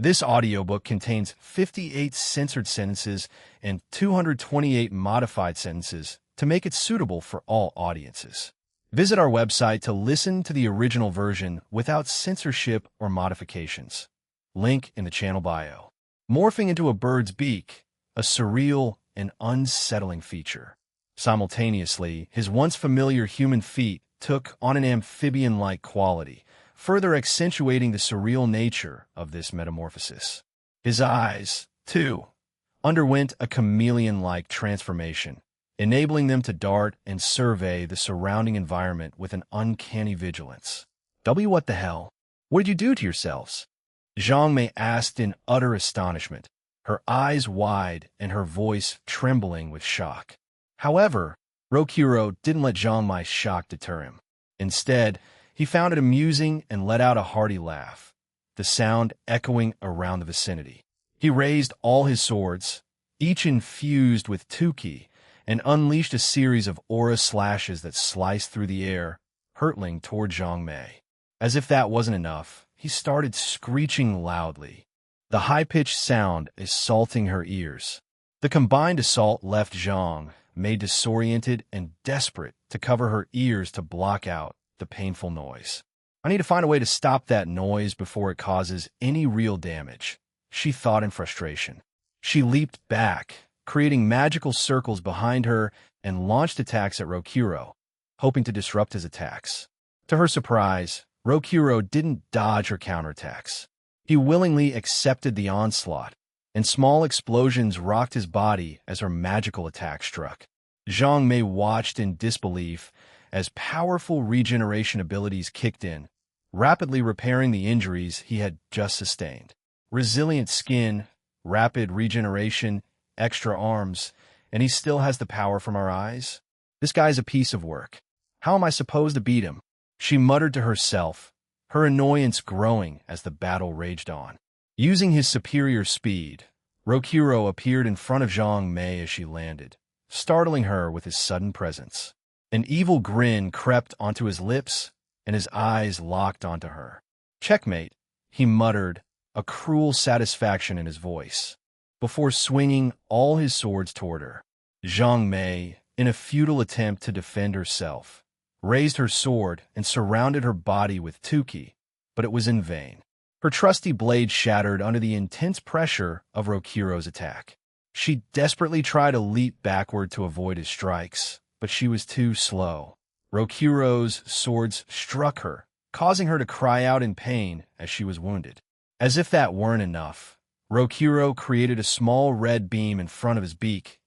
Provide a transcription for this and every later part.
This audiobook contains 58 censored sentences and 228 modified sentences to make it suitable for all audiences. Visit our website to listen to the original version without censorship or modifications. Link in the channel bio. Morphing into a bird's beak, a surreal and unsettling feature. Simultaneously, his once familiar human feet took on an amphibian-like quality, further accentuating the surreal nature of this metamorphosis. His eyes, too, underwent a chameleon-like transformation, enabling them to dart and survey the surrounding environment with an uncanny vigilance. What the hell? What did you do to yourselves? Zhang Mei asked in utter astonishment, her eyes wide and her voice trembling with shock. However, Rokuro didn't let Zhang Mei's shock deter him. Instead, he found it amusing and let out a hearty laugh, the sound echoing around the vicinity. He raised all his swords, each infused with 10k, and unleashed a series of aura slashes that sliced through the air, hurtling toward Zhang Mei. As if that wasn't enough, he started screeching loudly, the high-pitched sound assaulting her ears. The combined assault left Zhang Mei disoriented and desperate to cover her ears to block out the painful noise. I need to find a way to stop that noise before it causes any real damage, she thought in frustration. She leaped back, creating magical circles behind her and launched attacks at Rokuro, hoping to disrupt his attacks. To her surprise, Rokuro didn't dodge her counterattacks. He willingly accepted the onslaught, and small explosions rocked his body as her magical attack struck. Zhang Mei watched in disbelief as powerful regeneration abilities kicked in, rapidly repairing the injuries he had just sustained. Resilient skin, rapid regeneration, extra arms, and he still has the power from our eyes? This guy's a piece of work. How am I supposed to beat him? She muttered to herself, her annoyance growing as the battle raged on. Using his superior speed, Rokuro appeared in front of Zhang Mei as she landed, startling her with his sudden presence. An evil grin crept onto his lips, and his eyes locked onto her. "Checkmate," he muttered, a cruel satisfaction in his voice, before swinging all his swords toward her. Zhang Mei, in a futile attempt to defend herself, raised her sword and surrounded her body with 10k, but it was in vain. Her trusty blade shattered under the intense pressure of Rokuro's attack. She desperately tried to leap backward to avoid his strikes, but she was too slow. Rokuro's swords struck her, causing her to cry out in pain as she was wounded. As if that weren't enough, Rokuro created a small red beam in front of his beak,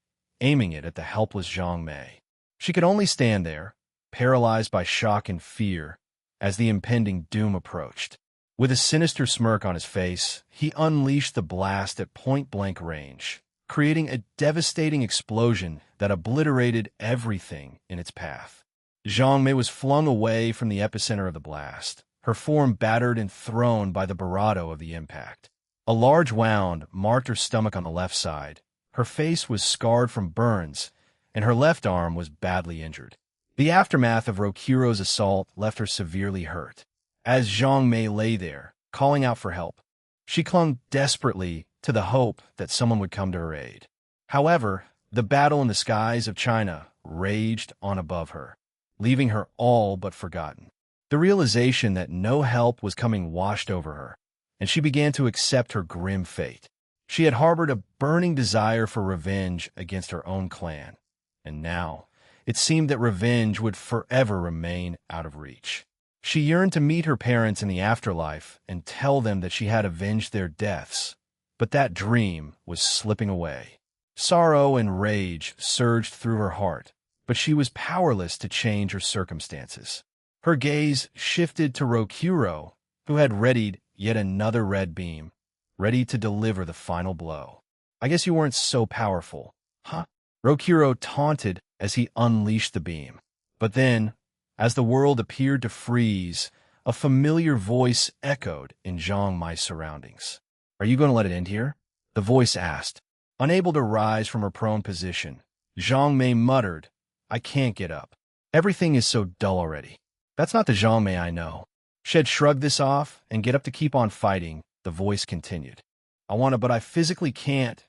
aiming it at the helpless Zhang Mei. She could only stand there, paralyzed by shock and fear, as the impending doom approached. With a sinister smirk on his face, he unleashed the blast at point-blank range, creating a devastating explosion that obliterated everything in its path. Zhang Mei was flung away from the epicenter of the blast, her form battered and thrown by the bravado of the impact. A large wound marked her stomach on the left side, her face was scarred from burns, and her left arm was badly injured. The aftermath of Rokuro's assault left her severely hurt. As Zhang Mei lay there, calling out for help, she clung desperately to the hope that someone would come to her aid. However, the battle in the skies of China raged on above her, leaving her all but forgotten. The realization that no help was coming washed over her, and she began to accept her grim fate. She had harbored a burning desire for revenge against her own clan, and now it seemed that revenge would forever remain out of reach. She yearned to meet her parents in the afterlife and tell them that she had avenged their deaths, but that dream was slipping away. Sorrow and rage surged through her heart, but she was powerless to change her circumstances. Her gaze shifted to Rokuro, who had readied yet another red beam, ready to deliver the final blow. "I guess you weren't so powerful, huh?" Rokuro taunted as he unleashed the beam. But then, as the world appeared to freeze, a familiar voice echoed in Zhang Mei's surroundings. "Are you going to let it end here?" the voice asked. Unable to rise from her prone position, Zhang Mei muttered, "I can't get up. Everything is so dull already." "That's not the Zhang Mei I know." She had shrugged this off and get up to keep on fighting, the voice continued. I want to, but I physically can't.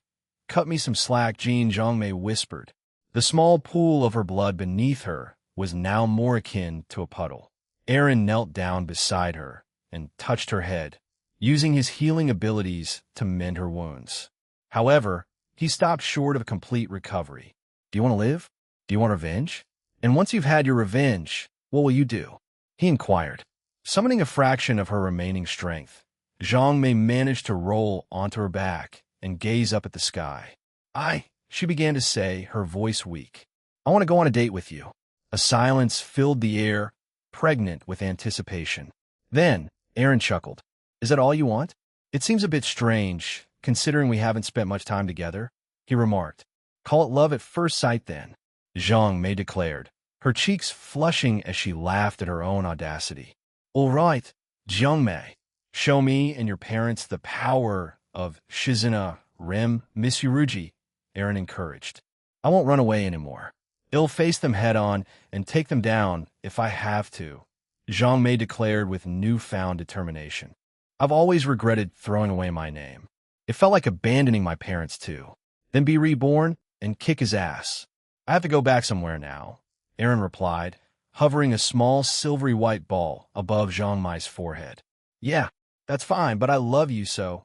Cut me some slack, Jean Zhongmei whispered. The small pool of her blood beneath her was now more akin to a puddle. Aaron knelt down beside her and touched her head, using his healing abilities to mend her wounds. However, he stopped short of a complete recovery. Do you want to live? Do you want revenge? And once you've had your revenge, what will you do? He inquired. Summoning a fraction of her remaining strength, Zhang Mei managed to roll onto her back and gaze up at the sky. She began to say, her voice weak. I want to go on a date with you. A silence filled the air, pregnant with anticipation. Then, Aaron chuckled. Is that all you want? It seems a bit strange, considering we haven't spent much time together, he remarked. Call it love at first sight, then, Zhang Mei declared, her cheeks flushing as she laughed at her own audacity. All right, Zhang Mei, show me and your parents the power of Shizuna Rem Misurugi, Aaron encouraged. I won't run away anymore. I'll face them head-on and take them down if I have to, Zhang Mei declared with newfound determination. I've always regretted throwing away my name. It felt like abandoning my parents, too. Then be reborn and kick his ass. I have to go back somewhere now, Aaron replied, hovering a small silvery white ball above Zhang Mei's forehead. Yeah, that's fine, but I love you so.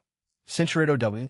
Cinchureto W.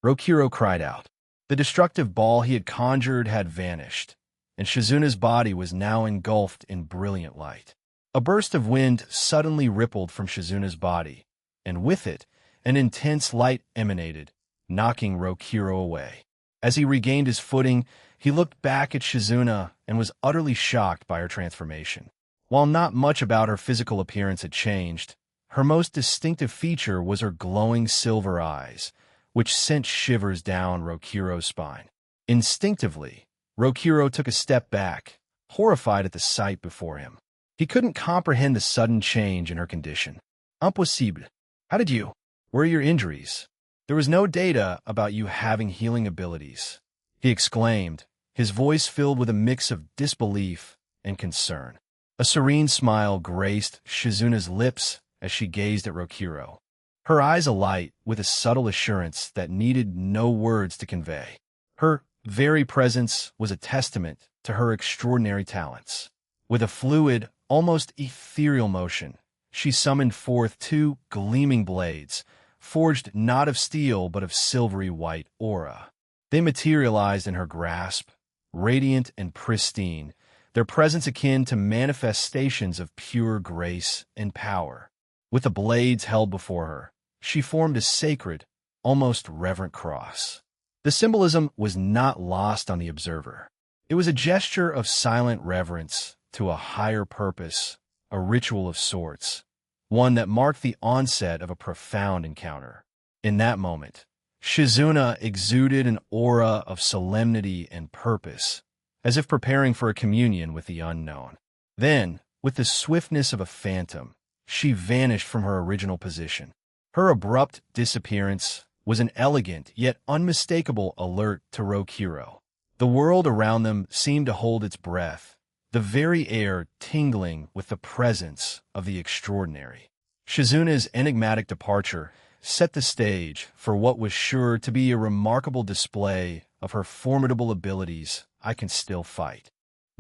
Rokiro cried out. The destructive ball he had conjured had vanished, and Shizuna's body was now engulfed in brilliant light. A burst of wind suddenly rippled from Shizuna's body, and with it, an intense light emanated, knocking Rokiro away. As he regained his footing, he looked back at Shizuna and was utterly shocked by her transformation. While not much about her physical appearance had changed, her most distinctive feature was her glowing silver eyes, which sent shivers down Rokiro's spine. Instinctively, Rokiro took a step back, horrified at the sight before him. He couldn't comprehend the sudden change in her condition. Impossible. How did you? Where are your injuries? There was no data about you having healing abilities, he exclaimed, his voice filled with a mix of disbelief and concern. A serene smile graced Shizuna's lips as she gazed at Rokiro, her eyes alight with a subtle assurance that needed no words to convey. Her very presence was a testament to her extraordinary talents. With a fluid, almost ethereal motion, she summoned forth two gleaming blades, forged not of steel but of silvery white aura. They materialized in her grasp, radiant and pristine, their presence akin to manifestations of pure grace and power. With the blades held before her, she formed a sacred, almost reverent cross. The symbolism was not lost on the observer. It was a gesture of silent reverence to a higher purpose, a ritual of sorts, one that marked the onset of a profound encounter. In that moment, Shizuna exuded an aura of solemnity and purpose, as if preparing for a communion with the unknown. Then, with the swiftness of a phantom, she vanished from her original position. Her abrupt disappearance was an elegant yet unmistakable alert to Rokiro. The world around them seemed to hold its breath, the very air tingling with the presence of the extraordinary. Shizuna's enigmatic departure set the stage for what was sure to be a remarkable display of her formidable abilities. I can still fight.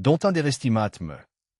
Don't underestimate me.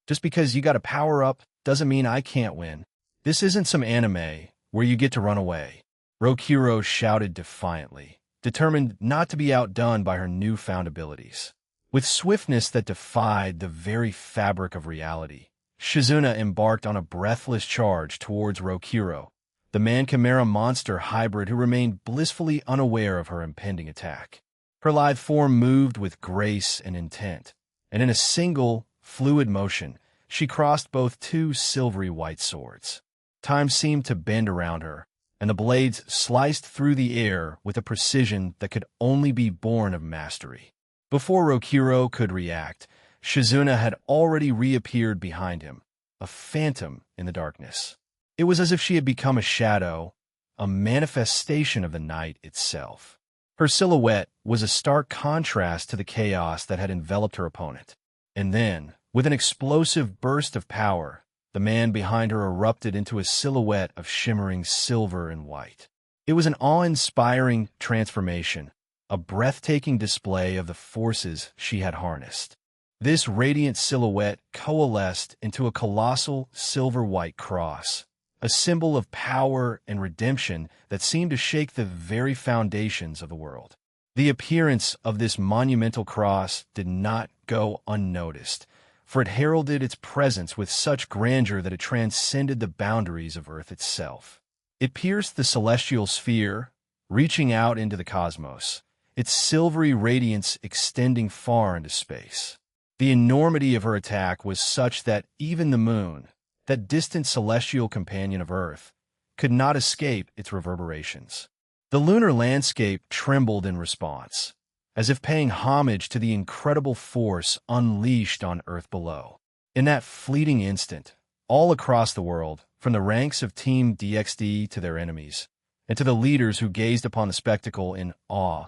Just because you got a power-up doesn't mean I can't win. This isn't some anime where you get to run away. Rokiro shouted defiantly, determined not to be outdone by her newfound abilities. With swiftness that defied the very fabric of reality, Shizuna embarked on a breathless charge towards Rokiro, the man-chimera monster hybrid who remained blissfully unaware of her impending attack. Her lithe form moved with grace and intent, and in a single, fluid motion, she crossed both two silvery white swords. Time seemed to bend around her, and the blades sliced through the air with a precision that could only be born of mastery. Before Rokiro could react, Shizuna had already reappeared behind him, a phantom in the darkness. It was as if she had become a shadow, a manifestation of the night itself. Her silhouette was a stark contrast to the chaos that had enveloped her opponent. And then, with an explosive burst of power, The man behind her erupted into a silhouette of shimmering silver and white. It was an awe-inspiring transformation, a breathtaking display of the forces she had harnessed. This radiant silhouette coalesced into a colossal silver-white cross, a symbol of power and redemption that seemed to shake the very foundations of the world. The appearance of this monumental cross did not go unnoticed, for it heralded its presence with such grandeur that it transcended the boundaries of Earth itself. It pierced the celestial sphere, reaching out into the cosmos, its silvery radiance extending far into space. The enormity of her attack was such that even the moon, that distant celestial companion of Earth, could not escape its reverberations. The lunar landscape trembled in response, as if paying homage to the incredible force unleashed on Earth below. In that fleeting instant, all across the world, from the ranks of Team DXD to their enemies, and to the leaders who gazed upon the spectacle in awe,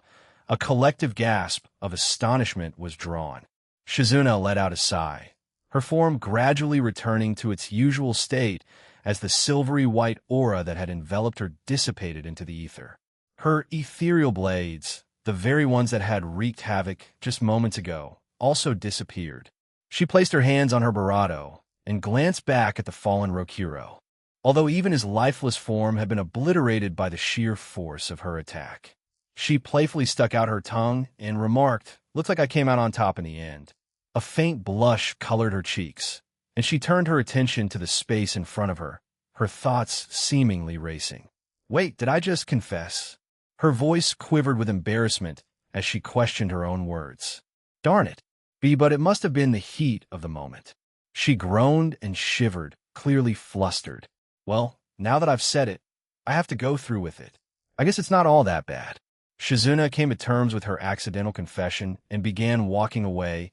a collective gasp of astonishment was drawn. Shizuna let out a sigh, her form gradually returning to its usual state as the silvery white aura that had enveloped her dissipated into the ether. Her ethereal blades, the very ones that had wreaked havoc just moments ago, also disappeared. She placed her hands on her barato and glanced back at the fallen Rokuro, although even his lifeless form had been obliterated by the sheer force of her attack. She playfully stuck out her tongue and remarked, "Looks like I came out on top in the end." A faint blush colored her cheeks, and she turned her attention to the space in front of her, her thoughts seemingly racing. "Wait, did I just confess?" Her voice quivered with embarrassment as she questioned her own words. "Darn it, but it must have been the heat of the moment." She groaned and shivered, clearly flustered. "Well, now that I've said it, I have to go through with it. I guess it's not all that bad." Shizuna came to terms with her accidental confession and began walking away,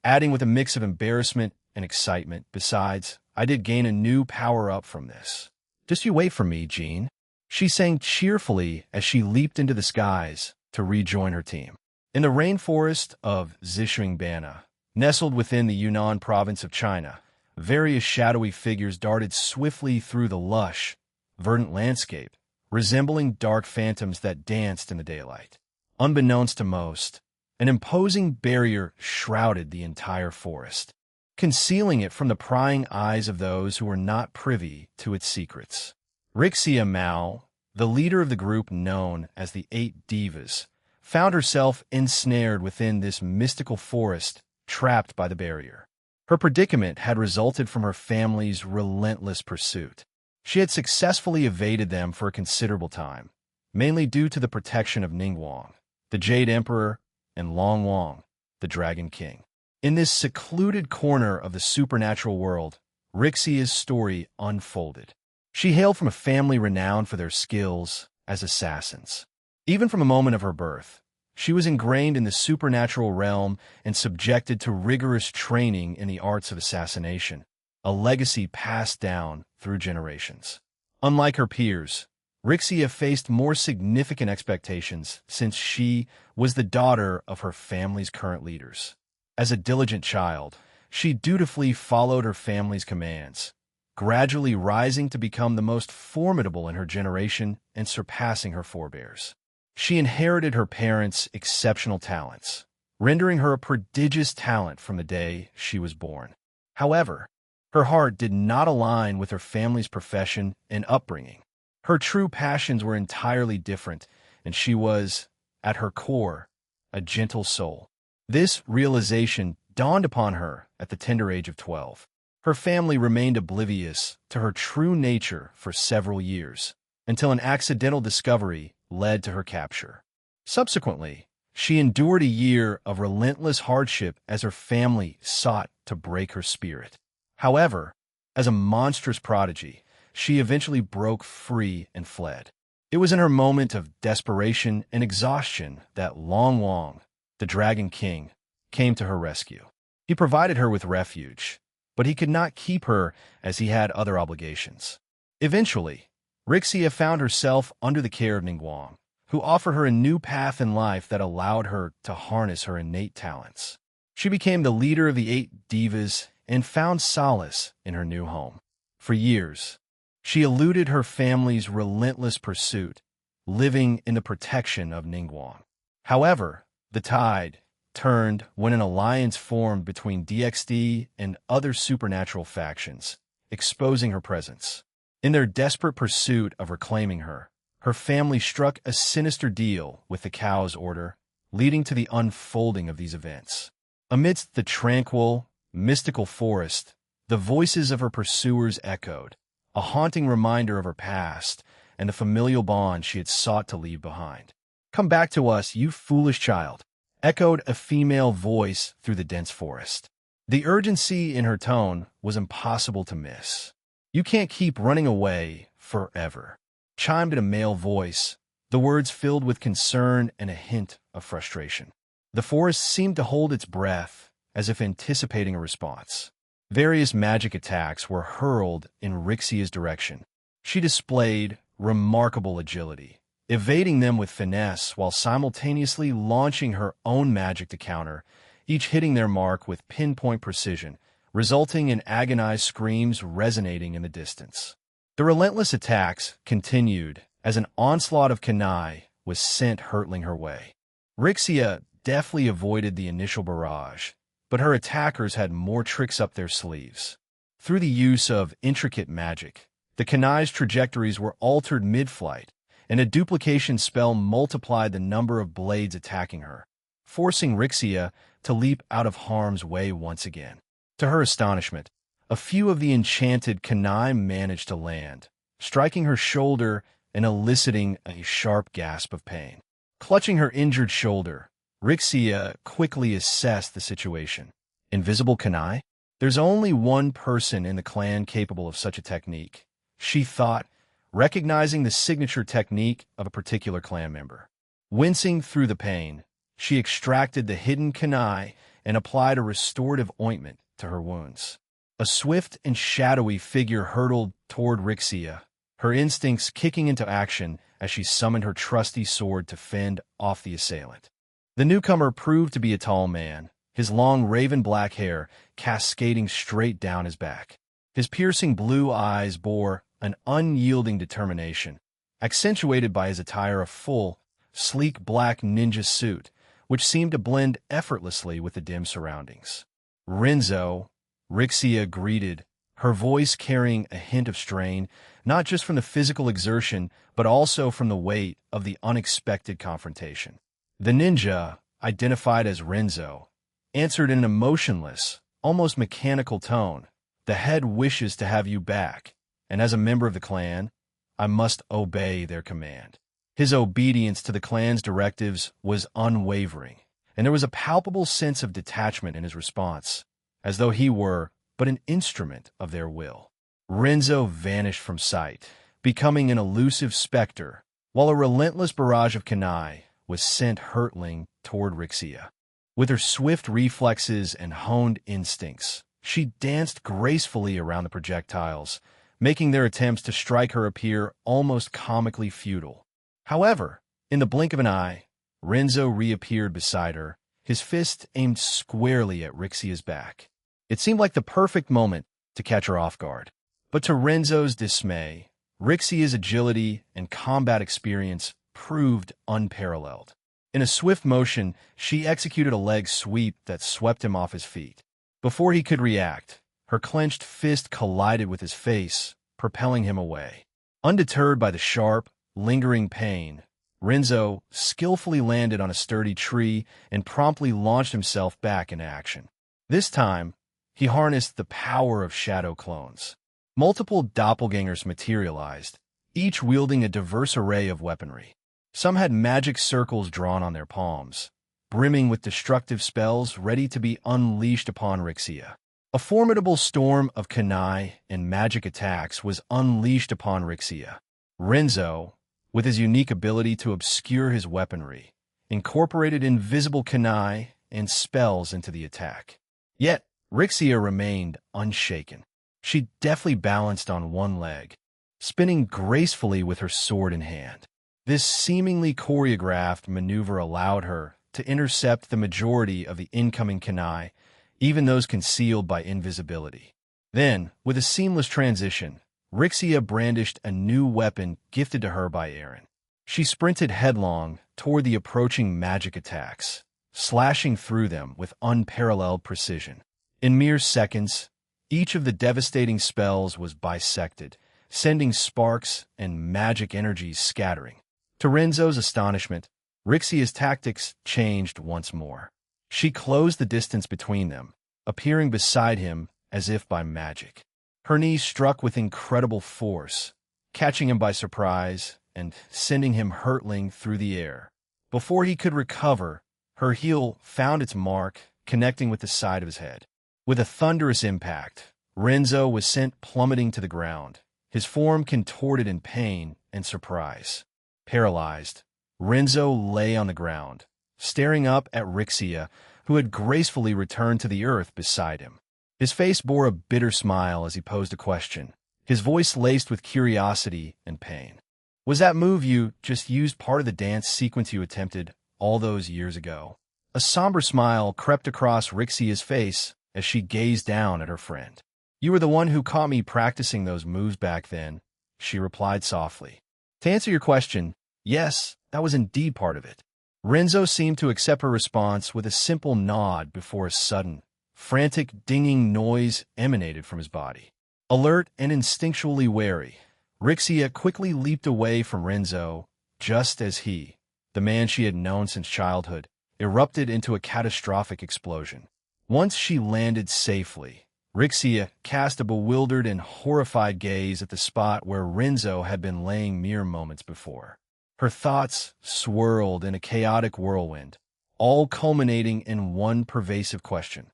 adding with a mix of embarrassment and excitement, "Besides, I did gain a new power-up from this. Just you wait for me, Jean," she sang cheerfully as she leaped into the skies to rejoin her team. In the rainforest of Zhishuangbana, nestled within the Yunnan province of China, various shadowy figures darted swiftly through the lush, verdant landscape, resembling dark phantoms that danced in the daylight. Unbeknownst to most, an imposing barrier shrouded the entire forest, concealing it from the prying eyes of those who were not privy to its secrets. Rixia Mao, the leader of the group known as the 8 Divas, found herself ensnared within this mystical forest, trapped by the barrier. Her predicament had resulted from her family's relentless pursuit. She had successfully evaded them for a considerable time, mainly due to the protection of Ningguang, the Jade Emperor, and Long Wang, the Dragon King. In this secluded corner of the supernatural world, Rixia's story unfolded. She hailed from a family renowned for their skills as assassins. Even from the moment of her birth, she was ingrained in the supernatural realm and subjected to rigorous training in the arts of assassination, a legacy passed down through generations. Unlike her peers, Rixia faced more significant expectations since she was the daughter of her family's current leaders. As a diligent child, she dutifully followed her family's commands, gradually rising to become the most formidable in her generation and surpassing her forebears. She inherited her parents' exceptional talents, rendering her a prodigious talent from the day she was born. However, her heart did not align with her family's profession and upbringing. Her true passions were entirely different, and she was, at her core, a gentle soul. This realization dawned upon her at the tender age of 12. Her family remained oblivious to her true nature for several years, until an accidental discovery led to her capture. Subsequently, she endured a year of relentless hardship as her family sought to break her spirit. However, as a monstrous prodigy, she eventually broke free and fled. It was in her moment of desperation and exhaustion that Long Wang, the Dragon King, came to her rescue. He provided her with refuge, but he could not keep her as he had other obligations. Eventually, Rixia found herself under the care of Ningguang, who offered her a new path in life that allowed her to harness her innate talents. She became the leader of the 8 Divas and found solace in her new home. For years, she eluded her family's relentless pursuit, living in the protection of Ningguang. However, the tide turned when an alliance formed between DXD and other supernatural factions, exposing her presence. In their desperate pursuit of reclaiming her, her family struck a sinister deal with the Cow's Order, leading to the unfolding of these events. Amidst the tranquil, mystical forest, the voices of her pursuers echoed, a haunting reminder of her past and the familial bond she had sought to leave behind. "Come back to us, you foolish child," echoed a female voice through the dense forest. The urgency in her tone was impossible to miss. "You can't keep running away forever," chimed in a male voice, the words filled with concern and a hint of frustration. The forest seemed to hold its breath, as if anticipating a response. Various magic attacks were hurled in Rixia's direction. She displayed remarkable agility, evading them with finesse while simultaneously launching her own magic to counter, each hitting their mark with pinpoint precision, resulting in agonized screams resonating in the distance. The relentless attacks continued as an onslaught of kunai was sent hurtling her way. Rixia deftly avoided the initial barrage, but her attackers had more tricks up their sleeves. Through the use of intricate magic, the kunai's trajectories were altered mid-flight, and a duplication spell multiplied the number of blades attacking her, forcing Rixia to leap out of harm's way once again. To her astonishment, a few of the enchanted kunai managed to land, striking her shoulder and eliciting a sharp gasp of pain. Clutching her injured shoulder, Rixia quickly assessed the situation. Invisible kunai? There's only one person in the clan capable of such a technique, she thought, recognizing the signature technique of a particular clan member. Wincing through the pain, she extracted the hidden kunai and applied a restorative ointment to her wounds. A swift and shadowy figure hurtled toward Rixia, her instincts kicking into action as she summoned her trusty sword to fend off the assailant. The newcomer proved to be a tall man, his long raven-black hair cascading straight down his back. His piercing blue eyes bore an unyielding determination, accentuated by his attire of full, sleek black ninja suit, which seemed to blend effortlessly with the dim surroundings. "Renzo," Rixia greeted, her voice carrying a hint of strain, not just from the physical exertion, but also from the weight of the unexpected confrontation. The ninja, identified as Renzo, answered in an emotionless, almost mechanical tone. "The head wishes to have you back, and as a member of the clan, I must obey their command." His obedience to the clan's directives was unwavering, and there was a palpable sense of detachment in his response, as though he were but an instrument of their will. Renzo vanished from sight, becoming an elusive specter, while a relentless barrage of kunai was sent hurtling toward Rixia. With her swift reflexes and honed instincts, she danced gracefully around the projectiles, making their attempts to strike her appear almost comically futile. However, in the blink of an eye, Renzo reappeared beside her, his fist aimed squarely at Rixia's back. It seemed like the perfect moment to catch her off guard. But to Renzo's dismay, Rixia's agility and combat experience proved unparalleled. In a swift motion, she executed a leg sweep that swept him off his feet. Before he could react, her clenched fist collided with his face, propelling him away. Undeterred by the sharp, lingering pain, Renzo skillfully landed on a sturdy tree and promptly launched himself back into action. This time, he harnessed the power of shadow clones. Multiple doppelgangers materialized, each wielding a diverse array of weaponry. Some had magic circles drawn on their palms, brimming with destructive spells ready to be unleashed upon Rixia. A formidable storm of kunai and magic attacks was unleashed upon Rixia. Renzo, with his unique ability to obscure his weaponry, incorporated invisible kunai and spells into the attack. Yet, Rixia remained unshaken. She deftly balanced on one leg, spinning gracefully with her sword in hand. This seemingly choreographed maneuver allowed her to intercept the majority of the incoming kunai, even those concealed by invisibility. Then, with a seamless transition, Rixia brandished a new weapon gifted to her by Aaron. She sprinted headlong toward the approaching magic attacks, slashing through them with unparalleled precision. In mere seconds, each of the devastating spells was bisected, sending sparks and magic energies scattering. To Renzo's astonishment, Rixia's tactics changed once more. She closed the distance between them, appearing beside him as if by magic. Her knees struck with incredible force, catching him by surprise and sending him hurtling through the air. Before he could recover, her heel found its mark, connecting with the side of his head. With a thunderous impact, Renzo was sent plummeting to the ground, his form contorted in pain and surprise. Paralyzed, Renzo lay on the ground, staring up at Rixia, who had gracefully returned to the earth beside him. His face bore a bitter smile as he posed a question, his voice laced with curiosity and pain. Was that move you just used part of the dance sequence you attempted all those years ago? A somber smile crept across Rixia's face as she gazed down at her friend. You were the one who caught me practicing those moves back then, she replied softly. To answer your question, yes, that was indeed part of it. Renzo seemed to accept her response with a simple nod before a sudden, frantic dinging noise emanated from his body. Alert and instinctually wary, Rixia quickly leaped away from Renzo just as he, the man she had known since childhood, erupted into a catastrophic explosion. Once she landed safely, Rixia cast a bewildered and horrified gaze at the spot where Renzo had been laying mere moments before. Her thoughts swirled in a chaotic whirlwind, all culminating in one pervasive question.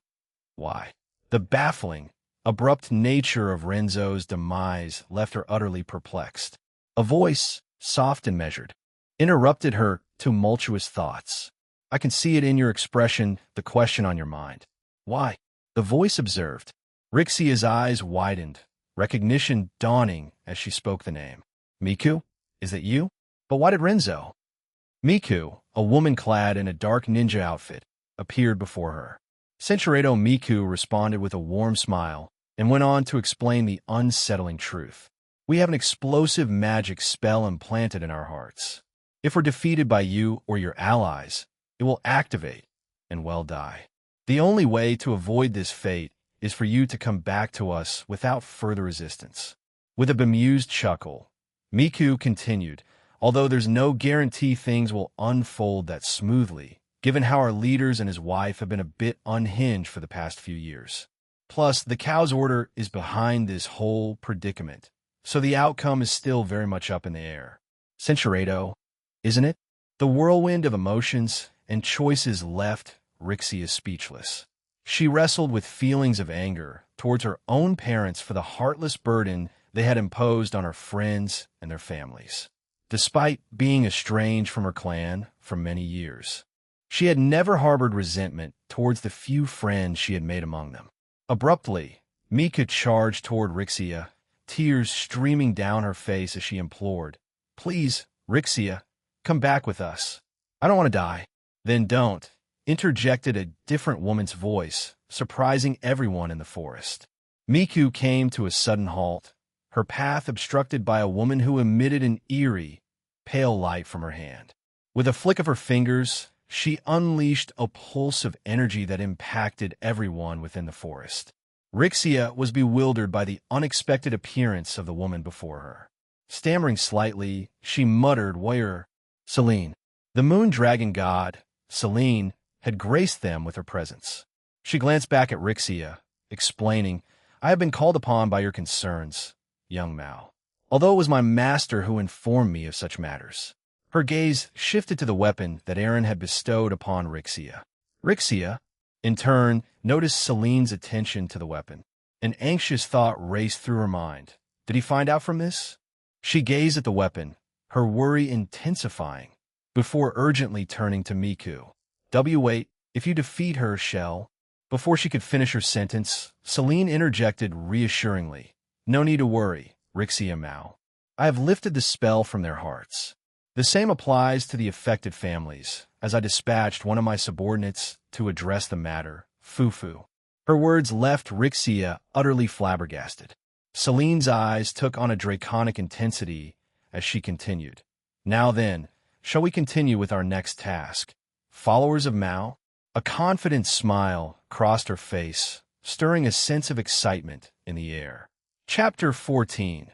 Why? The baffling, abrupt nature of Renzo's demise left her utterly perplexed. A voice, soft and measured, interrupted her tumultuous thoughts. I can see it in your expression, the question on your mind. Why? The voice observed. Rixia's eyes widened, recognition dawning as she spoke the name. Miku? Is that you? But why did Renzo? Miku, a woman clad in a dark ninja outfit, appeared before her. Senshirado Miku responded with a warm smile and went on to explain the unsettling truth. We have an explosive magic spell implanted in our hearts. If we're defeated by you or your allies, it will activate and well die. The only way to avoid this fate is for you to come back to us without further resistance. With a bemused chuckle, Miku continued, although there's no guarantee things will unfold that smoothly, given how our leaders and his wife have been a bit unhinged for the past few years. Plus, the cow's order is behind this whole predicament, so the outcome is still very much up in the air. Senshirado, isn't it? The whirlwind of emotions and choices left Rixia speechless. She wrestled with feelings of anger towards her own parents for the heartless burden they had imposed on her friends and their families. Despite being estranged from her clan for many years, she had never harbored resentment towards the few friends she had made among them. Abruptly, Mika charged toward Rixia, tears streaming down her face as she implored, "Please, Rixia, come back with us. I don't want to die." "Then don't," interjected a different woman's voice, surprising everyone in the forest. Miku came to a sudden halt, her path obstructed by a woman who emitted an eerie, pale light from her hand. With a flick of her fingers, she unleashed a pulse of energy that impacted everyone within the forest. Rixia was bewildered by the unexpected appearance of the woman before her. Stammering slightly, she muttered, "Where?" Selene. The moon dragon god, Selene, had graced them with her presence. She glanced back at Rixia, explaining, "I have been called upon by your concerns, young Mao, although it was my master who informed me of such matters." Her gaze shifted to the weapon that Aaron had bestowed upon Rixia. Rixia, in turn, noticed Celine's attention to the weapon. An anxious thought raced through her mind. Did he find out from this? She gazed at the weapon, her worry intensifying, before urgently turning to Miku. Wait, if you defeat her, shall..." Before she could finish her sentence, Celine interjected reassuringly, "No need to worry, Rixia Mao. I have lifted the spell from their hearts. The same applies to the affected families, as I dispatched one of my subordinates to address the matter, Fufu." Her words left Rixia utterly flabbergasted. Celine's eyes took on a draconic intensity as she continued. Now then, shall we continue with our next task? Followers of Mao? A confident smile crossed her face, stirring a sense of excitement in the air. Chapter 14,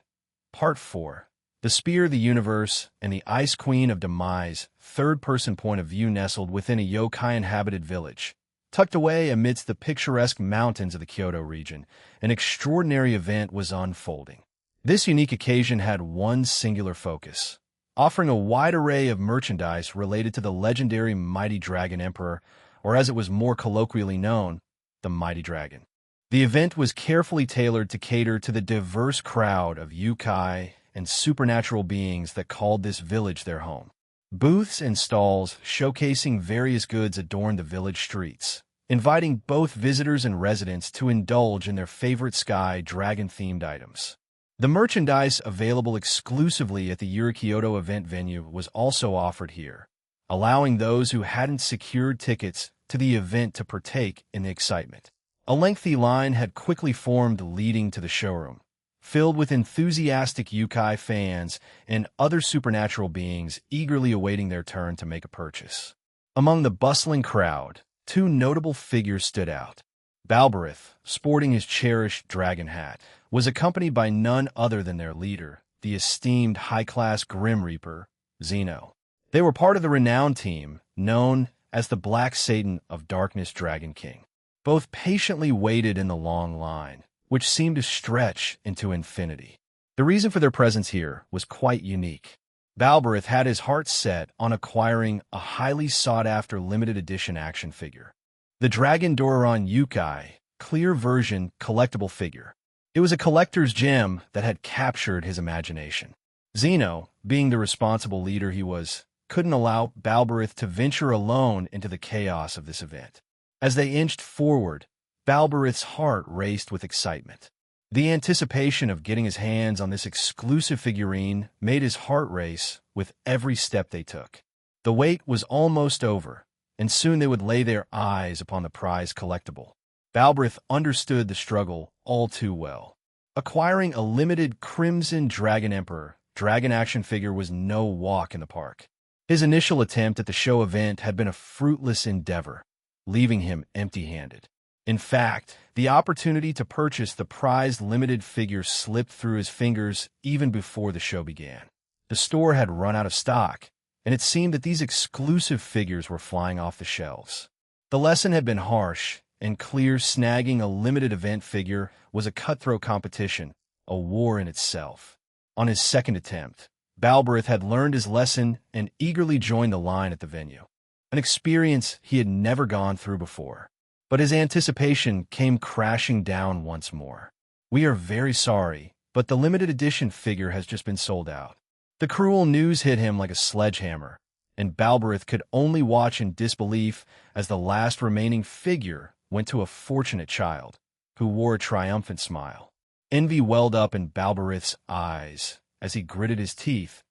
Part 4. The Spear of the Universe and the Ice Queen of Demise, third-person point of view nestled within a yokai-inhabited village. Tucked away amidst the picturesque mountains of the Kyoto region, an extraordinary event was unfolding. This unique occasion had one singular focus, offering a wide array of merchandise related to the legendary Mighty Dragon Emperor, or as it was more colloquially known, the Mighty Dragon. The event was carefully tailored to cater to the diverse crowd of yokai and supernatural beings that called this village their home. Booths and stalls showcasing various goods adorned the village streets, inviting both visitors and residents to indulge in their favorite sky dragon-themed items. The merchandise available exclusively at the Kyoto event venue was also offered here, allowing those who hadn't secured tickets to the event to partake in the excitement. A lengthy line had quickly formed leading to the showroom, filled with enthusiastic yokai fans and other supernatural beings eagerly awaiting their turn to make a purchase. Among the bustling crowd, two notable figures stood out. Balberith, sporting his cherished dragon hat, was accompanied by none other than their leader, the esteemed high-class Grim Reaper, Zeno. They were part of the renowned team, known as the Black Satan of Darkness Dragon King. Both patiently waited in the long line, which seemed to stretch into infinity. The reason for their presence here was quite unique. Balberith had his heart set on acquiring a highly sought-after limited edition action figure, the Dragon Doron Yukai clear version collectible figure. It was a collector's gem that had captured his imagination. Zeno, being the responsible leader he was, couldn't allow Balberith to venture alone into the chaos of this event. As they inched forward, Balberith's heart raced with excitement. The anticipation of getting his hands on this exclusive figurine made his heart race with every step they took. The wait was almost over, and soon they would lay their eyes upon the prized collectible. Balberith understood the struggle all too well. Acquiring a limited Crimson Dragon Emperor dragon action figure was no walk in the park. His initial attempt at the show event had been a fruitless endeavor, leaving him empty-handed. In fact, the opportunity to purchase the prized limited figure slipped through his fingers even before the show began. The store had run out of stock, and it seemed that these exclusive figures were flying off the shelves. The lesson had been harsh, and clear snagging a limited event figure was a cutthroat competition, a war in itself. On his second attempt, Balberith had learned his lesson and eagerly joined the line at the venue, an experience he had never gone through before. But his anticipation came crashing down once more. "We are very sorry, but the limited edition figure has just been sold out." The cruel news hit him like a sledgehammer, and Balberith could only watch in disbelief as the last remaining figure went to a fortunate child, who wore a triumphant smile. Envy welled up in Balberith's eyes as he gritted his teeth,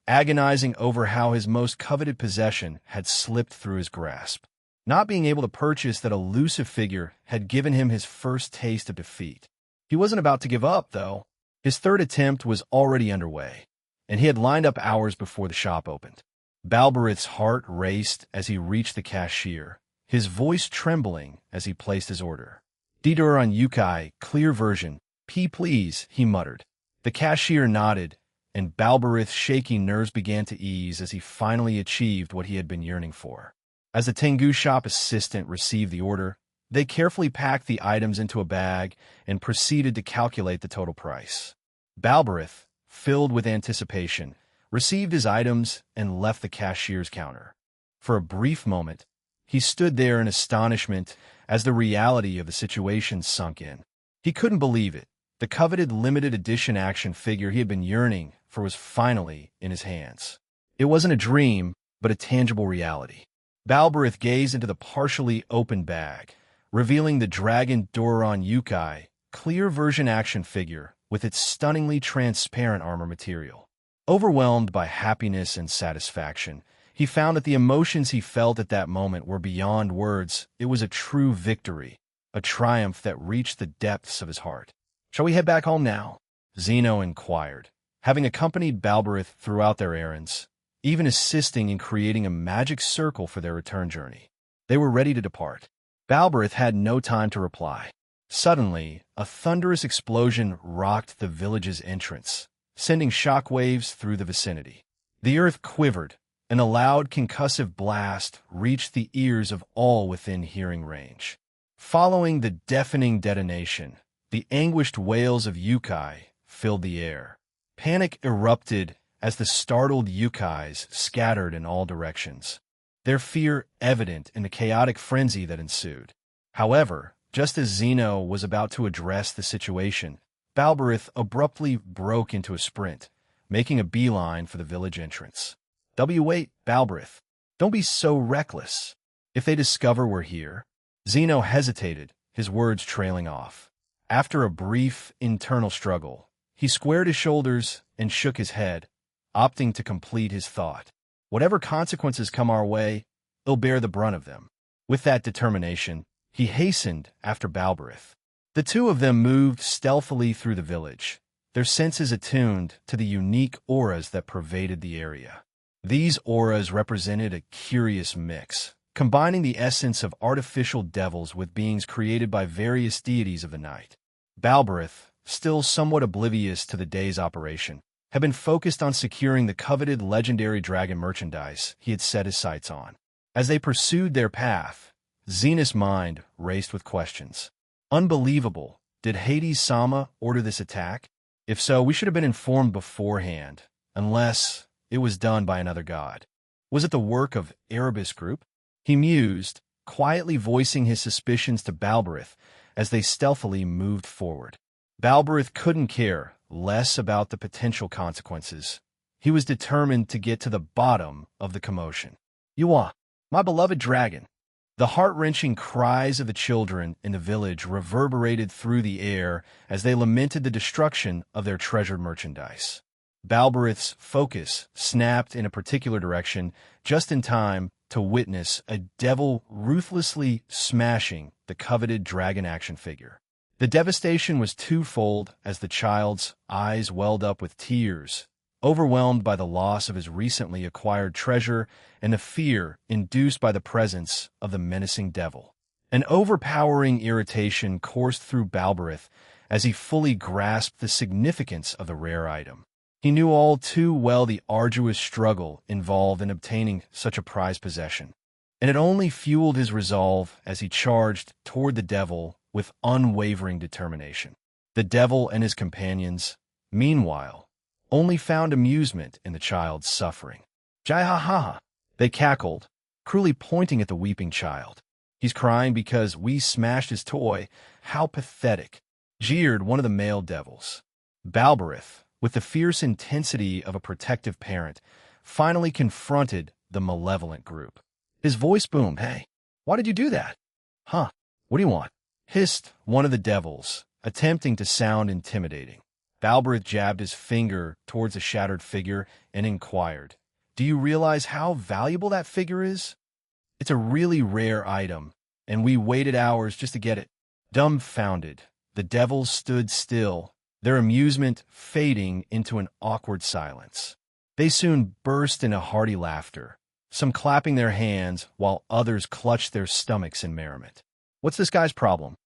agonizing over how his most coveted possession had slipped through his grasp. Not being able to purchase that elusive figure had given him his first taste of defeat. He wasn't about to give up, though. His third attempt was already underway, and he had lined up hours before the shop opened. Balberith's heart raced as he reached the cashier, his voice trembling as he placed his order. "Doron Yukai, clear version, please," he muttered. The cashier nodded, and Balberith's shaking nerves began to ease as he finally achieved what he had been yearning for. As the Tengu shop assistant received the order, they carefully packed the items into a bag and proceeded to calculate the total price. Balberith, filled with anticipation, received his items and left the cashier's counter. For a brief moment, he stood there in astonishment as the reality of the situation sunk in. He couldn't believe it. The coveted limited edition action figure he had been yearning for was finally in his hands. It wasn't a dream, but a tangible reality. Balberith gazed into the partially open bag, revealing the Dragon Doron Yukai clear version action figure with its stunningly transparent armor material. Overwhelmed by happiness and satisfaction, he found that the emotions he felt at that moment were beyond words. It was a true victory, a triumph that reached the depths of his heart. "Shall we head back home now?" Zeno inquired, having accompanied Balberith throughout their errands, even assisting in creating a magic circle for their return journey. They were ready to depart. Balberith had no time to reply. Suddenly, a thunderous explosion rocked the village's entrance, sending shockwaves through the vicinity. The earth quivered, and a loud concussive blast reached the ears of all within hearing range. Following the deafening detonation, the anguished wails of Yukai filled the air. Panic erupted as the startled Yukais scattered in all directions, their fear evident in the chaotic frenzy that ensued. However, just as Zeno was about to address the situation, Balberith abruptly broke into a sprint, making a beeline for the village entrance. "Wait, Balberith. Don't be so reckless. If they discover we're here..." Zeno hesitated, his words trailing off. After a brief internal struggle, he squared his shoulders and shook his head, opting to complete his thought. "Whatever consequences come our way, they'll bear the brunt of them." With that determination, he hastened after Balberith. The two of them moved stealthily through the village, their senses attuned to the unique auras that pervaded the area. These auras represented a curious mix, combining the essence of artificial devils with beings created by various deities of the night. Balberith, still somewhat oblivious to the day's operation, had been focused on securing the coveted legendary dragon merchandise he had set his sights on. As they pursued their path, Zena's mind raced with questions. Unbelievable. Did Hades-sama order this attack? If so, we should have been informed beforehand, unless it was done by another god. Was it the work of Erebus Group? He mused, quietly voicing his suspicions to Balberith as they stealthily moved forward. Balberith couldn't care less about the potential consequences. He was determined to get to the bottom of the commotion. "Yuan, my beloved dragon!" The heart-wrenching cries of the children in the village reverberated through the air as they lamented the destruction of their treasured merchandise. Balberith's focus snapped in a particular direction just in time to witness a devil ruthlessly smashing the coveted dragon action figure. The devastation was twofold as the child's eyes welled up with tears, overwhelmed by the loss of his recently acquired treasure and the fear induced by the presence of the menacing devil. An overpowering irritation coursed through Balberith as he fully grasped the significance of the rare item. He knew all too well the arduous struggle involved in obtaining such a prized possession, and it only fueled his resolve as he charged toward the devil with unwavering determination. The devil and his companions, meanwhile, only found amusement in the child's suffering. "Jai ha ha!" They cackled, cruelly pointing at the weeping child. "He's crying because we smashed his toy. How pathetic!" jeered one of the male devils. Balberith, with the fierce intensity of a protective parent, finally confronted the malevolent group. His voice boomed. "Hey, why did you do that?" "Huh, what do you want?" hissed one of the devils, attempting to sound intimidating. Balberith jabbed his finger towards the shattered figure and inquired, "Do you realize how valuable that figure is? It's a really rare item, and we waited hours just to get it." Dumbfounded, the devils stood still, their amusement fading into an awkward silence. They soon burst into hearty laughter, some clapping their hands while others clutched their stomachs in merriment. "What's this guy's problem?"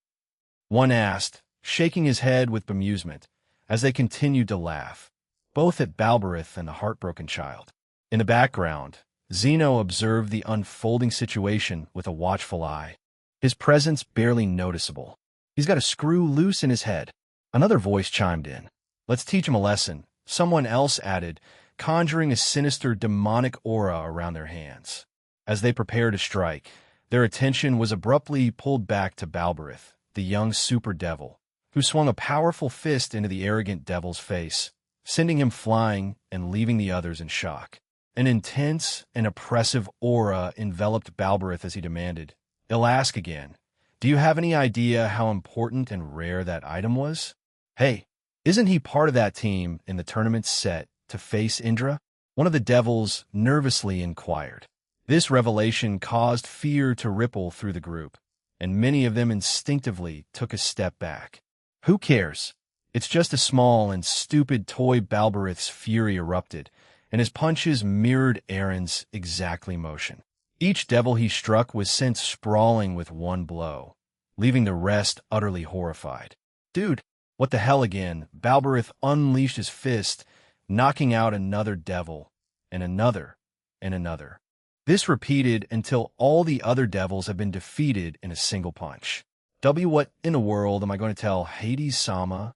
one asked, shaking his head with bemusement, as they continued to laugh, both at Balberith and the heartbroken child. In the background, Zeno observed the unfolding situation with a watchful eye, his presence barely noticeable. "He's got a screw loose in his head." Another voice chimed in. "Let's teach him a lesson," someone else added, conjuring a sinister demonic aura around their hands. As they prepared to strike, their attention was abruptly pulled back to Balberith, the young super devil, who swung a powerful fist into the arrogant devil's face, sending him flying and leaving the others in shock. An intense and oppressive aura enveloped Balberith as he demanded, "I'll ask again. Do you have any idea how important and rare that item was? Hey, isn't he part of that team in the tournament set to face Indra?" One of the devils nervously inquired. This revelation caused fear to ripple through the group, and many of them instinctively took a step back. Who cares? It's just a small and stupid toy. Balberith's fury erupted, and his punches mirrored Aaron's exactly motion. Each devil he struck was sent sprawling with one blow, leaving the rest utterly horrified. Dude, what the hell again? Balberith unleashed his fist, knocking out another devil, and another, and another. This repeated until all the other devils had been defeated in a single punch. What in the world am I going to tell Hades-sama?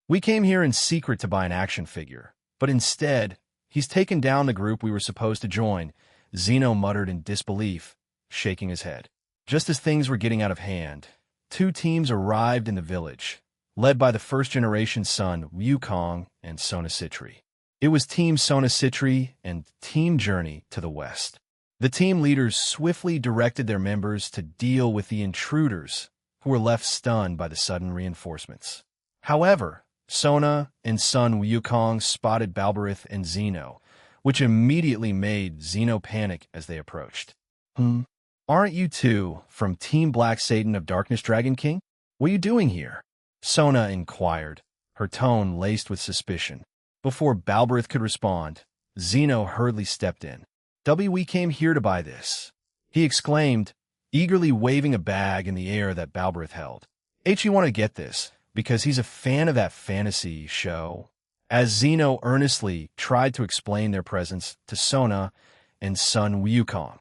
We came here in secret to buy an action figure, but instead, he's taken down the group we were supposed to join, Zeno muttered in disbelief, shaking his head. Just as things were getting out of hand, two teams arrived in the village, led by the first-generation son Wukong and Sona Citri. It was Team Sona Citri and Team Journey to the west. The team leaders swiftly directed their members to deal with the intruders who were left stunned by the sudden reinforcements. However, Sona and son Wukong spotted Balberith and Zeno, which immediately made Zeno panic as they approached. Aren't you two from Team Black Satan of Darkness Dragon King? What are you doing here? Sona inquired, her tone laced with suspicion. Before Balberith could respond, Zeno hurriedly stepped in. We came here to buy this, he exclaimed, eagerly waving a bag in the air that Balberith held. You want to get this, because he's a fan of that fantasy show. As Zeno earnestly tried to explain their presence to Sona and son Wukong,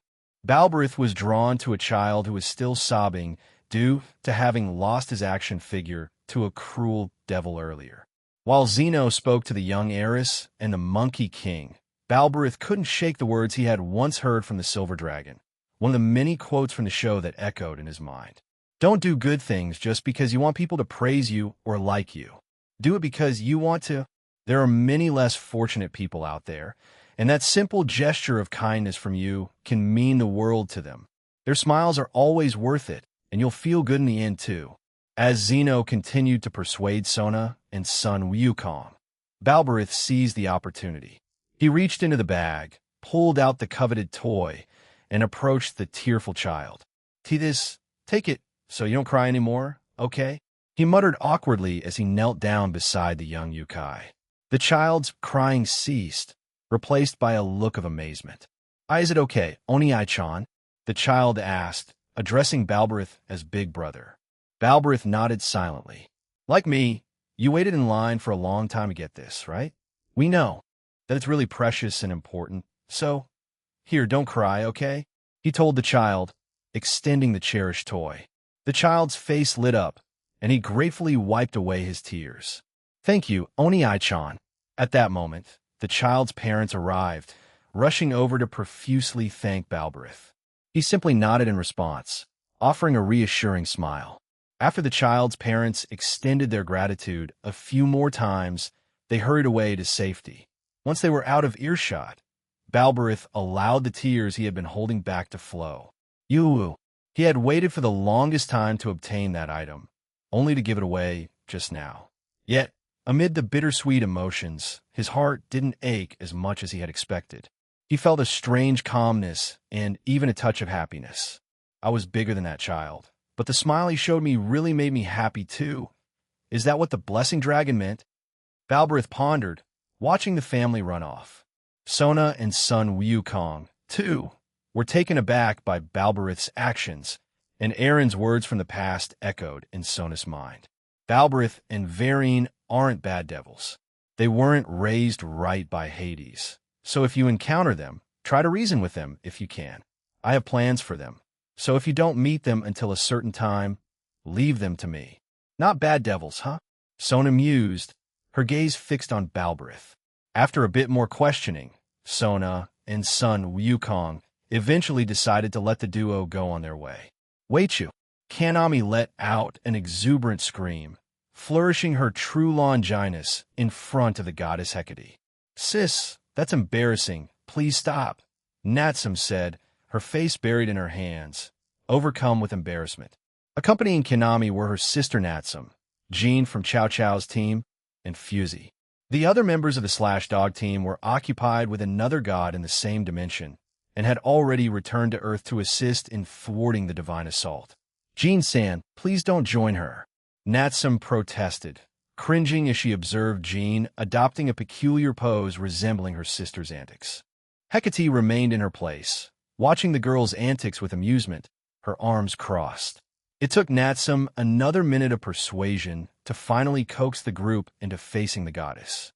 Balberith was drawn to a child who was still sobbing due to having lost his action figure to a cruel devil earlier. While Zeno spoke to the young heiress and the Monkey King, Balberith couldn't shake the words he had once heard from the Silver Dragon, one of the many quotes from the show that echoed in his mind. Don't do good things just because you want people to praise you or like you. Do it because you want to. There are many less fortunate people out there, and that simple gesture of kindness from you can mean the world to them. Their smiles are always worth it, and you'll feel good in the end too. As Zeno continued to persuade Sona and son Wukong, Balberith seized the opportunity. He reached into the bag, pulled out the coveted toy, and approached the tearful child. "This, take it so you don't cry anymore, okay?" He muttered awkwardly as he knelt down beside the young Yukai. The child's crying ceased, replaced by a look of amazement. Is it okay, Oni-chan?" the child asked, addressing Balberith as Big Brother. Balberith nodded silently. "Like me, you waited in line for a long time to get this, right? We know that it's really precious and important, so here, don't cry, okay?" he told the child, extending the cherished toy. The child's face lit up, and he gratefully wiped away his tears. "Thank you, Oni-chan." At that moment, the child's parents arrived, rushing over to profusely thank Balberith. He simply nodded in response, offering a reassuring smile. After the child's parents extended their gratitude a few more times, they hurried away to safety. Once they were out of earshot, Balberith allowed the tears he had been holding back to flow. He had waited for the longest time to obtain that item, only to give it away just now. Yet, amid the bittersweet emotions, his heart didn't ache as much as he had expected. He felt a strange calmness and even a touch of happiness. I was bigger than that child, but the smile he showed me really made me happy too. Is that what the blessing dragon meant? Balberith pondered, watching the family run off. Sona and son Wukong, too, were taken aback by Balberith's actions, and Aaron's words from the past echoed in Sona's mind. Balberith and Varine aren't bad devils. They weren't raised right by Hades. So if you encounter them, try to reason with them if you can. I have plans for them. So if you don't meet them until a certain time, leave them to me. Not bad devils, huh? Sona mused, her gaze fixed on Balberith. After a bit more questioning, Sona and son Wukong eventually decided to let the duo go on their way. Weichu, Kanami let out an exuberant scream, flourishing her true Longinus in front of the goddess Hecate. "Sis, that's embarrassing. Please stop," Natsum said, her face buried in her hands, overcome with embarrassment. Accompanying Kanami were her sister Natsum, Jean from Chow Chow's team, and Fusey. The other members of the Slash Dog team were occupied with another god in the same dimension, and had already returned to Earth to assist in thwarting the divine assault. Jean-san, please don't join her. Natsum protested, cringing as she observed Jean adopting a peculiar pose resembling her sister's antics. Hecate remained in her place, watching the girl's antics with amusement, her arms crossed. It took Natsum another minute of persuasion to finally coax the group into facing the goddess.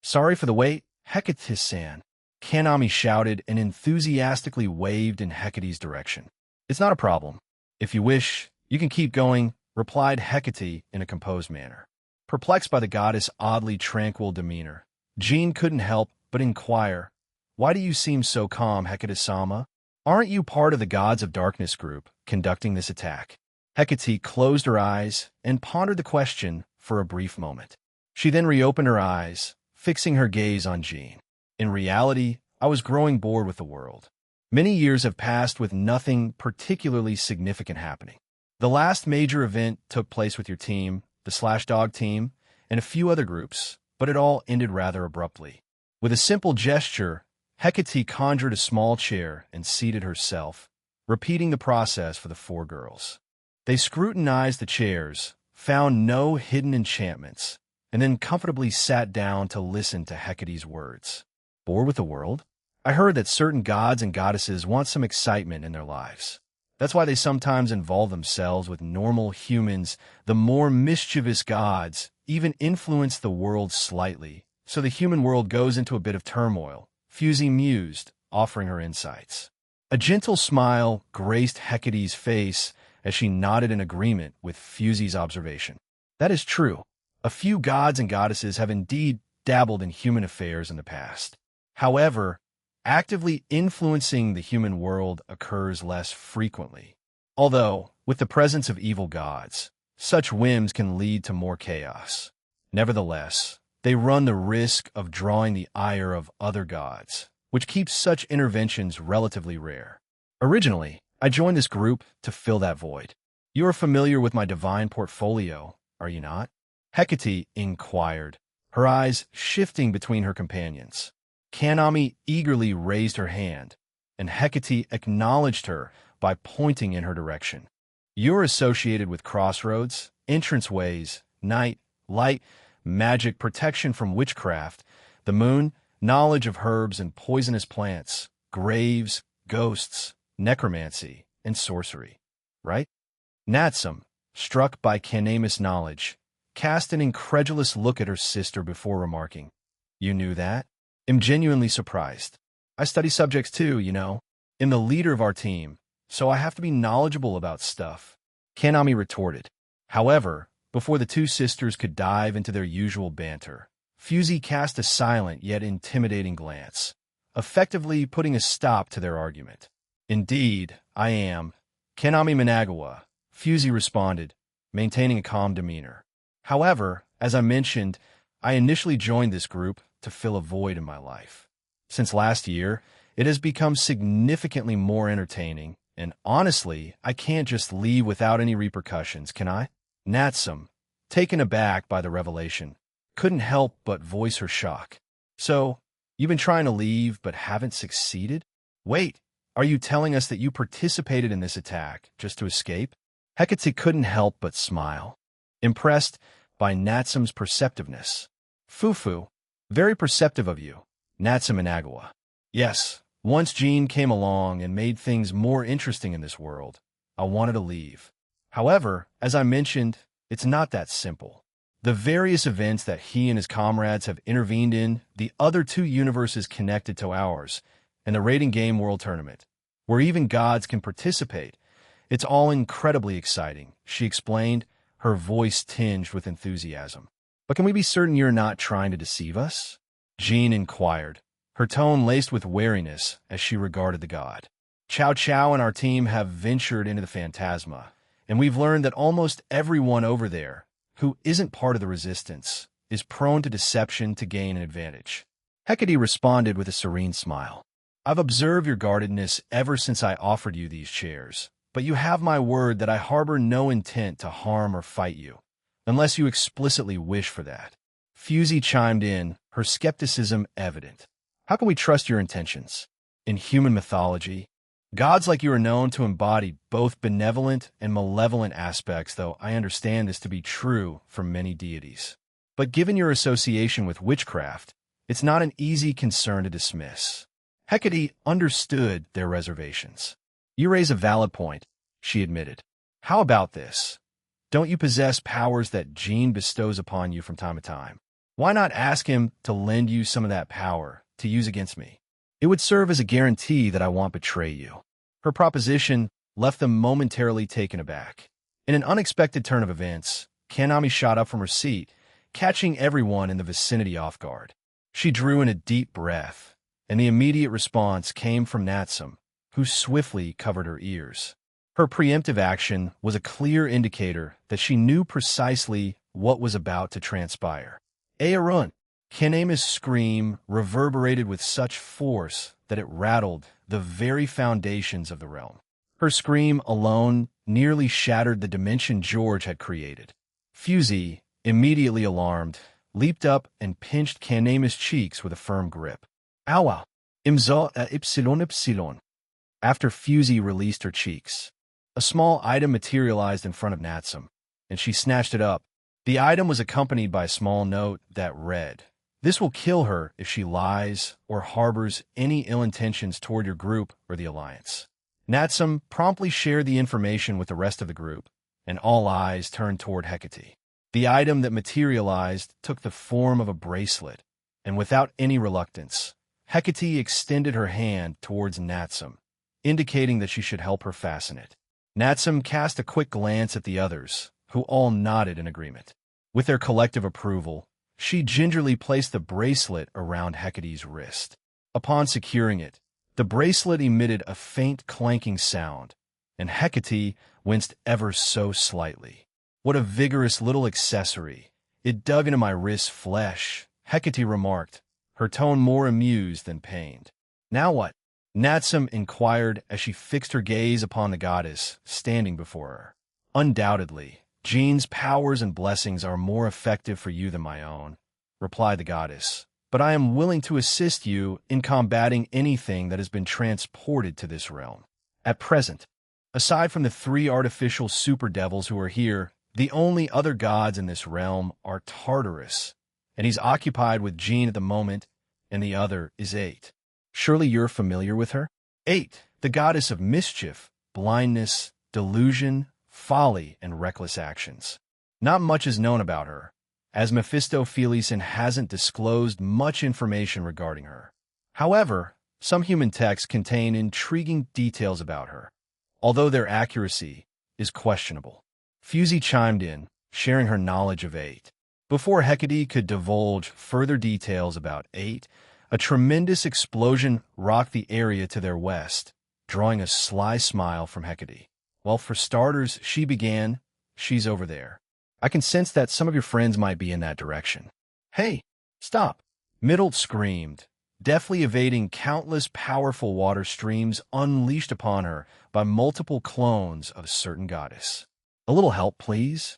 Sorry for the wait, Hecate-san. Kanami shouted and enthusiastically waved in Hecate's direction. It's not a problem. If you wish, you can keep going, replied Hecate in a composed manner. Perplexed by the goddess' oddly tranquil demeanor, Jean couldn't help but inquire, "Why do you seem so calm, Hecate-sama? Aren't you part of the Gods of Darkness group conducting this attack?" Hecate closed her eyes and pondered the question for a brief moment. She then reopened her eyes, fixing her gaze on Jean. "In reality, I was growing bored with the world. Many years have passed with nothing particularly significant happening. The last major event took place with your team, the Slashdog team, and a few other groups, but it all ended rather abruptly." With a simple gesture, Hecate conjured a small chair and seated herself, repeating the process for the four girls. They scrutinized the chairs, found no hidden enchantments, and then comfortably sat down to listen to Hecate's words. "Bored with the world? I heard that certain gods and goddesses want some excitement in their lives. That's why they sometimes involve themselves with normal humans. The more mischievous gods even influence the world slightly, so the human world goes into a bit of turmoil," Fusey mused, offering her insights. A gentle smile graced Hecate's face as she nodded in agreement with Fusey's observation. "That is true. A few gods and goddesses have indeed dabbled in human affairs in the past. However, actively influencing the human world occurs less frequently. Although, with the presence of evil gods, such whims can lead to more chaos. Nevertheless, they run the risk of drawing the ire of other gods, which keeps such interventions relatively rare. Originally, I joined this group to fill that void. You are familiar with my divine portfolio, are you not?" Hecate inquired, her eyes shifting between her companions. Kanami eagerly raised her hand, and Hecate acknowledged her by pointing in her direction. "You're associated with crossroads, entranceways, night, light, magic, protection from witchcraft, the moon, knowledge of herbs and poisonous plants, graves, ghosts, necromancy, and sorcery. Right?" Natsum, struck by Kanami's knowledge, cast an incredulous look at her sister before remarking, "You knew that? I'm genuinely surprised. I study subjects too, you know. I'm the leader of our team, so I have to be knowledgeable about stuff," Kanami retorted. However, before the two sisters could dive into their usual banter, Fusey cast a silent yet intimidating glance, effectively putting a stop to their argument. "Indeed, I am. Kanami Managawa," Fusey responded, maintaining a calm demeanor. "However, as I mentioned, I initially joined this group to fill a void in my life. Since last year, it has become significantly more entertaining, and honestly, I can't just leave without any repercussions, can I?" Natsum, taken aback by the revelation, couldn't help but voice her shock. "So, you've been trying to leave but haven't succeeded? Wait, are you telling us that you participated in this attack just to escape?" Hecate couldn't help but smile, impressed by Natsum's perceptiveness. "Fufu, very perceptive of you, Natsum Managawa. Yes, once Jean came along and made things more interesting in this world, I wanted to leave. However, as I mentioned, it's not that simple. The various events that he and his comrades have intervened in, the other two universes connected to ours, and the Raiding Game World Tournament, where even gods can participate. It's all incredibly exciting," she explained, her voice tinged with enthusiasm. "But can we be certain you're not trying to deceive us?" Jean inquired, her tone laced with wariness as she regarded the god. "Chow Chow and our team have ventured into the Phantasma, and we've learned that almost everyone over there, who isn't part of the resistance, is prone to deception to gain an advantage." Hecate responded with a serene smile. "I've observed your guardedness ever since I offered you these chairs, but you have my word that I harbor no intent to harm or fight you, unless you explicitly wish for that." Fusey chimed in, her skepticism evident. "How can we trust your intentions? In human mythology, Gods like you are known to embody both benevolent and malevolent aspects, though I understand this to be true for many deities. But given your association with witchcraft, it's not an easy concern to dismiss. Hecate understood their reservations. You raise a valid point, she admitted. How about this? Don't you possess powers that Gene bestows upon you from time to time? Why not ask him to lend you some of that power to use against me? It would serve as a guarantee that I won't betray you. Her proposition left them momentarily taken aback. In an unexpected turn of events, Kanami shot up from her seat, catching everyone in the vicinity off guard. She drew in a deep breath, and the immediate response came from Natsum, who swiftly covered her ears. Her preemptive action was a clear indicator that she knew precisely what was about to transpire. Aarun! Kanami's scream reverberated with such force that it rattled the very foundations of the realm. Her scream alone nearly shattered the dimension George had created. Fusey, immediately alarmed, leaped up and pinched Kanami's cheeks with a firm grip. Awa! Imza a ypsilon. After Fusey released her cheeks, a small item materialized in front of Natsum, and she snatched it up. The item was accompanied by a small note that read, "This will kill her if she lies or harbors any ill intentions toward your group or the Alliance." Natsum promptly shared the information with the rest of the group, and all eyes turned toward Hecate. The item that materialized took the form of a bracelet, and without any reluctance, Hecate extended her hand towards Natsum, indicating that she should help her fasten it. Natsum cast a quick glance at the others, who all nodded in agreement. With their collective approval, she gingerly placed the bracelet around Hecate's wrist. Upon securing it, the bracelet emitted a faint clanking sound, and Hecate winced ever so slightly. What a vigorous little accessory. It dug into my wrist's flesh, Hecate remarked, her tone more amused than pained. Now what? Natsum inquired as she fixed her gaze upon the goddess standing before her. Undoubtedly, Gene's powers and blessings are more effective for you than my own, replied the goddess, but I am willing to assist you in combating anything that has been transported to this realm. At present, aside from the 3 artificial super devils who are here, the only other gods in this realm are Tartarus, and he's occupied with Gene at the moment, and the other is 8. Surely you're familiar with her? 8, the goddess of mischief, blindness, delusion, folly, and reckless actions. Not much is known about her, as Mephistopheles hasn't disclosed much information regarding her. However, some human texts contain intriguing details about her, although their accuracy is questionable. Fusey chimed in, sharing her knowledge of 8. Before Hecate could divulge further details about 8, a tremendous explosion rocked the area to their west, drawing a sly smile from Hecate. Well, for starters, she began, "She's over there. I can sense that some of your friends might be in that direction." "Hey, stop!" Middle screamed, deftly evading countless powerful water streams unleashed upon her by multiple clones of a certain goddess. "A little help, please,"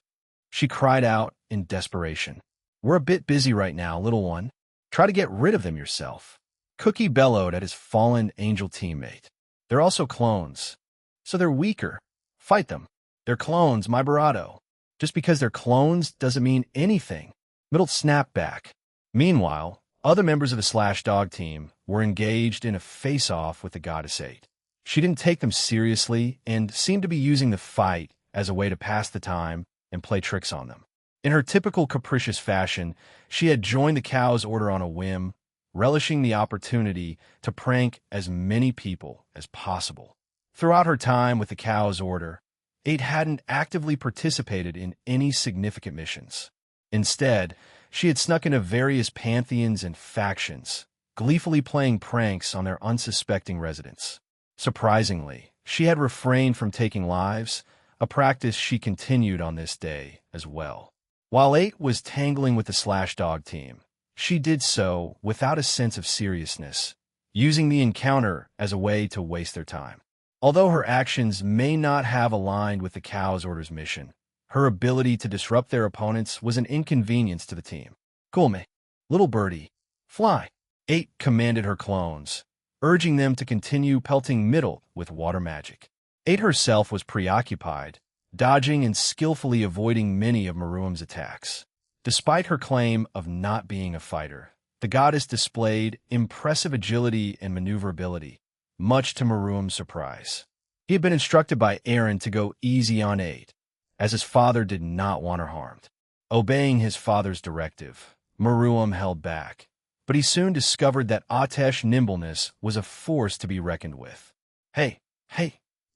she cried out in desperation. "We're a bit busy right now, little one. Try to get rid of them yourself." Cookie bellowed at his fallen angel teammate. "They're also clones, so they're weaker. Fight them. They're clones, my Barato. Just because they're clones doesn't mean anything." Middle snapped back. Meanwhile, other members of the Slash Dog team were engaged in a face-off with the Goddess 8. She didn't take them seriously and seemed to be using the fight as a way to pass the time and play tricks on them. In her typical capricious fashion, she had joined the Cow's order on a whim, relishing the opportunity to prank as many people as possible. Throughout her time with the Cow's order, 8 hadn't actively participated in any significant missions. Instead, she had snuck into various pantheons and factions, gleefully playing pranks on their unsuspecting residents. Surprisingly, she had refrained from taking lives, a practice she continued on this day as well. While 8 was tangling with the Slash Dog team, she did so without a sense of seriousness, using the encounter as a way to waste their time. Although her actions may not have aligned with the Cow's order's mission, her ability to disrupt their opponents was an inconvenience to the team. "Cool me, little birdie, fly," 8 commanded her clones, urging them to continue pelting Middle with water magic. 8 herself was preoccupied, dodging and skillfully avoiding many of Meruem's attacks. Despite her claim of not being a fighter, the goddess displayed impressive agility and maneuverability, much to Meruem's surprise. He had been instructed by Eren to go easy on 8, as his father did not want her harmed. Obeying his father's directive, Meruem held back, but he soon discovered that Atesh's nimbleness was a force to be reckoned with. Hey,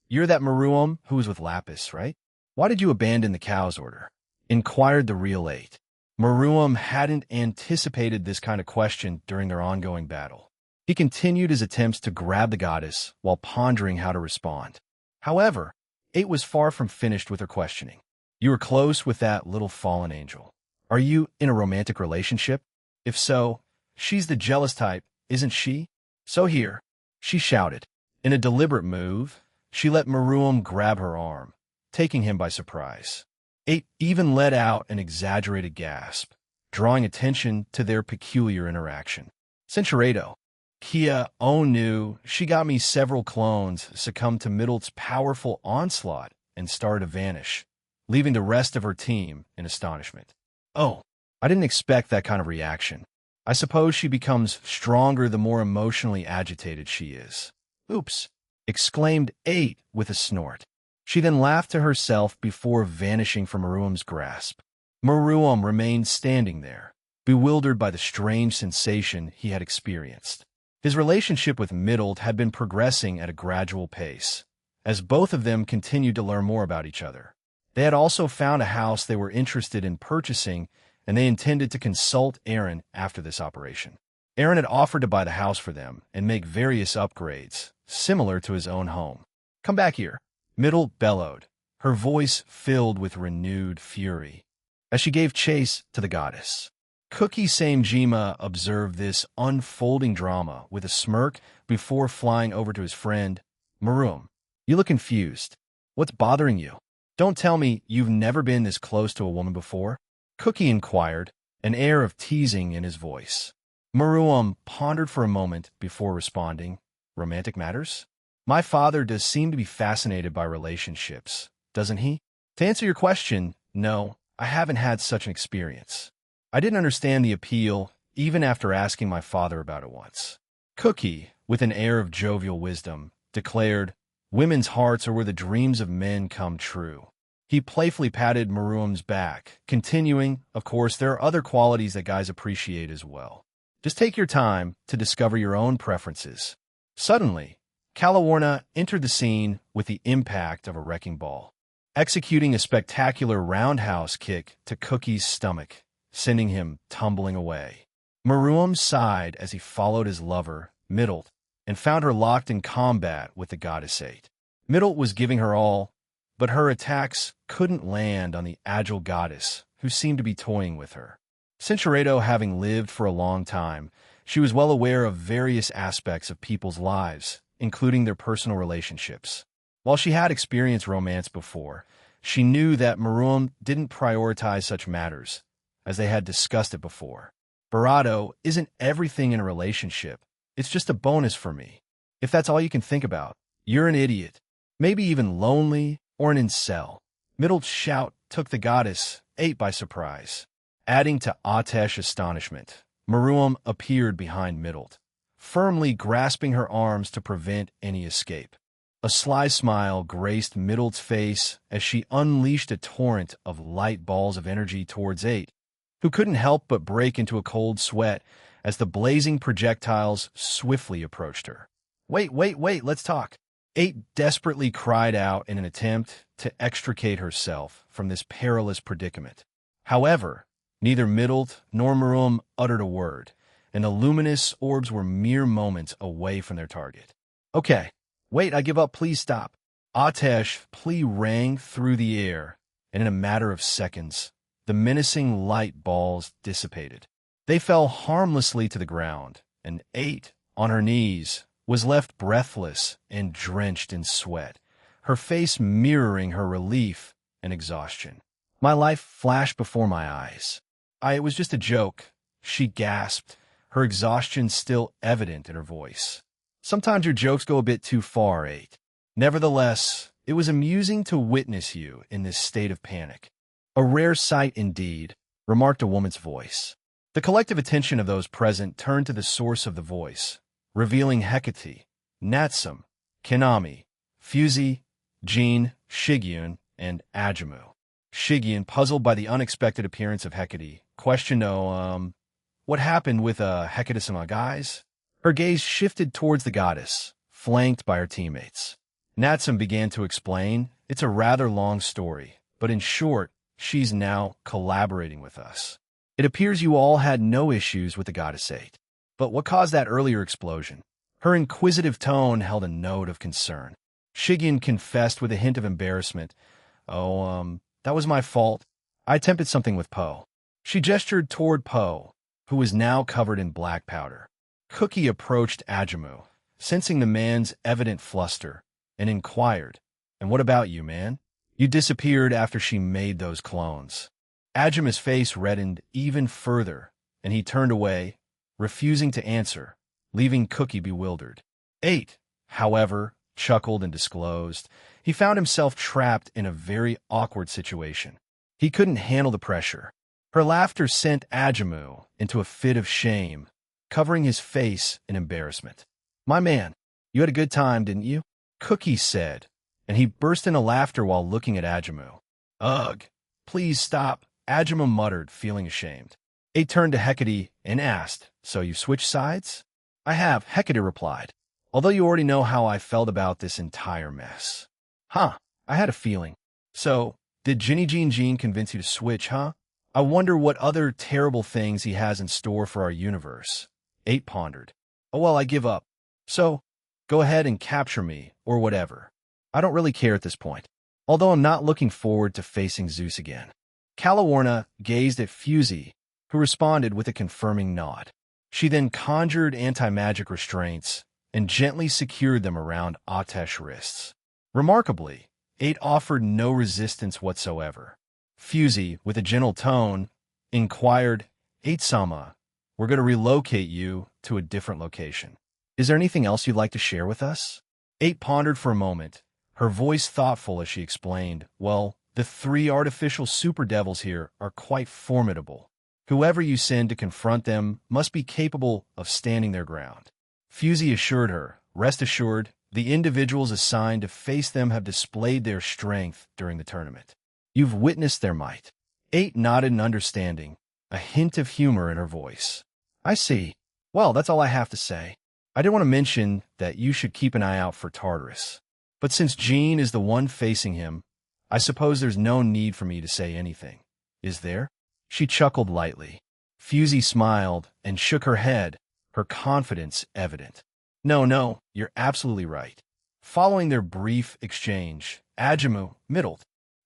you're that Meruem who was with Lapis, right? Why did you abandon the cow's order? Inquired the real 8. Meruem hadn't anticipated this kind of question during their ongoing battle. He continued his attempts to grab the goddess while pondering how to respond. However, 8 was far from finished with her questioning. You were close with that little fallen angel. Are you in a romantic relationship? If so, she's the jealous type, isn't she? So here, she shouted. In a deliberate move, she let Meruem grab her arm, taking him by surprise. 8 even let out an exaggerated gasp, drawing attention to their peculiar interaction. Cinchuredo, Kia knew she got me several clones succumbed to Middle's powerful onslaught and started to vanish, leaving the rest of her team in astonishment. Oh, I didn't expect that kind of reaction. I suppose she becomes stronger the more emotionally agitated she is. Oops, exclaimed 8 with a snort. She then laughed to herself before vanishing from Meruem's grasp. Meruem remained standing there, bewildered by the strange sensation he had experienced. His relationship with Middle had been progressing at a gradual pace, as both of them continued to learn more about each other. They had also found a house they were interested in purchasing, and they intended to consult Eren after this operation. Eren had offered to buy the house for them and make various upgrades, similar to his own home. Come back here, Middle bellowed, her voice filled with renewed fury, as she gave chase to the goddess. Cookie Samejima observed this unfolding drama with a smirk before flying over to his friend. Meruem, you look confused. What's bothering you? Don't tell me you've never been this close to a woman before? Cookie inquired, an air of teasing in his voice. Meruem pondered for a moment before responding. Romantic matters? My father does seem to be fascinated by relationships, doesn't he? To answer your question, no, I haven't had such an experience. I didn't understand the appeal, even after asking my father about it once. Cookie, with an air of jovial wisdom, declared, women's hearts are where the dreams of men come true. He playfully patted Meruem's back, continuing, of course, there are other qualities that guys appreciate as well. Just take your time to discover your own preferences. Suddenly, Calawarna entered the scene with the impact of a wrecking ball, executing a spectacular roundhouse kick to Cookie's stomach, sending him tumbling away. Meruem sighed as he followed his lover, Middle, and found her locked in combat with the goddess 8. Middle was giving her all, but her attacks couldn't land on the agile goddess, who seemed to be toying with her. Cinchuredo having lived for a long time, she was well aware of various aspects of people's lives, including their personal relationships. While she had experienced romance before, she knew that Meruem didn't prioritize such matters, as they had discussed it before. Barado isn't everything in a relationship. It's just a bonus for me. If that's all you can think about, you're an idiot. Maybe even lonely or an incel. Middle's shout took the goddess 8 by surprise. Adding to Atesh's astonishment, Meruem appeared behind Middle, firmly grasping her arms to prevent any escape. A sly smile graced Middle's face as she unleashed a torrent of light balls of energy towards 8, who couldn't help but break into a cold sweat as the blazing projectiles swiftly approached her. Wait, let's talk. 8 desperately cried out in an attempt to extricate herself from this perilous predicament. However, neither Middle nor Meruem uttered a word, and the luminous orbs were mere moments away from their target. Okay, wait, I give up, please stop. Atesh's plea rang through the air, and in a matter of seconds, the menacing light balls dissipated. They fell harmlessly to the ground, and 8, on her knees, was left breathless and drenched in sweat, her face mirroring her relief and exhaustion. My life flashed before my eyes. It was just a joke, she gasped, her exhaustion still evident in her voice. Sometimes your jokes go a bit too far, 8. Nevertheless, it was amusing to witness you in this state of panic. A rare sight indeed, remarked a woman's voice. The collective attention of those present turned to the source of the voice, revealing Hecate, Natsum, Kinami, Fuzi, Jean, Shigyun, and Ajamu. Shigyun, puzzled by the unexpected appearance of Hecate, questioned, what happened with Hecate-sama, guys? Her gaze shifted towards the goddess, flanked by her teammates. Natsum began to explain, it's a rather long story, but in short, she's now collaborating with us. It appears you all had no issues with the goddess 8. But what caused that earlier explosion? Her inquisitive tone held a note of concern. Shigyun confessed with a hint of embarrassment. That was my fault. I attempted something with Poe. She gestured toward Poe, who was now covered in black powder. Cookie approached Ajamu, sensing the man's evident fluster, and inquired, and what about you, man? You disappeared after she made those clones. Ajamu's face reddened even further, and he turned away, refusing to answer, leaving Cookie bewildered. 8, however, chuckled and disclosed, he found himself trapped in a very awkward situation. He couldn't handle the pressure. Her laughter sent Ajamu into a fit of shame, covering his face in embarrassment. My man, you had a good time, didn't you? Cookie said, and he burst into laughter while looking at Ajamu. Ugh, please stop, Ajamu muttered, feeling ashamed. 8 turned to Hecate and asked, so you switched sides? I have, Hecate replied, although you already know how I felt about this entire mess. Huh, I had a feeling. So, did Jean convince you to switch, huh? I wonder what other terrible things he has in store for our universe. 8 pondered. Oh well, I give up. So, go ahead and capture me, or whatever. I don't really care at this point, although I'm not looking forward to facing Zeus again. Calawarna gazed at Fuzi, who responded with a confirming nod. She then conjured anti-magic restraints and gently secured them around Atesh's wrists. Remarkably, 8 offered no resistance whatsoever. Fuzi, with a gentle tone, inquired, 8-sama, we're going to relocate you to a different location. Is there anything else you'd like to share with us? 8 pondered for a moment, her voice thoughtful as she explained, well, the 3 artificial super devils here are quite formidable. Whoever you send to confront them must be capable of standing their ground. Fuzi assured her, rest assured, the individuals assigned to face them have displayed their strength during the tournament. You've witnessed their might. 8 nodded in understanding, a hint of humor in her voice. I see. Well, that's all I have to say. I did want to mention that you should keep an eye out for Tartarus. But since Jean is the one facing him, I suppose there's no need for me to say anything. Is there? She chuckled lightly. Fuzi smiled and shook her head, her confidence evident. No, you're absolutely right. Following their brief exchange, Ajamu middled,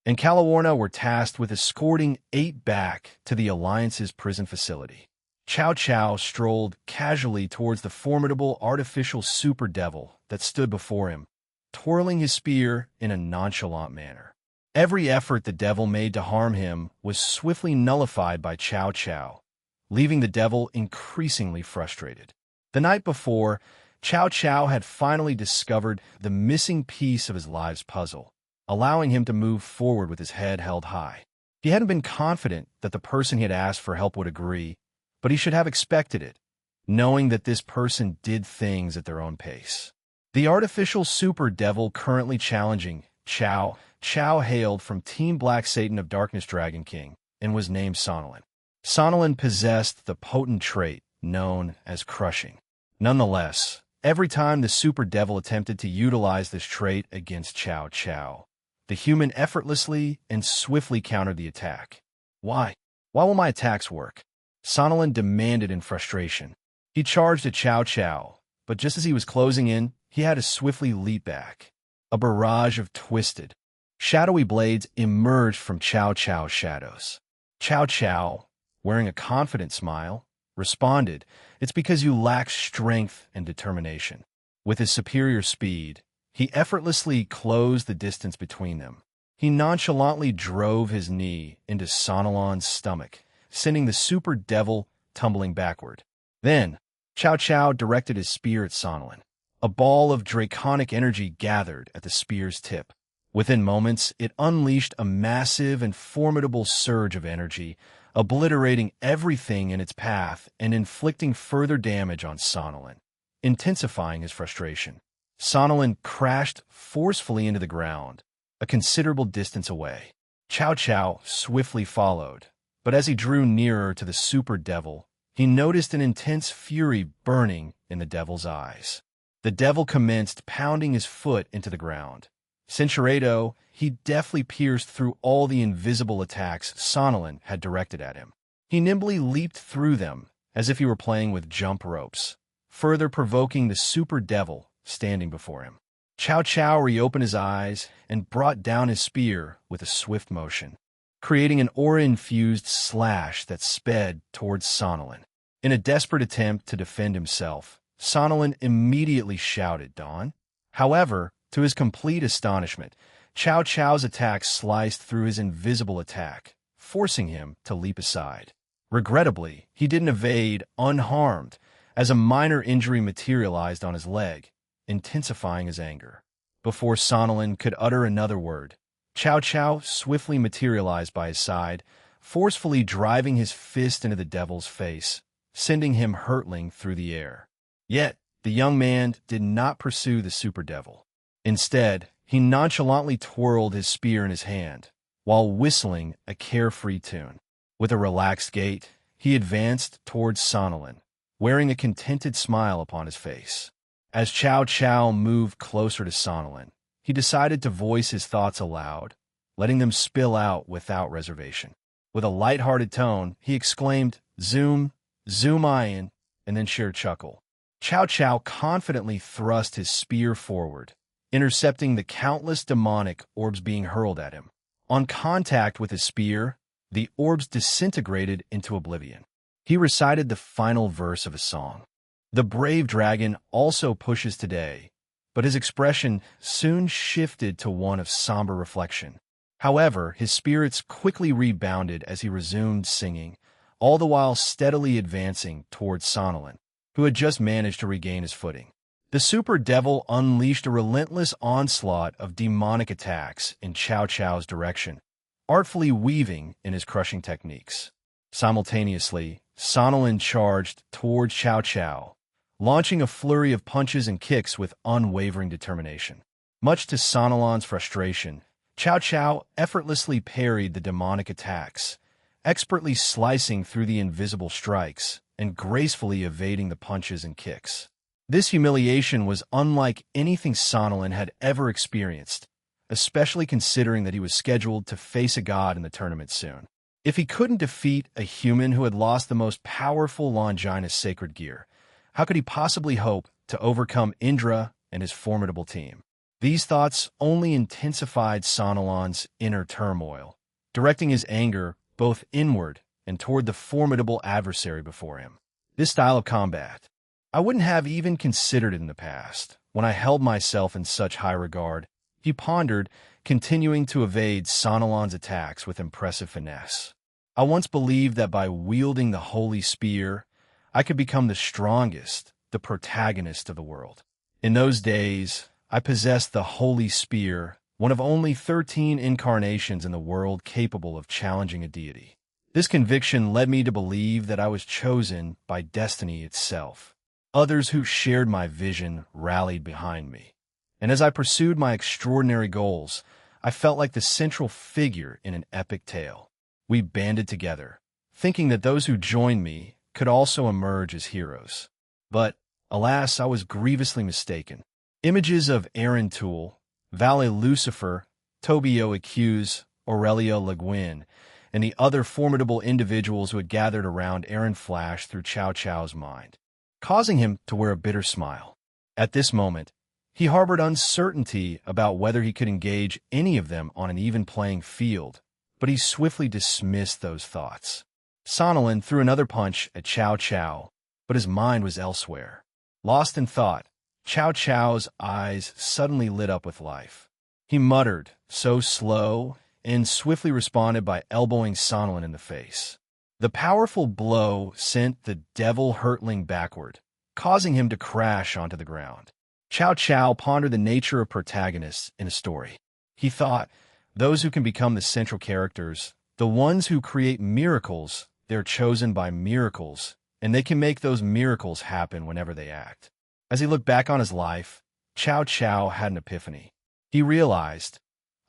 and Calawarna were tasked with escorting 8 back to the Alliance's prison facility. Chow Chow strolled casually towards the formidable artificial super devil that stood before him, twirling his spear in a nonchalant manner. Every effort the devil made to harm him was swiftly nullified by Chow Chow, leaving the devil increasingly frustrated. The night before, Chow Chow had finally discovered the missing piece of his life's puzzle, allowing him to move forward with his head held high. He hadn't been confident that the person he had asked for help would agree, but he should have expected it, knowing that this person did things at their own pace. The artificial super devil currently challenging Chow hailed from Team Black Satan of Darkness Dragon King and was named Sonolin. Sonolin possessed the potent trait known as crushing. Nonetheless, every time the super devil attempted to utilize this trait against Chow Chow, the human effortlessly and swiftly countered the attack. Why? Why will my attacks work? Sonolin demanded in frustration. He charged at Chow Chow, but just as he was closing in, he had to swiftly leap back. A barrage of twisted, shadowy blades emerged from Chow Chow's shadows. Chow Chow, wearing a confident smile, responded, it's because you lack strength and determination. With his superior speed, he effortlessly closed the distance between them. He nonchalantly drove his knee into Sonolin's stomach, sending the super devil tumbling backward. Then, Chow Chow directed his spear at Sonolin. A ball of draconic energy gathered at the spear's tip. Within moments, it unleashed a massive and formidable surge of energy, obliterating everything in its path and inflicting further damage on Sonolin, intensifying his frustration. Sonolin crashed forcefully into the ground, a considerable distance away. Chow Chow swiftly followed, but as he drew nearer to the super devil, he noticed an intense fury burning in the devil's eyes. The devil commenced pounding his foot into the ground. Cinchuredo, he deftly pierced through all the invisible attacks Sonolin had directed at him. He nimbly leaped through them, as if he were playing with jump ropes, further provoking the super devil standing before him. Chow Chow reopened his eyes and brought down his spear with a swift motion, creating an aura-infused slash that sped towards Sonolin. In a desperate attempt to defend himself, Sonolin immediately shouted, "Dawn!" However, to his complete astonishment, Chow Chow's attack sliced through his invisible attack, forcing him to leap aside. Regrettably, he didn't evade unharmed, as a minor injury materialized on his leg, intensifying his anger. Before Sonolin could utter another word, Chow Chow swiftly materialized by his side, forcefully driving his fist into the devil's face, sending him hurtling through the air. Yet, the young man did not pursue the super devil. Instead, he nonchalantly twirled his spear in his hand, while whistling a carefree tune. With a relaxed gait, he advanced towards Sonolin, wearing a contented smile upon his face. As Chow Chow moved closer to Sonolin, he decided to voice his thoughts aloud, letting them spill out without reservation. With a light-hearted tone, he exclaimed, "Zoom, zoom iron," and then sheer chuckle. Chow Chow confidently thrust his spear forward, intercepting the countless demonic orbs being hurled at him. On contact with his spear, the orbs disintegrated into oblivion. He recited the final verse of a song. The brave dragon also pushes today, but his expression soon shifted to one of somber reflection. However, his spirits quickly rebounded as he resumed singing, all the while steadily advancing towards Sonolin, who had just managed to regain his footing. The super devil unleashed a relentless onslaught of demonic attacks in Chow Chow's direction, artfully weaving in his crushing techniques. Simultaneously, Sonolin charged towards Chow Chow, launching a flurry of punches and kicks with unwavering determination. Much to Sonolin's frustration, Chow Chow effortlessly parried the demonic attacks, expertly slicing through the invisible strikes and gracefully evading the punches and kicks. This humiliation was unlike anything Sonolin had ever experienced, especially considering that he was scheduled to face a god in the tournament soon. If he couldn't defeat a human who had lost the most powerful Longinus sacred gear, how could he possibly hope to overcome Indra and his formidable team? These thoughts only intensified Sonolin's inner turmoil, directing his anger both inward and toward the formidable adversary before him. This style of combat, I wouldn't have even considered it in the past, when I held myself in such high regard, he pondered, continuing to evade Sonolin's attacks with impressive finesse. I once believed that by wielding the holy spear, I could become the strongest, the protagonist of the world. In those days, I possessed the holy spear, one of only 13 incarnations in the world capable of challenging a deity. This conviction led me to believe that I was chosen by destiny itself. Others who shared my vision rallied behind me. And as I pursued my extraordinary goals, I felt like the central figure in an epic tale. We banded together, thinking that those who joined me could also emerge as heroes. But, alas, I was grievously mistaken. Images of Aaron Toole, Valet Lucifer, Tobio Accuse, Aurelia Le Guin, and the other formidable individuals who had gathered around Aaron flashed through Chow Chow's mind, causing him to wear a bitter smile. At this moment, he harbored uncertainty about whether he could engage any of them on an even playing field, but he swiftly dismissed those thoughts. Sonolin threw another punch at Chow Chow, but his mind was elsewhere. Lost in thought, Chow Chow's eyes suddenly lit up with life. He muttered, so slow, and swiftly responded by elbowing Sonolin in the face. The powerful blow sent the devil hurtling backward, causing him to crash onto the ground. Cao Cao pondered the nature of protagonists in a story. He thought, those who can become the central characters, the ones who create miracles, they're chosen by miracles, and they can make those miracles happen whenever they act. As he looked back on his life, Cao Cao had an epiphany. He realized,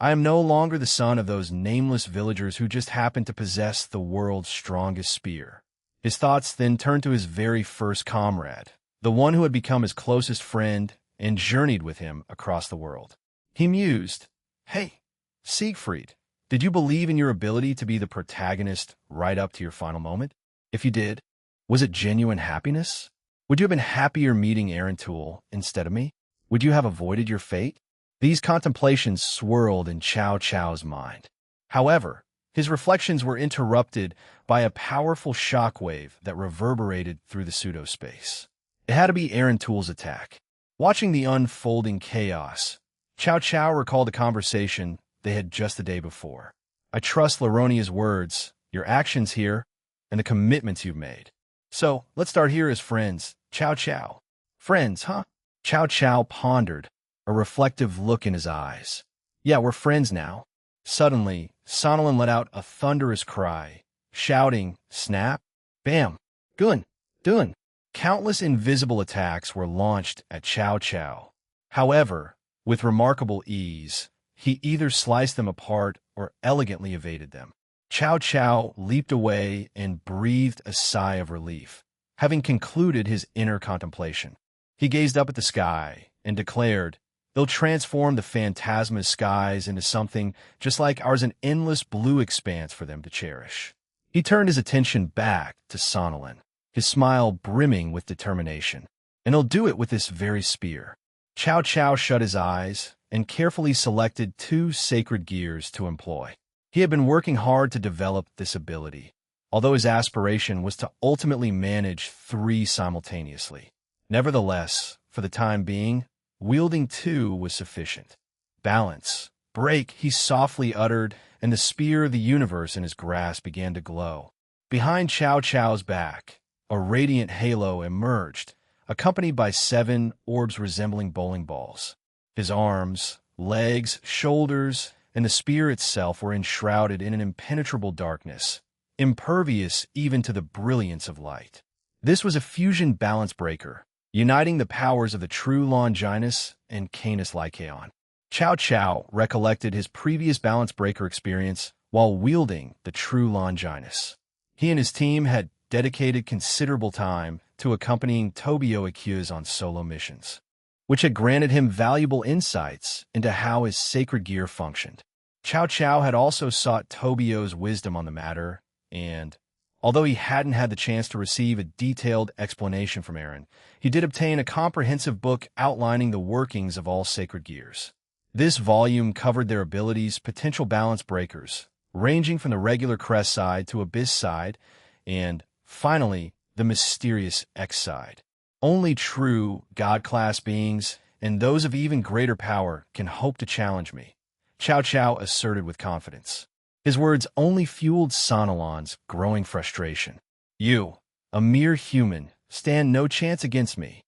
I am no longer the son of those nameless villagers who just happened to possess the world's strongest spear. His thoughts then turned to his very first comrade, the one who had become his closest friend and journeyed with him across the world. He mused, Hey, Siegfried, did you believe in your ability to be the protagonist right up to your final moment? If you did, was it genuine happiness? Would you have been happier meeting Tool instead of me? Would you have avoided your fate? These contemplations swirled in Cao Cao's mind. However, his reflections were interrupted by a powerful shockwave that reverberated through the pseudospace. It had to be Tool's attack. Watching the unfolding chaos, Cao Cao recalled a conversation they had just the day before. I trust Laronia's words, your actions here, and the commitments you've made. So, let's start here as friends, Cao Cao. Friends, huh? Cao Cao pondered, a reflective look in his eyes. Yeah, we're friends now. Suddenly, Sonalin let out a thunderous cry, shouting, Snap! Bam! Gun! Dun! Countless invisible attacks were launched at Cao Cao. However, with remarkable ease, he either sliced them apart or elegantly evaded them. Cao Cao leaped away and breathed a sigh of relief, having concluded his inner contemplation. He gazed up at the sky and declared, they'll transform the phantasma skies into something just like ours, an endless blue expanse for them to cherish. He turned his attention back to Sonalin, his smile brimming with determination. And he'll do it with this very spear. Cao Cao shut his eyes and carefully selected 2 sacred gears to employ. He had been working hard to develop this ability, although his aspiration was to ultimately manage 3 simultaneously. Nevertheless, for the time being, wielding 2 was sufficient. Balance. Break, he softly uttered, and the spear of the universe in his grasp began to glow. Behind Cao Cao's back, a radiant halo emerged, accompanied by 7 orbs resembling bowling balls. His arms, legs, shoulders, and the spear itself were enshrouded in an impenetrable darkness, impervious even to the brilliance of light. This was a fusion balance breaker, uniting the powers of the true Longinus and Canis Lycaon. Cao Cao recollected his previous balance breaker experience while wielding the true Longinus. He and his team had dedicated considerable time to accompanying Tobio Accuse on solo missions, which had granted him valuable insights into how his sacred gear functioned. Cao Cao had also sought Tobio's wisdom on the matter, and, although he hadn't had the chance to receive a detailed explanation from Aaron, he did obtain a comprehensive book outlining the workings of all sacred gears. This volume covered their abilities, potential balance breakers, ranging from the regular crest side to abyss side, and, finally, the mysterious X side. Only true God-class beings, and those of even greater power, can hope to challenge me, Cao Cao asserted with confidence. His words only fueled Sonalin's growing frustration. You, a mere human, stand no chance against me.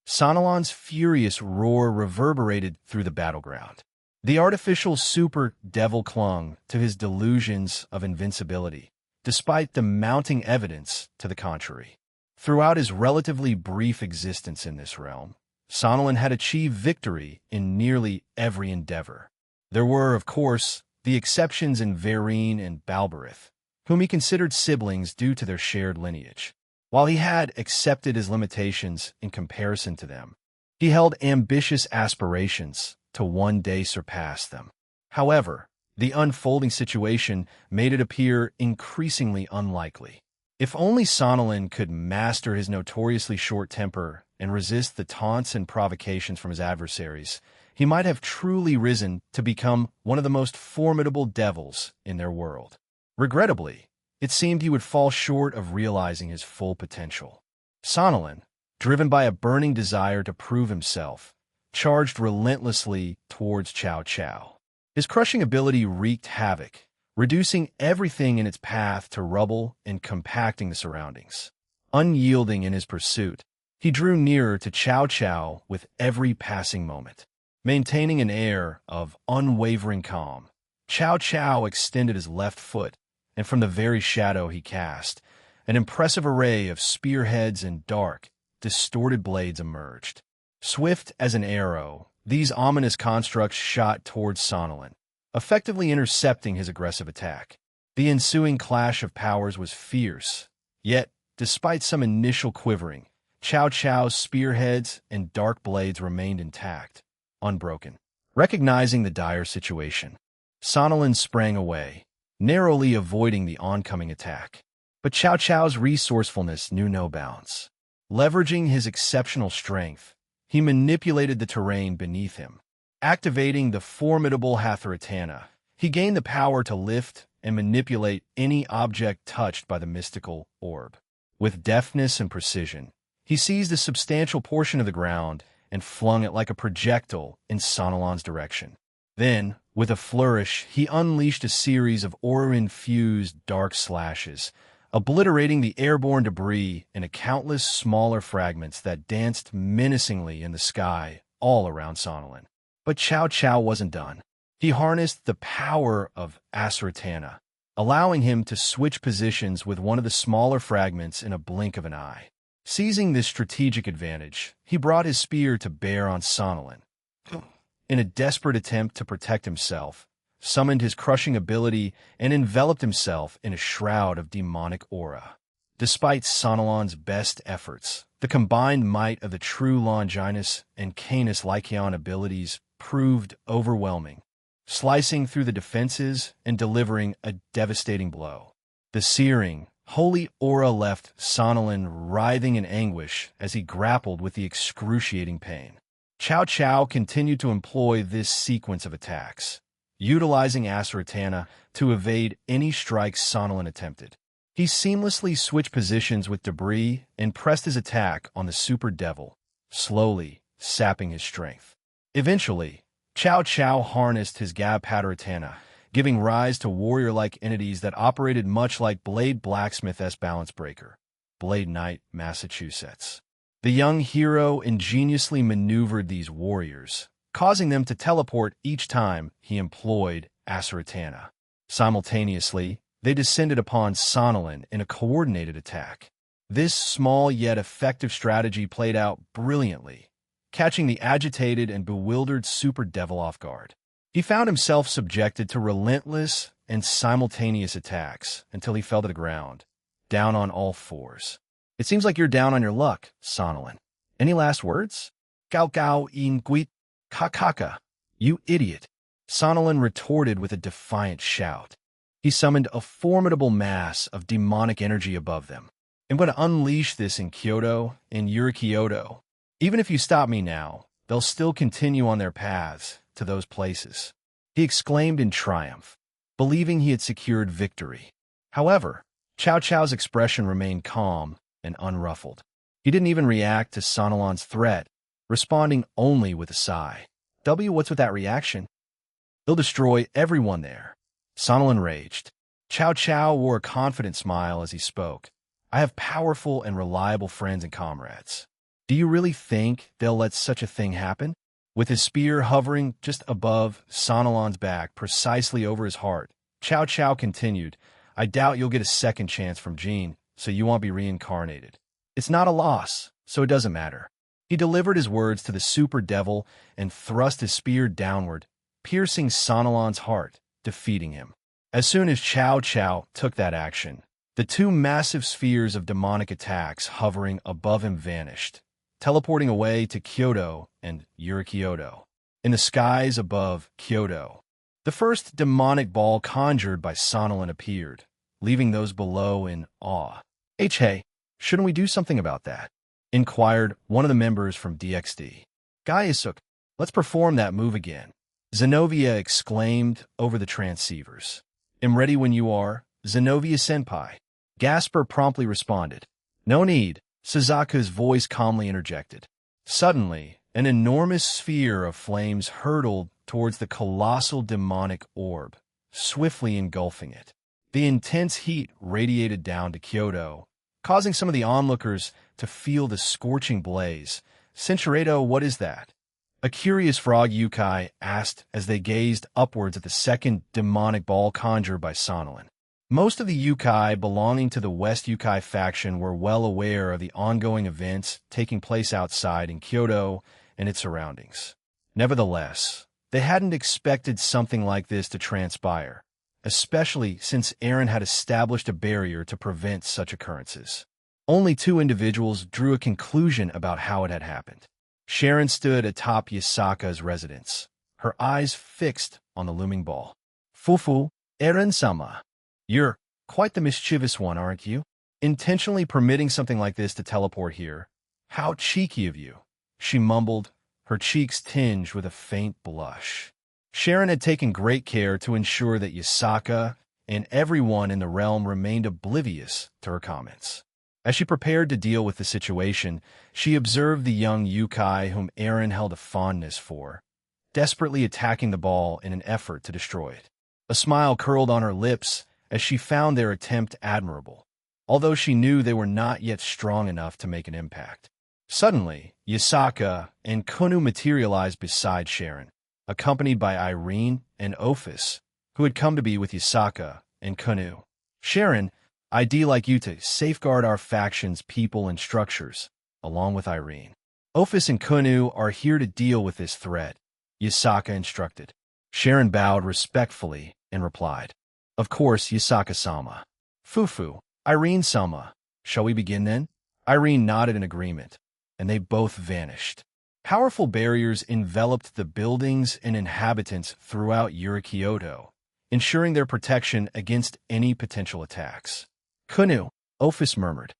Sonalin's furious roar reverberated through the battleground. The artificial super devil clung to his delusions of invincibility, despite the mounting evidence to the contrary. Throughout his relatively brief existence in this realm, Sonalin had achieved victory in nearly every endeavor. There were, of course, the exceptions in Vereen and Balberith, whom he considered siblings due to their shared lineage. While he had accepted his limitations in comparison to them, he held ambitious aspirations to one day surpass them. However, the unfolding situation made it appear increasingly unlikely. If only Sonalin could master his notoriously short temper and resist the taunts and provocations from his adversaries, he might have truly risen to become one of the most formidable devils in their world. Regrettably, it seemed he would fall short of realizing his full potential. Sonalin, driven by a burning desire to prove himself, charged relentlessly towards Cao Cao. His crushing ability wreaked havoc, reducing everything in its path to rubble and compacting the surroundings. Unyielding in his pursuit, He drew nearer to Cao Cao with every passing moment. Maintaining an air of unwavering calm, Cao Cao extended his left foot, and from the very shadow he cast, an impressive array of spearheads and dark, distorted blades emerged. Swift as an arrow, these ominous constructs shot towards Sonolin, effectively intercepting his aggressive attack. The ensuing clash of powers was fierce, yet, despite some initial quivering, Cao Cao's spearheads and dark blades remained intact, unbroken. Recognizing the dire situation, Sonolin sprang away, narrowly avoiding the oncoming attack. But Cao Cao's resourcefulness knew no bounds. Leveraging his exceptional strength, he manipulated the terrain beneath him. Activating the formidable Hatharatana, he gained the power to lift and manipulate any object touched by the mystical orb. With deftness and precision, he seized a substantial portion of the ground and flung it like a projectile in Sonolin's direction. Then, with a flourish, he unleashed a series of aura-infused dark slashes, obliterating the airborne debris into countless smaller fragments that danced menacingly in the sky all around Sonolin. But Cao Cao wasn't done. He harnessed the power of Asaratana, allowing him to switch positions with one of the smaller fragments in a blink of an eye. Seizing this strategic advantage, he brought his spear to bear on Sonolin. In a desperate attempt to protect himself, summoned his crushing ability and enveloped himself in a shroud of demonic aura. Despite Sonolin's best efforts, the combined might of the true Longinus and Canis Lycaon abilities proved overwhelming, slicing through the defenses and delivering a devastating blow. The searing, holy aura left Sonolin writhing in anguish as he grappled with the excruciating pain. Cao Cao continued to employ this sequence of attacks, utilizing Asaratana to evade any strikes Sonolin attempted. He seamlessly switched positions with debris and pressed his attack on the Super Devil, slowly sapping his strength. Eventually, Cao Cao harnessed his Gabhadaratana, giving rise to warrior-like entities that operated much like Blade Blacksmith's Balance Breaker, Blade Knight, Massachusetts. The young hero ingeniously maneuvered these warriors, causing them to teleport each time he employed Asaratana. Simultaneously, they descended upon Sonolin in a coordinated attack. This small yet effective strategy played out brilliantly, catching the agitated and bewildered Super Devil off guard. He found himself subjected to relentless and simultaneous attacks until he fell to the ground, down on all fours. It seems like you're down on your luck, Sonolin. Any last words? Gao gao in guit kakaka. You idiot. Sonolin retorted with a defiant shout. He summoned a formidable mass of demonic energy above them. I'm going to unleash this in Kyoto and Yurikyoto. Even if you stop me now, they'll still continue on their paths to those places. He exclaimed in triumph, believing he had secured victory. However, Cao Cao's expression remained calm and unruffled. He didn't even react to Sonolin's threat, responding only with a sigh. What's with that reaction? They'll destroy everyone there. Sonolin raged. Cao Cao wore a confident smile as he spoke. I have powerful and reliable friends and comrades. Do you really think they'll let such a thing happen? With his spear hovering just above Sonolin's back, precisely over his heart, Cao Cao continued, I doubt you'll get a second chance from Jean, so you won't be reincarnated. It's not a loss, so it doesn't matter. He delivered his words to the Super Devil and thrust his spear downward, piercing Sonolin's heart, defeating him. As soon as Cao Cao took that action, the two massive spheres of demonic attacks hovering above him vanished, teleporting away to Kyoto and Yurikyoto. In the skies above Kyoto, the first demonic ball conjured by Sonolin appeared, leaving those below in awe. Hey, shouldn't we do something about that? Inquired one of the members from DXD. Gaiusuk, let's perform that move again. Zenobia exclaimed over the transceivers. I'm ready when you are, Zenobia-senpai. Gasper promptly responded. No need, Suzaku's voice calmly interjected. Suddenly, an enormous sphere of flames hurtled towards the colossal demonic orb, swiftly engulfing it. The intense heat radiated down to Kyoto, causing some of the onlookers to feel the scorching blaze. Cinchureto, what is that? A curious frog Yukai asked as they gazed upwards at the second demonic ball conjured by Sonolin. Most of the Yukai belonging to the West Yukai faction were well aware of the ongoing events taking place outside in Kyoto and its surroundings. Nevertheless, they hadn't expected something like this to transpire, especially since Aaron had established a barrier to prevent such occurrences. Only two individuals drew a conclusion about how it had happened. Sharon stood atop Yasaka's residence, her eyes fixed on the looming ball. Fufu, Eren-sama. You're quite the mischievous one, aren't you? Intentionally permitting something like this to teleport here. How cheeky of you, she mumbled, her cheeks tinged with a faint blush. Sharon had taken great care to ensure that Yasaka and everyone in the realm remained oblivious to her comments. As she prepared to deal with the situation, she observed the young Yukai whom Eren held a fondness for, desperately attacking the ball in an effort to destroy it. A smile curled on her lips as she found their attempt admirable, although she knew they were not yet strong enough to make an impact. Suddenly, Yasaka and Kunu materialized beside Sharon, accompanied by Irene and Ophis, who had come to be with Yasaka and Kunu. Sharon, I'd like you to safeguard our faction's people and structures, along with Irene. Ophis and Kunu are here to deal with this threat, Yasaka instructed. Sharon bowed respectfully and replied, Of course, Yasaka-sama. Fufu, Irene-sama. Shall we begin then? Irene nodded in agreement, and they both vanished. Powerful barriers enveloped the buildings and inhabitants throughout Kyoto, ensuring their protection against any potential attacks. Kunu, Ophis murmured.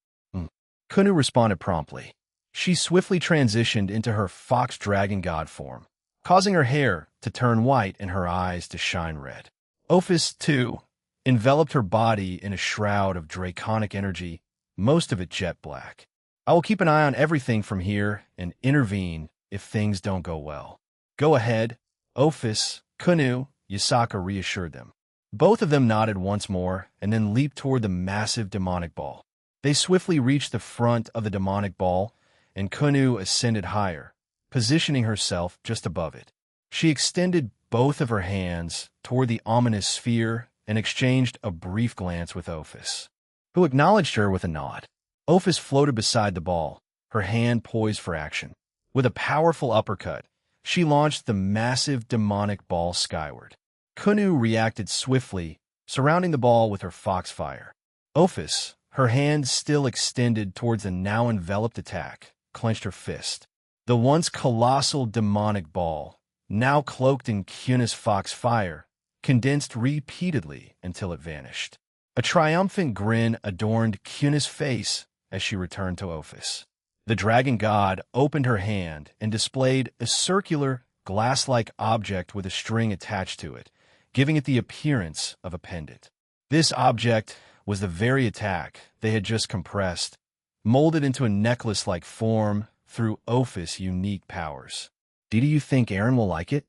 Kunu responded promptly. She swiftly transitioned into her fox dragon god form, causing her hair to turn white and her eyes to shine red. Ophis, too, enveloped her body in a shroud of draconic energy, most of it jet black. I will keep an eye on everything from here and intervene if things don't go well. Go ahead, Ophis, Kunu, Yasaka reassured them. Both of them nodded once more and then leaped toward the massive demonic ball. They swiftly reached the front of the demonic ball, and Kunu ascended higher, positioning herself just above it. She extended both of her hands toward the ominous sphere and exchanged a brief glance with Ophis, who acknowledged her with a nod. Ophis floated beside the ball, her hand poised for action. With a powerful uppercut, she launched the massive demonic ball skyward. Kunu reacted swiftly, surrounding the ball with her foxfire. Ophis, her hand still extended towards the now enveloped attack, clenched her fist. The once colossal demonic ball, now cloaked in Kuna's foxfire, condensed repeatedly until it vanished. A triumphant grin adorned Kuna's face as she returned to Ophis. The dragon god opened her hand and displayed a circular, glass-like object with a string attached to it, giving it the appearance of a pendant. This object was the very attack they had just compressed, molded into a necklace-like form through Ophis' unique powers. Do you think Eren will like it?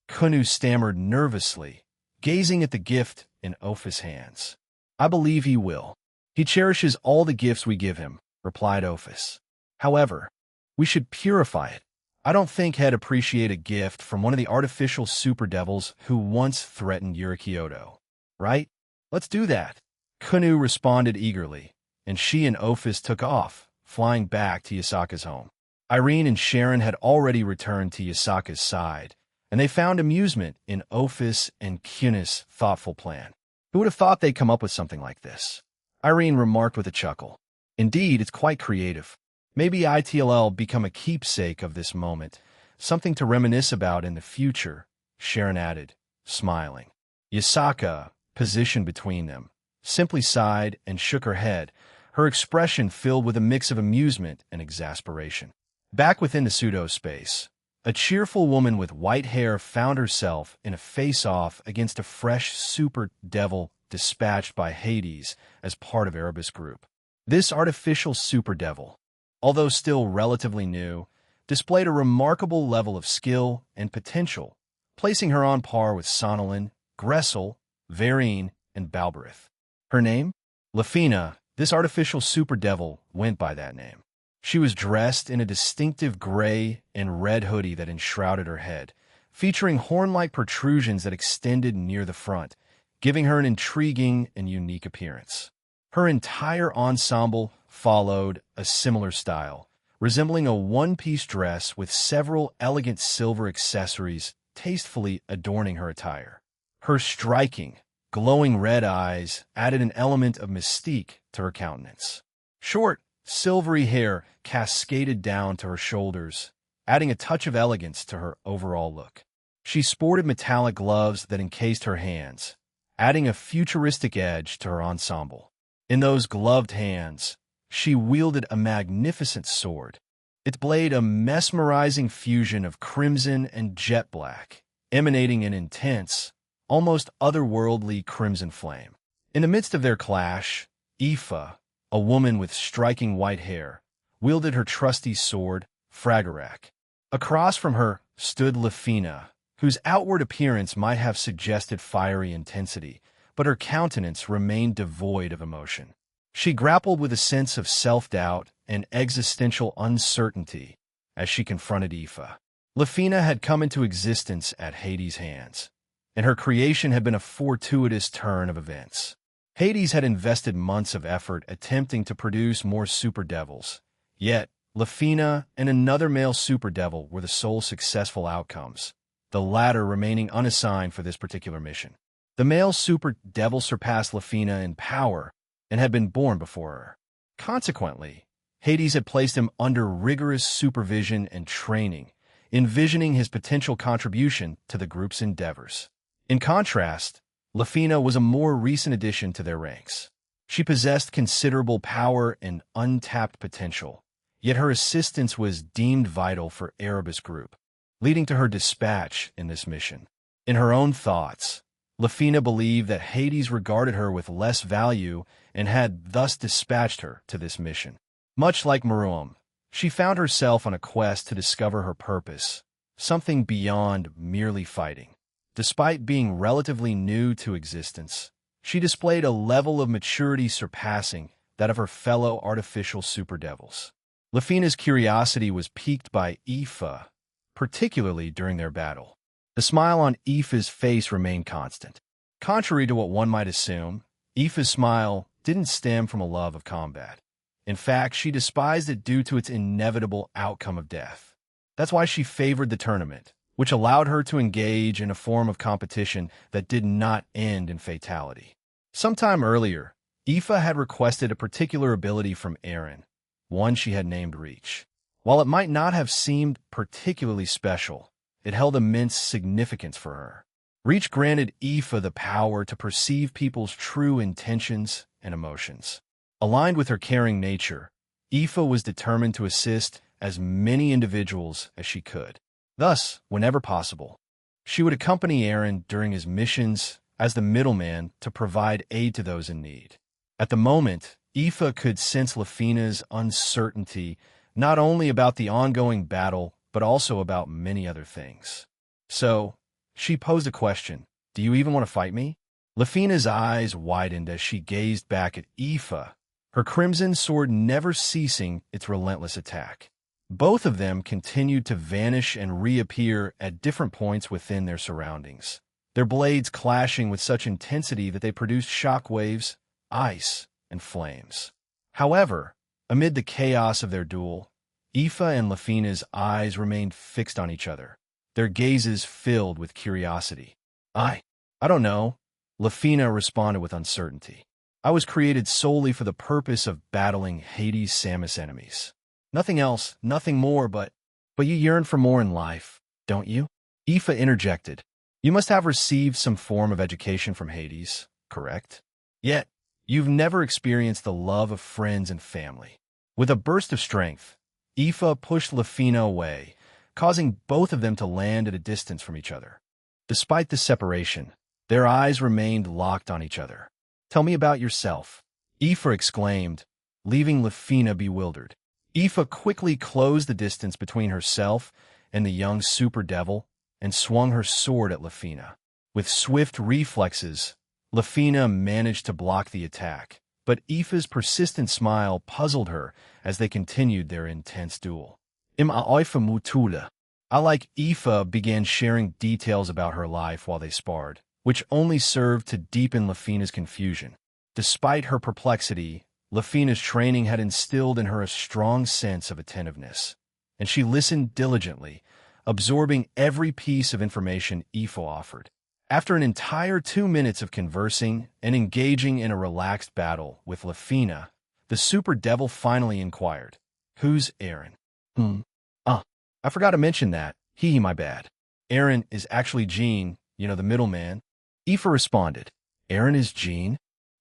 Kunu stammered nervously, gazing at the gift in Ophis' hands. I believe he will. He cherishes all the gifts we give him, replied Ophis. However, we should purify it. I don't think he'd appreciate a gift from one of the artificial super devils who once threatened Kyoto. Right? Let's do that. Kunu responded eagerly, and she and Ophis took off, flying back to Yasaka's home. Irene and Sharon had already returned to Yasaka's side, and they found amusement in Ophis and Kuna's thoughtful plan. Who would have thought they'd come up with something like this? Irene remarked with a chuckle. Indeed, it's quite creative. Maybe ITLL become a keepsake of this moment, something to reminisce about in the future, Sharon added, smiling. Yasaka, positioned between them, simply sighed and shook her head, her expression filled with a mix of amusement and exasperation. Back within the pseudo-space, a cheerful woman with white hair found herself in a face-off against a fresh super devil dispatched by Hades as part of Erebus Group. This artificial super devil, although still relatively new, displayed a remarkable level of skill and potential, placing her on par with Sonolin, Gressel, Varine, and Balberith. Her name? Lafina, This artificial super devil went by that name. She was dressed in a distinctive gray and red hoodie that enshrouded her head, featuring horn-like protrusions that extended near the front, giving her an intriguing and unique appearance. Her entire ensemble followed a similar style, resembling a one-piece dress with several elegant silver accessories tastefully adorning her attire. Her striking, glowing red eyes added an element of mystique to her countenance. Short, silvery hair cascaded down to her shoulders, adding a touch of elegance to her overall look. She sported metallic gloves that encased her hands, adding a futuristic edge to her ensemble. In those gloved hands, she wielded a magnificent sword, its blade a mesmerizing fusion of crimson and jet black, emanating an intense, almost otherworldly crimson flame. In the midst of their clash, Aoife, a woman with striking white hair, wielded her trusty sword, Fragarak. Across from her stood Lefina, whose outward appearance might have suggested fiery intensity, but her countenance remained devoid of emotion. She grappled with a sense of self-doubt and existential uncertainty as she confronted Aoife. Lefina had come into existence at Hades' hands, and her creation had been a fortuitous turn of events. Hades had invested months of effort attempting to produce more super devils, yet Lefina and another male super devil were the sole successful outcomes, the latter remaining unassigned for this particular mission. The male super devil surpassed Lefina in power and had been born before her. Consequently, Hades had placed him under rigorous supervision and training, envisioning his potential contribution to the group's endeavors. In contrast, Lefina was a more recent addition to their ranks. She possessed considerable power and untapped potential, yet her assistance was deemed vital for Erebus Group, leading to her dispatch in this mission. In her own thoughts, Lefina believed that Hades regarded her with less value and had thus dispatched her to this mission. Much like Meruem, she found herself on a quest to discover her purpose, something beyond merely fighting. Despite being relatively new to existence, she displayed a level of maturity surpassing that of her fellow artificial super devils. Lefina's curiosity was piqued by Aoife, particularly during their battle. The smile on Aoife's face remained constant. Contrary to what one might assume, Aoife's smile didn't stem from a love of combat. In fact, she despised it due to its inevitable outcome of death. That's why she favored the tournament, which allowed her to engage in a form of competition that did not end in fatality. Sometime earlier, Aoife had requested a particular ability from Eren, one she had named Reach. While it might not have seemed particularly special, it held immense significance for her. Reach granted Aoife the power to perceive people's true intentions and emotions. Aligned with her caring nature, Aoife was determined to assist as many individuals as she could. Thus, whenever possible, she would accompany Eren during his missions as the middleman to provide aid to those in need. At the moment, Aoife could sense Lefina's uncertainty not only about the ongoing battle, but also about many other things. So, she posed a question: "Do you even want to fight me?" Lefina's eyes widened as she gazed back at Aoife, her crimson sword never ceasing its relentless attack. Both of them continued to vanish and reappear at different points within their surroundings, their blades clashing with such intensity that they produced shock waves, ice, and flames. However, amid the chaos of their duel, Aoife and Lefina's eyes remained fixed on each other, their gazes filled with curiosity. I don't know," Lefina responded with uncertainty. "I was created solely for the purpose of battling Hades' Samus enemies. Nothing else, nothing more, but you yearn for more in life, don't you?" Aoife interjected. "You must have received some form of education from Hades, correct? Yet, you've never experienced the love of friends and family." With a burst of strength, Aoife pushed Lefina away, causing both of them to land at a distance from each other. Despite this separation, their eyes remained locked on each other. "Tell me about yourself," Aoife exclaimed, leaving Lefina bewildered. Aoife quickly closed the distance between herself and the young super devil and swung her sword at Lefina. With swift reflexes, Lefina managed to block the attack, but Aoife's persistent smile puzzled her as they continued their intense duel. I like Aoife began sharing details about her life while they sparred, which only served to deepen Lafina's confusion. Despite her perplexity, Lafina's training had instilled in her a strong sense of attentiveness, and she listened diligently, absorbing every piece of information Aoife offered. After an entire 2 minutes of conversing and engaging in a relaxed battle with Lafina, the Super Devil finally inquired, "Who's Aaron?" I forgot to mention that. My bad. Aaron is actually Gene, the middleman." Aoife responded, "Aaron is Gene?"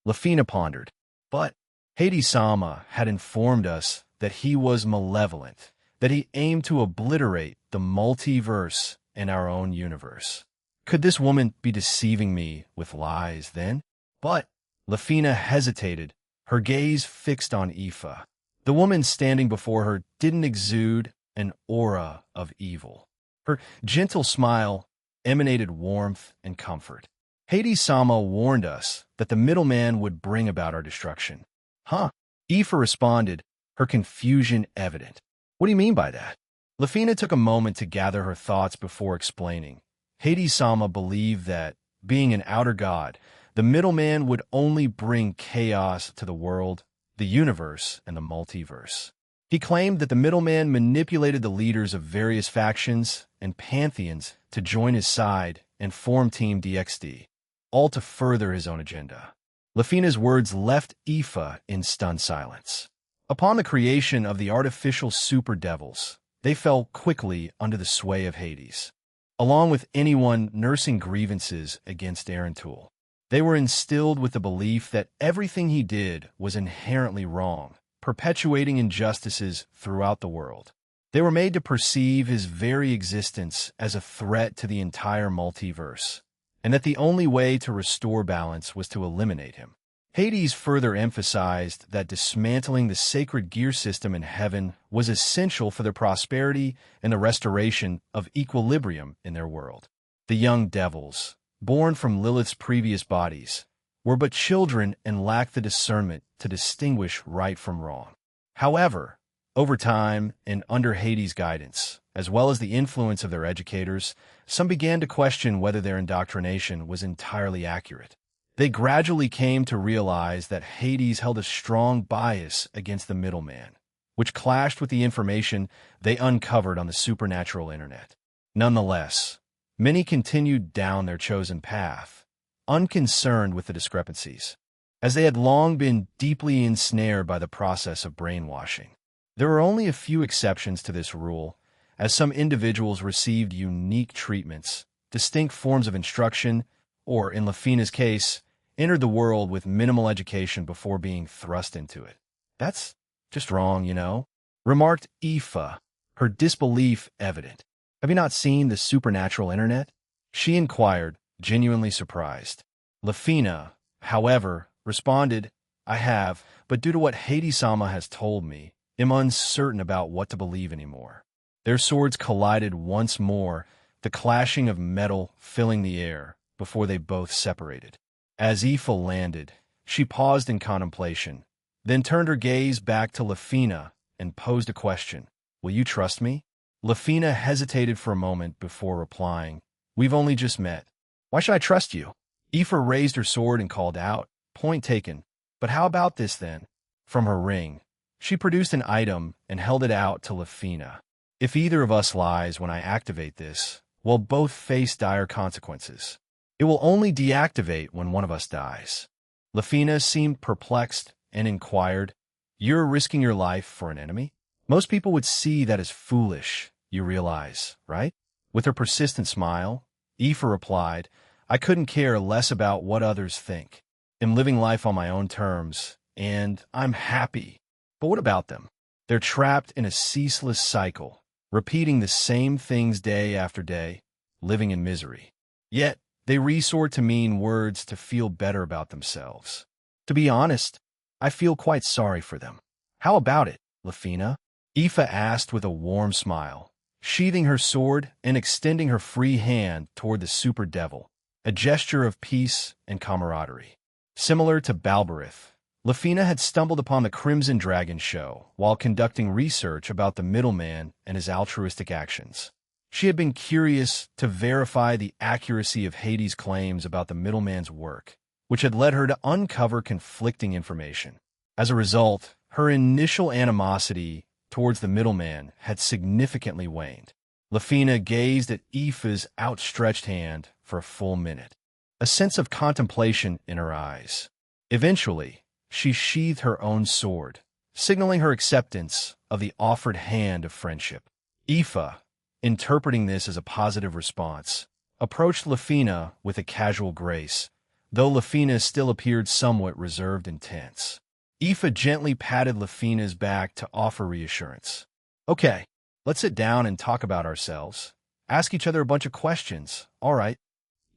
Lafina pondered. But Hades-sama had informed us that he was malevolent, that he aimed to obliterate the multiverse and our own universe. Could this woman be deceiving me with lies then? But Lafina hesitated, her gaze fixed on Aoife. The woman standing before her didn't exude an aura of evil. Her gentle smile emanated warmth and comfort. Hades-sama warned us that the middleman would bring about our destruction. Aoife responded, her confusion evident. "What do you mean by that?" Lafina took a moment to gather her thoughts before explaining. Hades-sama believed that, being an outer god, the middleman would only bring chaos to the world, the universe, and the multiverse. He claimed that the middleman manipulated the leaders of various factions and pantheons to join his side and form Team DXD, all to further his own agenda. Lafina's words left Aoife in stunned silence. Upon the creation of the artificial super devils, they fell quickly under the sway of Hades. Along with anyone nursing grievances against Aaron Tool, they were instilled with the belief that everything he did was inherently wrong, perpetuating injustices throughout the world. They were made to perceive his very existence as a threat to the entire multiverse, and that the only way to restore balance was to eliminate him. Hades further emphasized that dismantling the sacred gear system in heaven was essential for their prosperity and the restoration of equilibrium in their world. The young devils, born from Lilith's previous bodies, were but children and lacked the discernment to distinguish right from wrong. However, over time and under Hades' guidance, as well as the influence of their educators, some began to question whether their indoctrination was entirely accurate. They gradually came to realize that Hades held a strong bias against the middleman, which clashed with the information they uncovered on the supernatural internet. Nonetheless, many continued down their chosen path, unconcerned with the discrepancies, as they had long been deeply ensnared by the process of brainwashing. There were only a few exceptions to this rule, as some individuals received unique treatments, distinct forms of instruction, or, in Lafina's case, entered the world with minimal education before being thrust into it. "That's just wrong, remarked Aoife, her disbelief evident. "Have you not seen the supernatural internet?" she inquired, genuinely surprised. Lafina, however, responded, "I have, but due to what Hades-sama has told me, am uncertain about what to believe anymore." Their swords collided once more, the clashing of metal filling the air, before they both separated. As Aoife landed, she paused in contemplation, then turned her gaze back to Lafina and posed a question. "Will you trust me?" Lafina hesitated for a moment before replying, "We've only just met. Why should I trust you?" Aoife raised her sword and called out, "Point taken. But how about this then?" From her ring, she produced an item and held it out to Lafina. "If either of us lies when I activate this, we'll both face dire consequences. It will only deactivate when one of us dies." Lafina seemed perplexed and inquired, "You're risking your life for an enemy? Most people would see that as foolish, you realize, right?" With her persistent smile, Aoife replied, "I couldn't care less about what others think. I'm living life on my own terms, and I'm happy. But what about them? They're trapped in a ceaseless cycle, repeating the same things day after day, living in misery. Yet, they resort to mean words to feel better about themselves. To be honest, I feel quite sorry for them." "How about it, Lafina?" Aoife asked with a warm smile, sheathing her sword and extending her free hand toward the super devil, a gesture of peace and camaraderie. Similar to Balberith, Lafina had stumbled upon the Crimson Dragon show while conducting research about the middleman and his altruistic actions. She had been curious to verify the accuracy of Hades' claims about the middleman's work, which had led her to uncover conflicting information. As a result, her initial animosity towards the middleman had significantly waned. Lafina gazed at Aoife's outstretched hand for a full minute, a sense of contemplation in her eyes. Eventually, she sheathed her own sword, signaling her acceptance of the offered hand of friendship. Aoife, interpreting this as a positive response, approached Lafina with a casual grace, though Lafina still appeared somewhat reserved and tense. Aoife gently patted Lafina's back to offer reassurance. "Okay, let's sit down and talk about ourselves. Ask each other a bunch of questions, all right?"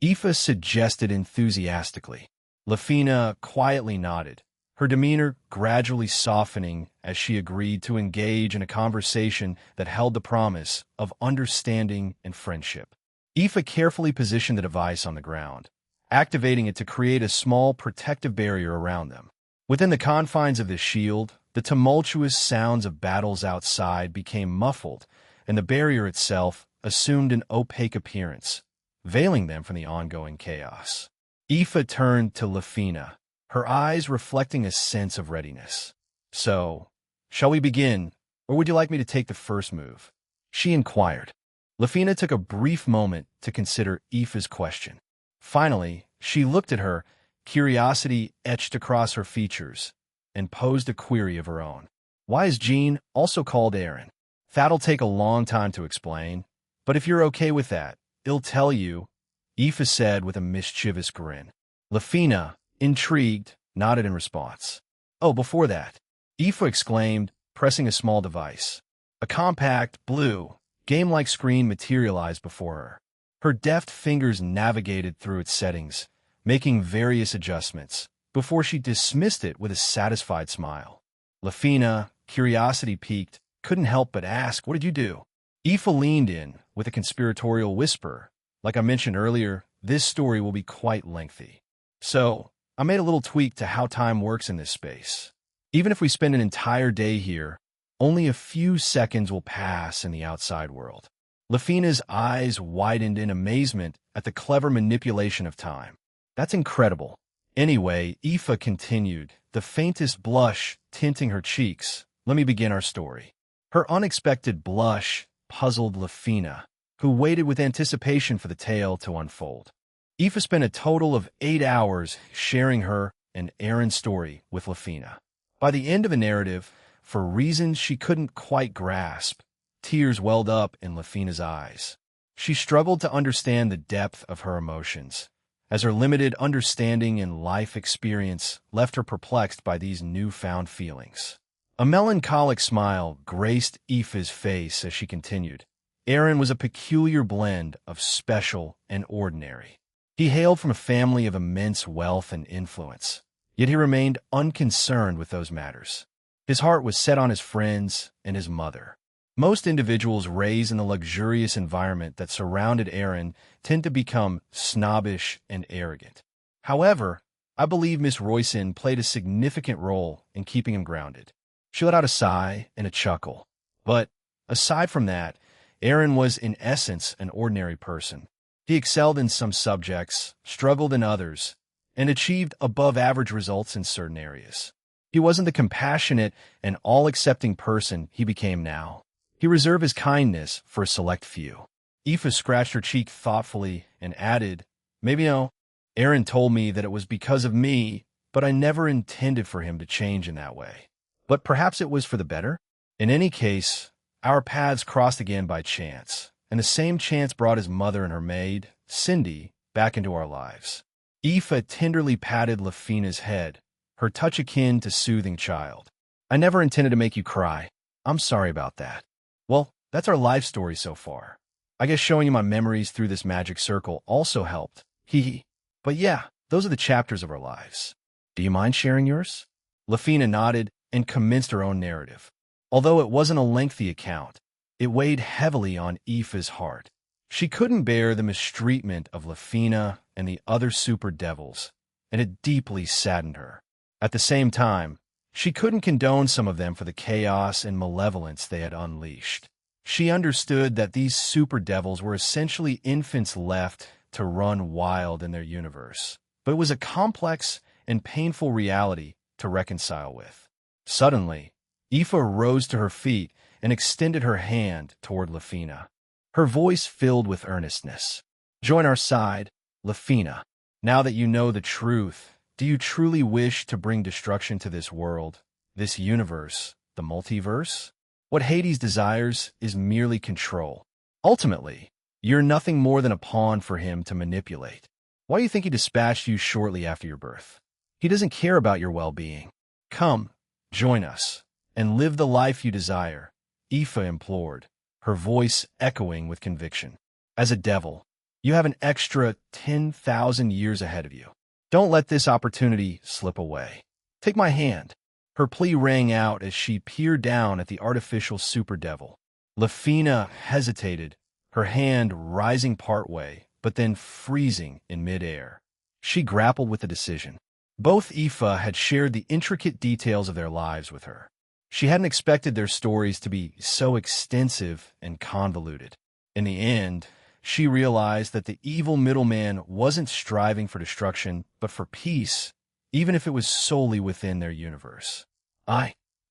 Aoife suggested enthusiastically. Lafina quietly nodded, her demeanor gradually softening as she agreed to engage in a conversation that held the promise of understanding and friendship. Aoife carefully positioned the device on the ground, activating it to create a small protective barrier around them. Within the confines of this shield, the tumultuous sounds of battles outside became muffled, and the barrier itself assumed an opaque appearance, veiling them from the ongoing chaos. Aoife turned to Lafina, her eyes reflecting a sense of readiness. "So, shall we begin, or would you like me to take the first move?" she inquired. Lafina took a brief moment to consider Aoife's question. Finally, she looked at her, curiosity etched across her features, and posed a query of her own. "Why is Jean also called Aaron?" "That'll take a long time to explain, but if you're okay with that, I'll tell you," Aoife said with a mischievous grin. Lafina, intrigued, nodded in response. "Oh, before that," Aoife exclaimed, pressing a small device. A compact, blue, game-like screen materialized before her. Her deft fingers navigated through its settings, making various adjustments, before she dismissed it with a satisfied smile. Lafina, curiosity piqued, couldn't help but ask, "What did you do?" Aoife leaned in with a conspiratorial whisper. "Like I mentioned earlier, this story will be quite lengthy. So, I made a little tweak to how time works in this space. Even if we spend an entire day here, only a few seconds will pass in the outside world." Lafina's eyes widened in amazement at the clever manipulation of time. "That's incredible." Anyway, Aoife continued, the faintest blush tinting her cheeks. "Let me begin our story." Her unexpected blush puzzled Lafina, who waited with anticipation for the tale to unfold. Aoife spent a total of 8 hours sharing her and Aaron's story with Lafina. By the end of the narrative, for reasons she couldn't quite grasp, tears welled up in Lafina's eyes. She struggled to understand the depth of her emotions, as her limited understanding and life experience left her perplexed by these newfound feelings. A melancholic smile graced Aoife's face as she continued. Aaron was a peculiar blend of special and ordinary. He hailed from a family of immense wealth and influence, yet he remained unconcerned with those matters. His heart was set on his friends and his mother. Most individuals raised in the luxurious environment that surrounded Aaron tend to become snobbish and arrogant. However, I believe Miss Royson played a significant role in keeping him grounded. She let out a sigh and a chuckle. But aside from that, Aaron was in essence an ordinary person. He excelled in some subjects, struggled in others, and achieved above-average results in certain areas. He wasn't the compassionate and all-accepting person he became now. He reserved his kindness for a select few. Aoife scratched her cheek thoughtfully and added, "Maybe no. Aaron told me that it was because of me, but I never intended for him to change in that way. But perhaps it was for the better? In any case, our paths crossed again by chance, and the same chance brought his mother and her maid, Cindy, back into our lives." Aoife tenderly patted Lafina's head, her touch akin to soothing child. "I never intended to make you cry. I'm sorry about that." "Well, that's our life story so far. I guess showing you my memories through this magic circle also helped. Hee. But yeah, those are the chapters of our lives. Do you mind sharing yours?" Lafina nodded and commenced her own narrative. Although it wasn't a lengthy account, it weighed heavily on Aoife's heart. She couldn't bear the mistreatment of Lafina and the other super devils, and it deeply saddened her. At the same time, she couldn't condone some of them for the chaos and malevolence they had unleashed. She understood that these super devils were essentially infants left to run wild in their universe. But it was a complex and painful reality to reconcile with. Suddenly, Aoife rose to her feet and extended her hand toward Lafina. Her voice filled with earnestness. "Join our side, Lafina. Now that you know the truth, do you truly wish to bring destruction to this world, this universe, the multiverse? What Hades desires is merely control. Ultimately, you're nothing more than a pawn for him to manipulate. Why do you think he dispatched you shortly after your birth? He doesn't care about your well-being. Come, join us, and live the life you desire," Aoife implored, her voice echoing with conviction. "As a devil, you have an extra 10,000 years ahead of you. Don't let this opportunity slip away. Take my hand." Her plea rang out as she peered down at the artificial super devil. Lafina hesitated, her hand rising partway, but then freezing in midair. She grappled with the decision. Both Aoife had shared the intricate details of their lives with her. She hadn't expected their stories to be so extensive and convoluted. In the end, she realized that the evil middleman wasn't striving for destruction, but for peace, even if it was solely within their universe.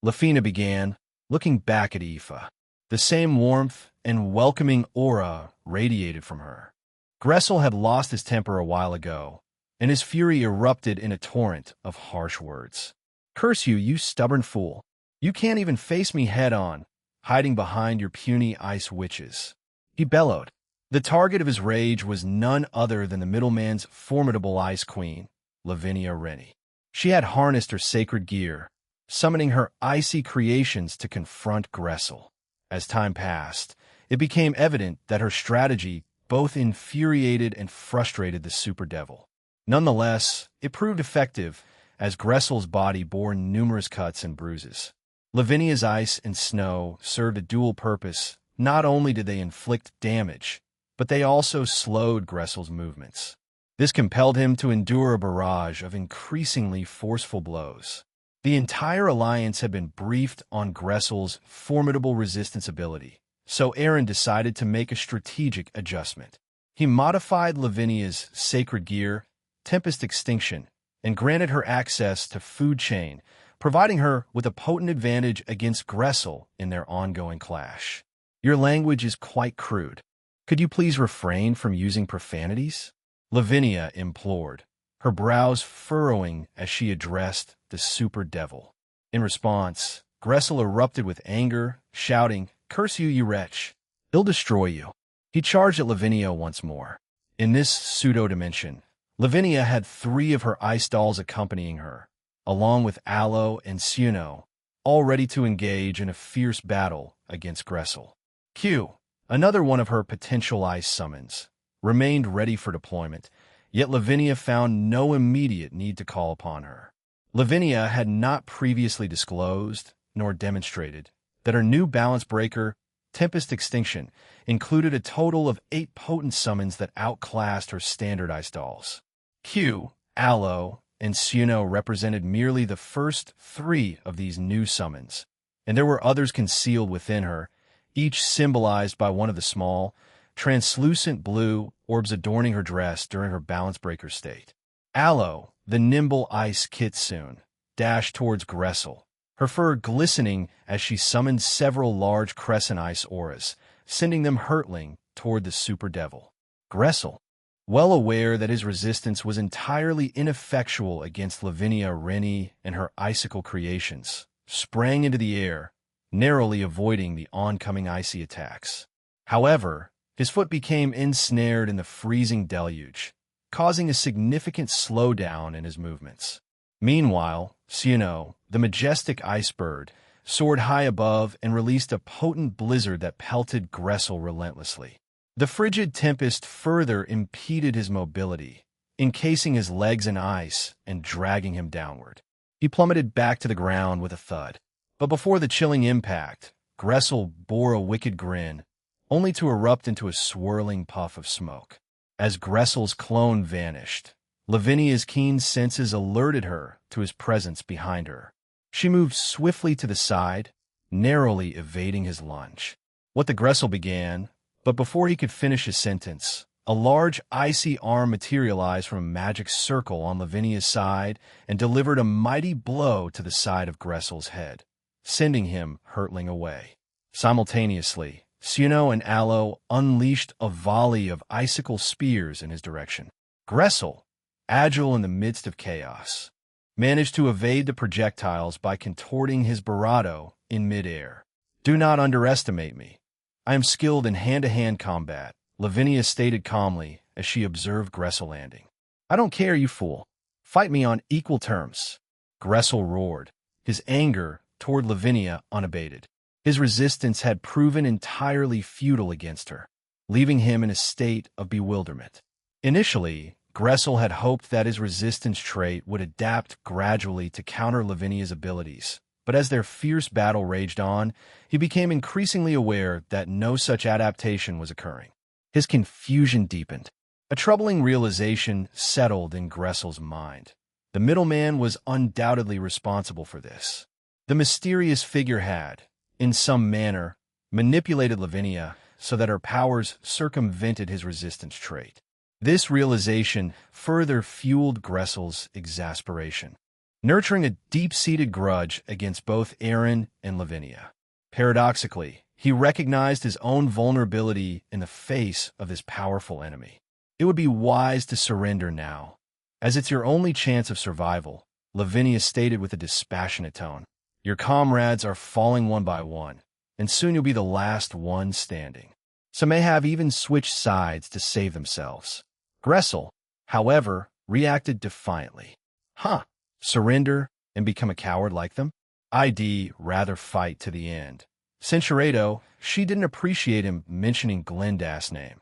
Lafina began, looking back at Aoife. The same warmth and welcoming aura radiated from her. Gressel had lost his temper a while ago, and his fury erupted in a torrent of harsh words. "Curse you, you stubborn fool. You can't even face me head-on, hiding behind your puny ice witches," he bellowed. The target of his rage was none other than the middleman's formidable ice queen, Lavinia Rennie. She had harnessed her sacred gear, summoning her icy creations to confront Gressel. As time passed, it became evident that her strategy both infuriated and frustrated the super devil. Nonetheless, it proved effective, as Gressel's body bore numerous cuts and bruises. Lavinia's ice and snow served a dual purpose. Not only did they inflict damage, but they also slowed Gressel's movements. This compelled him to endure a barrage of increasingly forceful blows. The entire alliance had been briefed on Gressel's formidable resistance ability, so Aaron decided to make a strategic adjustment. He modified Lavinia's sacred gear, Tempest Extinction, and granted her access to Food Chain, providing her with a potent advantage against Gressel in their ongoing clash. "Your language is quite crude. Could you please refrain from using profanities?" Lavinia implored, her brows furrowing as she addressed the super devil. In response, Gressel erupted with anger, shouting, "Curse you, you wretch! He'll destroy you." He charged at Lavinia once more. In this pseudo-dimension, Lavinia had 3 of her ice dolls accompanying her, along with Aloe and Suno, all ready to engage in a fierce battle against Gressel. Q, another one of her potential ice summons, remained ready for deployment, yet Lavinia found no immediate need to call upon her. Lavinia had not previously disclosed, nor demonstrated, that her new balance breaker, Tempest Extinction, included a total of 8 potent summons that outclassed her standard ice dolls. Q, Aloe, and Suno represented merely the first 3 of these new summons, and there were others concealed within her, each symbolized by one of the small, translucent blue orbs adorning her dress during her balance breaker state. Aloe, the nimble ice kitsune, dashed towards Gressel, her fur glistening as she summoned several large crescent ice auras, sending them hurtling toward the super devil. Gressel, well aware that his resistance was entirely ineffectual against Lavinia Rennie and her icicle creations, sprang into the air, narrowly avoiding the oncoming icy attacks. However, his foot became ensnared in the freezing deluge, causing a significant slowdown in his movements. Meanwhile, Suno, the majestic ice bird, soared high above and released a potent blizzard that pelted Gressel relentlessly. The frigid tempest further impeded his mobility, encasing his legs in ice and dragging him downward. He plummeted back to the ground with a thud. But before the chilling impact, Gressel bore a wicked grin, only to erupt into a swirling puff of smoke. As Gressel's clone vanished, Lavinia's keen senses alerted her to his presence behind her. She moved swiftly to the side, narrowly evading his lunge. What the Gressel began, but before he could finish his sentence, a large, icy arm materialized from a magic circle on Lavinia's side and delivered a mighty blow to the side of Gressel's head, sending him hurtling away. Simultaneously, Suno and Aloe unleashed a volley of icicle spears in his direction. Gressel, agile in the midst of chaos, managed to evade the projectiles by contorting his barato in midair. "Do not underestimate me. I am skilled in hand-to-hand combat," Lavinia stated calmly as she observed Gressel landing. "I don't care, you fool. Fight me on equal terms." Gressel roared, his anger toward Lavinia unabated. His resistance had proven entirely futile against her, leaving him in a state of bewilderment. Initially, Gressel had hoped that his resistance trait would adapt gradually to counter Lavinia's abilities, but as their fierce battle raged on, he became increasingly aware that no such adaptation was occurring. His confusion deepened. A troubling realization settled in Gressel's mind. The middleman was undoubtedly responsible for this. The mysterious figure had, in some manner, manipulated Lavinia so that her powers circumvented his resistance trait. This realization further fueled Gressel's exasperation, nurturing a deep-seated grudge against both Aaron and Lavinia. Paradoxically, he recognized his own vulnerability in the face of this powerful enemy. "It would be wise to surrender now, as it's your only chance of survival," Lavinia stated with a dispassionate tone. "Your comrades are falling one by one, and soon you'll be the last one standing. Some may have even switched sides to save themselves." Gressel, however, reacted defiantly. "Huh, surrender and become a coward like them? I'd rather fight to the end." Censuredo, she didn't appreciate him mentioning Glenda's name,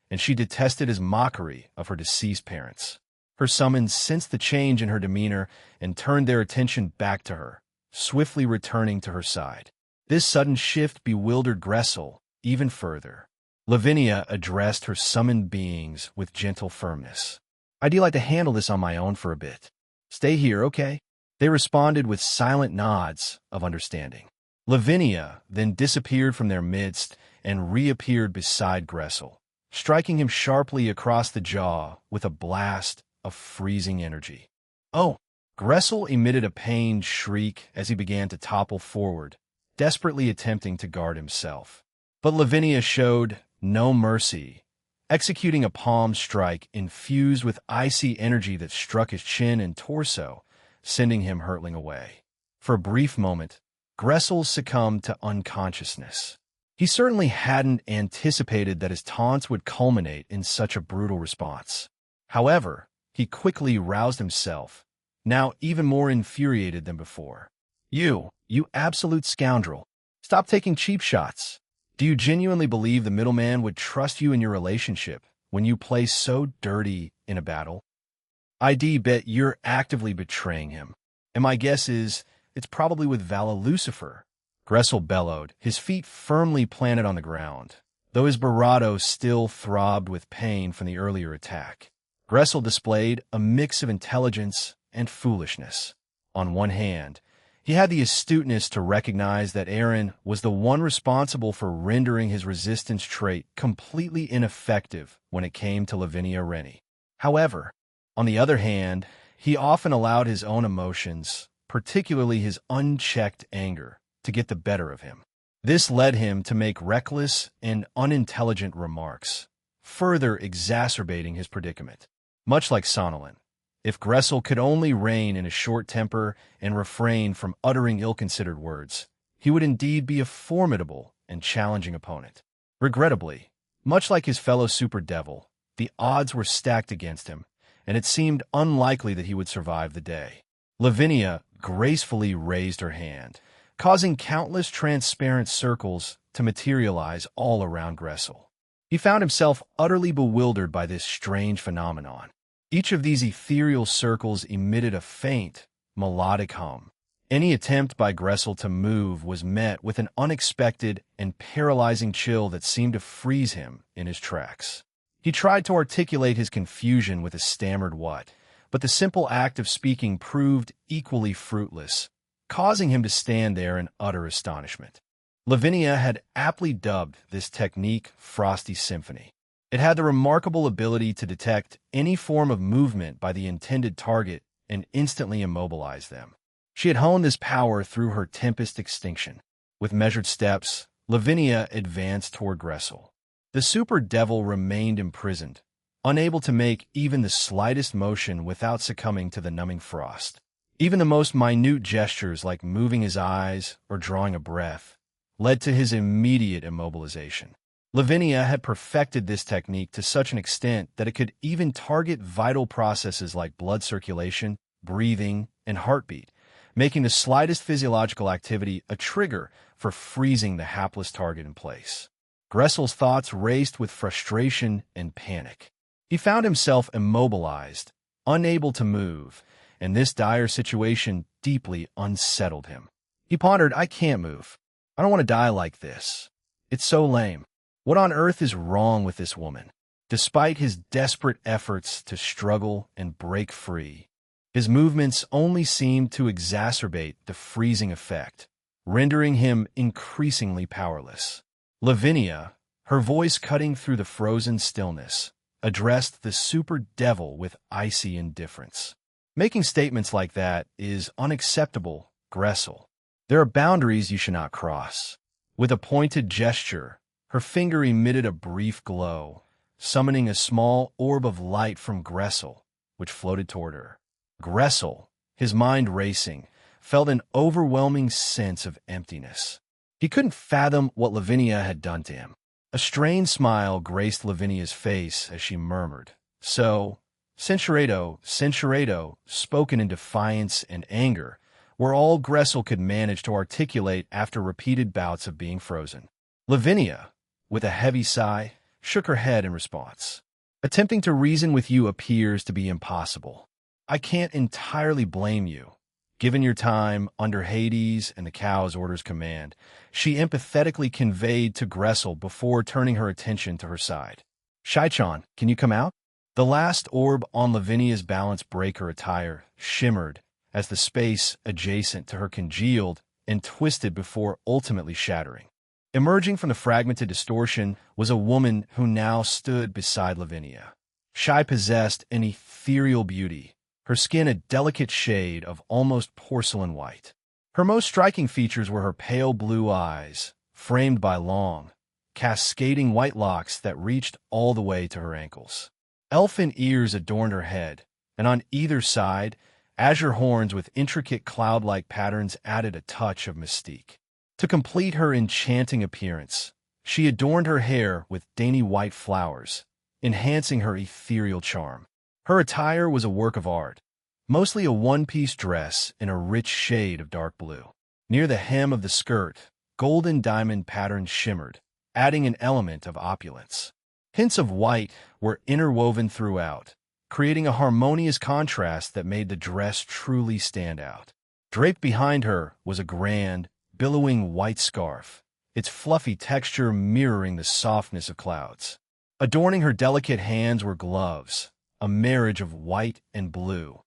and she detested his mockery of her deceased parents. Her summons sensed the change in her demeanor and turned their attention back to her, swiftly returning to her side. This sudden shift bewildered Gressel even further. Lavinia addressed her summoned beings with gentle firmness. "I'd like to handle this on my own for a bit. Stay here, okay?" They responded with silent nods of understanding. Lavinia then disappeared from their midst and reappeared beside Gressel, striking him sharply across the jaw with a blast of freezing energy. "Oh!" Gressel emitted a pained shriek as he began to topple forward, desperately attempting to guard himself. But Lavinia showed no mercy, executing a palm strike infused with icy energy that struck his chin and torso, sending him hurtling away. For a brief moment, Gressel succumbed to unconsciousness. He certainly hadn't anticipated that his taunts would culminate in such a brutal response. However, he quickly roused himself, now even more infuriated than before. You absolute scoundrel. Stop taking cheap shots. Do you genuinely believe the middleman would trust you in your relationship when you play so dirty in a battle? I'd bet you're actively betraying him. And my guess is it's probably with Vala Lucifer." Gressel bellowed, his feet firmly planted on the ground, though his barato still throbbed with pain from the earlier attack. Gressel displayed a mix of intelligence and foolishness. On one hand, he had the astuteness to recognize that Aaron was the one responsible for rendering his resistance trait completely ineffective when it came to Lavinia Rennie. However, on the other hand, he often allowed his own emotions, particularly his unchecked anger, to get the better of him. This led him to make reckless and unintelligent remarks, further exacerbating his predicament. Much like Sonolin, if Gressel could only rein in a short temper and refrain from uttering ill-considered words, he would indeed be a formidable and challenging opponent. Regrettably, much like his fellow Super Devil, the odds were stacked against him, and it seemed unlikely that he would survive the day. Lavinia gracefully raised her hand, causing countless transparent circles to materialize all around Gressel. He found himself utterly bewildered by this strange phenomenon. Each of these ethereal circles emitted a faint, melodic hum. Any attempt by Gressel to move was met with an unexpected and paralyzing chill that seemed to freeze him in his tracks. He tried to articulate his confusion with a stammered what, but the simple act of speaking proved equally fruitless, causing him to stand there in utter astonishment. Lavinia had aptly dubbed this technique Frosty Symphony. It had the remarkable ability to detect any form of movement by the intended target and instantly immobilize them. She had honed this power through her Tempest extinction. With measured steps, Lavinia advanced toward Gressel. The super devil remained imprisoned, unable to make even the slightest motion without succumbing to the numbing frost. Even the most minute gestures like moving his eyes or drawing a breath led to his immediate immobilization. Lavinia had perfected this technique to such an extent that it could even target vital processes like blood circulation, breathing, and heartbeat, making the slightest physiological activity a trigger for freezing the hapless target in place. Gressel's thoughts raced with frustration and panic. He found himself immobilized, unable to move, and this dire situation deeply unsettled him. He pondered, I can't move. I don't want to die like this. It's so lame. What on earth is wrong with this woman? Despite his desperate efforts to struggle and break free, his movements only seemed to exacerbate the freezing effect, rendering him increasingly powerless. Lavinia, her voice cutting through the frozen stillness, addressed the super devil with icy indifference. Making statements like that is unacceptable, Gressel. There are boundaries you should not cross. With a pointed gesture, her finger emitted a brief glow, summoning a small orb of light from Gressel, which floated toward her. Gressel, his mind racing, felt an overwhelming sense of emptiness. He couldn't fathom what Lavinia had done to him. A strained smile graced Lavinia's face as she murmured, "So, Censuredo," spoken in defiance and anger, were all Gressel could manage to articulate after repeated bouts of being frozen. Lavinia, with a heavy sigh, shook her head in response. Attempting to reason with you appears to be impossible. I can't entirely blame you. Given your time under Hades and the cow's order's command, she empathetically conveyed to Gressel before turning her attention to her side. Shai-chan, can you come out? The last orb on Lavinia's balance breaker attire shimmered as the space adjacent to her congealed and twisted before ultimately shattering. Emerging from the fragmented distortion was a woman who now stood beside Lavinia. Shai possessed an ethereal beauty, her skin a delicate shade of almost porcelain white. Her most striking features were her pale blue eyes, framed by long, cascading white locks that reached all the way to her ankles. Elfin ears adorned her head, and on either side, azure horns with intricate cloud-like patterns added a touch of mystique. To complete her enchanting appearance, she adorned her hair with dainty white flowers, enhancing her ethereal charm. Her attire was a work of art, mostly a one-piece dress in a rich shade of dark blue. Near the hem of the skirt, golden diamond patterns shimmered, adding an element of opulence. Hints of white were interwoven throughout, creating a harmonious contrast that made the dress truly stand out. Draped behind her was a grand, billowing white scarf, its fluffy texture mirroring the softness of clouds. Adorning her delicate hands were gloves, a marriage of white and blue,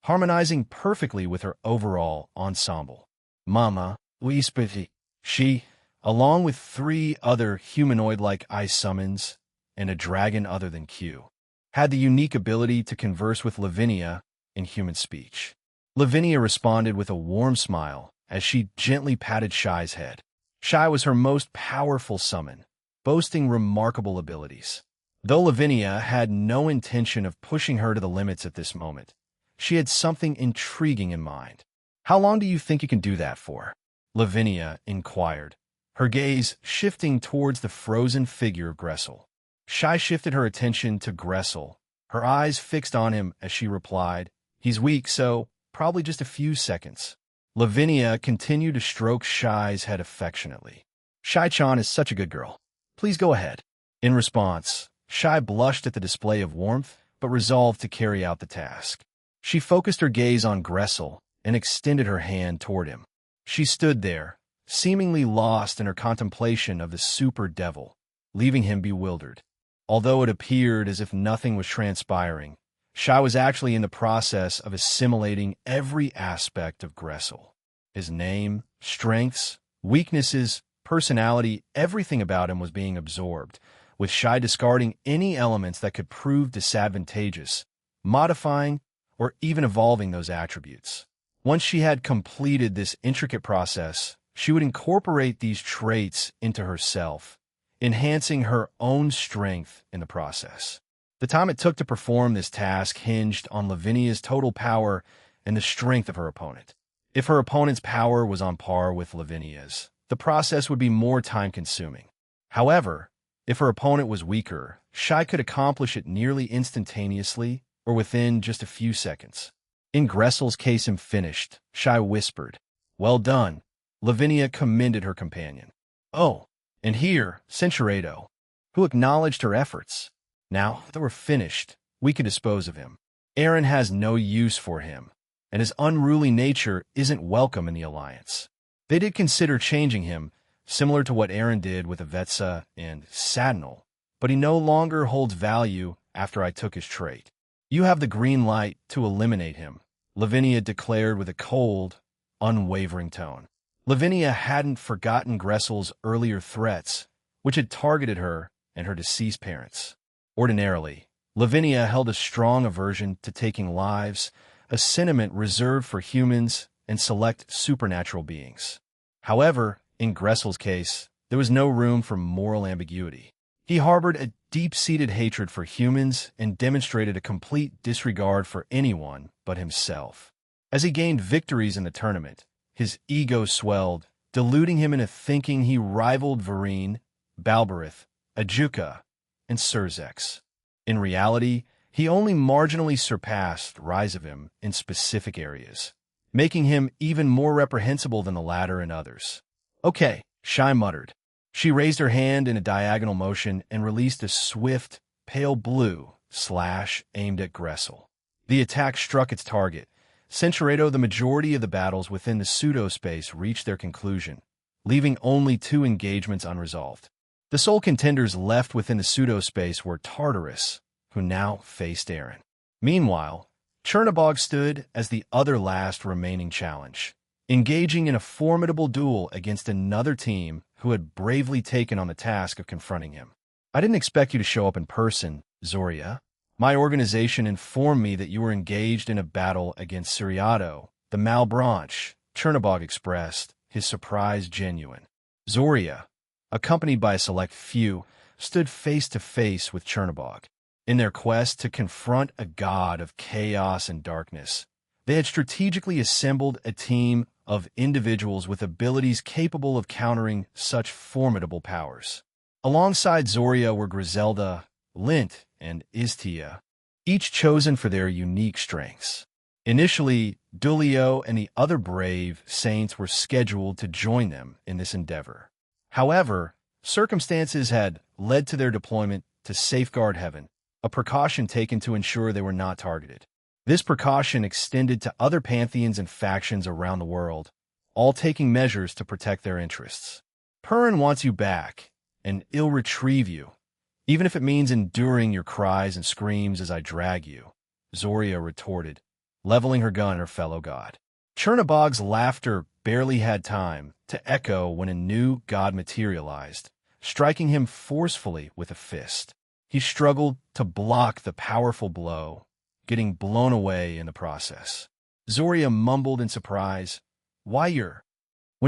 harmonizing perfectly with her overall ensemble. Mama, Uispiti, she, along with 3 other humanoid-like ice summons and a dragon other than Q, had the unique ability to converse with Lavinia in human speech. Lavinia responded with a warm smile as she gently patted Shai's head. Shai was her most powerful summon, boasting remarkable abilities. Though Lavinia had no intention of pushing her to the limits at this moment, she had something intriguing in mind. How long do you think you can do that for? Lavinia inquired, her gaze shifting towards the frozen figure of Gressel. Shai shifted her attention to Gressel, her eyes fixed on him as she replied, He's weak, so probably just a few seconds. Lavinia continued to stroke Shai's head affectionately. Shai-chan is such a good girl. Please go ahead. In response, Shai blushed at the display of warmth, but resolved to carry out the task. She focused her gaze on Gressel and extended her hand toward him. She stood there, seemingly lost in her contemplation of the super devil, leaving him bewildered. Although it appeared as if nothing was transpiring, Shai was actually in the process of assimilating every aspect of Gressel. His name, strengths, weaknesses, personality, everything about him was being absorbed, with Shai discarding any elements that could prove disadvantageous, modifying, or even evolving those attributes. Once she had completed this intricate process, she would incorporate these traits into herself, enhancing her own strength in the process. The time it took to perform this task hinged on Lavinia's total power and the strength of her opponent. If her opponent's power was on par with Lavinia's, the process would be more time-consuming. However, if her opponent was weaker, Shai could accomplish it nearly instantaneously or within just a few seconds. In Gressel's case in finished, Shai whispered, "Well done." Lavinia commended her companion. Oh, and here, Centurato, who acknowledged her efforts. Now that we're finished, we can dispose of him. Aaron has no use for him, and his unruly nature isn't welcome in the Alliance. They did consider changing him, similar to what Aaron did with Avetsa and Sadnal, but he no longer holds value after I took his trait. You have the green light to eliminate him, Lavinia declared with a cold, unwavering tone. Lavinia hadn't forgotten Gressel's earlier threats, which had targeted her and her deceased parents. Ordinarily, Lavinia held a strong aversion to taking lives, a sentiment reserved for humans and select supernatural beings. However, in Gressel's case, there was no room for moral ambiguity. He harbored a deep-seated hatred for humans and demonstrated a complete disregard for anyone but himself. As he gained victories in the tournament, his ego swelled, deluding him into thinking he rivaled Varine, Balberith, Ajuka, and Surzex. In reality, he only marginally surpassed Rizavim in specific areas, making him even more reprehensible than the latter in others. Okay, Shai muttered. She raised her hand in a diagonal motion and released a swift, pale blue slash aimed at Gressel. The attack struck its target. Centurato, the majority of the battles within the pseudo-space reached their conclusion, leaving only 2 engagements unresolved. The sole contenders left within the pseudo-space were Tartarus, who now faced Aaron. Meanwhile, Chernobog stood as the other last remaining challenge, engaging in a formidable duel against another team who had bravely taken on the task of confronting him. I didn't expect you to show up in person, Zoria. My organization informed me that you were engaged in a battle against Siriato, the Malbranche, Chernobog expressed, his surprise genuine. Zoria, accompanied by a select few, stood face-to-face with Chernobog. In their quest to confront a god of chaos and darkness, they had strategically assembled a team of individuals with abilities capable of countering such formidable powers. Alongside Zoria were Griselda, Lint, and Istia, each chosen for their unique strengths. Initially, Dulio and the other brave saints were scheduled to join them in this endeavor. However, circumstances had led to their deployment to safeguard heaven, a precaution taken to ensure they were not targeted. This precaution extended to other pantheons and factions around the world, all taking measures to protect their interests. Perrin wants you back, and he'll retrieve you, even if it means enduring your cries and screams as I drag you, Zoria retorted, leveling her gun at her fellow god. Chernobog's laughter barely had time to echo when a new god materialized, striking him forcefully with a fist. He struggled to block the powerful blow, getting blown away in the process. Zoria mumbled in surprise, when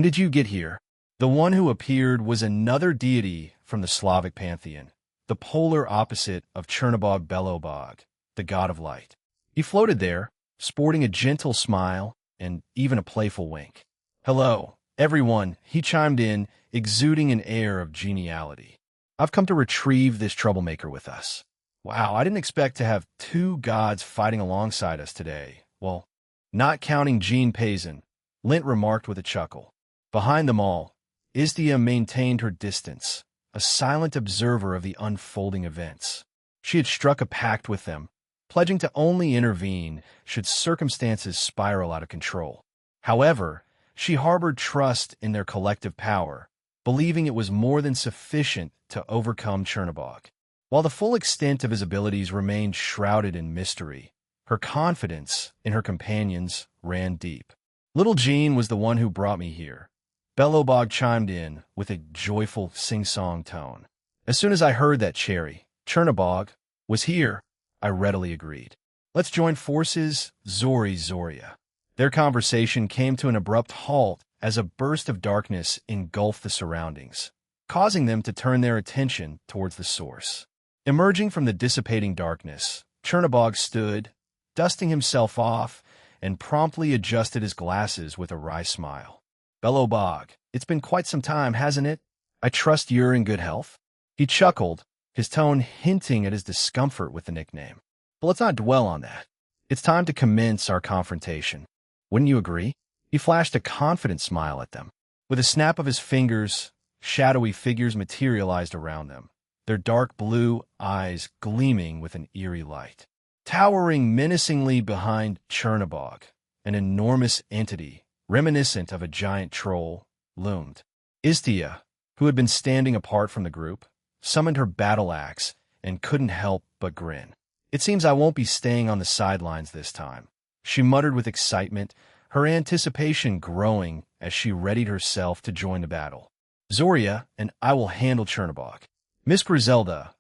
did you get here?" The one who appeared was another deity from the Slavic pantheon, the polar opposite of Chernobog Belobog, the god of light. He floated there, sporting a gentle smile and even a playful wink. "Hello, everyone," he chimed in, exuding an air of geniality. "I've come to retrieve this troublemaker with us." Wow, I didn't expect to have 2 gods fighting alongside us today. Well, not counting Jean Payson, Lint remarked with a chuckle. Behind them all, Istia maintained her distance, a silent observer of the unfolding events. She had struck a pact with them, pledging to only intervene should circumstances spiral out of control. However, she harbored trust in their collective power, believing it was more than sufficient to overcome Chernobog. While the full extent of his abilities remained shrouded in mystery, Her confidence in her companions ran deep. Little Jean was the one who brought me here. Belobog chimed in with a joyful sing-song tone. As soon as I heard that Chernobog was here, I readily agreed. Let's join forces, Zoria. Their conversation came to an abrupt halt as a burst of darkness engulfed the surroundings, causing them to turn their attention towards the source. Emerging from the dissipating darkness, Chernobog stood, dusting himself off, and promptly adjusted his glasses with a wry smile. Belobog, it's been quite some time, hasn't it? I trust you're in good health? He chuckled, his tone hinting at his discomfort with the nickname. But let's not dwell on that. It's time to commence our confrontation. Wouldn't you agree? He flashed a confident smile at them. With a snap of his fingers, shadowy figures materialized around them, their dark blue eyes gleaming with an eerie light. Towering menacingly behind Chernobog, an enormous entity, reminiscent of a giant troll, loomed. Istia, who had been standing apart from the group, summoned her battle axe and couldn't help but grin. It seems I won't be staying on the sidelines this time, she muttered with excitement, her anticipation growing as she readied herself to join the battle. Zoria and I will handle Chernobog. Miss Griselda,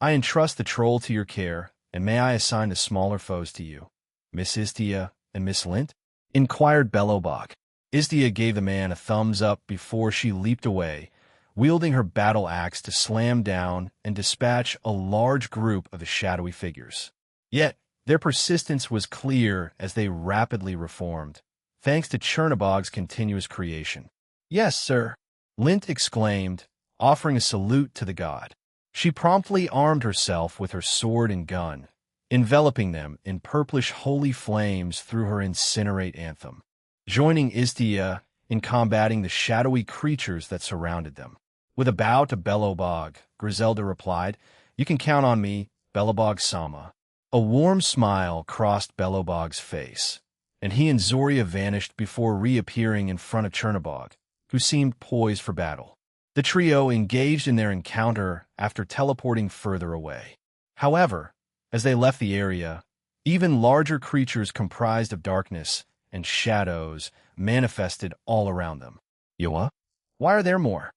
I entrust the troll to your care, and may I assign the smaller foes to you? Miss Istia and Miss Lint? Inquired Belobog. Istia gave the man a thumbs up before she leaped away, wielding her battle axe to slam down and dispatch a large group of the shadowy figures. Yet, their persistence was clear as they rapidly reformed, thanks to Chernobog's continuous creation. Yes, sir, Lint exclaimed, offering a salute to the god. She promptly armed herself with her sword and gun, enveloping them in purplish holy flames through her incinerate anthem, joining Istia in combating the shadowy creatures that surrounded them. With a bow to Belobog, Griselda replied, You can count on me, Belobog-sama. A warm smile crossed Belobog's face, and he and Zoria vanished before reappearing in front of Chernobog, who seemed poised for battle. The trio engaged in their encounter after teleporting further away. However, as they left the area, even larger creatures comprised of darkness and shadows manifested all around them. Yoa? Why are there more?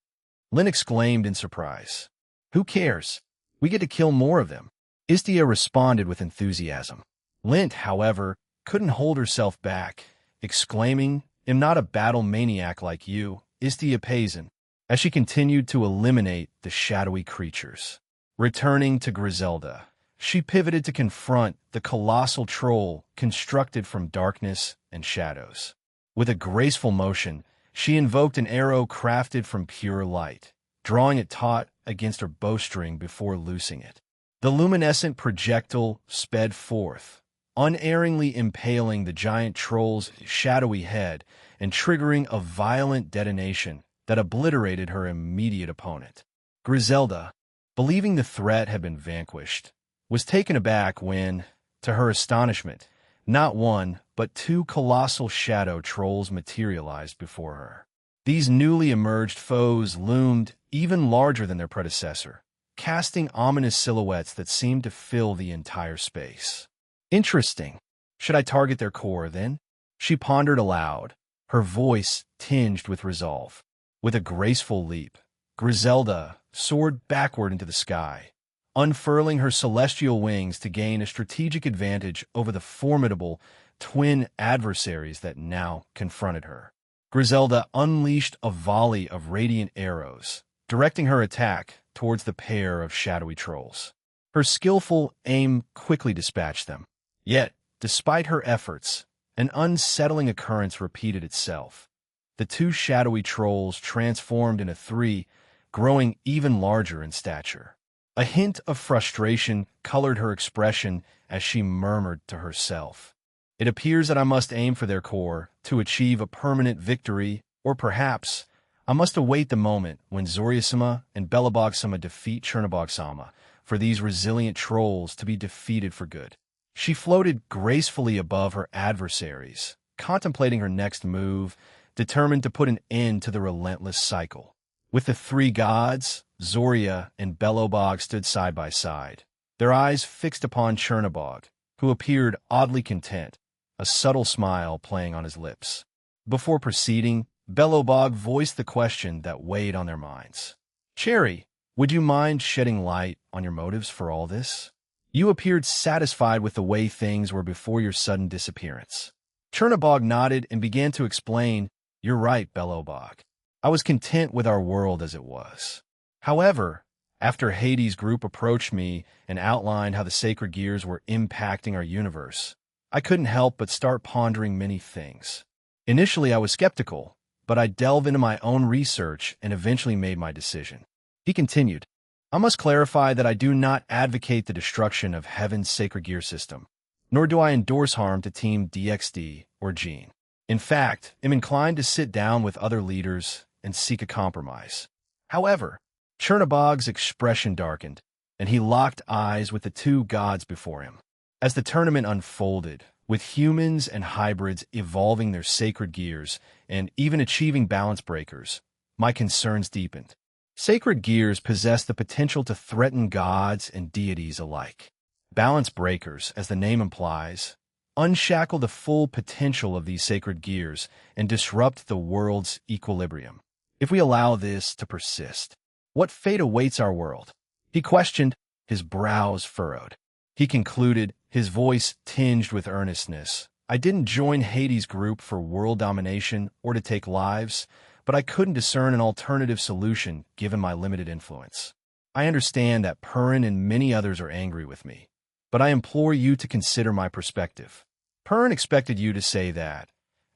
Lin exclaimed in surprise. Who cares? We get to kill more of them. Istia responded with enthusiasm. Lint, however, couldn't hold herself back, exclaiming, I'm not a battle maniac like you, Istia Payson, as she continued to eliminate the shadowy creatures. Returning to Griselda, she pivoted to confront the colossal troll constructed from darkness and shadows. With a graceful motion, she invoked an arrow crafted from pure light, drawing it taut against her bowstring before loosing it. The luminescent projectile sped forth, unerringly impaling the giant troll's shadowy head and triggering a violent detonation that obliterated her immediate opponent. Griselda, believing the threat had been vanquished, was taken aback when, to her astonishment, not one, but two colossal shadow trolls materialized before her. These newly emerged foes loomed even larger than their predecessor, casting ominous silhouettes that seemed to fill the entire space. Interesting. Should I target their core, then? She pondered aloud, her voice tinged with resolve. With a graceful leap, Griselda soared backward into the sky, unfurling her celestial wings to gain a strategic advantage over the formidable twin adversaries that now confronted her. Griselda unleashed a volley of radiant arrows, directing her attack towards the pair of shadowy trolls. Her skillful aim quickly dispatched them. Yet, despite her efforts, an unsettling occurrence repeated itself. The two shadowy trolls transformed into three, growing even larger in stature. A hint of frustration colored her expression as she murmured to herself. It appears that I must aim for their core to achieve a permanent victory, or perhaps I must await the moment when Zoria-sama and Belobog-sama defeat Chernobog-sama for these resilient trolls to be defeated for good. She floated gracefully above her adversaries, contemplating her next move, determined to put an end to the relentless cycle. With the three gods, Zoria and Belobog stood side by side, their eyes fixed upon Chernobog, who appeared oddly content, a subtle smile playing on his lips. Before proceeding, Belobog voiced the question that weighed on their minds. Cherry, would you mind shedding light on your motives for all this? You appeared satisfied with the way things were before your sudden disappearance. Chernobog nodded and began to explain, You're right, Belobog. I was content with our world as it was. However, after Hades' group approached me and outlined how the sacred gears were impacting our universe, I couldn't help but start pondering many things. Initially, I was skeptical, but I delved into my own research and eventually made my decision. He continued, I must clarify that I do not advocate the destruction of Heaven's sacred gear system, nor do I endorse harm to Team DXD or Gene. In fact, I'm inclined to sit down with other leaders and seek a compromise. However, Chernobog's expression darkened, and he locked eyes with the two gods before him. As the tournament unfolded, with humans and hybrids evolving their sacred gears and even achieving balance breakers, my concerns deepened. Sacred gears possess the potential to threaten gods and deities alike. Balance breakers, as the name implies, unshackle the full potential of these sacred gears and disrupt the world's equilibrium. If we allow this to persist, what fate awaits our world? He questioned, his brows furrowed. He concluded, his voice tinged with earnestness. I didn't join Hades' group for world domination or to take lives, but I couldn't discern an alternative solution given my limited influence. I understand that Perrin and many others are angry with me, but I implore you to consider my perspective. Perrin expected you to say that,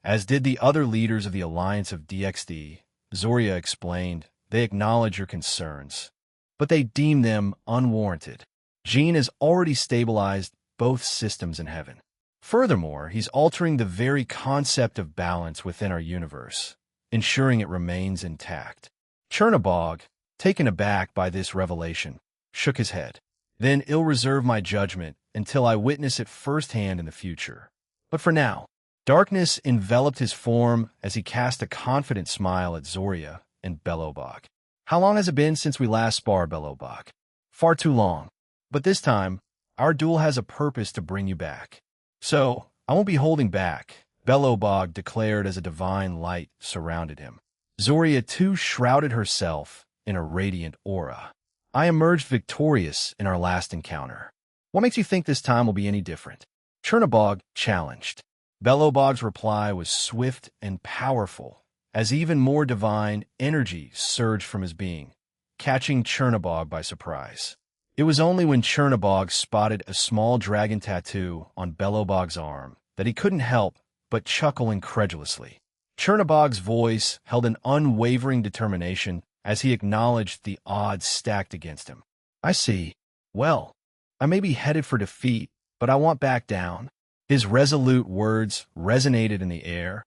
as did the other leaders of the Alliance of DXD. Zoria explained, they acknowledge your concerns, but they deem them unwarranted. Gene has already stabilized both systems in heaven. Furthermore, he's altering the very concept of balance within our universe, ensuring it remains intact. Chernobog, taken aback by this revelation, shook his head. Then I'll reserve my judgment until I witness it firsthand in the future. But for now, darkness enveloped his form as he cast a confident smile at Zoria and Belobog. How long has it been since we last sparred, Belobog? Far too long. But this time, our duel has a purpose to bring you back. So, I won't be holding back, Belobog declared as a divine light surrounded him. Zoria too shrouded herself in a radiant aura. I emerged victorious in our last encounter. What makes you think this time will be any different? Chernobog challenged. Belobog's reply was swift and powerful, as even more divine energy surged from his being, catching Chernobog by surprise. It was only when Chernobog spotted a small dragon tattoo on Belobog's arm that he couldn't help but chuckle incredulously. Chernobog's voice held an unwavering determination as he acknowledged the odds stacked against him. I see. Well, I may be headed for defeat, but I won't back down. His resolute words resonated in the air,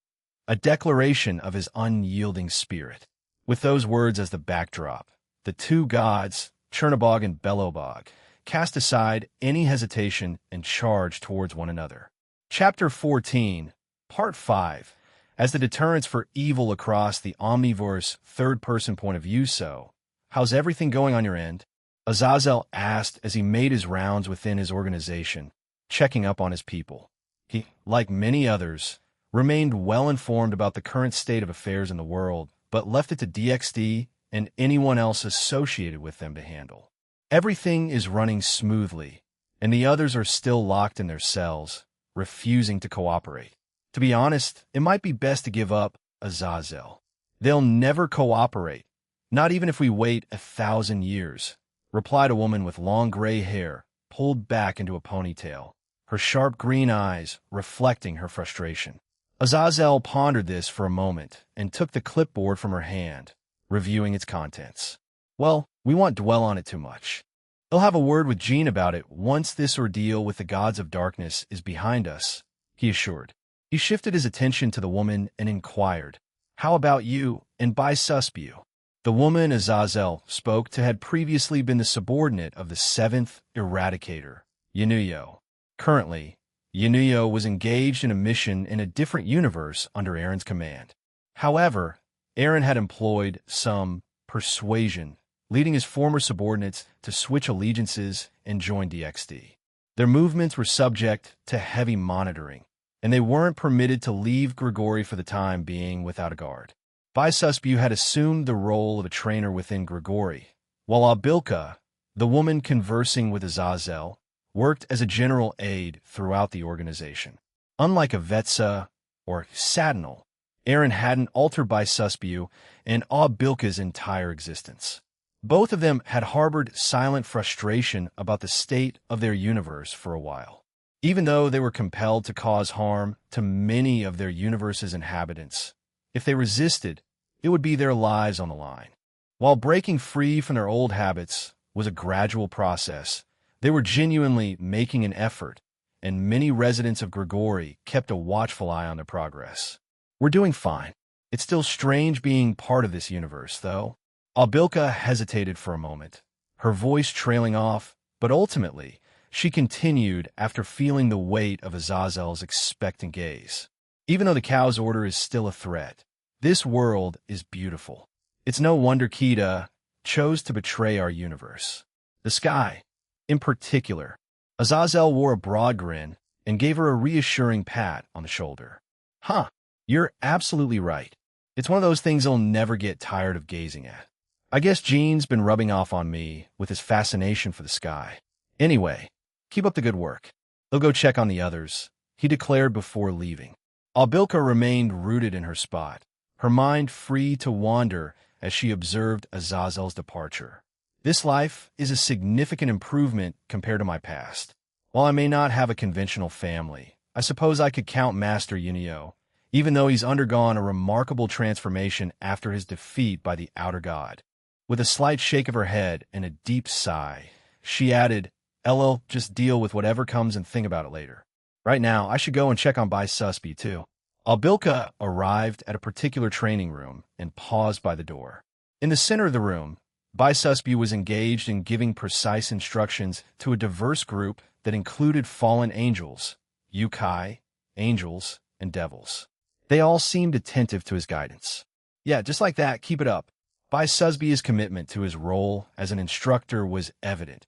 a declaration of his unyielding spirit. With those words as the backdrop, the two gods, Chernobog and Belobog, cast aside any hesitation and charged towards one another. Chapter 14, Part 5. As the deterrence for evil across the omnivore's third-person point of view. So, how's everything going on your end? Azazel asked as he made his rounds within his organization, checking up on his people. He, like many others, remained well-informed about the current state of affairs in the world, but left it to DXD and anyone else associated with them to handle. Everything is running smoothly, and the others are still locked in their cells, refusing to cooperate. To be honest, it might be best to give up, Azazel. They'll never cooperate, not even if we wait 1,000 years, replied a woman with long gray hair, pulled back into a ponytail, her sharp green eyes reflecting her frustration. Azazel pondered this for a moment and took the clipboard from her hand, reviewing its contents. Well, we won't dwell on it too much. I'll have a word with Gene about it once this ordeal with the gods of darkness is behind us, he assured. He shifted his attention to the woman and inquired, How about you and by Suspew? The woman Azazel spoke to had previously been the subordinate of the 7th Eradicator, Yanuyo. Currently, Yanuyo was engaged in a mission in a different universe under Aaron's command. However, Aaron had employed some persuasion, leading his former subordinates to switch allegiances and join DXD. Their movements were subject to heavy monitoring, and they weren't permitted to leave Grigori for the time being without a guard. Baisusbiu had assumed the role of a trainer within Grigori, while Abilka, the woman conversing with Azazel, worked as a general aide throughout the organization. Unlike Avetsa or Sadinal, Aaron hadn't altered Baisusbiu and Abilka's entire existence. Both of them had harbored silent frustration about the state of their universe for a while. Even though they were compelled to cause harm to many of their universe's inhabitants, if they resisted, it would be their lives on the line. While breaking free from their old habits was a gradual process, they were genuinely making an effort, and many residents of Grigori kept a watchful eye on their progress. We're doing fine. It's still strange being part of this universe, though. Abilka hesitated for a moment, her voice trailing off, but ultimately, she continued after feeling the weight of Azazel's expectant gaze. Even though the cow's order is still a threat, this world is beautiful. It's no wonder Kita chose to betray our universe. The sky, in particular. Azazel wore a broad grin and gave her a reassuring pat on the shoulder. Huh, you're absolutely right. It's one of those things I'll never get tired of gazing at. I guess Gene's been rubbing off on me with his fascination for the sky. Anyway, keep up the good work. I'll go check on the others, he declared before leaving. Abilka remained rooted in her spot, her mind free to wander as she observed Azazel's departure. This life is a significant improvement compared to my past. While I may not have a conventional family, I suppose I could count Master Yunio, even though he's undergone a remarkable transformation after his defeat by the Outer God. With a slight shake of her head and a deep sigh, she added, "LL, just deal with whatever comes and think about it later. Right now, I should go and check on Baisusbiu too." Abilka arrived at a particular training room and paused by the door. In the center of the room, Baisusbiu was engaged in giving precise instructions to a diverse group that included fallen angels, yokai, angels, and devils. They all seemed attentive to his guidance. Yeah, just like that, keep it up. Baisusbiu's commitment to his role as an instructor was evident,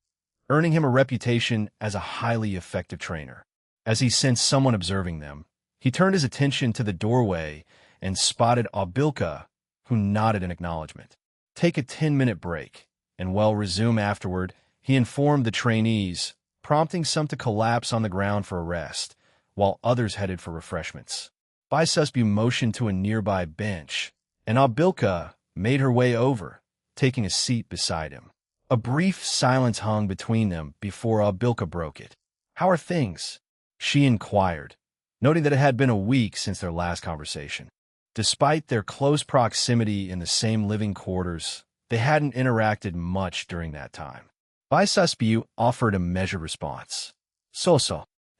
earning him a reputation as a highly effective trainer. As he sensed someone observing them, he turned his attention to the doorway and spotted Abilka, who nodded in acknowledgement. Take a 10-minute break, and resume afterward, he informed the trainees, prompting some to collapse on the ground for a rest, while others headed for refreshments. Baisusbiu motioned to a nearby bench, and Abilka made her way over, taking a seat beside him. A brief silence hung between them before Abilka broke it. "How are things?" she inquired, noting that it had been a week since their last conversation. Despite their close proximity in the same living quarters, they hadn't interacted much during that time. Baisusbiu offered a measured response. So,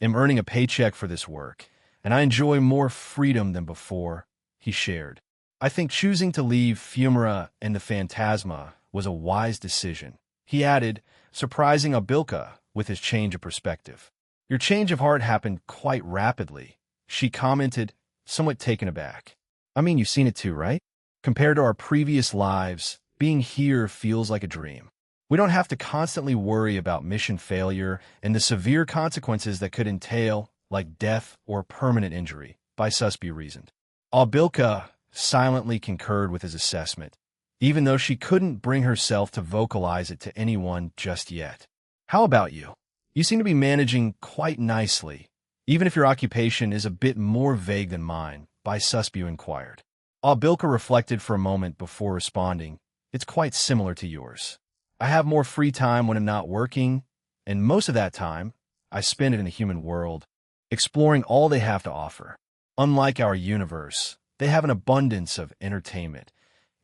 I'm earning a paycheck for this work, and I enjoy more freedom than before, he shared. I think choosing to leave Fumara and the Phantasma was a wise decision, he added, surprising Abilka with his change of perspective. Your change of heart happened quite rapidly, she commented, somewhat taken aback. I mean, you've seen it too, right? Compared to our previous lives, being here feels like a dream. We don't have to constantly worry about mission failure and the severe consequences that could entail, like death or permanent injury, Baisusbiu reasoned. Abilka silently concurred with his assessment, even though she couldn't bring herself to vocalize it to anyone just yet. How about you? You seem to be managing quite nicely, even if your occupation is a bit more vague than mine, Baisusbiu inquired. Abilka reflected for a moment before responding. It's quite similar to yours. I have more free time when I'm not working, and most of that time, I spend it in the human world, exploring all they have to offer. Unlike our universe, they have an abundance of entertainment,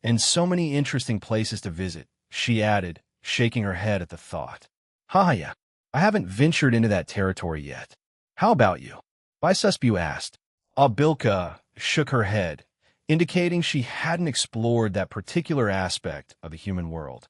and so many interesting places to visit, she added, shaking her head at the thought. Yeah, I haven't ventured into that territory yet. How about you? Baisusbiu asked. Abilka shook her head, indicating she hadn't explored that particular aspect of the human world.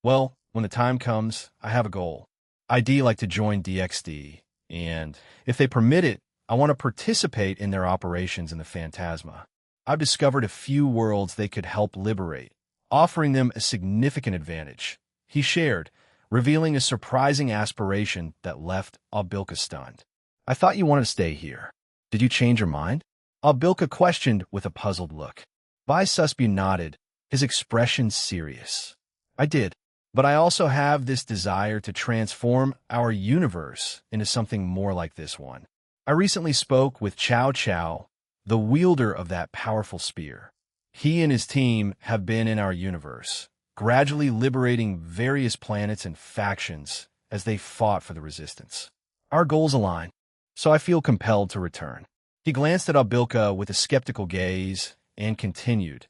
Well, when the time comes, I have a goal. I'd like to join DXD, and, if they permit it, I want to participate in their operations in the Phantasma. I've discovered a few worlds they could help liberate, offering them a significant advantage, he shared, revealing a surprising aspiration that left Abilka stunned. "I thought you wanted to stay here. Did you change your mind?" Abilka questioned with a puzzled look. Susby nodded, his expression serious. "I did, but I also have this desire to transform our universe into something more like this one. I recently spoke with Chow Chow, the wielder of that powerful spear. He and his team have been in our universe, gradually liberating various planets and factions as they fought for the resistance. Our goals align, so I feel compelled to return." He glanced at Abilka with a skeptical gaze and continued,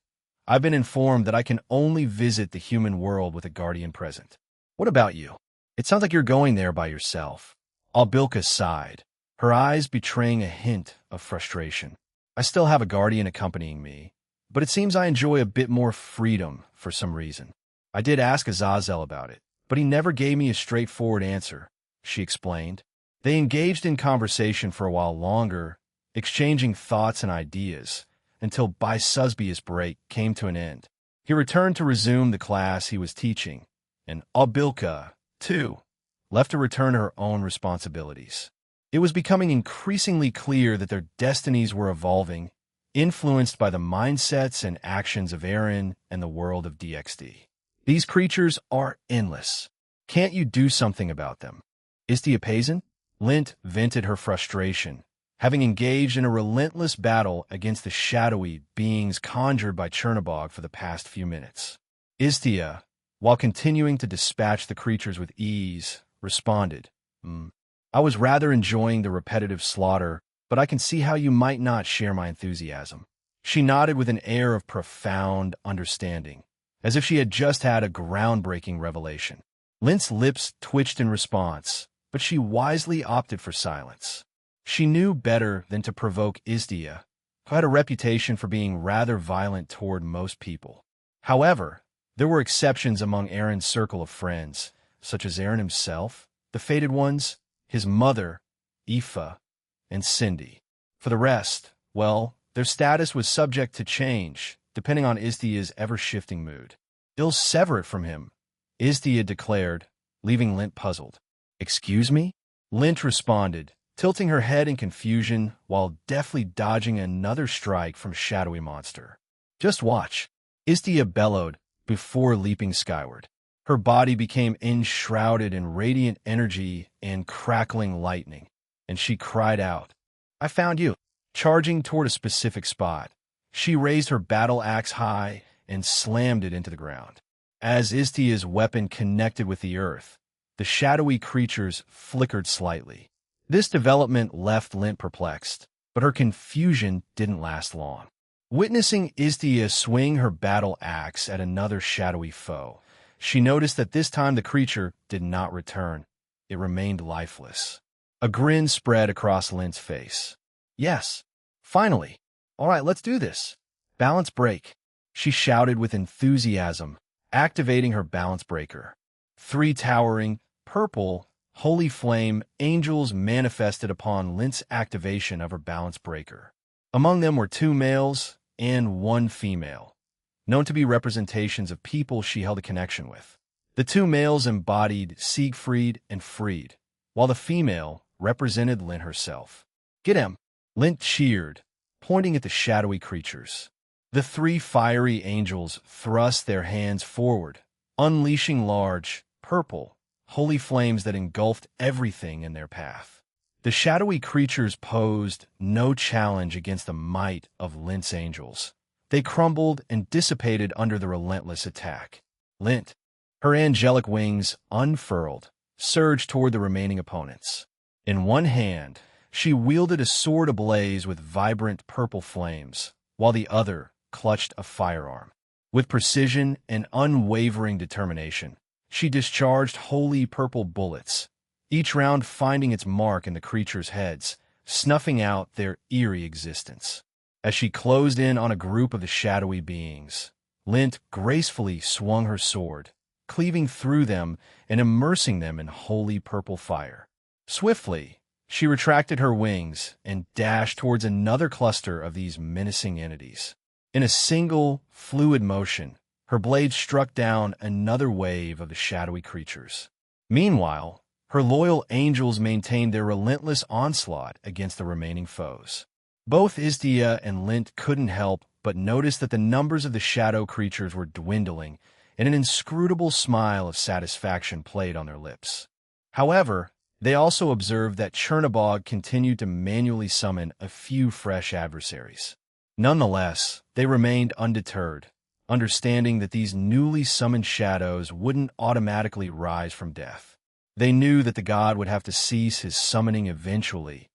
"I've been informed that I can only visit the human world with a guardian present. What about you? It sounds like you're going there by yourself." Abilka sighed, her eyes betraying a hint of frustration. "I still have a guardian accompanying me, but it seems I enjoy a bit more freedom for some reason. I did ask Azazel about it, but he never gave me a straightforward answer," she explained. They engaged in conversation for a while longer, exchanging thoughts and ideas, until Susby's break came to an end. He returned to resume the class he was teaching, and Abilka, too, left to return to her own responsibilities. It was becoming increasingly clear that their destinies were evolving, influenced by the mindsets and actions of Aaron and the world of DXD. "These creatures are endless. Can't you do something about them?" "Istia Payson?" Lint vented her frustration, having engaged in a relentless battle against the shadowy beings conjured by Chernobog for the past few minutes. Istia, while continuing to dispatch the creatures with ease, responded, "I was rather enjoying the repetitive slaughter, but I can see how you might not share my enthusiasm." She nodded with an air of profound understanding, as if she had just had a groundbreaking revelation. Lint's lips twitched in response, but she wisely opted for silence. She knew better than to provoke Istia, who had a reputation for being rather violent toward most people. However, there were exceptions among Aaron's circle of friends, such as Aaron himself, the Fated Ones, his mother, Aoife, and Cindy. For the rest, well, their status was subject to change, depending on Istia's ever-shifting mood. "You'll sever it from him," Istia declared, leaving Lint puzzled. "Excuse me?" Lint responded, tilting her head in confusion while deftly dodging another strike from Shadowy Monster. "Just watch," Istia bellowed before leaping skyward. Her body became enshrouded in radiant energy and crackling lightning, and she cried out, "I found you!" Charging toward a specific spot, she raised her battle axe high and slammed it into the ground. As Istia's weapon connected with the earth, the shadowy creatures flickered slightly. This development left Lint perplexed, but her confusion didn't last long. Witnessing Istia swing her battle axe at another shadowy foe, she noticed that this time the creature did not return. It remained lifeless. A grin spread across Lint's face. "Yes, finally. All right, let's do this. Balance break," she shouted with enthusiasm, activating her balance breaker. 3 towering, purple, holy flame angels manifested upon Lint's activation of her balance breaker. Among them were 2 males and 1 female, known to be representations of people she held a connection with. The 2 males embodied Siegfried and Fried, while the female represented Lint herself. "Get him!" Lint cheered, pointing at the shadowy creatures. The 3 fiery angels thrust their hands forward, unleashing large, purple, holy flames that engulfed everything in their path. The shadowy creatures posed no challenge against the might of Lint's angels. They crumbled and dissipated under the relentless attack. Lint, her angelic wings unfurled, surged toward the remaining opponents. In one hand, she wielded a sword ablaze with vibrant purple flames, while the other clutched a firearm. With precision and unwavering determination, she discharged holy purple bullets, each round finding its mark in the creatures' heads, snuffing out their eerie existence. As she closed in on a group of the shadowy beings, Lint gracefully swung her sword, cleaving through them and immersing them in holy purple fire. Swiftly, she retracted her wings and dashed towards another cluster of these menacing entities. In a single, fluid motion, her blade struck down another wave of the shadowy creatures. Meanwhile, her loyal angels maintained their relentless onslaught against the remaining foes. Both Istia and Lint couldn't help but notice that the numbers of the shadow creatures were dwindling, and an inscrutable smile of satisfaction played on their lips. However, they also observed that Chernabog continued to manually summon a few fresh adversaries. Nonetheless, they remained undeterred, understanding that these newly summoned shadows wouldn't automatically rise from death. They knew that the god would have to cease his summoning eventually,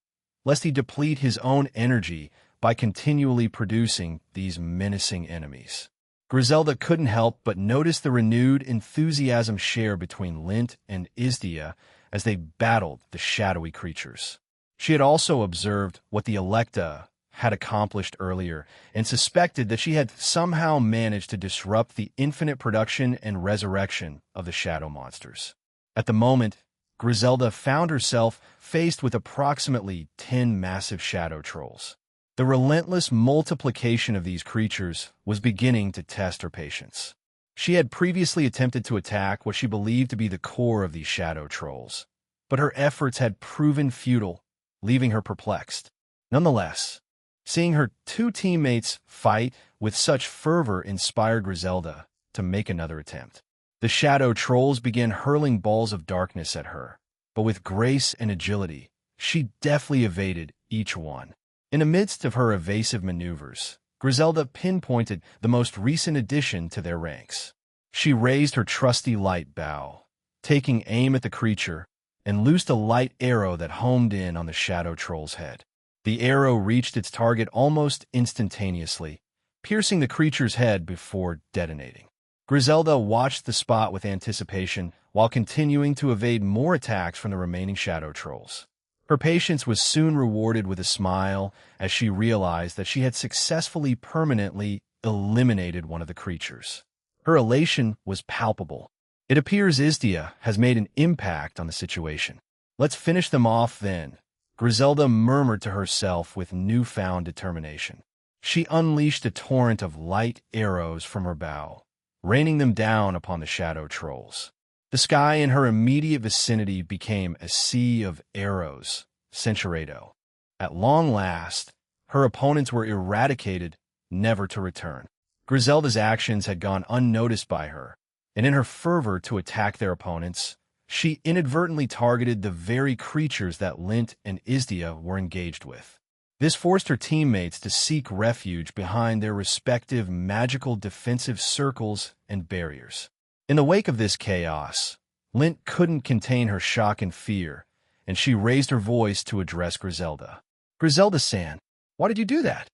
lest he deplete his own energy by continually producing these menacing enemies. Griselda couldn't help but notice the renewed enthusiasm shared between Lint and Isdia as they battled the shadowy creatures. She had also observed what the Electa had accomplished earlier and suspected that she had somehow managed to disrupt the infinite production and resurrection of the shadow monsters. At the moment, Griselda found herself faced with approximately 10 massive shadow trolls. The relentless multiplication of these creatures was beginning to test her patience. She had previously attempted to attack what she believed to be the core of these shadow trolls, but her efforts had proven futile, leaving her perplexed. Nonetheless, seeing her two teammates fight with such fervor inspired Griselda to make another attempt. The shadow trolls began hurling balls of darkness at her, but with grace and agility, she deftly evaded each one. In the midst of her evasive maneuvers, Griselda pinpointed the most recent addition to their ranks. She raised her trusty light bow, taking aim at the creature, and loosed a light arrow that homed in on the shadow troll's head. The arrow reached its target almost instantaneously, piercing the creature's head before detonating. Griselda watched the spot with anticipation while continuing to evade more attacks from the remaining shadow trolls. Her patience was soon rewarded with a smile as she realized that she had successfully permanently eliminated one of the creatures. Her elation was palpable. It appears Istia has made an impact on the situation. Let's finish them off then, Griselda murmured to herself with newfound determination. She unleashed a torrent of light arrows from her bow, raining them down upon the shadow trolls. The sky in her immediate vicinity became a sea of arrows, Centurado. At long last, her opponents were eradicated, never to return. Griselda's actions had gone unnoticed by her, and in her fervor to attack their opponents, she inadvertently targeted the very creatures that Lint and Isdia were engaged with. This forced her teammates to seek refuge behind their respective magical defensive circles and barriers. In the wake of this chaos, Lint couldn't contain her shock and fear, and she raised her voice to address Griselda. "Griselda-san, why did you do that?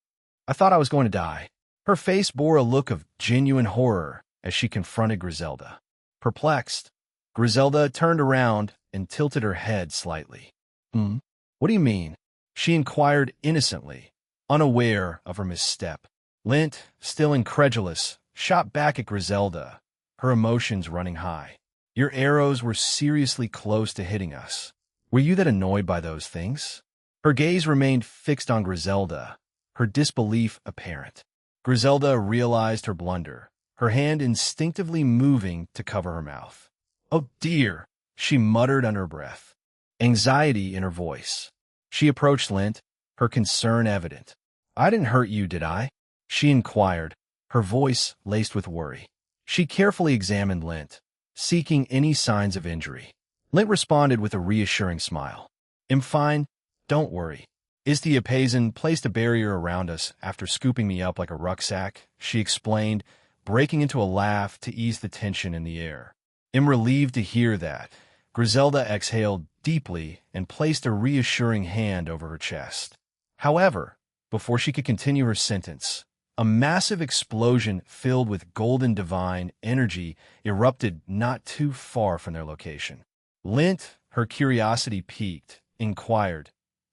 I thought I was going to die." Her face bore a look of genuine horror as she confronted Griselda. Perplexed, Griselda turned around and tilted her head slightly. What do you mean?" she inquired innocently, unaware of her misstep. Lint, still incredulous, shot back at Griselda, her emotions running high. "Your arrows were seriously close to hitting us. Were you that annoyed by those things?" Her gaze remained fixed on Griselda, her disbelief apparent. Griselda realized her blunder, her hand instinctively moving to cover her mouth. "Oh dear," she muttered under her breath, anxiety in her voice. She approached Lint, her concern evident. "I didn't hurt you, did I?" she inquired, her voice laced with worry. She carefully examined Lint, seeking any signs of injury. Lint responded with a reassuring smile. "I'm fine, don't worry." Istia Payson placed a barrier around us after scooping me up like a rucksack, she explained, breaking into a laugh to ease the tension in the air. I'm relieved to hear that. Griselda exhaled deeply and placed a reassuring hand over her chest. However, before she could continue her sentence, a massive explosion filled with golden divine energy erupted not too far from their location. Lint, her curiosity piqued, inquired,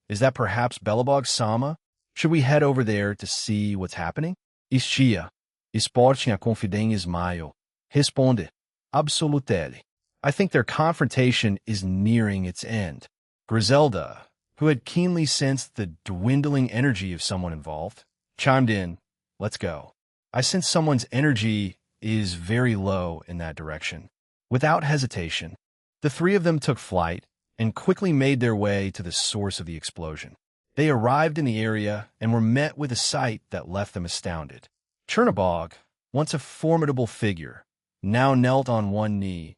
"Is that perhaps Belobog Sama? Should we head over there to see what's happening?" "Istia, esporte a confidência maio," responde. "Absolutely. I think their confrontation is nearing its end." Griselda, who had keenly sensed the dwindling energy of someone involved, chimed in, "Let's go. I sense someone's energy is very low in that direction." Without hesitation, The three of them took flight and quickly made their way to the source of the explosion. They arrived in the area and were met with a sight that left them astounded. Chernobog, once a formidable figure, now knelt on one knee,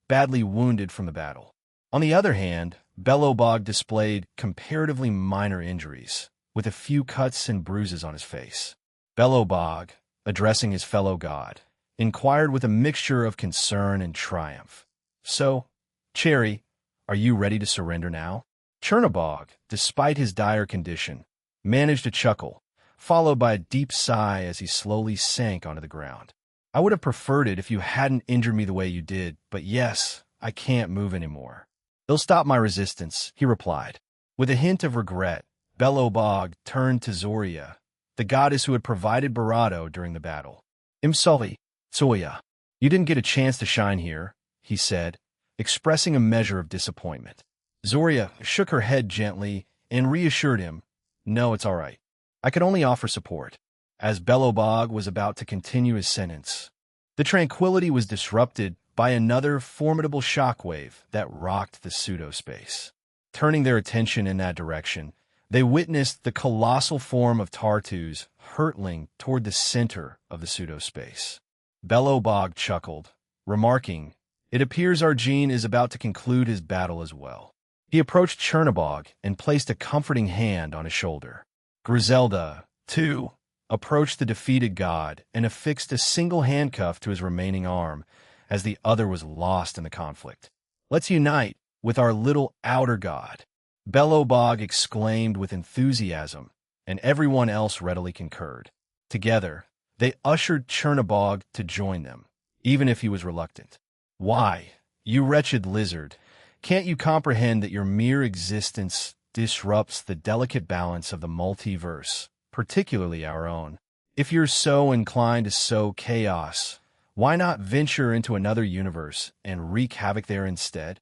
badly wounded from the battle. On the other hand, Belobog displayed comparatively minor injuries, with a few cuts and bruises on his face. Belobog, addressing his fellow god, inquired with a mixture of concern and triumph. "So, Cherry, are you ready to surrender now?" Chernobog, despite his dire condition, managed a chuckle, followed by a deep sigh as he slowly sank onto the ground. "I would have preferred it if you hadn't injured me the way you did, but yes, I can't move anymore." "They'll stop my resistance," he replied. With a hint of regret, Belobog turned to Zoria, the goddess who had provided Barato during the battle. "I'm sorry, Zoya. You didn't get a chance to shine here," he said, expressing a measure of disappointment. Zoria shook her head gently and reassured him, "No, it's all right. I could only offer support." As Belobog was about to continue his sentence, the tranquility was disrupted by another formidable shockwave that rocked the pseudo-space. Turning their attention in that direction, they witnessed the colossal form of Tartus hurtling toward the center of the pseudo-space. Belobog chuckled, remarking, "It appears Arjun is about to conclude his battle as well." He approached Chernobog and placed a comforting hand on his shoulder. Griselda, too, approached the defeated god and affixed a single handcuff to his remaining arm as the other was lost in the conflict. "Let's unite with our little outer god," Belobog exclaimed with enthusiasm, and everyone else readily concurred. Together, they ushered Chernobog to join them, even if he was reluctant. "Why, you wretched lizard, can't you comprehend that your mere existence disrupts the delicate balance of the multiverse, particularly our own? If you're so inclined to sow chaos, why not venture into another universe and wreak havoc there instead?"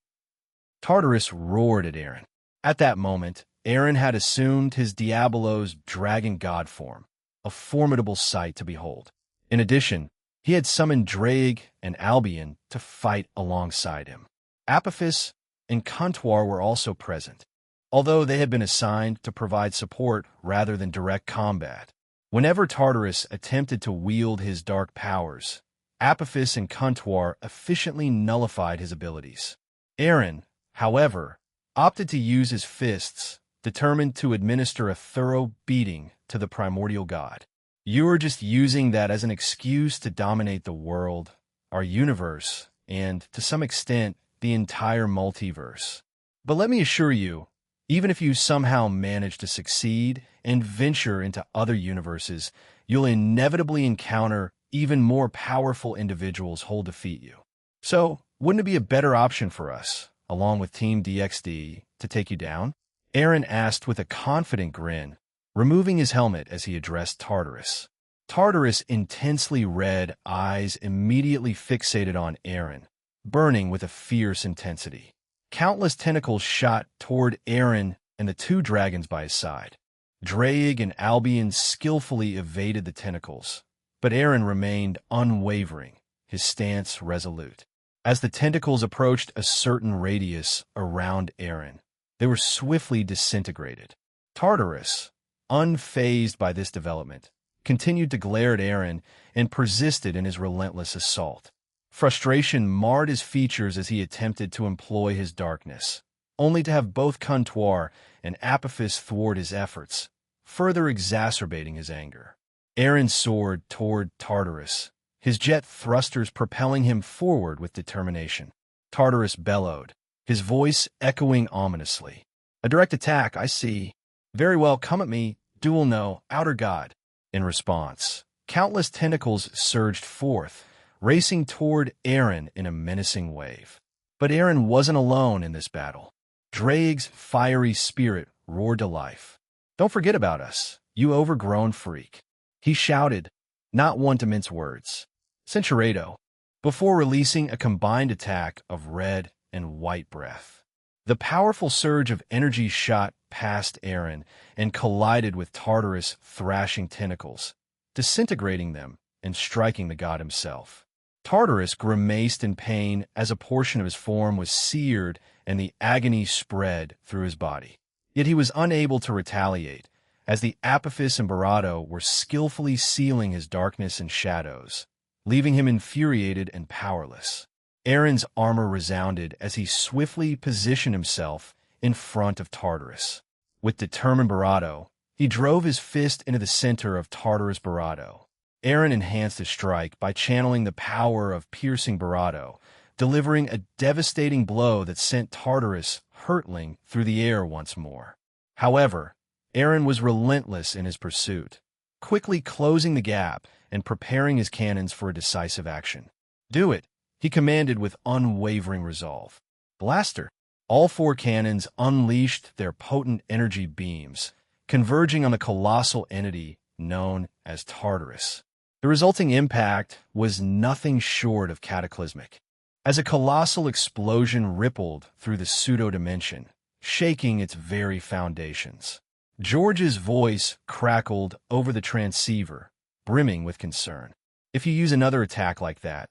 Tartarus roared at Aaron. At that moment, Aaron had assumed his Diabolos dragon god form, a formidable sight to behold. In addition, he had summoned Draig and Albion to fight alongside him. Apophis and Contour were also present, although they had been assigned to provide support rather than direct combat. Whenever Tartarus attempted to wield his dark powers, Apophis and Contour efficiently nullified his abilities. Aaron, however, opted to use his fists, determined to administer a thorough beating to the primordial god. "You are just using that as an excuse to dominate the world, our universe, and, to some extent, the entire multiverse. But let me assure you, even if you somehow manage to succeed and venture into other universes, you'll inevitably encounter even more powerful individuals who'll defeat you. So, wouldn't it be a better option for us, along with Team DXD, to take you down?" Aaron asked with a confident grin, removing his helmet as he addressed Tartarus. Tartarus' intensely red eyes immediately fixated on Aaron, burning with a fierce intensity. Countless tentacles shot toward Aaron and the two dragons by his side. Draig and Albion skillfully evaded the tentacles, but Aaron remained unwavering, his stance resolute. As the tentacles approached a certain radius around Aaron, they were swiftly disintegrated. Tartarus, unfazed by this development, continued to glare at Aaron and persisted in his relentless assault. Frustration marred his features as he attempted to employ his darkness, only to have both Contour and Apophis thwart his efforts, further exacerbating his anger. Aaron soared toward Tartarus, his jet thrusters propelling him forward with determination. Tartarus bellowed, his voice echoing ominously. "A direct attack, I see. Very well, come at me, dual no, outer god." In response, countless tentacles surged forth, racing toward Aaron in a menacing wave. But Aaron wasn't alone in this battle. Draig's fiery spirit roared to life. "Don't forget about us, you overgrown freak," he shouted, not one to mince words. Centurado, before releasing a combined attack of red and white breath. The powerful surge of energy shot past Aaron and collided with Tartarus' thrashing tentacles, disintegrating them and striking the god himself. Tartarus grimaced in pain as a portion of his form was seared and the agony spread through his body. Yet he was unable to retaliate, as the Apophis and Barato were skillfully sealing his darkness and shadows, leaving him infuriated and powerless. Aaron's armor resounded as he swiftly positioned himself in front of Tartarus. With determined Barato, he drove his fist into the center of Tartarus' Barato. Aaron enhanced his strike by channeling the power of piercing Barato, delivering a devastating blow that sent Tartarus hurtling through the air once more. However, Aaron was relentless in his pursuit, quickly closing the gap and preparing his cannons for a decisive action. "Do it," he commanded with unwavering resolve. Blaster! All four cannons unleashed their potent energy beams, converging on the colossal entity known as Tartarus. The resulting impact was nothing short of cataclysmic, as a colossal explosion rippled through the pseudo-dimension, shaking its very foundations. George's voice crackled over the transceiver, brimming with concern. "If you use another attack like that,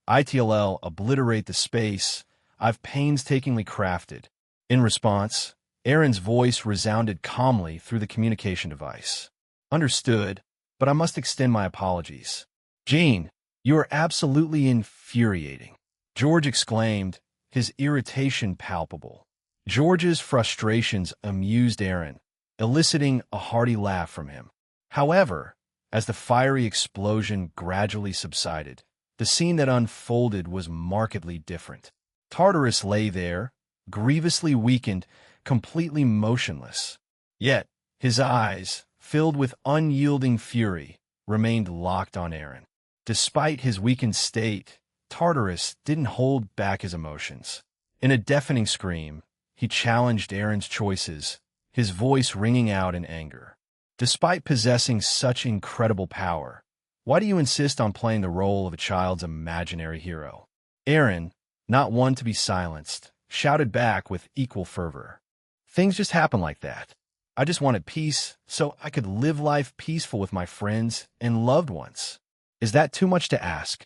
ITLL obliterate the space I've painstakingly crafted." In response, Aaron's voice resounded calmly through the communication device. "Understood, but I must extend my apologies." "Gene, you are absolutely infuriating," George exclaimed, his irritation palpable. George's frustrations amused Aaron, eliciting a hearty laugh from him. However, as the fiery explosion gradually subsided, the scene that unfolded was markedly different. Tartarus lay there, grievously weakened, completely motionless. Yet, his eyes, filled with unyielding fury, remained locked on Aaron. Despite his weakened state, Tartarus didn't hold back his emotions. In a deafening scream, he challenged Aaron's choices, his voice ringing out in anger. "Despite possessing such incredible power, why do you insist on playing the role of a child's imaginary hero?" Aaron, not one to be silenced, shouted back with equal fervor. "Things just happen like that. I just wanted peace so I could live life peaceful with my friends and loved ones. Is that too much to ask?"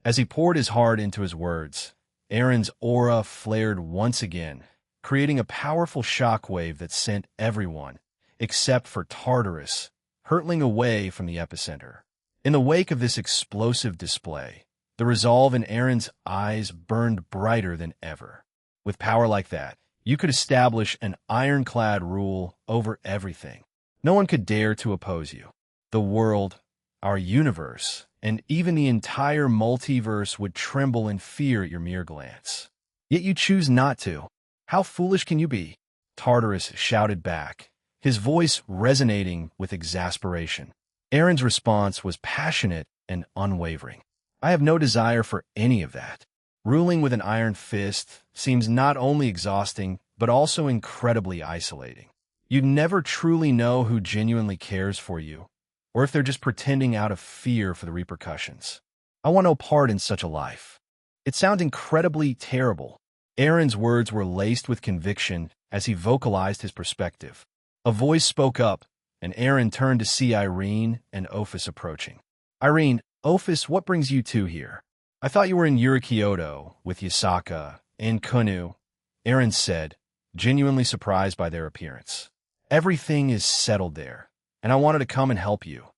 As he poured his heart into his words, Aaron's aura flared once again, creating a powerful shockwave that sent everyone, except for Tartarus, hurtling away from the epicenter. In the wake of this explosive display, the resolve in Aaron's eyes burned brighter than ever. With power like that, you could establish an ironclad rule over everything. No one could dare to oppose you. The world, our universe, and even the entire multiverse would tremble in fear at your mere glance. Yet you choose not to. How foolish can you be? Tartarus shouted back, his voice resonating with exasperation. Aaron's response was passionate and unwavering. "I have no desire for any of that. Ruling with an iron fist seems not only exhausting, but also incredibly isolating. You never truly know who genuinely cares for you, or if they're just pretending out of fear for the repercussions. I want no part in such a life." It sounds incredibly terrible. Aaron's words were laced with conviction as he vocalized his perspective. A voice spoke up, and Aaron turned to see Irene and Ophis approaching. "Irene, Ophis, what brings you two here? I thought you were in Yurikyoto with Yasaka and Kunu," Aaron said, genuinely surprised by their appearance. "Everything is settled there, and I wanted to come and help you,"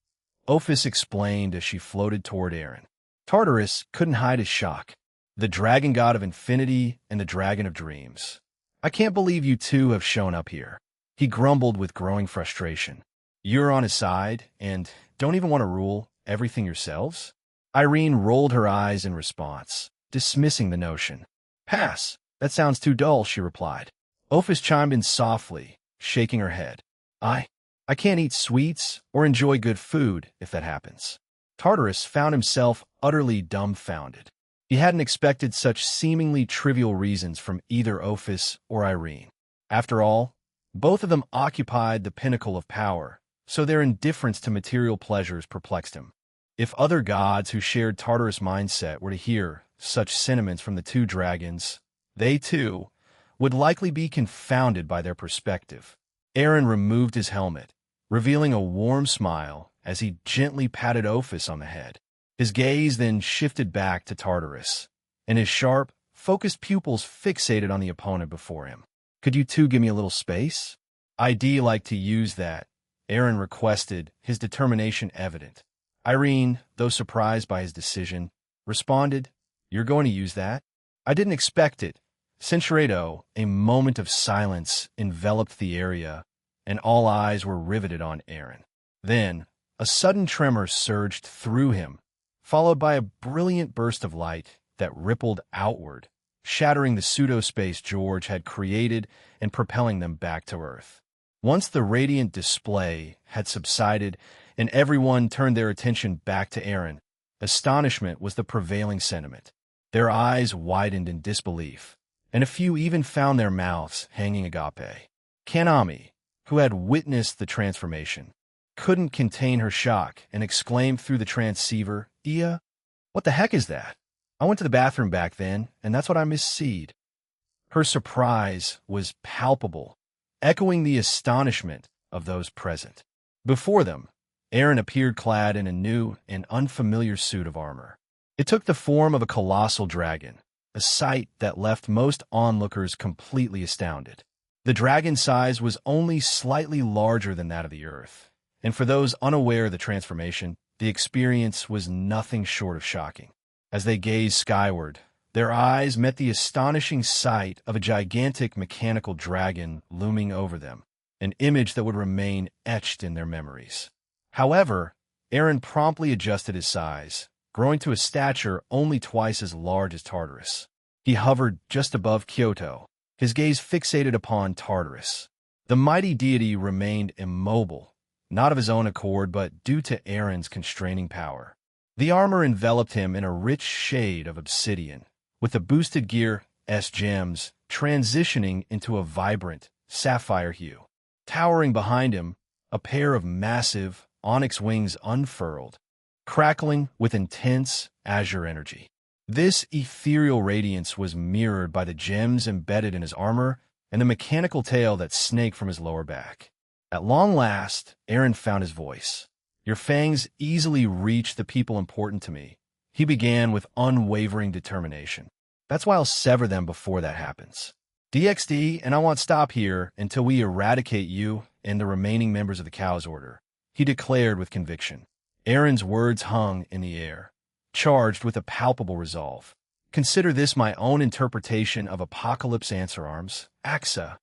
Ophis explained as she floated toward Aaron. Tartarus couldn't hide his shock. The dragon god of infinity and the dragon of dreams. "I can't believe you two have shown up here," he grumbled with growing frustration. "You're on his side and don't even want to rule everything yourselves?" Irene rolled her eyes in response, dismissing the notion. "Pass. That sounds too dull," she replied. Ophis chimed in softly, shaking her head. I can't eat sweets or enjoy good food if that happens." Tartarus found himself utterly dumbfounded. He hadn't expected such seemingly trivial reasons from either Ophis or Irene. After all, both of them occupied the pinnacle of power, so their indifference to material pleasures perplexed him. If other gods who shared Tartarus' mindset were to hear such sentiments from the two dragons, they, too, would likely be confounded by their perspective. Aaron removed his helmet, revealing a warm smile as he gently patted Ophis on the head. His gaze then shifted back to Tartarus, and his sharp, focused pupils fixated on the opponent before him. "Could you two give me a little space?" "I'd like to use that," Aaron requested, his determination evident. Irene, though surprised by his decision, responded, "You're going to use that?" "I didn't expect it." Cinceredo, a moment of silence enveloped the area, and all eyes were riveted on Aaron. Then, a sudden tremor surged through him, followed by a brilliant burst of light that rippled outward, shattering the pseudo-space George had created and propelling them back to Earth. Once the radiant display had subsided and everyone turned their attention back to Aaron, astonishment was the prevailing sentiment. Their eyes widened in disbelief, and a few even found their mouths hanging agape. Kanami, who had witnessed the transformation, couldn't contain her shock and exclaimed through the transceiver, "Ia, what the heck is that? I went to the bathroom back then, and that's what I misseed." Her surprise was palpable, echoing the astonishment of those present. Before them, Aaron appeared clad in a new and unfamiliar suit of armor. It took the form of a colossal dragon, a sight that left most onlookers completely astounded. The dragon's size was only slightly larger than that of the Earth, and for those unaware of the transformation, the experience was nothing short of shocking. As they gazed skyward, their eyes met the astonishing sight of a gigantic mechanical dragon looming over them, an image that would remain etched in their memories. However, Aaron promptly adjusted his size, growing to a stature only twice as large as Tartarus. He hovered just above Kyoto, his gaze fixated upon Tartarus. The mighty deity remained immobile, not of his own accord but due to Aaron's constraining power. The armor enveloped him in a rich shade of obsidian, with the boosted gear gems transitioning into a vibrant sapphire hue. Towering behind him, a pair of massive onyx wings unfurled, crackling with intense azure energy. This ethereal radiance was mirrored by the gems embedded in his armor and the mechanical tail that snaked from his lower back. At long last, Aaron found his voice. "Your fangs easily reach the people important to me," he began with unwavering determination. "That's why I'll sever them before that happens. DXD, and I won't stop here until we eradicate you and the remaining members of the Cow's Order," he declared with conviction. Aaron's words hung in the air, charged with a palpable resolve. "Consider this my own interpretation of Apocalypse Answer Arms, AXA."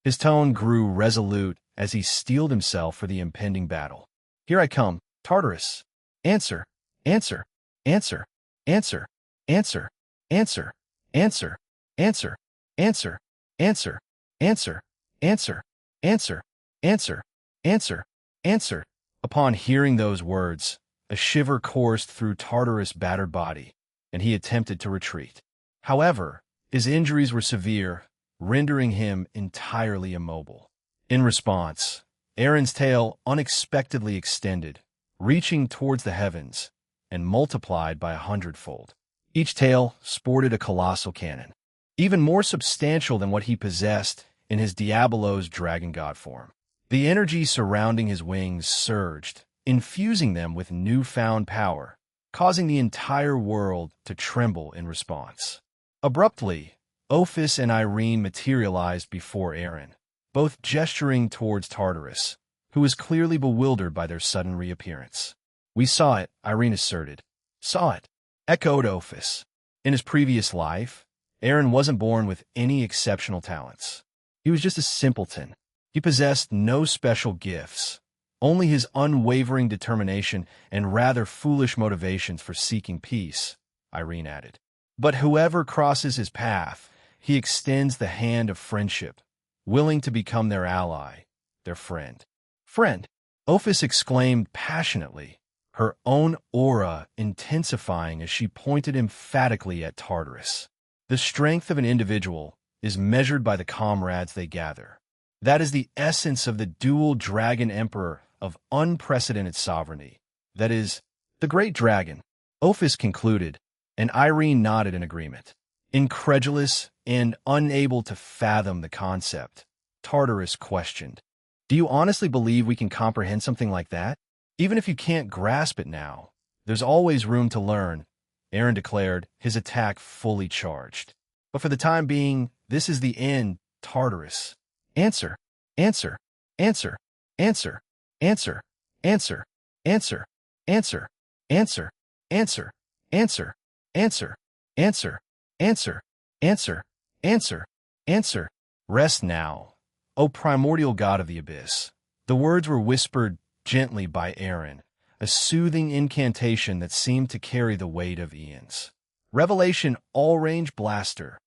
His tone grew resolute as he steeled himself for the impending battle. "Here I come, Tartarus. Answer, answer, answer, answer, answer, answer, answer, answer, answer, answer, answer, answer, answer, answer, answer, answer." Upon hearing those words, a shiver coursed through Tartarus' battered body, and he attempted to retreat. However, his injuries were severe, rendering him entirely immobile. In response, Aaron's tail unexpectedly extended, reaching towards the heavens, and multiplied by 100-fold. Each tail sported a colossal cannon, even more substantial than what he possessed in his Diabolos dragon god form. The energy surrounding his wings surged, infusing them with newfound power, causing the entire world to tremble in response. Abruptly, Ophis and Irene materialized before Aaron, both gesturing towards Tartarus, who was clearly bewildered by their sudden reappearance. "We saw it," Irene asserted. "Saw it," echoed Ophis. In his previous life, Aaron wasn't born with any exceptional talents. He was just a simpleton. He possessed no special gifts, only his unwavering determination and rather foolish motivations for seeking peace, Irene added. "But whoever crosses his path, he extends the hand of friendship, willing to become their ally, their friend." "Friend!" Ophis exclaimed passionately, her own aura intensifying as she pointed emphatically at Tartarus. The strength of an individual is measured by the comrades they gather. That is the essence of the dual dragon emperor of unprecedented sovereignty. That is, the great dragon, Ophis concluded, and Irene nodded in agreement. Incredulous and unable to fathom the concept, Tartarus questioned, "Do you honestly believe we can comprehend something like that? Even if you can't grasp it now, There's always room to learn, Aaron declared, his attack fully charged. But for the time being, this is the end, Tartarus. Answer, answer, answer, answer, answer, answer, answer, answer, answer, answer, answer, answer, answer, answer, answer, answer, answer. Rest now, O primordial god of the abyss. The words were whispered gently by Aaron, a soothing incantation that seemed to carry the weight of eons. Revelation All-Range Blaster.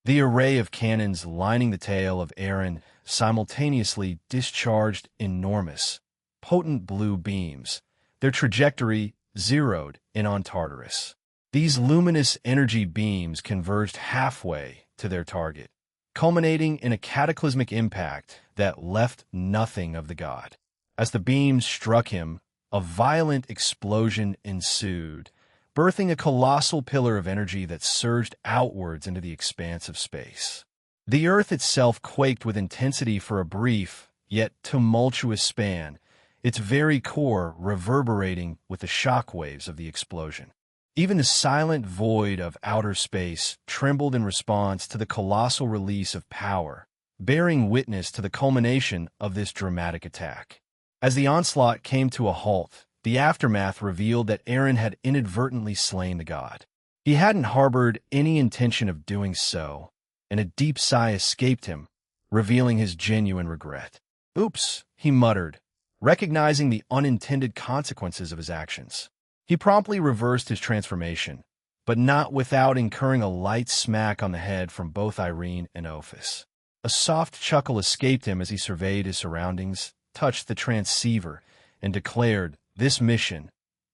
The array of cannons lining the tail of Aaron simultaneously discharged enormous, potent blue beams, their trajectory zeroed in on Tartarus. These luminous energy beams converged halfway to their target, culminating in a cataclysmic impact that left nothing of the god. As the beams struck him, a violent explosion ensued, birthing a colossal pillar of energy that surged outwards into the expanse of space. The earth itself quaked with intensity for a brief, yet tumultuous span, its very core reverberating with the shock waves of the explosion. Even the silent void of outer space trembled in response to the colossal release of power, bearing witness to the culmination of this dramatic attack. As the onslaught came to a halt, the aftermath revealed that Aaron had inadvertently slain the god. He hadn't harbored any intention of doing so, and a deep sigh escaped him, revealing his genuine regret. "Oops," he muttered, recognizing the unintended consequences of his actions. He promptly reversed his transformation, but not without incurring a light smack on the head from both Irene and Ophis. A soft chuckle escaped him as he surveyed his surroundings, touched the transceiver, and declared, "This mission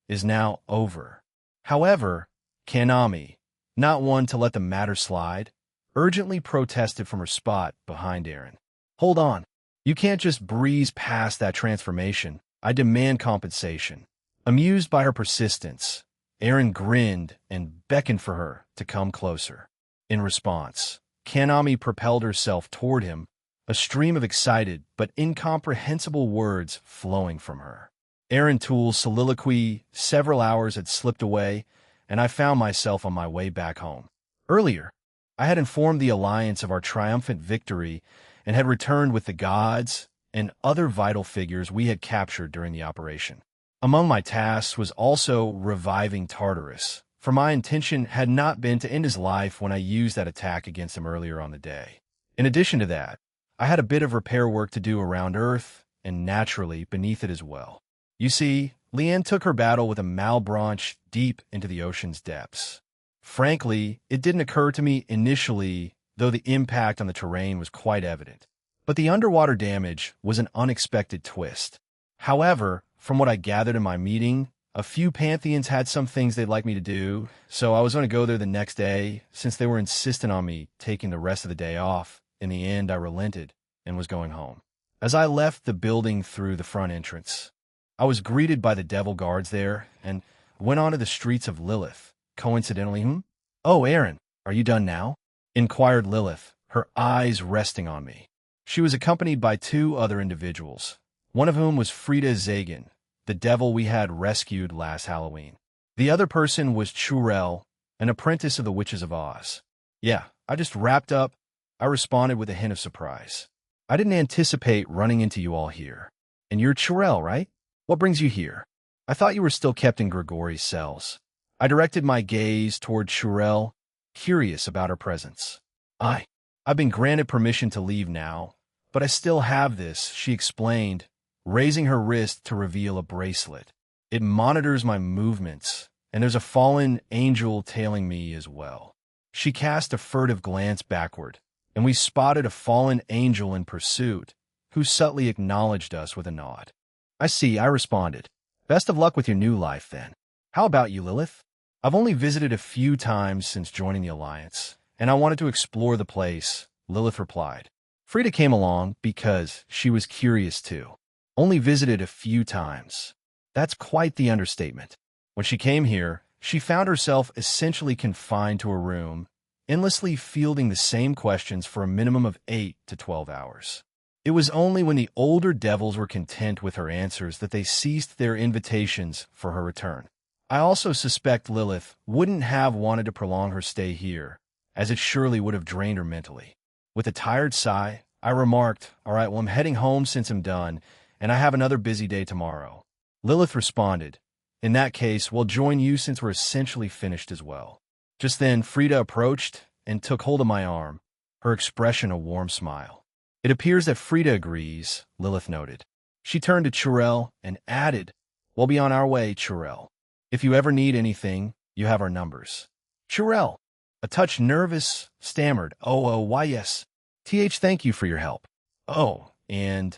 is now over." However, Kanami, not one to let the matter slide, urgently protested from her spot behind Aaron. "Hold on. You can't just breeze past that transformation. I demand compensation." Amused by her persistence, Aaron grinned and beckoned for her to come closer. In response, Kanami propelled herself toward him, a stream of excited but incomprehensible words flowing from her. Aaron Toole's soliloquy several hours had slipped away, and I found myself on my way back home. Earlier, I had informed the Alliance of our triumphant victory and had returned with the gods and other vital figures we had captured during the operation. Among my tasks was also reviving Tartarus, for my intention had not been to end his life when I used that attack against him earlier on the day. In addition to that, I had a bit of repair work to do around Earth, and naturally beneath it as well. You see, Leanne took her battle with a Malbranche deep into the ocean's depths. Frankly, it didn't occur to me initially, though the impact on the terrain was quite evident. But the underwater damage was an unexpected twist. However, from what I gathered in my meeting, a few Pantheons had some things they'd like me to do, so I was going to go there the next day, since they were insistent on me taking the rest of the day off. In the end, I relented and was going home. As I left the building through the front entrance, I was greeted by the devil guards there and went onto the streets of Lilith. Coincidentally, "Oh, Aaron, are you done now?" inquired Lilith, her eyes resting on me. She was accompanied by two other individuals, one of whom was Frida Zagan, the devil we had rescued last Halloween. The other person was Churel, an apprentice of the Witches of Oz. "Yeah, I just wrapped up," I responded with a hint of surprise. "I didn't anticipate running into you all here. And you're Churel, right? What brings you here? I thought you were still kept in Grigori's cells." I directed my gaze toward Churel, curious about her presence. I've been granted permission to leave now, but I still have this," she explained, raising her wrist to reveal a bracelet. "It monitors my movements, and there's a fallen angel tailing me as well." She cast a furtive glance backward, and we spotted a fallen angel in pursuit, who subtly acknowledged us with a nod. "I see," I responded. "Best of luck with your new life, then. How about you, Lilith?" "I've only visited a few times since joining the Alliance, and I wanted to explore the place," Lilith replied. Frida came along because she was curious too. "Only visited a few times. That's quite the understatement." When she came here, she found herself essentially confined to a room, endlessly fielding the same questions for a minimum of 8 to 12 hours. It was only when the older devils were content with her answers that they ceased their invitations for her return. I also suspect Lilith wouldn't have wanted to prolong her stay here, as it surely would have drained her mentally. With a tired sigh, I remarked, "All right, well, I'm heading home since I'm done, and I have another busy day tomorrow." Lilith responded, "In that case, we'll join you since we're essentially finished as well." Just then, Frida approached and took hold of my arm, her expression a warm smile. "It appears that Frida agrees," Lilith noted. She turned to Churel and added, "We'll be on our way, Churel. If you ever need anything, you have our numbers." Churel, a touch nervous, stammered, why yes. Thank you for your help. Oh, and,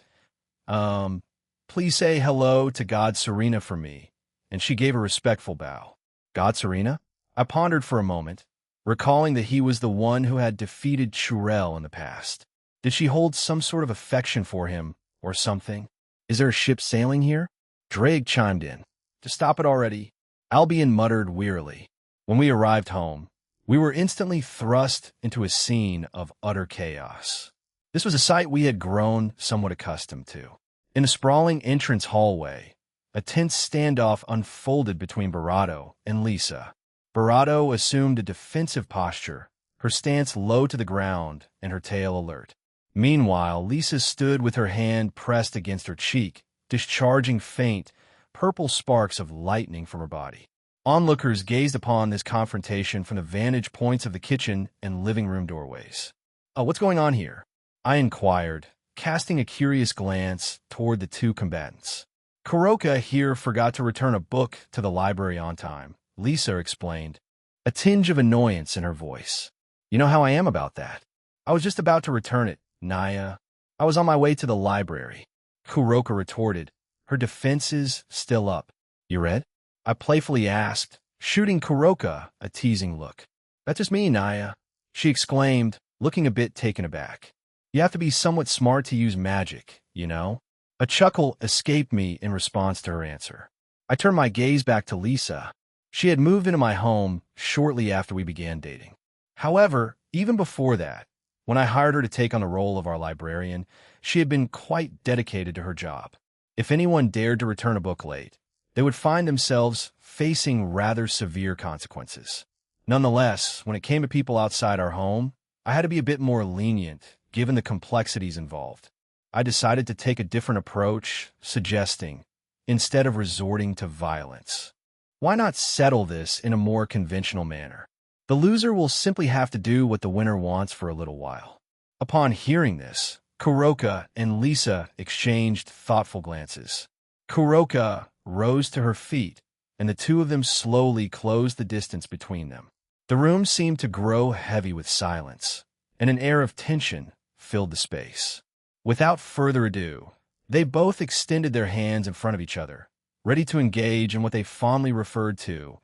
please say hello to God Serena for me." And she gave a respectful bow. God Serena? I pondered for a moment, recalling that he was the one who had defeated Churel in the past. Did she hold some sort of affection for him, or something? "Is there a ship sailing here?" Drake chimed in. "To stop it already." Albion muttered wearily. When we arrived home, we were instantly thrust into a scene of utter chaos. This was a sight we had grown somewhat accustomed to. In a sprawling entrance hallway, a tense standoff unfolded between Barato and Lisa. Barato assumed a defensive posture, her stance low to the ground and her tail alert. Meanwhile, Lisa stood with her hand pressed against her cheek, discharging faint, purple sparks of lightning from her body. Onlookers gazed upon this confrontation from the vantage points of the kitchen and living room doorways. "Oh, what's going on here?" I inquired, casting a curious glance toward the two combatants. "Kuroka here forgot to return a book to the library on time," Lisa explained, a tinge of annoyance in her voice. "You know how I am about that. I was just about to return it, Naya. I was on my way to the library," Kuroka retorted, her defenses still up. "You read?" I playfully asked, shooting Kuroka a teasing look. "That's just me, Naya," she exclaimed, looking a bit taken aback. "You have to be somewhat smart to use magic, you know?" A chuckle escaped me in response to her answer. I turned my gaze back to Lisa. She had moved into my home shortly after we began dating. However, even before that, when I hired her to take on the role of our librarian, she had been quite dedicated to her job. If anyone dared to return a book late, they would find themselves facing rather severe consequences. Nonetheless, when it came to people outside our home, I had to be a bit more lenient, given the complexities involved. I decided to take a different approach, suggesting, instead of resorting to violence, why not settle this in a more conventional manner? The loser will simply have to do what the winner wants for a little while. Upon hearing this, Kuroka and Lisa exchanged thoughtful glances. Kuroka rose to her feet, and the two of them slowly closed the distance between them. The room seemed to grow heavy with silence, and an air of tension filled the space. Without further ado, they both extended their hands in front of each other, ready to engage in what they fondly referred to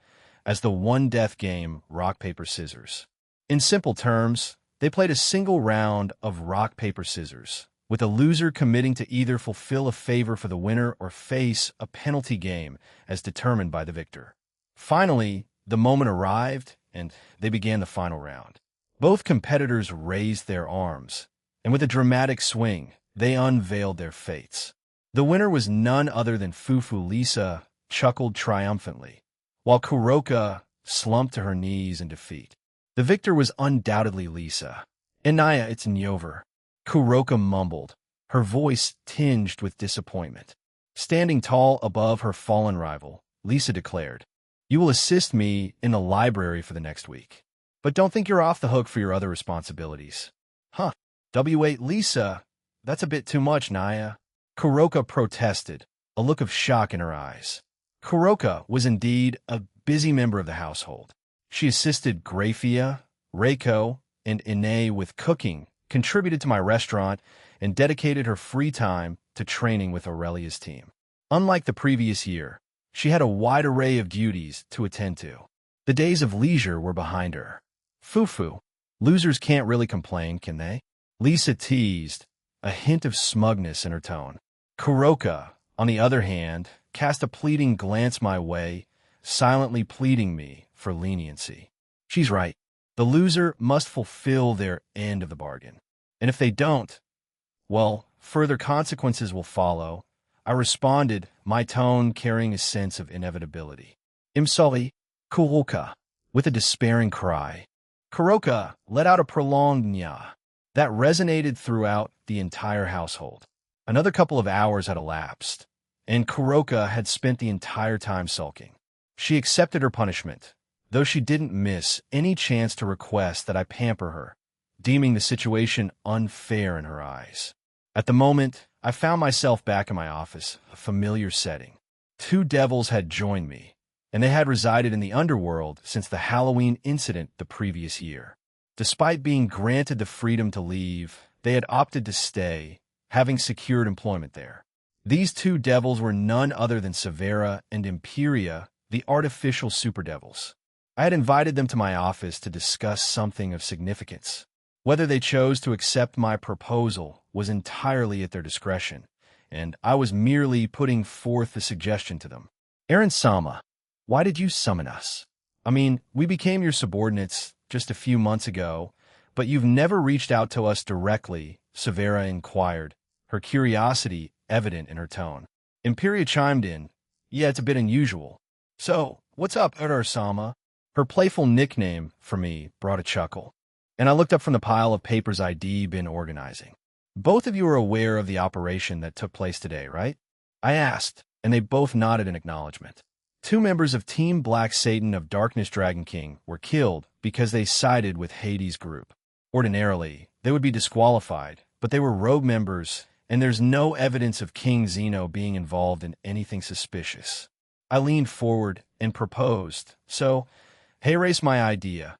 as the one-death game rock, paper, scissors. In simple terms, they played a single round of rock, paper, scissors, with the loser committing to either fulfill a favor for the winner or face a penalty game as determined by the victor. Finally, the moment arrived, and they began the final round. Both competitors raised their arms, and with a dramatic swing, they unveiled their fates. The winner was none other than Fufu. Lisa chuckled triumphantly, while Kuroka slumped to her knees in defeat. The victor was undoubtedly Lisa. "Inaya, it's over," Kuroka mumbled, her voice tinged with disappointment. Standing tall above her fallen rival, Lisa declared, "You will assist me in the library for the next week. But don't think you're off the hook for your other responsibilities." "Huh, W8 Lisa, that's a bit too much, Naya," Kuroka protested, a look of shock in her eyes. Kuroka was indeed a busy member of the household. She assisted Grafia, Reiko, and Ine with cooking, contributed to my restaurant, and dedicated her free time to training with Aurelia's team. Unlike the previous year, she had a wide array of duties to attend to. The days of leisure were behind her. "Fufu, losers can't really complain, can they?" Lisa teased, a hint of smugness in her tone. Kuroka, on the other hand, cast a pleading glance my way, silently pleading me for leniency. She's right. The loser must fulfill their end of the bargain. And if they don't, well, further consequences will follow. I responded, my tone carrying a sense of inevitability. sorry, Kuroka, with a despairing cry. Kuroka let out a prolonged nya that resonated throughout the entire household. Another couple of hours had elapsed, and Kuroka had spent the entire time sulking. She accepted her punishment, though she didn't miss any chance to request that I pamper her, deeming the situation unfair in her eyes. At the moment, I found myself back in my office, a familiar setting. Two devils had joined me, and they had resided in the underworld since the Halloween incident the previous year. Despite being granted the freedom to leave, they had opted to stay, having secured employment there. These two devils were none other than Severa and Imperia, the artificial superdevils. I had invited them to my office to discuss something of significance. Whether they chose to accept my proposal was entirely at their discretion, and I was merely putting forth the suggestion to them. Aaron-sama, why did you summon us? I mean, we became your subordinates just a few months ago, but you've never reached out to us directly, Severa inquired, her curiosity evident in her tone. Imperia chimed in, yeah, it's a bit unusual. So, what's up, Aaron-sama? Her playful nickname, for me, brought a chuckle, and I looked up from the pile of papers I'd been organizing. Both of you are aware of the operation that took place today, right? I asked, and they both nodded in acknowledgement. Two members of Team Black Satan of Darkness Dragon King were killed because they sided with Hades' group. Ordinarily, they would be disqualified, but they were rogue members, and there's no evidence of King Zeno being involved in anything suspicious. I leaned forward and proposed, so, hey, race my idea.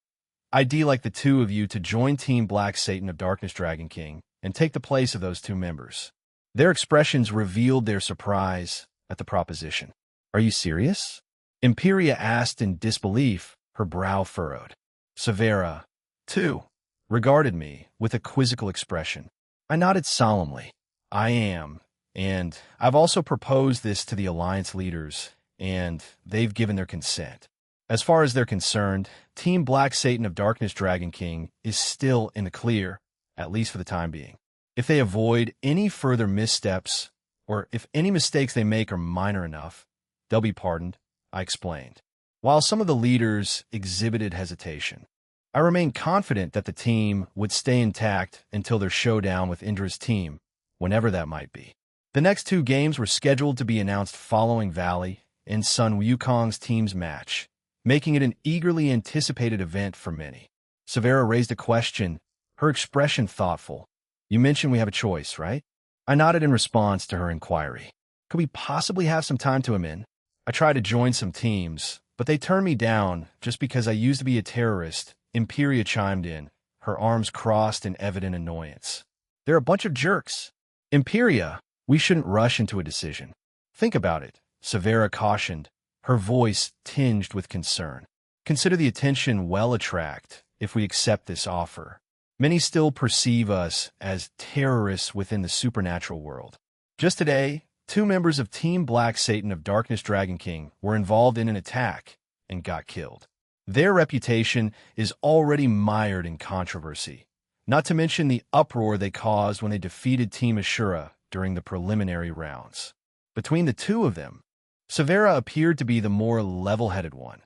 I'd like the two of you to join Team Black Satan of Darkness Dragon King and take the place of those two members. Their expressions revealed their surprise at the proposition. Are you serious? Imperia asked in disbelief, her brow furrowed. Severa, too, regarded me with a quizzical expression. I nodded solemnly. I am, and I've also proposed this to the Alliance leaders, and they've given their consent. As far as they're concerned, Team Black Satan of Darkness Dragon King is still in the clear, at least for the time being. If they avoid any further missteps, or if any mistakes they make are minor enough, they'll be pardoned, I explained. While some of the leaders exhibited hesitation, I remained confident that the team would stay intact until their showdown with Indra's team, whenever that might be. The next two games were scheduled to be announced following Valley and Sun Wukong's team's match, making it an eagerly anticipated event for many. Severa raised a question, her expression thoughtful. You mentioned we have a choice, right? I nodded in response to her inquiry. Could we possibly have some time to amend? I tried to join some teams, but they turned me down just because I used to be a terrorist. Imperia chimed in, her arms crossed in evident annoyance. They're a bunch of jerks. Imperia, we shouldn't rush into a decision. Think about it, Severa cautioned, her voice tinged with concern. Consider the attention we'll attract if we accept this offer. Many still perceive us as terrorists within the supernatural world. Just today, two members of Team Black Satan of Darkness Dragon King were involved in an attack and got killed. Their reputation is already mired in controversy, not to mention the uproar they caused when they defeated Team Ashura during the preliminary rounds. Between the two of them, Severa appeared to be the more level-headed one,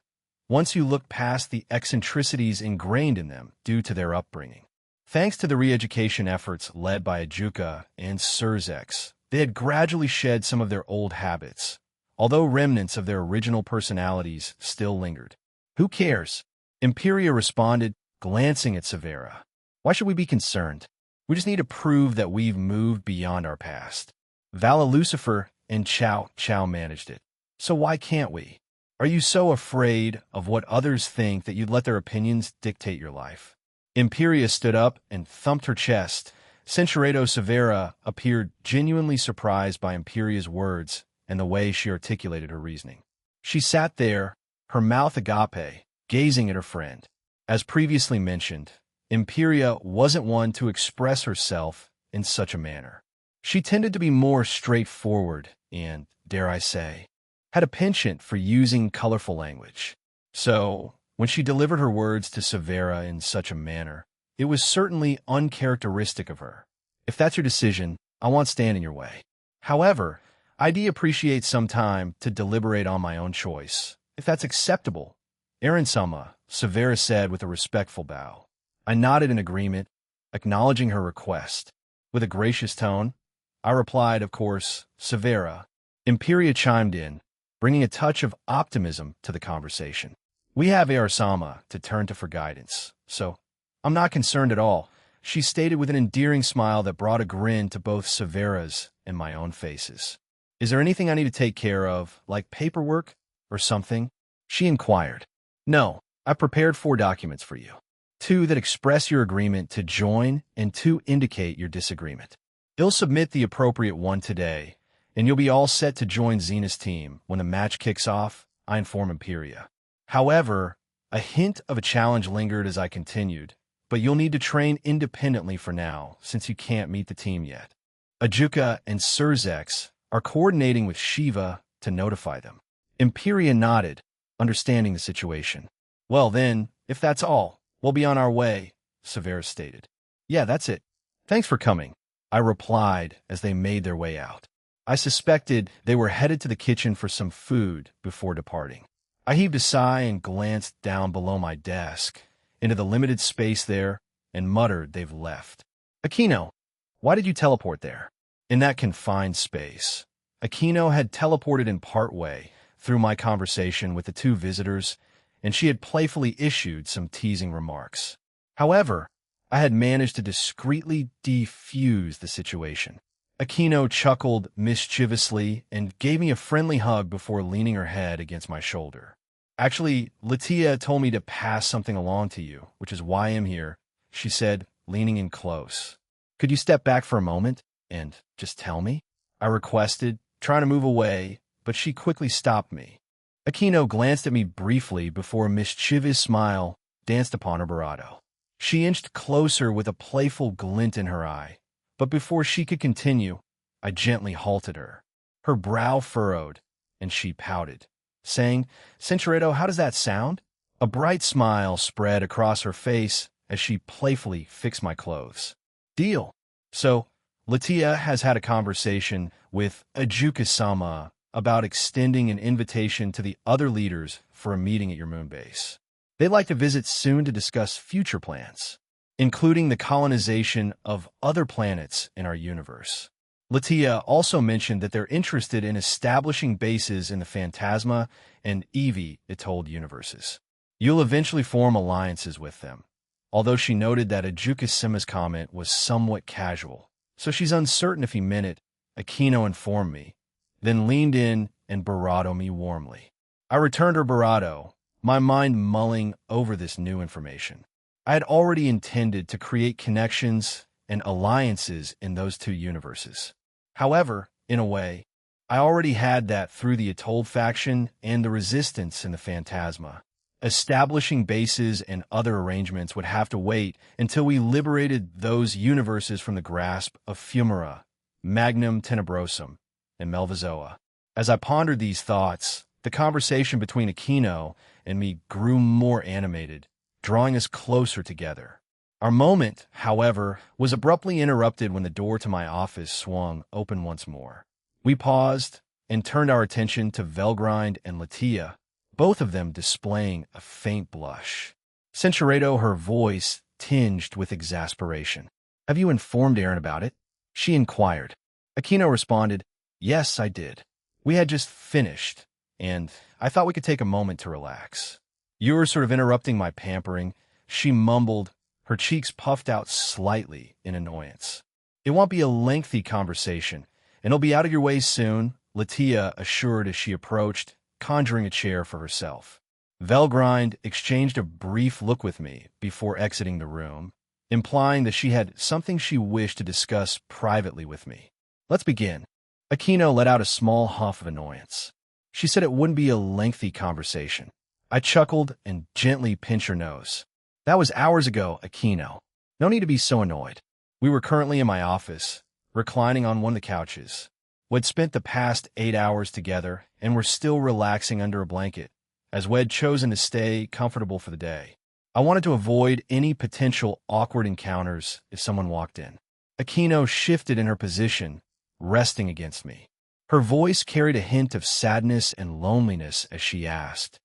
once you look past the eccentricities ingrained in them due to their upbringing. Thanks to the re-education efforts led by Ajuka and Surzex, they had gradually shed some of their old habits, although remnants of their original personalities still lingered. Who cares? Imperia responded, glancing at Severa. Why should we be concerned? We just need to prove that we've moved beyond our past. Vala Lucifer and Chow managed it. So why can't we? Are you so afraid of what others think that you'd let their opinions dictate your life? Imperia stood up and thumped her chest. Censuredo Severa appeared genuinely surprised by Imperia's words and the way she articulated her reasoning. She sat there, her mouth agape, gazing at her friend. As previously mentioned, Imperia wasn't one to express herself in such a manner. She tended to be more straightforward and, dare I say, had a penchant for using colorful language. So, when she delivered her words to Severa in such a manner, it was certainly uncharacteristic of her. If that's your decision, I won't stand in your way. However, I'd appreciate some time to deliberate on my own choice, If that's acceptable, Aaron-sama, Severa said with a respectful bow. I nodded in agreement, acknowledging her request. With a gracious tone, I replied, of course, Severa. Imperia chimed in, bringing a touch of optimism to the conversation. We have Aaron-sama to turn to for guidance, so I'm not concerned at all, she stated with an endearing smile that brought a grin to both Severa's and my own faces. Is there anything I need to take care of, like paperwork or something? She inquired. No, I prepared 4 documents for you. 2 that express your agreement to join and 2 indicate your disagreement. You'll submit the appropriate one today, and you'll be all set to join Xena's team when the match kicks off, I inform Imperia. However, a hint of a challenge lingered as I continued, but you'll need to train independently for now, since you can't meet the team yet. Ajuka and Surzex are coordinating with Shiva to notify them. Imperia nodded, understanding the situation. Well then, if that's all, we'll be on our way, Severa stated. Yeah, that's it. Thanks for coming, I replied as they made their way out. I suspected they were headed to the kitchen for some food before departing. I heaved a sigh and glanced down below my desk, into the limited space there, and muttered they've left. Aquino, why did you teleport there? In that confined space, Aquino had teleported in part way through my conversation with the 2 visitors, and she had playfully issued some teasing remarks. However, I had managed to discreetly defuse the situation. Aquino chuckled mischievously and gave me a friendly hug before leaning her head against my shoulder. Actually, Latia told me to pass something along to you, which is why I'm here, she said, leaning in close. Could you step back for a moment and just tell me? I requested, trying to move away, but she quickly stopped me. Aquino glanced at me briefly before a mischievous smile danced upon her bravado. She inched closer with a playful glint in her eye, but before she could continue, I gently halted her. Her brow furrowed, and she pouted, saying, Centureto, how does that sound? A bright smile spread across her face as she playfully fixed my clothes. Deal. So, Latia has had a conversation with Ajuka-sama about extending an invitation to the other leaders for a meeting at your moon base. They'd like to visit soon to discuss future plans, including the colonization of other planets in our universe. Latia also mentioned that they're interested in establishing bases in the Phantasma and Eevee Etold universes. You'll eventually form alliances with them, although she noted that Ajuka-sama's comment was somewhat casual, so she's uncertain if he meant it. Aquino informed me, then leaned in and baradoed me warmly. I returned her barado, my mind mulling over this new information. I had already intended to create connections and alliances in those 2 universes. However, in a way, I already had that through the Etold faction and the resistance in the Phantasma. Establishing bases and other arrangements would have to wait until we liberated those universes from the grasp of Fumara, Magnum Tenebrosum, and Melvazoa. As I pondered these thoughts, the conversation between Aquino and me grew more animated, drawing us closer together. Our moment, however, was abruptly interrupted when the door to my office swung open once more. We paused and turned our attention to Velgrind and Latia, both of them displaying a faint blush. Centureto, her voice tinged with exasperation. Have you informed Aaron about it? She inquired. Aquino responded, Yes, I did. We had just finished, and I thought we could take a moment to relax. You were sort of interrupting my pampering, she mumbled, her cheeks puffed out slightly in annoyance. It won't be a lengthy conversation, and it'll be out of your way soon, Latia assured as she approached, conjuring a chair for herself. Velgrind exchanged a brief look with me before exiting the room, implying that she had something she wished to discuss privately with me. Let's begin. Aquino let out a small huff of annoyance. She said it wouldn't be a lengthy conversation. I chuckled and gently pinched her nose. That was hours ago, Aquino. No need to be so annoyed. We were currently in my office, reclining on one of the couches. We'd spent the past 8 hours together and were still relaxing under a blanket, as we'd chosen to stay comfortable for the day. I wanted to avoid any potential awkward encounters if someone walked in. Aquino shifted in her position, resting against me. Her voice carried a hint of sadness and loneliness as she asked,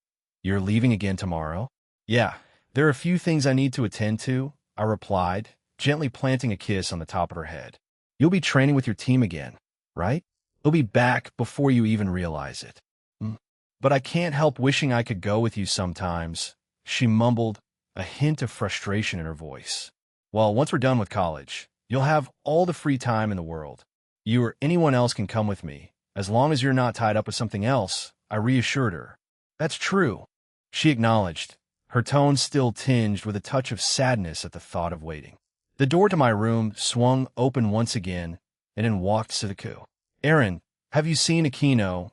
You're leaving again tomorrow? Yeah, there are a few things I need to attend to, I replied, gently planting a kiss on the top of her head. You'll be training with your team again, right? You'll be back before you even realize it. "Mm, But I can't help wishing I could go with you sometimes," she mumbled, a hint of frustration in her voice. "Well, once we're done with college, you'll have all the free time in the world. You or anyone else can come with me, as long as you're not tied up with something else," I reassured her. "That's true," she acknowledged, her tone still tinged with a touch of sadness at the thought of waiting. The door to my room swung open once again, and in walked Sadaku. "Aaron, have you seen Aquino?"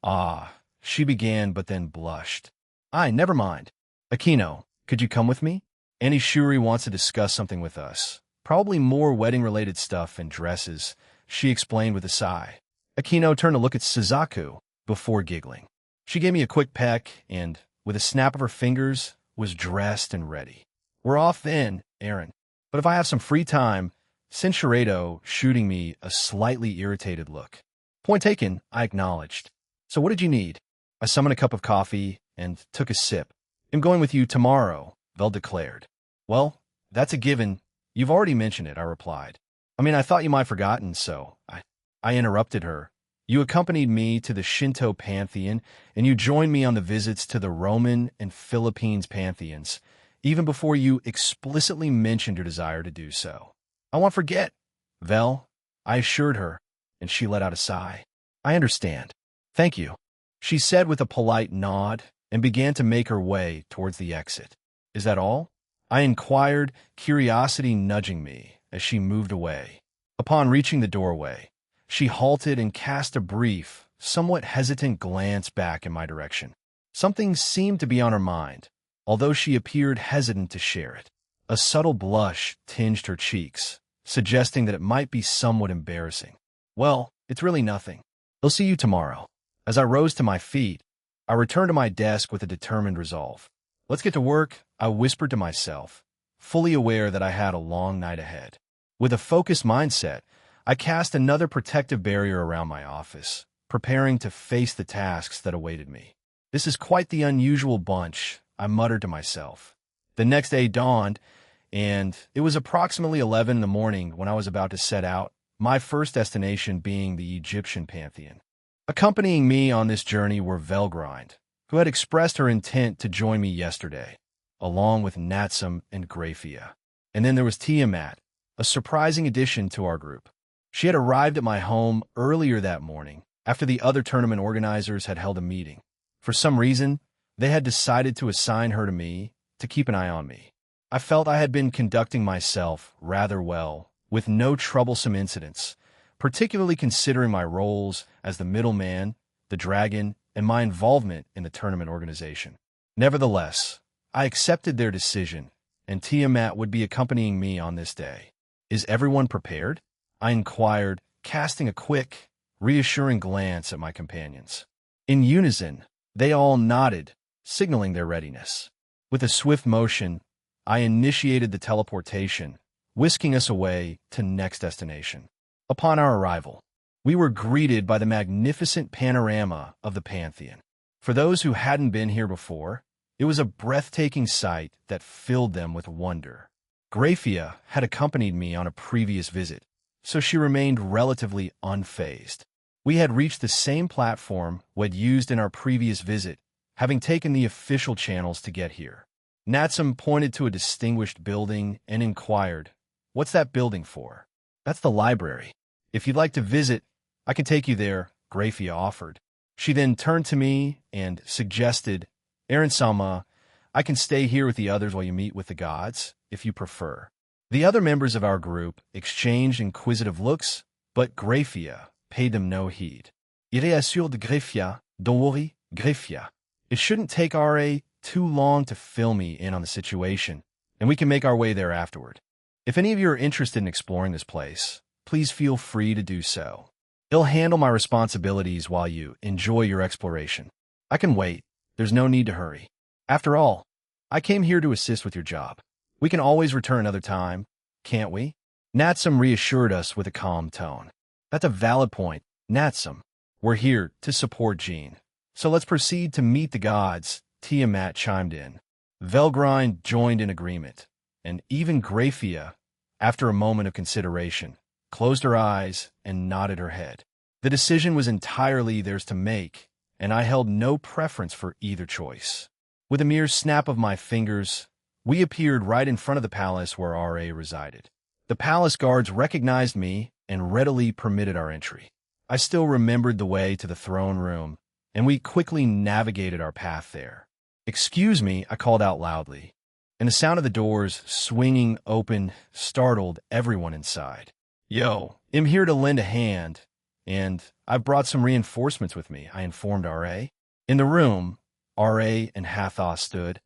"Ah," she began, but then blushed. Never mind. Aquino, could you come with me? Annie Shuri wants to discuss something with us. Probably more wedding-related stuff and dresses," she explained with a sigh. Aquino turned to look at Suzaku before giggling. She gave me a quick peck and, with a snap of her fingers, was dressed and ready. "We're off then, Aaron. But if I have some free time," Cinchuredo shooting me a slightly irritated look. "Point taken," I acknowledged. "So what did you need?" I summoned a cup of coffee and took a sip. "I'm going with you tomorrow," Vel declared. "Well, that's a given. You've already mentioned it," I replied. I thought you might have forgotten, so I interrupted her. "You accompanied me to the Shinto pantheon, and you joined me on the visits to the Roman and Philippines pantheons, even before you explicitly mentioned your desire to do so." "I won't forget, Vel," I assured her, and she let out a sigh. "I understand. Thank you," she said with a polite nod, and began to make her way towards the exit. "Is that all?" I inquired, curiosity nudging me as she moved away. Upon reaching the doorway, she halted and cast a brief, somewhat hesitant glance back in my direction. Something seemed to be on her mind, although she appeared hesitant to share it. A subtle blush tinged her cheeks, suggesting that it might be somewhat embarrassing. "Well, it's really nothing. I'll see you tomorrow." As I rose to my feet, I returned to my desk with a determined resolve. "Let's get to work," I whispered to myself, fully aware that I had a long night ahead. With a focused mindset, I cast another protective barrier around my office, preparing to face the tasks that awaited me. "This is quite the unusual bunch," I muttered to myself. The next day dawned, and it was approximately 11 in the morning when I was about to set out, my first destination being the Egyptian pantheon. Accompanying me on this journey were Velgrind, who had expressed her intent to join me yesterday, along with Natsum and Graphia. And then there was Tiamat, a surprising addition to our group. She had arrived at my home earlier that morning, after the other tournament organizers had held a meeting. For some reason, they had decided to assign her to me to keep an eye on me. I felt I had been conducting myself rather well, with no troublesome incidents, particularly considering my roles as the middleman, the dragon, and my involvement in the tournament organization. Nevertheless, I accepted their decision, and Tiamat would be accompanying me on this day. "Is everyone prepared?" I inquired, casting a quick, reassuring glance at my companions. In unison, they all nodded, signaling their readiness. With a swift motion, I initiated the teleportation, whisking us away to next destination. Upon our arrival, we were greeted by the magnificent panorama of the Pantheon. For those who hadn't been here before, it was a breathtaking sight that filled them with wonder. Graphia had accompanied me on a previous visit, so she remained relatively unfazed. We had reached the same platform we'd used in our previous visit, having taken the official channels to get here. Natsum pointed to a distinguished building and inquired, "What's that building for?" "That's the library. If you'd like to visit, I can take you there," Graphia offered. She then turned to me and suggested, "Aaron-sama, I can stay here with the others while you meet with the gods, if you prefer." The other members of our group exchanged inquisitive looks, but Graphia paid them no heed. "Irez assure de Graphia, don't worry, Graphia. It shouldn't take RA too long to fill me in on the situation, and we can make our way there afterward. If any of you are interested in exploring this place, please feel free to do so. He'll handle my responsibilities while you enjoy your exploration. I can wait. There's no need to hurry. After all, I came here to assist with your job. We can always return another time, can't we?" Natsum reassured us with a calm tone. "That's a valid point, Natsum. We're here to support Jean. So let's proceed to meet the gods Tiamat chimed in. Velgrind joined in agreement, and even Graphia, after a moment of consideration, closed her eyes and nodded her head. The decision was entirely theirs to make, and I held no preference for either choice. With a mere snap of my fingers, we appeared right in front of the palace where R.A. resided. The palace guards recognized me and readily permitted our entry. I still remembered the way to the throne room, and we quickly navigated our path there. "Excuse me," I called out loudly, and the sound of the doors swinging open startled everyone inside. "Yo, I'm here to lend a hand, and I've brought some reinforcements with me," I informed R.A. In the room, R.A. and Hathoth stood,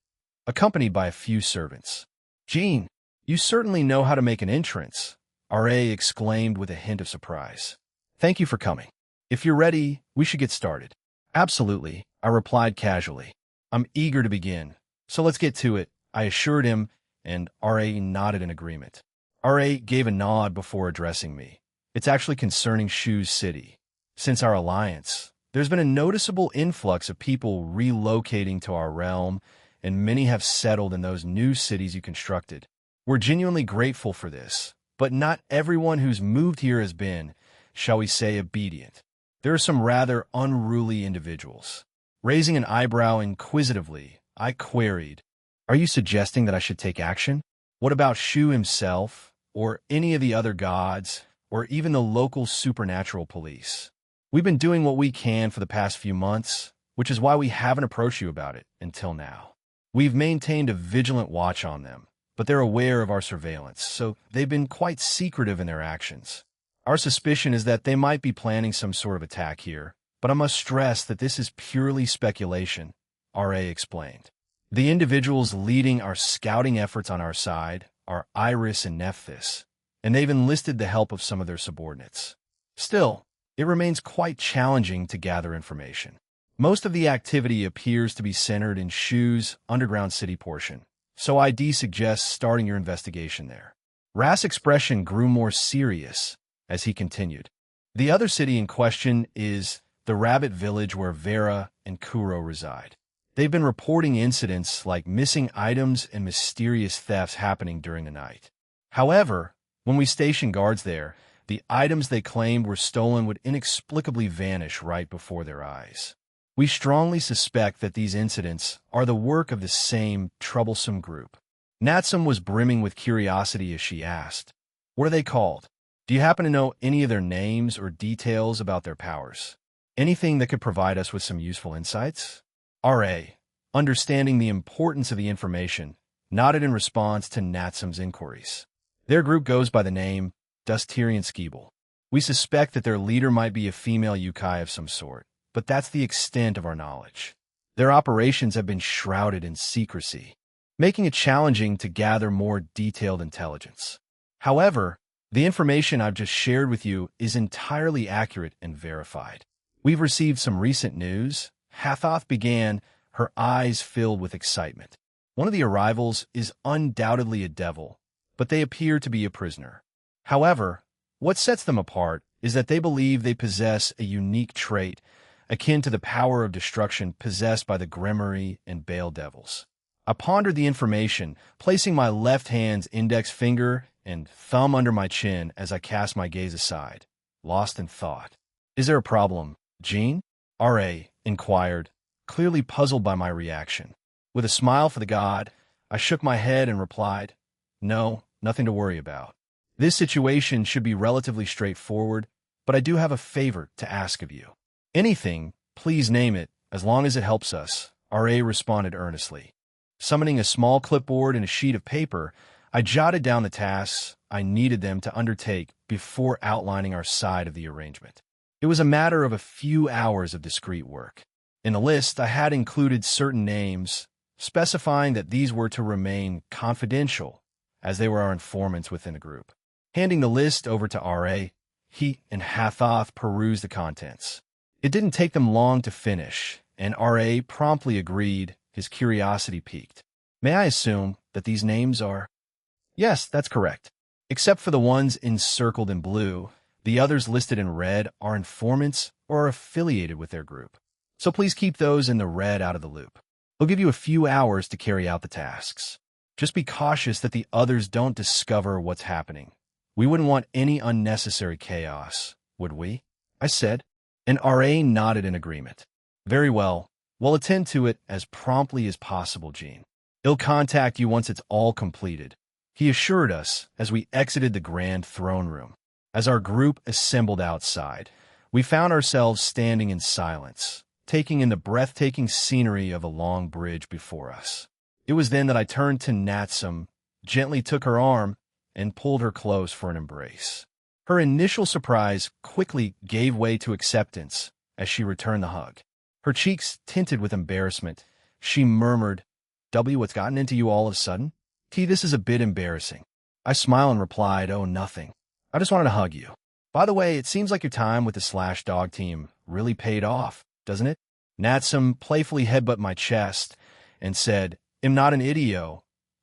accompanied by a few servants. "Jean, you certainly know how to make an entrance," R.A. exclaimed with a hint of surprise. "Thank you for coming. If you're ready, we should get started." "Absolutely," I replied casually. "I'm eager to begin, so let's get to it," I assured him, and R.A. nodded in agreement. R.A. gave a nod before addressing me. "It's actually concerning Shu's city. Since our alliance, there's been a noticeable influx of people relocating to our realm, and many have settled in those new cities you constructed. We're genuinely grateful for this, but not everyone who's moved here has been, shall we say, obedient. There are some rather unruly individuals." Raising an eyebrow inquisitively, I queried, "Are you suggesting that I should take action? What about Shu himself, or any of the other gods, or even the local supernatural police? We've been doing what we can for the past few months, which is why we haven't approached you about it until now. We've maintained a vigilant watch on them, but they're aware of our surveillance, so they've been quite secretive in their actions. Our suspicion is that they might be planning some sort of attack here, but I must stress that this is purely speculation," R.A. explained. "The individuals leading our scouting efforts on our side are Iris and Nephthys, and they've enlisted the help of some of their subordinates. Still, it remains quite challenging to gather information. Most of the activity appears to be centered in Shu's underground city portion, so ID suggests starting your investigation there." Ra's expression grew more serious as he continued. "The other city in question is the rabbit village where Vera and Kuro reside. They've been reporting incidents like missing items and mysterious thefts happening during the night. However, when we stationed guards there, the items they claimed were stolen would inexplicably vanish right before their eyes. We strongly suspect that these incidents are the work of the same troublesome group." Natsum was brimming with curiosity as she asked, "What are they called? Do you happen to know any of their names or details about their powers? Anything that could provide us with some useful insights?" R.A., understanding the importance of the information, nodded in response to Natsum's inquiries. "Their group goes by the name Dusterian Skeeble. We suspect that their leader might be a female yokai of some sort, but that's the extent of our knowledge. Their operations have been shrouded in secrecy, making it challenging to gather more detailed intelligence. However, the information I've just shared with you is entirely accurate and verified. We've received some recent news," Hathoth began, her eyes filled with excitement. "One of the arrivals is undoubtedly a devil, but they appear to be a prisoner. However, what sets them apart is that they believe they possess a unique trait akin to the power of destruction possessed by the Grimoire and Bale devils." I pondered the information, placing my left hand's index finger and thumb under my chin as I cast my gaze aside, lost in thought. "Is there a problem, Jean?" R.A. inquired, clearly puzzled by my reaction. With a smile for the god, I shook my head and replied, "No, nothing to worry about. This situation should be relatively straightforward, but I do have a favor to ask of you." "Anything, please name it, as long as it helps us," R.A. responded earnestly. Summoning a small clipboard and a sheet of paper, I jotted down the tasks I needed them to undertake before outlining our side of the arrangement. It was a matter of a few hours of discreet work. In the list, I had included certain names, specifying that these were to remain confidential, as they were our informants within the group. Handing the list over to R.A., he and Hathoth perused the contents. It didn't take them long to finish, and R.A. promptly agreed, his curiosity piqued. "May I assume that these names are—" "Yes, that's correct. Except for the ones encircled in blue, the others listed in red are informants or are affiliated with their group. So please keep those in the red out of the loop." He'll give you a few hours to carry out the tasks. Just be cautious that the others don't discover what's happening. We wouldn't want any unnecessary chaos, would we? I said, and RA nodded in agreement. Very well. We'll attend to it as promptly as possible, Gene. He'll contact you once it's all completed, he assured us as we exited the grand throne room. As our group assembled outside, we found ourselves standing in silence, taking in the breathtaking scenery of a long bridge before us. It was then that I turned to Natsum, gently took her arm, and pulled her close for an embrace. Her initial surprise quickly gave way to acceptance as she returned the hug. Her cheeks tinted with embarrassment, she murmured, "W, what's gotten into you all of a sudden? T, this is a bit embarrassing." I smiled and replied, "Oh, nothing. I just wanted to hug you. By the way, it seems like your time with the Slash Dog team really paid off, doesn't it?" Natsum playfully headbutted my chest and said, "I'm not an idiot.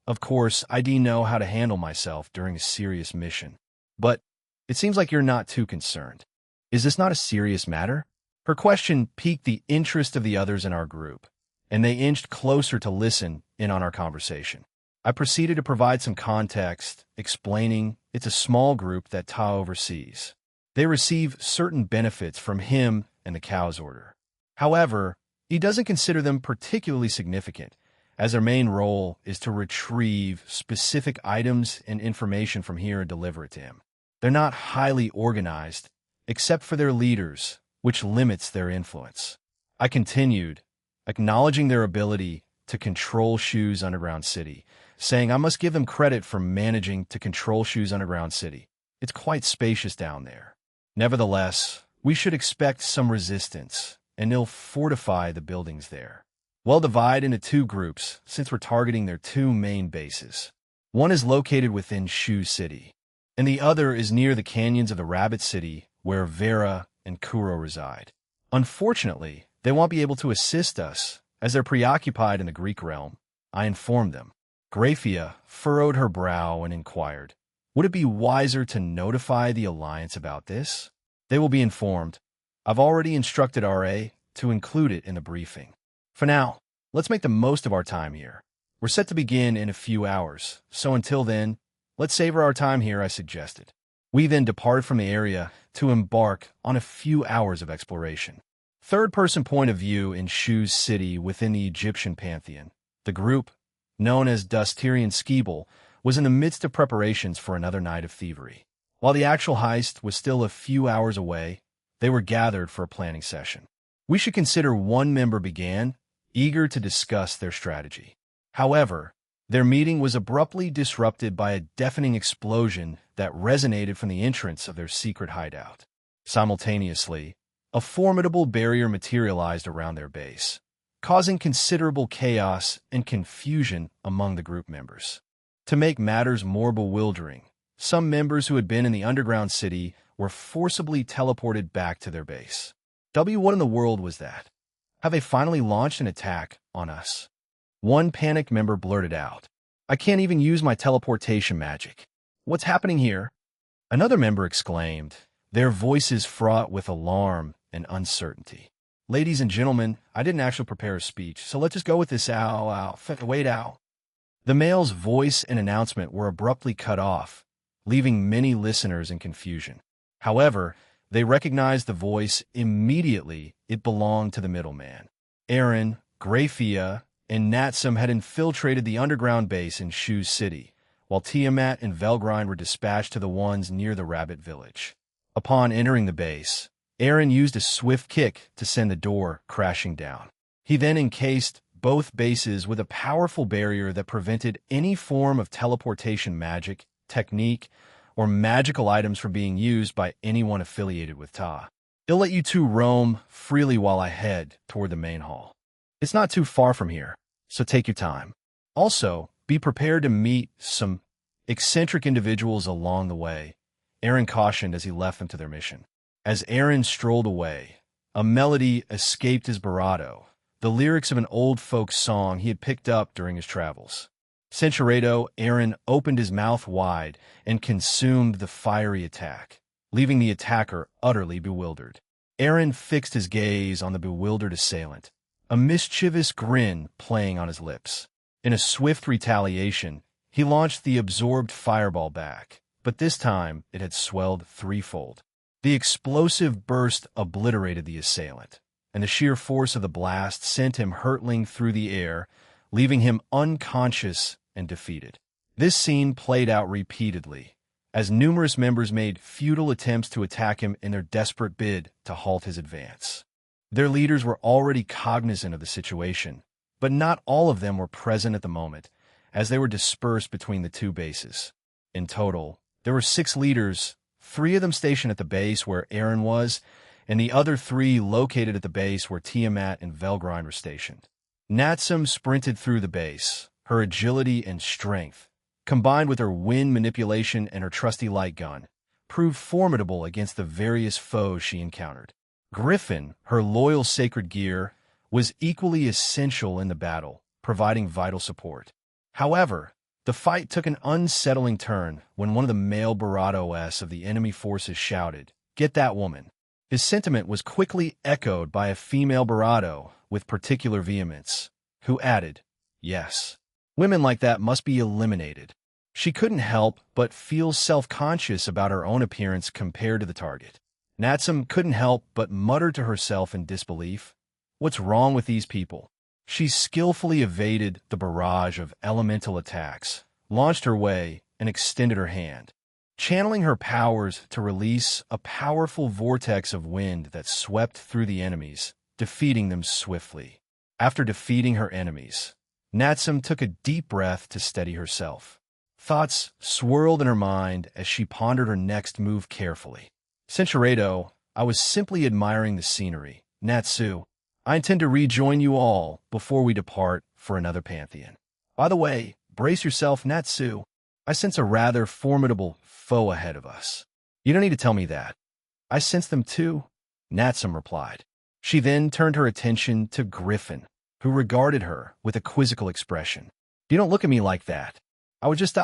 Of course, I do know how to handle myself during a serious mission. But it seems like you're not too concerned. Is this not a serious matter?" Her question piqued the interest of the others in our group, and they inched closer to listen in on our conversation. I proceeded to provide some context, explaining it's a small group that Ta oversees. They receive certain benefits from him and the Cow's Order. However, he doesn't consider them particularly significant, as their main role is to retrieve specific items and information from here and deliver it to him. They're not highly organized, except for their leaders, which limits their influence. I continued, acknowledging their ability to control Shu's underground city, saying I must give them credit for managing to control Shu's underground city. It's quite spacious down there. Nevertheless, we should expect some resistance, and they'll fortify the buildings there. We'll divide into two groups, since we're targeting their two main bases. One is located within Shu City, and the other is near the canyons of the Rabbit City, where Vera and Kuro reside. Unfortunately, they won't be able to assist us, as they're preoccupied in the Greek realm, I informed them. Graphia furrowed her brow and inquired, "Would it be wiser to notify the Alliance about this?" "They will be informed. I've already instructed RA to include it in the briefing. For now, let's make the most of our time here. We're set to begin in a few hours, so until then, let's savor our time here," I suggested. We then departed from the area to embark on a few hours of exploration. Third-person point of view in Shu's city within the Egyptian pantheon. The group, known as Dusterian Skeeble, was in the midst of preparations for another night of thievery. While the actual heist was still a few hours away, they were gathered for a planning session. We should consider one member began, eager to discuss their strategy. However, their meeting was abruptly disrupted by a deafening explosion that resonated from the entrance of their secret hideout. Simultaneously, a formidable barrier materialized around their base, causing considerable chaos and confusion among the group members. To make matters more bewildering, some members who had been in the underground city were forcibly teleported back to their base. What in the world was that? Have they finally launched an attack on us? One panicked member blurted out, "I can't even use my teleportation magic. What's happening here?" Another member exclaimed, their voices fraught with alarm and uncertainty. "Ladies and gentlemen, I didn't actually prepare a speech, so let's just go with this. Wait out." The male's voice and announcement were abruptly cut off, leaving many listeners in confusion. However, they recognized the voice immediately. It belonged to the middleman. Aaron, Graphia, and Natsum had infiltrated the underground base in Shu's city, while Tiamat and Velgrind were dispatched to the ones near the Rabbit Village. Upon entering the base, Aaron used a swift kick to send the door crashing down. He then encased both bases with a powerful barrier that prevented any form of teleportation magic, technique, or magical items from being used by anyone affiliated with Ta. "He'll let you two roam freely while I head toward the main hall. It's not too far from here, so take your time. Also, be prepared to meet some eccentric individuals along the way," Aaron cautioned as he left them to their mission. As Aaron strolled away, a melody escaped his bravado, the lyrics of an old folk song he had picked up during his travels. Centuredo, Aaron opened his mouth wide and consumed the fiery attack, leaving the attacker utterly bewildered. Aaron fixed his gaze on the bewildered assailant, a mischievous grin playing on his lips. In a swift retaliation, he launched the absorbed fireball back, but this time it had swelled threefold. The explosive burst obliterated the assailant, and the sheer force of the blast sent him hurtling through the air, leaving him unconscious and defeated. This scene played out repeatedly, as numerous members made futile attempts to attack him in their desperate bid to halt his advance. Their leaders were already cognizant of the situation, but not all of them were present at the moment, as they were dispersed between the two bases. In total, there were 6 leaders, 3 of them stationed at the base where Aaron was, and the other 3 located at the base where Tiamat and Velgrind were stationed. Natsum sprinted through the base, her agility and strength, combined with her wind manipulation and her trusty light gun, proved formidable against the various foes she encountered. Griffin, her loyal sacred gear, was equally essential in the battle, providing vital support. However, the fight took an unsettling turn when one of the male Baratos of the enemy forces shouted, "Get that woman!" His sentiment was quickly echoed by a female Barato with particular vehemence, who added, "Yes, women like that must be eliminated." She couldn't help but feel self-conscious about her own appearance compared to the target. Natsum couldn't help but mutter to herself in disbelief, "What's wrong with these people?" She skillfully evaded the barrage of elemental attacks, launched her way, and extended her hand, channeling her powers to release a powerful vortex of wind that swept through the enemies, defeating them swiftly. After defeating her enemies, Natsum took a deep breath to steady herself. Thoughts swirled in her mind as she pondered her next move carefully. "Centuredo, I was simply admiring the scenery. Natsu, I intend to rejoin you all before we depart for another pantheon. By the way, brace yourself, Natsu. I sense a rather formidable foe ahead of us." "You don't need to tell me that. I sense them too," Natsum replied. She then turned her attention to Griffin, who regarded her with a quizzical expression. "You don't look at me like that. I was just,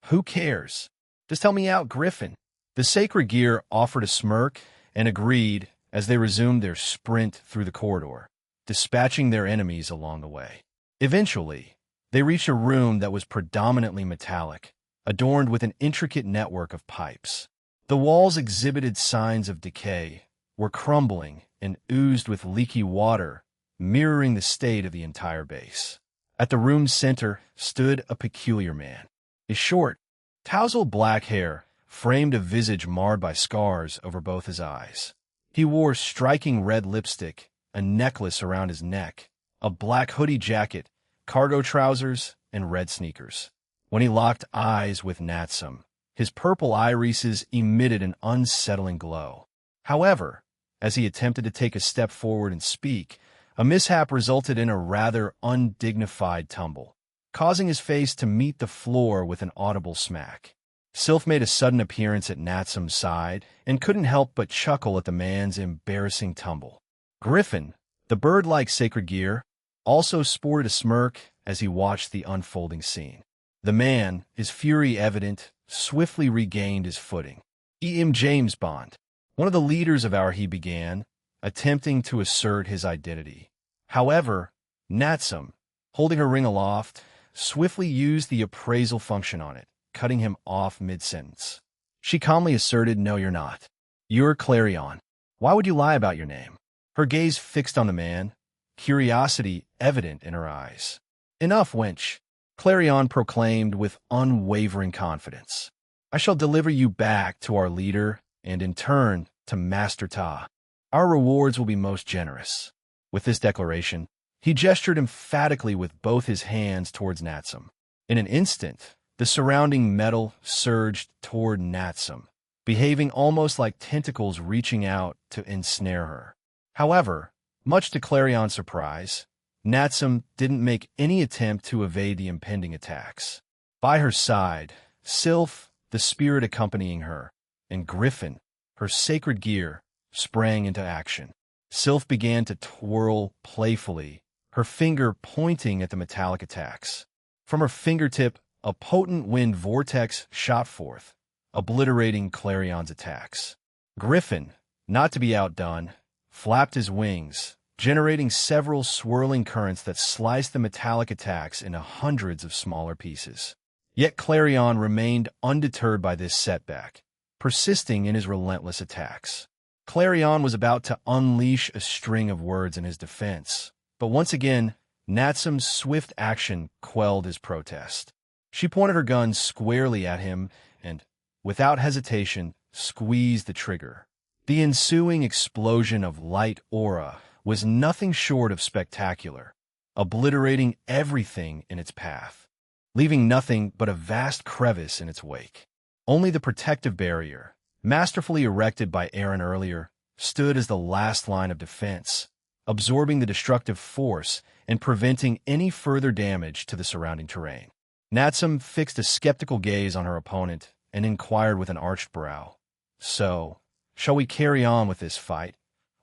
who cares? Just tell me out, Griffin." The sacred gear offered a smirk and agreed as they resumed their sprint through the corridor, dispatching their enemies along the way. Eventually, they reached a room that was predominantly metallic, adorned with an intricate network of pipes. The walls exhibited signs of decay, were crumbling, and oozed with leaky water, mirroring the state of the entire base. At the room's center stood a peculiar man. His short, tousled black hair framed a visage marred by scars over both his eyes. He wore striking red lipstick, a necklace around his neck, a black hoodie jacket, cargo trousers, and red sneakers. When he locked eyes with Natsum, his purple irises emitted an unsettling glow. However, as he attempted to take a step forward and speak, a mishap resulted in a rather undignified tumble, causing his face to meet the floor with an audible smack. Sylph made a sudden appearance at Natsum's side and couldn't help but chuckle at the man's embarrassing tumble. Griffin, the bird-like sacred gear, also sported a smirk as he watched the unfolding scene. The man, his fury evident, swiftly regained his footing. James Bond, one of the leaders of our, he began, attempting to assert his identity. However, Natsum, holding her ring aloft, swiftly used the appraisal function on it, cutting him off mid-sentence. She calmly asserted, "No, you're not. You're Clarion. Why would you lie about your name?" Her gaze fixed on the man, curiosity evident in her eyes. "Enough, wench," Clarion proclaimed with unwavering confidence. "I shall deliver you back to our leader and in turn to Master Ta. Our rewards will be most generous." With this declaration, he gestured emphatically with both his hands towards Natsum. In an instant, the surrounding metal surged toward Natsum, behaving almost like tentacles reaching out to ensnare her. However, much to Clarion's surprise, Natsum didn't make any attempt to evade the impending attacks. By her side, Sylph, the spirit accompanying her, and Griffin, her sacred gear, sprang into action. Sylph began to twirl playfully, her finger pointing at the metallic attacks. From her fingertip, a potent wind vortex shot forth, obliterating Clarion's attacks. Griffin, not to be outdone, flapped his wings, generating several swirling currents that sliced the metallic attacks into hundreds of smaller pieces. Yet Clarion remained undeterred by this setback, persisting in his relentless attacks. Clarion was about to unleash a string of words in his defense, but once again, Natsum's swift action quelled his protest. She pointed her gun squarely at him and, without hesitation, squeezed the trigger. The ensuing explosion of light aura was nothing short of spectacular, obliterating everything in its path, leaving nothing but a vast crevice in its wake. Only the protective barrier, masterfully erected by Aaron earlier, stood as the last line of defense, absorbing the destructive force and preventing any further damage to the surrounding terrain. Natsum fixed a skeptical gaze on her opponent and inquired with an arched brow, "So, shall we carry on with this fight,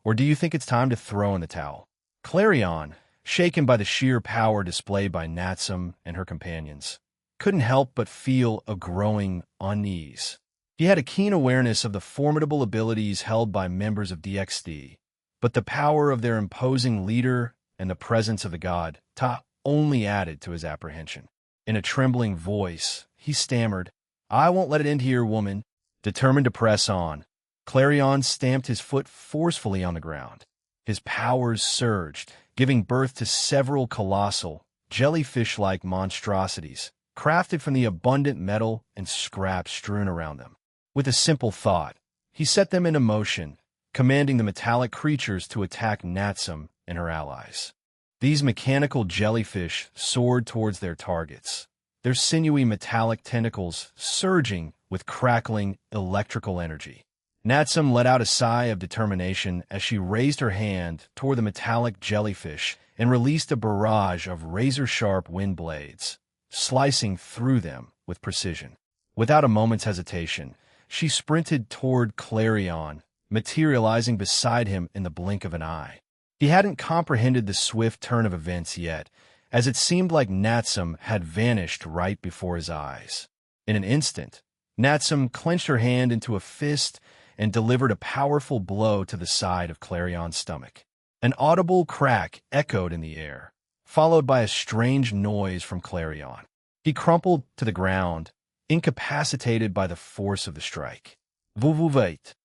or do you think it's time to throw in the towel?" Clarion, shaken by the sheer power displayed by Natsum and her companions, couldn't help but feel a growing unease. He had a keen awareness of the formidable abilities held by members of DXD, but the power of their imposing leader and the presence of the god Ta only added to his apprehension. In a trembling voice, he stammered, "I won't let it end here, woman." Determined to press on, Clarion stamped his foot forcefully on the ground. His powers surged, giving birth to several colossal, jellyfish-like monstrosities, crafted from the abundant metal and scrap strewn around them. With a simple thought, he set them into motion, commanding the metallic creatures to attack Natsum and her allies. These mechanical jellyfish soared towards their targets, their sinewy metallic tentacles surging with crackling electrical energy. Natsum let out a sigh of determination as she raised her hand toward the metallic jellyfish and released a barrage of razor-sharp wind blades, slicing through them with precision. Without a moment's hesitation, she sprinted toward Clarion, materializing beside him in the blink of an eye. He hadn't comprehended the swift turn of events yet, as it seemed like Natsum had vanished right before his eyes. In an instant, Natsum clenched her hand into a fist and delivered a powerful blow to the side of Clarion's stomach. An audible crack echoed in the air, followed by a strange noise from Clarion. He crumpled to the ground, incapacitated by the force of the strike. "Vous vous wait.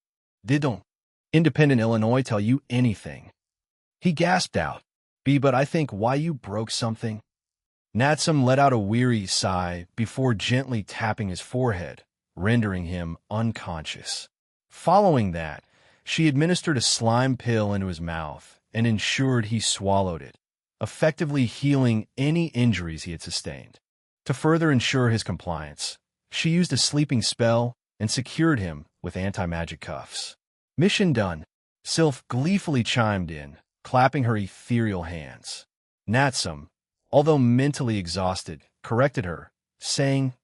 Didn't Independent Illinois tell you anything?" He gasped out. But I think why you broke something." Natsum let out a weary sigh before gently tapping his forehead, rendering him unconscious. Following that, she administered a slime pill into his mouth and ensured he swallowed it, effectively healing any injuries he had sustained. To further ensure his compliance, she used a sleeping spell and secured him with anti-magic cuffs. "Mission done," Sylph gleefully chimed in, clapping her ethereal hands. Natsum, although mentally exhausted, corrected her, saying,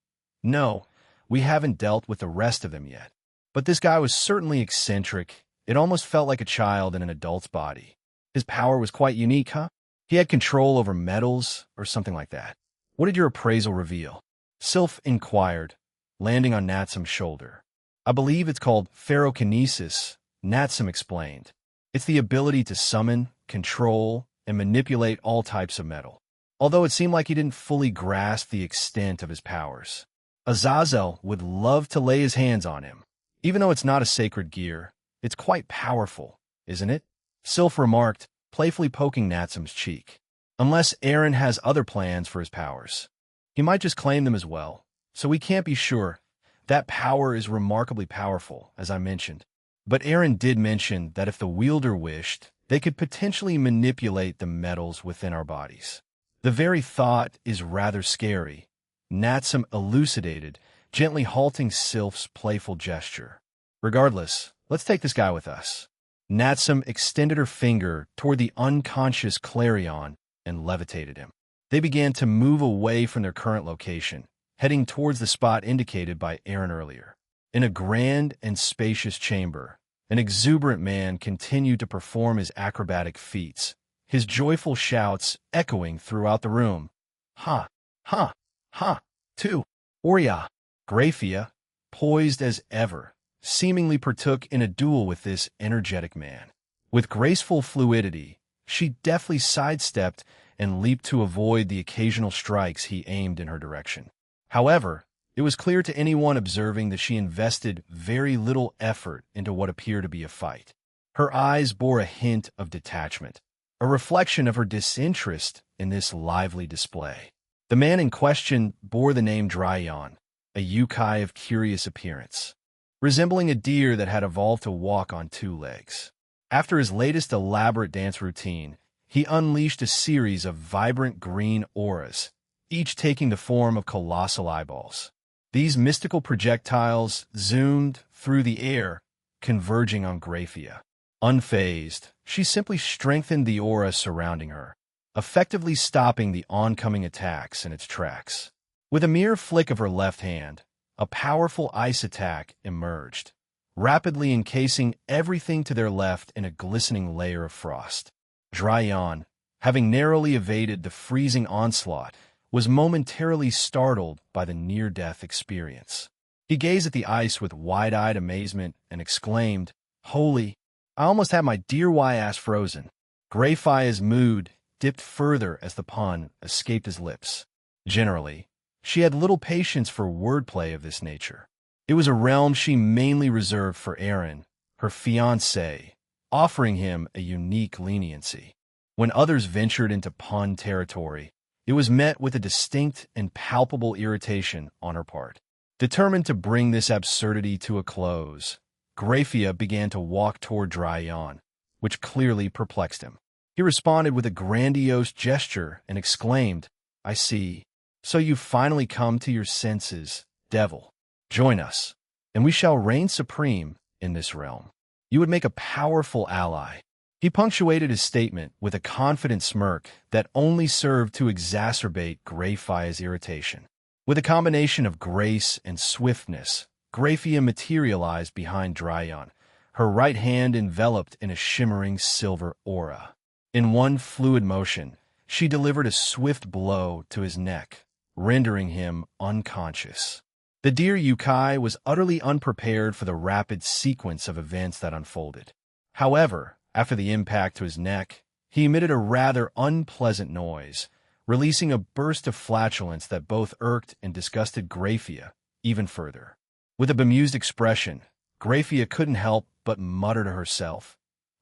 "No, we haven't dealt with the rest of them yet. But this guy was certainly eccentric. It almost felt like a child in an adult's body. His power was quite unique, huh? He had control over metals or something like that. What did your appraisal reveal?" Sylph inquired, landing on Natsum's shoulder. "I believe it's called ferrokinesis," Natsum explained. "It's the ability to summon, control, and manipulate all types of metal." Although it seemed like he didn't fully grasp the extent of his powers. Azazel would love to lay his hands on him. Even though it's not a sacred gear, it's quite powerful, isn't it? Sylph remarked, playfully poking Natsum's cheek. "Unless Aaron has other plans for his powers. He might just claim them as well, so we can't be sure. That power is remarkably powerful, as I mentioned. But Aaron did mention that if the wielder wished, they could potentially manipulate the metals within our bodies. The very thought is rather scary," Natsum elucidated, gently halting Sylph's playful gesture. "Regardless, let's take this guy with us." Natsum extended her finger toward the unconscious Clarion and levitated him. They began to move away from their current location, heading towards the spot indicated by Aaron earlier. In a grand and spacious chamber, an exuberant man continued to perform his acrobatic feats, his joyful shouts echoing throughout the room. "Ha! Ha! Ha! Tu! Oria!" Graphia, poised as ever, seemingly partook in a duel with this energetic man. With graceful fluidity, she deftly sidestepped and leaped to avoid the occasional strikes he aimed in her direction. However, it was clear to anyone observing that she invested very little effort into what appeared to be a fight. Her eyes bore a hint of detachment, a reflection of her disinterest in this lively display. The man in question bore the name Dryon, a yokai of curious appearance, resembling a deer that had evolved to walk on two legs. After his latest elaborate dance routine, he unleashed a series of vibrant green auras, each taking the form of colossal eyeballs. These mystical projectiles zoomed through the air, converging on Graphia. Unfazed, she simply strengthened the aura surrounding her, effectively stopping the oncoming attacks in its tracks. With a mere flick of her left hand, a powerful ice attack emerged, rapidly encasing everything to their left in a glistening layer of frost. Dryon, having narrowly evaded the freezing onslaught, was momentarily startled by the near-death experience. He gazed at the ice with wide-eyed amazement and exclaimed, "Holy, I almost had my dear ass frozen." Graphia's mood dipped further as the pun escaped his lips. Generally, she had little patience for wordplay of this nature. It was a realm she mainly reserved for Aaron, her fiancé, offering him a unique leniency. When others ventured into pun territory, it was met with a distinct and palpable irritation on her part. Determined to bring this absurdity to a close, Graphia began to walk toward Dryon, which clearly perplexed him. He responded with a grandiose gesture and exclaimed, "I see. So you've finally come to your senses, devil. Join us, and we shall reign supreme in this realm. You would make a powerful ally." He punctuated his statement with a confident smirk that only served to exacerbate Graphia's irritation. With a combination of grace and swiftness, Graphia materialized behind Dryon, her right hand enveloped in a shimmering silver aura. In one fluid motion, she delivered a swift blow to his neck, rendering him unconscious. The deer yokai was utterly unprepared for the rapid sequence of events that unfolded. However, after the impact to his neck, he emitted a rather unpleasant noise, releasing a burst of flatulence that both irked and disgusted Graphia even further. With a bemused expression, Graphia couldn't help but mutter to herself,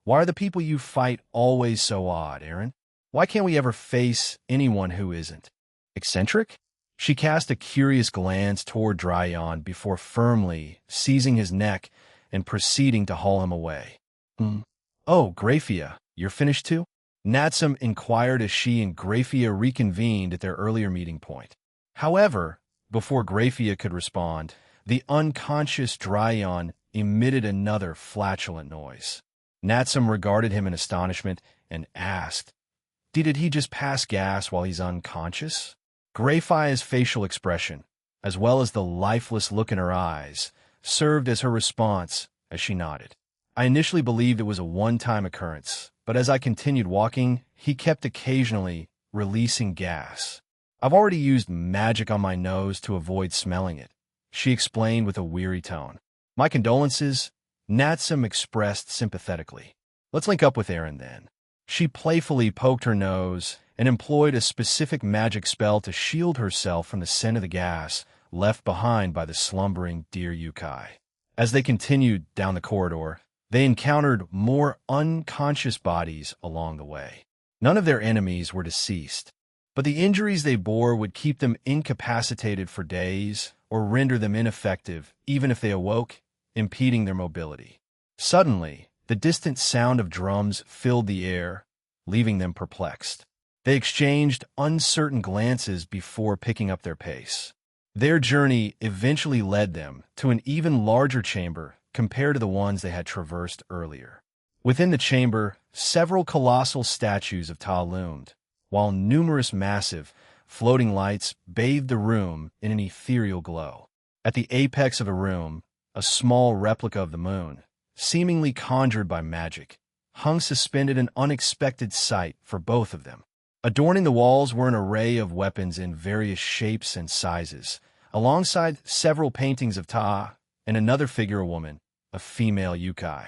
"Why are the people you fight always so odd, Aaron? Why can't we ever face anyone who isn't eccentric?" She cast a curious glance toward Dryon before firmly seizing his neck and proceeding to haul him away. "Oh, Graphia, you're finished too?" Natsum inquired as she and Graphia reconvened at their earlier meeting point. However, before Graphia could respond, the unconscious Dryon emitted another flatulent noise. Natsum regarded him in astonishment and asked, Did he just pass gas while he's unconscious?" Graphia's facial expression, as well as the lifeless look in her eyes, served as her response as she nodded. "I initially believed it was a one-time occurrence, but as I continued walking, he kept occasionally releasing gas. I've already used magic on my nose to avoid smelling it," she explained with a weary tone. "My condolences," Natsum expressed sympathetically. "Let's link up with Aaron then." She playfully poked her nose and employed a specific magic spell to shield herself from the scent of the gas left behind by the slumbering deer yokai. As they continued down the corridor, they encountered more unconscious bodies along the way. None of their enemies were deceased, but the injuries they bore would keep them incapacitated for days or render them ineffective even if they awoke, impeding their mobility. Suddenly, the distant sound of drums filled the air, leaving them perplexed. They exchanged uncertain glances before picking up their pace. Their journey eventually led them to an even larger chamber compared to the ones they had traversed earlier. Within the chamber, several colossal statues of Ta loomed, while numerous massive, floating lights bathed the room in an ethereal glow. At the apex of the room, a small replica of the moon, seemingly conjured by magic, hung suspended, an unexpected sight for both of them. Adorning the walls were an array of weapons in various shapes and sizes, alongside several paintings of Ta and another figure, a woman, a female yokai.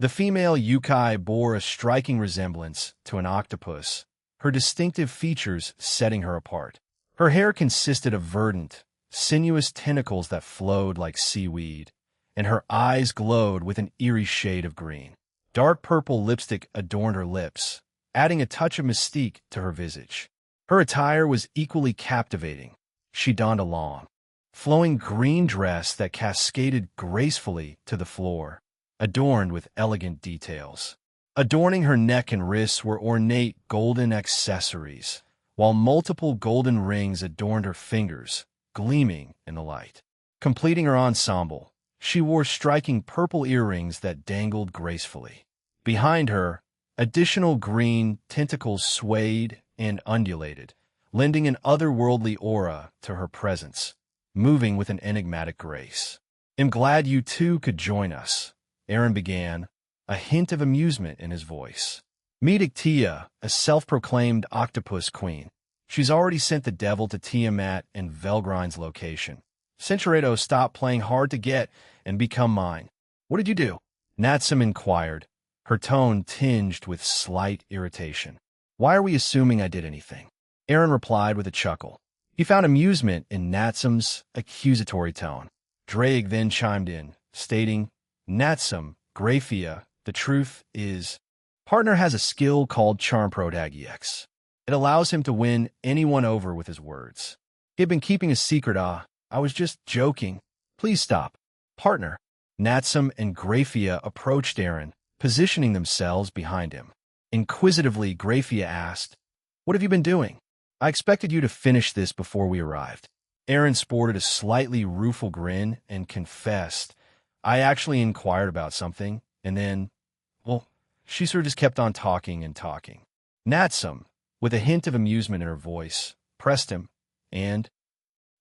The female yukai bore a striking resemblance to an octopus, her distinctive features setting her apart. Her hair consisted of verdant, sinuous tentacles that flowed like seaweed, and her eyes glowed with an eerie shade of green. Dark purple lipstick adorned her lips, adding a touch of mystique to her visage. Her attire was equally captivating. She donned a long, flowing green dress that cascaded gracefully to the floor, adorned with elegant details. Adorning her neck and wrists were ornate golden accessories, while multiple golden rings adorned her fingers, gleaming in the light. Completing her ensemble, she wore striking purple earrings that dangled gracefully. Behind her, additional green tentacles swayed and undulated, lending an otherworldly aura to her presence, moving with an enigmatic grace. "I'm glad you two could join us," Aaron began, a hint of amusement in his voice. "Meet Ictea, a self-proclaimed octopus queen. She's already sent the devil to Tiamat and Velgrin's location. Centuredo, stop playing hard to get and become mine." "What did you do?" Natsum inquired, her tone tinged with slight irritation. "Why are we assuming I did anything?" Aaron replied with a chuckle. He found amusement in Natsum's accusatory tone. Drake then chimed in, stating, "Natsum, Graphia, the truth is, partner has a skill called Charm Protagex. It allows him to win anyone over with his words. He had been keeping a secret. I was just joking. Please stop." "Partner." Natsum and Graphia approached Aaron, positioning themselves behind him. Inquisitively, Graphia asked, "What have you been doing? I expected you to finish this before we arrived." Aaron sported a slightly rueful grin and confessed, "I actually inquired about something, and then, well, she sort of just kept on talking and talking." Natsum, with a hint of amusement in her voice, pressed him, and,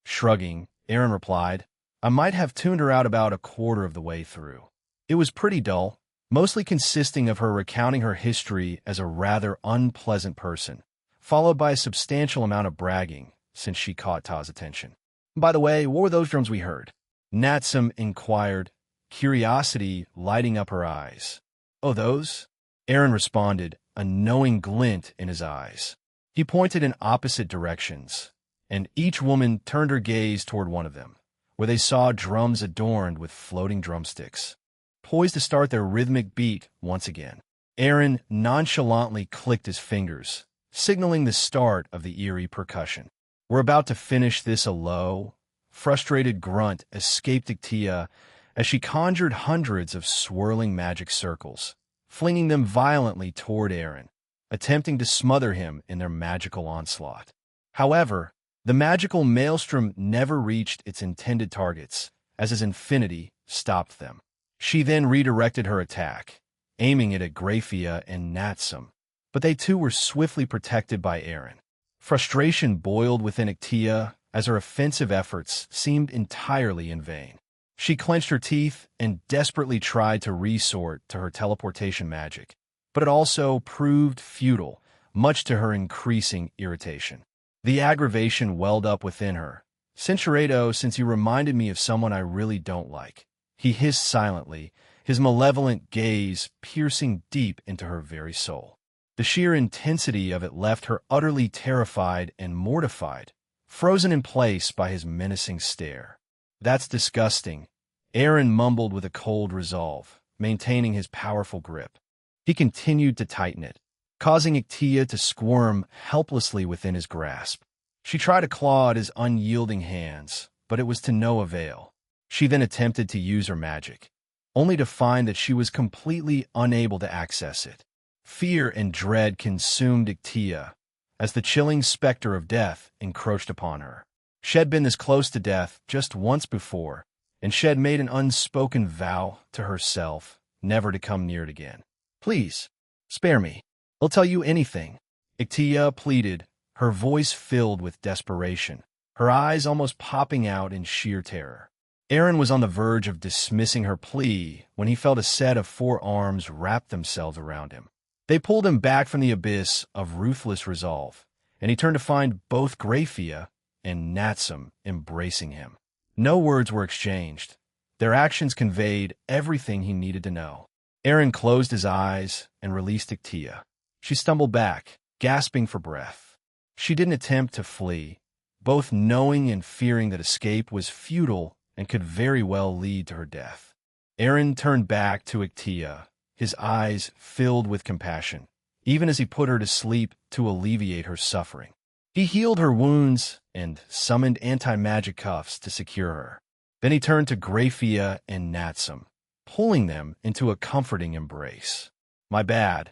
shrugging, Aaron replied, "I might have tuned her out about a quarter of the way through. It was pretty dull, mostly consisting of her recounting her history as a rather unpleasant person, followed by a substantial amount of bragging, since she caught Ta's attention." "By the way, what were those drums we heard?" Natsum inquired, curiosity lighting up her eyes. "Oh, those?" Aaron responded, a knowing glint in his eyes. He pointed in opposite directions, and each woman turned her gaze toward one of them, where they saw drums adorned with floating drumsticks, poised to start their rhythmic beat once again. Aaron nonchalantly clicked his fingers, signaling the start of the eerie percussion. "We're about to finish this." A low, frustrated grunt escaped Ictea as she conjured hundreds of swirling magic circles, flinging them violently toward Aaron, attempting to smother him in their magical onslaught. However, the magical maelstrom never reached its intended targets, as his infinity stopped them. She then redirected her attack, aiming it at Graphia and Natsum, but they too were swiftly protected by Aaron. Frustration boiled within Ictea as her offensive efforts seemed entirely in vain. She clenched her teeth and desperately tried to resort to her teleportation magic, but it also proved futile, much to her increasing irritation. The aggravation welled up within her. "Centuredo, since you reminded me of someone I really don't like," he hissed silently, his malevolent gaze piercing deep into her very soul. The sheer intensity of it left her utterly terrified and mortified, frozen in place by his menacing stare. "That's disgusting," Aaron mumbled with a cold resolve, maintaining his powerful grip. He continued to tighten it, causing Ictea to squirm helplessly within his grasp. She tried to claw at his unyielding hands, but it was to no avail. She then attempted to use her magic, only to find that she was completely unable to access it. Fear and dread consumed Ictea as the chilling specter of death encroached upon her. She had been this close to death just once before, and she had made an unspoken vow to herself never to come near it again. "Please, spare me. I'll tell you anything," Ictea pleaded, her voice filled with desperation, her eyes almost popping out in sheer terror. Aaron was on the verge of dismissing her plea when he felt a set of 4 arms wrap themselves around him. They pulled him back from the abyss of ruthless resolve, and he turned to find both Graphia and Natsum embracing him. No words were exchanged. Their actions conveyed everything he needed to know. Aaron closed his eyes and released Ictea. She stumbled back, gasping for breath. She didn't attempt to flee, both knowing and fearing that escape was futile and could very well lead to her death. Aaron turned back to Ictea, his eyes filled with compassion, even as he put her to sleep to alleviate her suffering. He healed her wounds and summoned anti-magic cuffs to secure her. Then he turned to Graphia and Natsum, pulling them into a comforting embrace. My bad.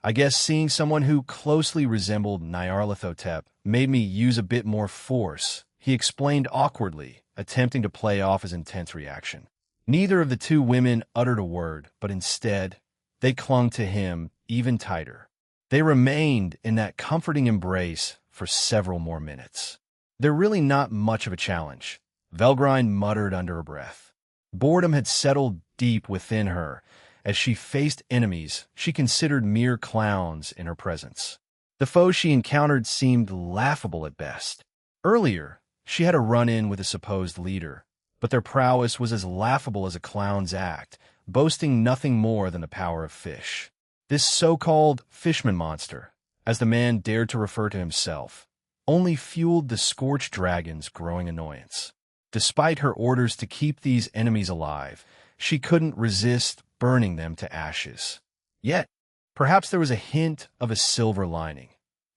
I guess seeing someone who closely resembled Nyarlathotep made me use a bit more force, he explained awkwardly, attempting to play off his intense reaction. Neither of the two women uttered a word, but instead, they clung to him even tighter. They remained in that comforting embrace for several more minutes. They're really not much of a challenge, Velgrind muttered under her breath. Boredom had settled deep within her as she faced enemies she considered mere clowns in her presence. The foes she encountered seemed laughable at best. Earlier, she had a run-in with a supposed leader, but their prowess was as laughable as a clown's act, boasting nothing more than the power of fish. This so-called fishman monster, as the man dared to refer to himself, only fueled the scorched dragon's growing annoyance. Despite her orders to keep these enemies alive, she couldn't resist burning them to ashes. Yet, perhaps there was a hint of a silver lining.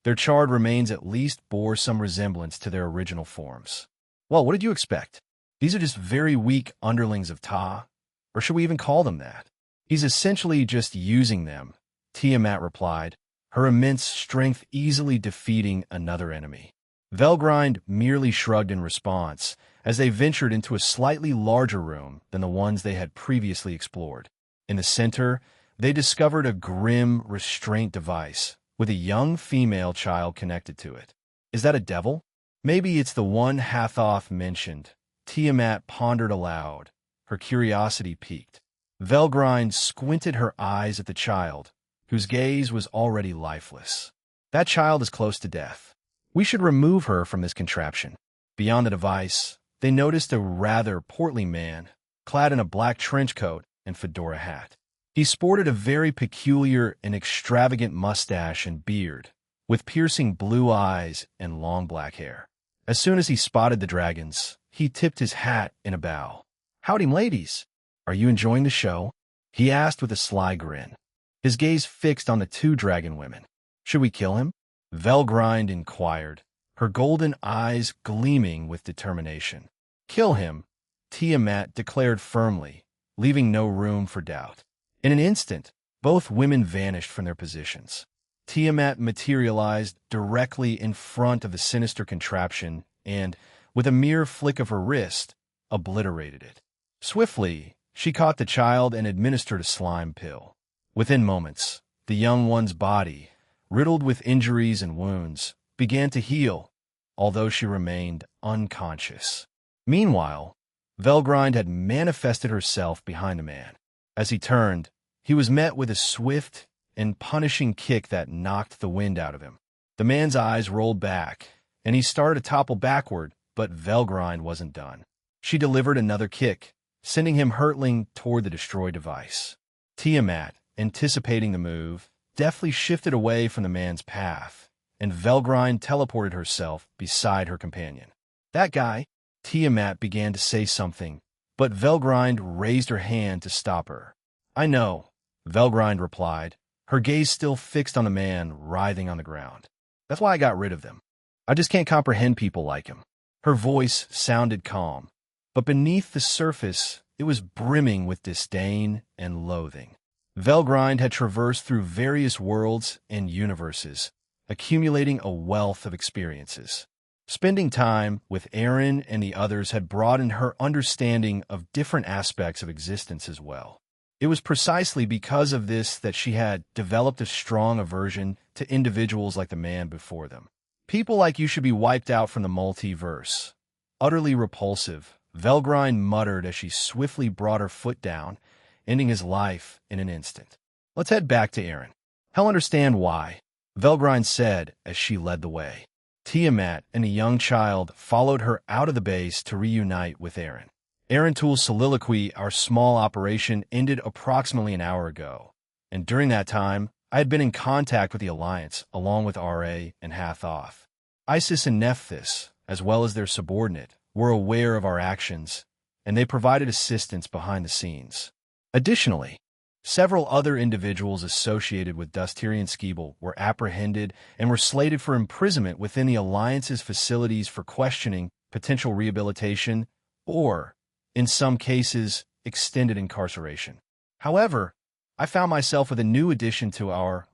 Their charred remains at least bore some resemblance to their original forms. Well, what did you expect? These are just very weak underlings of Ta, or should we even call them that? He's essentially just using them, Tiamat replied, her immense strength easily defeating another enemy. Velgrind merely shrugged in response as they ventured into a slightly larger room than the ones they had previously explored. In the center, they discovered a grim restraint device with a young female child connected to it. Is that a devil? Maybe it's the one Hathoth mentioned, Tiamat pondered aloud, her curiosity piqued. Velgrind squinted her eyes at the child, whose gaze was already lifeless. That child is close to death. We should remove her from this contraption. Beyond the device, they noticed a rather portly man, clad in a black trench coat and fedora hat. He sported a very peculiar and extravagant mustache and beard, with piercing blue eyes and long black hair. As soon as he spotted the dragons, he tipped his hat in a bow. "Howdy, ladies. Are you enjoying the show?" he asked with a sly grin, his gaze fixed on the two dragon women. "Should we kill him?" Velgrind inquired, her golden eyes gleaming with determination. "Kill him," Tiamat declared firmly, leaving no room for doubt. In an instant, both women vanished from their positions. Tiamat materialized directly in front of the sinister contraption and, with a mere flick of her wrist, obliterated it. Swiftly, she caught the child and administered a slime pill. Within moments, the young one's body, riddled with injuries and wounds, began to heal, although she remained unconscious. Meanwhile, Velgrind had manifested herself behind the man. As he turned, he was met with a swift and punishing kick that knocked the wind out of him. The man's eyes rolled back, and he started to topple backward, but Velgrind wasn't done. She delivered another kick, sending him hurtling toward the destroyed device. Tiamat, anticipating the move, deftly shifted away from the man's path, and Velgrind teleported herself beside her companion. "That guy," Tiamat began to say something, but Velgrind raised her hand to stop her. "I know," Velgrind replied, her gaze still fixed on the man writhing on the ground. "That's why I got rid of them. I just can't comprehend people like him." Her voice sounded calm, but beneath the surface, it was brimming with disdain and loathing. Velgrind had traversed through various worlds and universes, accumulating a wealth of experiences. Spending time with Aaron and the others had broadened her understanding of different aspects of existence as well. It was precisely because of this that she had developed a strong aversion to individuals like the man before them. "People like you should be wiped out from the multiverse." Utterly repulsive, Velgrind muttered as she swiftly brought her foot down, ending his life in an instant. "Let's head back to Aaron. He'll understand why," Velgrind said as she led the way. Tiamat and the young child followed her out of the base to reunite with Aaron. Tool's soliloquy, our small operation, ended approximately an hour ago, and during that time, I had been in contact with the Alliance, along with RA and Hathoth. Isis and Nephthys, as well as their subordinate, were aware of our actions, and they provided assistance behind the scenes. Additionally, several other individuals associated with Dustiri and Skeeble were apprehended and were slated for imprisonment within the Alliance's facilities for questioning, potential rehabilitation, or, in some cases, extended incarceration. However, I found myself with a new addition to our,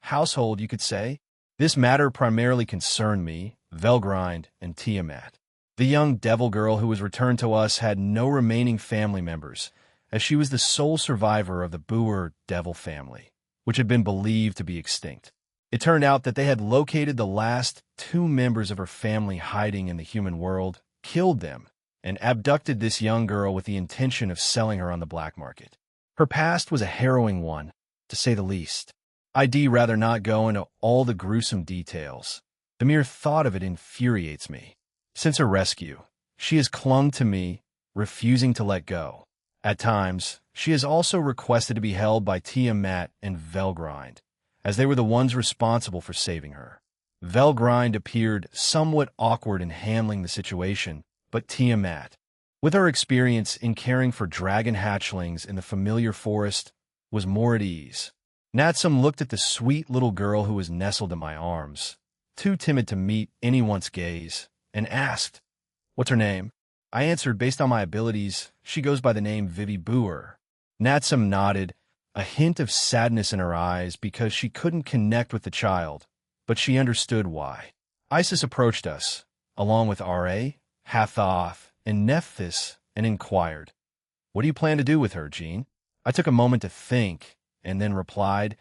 household, you could say. This matter primarily concerned me, Velgrind, and Tiamat. The young devil girl who was returned to us had no remaining family members, as she was the sole survivor of the Boer devil family, which had been believed to be extinct. It turned out that they had located the last 2 members of her family hiding in the human world, killed them, and abducted this young girl with the intention of selling her on the black market. Her past was a harrowing one, to say the least. I'd rather not go into all the gruesome details. The mere thought of it infuriates me. Since her rescue, she has clung to me, refusing to let go. At times, she has also requested to be held by Tiamat and Velgrind, as they were the ones responsible for saving her. Velgrind appeared somewhat awkward in handling the situation, but Tiamat, with her experience in caring for dragon hatchlings in the familiar forest, was more at ease. Natsum looked at the sweet little girl who was nestled in my arms, too timid to meet anyone's gaze, and asked, "What's her name?" I answered based on my abilities, "She goes by the name Vivi Boer." Natsum nodded, a hint of sadness in her eyes because she couldn't connect with the child, but she understood why. Isis approached us, along with R.A., Hathoth, and Nephthys, and inquired, "What do you plan to do with her, Jean?" I took a moment to think, and then replied,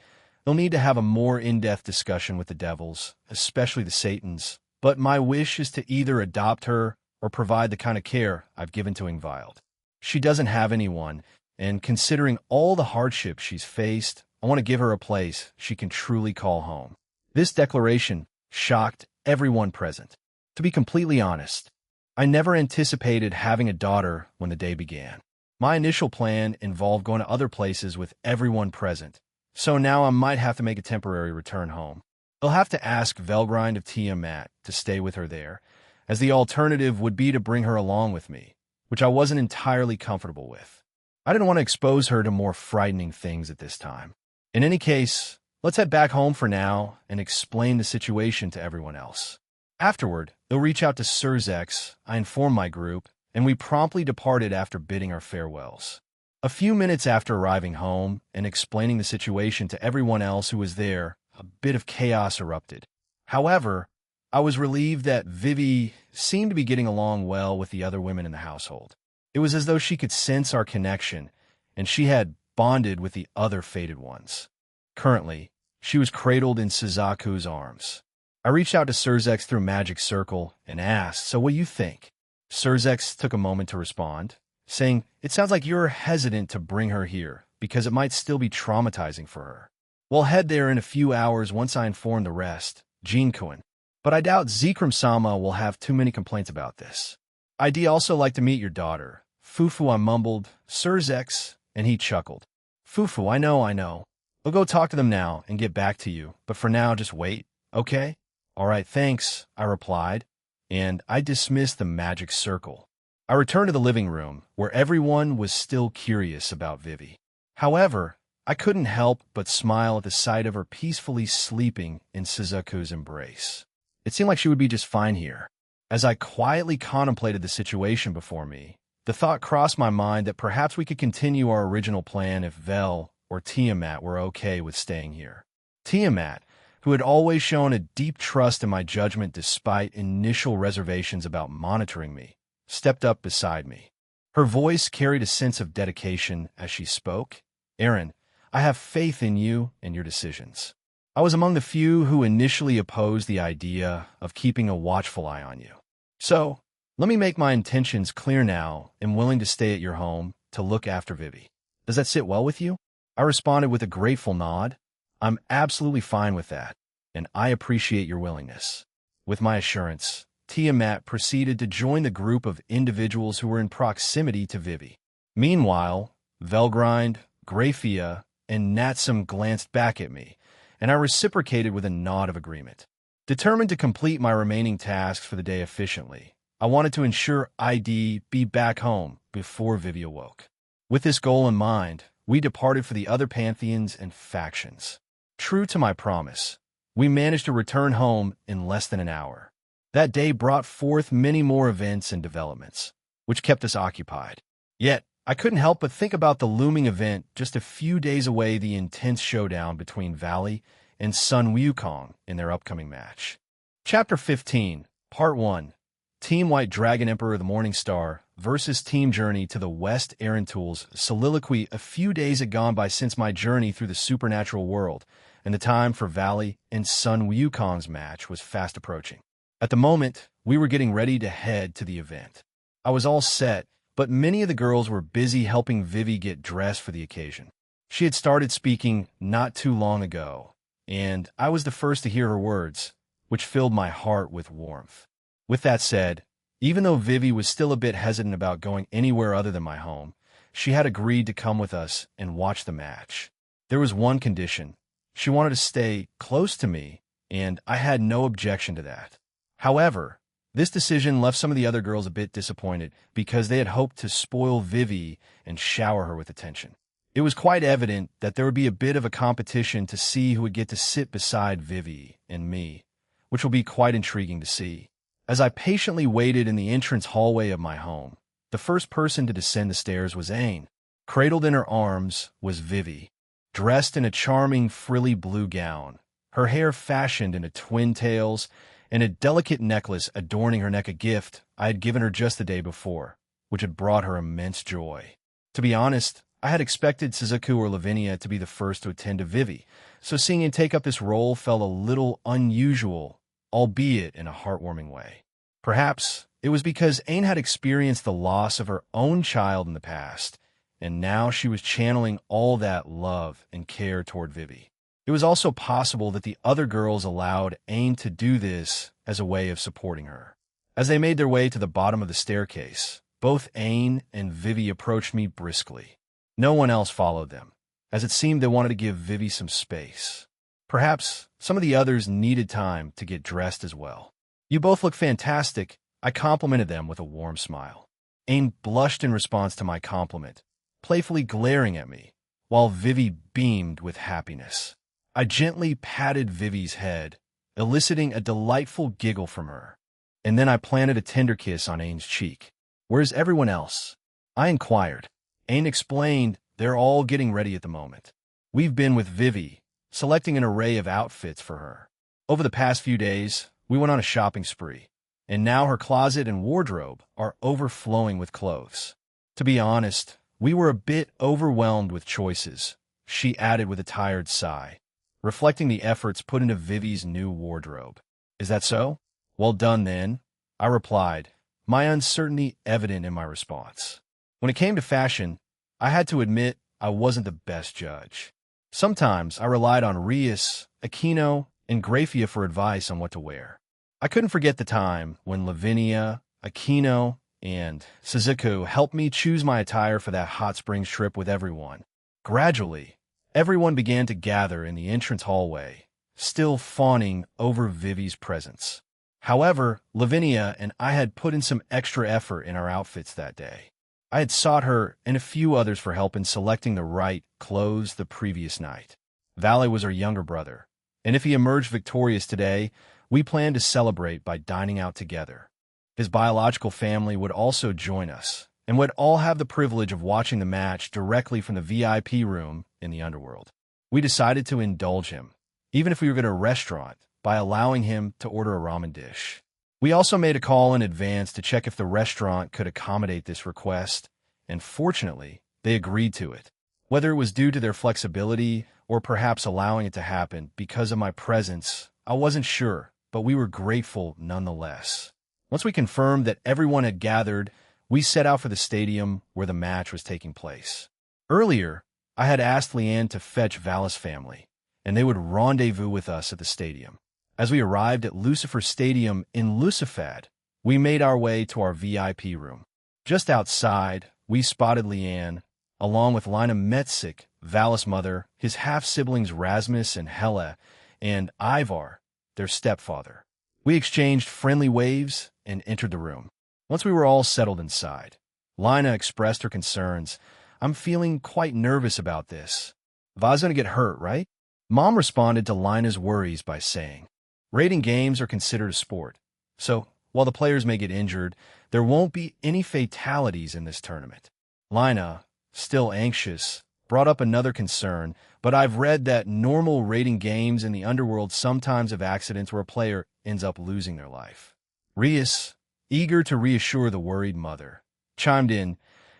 "They'll need to have a more in-depth discussion with the devils, especially the Satans, but my wish is to either adopt her or provide the kind of care I've given to Ingvild. She doesn't have anyone, and considering all the hardships she's faced, I want to give her a place she can truly call home." This declaration shocked everyone present. To be completely honest, I never anticipated having a daughter when the day began. My initial plan involved going to other places with everyone present, so now I might have to make a temporary return home. They'll have to ask Velgrind of Tiamat to stay with her there, as the alternative would be to bring her along with me, which I wasn't entirely comfortable with. I didn't want to expose her to more frightening things at this time. In any case, let's head back home for now and explain the situation to everyone else. Afterward, they'll reach out to Surzex, I informed my group, and we promptly departed after bidding our farewells. A few minutes after arriving home and explaining the situation to everyone else who was there, a bit of chaos erupted. However, I was relieved that Vivi seemed to be getting along well with the other women in the household. It was as though she could sense our connection, and she had bonded with the other fated ones. Currently, she was cradled in Suzaku's arms. I reached out to Surzex through Magic Circle and asked, "So what do you think?" Surzex took a moment to respond, saying, "It sounds like you're hesitant to bring her here, because it might still be traumatizing for her. We'll head there in a few hours once I inform the rest, Jean-Kuan. But I doubt Zikram-sama will have too many complaints about this. I'd also like to meet your daughter." "Fufu," I mumbled, "Surzex," and he chuckled. "Fufu, I know. I'll go talk to them now and get back to you, but for now, just wait, okay?" "All right, thanks," I replied, and I dismissed the Magic Circle. I returned to the living room, where everyone was still curious about Vivi. However, I couldn't help but smile at the sight of her peacefully sleeping in Suzaku's embrace. It seemed like she would be just fine here. As I quietly contemplated the situation before me, the thought crossed my mind that perhaps we could continue our original plan if Vel or Tiamat were okay with staying here. Tiamat, who had always shown a deep trust in my judgment despite initial reservations about monitoring me, stepped up beside me. Her voice carried a sense of dedication as she spoke. "Aaron, I have faith in you and your decisions. I was among the few who initially opposed the idea of keeping a watchful eye on you. So, let me make my intentions clear now and willing to stay at your home to look after Vivi. Does that sit well with you?" I responded with a grateful nod. "I'm absolutely fine with that, and I appreciate your willingness." With my assurance, Tiamat proceeded to join the group of individuals who were in proximity to Vivi. Meanwhile, Velgrind, Graphia, and Natsum glanced back at me, and I reciprocated with a nod of agreement. Determined to complete my remaining tasks for the day efficiently, I wanted to ensure I'd be back home before Vivi awoke. With this goal in mind, we departed for the other pantheons and factions. True to my promise, we managed to return home in less than an hour. That day brought forth many more events and developments, which kept us occupied. Yet, I couldn't help but think about the looming event just a few days away, the intense showdown between Valley and Sun Wukong in their upcoming match. Chapter 15, Part 1, Team White Dragon Emperor of the Morning Star versus Team Journey to the West. Aaron Tools soliloquy. A few days had gone by since my journey through the supernatural world, and the time for Valley and Sun Wukong's match was fast approaching. At the moment, we were getting ready to head to the event. I was all set, but many of the girls were busy helping Vivi get dressed for the occasion. She had started speaking not too long ago, and I was the first to hear her words, which filled my heart with warmth. With that said, even though Vivi was still a bit hesitant about going anywhere other than my home, she had agreed to come with us and watch the match. There was one condition. She wanted to stay close to me, and I had no objection to that. However, this decision left some of the other girls a bit disappointed because they had hoped to spoil Vivi and shower her with attention. It was quite evident that there would be a bit of a competition to see who would get to sit beside Vivi and me, which will be quite intriguing to see. As I patiently waited in the entrance hallway of my home, the first person to descend the stairs was Aine. Cradled in her arms was Vivi, dressed in a charming frilly blue gown, her hair fashioned into twin tails, and a delicate necklace adorning her neck, a gift I had given her just the day before, which had brought her immense joy. To be honest, I had expected Suzuku or Lavinia to be the first to attend to Vivi, so seeing him take up this role felt a little unusual, albeit in a heartwarming way. Perhaps it was because Aine had experienced the loss of her own child in the past, and now she was channeling all that love and care toward Vivi. It was also possible that the other girls allowed Aine to do this as a way of supporting her. As they made their way to the bottom of the staircase, both Aine and Vivi approached me briskly. No one else followed them, as it seemed they wanted to give Vivi some space. Perhaps some of the others needed time to get dressed as well. "You both look fantastic," I complimented them with a warm smile. Aine blushed in response to my compliment, playfully glaring at me, while Vivi beamed with happiness. I gently patted Vivi's head, eliciting a delightful giggle from her, and then I planted a tender kiss on Aine's cheek. "Where's everyone else?" I inquired. Aine explained they're all getting ready at the moment. "We've been with Vivi, selecting an array of outfits for her. Over the past few days, we went on a shopping spree, and now her closet and wardrobe are overflowing with clothes. To be honest, we were a bit overwhelmed with choices," she added with a tired sigh, reflecting the efforts put into Vivi's new wardrobe. "Is that so? Well done, then," I replied, my uncertainty evident in my response. When it came to fashion, I had to admit I wasn't the best judge. Sometimes I relied on Rias, Aquino, and Graphia for advice on what to wear. I couldn't forget the time when Lavinia, Aquino, and Suzuku helped me choose my attire for that hot springs trip with everyone. Gradually, everyone began to gather in the entrance hallway, still fawning over Vivi's presence. However, Lavinia and I had put in some extra effort in our outfits that day. I had sought her and a few others for help in selecting the right clothes the previous night. Valley was her younger brother, and if he emerged victorious today, we planned to celebrate by dining out together. His biological family would also join us, and would all have the privilege of watching the match directly from the VIP room in the underworld. We decided to indulge him, even if we were at a restaurant, by allowing him to order a ramen dish. We also made a call in advance to check if the restaurant could accommodate this request, and fortunately, they agreed to it. Whether it was due to their flexibility or perhaps allowing it to happen because of my presence, I wasn't sure, but we were grateful nonetheless. Once we confirmed that everyone had gathered, we set out for the stadium where the match was taking place. Earlier, I had asked Leanne to fetch Valis' family, and they would rendezvous with us at the stadium. As we arrived at Lucifer Stadium in Lucifad, We made our way to our VIP room. Just outside, we spotted Leanne, along with Lina Metzik, Valis' mother, his half-siblings Rasmus and Hela, and Ivar, their stepfather. We exchanged friendly waves and entered the room. Once we were all settled inside, Lina expressed her concerns. "I'm feeling quite nervous about this. Va's gonna get hurt, right?" Mom responded to Lina's worries by saying, "Raiding games are considered a sport, so while the players may get injured, there won't be any fatalities in this tournament." Lina, still anxious, brought up another concern, "But I've read that normal raiding games in the underworld sometimes have accidents where a player ends up losing their life." Rias, eager to reassure the worried mother, chimed in,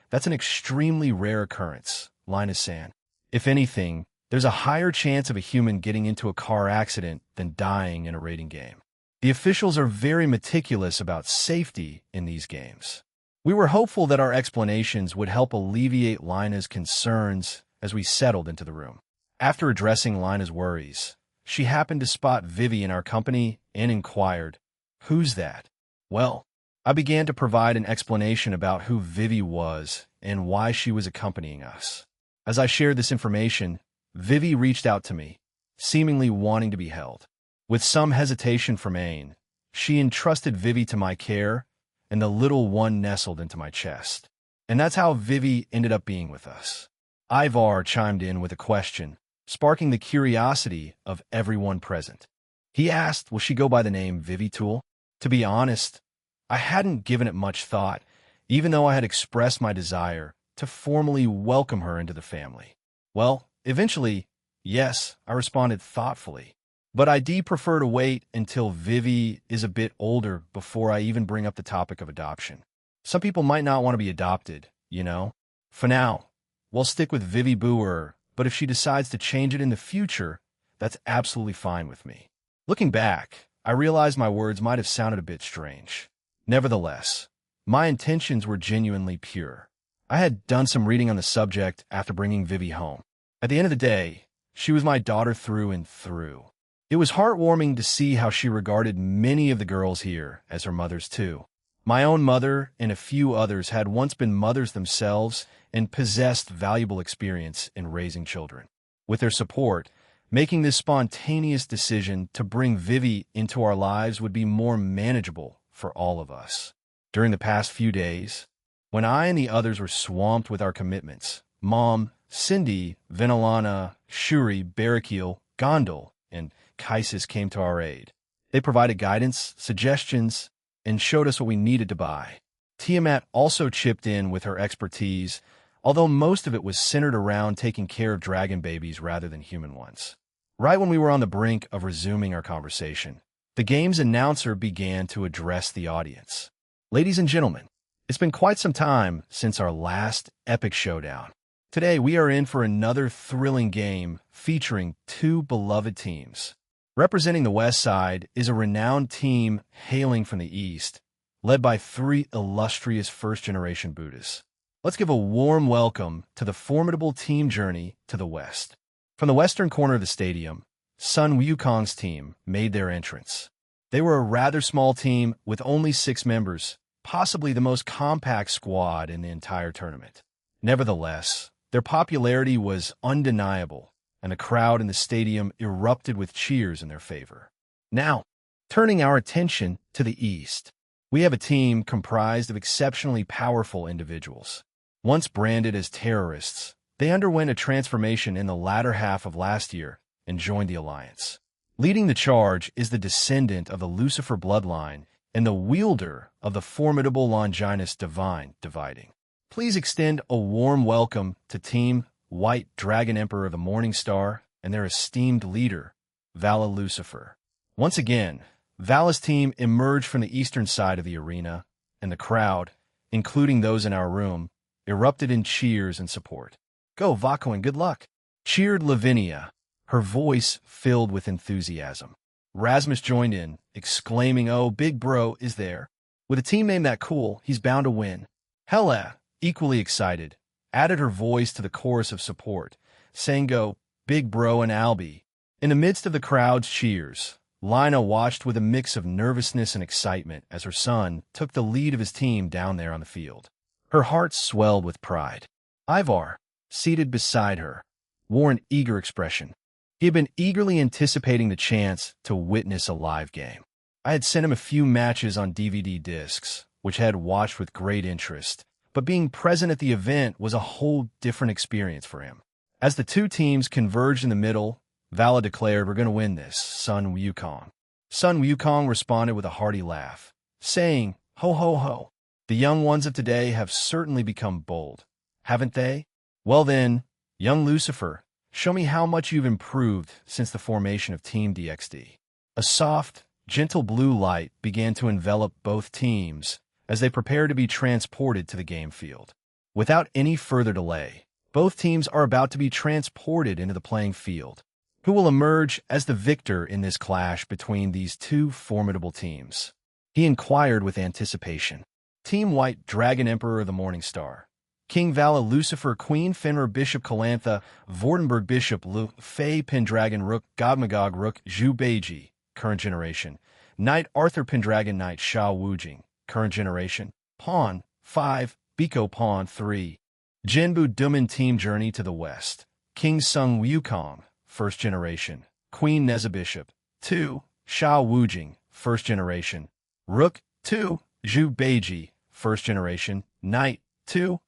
"That's an extremely rare occurrence, Lina-san. If anything, there's a higher chance of a human getting into a car accident than dying in a raiding game. The officials are very meticulous about safety in these games." We were hopeful that our explanations would help alleviate Lina's concerns as we settled into the room. After addressing Lina's worries, she happened to spot Vivi in our company and inquired, "Who's that?" Well, I began to provide an explanation about who Vivi was and why she was accompanying us. As I shared this information, Vivi reached out to me, seemingly wanting to be held. With some hesitation from Ain, she entrusted Vivi to my care, and the little one nestled into my chest. And that's how Vivi ended up being with us. Ivar chimed in with a question, sparking the curiosity of everyone present. He asked, "Will she go by the name Vivi Tool?" To be honest, I hadn't given it much thought, even though I had expressed my desire to formally welcome her into the family. Well, eventually, yes, I responded thoughtfully. But I'd prefer to wait until Vivi is a bit older before I even bring up the topic of adoption. Some people might not want to be adopted, you know? For now, we'll stick with Vivi Boer, but if she decides to change it in the future, that's absolutely fine with me. Looking back, I realized my words might have sounded a bit strange. Nevertheless, my intentions were genuinely pure. I had done some reading on the subject after bringing Vivi home. At the end of the day, she was my daughter through and through. It was heartwarming to see how she regarded many of the girls here as her mothers too. My own mother and a few others had once been mothers themselves and possessed valuable experience in raising children. With their support, making this spontaneous decision to bring Vivi into our lives would be more manageable for all of us. During the past few days, when I and the others were swamped with our commitments, Mom, Cindy, Venelana, Shuri, Barakil, Gondel, and Kaisis came to our aid. They provided guidance, suggestions, and showed us what we needed to buy. Tiamat also chipped in with her expertise, although most of it was centered around taking care of dragon babies rather than human ones. Right when we were on the brink of resuming our conversation, the game's announcer began to address the audience. "Ladies and gentlemen, it's been quite some time since our last epic showdown. Today we are in for another thrilling game featuring two beloved teams. Representing the West Side is a renowned team hailing from the East, led by three illustrious first-generation Buddhists. Let's give a warm welcome to the formidable team journey to the West. From the western corner of the stadium, Sun Wukong's team made their entrance. They were a rather small team with only 6 members, possibly the most compact squad in the entire tournament. Nevertheless, their popularity was undeniable, and the crowd in the stadium erupted with cheers in their favor. Now, turning our attention to the East, we have a team comprised of exceptionally powerful individuals. Once branded as terrorists, they underwent a transformation in the latter half of last year and joined the Alliance. Leading the charge is the descendant of the Lucifer bloodline and the wielder of the formidable Longinus Divine Dividing. Please extend a warm welcome to Team White Dragon Emperor of the Morning Star and their esteemed leader, Vala Lucifer. Once again, Vala's team emerged from the eastern side of the arena, and the crowd, including those in our room, erupted in cheers and support. "Go, Vaco, and good luck!" cheered Lavinia, her voice filled with enthusiasm. Rasmus joined in, exclaiming, "Oh, Big Bro is there. With a team name that cool, he's bound to win." Hela, equally excited, added her voice to the chorus of support, saying, "Go, Big Bro and Albie." In the midst of the crowd's cheers, Lina watched with a mix of nervousness and excitement as her son took the lead of his team down there on the field. Her heart swelled with pride. Ivar, seated beside her, wore an eager expression. He had been eagerly anticipating the chance to witness a live game. I had sent him a few matches on DVD discs, which I had watched with great interest, but being present at the event was a whole different experience for him. As the two teams converged in the middle, Vala declared, "We're going to win this, Sun Wukong." Sun Wukong responded with a hearty laugh, saying, "Ho ho ho. The young ones of today have certainly become bold, haven't they? Well then, young Lucifer, show me how much you've improved since the formation of Team DXD." A soft, gentle blue light began to envelop both teams as they prepared to be transported to the game field. Without any further delay, both teams are about to be transported into the playing field. Who will emerge as the victor in this clash between these two formidable teams? He inquired with anticipation. Team White, Dragon Emperor the Morning Star. King Vala Lucifer, Queen Fenrir, Bishop Calantha, Vordenberg Bishop Lu, Fei Pendragon Rook, Godmagog Rook, Zhu Beiji, current generation. Knight Arthur Pendragon, Knight Sha Wujing, current generation. Pawn 5, Biko Pawn 3. Jinbu Duman Team Journey to the West. King Sung Wukong, first generation. Queen Neza Bishop 2, Sha Wujing, first generation. Rook 2, Zhu Beiji, first generation. Knight 2,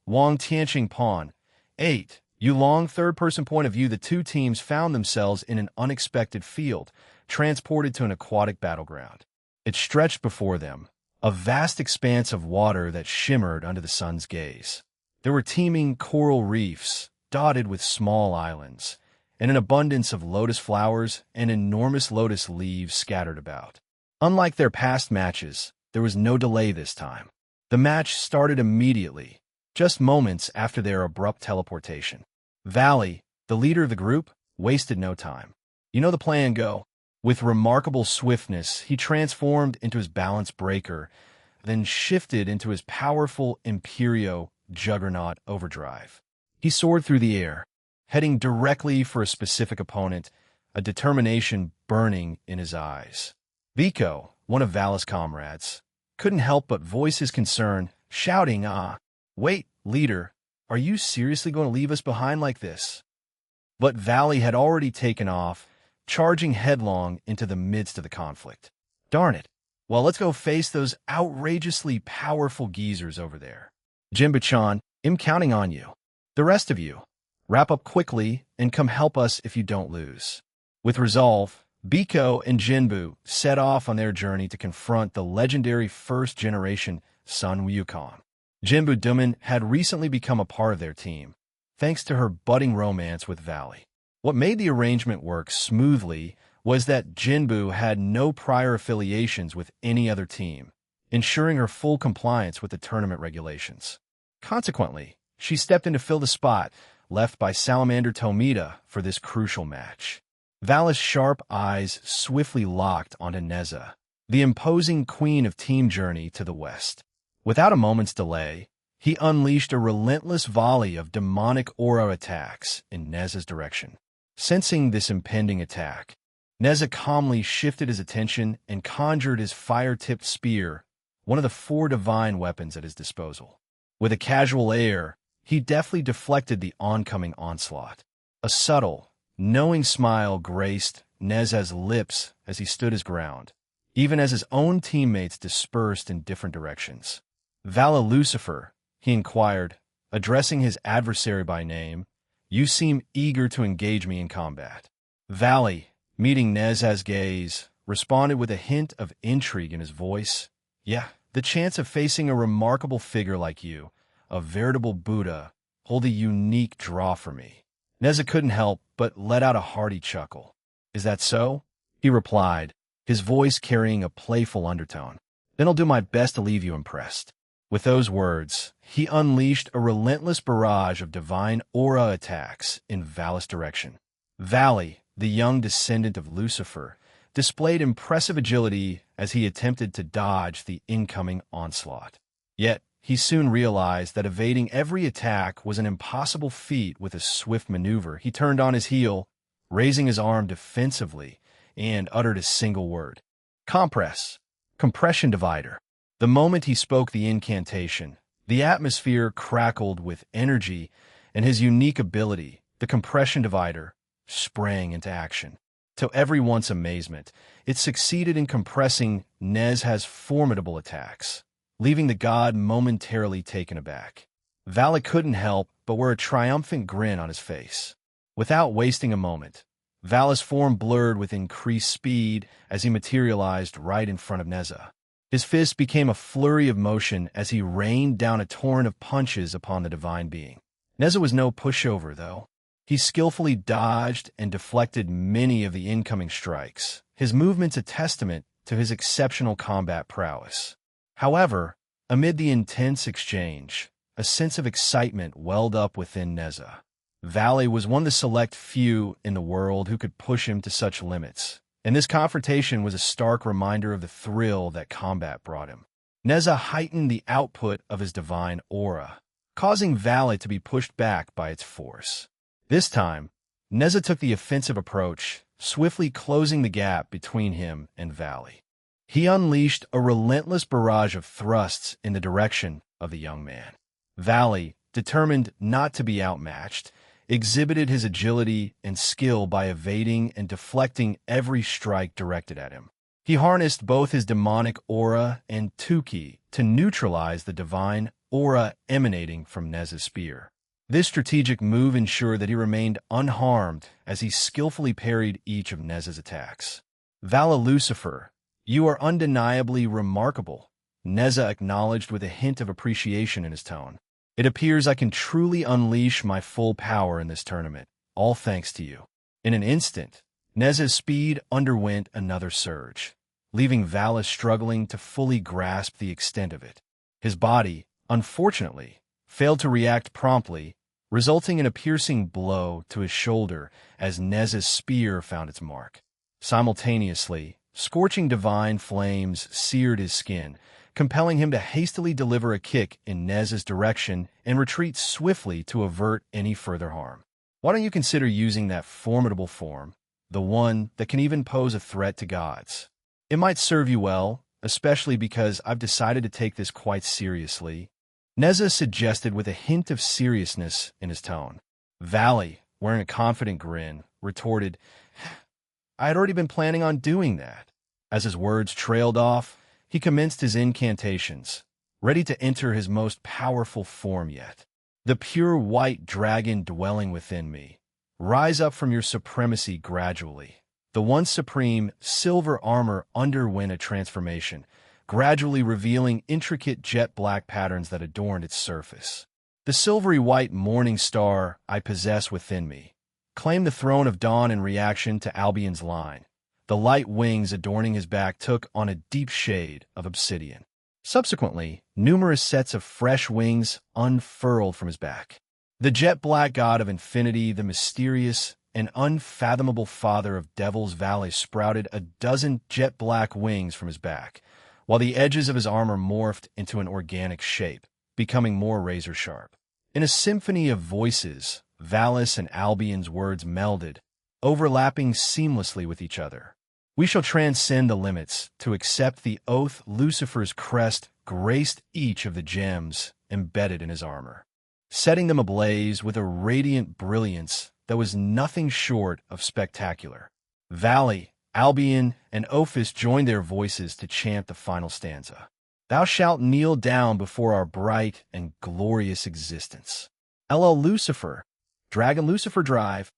Wang Tianqing Pawn 8. Yulong, third-person point of view. The two teams found themselves in an unexpected field, transported to an aquatic battleground. It stretched before them, a vast expanse of water that shimmered under the sun's gaze. There were teeming coral reefs, dotted with small islands, and an abundance of lotus flowers and enormous lotus leaves scattered about. Unlike their past matches, there was no delay this time. The match started immediately, just moments after their abrupt teleportation. Valley, the leader of the group, wasted no time. You know the plan, go. With remarkable swiftness, he transformed into his balance breaker, then shifted into his powerful Imperio Juggernaut overdrive. He soared through the air, heading directly for a specific opponent, a determination burning in his eyes. Vico, one of Vala's comrades, couldn't help but voice his concern, shouting, "Wait, leader, are you seriously going to leave us behind like this?" But Valley had already taken off, charging headlong into the midst of the conflict. "Darn it. Well, let's go face those outrageously powerful geezers over there. Jinbu-chan, I'm counting on you. The rest of you, wrap up quickly and come help us if you don't lose." With resolve, Biko and Jinbu set off on their journey to confront the legendary first-generation Sun Wukong. Jinbu Duman had recently become a part of their team, thanks to her budding romance with Valley. What made the arrangement work smoothly was that Jinbu had no prior affiliations with any other team, ensuring her full compliance with the tournament regulations. Consequently, she stepped in to fill the spot left by Salamander Tomita for this crucial match. Vala's sharp eyes swiftly locked onto Neza, the imposing queen of Team Journey to the West. Without a moment's delay, he unleashed a relentless volley of demonic aura attacks in Neza's direction. Sensing this impending attack, Neza calmly shifted his attention and conjured his fire-tipped spear, one of the 4 divine weapons at his disposal. With a casual air, he deftly deflected the oncoming onslaught. A subtle, knowing smile graced Neza's lips as he stood his ground, even as his own teammates dispersed in different directions. "Vala Lucifer," he inquired, addressing his adversary by name, "you seem eager to engage me in combat." Valley, meeting Neza's gaze, responded with a hint of intrigue in his voice. "Yeah, the chance of facing a remarkable figure like you, a veritable Buddha, hold a unique draw for me." Neza couldn't help but let out a hearty chuckle. "Is that so?" he replied, his voice carrying a playful undertone. "Then I'll do my best to leave you impressed." With those words, he unleashed a relentless barrage of divine aura attacks in Vala's direction. Valley, the young descendant of Lucifer, displayed impressive agility as he attempted to dodge the incoming onslaught. Yet, he soon realized that evading every attack was an impossible feat. With a swift maneuver, he turned on his heel, raising his arm defensively, and uttered a single word. Compress. Compression divider. The moment he spoke the incantation, the atmosphere crackled with energy, and his unique ability, the compression divider, sprang into action. To everyone's amazement, it succeeded in compressing Nezha's formidable attacks, leaving the god momentarily taken aback. Vala couldn't help but wear a triumphant grin on his face. Without wasting a moment, Vala's form blurred with increased speed as he materialized right in front of Nezha. His fist became a flurry of motion as he rained down a torrent of punches upon the divine being. Nezha was no pushover, though. He skillfully dodged and deflected many of the incoming strikes, his movements a testament to his exceptional combat prowess. However, amid the intense exchange, a sense of excitement welled up within Nezha. Vala was one of the select few in the world who could push him to such limits, and this confrontation was a stark reminder of the thrill that combat brought him. Nezha heightened the output of his divine aura, causing Vala to be pushed back by its force. This time, Nezha took the offensive approach, swiftly closing the gap between him and Vala. He unleashed a relentless barrage of thrusts in the direction of the young man. Vala, determined not to be outmatched, exhibited his agility and skill by evading and deflecting every strike directed at him. He harnessed both his demonic aura and 10k to neutralize the divine aura emanating from Nezha's spear. This strategic move ensured that he remained unharmed as he skillfully parried each of Nezha's attacks. Vala Lucifer, you are undeniably remarkable, Nezha acknowledged with a hint of appreciation in his tone. It appears I can truly unleash my full power in this tournament, all thanks to you. In an instant, Nezha's speed underwent another surge, leaving Vala struggling to fully grasp the extent of it. His body, unfortunately, failed to react promptly, resulting in a piercing blow to his shoulder as Nezha's spear found its mark. Simultaneously, scorching divine flames seared his skin, compelling him to hastily deliver a kick in Nezha's direction and retreat swiftly to avert any further harm. Why don't you consider using that formidable form, the one that can even pose a threat to gods? It might serve you well, especially because I've decided to take this quite seriously, Nezha suggested with a hint of seriousness in his tone. Vala, wearing a confident grin, retorted, I had already been planning on doing that. As his words trailed off, he commenced his incantations, ready to enter his most powerful form yet. The pure white dragon dwelling within me, rise up from your supremacy gradually. The once supreme silver armor underwent a transformation, gradually revealing intricate jet-black patterns that adorned its surface. The silvery white morning star I possess within me claimed the throne of dawn in reaction to Albion's line. The light wings adorning his back took on a deep shade of obsidian. Subsequently, numerous sets of fresh wings unfurled from his back. The jet-black god of infinity, the mysterious and unfathomable father of devils, Vala sprouted a dozen jet-black wings from his back, while the edges of his armor morphed into an organic shape, becoming more razor-sharp. In a symphony of voices, Vala's and Albion's words melded, overlapping seamlessly with each other. We shall transcend the limits to accept the oath. Lucifer's crest graced each of the gems embedded in his armor, setting them ablaze with a radiant brilliance that was nothing short of spectacular. Vala, Albion, and Ophis joined their voices to chant the final stanza. Thou shalt kneel down before our bright and glorious existence. LL Lucifer, Dragon Lucifer Drive.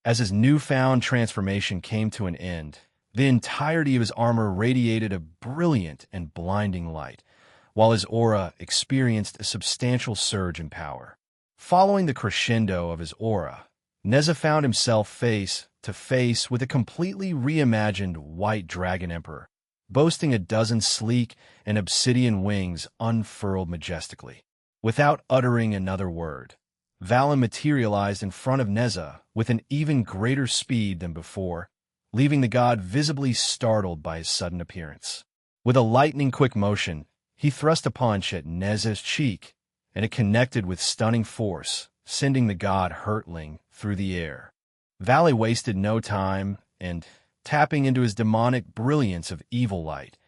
As his newfound transformation came to an end, the entirety of his armor radiated a brilliant and blinding light, while his aura experienced a substantial surge in power. Following the crescendo of his aura, Nezha found himself face to face with a completely reimagined white dragon emperor, boasting a dozen sleek and obsidian wings unfurled majestically. Without uttering another word, Vala materialized in front of Nezha with an even greater speed than before, leaving the god visibly startled by his sudden appearance. With a lightning-quick motion, he thrust a punch at Nezha's cheek, and it connected with stunning force, sending the god hurtling through the air. Vala wasted no time and, tapping into his demonic brilliance of evil light,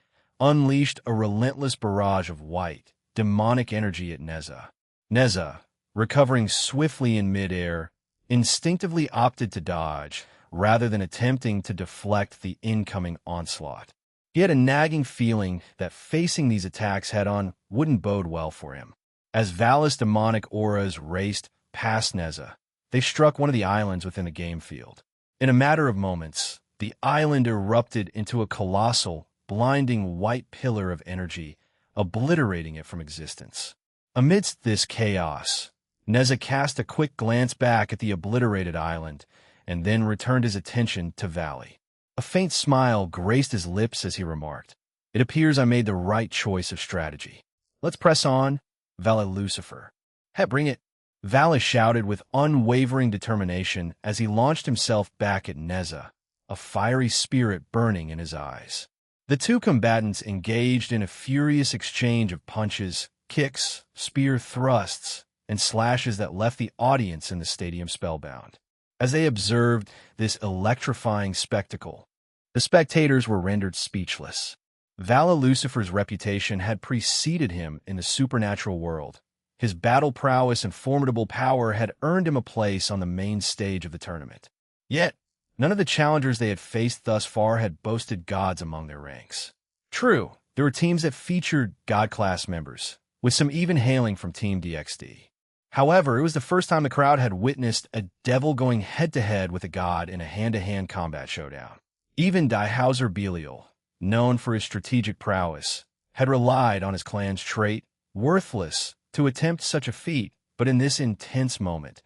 unleashed a relentless barrage of white, demonic energy at Neza. Neza, recovering swiftly in midair, instinctively opted to dodge, rather than attempting to deflect the incoming onslaught. He had a nagging feeling that facing these attacks head-on wouldn't bode well for him. As Val's demonic auras raced past Neza, they struck one of the islands within the game field. In a matter of moments, the island erupted into a colossal, blinding white pillar of energy, obliterating it from existence. Amidst this chaos, Neza cast a quick glance back at the obliterated island and then returned his attention to Valley. A faint smile graced his lips as he remarked, "It appears I made the right choice of strategy. Let's press on, Valley Lucifer." "Hey, bring it!" Valley shouted with unwavering determination as he launched himself back at Neza, a fiery spirit burning in his eyes. The two combatants engaged in a furious exchange of punches, kicks, spear thrusts, and slashes that left the audience in the stadium spellbound. As they observed this electrifying spectacle, the spectators were rendered speechless. Vala Lucifer's reputation had preceded him in the supernatural world. His battle prowess and formidable power had earned him a place on the main stage of the tournament. Yet, none of the challengers they had faced thus far had boasted gods among their ranks. True, there were teams that featured god-class members, with some even hailing from Team DXD. However, it was the first time the crowd had witnessed a devil going head-to-head with a god in a hand-to-hand combat showdown. Even Diehauser Belial, known for his strategic prowess, had relied on his clan's trait, Worthless, to attempt such a feat, but in this intense moment,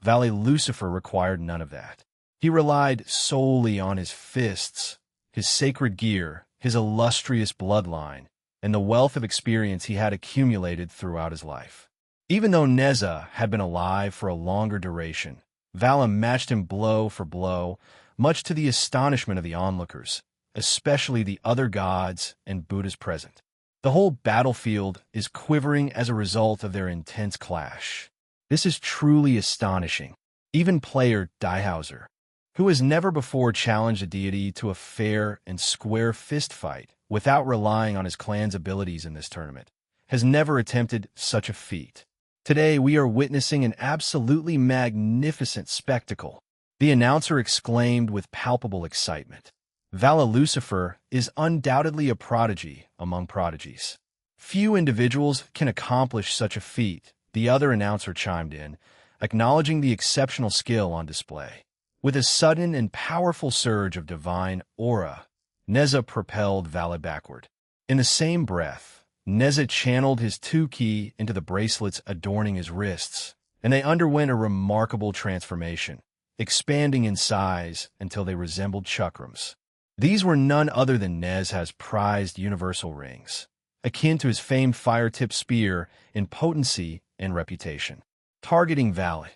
Valley Lucifer required none of that. He relied solely on his fists, his sacred gear, his illustrious bloodline, and the wealth of experience he had accumulated throughout his life. Even though Neza had been alive for a longer duration, Vala matched him blow for blow, much to the astonishment of the onlookers, especially the other gods and Buddhas present. The whole battlefield is quivering as a result of their intense clash. This is truly astonishing. Even player Diehauser, who has never before challenged a deity to a fair and square fist fight without relying on his clan's abilities in this tournament, has never attempted such a feat. Today, we are witnessing an absolutely magnificent spectacle. The announcer exclaimed with palpable excitement. Vala Lucifer is undoubtedly a prodigy among prodigies. Few individuals can accomplish such a feat, the other announcer chimed in, acknowledging the exceptional skill on display. With a sudden and powerful surge of divine aura, Neza propelled Vala backward. In the same breath, Neza channeled his 2-ki into the bracelets adorning his wrists, and they underwent a remarkable transformation, expanding in size until they resembled chakrams. These were none other than Neza's prized universal rings, akin to his famed fire-tipped spear in potency and reputation. Targeting Valley,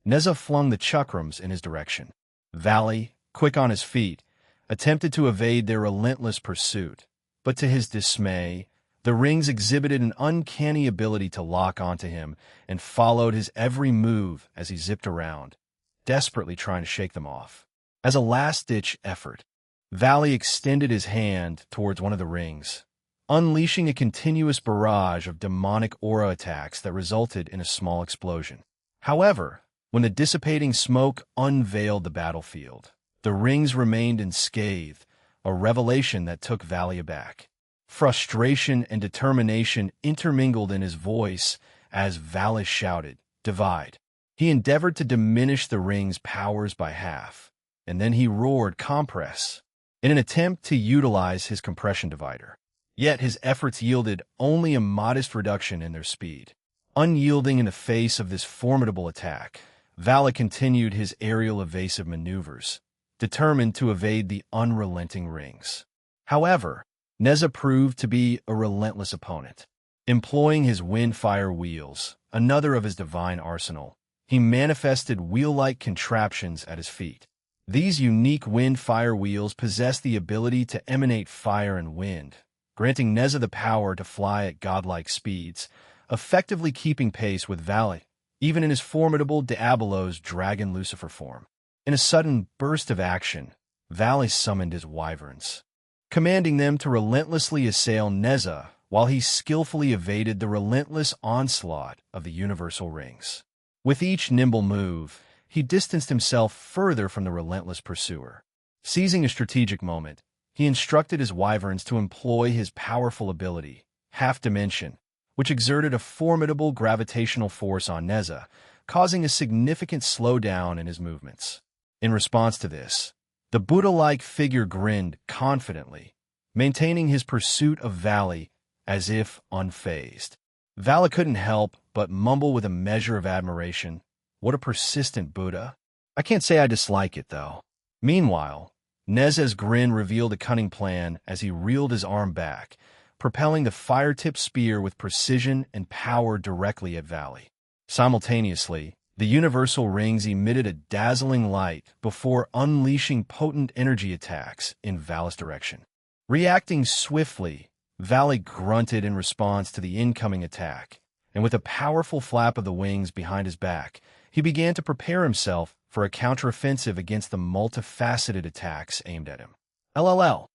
Neza flung the chakrams in his direction. Valley, quick on his feet, attempted to evade their relentless pursuit, but to his dismay, the rings exhibited an uncanny ability to lock onto him and followed his every move as he zipped around, desperately trying to shake them off. As a last-ditch effort, Valley extended his hand towards one of the rings, unleashing a continuous barrage of demonic aura attacks that resulted in a small explosion. However, when the dissipating smoke unveiled the battlefield, the rings remained unscathed, a revelation that took Valley aback. Frustration and determination intermingled in his voice as Valley shouted, "Divide." He endeavored to diminish the ring's powers by half, and then he roared, "Compress," in an attempt to utilize his compression divider. Yet his efforts yielded only a modest reduction in their speed. Unyielding in the face of this formidable attack, Vala continued his aerial evasive maneuvers, determined to evade the unrelenting rings. However, Neza proved to be a relentless opponent. Employing his wind-fire wheels, another of his divine arsenal, he manifested wheel-like contraptions at his feet. These unique wind-fire wheels possess the ability to emanate fire and wind, granting Neza the power to fly at godlike speeds, effectively keeping pace with Valley, even in his formidable Diabolo's dragon Lucifer form. In a sudden burst of action, Valley summoned his wyverns, commanding them to relentlessly assail Neza while he skillfully evaded the relentless onslaught of the universal rings. With each nimble move, he distanced himself further from the relentless pursuer. Seizing a strategic moment, he instructed his wyverns to employ his powerful ability, Half Dimension, which exerted a formidable gravitational force on Neza, causing a significant slowdown in his movements. In response to this, the Buddha-like figure grinned confidently, maintaining his pursuit of Valley as if unfazed. Valley couldn't help but mumble with a measure of admiration. What a persistent Buddha. I can't say I dislike it, though. Meanwhile, Neza's grin revealed a cunning plan as he reeled his arm back, propelling the fire-tipped spear with precision and power directly at Valley. Simultaneously, the universal rings emitted a dazzling light before unleashing potent energy attacks in Valley's direction. Reacting swiftly, Valley grunted in response to the incoming attack, and with a powerful flap of the wings behind his back, he began to prepare himself for a counteroffensive against the multifaceted attacks aimed at him. LLL.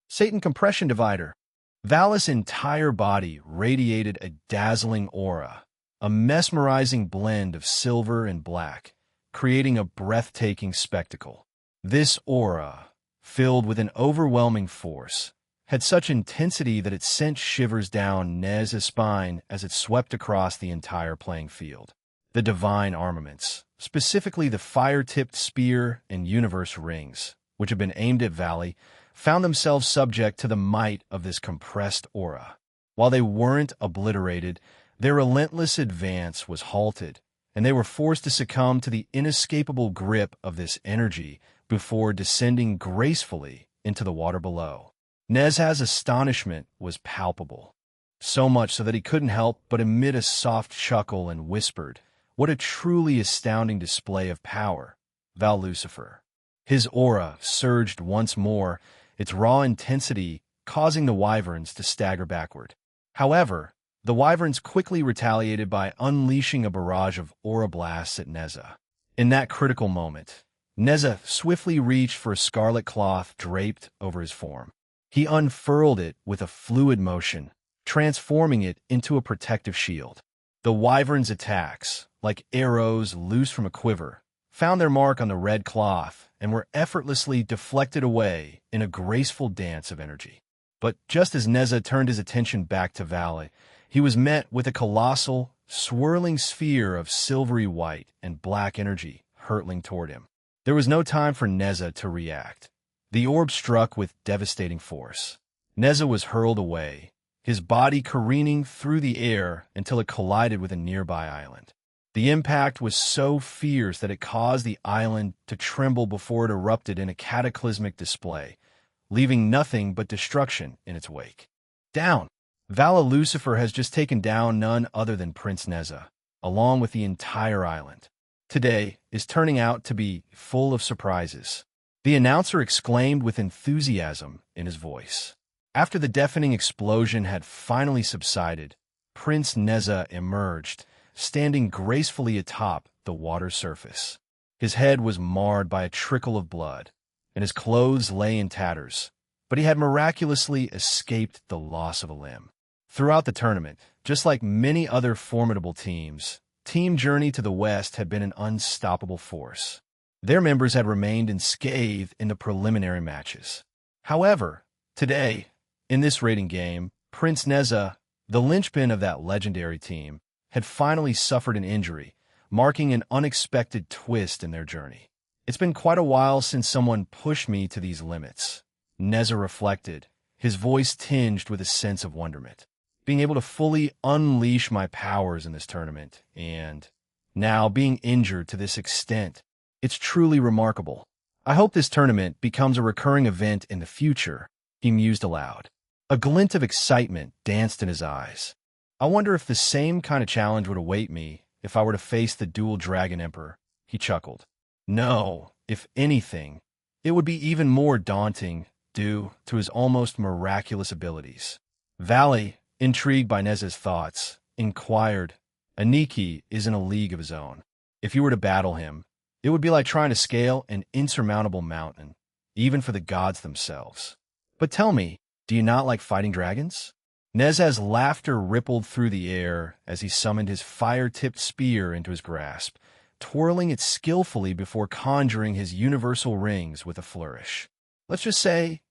Satan Compression Divider. Valley's entire body radiated a dazzling aura, a mesmerizing blend of silver and black, creating a breathtaking spectacle. This aura, filled with an overwhelming force, had such intensity that it sent shivers down Neza's spine as it swept across the entire playing field. The divine armaments, specifically the fire-tipped spear and universe rings, which had been aimed at Valley, found themselves subject to the might of this compressed aura. While they weren't obliterated, their relentless advance was halted, and they were forced to succumb to the inescapable grip of this energy before descending gracefully into the water below. Neza's astonishment was palpable, so much so that he couldn't help but emit a soft chuckle and whispered, "What a truly astounding display of power, Val Lucifer." His aura surged once more, its raw intensity causing the wyverns to stagger backward. However, the wyverns quickly retaliated by unleashing a barrage of aura blasts at Neza. In that critical moment, Neza swiftly reached for a scarlet cloth draped over his form. He unfurled it with a fluid motion, transforming it into a protective shield. The wyvern's attacks, like arrows loose from a quiver, found their mark on the red cloth and were effortlessly deflected away in a graceful dance of energy. But just as Neza turned his attention back to Valley, he was met with a colossal, swirling sphere of silvery white and black energy hurtling toward him. There was no time for Neza to react. The orb struck with devastating force. Neza was hurled away, his body careening through the air until it collided with a nearby island. The impact was so fierce that it caused the island to tremble before it erupted in a cataclysmic display, leaving nothing but destruction in its wake. Down! Vala Lucifer has just taken down none other than Prince Neza, along with the entire island. Today is turning out to be full of surprises. The announcer exclaimed with enthusiasm in his voice. After the deafening explosion had finally subsided, Prince Neza emerged, standing gracefully atop the water's surface. His head was marred by a trickle of blood, and his clothes lay in tatters, but he had miraculously escaped the loss of a limb. Throughout the tournament, just like many other formidable teams, Team Journey to the West had been an unstoppable force. Their members had remained unscathed in the preliminary matches. However, today, in this rating game, Prince Neza, the linchpin of that legendary team, had finally suffered an injury, marking an unexpected twist in their journey. It's been quite a while since someone pushed me to these limits, Neza reflected, his voice tinged with a sense of wonderment. Being able to fully unleash my powers in this tournament, and now being injured to this extent, it's truly remarkable. I hope this tournament becomes a recurring event in the future, he mused aloud. A glint of excitement danced in his eyes. I wonder if the same kind of challenge would await me if I were to face the dual Dragon Emperor, he chuckled. No, if anything, it would be even more daunting due to his almost miraculous abilities. Valley, intrigued by Neza's thoughts, inquired, Aniki is in a league of his own. If you were to battle him, it would be like trying to scale an insurmountable mountain. even for the gods themselves. But tell me, do you not like fighting dragons? Nezha's laughter rippled through the air as he summoned his fire-tipped spear into his grasp, twirling it skillfully before conjuring his universal rings with a flourish. Let's just say,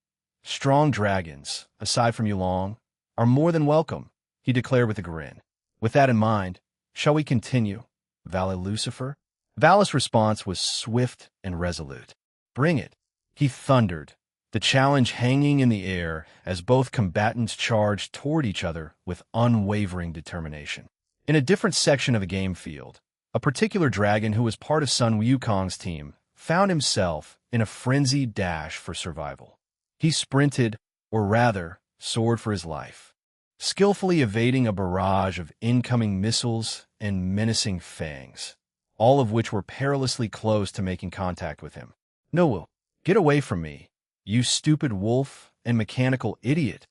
strong dragons, aside from Yulong, are more than welcome, he declared with a grin. With that in mind, shall we continue, Valet Lucifer? Val's response was swift and resolute. Bring it, he thundered, the challenge hanging in the air as both combatants charged toward each other with unwavering determination. In a different section of the game field, a particular dragon who was part of Sun Wukong's team found himself in a frenzied dash for survival. He sprinted, or rather, soared for his life, skillfully evading a barrage of incoming missiles and menacing fangs, all of which were perilously close to making contact with him. No, get away from me, you stupid wolf and mechanical idiot.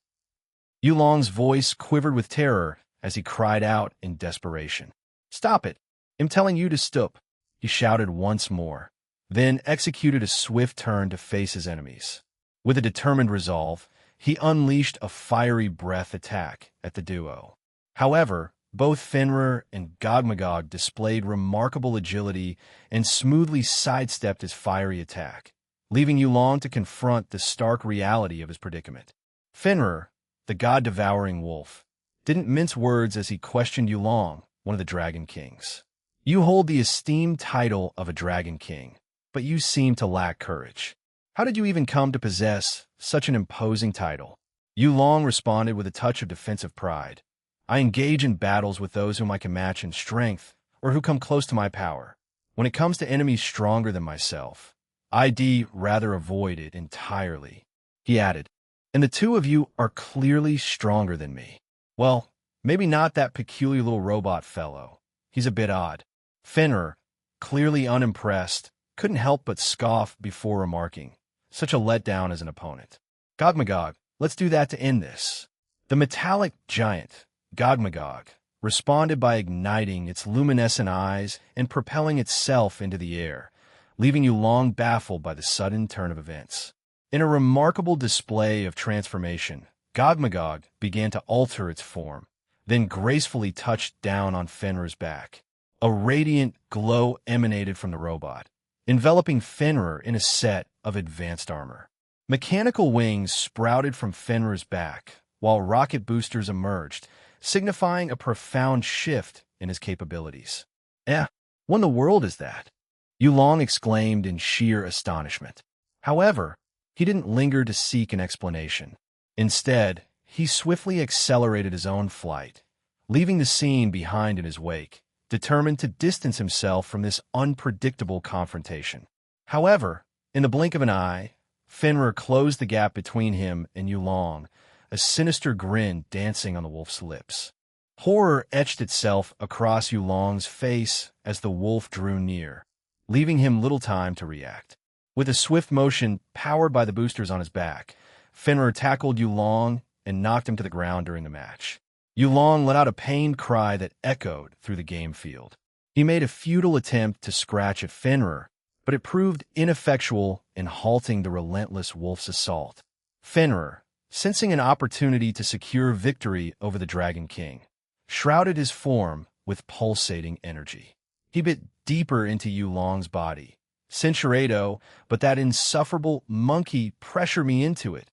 Yulong's voice quivered with terror as he cried out in desperation. Stop it! I'm telling you to stop, he shouted once more, then executed a swift turn to face his enemies. With a determined resolve, he unleashed a fiery breath attack at the duo. However, both Fenrir and Gogmagog displayed remarkable agility and smoothly sidestepped his fiery attack, leaving Yulong to confront the stark reality of his predicament. Fenrir, the god-devouring wolf, didn't mince words as he questioned Yulong, one of the Dragon Kings. You hold the esteemed title of a Dragon King, but you seem to lack courage. How did you even come to possess such an imposing title? Yulong responded with a touch of defensive pride. I engage in battles with those whom I can match in strength or who come close to my power. When it comes to enemies stronger than myself, I'd rather avoid it entirely, he added. And the two of you are clearly stronger than me. Well, maybe not that peculiar little robot fellow. He's a bit odd. Fenrir, clearly unimpressed, couldn't help but scoff before remarking, such a letdown as an opponent. Gogmagog, let's do that to end this. The metallic giant, Gogmagog, responded by igniting its luminescent eyes and propelling itself into the air, leaving Yulong baffled by the sudden turn of events. In a remarkable display of transformation, Gogmagog began to alter its form, then gracefully touched down on Fenrir's back. A radiant glow emanated from the robot, enveloping Fenrir in a set of advanced armor. Mechanical wings sprouted from Fenrir's back, while rocket boosters emerged, signifying a profound shift in his capabilities. What in the world is that? Yulong exclaimed in sheer astonishment. However, he didn't linger to seek an explanation. Instead, he swiftly accelerated his own flight, leaving the scene behind in his wake, determined to distance himself from this unpredictable confrontation. However, in the blink of an eye, Fenrir closed the gap between him and Yulong, a sinister grin dancing on the wolf's lips. Horror etched itself across Yulong's face as the wolf drew near, leaving him little time to react. With a swift motion powered by the boosters on his back, Fenrir tackled Yulong and knocked him to the ground during the match. Yulong let out a pained cry that echoed through the game field. He made a futile attempt to scratch at Fenrir, but it proved ineffectual in halting the relentless wolf's assault. Fenrir, sensing an opportunity to secure victory over the Dragon King, shrouded his form with pulsating energy. He bit deeper into Yulong's body. Censurado, but that insufferable monkey pressure me into it.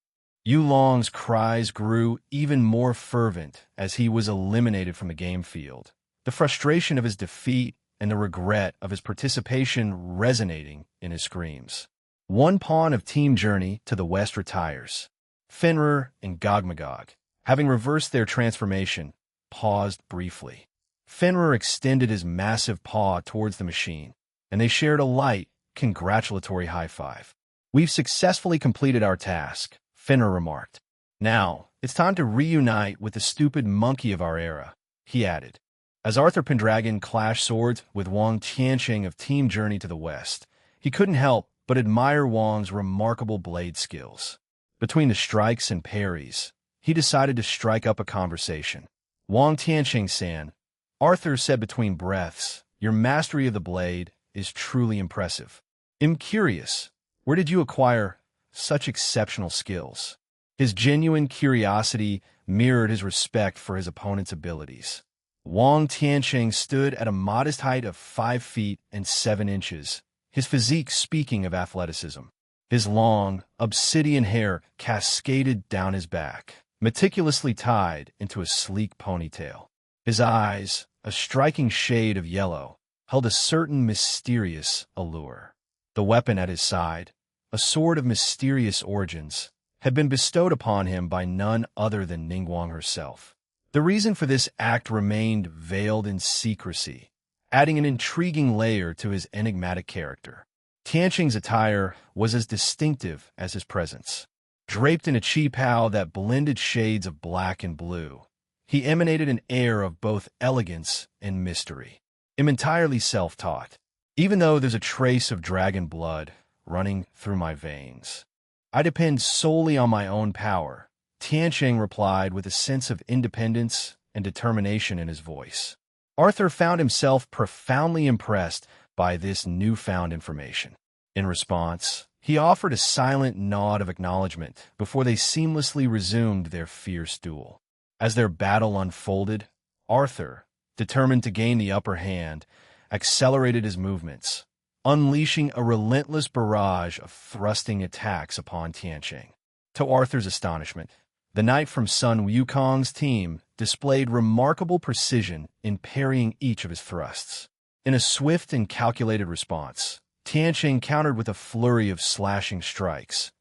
Yulong's cries grew even more fervent as he was eliminated from the game field, the frustration of his defeat and the regret of his participation resonating in his screams. One pawn of Team Journey to the west retires. Fenrir and Gogmagog, having reversed their transformation, paused briefly. Fenrir extended his massive paw towards the machine, and they shared a light, congratulatory high-five. We've successfully completed our task, Fenrir remarked. Now, it's time to reunite with the stupid monkey of our era, he added. As Arthur Pendragon clashed swords with Wang Tianqing of Team Journey to the West, he couldn't help but admire Wang's remarkable blade skills. Between the strikes and parries, he decided to strike up a conversation. Wang Tianqing-san, Arthur said between breaths, your mastery of the blade is truly impressive. I'm curious, where did you acquire such exceptional skills. His genuine curiosity mirrored his respect for his opponent's abilities. Wang Tianqing stood at a modest height of 5 feet and 7 inches, his physique speaking of athleticism. His long, obsidian hair cascaded down his back, meticulously tied into a sleek ponytail. His eyes, a striking shade of yellow, held a certain mysterious allure. The weapon at his side, a sword of mysterious origins, had been bestowed upon him by none other than Ningguang herself. The reason for this act remained veiled in secrecy, adding an intriguing layer to his enigmatic character. Tianqing's attire was as distinctive as his presence. Draped in a qipao that blended shades of black and blue, he emanated an air of both elegance and mystery. I'm entirely self-taught, even though there's a trace of dragon blood running through my veins. I depend solely on my own power, Tianqing replied with a sense of independence and determination in his voice. Arthur found himself profoundly impressed by this newfound information. In response, he offered a silent nod of acknowledgement before they seamlessly resumed their fierce duel. As their battle unfolded, Arthur, determined to gain the upper hand, accelerated his movements, unleashing a relentless barrage of thrusting attacks upon Tianqing. To Arthur's astonishment, the knight from Sun Wukong's team displayed remarkable precision in parrying each of his thrusts. In a swift and calculated response, Tianqing countered with a flurry of slashing strikes,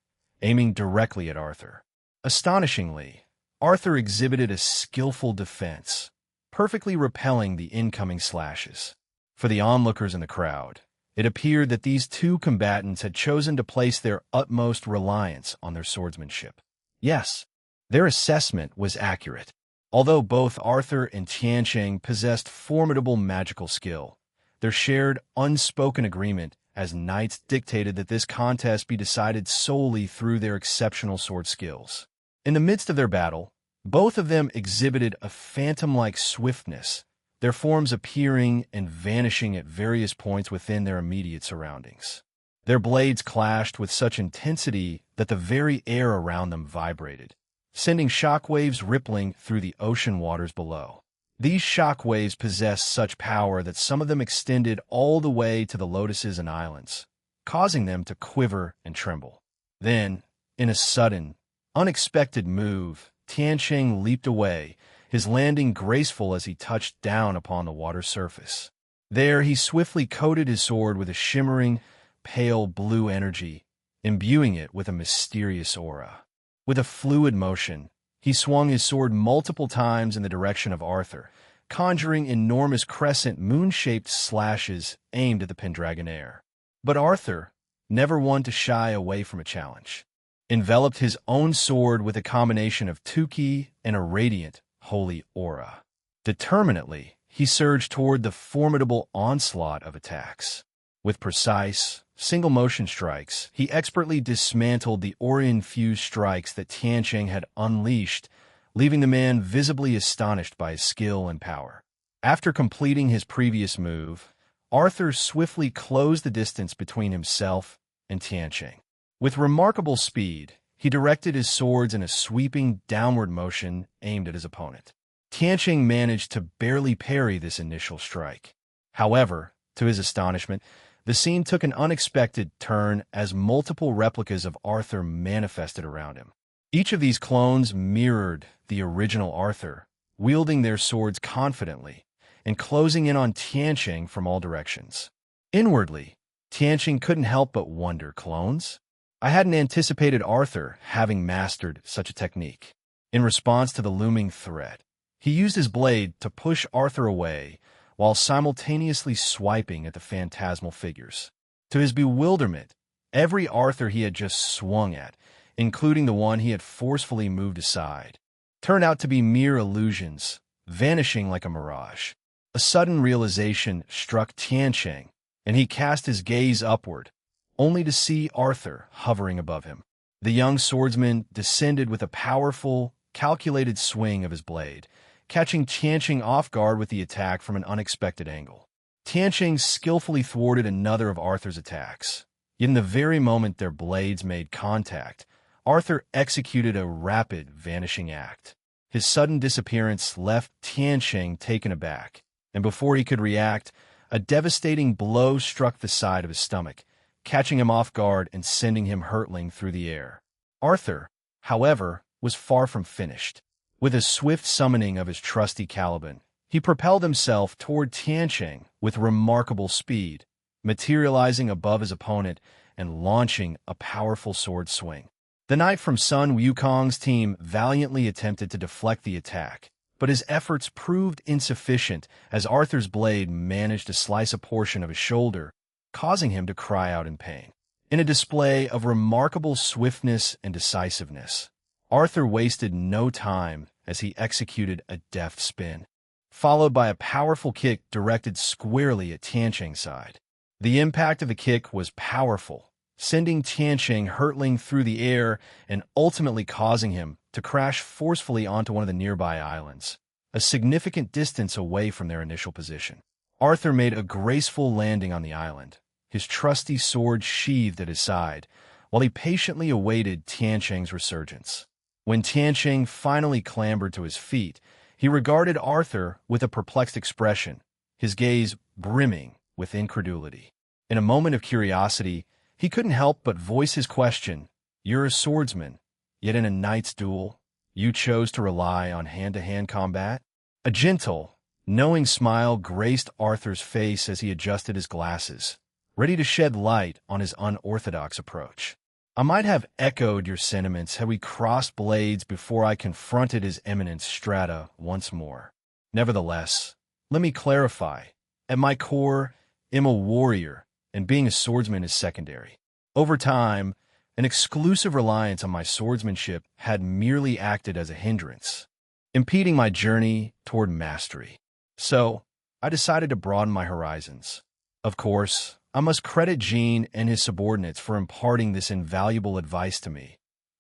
aiming directly at Arthur. Astonishingly, Arthur exhibited a skillful defense, perfectly repelling the incoming slashes. For the onlookers in the crowd, it appeared that these two combatants had chosen to place their utmost reliance on their swordsmanship. Yes, their assessment was accurate. Although both Arthur and Tianqing possessed formidable magical skill, their shared, unspoken agreement as knights dictated that this contest be decided solely through their exceptional sword skills. In the midst of their battle, both of them exhibited a phantom-like swiftness, their forms appearing and vanishing at various points within their immediate surroundings. Their blades clashed with such intensity that the very air around them vibrated, sending shockwaves rippling through the ocean waters below. These shockwaves possessed such power that some of them extended all the way to the lotuses and islands, causing them to quiver and tremble. Then, in a sudden, unexpected move, Tianqing leaped away, his landing graceful as he touched down upon the water's surface. There, he swiftly coated his sword with a shimmering, pale blue energy, imbuing it with a mysterious aura. With a fluid motion, he swung his sword multiple times in the direction of Arthur, conjuring enormous crescent moon-shaped slashes aimed at the Pendragonair. But Arthur, never one to shy away from a challenge, enveloped his own sword with a combination of 2ki and a radiant, holy aura. Determinately, he surged toward the formidable onslaught of attacks. With precise, single-motion strikes, he expertly dismantled the aura-infused strikes that Tianqing had unleashed, leaving the man visibly astonished by his skill and power. After completing his previous move, Arthur swiftly closed the distance between himself and Tianqing. With remarkable speed, he directed his swords in a sweeping downward motion aimed at his opponent. Tianqing managed to barely parry this initial strike. However, to his astonishment, the scene took an unexpected turn as multiple replicas of Arthur manifested around him. Each of these clones mirrored the original Arthur, wielding their swords confidently and closing in on Tianqing from all directions. Inwardly, Tianqing couldn't help but wonder, clones? I hadn't anticipated Arthur having mastered such a technique. In response to the looming threat, he used his blade to push Arthur away while simultaneously swiping at the phantasmal figures. To his bewilderment, every Arthur he had just swung at, including the one he had forcefully moved aside, turned out to be mere illusions, vanishing like a mirage. A sudden realization struck Tianqing, and he cast his gaze upward, only to see Arthur hovering above him. The young swordsman descended with a powerful, calculated swing of his blade, catching Tianqing off guard with the attack from an unexpected angle. Tianqing skillfully thwarted another of Arthur's attacks, Yet in the very moment their blades made contact, Arthur executed a rapid vanishing act. His sudden disappearance left Tiansheng taken aback, and before he could react, a devastating blow struck the side of his stomach, catching him off guard and sending him hurtling through the air. Arthur, however, was far from finished. With a swift summoning of his trusty Caliban, he propelled himself toward Tiansheng with remarkable speed, materializing above his opponent and launching a powerful sword swing. The knight from Sun Wukong's team valiantly attempted to deflect the attack, but his efforts proved insufficient as Arthur's blade managed to slice a portion of his shoulder, causing him to cry out in pain. In a display of remarkable swiftness and decisiveness, Arthur wasted no time as he executed a deft spin, followed by a powerful kick directed squarely at Tiansheng's side. The impact of the kick was powerful, sending Tiansheng hurtling through the air and ultimately causing him to crash forcefully onto one of the nearby islands, a significant distance away from their initial position. Arthur made a graceful landing on the island, his trusty sword sheathed at his side, while he patiently awaited Tiansheng's resurgence. When Tiansheng finally clambered to his feet, he regarded Arthur with a perplexed expression, his gaze brimming with incredulity. In a moment of curiosity, he couldn't help but voice his question. "You're a swordsman, yet in a knight's duel, you chose to rely on hand-to-hand combat?" A gentle, knowing smile graced Arthur's face as he adjusted his glasses, ready to shed light on his unorthodox approach. "I might have echoed your sentiments had we crossed blades before I confronted His Eminence Strata once more. Nevertheless, let me clarify. At my core, I'm a warrior, and being a swordsman is secondary. Over time, an exclusive reliance on my swordsmanship had merely acted as a hindrance, impeding my journey toward mastery. So, I decided to broaden my horizons. Of course, I must credit Jean and his subordinates for imparting this invaluable advice to me,"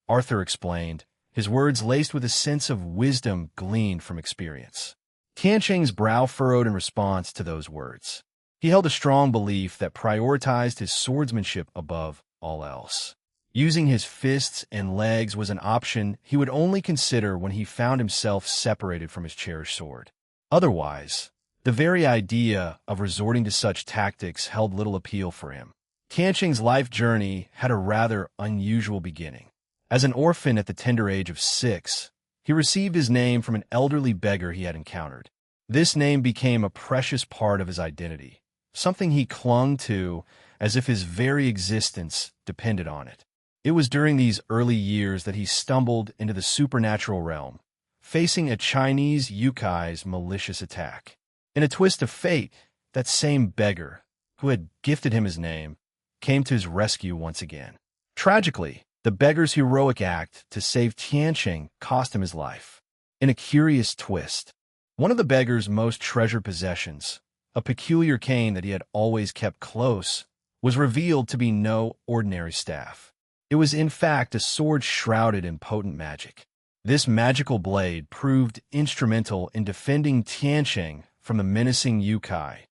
Arthur explained, his words laced with a sense of wisdom gleaned from experience. Tiansheng's brow furrowed in response to those words. He held a strong belief that prioritized his swordsmanship above all else. Using his fists and legs was an option he would only consider when he found himself separated from his cherished sword. Otherwise, the very idea of resorting to such tactics held little appeal for him. Tiansheng's life journey had a rather unusual beginning. As an orphan at the tender age of 6, he received his name from an elderly beggar he had encountered. This name became a precious part of his identity, something he clung to as if his very existence depended on it. It was during these early years that he stumbled into the supernatural realm, facing a Chinese yukai's malicious attack. In a twist of fate, that same beggar, who had gifted him his name, came to his rescue once again. Tragically, the beggar's heroic act to save Tiansheng cost him his life. In a curious twist, one of the beggar's most treasured possessions, a peculiar cane that he had always kept close, was revealed to be no ordinary staff. It was in fact a sword shrouded in potent magic. This magical blade proved instrumental in defending Tiansheng from the menacing yukai,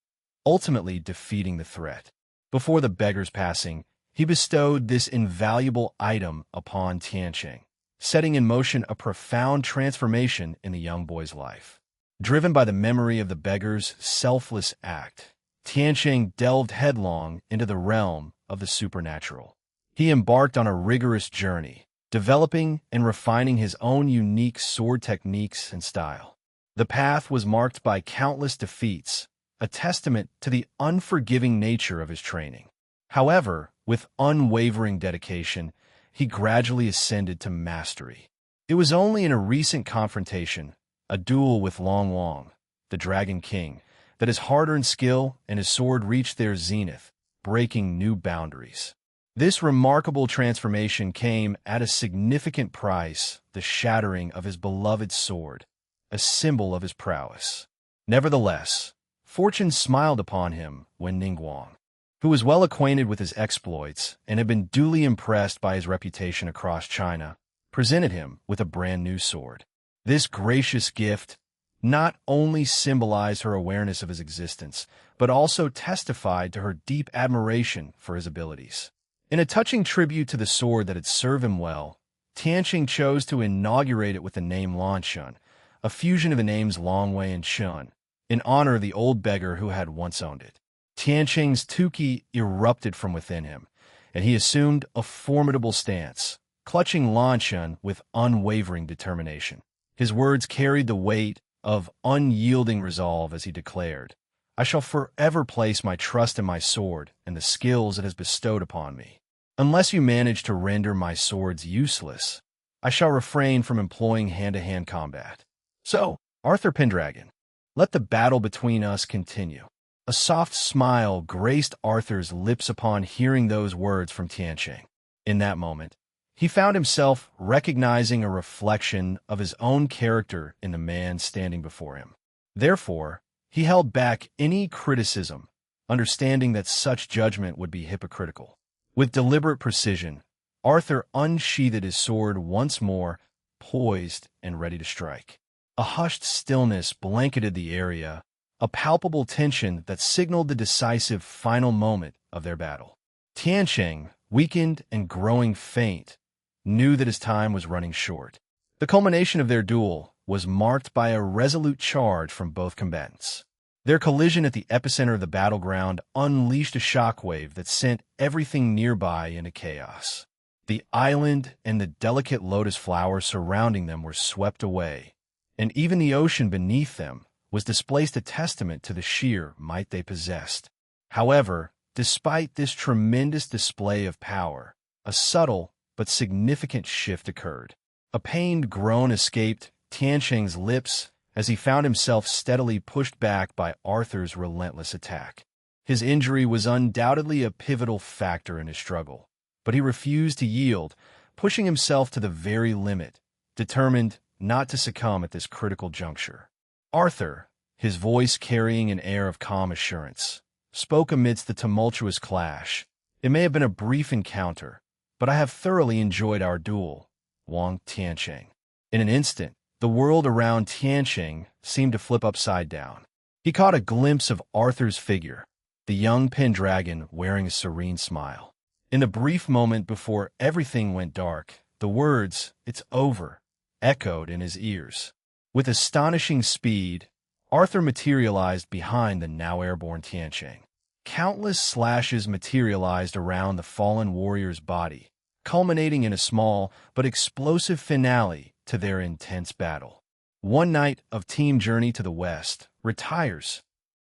ultimately defeating the threat. Before the beggar's passing, he bestowed this invaluable item upon Tiansheng, setting in motion a profound transformation in the young boy's life. Driven by the memory of the beggar's selfless act, Tiansheng delved headlong into the realm of the supernatural. He embarked on a rigorous journey, developing and refining his own unique sword techniques and style. The path was marked by countless defeats, a testament to the unforgiving nature of his training. However, with unwavering dedication, he gradually ascended to mastery. It was only in a recent confrontation, a duel with Long Wong, the Dragon King, that his hard-earned skill and his sword reached their zenith, breaking new boundaries. This remarkable transformation came at a significant price, the shattering of his beloved sword, a symbol of his prowess. Nevertheless, fortune smiled upon him when Ningguang, who was well acquainted with his exploits and had been duly impressed by his reputation across China, presented him with a brand new sword. This gracious gift not only symbolized her awareness of his existence, but also testified to her deep admiration for his abilities. In a touching tribute to the sword that had served him well, Tianqing chose to inaugurate it with the name Lanshun, a fusion of the names Longwei and Shun, in honor of the old beggar who had once owned it. Tianqing's tuki erupted from within him, and he assumed a formidable stance, clutching Lanshun with unwavering determination. His words carried the weight of unyielding resolve as he declared, "I shall forever place my trust in my sword and the skills it has bestowed upon me. Unless you manage to render my swords useless, I shall refrain from employing hand-to-hand combat. So, Arthur Pendragon, let the battle between us continue." A soft smile graced Arthur's lips upon hearing those words from Tianqing. In that moment, he found himself recognizing a reflection of his own character in the man standing before him. Therefore, he held back any criticism, understanding that such judgment would be hypocritical. With deliberate precision, Arthur unsheathed his sword once more, poised and ready to strike. A hushed stillness blanketed the area, a palpable tension that signaled the decisive final moment of their battle. Tianqing, weakened and growing faint, knew that his time was running short. The culmination of their duel was marked by a resolute charge from both combatants. Their collision at the epicenter of the battleground unleashed a shockwave that sent everything nearby into chaos. The island and the delicate lotus flowers surrounding them were swept away, and even the ocean beneath them was displaced, a testament to the sheer might they possessed. However, despite this tremendous display of power, a subtle but significant shift occurred. A pained groan escaped Tianqing's lips as he found himself steadily pushed back by Arthur's relentless attack. His injury was undoubtedly a pivotal factor in his struggle, but he refused to yield, pushing himself to the very limit, determined not to succumb at this critical juncture. Arthur, his voice carrying an air of calm assurance, spoke amidst the tumultuous clash. "It may have been a brief encounter, but I have thoroughly enjoyed our duel, Wang Tianqing." In an instant, the world around Tianqing seemed to flip upside down. He caught a glimpse of Arthur's figure, the young Pendragon wearing a serene smile. In the brief moment before everything went dark, the words, "It's over," echoed in his ears. With astonishing speed, Arthur materialized behind the now airborne Tianqing. Countless slashes materialized around the fallen warrior's body, culminating in a small but explosive finale to their intense battle. One night of Team Journey to the West retires.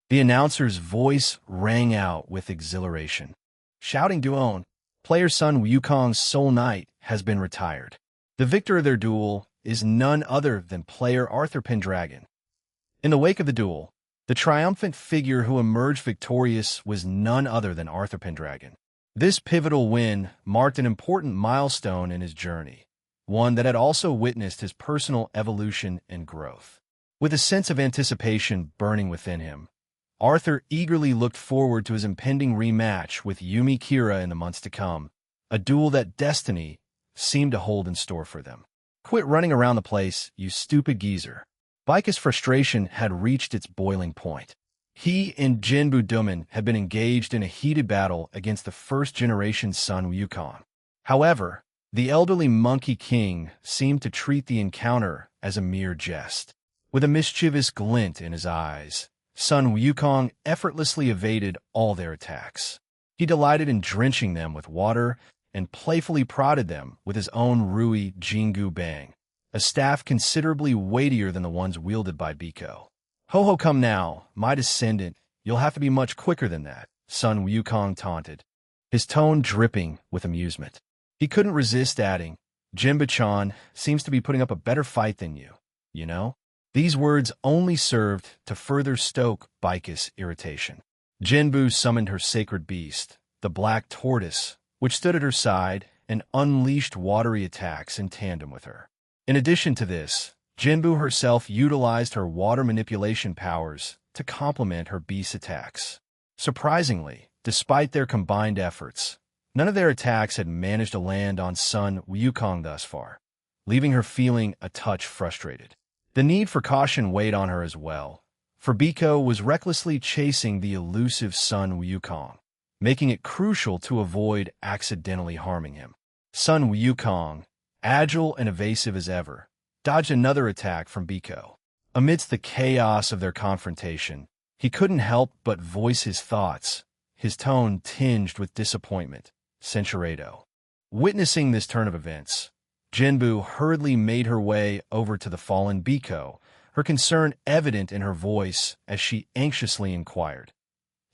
The announcer's voice rang out with exhilaration. Shouting Duon, player Sun Wukong's Soul Knight has been retired. The victor of their duel is none other than player Arthur Pendragon. In the wake of the duel, the triumphant figure who emerged victorious was none other than Arthur Pendragon. This pivotal win marked an important milestone in his journey, one that had also witnessed his personal evolution and growth. With a sense of anticipation burning within him, Arthur eagerly looked forward to his impending rematch with Yumi Kira in the months to come, a duel that destiny seemed to hold in store for them. "Quit running around the place, you stupid geezer." Baika's frustration had reached its boiling point. He and Jinbu Duman had been engaged in a heated battle against the first-generation Sun Wukong. However, the elderly Monkey King seemed to treat the encounter as a mere jest. With a mischievous glint in his eyes, Sun Wukong effortlessly evaded all their attacks. He delighted in drenching them with water and playfully prodded them with his own Rui Jingu Bang, a staff considerably weightier than the ones wielded by Biko. "Ho-ho, come now, my descendant, you'll have to be much quicker than that," Sun Wukong taunted, his tone dripping with amusement. He couldn't resist adding, "Jinbu-chan seems to be putting up a better fight than you know?" These words only served to further stoke Baika's irritation. Jinbu summoned her sacred beast, the black tortoise, which stood at her side and unleashed watery attacks in tandem with her. In addition to this, Jinbu herself utilized her water manipulation powers to complement her beast's attacks. Surprisingly, despite their combined efforts, none of their attacks had managed to land on Sun Wukong thus far, leaving her feeling a touch frustrated. The need for caution weighed on her as well, for Biko was recklessly chasing the elusive Sun Wukong. making it crucial to avoid accidentally harming him. Sun Wukong, agile and evasive as ever, dodged another attack from Biko. Amidst the chaos of their confrontation, he couldn't help but voice his thoughts, his tone tinged with disappointment. Censurado. Witnessing this turn of events, Jinbu hurriedly made her way over to the fallen Biko, her concern evident in her voice as she anxiously inquired,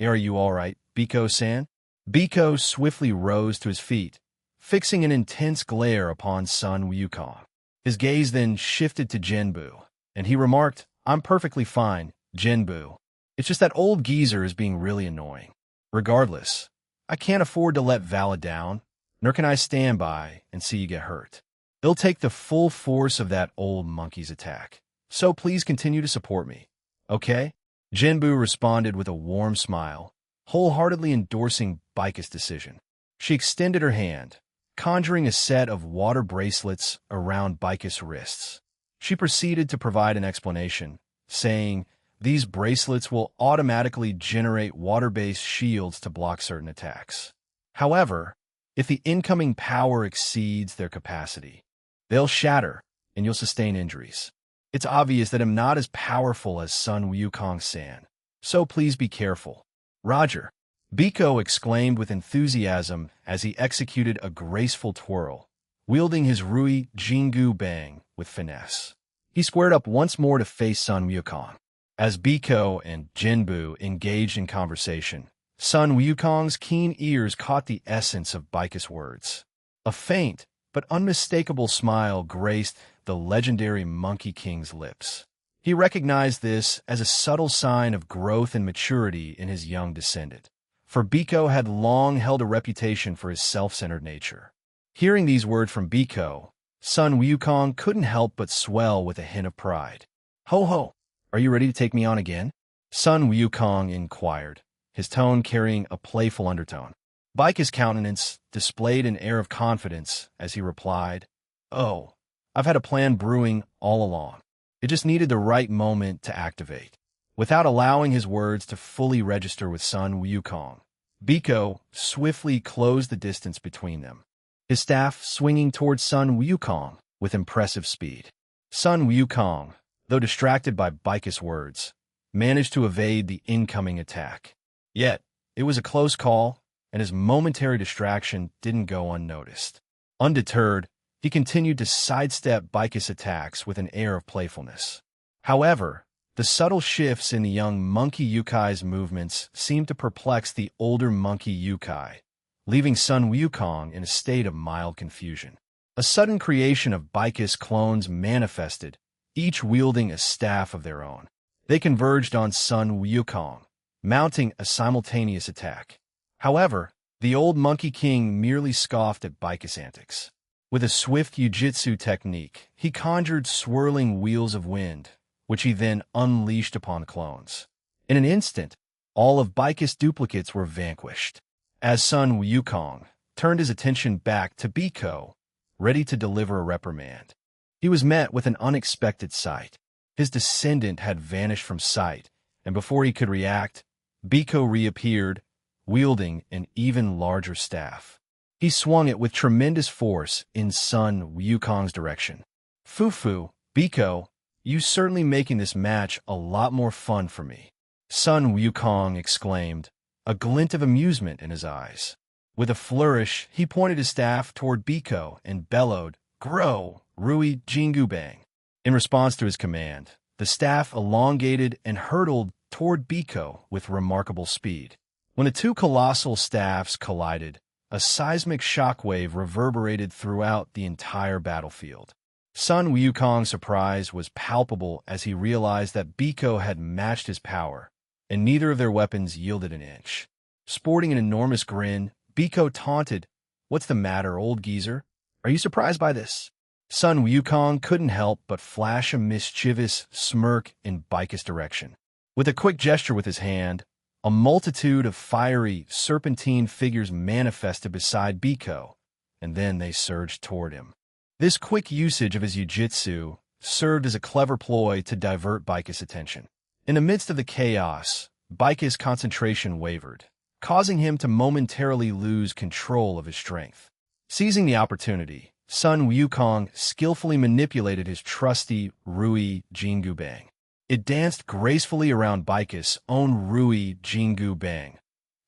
"Are you all right, Biko-san?" Biko swiftly rose to his feet, fixing an intense glare upon Sun Wukong. His gaze then shifted to Jinbu, and he remarked, "I'm perfectly fine, Jinbu. It's just that old geezer is being really annoying. Regardless, I can't afford to let Vala down, nor can I stand by and see you get hurt. It'll take the full force of that old monkey's attack. So please continue to support me, okay?" Jinbu responded with a warm smile, wholeheartedly endorsing Bika's decision. She extended her hand, conjuring a set of water bracelets around Bika's wrists. She proceeded to provide an explanation, saying, "These bracelets will automatically generate water-based shields to block certain attacks. However, if the incoming power exceeds their capacity, they'll shatter and you'll sustain injuries. It's obvious that I'm not as powerful as Sun Wukong-san, so please be careful." "Roger," Biko exclaimed with enthusiasm as he executed a graceful twirl, wielding his Rui Jingu Bang with finesse. He squared up once more to face Sun Wukong. As Biko and Jinbu engaged in conversation, Sun Wukong's keen ears caught the essence of Bika's words. A faint but unmistakable smile graced the legendary Monkey King's lips. He recognized this as a subtle sign of growth and maturity in his young descendant, for Biko had long held a reputation for his self-centered nature. Hearing these words from Biko, Sun Wukong couldn't help but swell with a hint of pride. "Ho ho, are you ready to take me on again?" Sun Wukong inquired, his tone carrying a playful undertone. Bika's countenance displayed an air of confidence as he replied, "Oh, I've had a plan brewing all along. It just needed the right moment to activate." Without allowing his words to fully register with Sun Wukong, Biko swiftly closed the distance between them, his staff swinging towards Sun Wukong with impressive speed. Sun Wukong, though distracted by Bika's words, managed to evade the incoming attack. Yet, it was a close call, and his momentary distraction didn't go unnoticed. Undeterred, he continued to sidestep Bika's attacks with an air of playfulness. However, the subtle shifts in the young monkey Yukai's movements seemed to perplex the older monkey Yukai, leaving Sun Wukong in a state of mild confusion. A sudden creation of Bika's clones manifested, each wielding a staff of their own. They converged on Sun Wukong, mounting a simultaneous attack. However, the old Monkey King merely scoffed at Bika's antics. With a swift Jiu-Jitsu technique, he conjured swirling wheels of wind, which he then unleashed upon the clones. In an instant, all of Bika's duplicates were vanquished. As Sun Wukong turned his attention back to Biko, ready to deliver a reprimand, he was met with an unexpected sight. His descendant had vanished from sight, and before he could react, Biko reappeared, wielding an even larger staff. He swung it with tremendous force in Sun Wukong's direction. "Fufu, Biko, you certainly making this match a lot more fun for me," Sun Wukong exclaimed, a glint of amusement in his eyes. With a flourish, he pointed his staff toward Biko and bellowed, "Grow, Rui Jingu Bang." In response to his command, the staff elongated and hurtled toward Biko with remarkable speed. When the two colossal staffs collided, a seismic shockwave reverberated throughout the entire battlefield. Sun Wukong's surprise was palpable as he realized that Biko had matched his power, and neither of their weapons yielded an inch. Sporting an enormous grin, Biko taunted, "What's the matter, old geezer? Are you surprised by this?" Sun Wukong couldn't help but flash a mischievous smirk in Bika's direction. With a quick gesture with his hand, a multitude of fiery, serpentine figures manifested beside Biko, and then they surged toward him. This quick usage of his jiu-jitsu served as a clever ploy to divert Bika's attention. In the midst of the chaos, Bika's concentration wavered, causing him to momentarily lose control of his strength. Seizing the opportunity, Sun Wukong skillfully manipulated his trusty Rui Jingu Bang. It danced gracefully around Baikus' own Rui Jingu Bang,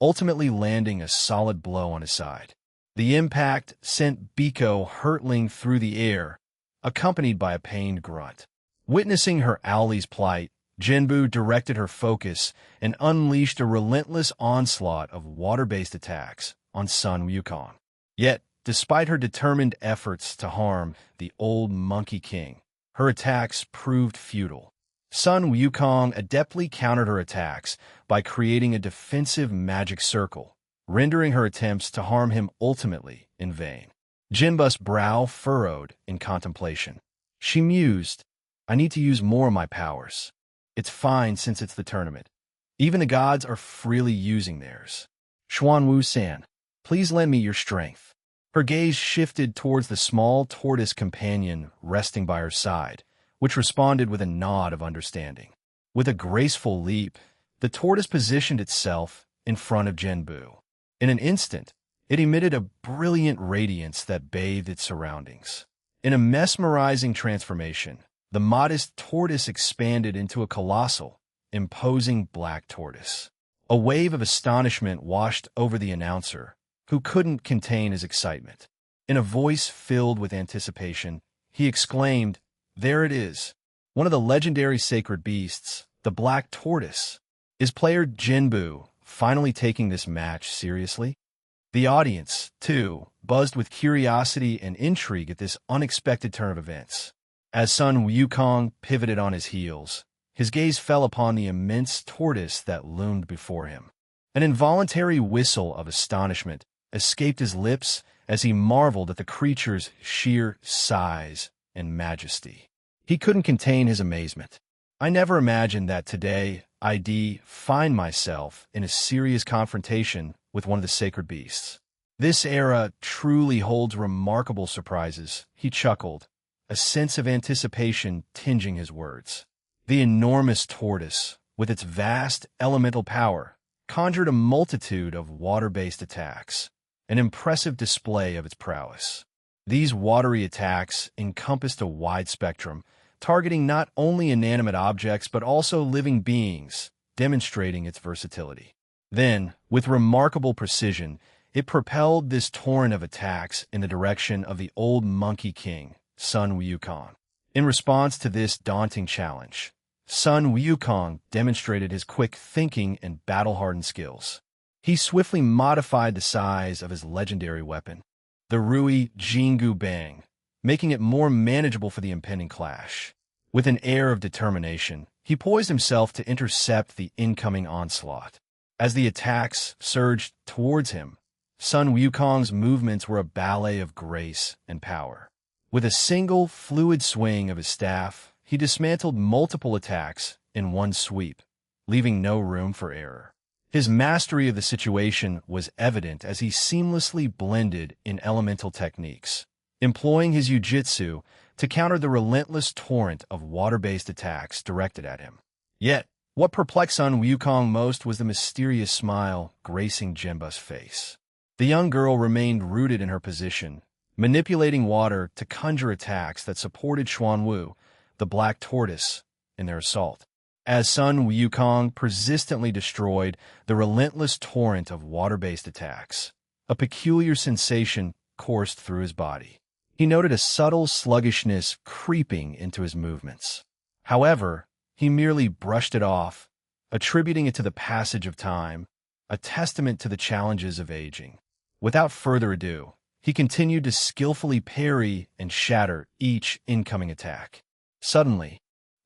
ultimately landing a solid blow on his side. The impact sent Biko hurtling through the air, accompanied by a pained grunt. Witnessing her owlie's plight, Jinbu directed her focus and unleashed a relentless onslaught of water-based attacks on Sun Wukong. Yet, despite her determined efforts to harm the old Monkey King, her attacks proved futile. Sun Wukong adeptly countered her attacks by creating a defensive magic circle, rendering her attempts to harm him ultimately in vain. Jinbu's brow furrowed in contemplation. She mused, "I need to use more of my powers. It's fine since it's the tournament. Even the gods are freely using theirs. Xuanwu-san, please lend me your strength." Her gaze shifted towards the small tortoise companion resting by her side, which responded with a nod of understanding. With a graceful leap, the tortoise positioned itself in front of Jinbu. In an instant, it emitted a brilliant radiance that bathed its surroundings. In a mesmerizing transformation, the modest tortoise expanded into a colossal, imposing black tortoise. A wave of astonishment washed over the announcer, who couldn't contain his excitement. In a voice filled with anticipation, he exclaimed, "There it is, one of the legendary sacred beasts, the black tortoise. Is player Jinbu finally taking this match seriously?" The audience, too, buzzed with curiosity and intrigue at this unexpected turn of events. As Sun Wukong pivoted on his heels, his gaze fell upon the immense tortoise that loomed before him. An involuntary whistle of astonishment escaped his lips as he marveled at the creature's sheer size and majesty. He couldn't contain his amazement. "I never imagined that today I'd find myself in a serious confrontation with one of the sacred beasts. This era truly holds remarkable surprises," he chuckled, a sense of anticipation tinging his words. The enormous tortoise, with its vast elemental power, conjured a multitude of water-based attacks, an impressive display of its prowess. These watery attacks encompassed a wide spectrum, targeting not only inanimate objects but also living beings, demonstrating its versatility. Then, with remarkable precision, it propelled this torrent of attacks in the direction of the old Monkey King, Sun Wukong. In response to this daunting challenge, Sun Wukong demonstrated his quick thinking and battle-hardened skills. He swiftly modified the size of his legendary weapon, the Rui Jingu Bang, making it more manageable for the impending clash. With an air of determination, he poised himself to intercept the incoming onslaught. As the attacks surged towards him, Sun Wukong's movements were a ballet of grace and power. With a single, fluid swing of his staff, he dismantled multiple attacks in one sweep, leaving no room for error. His mastery of the situation was evident as he seamlessly blended in elemental techniques, employing his jiu-jitsu to counter the relentless torrent of water-based attacks directed at him. Yet, what perplexed Sun Wukong most was the mysterious smile gracing Jinbu's face. The young girl remained rooted in her position, manipulating water to conjure attacks that supported Xuanwu, the black tortoise, in their assault. As Sun Wukong persistently destroyed the relentless torrent of water-based attacks, a peculiar sensation coursed through his body. He noted a subtle sluggishness creeping into his movements. However, he merely brushed it off, attributing it to the passage of time, a testament to the challenges of aging. Without further ado, he continued to skillfully parry and shatter each incoming attack. Suddenly,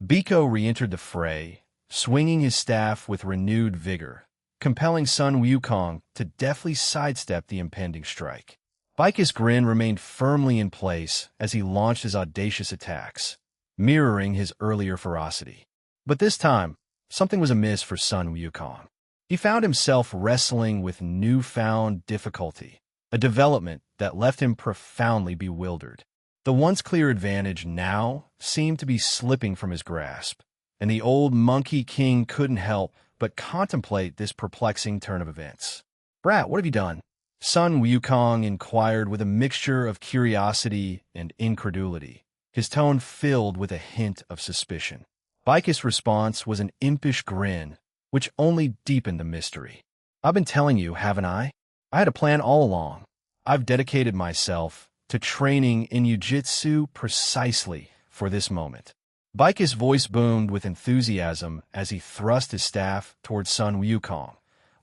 Biko re-entered the fray, swinging his staff with renewed vigor, compelling Sun Wukong to deftly sidestep the impending strike. Baikus' grin remained firmly in place as he launched his audacious attacks, mirroring his earlier ferocity. But this time, something was amiss for Sun Wukong. He found himself wrestling with newfound difficulty, a development that left him profoundly bewildered. The once clear advantage now seemed to be slipping from his grasp, and the old Monkey King couldn't help but contemplate this perplexing turn of events. Brat, what have you done? Sun Wukong inquired with a mixture of curiosity and incredulity, his tone filled with a hint of suspicion. Baikus' response was an impish grin, which only deepened the mystery. I've been telling you, haven't I? I had a plan all along. I've dedicated myself to training in jiu-jitsu precisely for this moment. Baikus' voice boomed with enthusiasm as he thrust his staff towards Sun Wukong,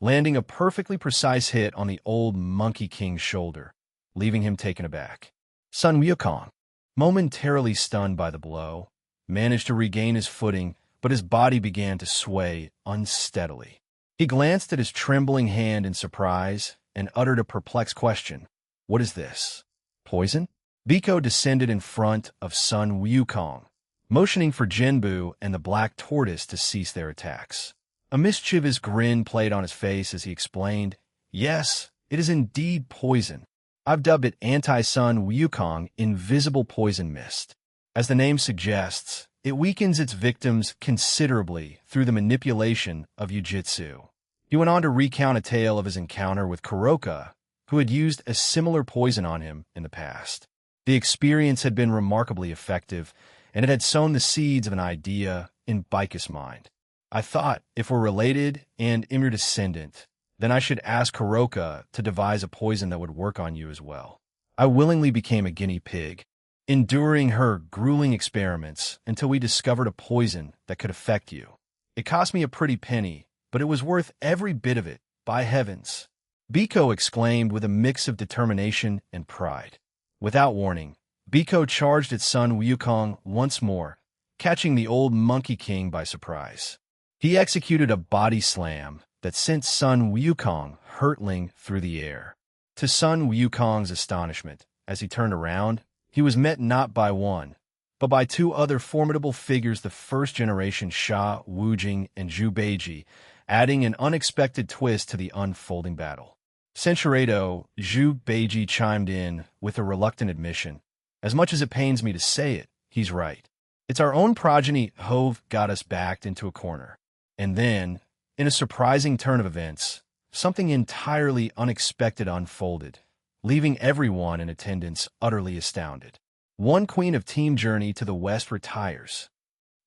landing a perfectly precise hit on the old Monkey King's shoulder, leaving him taken aback. Sun Wukong, momentarily stunned by the blow, managed to regain his footing, but his body began to sway unsteadily. He glanced at his trembling hand in surprise and uttered a perplexed question. What is this? Poison? Biko descended in front of Sun Wukong, motioning for Jinbu and the Black Tortoise to cease their attacks. A mischievous grin played on his face as he explained, Yes, it is indeed poison. I've dubbed it Anti-Sun Wukong Invisible Poison Mist. As the name suggests, it weakens its victims considerably through the manipulation of jiu-jitsu. He went on to recount a tale of his encounter with Kuroka, who had used a similar poison on him in the past. The experience had been remarkably effective, and it had sown the seeds of an idea in Baikus' mind. I thought, if we're related and I'm your descendant, then I should ask Kuroka to devise a poison that would work on you as well. I willingly became a guinea pig, enduring her grueling experiments until we discovered a poison that could affect you. It cost me a pretty penny, but it was worth every bit of it, by heavens. Biko exclaimed with a mix of determination and pride. Without warning, Biko charged at Sun Wukong once more, catching the old Monkey King by surprise. He executed a body slam that sent Sun Wukong hurtling through the air. To Sun Wukong's astonishment, as he turned around, he was met not by one, but by two other formidable figures, the first-generation Sha Wujing and Zhu Beiji, adding an unexpected twist to the unfolding battle. Censurado, Zhu Beiji chimed in with a reluctant admission. As much as it pains me to say it, he's right. It's our own progeny Hove got us backed into a corner. And then, in a surprising turn of events, something entirely unexpected unfolded, leaving everyone in attendance utterly astounded. One queen of Team Journey to the west retires.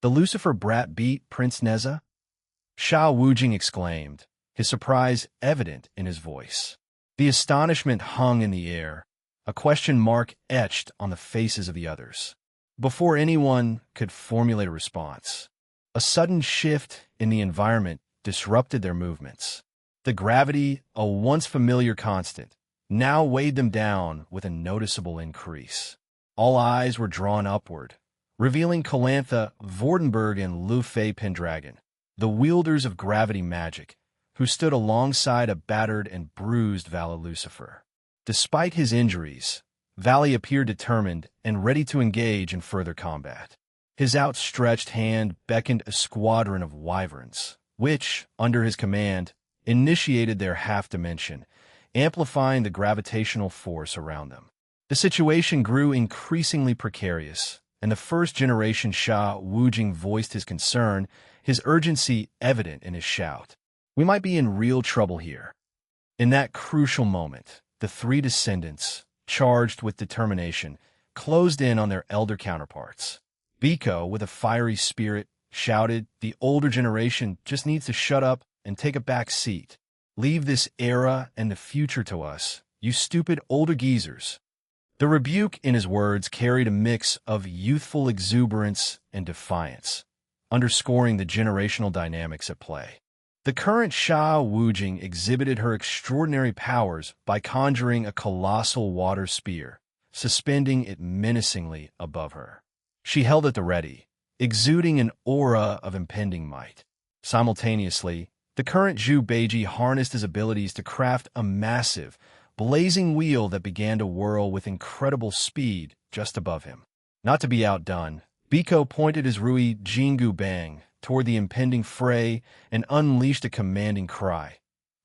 The Lucifer brat beat Prince Neza? Sha Wujing exclaimed, his surprise evident in his voice. The astonishment hung in the air, a question mark etched on the faces of the others. Before anyone could formulate a response, a sudden shift in the environment disrupted their movements. The gravity, a once familiar constant, now weighed them down with a noticeable increase. All eyes were drawn upward, revealing Calantha, Vordenberg, and Lu Fei Pendragon, the wielders of gravity magic, who stood alongside a battered and bruised Vala Lucifer. Despite his injuries, Valley appeared determined and ready to engage in further combat. His outstretched hand beckoned a squadron of wyverns, which, under his command, initiated their half-dimension, amplifying the gravitational force around them. The situation grew increasingly precarious, and the first-generation Sha Wujing voiced his concern, his urgency evident in his shout. We might be in real trouble here. In that crucial moment, the three descendants, charged with determination, closed in on their elder counterparts. Biko, with a fiery spirit, shouted, "The older generation just needs to shut up and take a back seat. Leave this era and the future to us, you stupid older geezers." The rebuke in his words carried a mix of youthful exuberance and defiance, underscoring the generational dynamics at play. The current Sha Wujing exhibited her extraordinary powers by conjuring a colossal water spear, suspending it menacingly above her. She held it at the ready, exuding an aura of impending might. Simultaneously, the current Zhu Beiji harnessed his abilities to craft a massive, blazing wheel that began to whirl with incredible speed just above him. Not to be outdone, Biko pointed his Rui Jingu Bang toward the impending fray and unleashed a commanding cry.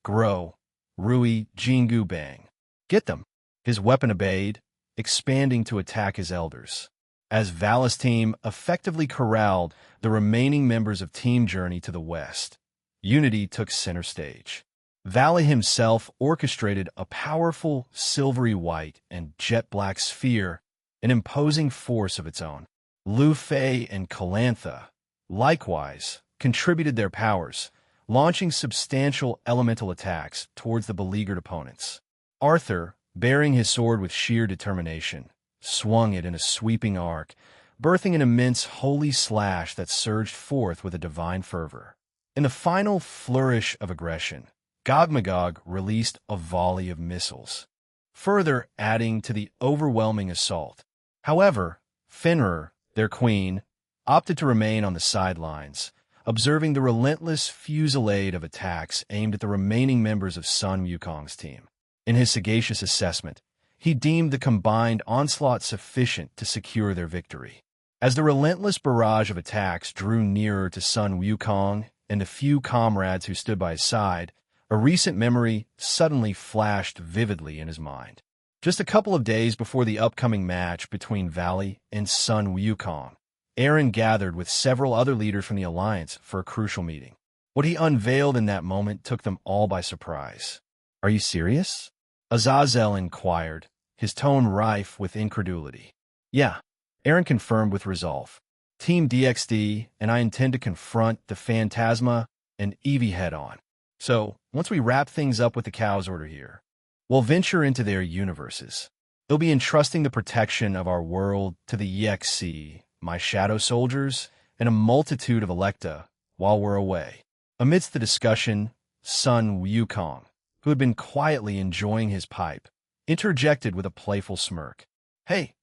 "Grow, Rui Jingu Bang. Get them!" His weapon obeyed, expanding to attack his elders. As Vala's team effectively corralled the remaining members of Team Journey to the west, unity took center stage. Valley himself orchestrated a powerful silvery white and jet black sphere, an imposing force of its own. Lu Fei and Calantha, likewise, contributed their powers, launching substantial elemental attacks towards the beleaguered opponents. Arthur, bearing his sword with sheer determination, swung it in a sweeping arc, birthing an immense holy slash that surged forth with a divine fervor. In the final flourish of aggression, Gogmagog released a volley of missiles, further adding to the overwhelming assault. However, Fenrir, their queen, opted to remain on the sidelines, observing the relentless fusillade of attacks aimed at the remaining members of Sun Wukong's team. In his sagacious assessment, he deemed the combined onslaught sufficient to secure their victory. As the relentless barrage of attacks drew nearer to Sun Wukong and the few comrades who stood by his side, a recent memory suddenly flashed vividly in his mind. Just a couple of days before the upcoming match between Valley and Sun Wukong, Aaron gathered with several other leaders from the Alliance for a crucial meeting. What he unveiled in that moment took them all by surprise. "Are you serious?" Azazel inquired, his tone rife with incredulity. "Yeah," Aaron confirmed with resolve. "Team DXD and I intend to confront the Phantasma and Eevee head-on. So, once we wrap things up with the Cow's Order here, we'll venture into their universes. They'll be entrusting the protection of our world to the EXC, my shadow soldiers, and a multitude of Electa while we're away." Amidst the discussion, Sun Wukong, who had been quietly enjoying his pipe, interjected with a playful smirk. Hey,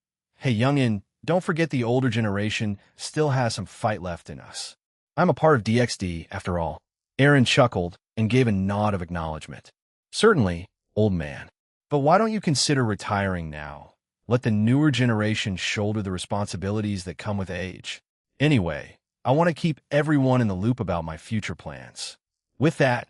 youngin', don't forget the older generation still has some fight left in us. I'm a part of DXD, after all." Aaron chuckled and gave a nod of acknowledgement. "Certainly, old man. But why don't you consider retiring now? Let the newer generation shoulder the responsibilities that come with age. Anyway, I want to keep everyone in the loop about my future plans." With that,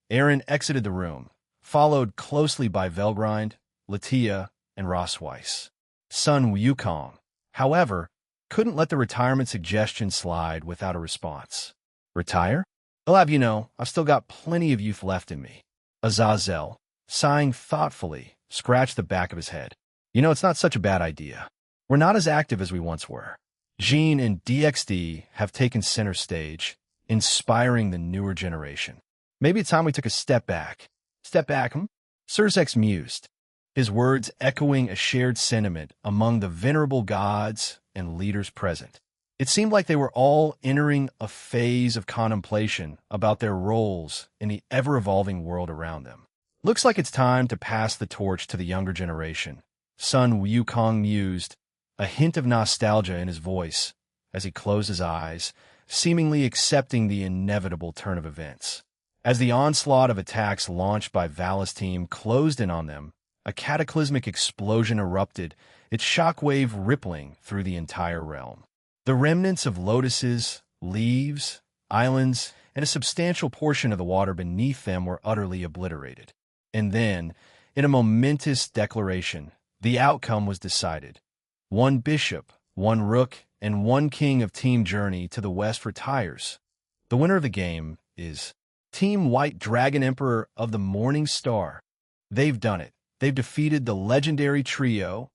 Aaron exited the room, followed closely by Velgrind, Latia, and Rossweiss. Sun Wukong, however, couldn't let the retirement suggestion slide without a response. "Retire? I'll have you know, I've still got plenty of youth left in me." Azazel, sighing thoughtfully, scratched the back of his head. "You know, it's not such a bad idea. We're not as active as we once were. Jean and DXD have taken center stage, inspiring the newer generation. Maybe it's time we took a step back." "Step back, Sursex mused, his words echoing a shared sentiment among the venerable gods and leaders present. It seemed like they were all entering a phase of contemplation about their roles in the ever-evolving world around them. "Looks like it's time to pass the torch to the younger generation," Sun Wukong mused, a hint of nostalgia in his voice as he closed his eyes, seemingly accepting the inevitable turn of events. As the onslaught of attacks launched by Valley's team closed in on them, a cataclysmic explosion erupted, its shockwave rippling through the entire realm. The remnants of lotuses, leaves, islands, and a substantial portion of the water beneath them were utterly obliterated. And then, in a momentous declaration, the outcome was decided. One bishop, one rook, and one king of Team Journey to the west retires. The winner of the game is Team White Dragon Emperor of the Morning Star. They've done it. They've defeated the legendary trio.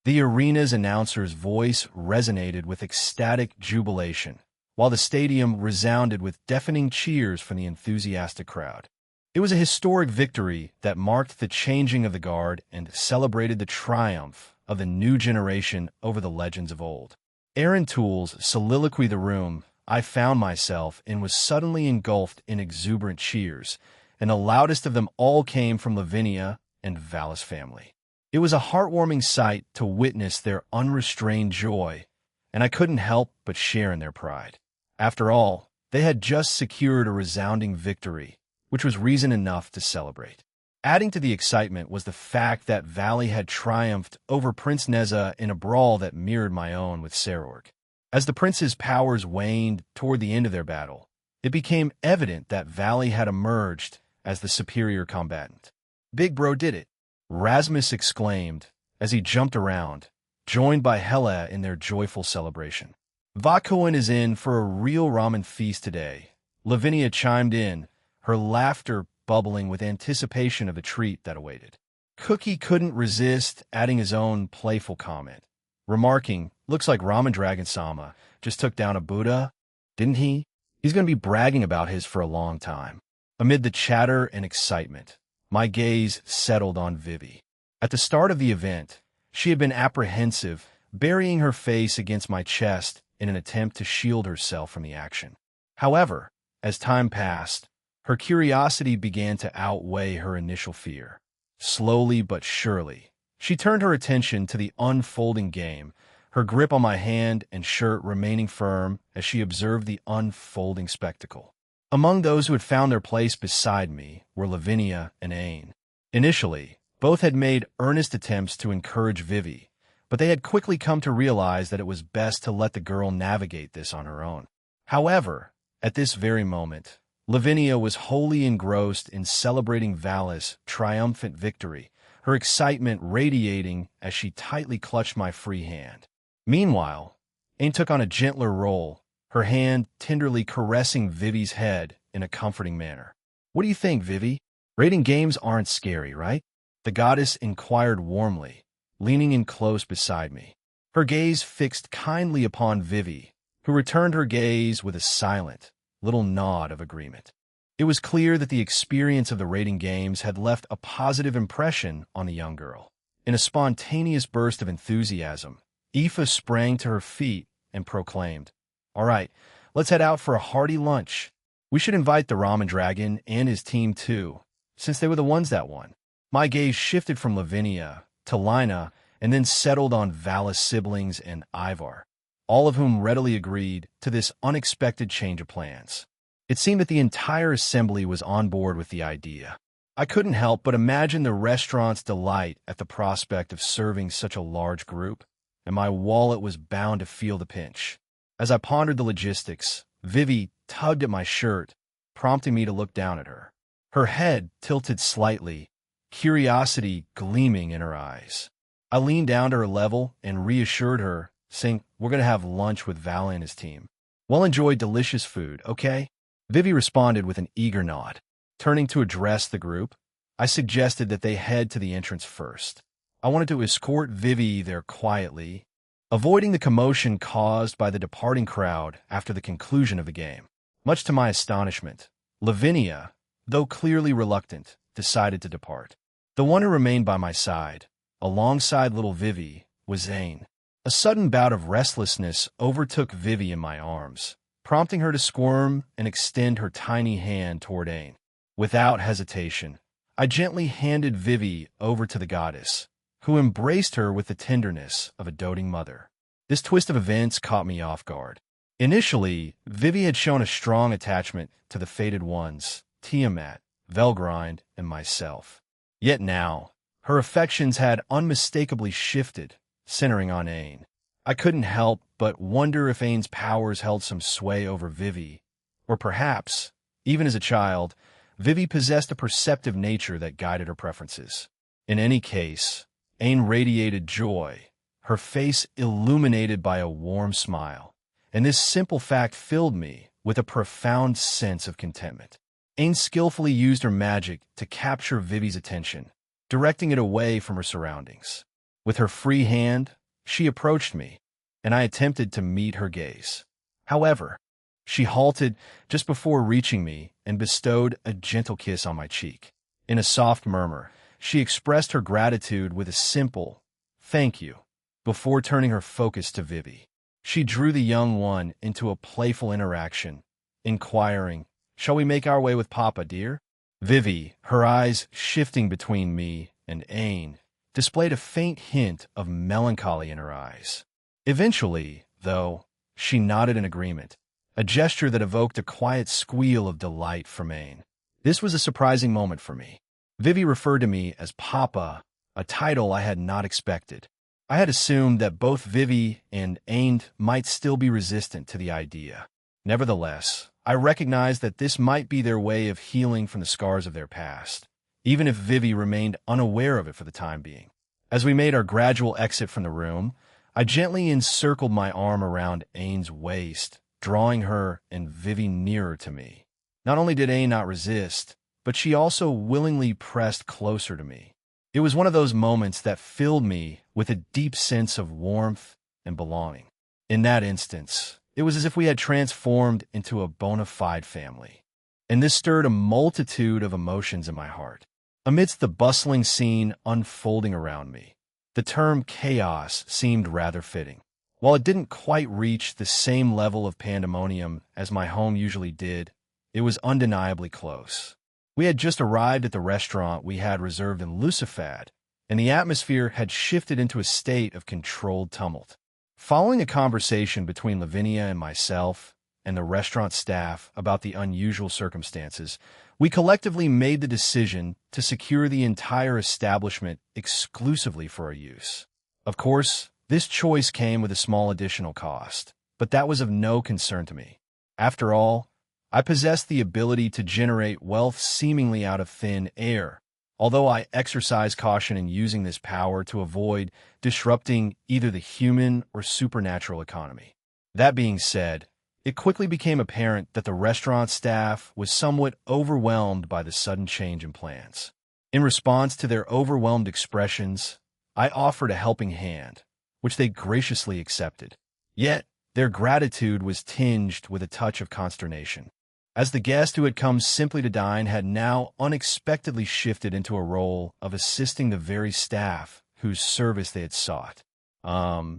The arena's announcer's voice resonated with ecstatic jubilation, while the stadium resounded with deafening cheers from the enthusiastic crowd. It was a historic victory that marked the changing of the guard and celebrated the triumph of the new generation over the legends of old. Aaron Toole's soliloquy "The room I found myself in" was suddenly engulfed in exuberant cheers, and the loudest of them all came from Lavinia and Vallis family. It was a heartwarming sight to witness their unrestrained joy, and I couldn't help but share in their pride. After all, they had just secured a resounding victory, which was reason enough to celebrate. Adding to the excitement was the fact that Valley had triumphed over Prince Neza in a brawl that mirrored my own with Sarorg. As the prince's powers waned toward the end of their battle, it became evident that Valley had emerged as the superior combatant. "Big bro did it," Rasmus exclaimed as he jumped around, joined by Hela in their joyful celebration. "Vakoin is in for a real ramen feast today," Lavinia chimed in, her laughter bubbling with anticipation of the treat that awaited. Cookie couldn't resist adding his own playful comment, remarking, "Looks like Ramen Dragon Sama just took down a Buddha, didn't he? He's going to be bragging about his for a long time." Amid the chatter and excitement, my gaze settled on Vivi. At the start of the event, she had been apprehensive, burying her face against my chest in an attempt to shield herself from the action. However, as time passed, her curiosity began to outweigh her initial fear. Slowly but surely, she turned her attention to the unfolding game, her grip on my hand and shirt remaining firm as she observed the unfolding spectacle. Among those who had found their place beside me were Lavinia and Ain. Initially, both had made earnest attempts to encourage Vivi, but they had quickly come to realize that it was best to let the girl navigate this on her own. However, at this very moment, Lavinia was wholly engrossed in celebrating Valis' triumphant victory, her excitement radiating as she tightly clutched my free hand. Meanwhile, Ain took on a gentler role, her hand tenderly caressing Vivi's head in a comforting manner. "What do you think, Vivi? Rating games aren't scary, right?" the goddess inquired warmly, leaning in close beside me. Her gaze fixed kindly upon Vivi, who returned her gaze with a silent, little nod of agreement. It was clear that the experience of the rating games had left a positive impression on the young girl. In a spontaneous burst of enthusiasm, Aoife sprang to her feet and proclaimed, "All right, let's head out for a hearty lunch. We should invite the Ramen Dragon and his team too, since they were the ones that won." My gaze shifted from Lavinia to Lina and then settled on Valis' siblings and Ivar, all of whom readily agreed to this unexpected change of plans. It seemed that the entire assembly was on board with the idea. I couldn't help but imagine the restaurant's delight at the prospect of serving such a large group, and my wallet was bound to feel the pinch. As I pondered the logistics, Vivi tugged at my shirt, prompting me to look down at her. Her head tilted slightly, curiosity gleaming in her eyes. I leaned down to her level and reassured her, saying, "We're going to have lunch with Val and his team. We'll enjoy delicious food, okay?" Vivi responded with an eager nod. Turning to address the group, I suggested that they head to the entrance first. I wanted to escort Vivi there quietly, avoiding the commotion caused by the departing crowd after the conclusion of the game. Much to my astonishment, Lavinia, though clearly reluctant, decided to depart. The one who remained by my side, alongside little Vivi, was Ain. A sudden bout of restlessness overtook Vivi in my arms, prompting her to squirm and extend her tiny hand toward Ain. Without hesitation, I gently handed Vivi over to the goddess, who embraced her with the tenderness of a doting mother. This twist of events caught me off guard. Initially, Vivi had shown a strong attachment to the fated ones, Tiamat, Velgrind, and myself. Yet now, her affections had unmistakably shifted, centering on Ain. I couldn't help but wonder if Ain's powers held some sway over Vivi, or perhaps, even as a child, Vivi possessed a perceptive nature that guided her preferences. In any case, Ain radiated joy, her face illuminated by a warm smile, and this simple fact filled me with a profound sense of contentment. Ain skillfully used her magic to capture Vivi's attention, directing it away from her surroundings. With her free hand, she approached me, and I attempted to meet her gaze. However, she halted just before reaching me and bestowed a gentle kiss on my cheek. In a soft murmur, she expressed her gratitude with a simple, "Thank you," before turning her focus to Vivi. She drew the young one into a playful interaction, inquiring, "Shall we make our way with Papa, dear?" Vivi, her eyes shifting between me and Ain, displayed a faint hint of melancholy in her eyes. Eventually, though, she nodded in agreement, a gesture that evoked a quiet squeal of delight from Ain. This was a surprising moment for me. Vivi referred to me as Papa, a title I had not expected. I had assumed that both Vivi and Ain might still be resistant to the idea. Nevertheless, I recognized that this might be their way of healing from the scars of their past, even if Vivi remained unaware of it for the time being. As we made our gradual exit from the room, I gently encircled my arm around Ain's waist, drawing her and Vivi nearer to me. Not only did Ain not resist, but she also willingly pressed closer to me. It was one of those moments that filled me with a deep sense of warmth and belonging. In that instance, it was as if we had transformed into a bona fide family. And this stirred a multitude of emotions in my heart. Amidst the bustling scene unfolding around me, the term chaos seemed rather fitting. While it didn't quite reach the same level of pandemonium as my home usually did, it was undeniably close. We had just arrived at the restaurant we had reserved in Lucifad, and the atmosphere had shifted into a state of controlled tumult. Following a conversation between Lavinia and myself and the restaurant staff about the unusual circumstances, we collectively made the decision to secure the entire establishment exclusively for our use. Of course, this choice came with a small additional cost, but that was of no concern to me. After all, I possessed the ability to generate wealth seemingly out of thin air, although I exercise caution in using this power to avoid disrupting either the human or supernatural economy. That being said, it quickly became apparent that the restaurant staff was somewhat overwhelmed by the sudden change in plans. In response to their overwhelmed expressions, I offered a helping hand, which they graciously accepted. Yet, their gratitude was tinged with a touch of consternation, as the guest who had come simply to dine had now unexpectedly shifted into a role of assisting the very staff whose service they had sought. Are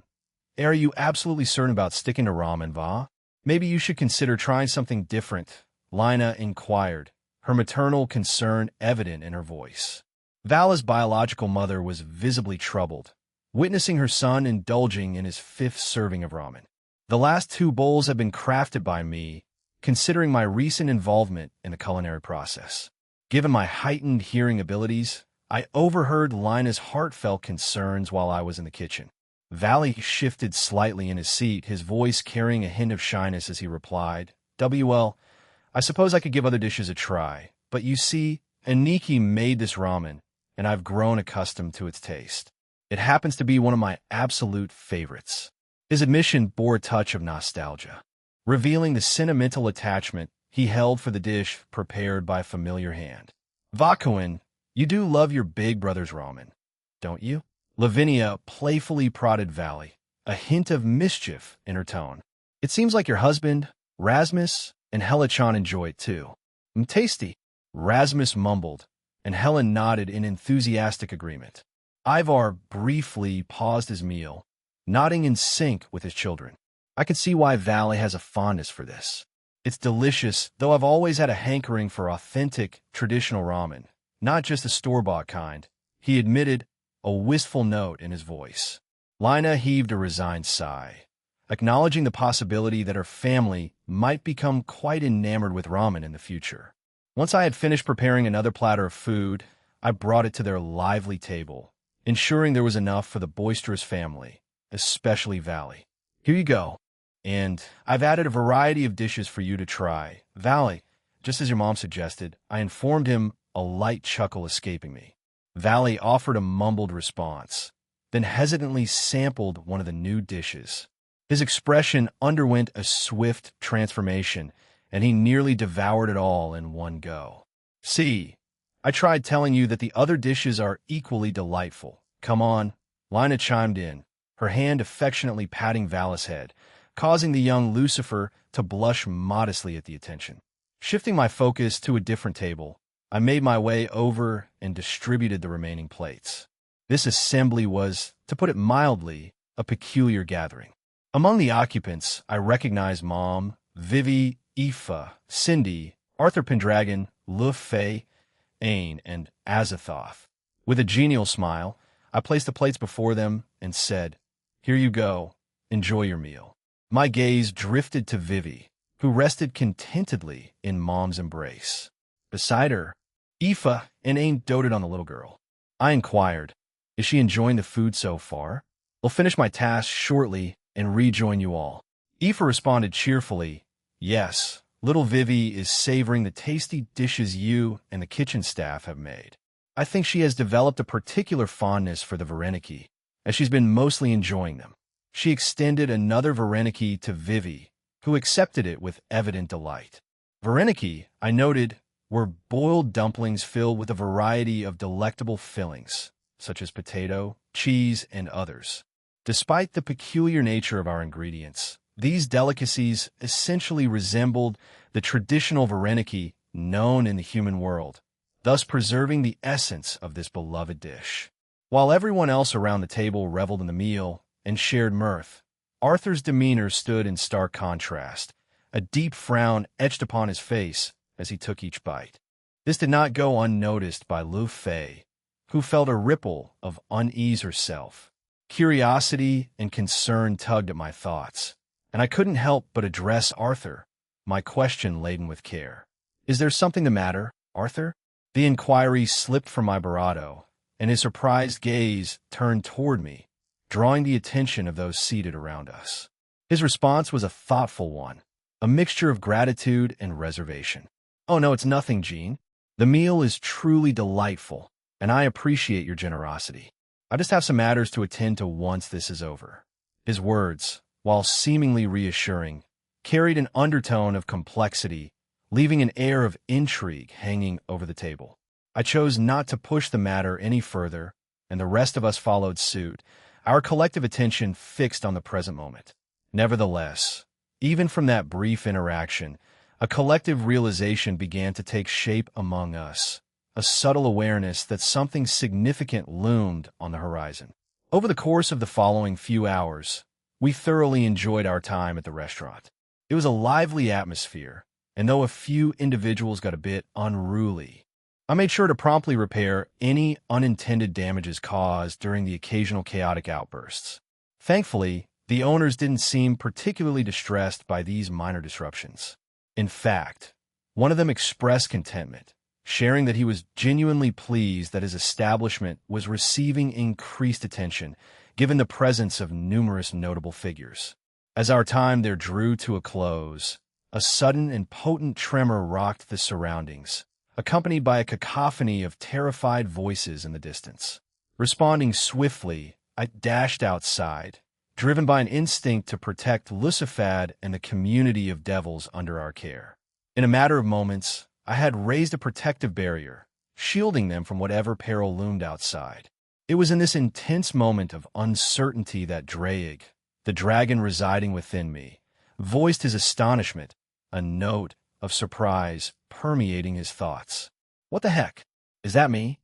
you absolutely certain about sticking to ramen, Va? Maybe you should consider trying something different, Lina inquired, her maternal concern evident in her voice. Vala's biological mother was visibly troubled, witnessing her son indulging in his 5th serving of ramen. The last 2 bowls had been crafted by me, considering my recent involvement in the culinary process. Given my heightened hearing abilities, I overheard Lina's heartfelt concerns while I was in the kitchen. Valley shifted slightly in his seat, his voice carrying a hint of shyness as he replied, "Well, I suppose I could give other dishes a try, but you see, Aniki made this ramen, and I've grown accustomed to its taste. It happens to be one of my absolute favorites." His admission bore a touch of nostalgia, revealing the sentimental attachment he held for the dish prepared by a familiar hand. "Vakuin, you do love your big brother's ramen, don't you?" Lavinia playfully prodded Valley, a hint of mischief in her tone. "It seems like your husband, Rasmus, and Hella-chan enjoy it too." Tasty," Rasmus mumbled, and Helen nodded in enthusiastic agreement. Ivar briefly paused his meal, nodding in sync with his children. I could see why Valley has a fondness for this. It's delicious, though I've always had a hankering for authentic, traditional ramen, not just the store-bought kind, he admitted, a wistful note in his voice. Lina heaved a resigned sigh, acknowledging the possibility that her family might become quite enamored with ramen in the future. Once I had finished preparing another platter of food, I brought it to their lively table, ensuring there was enough for the boisterous family, especially Valley. "Here you go. And I've added a variety of dishes for you to try." "Valley," just as your mom suggested, I informed him, a light chuckle escaping me. Valley offered a mumbled response, then hesitantly sampled one of the new dishes. His expression underwent a swift transformation, and he nearly devoured it all in one go. "See, I tried telling you that the other dishes are equally delightful. Come on," Lina chimed in, her hand affectionately patting Vala's head, causing the young Lucifer to blush modestly at the attention. Shifting my focus to a different table, I made my way over and distributed the remaining plates. This assembly was, to put it mildly, a peculiar gathering. Among the occupants, I recognized Mom, Vivi, Aoife, Cindy, Arthur Pendragon, Lufay, Ain, and Azathoth. With a genial smile, I placed the plates before them and said, "Here you go. Enjoy your meal." My gaze drifted to Vivi, who rested contentedly in Mom's embrace. Beside her, Aoife and Ain doted on the little girl. I inquired, "Is she enjoying the food so far? I'll finish my task shortly and rejoin you all." Aoife responded cheerfully, "Yes, little Vivi is savoring the tasty dishes you and the kitchen staff have made. I think she has developed a particular fondness for the vareniki, as she's been mostly enjoying them." She extended another vareniki to Vivi, who accepted it with evident delight. "Vareniki," I noted, were boiled dumplings filled with a variety of delectable fillings, such as potato, cheese, and others. Despite the peculiar nature of our ingredients, these delicacies essentially resembled the traditional vareniki known in the human world, thus preserving the essence of this beloved dish. While everyone else around the table reveled in the meal and shared mirth, Arthur's demeanor stood in stark contrast, a deep frown etched upon his face as he took each bite. This did not go unnoticed by Lu Fei, who felt a ripple of unease herself. Curiosity and concern tugged at my thoughts, and I couldn't help but address Arthur, my question laden with care. "Is there something the matter, Arthur?" The inquiry slipped from my bravado, and his surprised gaze turned toward me, drawing the attention of those seated around us. His response was a thoughtful one, a mixture of gratitude and reservation. "Oh no, it's nothing, Jean. The meal is truly delightful, and I appreciate your generosity. I just have some matters to attend to once this is over." His words, while seemingly reassuring, carried an undertone of complexity, leaving an air of intrigue hanging over the table. I chose not to push the matter any further, and the rest of us followed suit, our collective attention fixed on the present moment. Nevertheless, even from that brief interaction, a collective realization began to take shape among us, a subtle awareness that something significant loomed on the horizon. Over the course of the following few hours, we thoroughly enjoyed our time at the restaurant. It was a lively atmosphere, and though a few individuals got a bit unruly, I made sure to promptly repair any unintended damages caused during the occasional chaotic outbursts. Thankfully, the owners didn't seem particularly distressed by these minor disruptions. In fact, one of them expressed contentment, sharing that he was genuinely pleased that his establishment was receiving increased attention, given the presence of numerous notable figures. As our time there drew to a close, a sudden and potent tremor rocked the surroundings, accompanied by a cacophony of terrified voices in the distance. Responding swiftly, I dashed outside, driven by an instinct to protect Lucifad and the community of devils under our care. In a matter of moments, I had raised a protective barrier, shielding them from whatever peril loomed outside. It was in this intense moment of uncertainty that Draig, the dragon residing within me, voiced his astonishment, a note of surprise permeating his thoughts. "What the heck? Is that me?"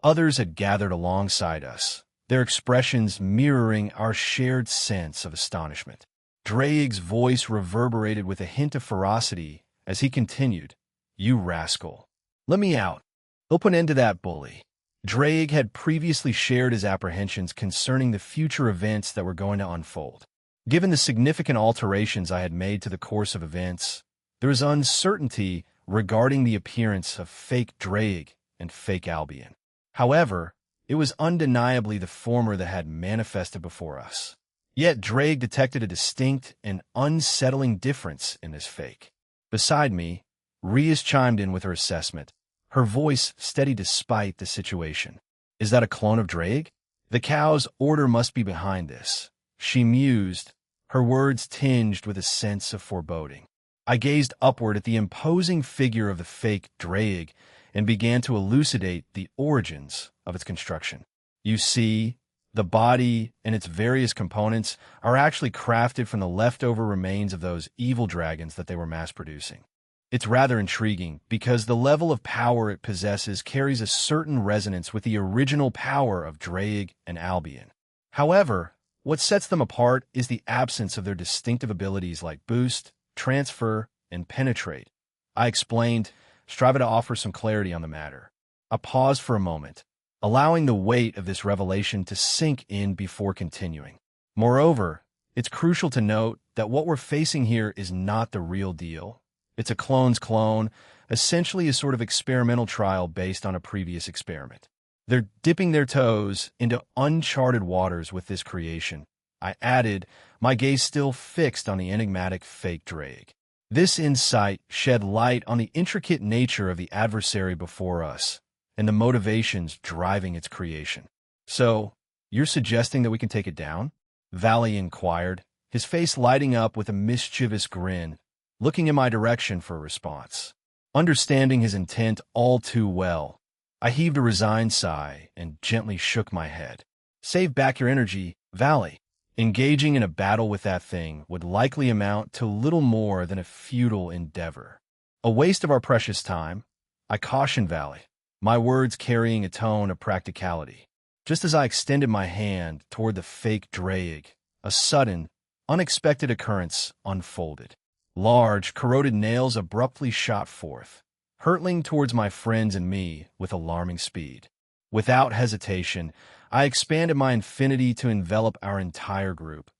Others had gathered alongside us, their expressions mirroring our shared sense of astonishment. Draig's voice reverberated with a hint of ferocity as he continued, "You rascal. Let me out. He'll put an end to that bully." Draig had previously shared his apprehensions concerning the future events that were going to unfold. Given the significant alterations I had made to the course of events, there was uncertainty regarding the appearance of fake Draig and fake Albion. However, it was undeniably the former that had manifested before us. Yet Draig detected a distinct and unsettling difference in this fake. Beside me, Rias chimed in with her assessment, her voice steady despite the situation. "Is that a clone of Draig? The cow's order must be behind this," she mused, her words tinged with a sense of foreboding. I gazed upward at the imposing figure of the fake Draig and began to elucidate the origins of its construction. "You see, the body and its various components are actually crafted from the leftover remains of those evil dragons that they were mass-producing. It's rather intriguing because the level of power it possesses carries a certain resonance with the original power of Draig and Albion. However, what sets them apart is the absence of their distinctive abilities like boost, transfer, and penetrate," I explained, striving to offer some clarity on the matter. I paused for a moment, allowing the weight of this revelation to sink in before continuing. Moreover, it's crucial to note that what we're facing here is not the real deal. It's a clone's clone, essentially a sort of experimental trial based on a previous experiment. They're dipping their toes into uncharted waters with this creation, I added, my gaze still fixed on the enigmatic fake Draig. This insight shed light on the intricate nature of the adversary before us and the motivations driving its creation. "So, you're suggesting that we can take it down?" Valley inquired, his face lighting up with a mischievous grin, looking in my direction for a response. Understanding his intent all too well, I heaved a resigned sigh and gently shook my head. Save back your energy, Valley. Engaging in a battle with that thing would likely amount to little more than a futile endeavor. A waste of our precious time, I cautioned Valley, my words carrying a tone of practicality. Just as I extended my hand toward the fake Drake, a sudden, unexpected occurrence unfolded. Large, corroded nails abruptly shot forth, hurtling towards my friends and me with alarming speed. Without hesitation, I expanded my infinity to envelop our entire group,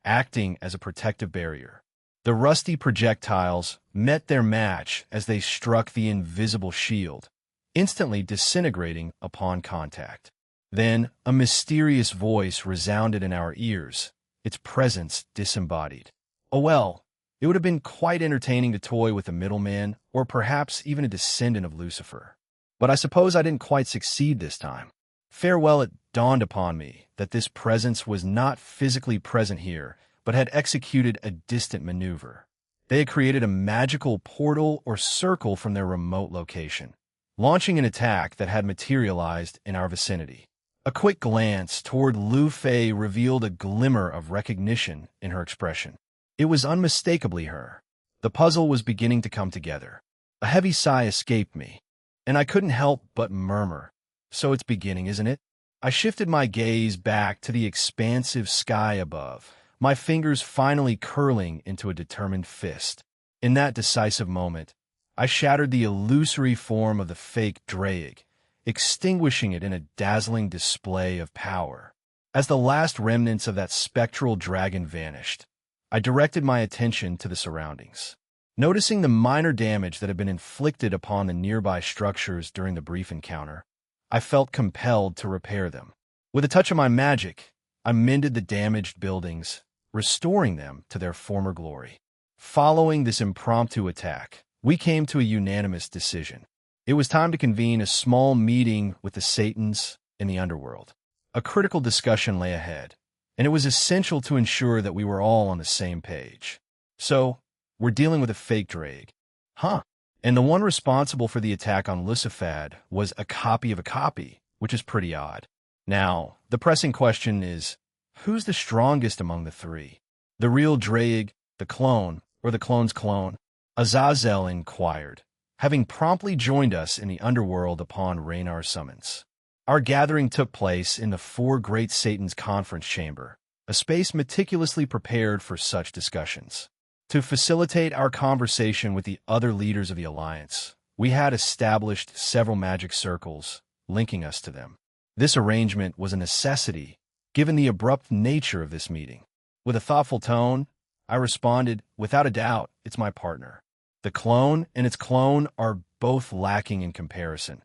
acting as a protective barrier. The rusty projectiles met their match as they struck the invisible shield, instantly disintegrating upon contact. Then, a mysterious voice resounded in our ears, its presence disembodied. Oh well, it would have been quite entertaining to toy with a middleman, or perhaps even a descendant of Lucifer. But I suppose I didn't quite succeed this time. Farewell, it dawned upon me that this presence was not physically present here, but had executed a distant maneuver. They had created a magical portal or circle from their remote location, launching an attack that had materialized in our vicinity. A quick glance toward Lu Fei revealed a glimmer of recognition in her expression. It was unmistakably her. The puzzle was beginning to come together. A heavy sigh escaped me, and I couldn't help but murmur, "So it's beginning, isn't it?" I shifted my gaze back to the expansive sky above, my fingers finally curling into a determined fist. In that decisive moment, I shattered the illusory form of the fake Drake, extinguishing it in a dazzling display of power. As the last remnants of that spectral dragon vanished, I directed my attention to the surroundings. Noticing the minor damage that had been inflicted upon the nearby structures during the brief encounter, I felt compelled to repair them. With a touch of my magic, I mended the damaged buildings, restoring them to their former glory. Following this impromptu attack, we came to a unanimous decision. It was time to convene a small meeting with the Satans in the underworld. A critical discussion lay ahead, and it was essential to ensure that we were all on the same page. So, we're dealing with a fake Drake. Huh. And the one responsible for the attack on Lucifad was a copy of a copy, which is pretty odd. Now, the pressing question is, who's the strongest among the three? The real Drake, the clone, or the clone's clone? Azazel inquired, having promptly joined us in the underworld upon Raynar's summons. Our gathering took place in the Four Great Satans Conference Chamber, a space meticulously prepared for such discussions. To facilitate our conversation with the other leaders of the Alliance, we had established several magic circles, linking us to them. This arrangement was a necessity, given the abrupt nature of this meeting. With a thoughtful tone, I responded, "Without a doubt, it's my partner. The clone and its clone are both lacking in comparison,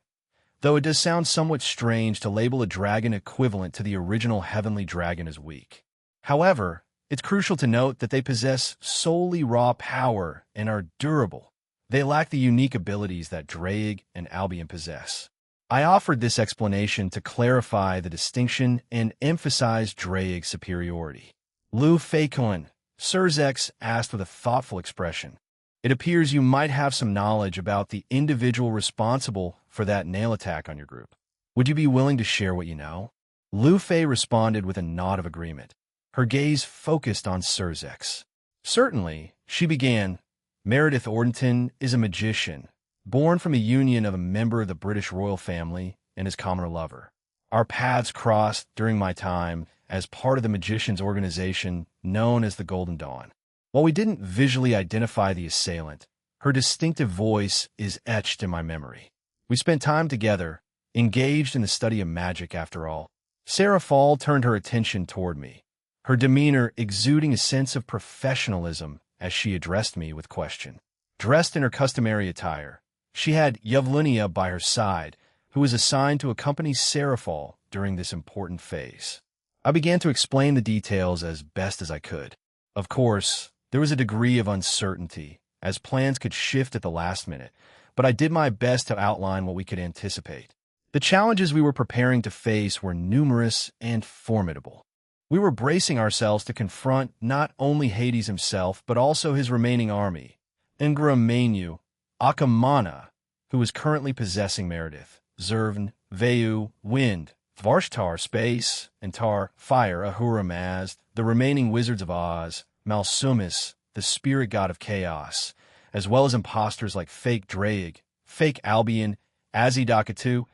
though it does sound somewhat strange to label a dragon equivalent to the original heavenly dragon as weak. However, it's crucial to note that they possess solely raw power and are durable. They lack the unique abilities that Drake and Albion possess." I offered this explanation to clarify the distinction and emphasize Drake's superiority. Lu Fei-kun, Surzex asked with a thoughtful expression, "It appears you might have some knowledge about the individual responsible for that nail attack on your group. Would you be willing to share what you know?" Lu Fei responded with a nod of agreement, her gaze focused on Surzex. "Certainly," she began, "Meredith Ordenton is a magician, born from a union of a member of the British royal family and his commoner lover. Our paths crossed during my time as part of the magicians' organization known as the Golden Dawn. While we didn't visually identify the assailant, her distinctive voice is etched in my memory. We spent time together, engaged in the study of magic after all." Sarah Fall turned her attention toward me, her demeanor exuding a sense of professionalism as she addressed me with question. Dressed in her customary attire, she had Yevlunia by her side, who was assigned to accompany Sarah Fall during this important phase. I began to explain the details as best as I could. Of course, there was a degree of uncertainty, as plans could shift at the last minute, but I did my best to outline what we could anticipate. The challenges we were preparing to face were numerous and formidable. We were bracing ourselves to confront not only Hades himself, but also his remaining army, Ingra Mainyu, Akamana, who is currently possessing Meredith, Zervn, Vayu, Wind, Varshtar, Space, and Tar, Fire, Ahura Mazd, the remaining Wizards of Oz, Malsumis, the Spirit God of Chaos, as well as imposters like Fake Draig, Fake Albion, Azidakatu,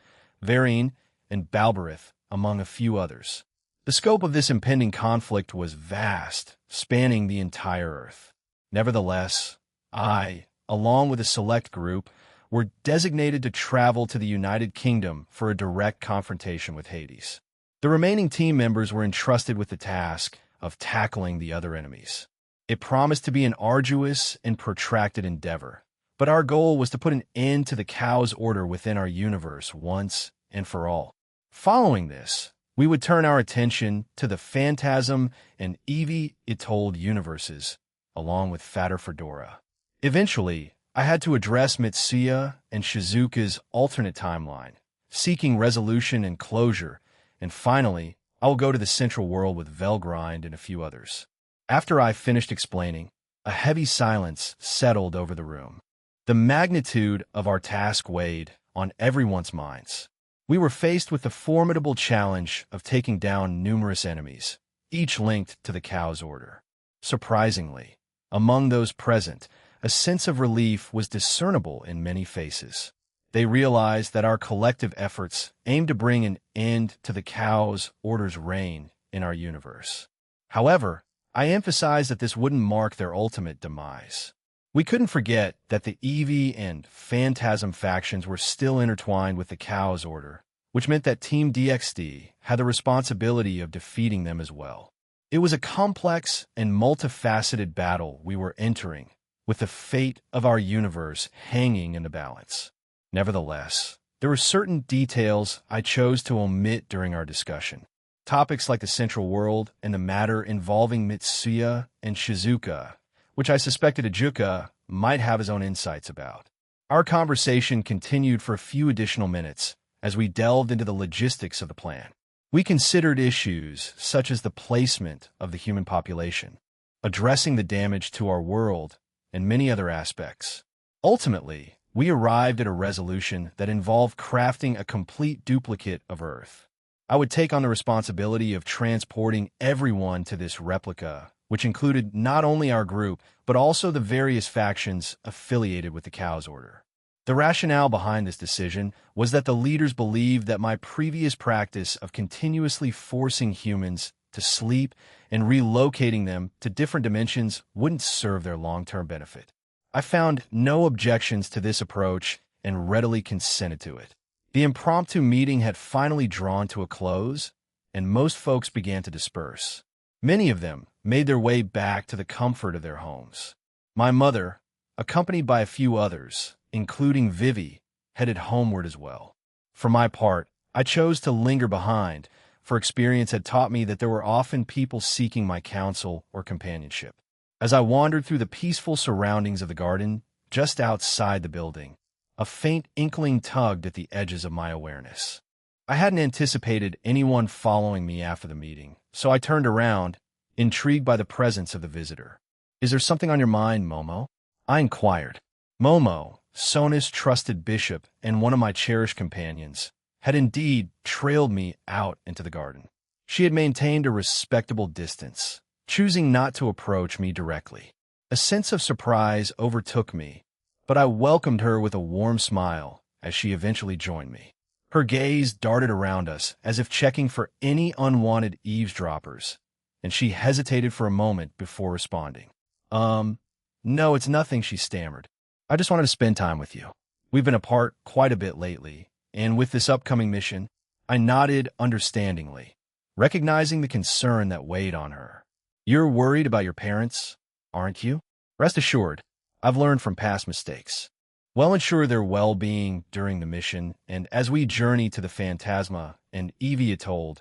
Varine, and Balberith, among a few others. The scope of this impending conflict was vast, spanning the entire Earth. Nevertheless, I, along with a select group, were designated to travel to the United Kingdom for a direct confrontation with Hades. The remaining team members were entrusted with the task of tackling the other enemies. It promised to be an arduous and protracted endeavor, but our goal was to put an end to the Chaos Order within our universe once and for all. Following this, we would turn our attention to the Phantasm and Evie Itold universes, along with Fatter Fedora. Eventually, I had to address Mitsuya and Shizuka's alternate timeline, seeking resolution and closure, and finally, I will go to the Central World with Velgrind and a few others. After I finished explaining, a heavy silence settled over the room. The magnitude of our task weighed on everyone's minds. We were faced with the formidable challenge of taking down numerous enemies, each linked to the Chaos Order. Surprisingly, among those present, a sense of relief was discernible in many faces. They realized that our collective efforts aimed to bring an end to the Chaos Order's reign in our universe. However, I emphasized that this wouldn't mark their ultimate demise. We couldn't forget that the Evie and Phantasm factions were still intertwined with the Chaos Order, which meant that Team DXD had the responsibility of defeating them as well. It was a complex and multifaceted battle we were entering, with the fate of our universe hanging in the balance. Nevertheless, there were certain details I chose to omit during our discussion. Topics like the Central World and the matter involving Mitsuya and Shizuka, which I suspected Ajuka might have his own insights about. Our conversation continued for a few additional minutes as we delved into the logistics of the plan. We considered issues such as the placement of the human population, addressing the damage to our world, and many other aspects. Ultimately, we arrived at a resolution that involved crafting a complete duplicate of Earth. I would take on the responsibility of transporting everyone to this replica, which included not only our group, but also the various factions affiliated with the Chaos Order. The rationale behind this decision was that the leaders believed that my previous practice of continuously forcing humans to sleep and relocating them to different dimensions wouldn't serve their long-term benefit. I found no objections to this approach and readily consented to it. The impromptu meeting had finally drawn to a close, and most folks began to disperse. Many of them made their way back to the comfort of their homes. My mother, accompanied by a few others, including Vivi, headed homeward as well. For my part, I chose to linger behind, for experience had taught me that there were often people seeking my counsel or companionship. As I wandered through the peaceful surroundings of the garden, just outside the building, a faint inkling tugged at the edges of my awareness. I hadn't anticipated anyone following me after the meeting, so I turned around, intrigued by the presence of the visitor. "Is there something on your mind, Momo?" I inquired. Momo, Sona's trusted bishop and one of my cherished companions, had indeed trailed me out into the garden. She had maintained a respectable distance, choosing not to approach me directly. A sense of surprise overtook me, but I welcomed her with a warm smile as she eventually joined me. Her gaze darted around us as if checking for any unwanted eavesdroppers, and she hesitated for a moment before responding. No, it's nothing," she stammered. "I just wanted to spend time with you. We've been apart quite a bit lately, and with this upcoming mission," I nodded understandingly, recognizing the concern that weighed on her. "You're worried about your parents, aren't you? Rest assured, I've learned from past mistakes. We'll ensure their well-being during the mission, and as we journey to the Phantasma and Evie Itold,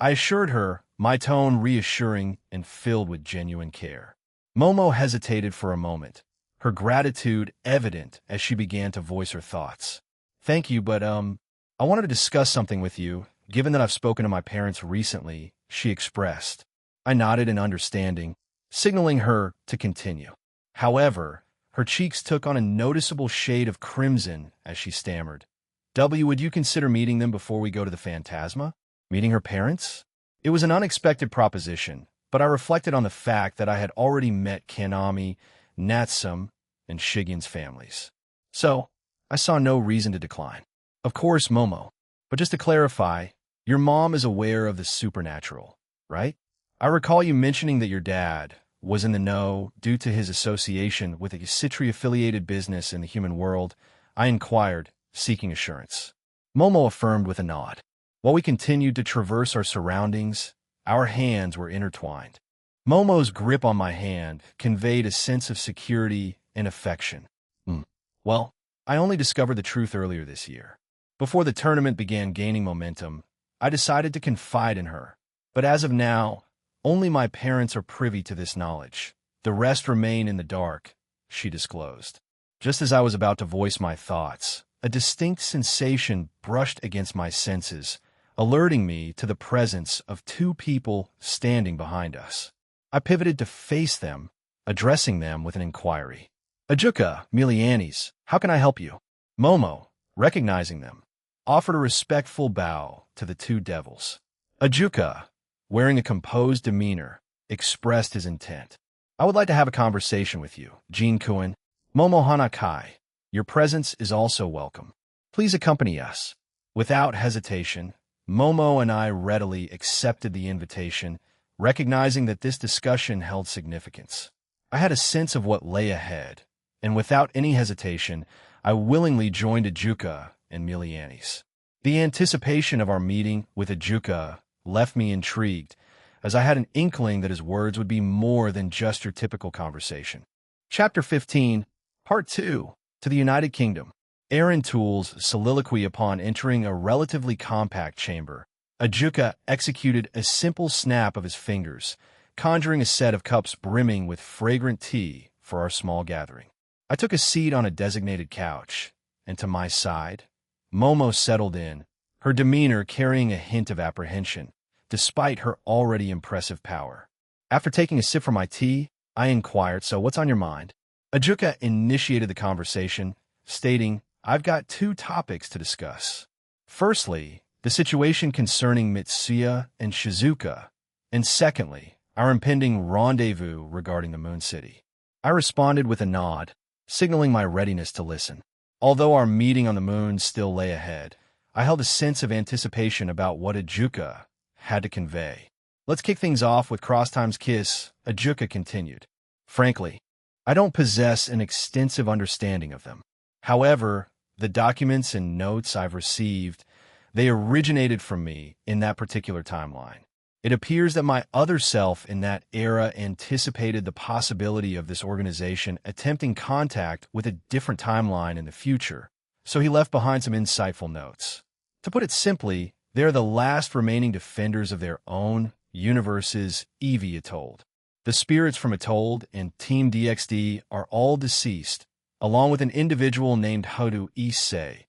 I assured her, my tone reassuring and filled with genuine care. Momo hesitated for a moment, her gratitude evident as she began to voice her thoughts. "Thank you, but I wanted to discuss something with you, given that I've spoken to my parents recently," she expressed. I nodded in understanding, signaling her to continue. However, Her cheeks took on a noticeable shade of crimson as she stammered. Would you consider meeting them before we go to the Phantasma? Meeting her parents? It was an unexpected proposition, but I reflected on the fact that I had already met Kanami, Natsum, and Shigen's families. So, I saw no reason to decline. Of course, Momo. But just to clarify, your mom is aware of the supernatural, right? I recall you mentioning that your dad was in the know due to his association with a Citri-affiliated business in the human world. I inquired, seeking assurance. Momo affirmed with a nod. While we continued to traverse our surroundings, our hands were intertwined. Momo's grip on my hand conveyed a sense of security and affection. Well, I only discovered the truth earlier this year. Before the tournament began gaining momentum, I decided to confide in her. But as of now, only my parents are privy to this knowledge. The rest remain in the dark, she disclosed. Just as I was about to voice my thoughts, a distinct sensation brushed against my senses, alerting me to the presence of two people standing behind us. I pivoted to face them, addressing them with an inquiry. Ajuka, Milianis, how can I help you? Momo, recognizing them, offered a respectful bow to the two devils. Ajuka, wearing a composed demeanor, expressed his intent. I would like to have a conversation with you, Jin-kun. Momo Hanakai, your presence is also welcome. Please accompany us. Without hesitation, Momo and I readily accepted the invitation, recognizing that this discussion held significance. I had a sense of what lay ahead, and without any hesitation, I willingly joined Ajuka and Milianis. The anticipation of our meeting with Ajuka left me intrigued, as I had an inkling that his words would be more than just your typical conversation. Chapter 15, Part 2, To the United Kingdom. Aaron Toole's soliloquy upon entering a relatively compact chamber. Ajuka executed a simple snap of his fingers, conjuring a set of cups brimming with fragrant tea for our small gathering. I took a seat on a designated couch, and to my side, Momo settled in, her demeanor carrying a hint of apprehension, despite her already impressive power. After taking a sip from my tea, I inquired, so what's on your mind? Ajuka initiated the conversation, stating, I've got two topics to discuss. Firstly, the situation concerning Mitsuya and Shizuka, and secondly, our impending rendezvous regarding the Moon City. I responded with a nod, signaling my readiness to listen. Although our meeting on the moon still lay ahead, I held a sense of anticipation about what Ajuka had to convey. Let's kick things off with Crosstime's kiss, Ajuka continued. Frankly, I don't possess an extensive understanding of them. However, the documents and notes I've received, they originated from me in that particular timeline. It appears that my other self in that era anticipated the possibility of this organization attempting contact with a different timeline in the future, so he left behind some insightful notes. To put it simply, they are the last remaining defenders of their own universe's Eevee Atoll. The spirits from Atoll and Team DXD are all deceased, along with an individual named Hodu Issei,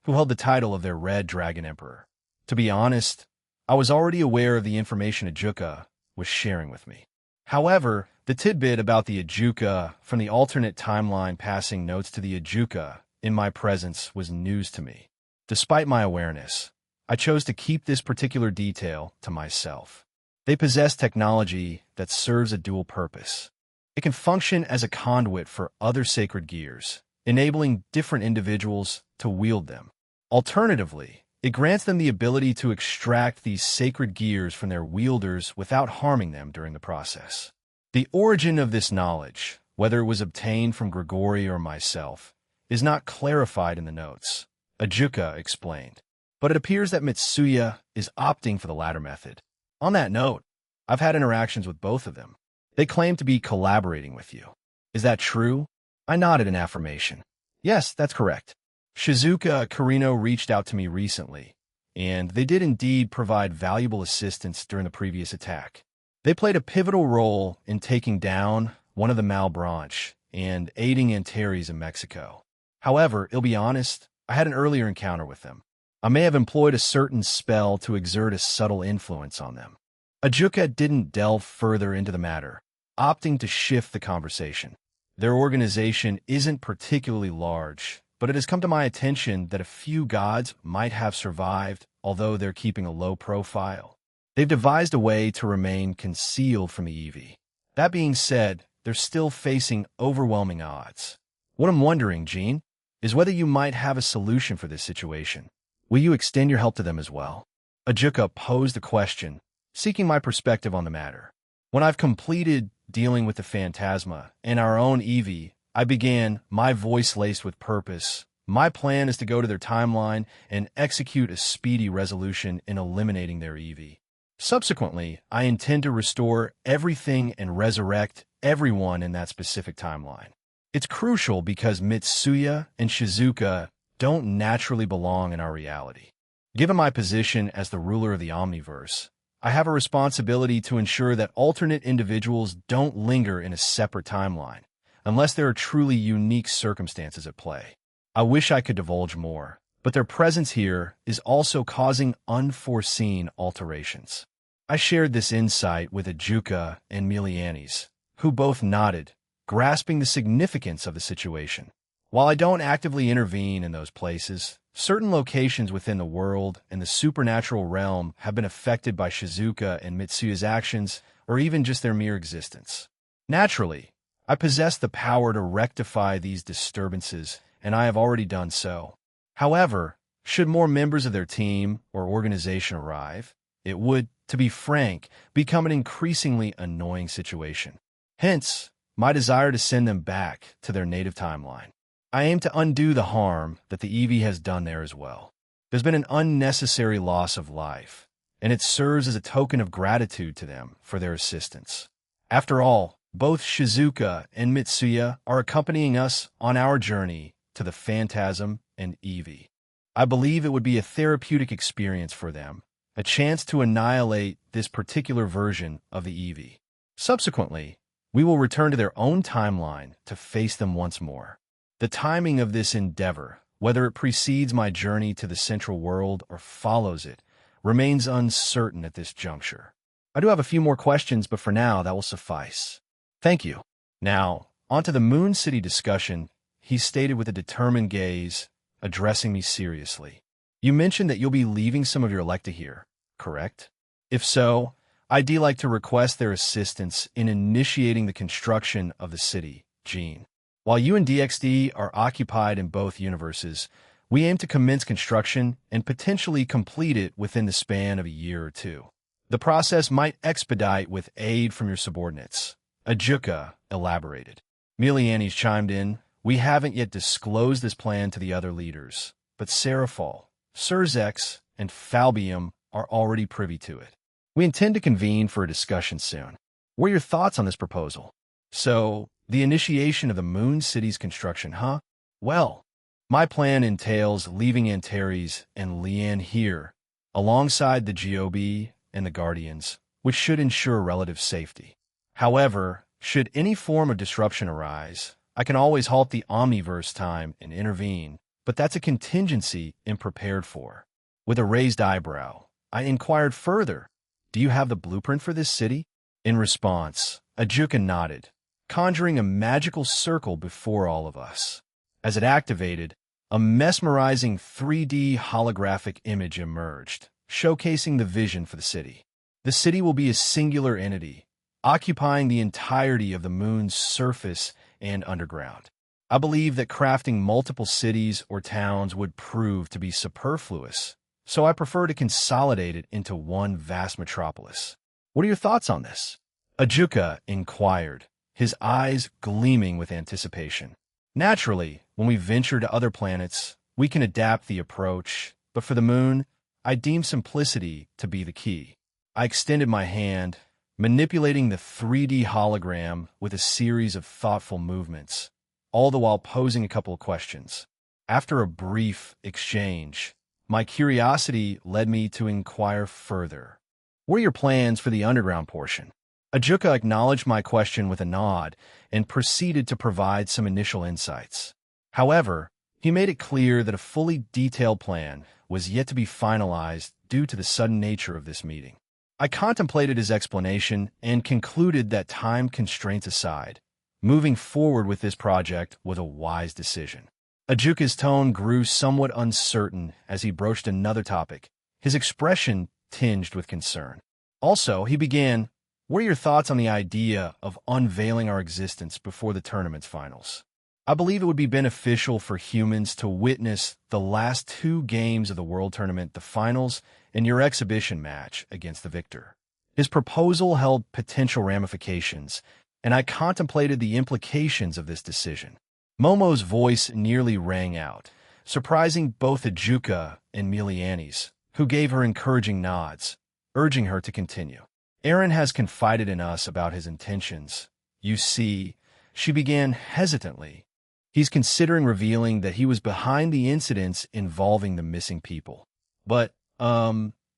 who held the title of their Red Dragon Emperor. To be honest, I was already aware of the information Ajuka was sharing with me. However, the tidbit about the Ajuka from the alternate timeline passing notes to the Ajuka in my presence was news to me. Despite my awareness, I chose to keep this particular detail to myself. They possess technology that serves a dual purpose. It can function as a conduit for other sacred gears, enabling different individuals to wield them. Alternatively, it grants them the ability to extract these sacred gears from their wielders without harming them during the process. The origin of this knowledge, whether it was obtained from Grigori or myself, is not clarified in the notes, Ajuka explained. But it appears that Mitsuya is opting for the latter method. On that note, I've had interactions with both of them. They claim to be collaborating with you. Is that true? I nodded in affirmation. Yes, that's correct. Shizuka Karino reached out to me recently, and they did indeed provide valuable assistance during the previous attack. They played a pivotal role in taking down one of the Malbranche and aiding Antares in Mexico. However, I'll be honest, I had an earlier encounter with them. I may have employed a certain spell to exert a subtle influence on them. Ajuka didn't delve further into the matter, opting to shift the conversation. Their organization isn't particularly large, but it has come to my attention that a few gods might have survived, although they're keeping a low profile. They've devised a way to remain concealed from the EV. That being said, they're still facing overwhelming odds. What I'm wondering, Gene, is whether you might have a solution for this situation. Will you extend your help to them as well? Ajuka posed a question, seeking my perspective on the matter. When I've completed dealing with the Phantasma and our own Eevee, I began, my voice laced with purpose. My plan is to go to their timeline and execute a speedy resolution in eliminating their Eevee. Subsequently, I intend to restore everything and resurrect everyone in that specific timeline. It's crucial because Mitsuya and Shizuka don't naturally belong in our reality. Given my position as the ruler of the Omniverse, I have a responsibility to ensure that alternate individuals don't linger in a separate timeline, unless there are truly unique circumstances at play. I wish I could divulge more, but their presence here is also causing unforeseen alterations. I shared this insight with Ajuka and Milianis, who both nodded, grasping the significance of the situation. While I don't actively intervene in those places, certain locations within the world and the supernatural realm have been affected by Shizuka and Mitsuya's actions, or even just their mere existence. Naturally, I possess the power to rectify these disturbances, and I have already done so. However, should more members of their team or organization arrive, it would, to be frank, become an increasingly annoying situation. Hence, my desire to send them back to their native timeline. I aim to undo the harm that the Eevee has done there as well. There's been an unnecessary loss of life, and it serves as a token of gratitude to them for their assistance. After all, both Shizuka and Mitsuya are accompanying us on our journey to the Phantasm and Eevee. I believe it would be a therapeutic experience for them, a chance to annihilate this particular version of the Eevee. Subsequently, we will return to their own timeline to face them once more. The timing of this endeavor, whether it precedes my journey to the central world or follows it, remains uncertain at this juncture. I do have a few more questions, but for now, that will suffice. Thank you. Now, onto the Moon City discussion, he stated with a determined gaze, addressing me seriously. You mentioned that you'll be leaving some of your Electa here, correct? If so, I'd like to request their assistance in initiating the construction of the city, Gene. While you and DXD are occupied in both universes, we aim to commence construction and potentially complete it within the span of a year or two. The process might expedite with aid from your subordinates. Ajuka elaborated. Milianis chimed in. We haven't yet disclosed this plan to the other leaders, but Seraphol, Surzex, and Falbium are already privy to it. We intend to convene for a discussion soon. What are your thoughts on this proposal? So, the initiation of the Moon City's construction, huh? Well, my plan entails leaving Antares and Lian here, alongside the GOB and the Guardians, which should ensure relative safety. However, should any form of disruption arise, I can always halt the Omniverse time and intervene, but that's a contingency I'm prepared for. With a raised eyebrow, I inquired further, do you have the blueprint for this city? In response, Ajuka nodded, conjuring a magical circle before all of us. As it activated, a mesmerizing 3D holographic image emerged, showcasing the vision for the city. The city will be a singular entity, occupying the entirety of the moon's surface and underground. I believe that crafting multiple cities or towns would prove to be superfluous, so I prefer to consolidate it into one vast metropolis. What are your thoughts on this? Ajuka inquired, his eyes gleaming with anticipation. Naturally, when we venture to other planets, we can adapt the approach, but for the moon, I deem simplicity to be the key. I extended my hand, manipulating the 3D hologram with a series of thoughtful movements, all the while posing a couple of questions. After a brief exchange, my curiosity led me to inquire further. What are your plans for the underground portion? Ajuka acknowledged my question with a nod and proceeded to provide some initial insights. However, he made it clear that a fully detailed plan was yet to be finalized due to the sudden nature of this meeting. I contemplated his explanation and concluded that time constraints aside, Moving forward with this project was a wise decision. Ajuka's tone grew somewhat uncertain as he broached another topic, his expression tinged with concern. Also, he began, "What are your thoughts on the idea of unveiling our existence before the tournament's finals? I believe it would be beneficial for humans to witness the last two games of the World Tournament, the finals, and your exhibition match against the victor." His proposal held potential ramifications, and I contemplated the implications of this decision. Momo's voice nearly rang out, surprising both Ajuka and Milianis, who gave her encouraging nods, urging her to continue. "Aaron has confided in us about his intentions. You see," she began hesitantly. "He's considering revealing that he was behind the incidents involving the missing people. But,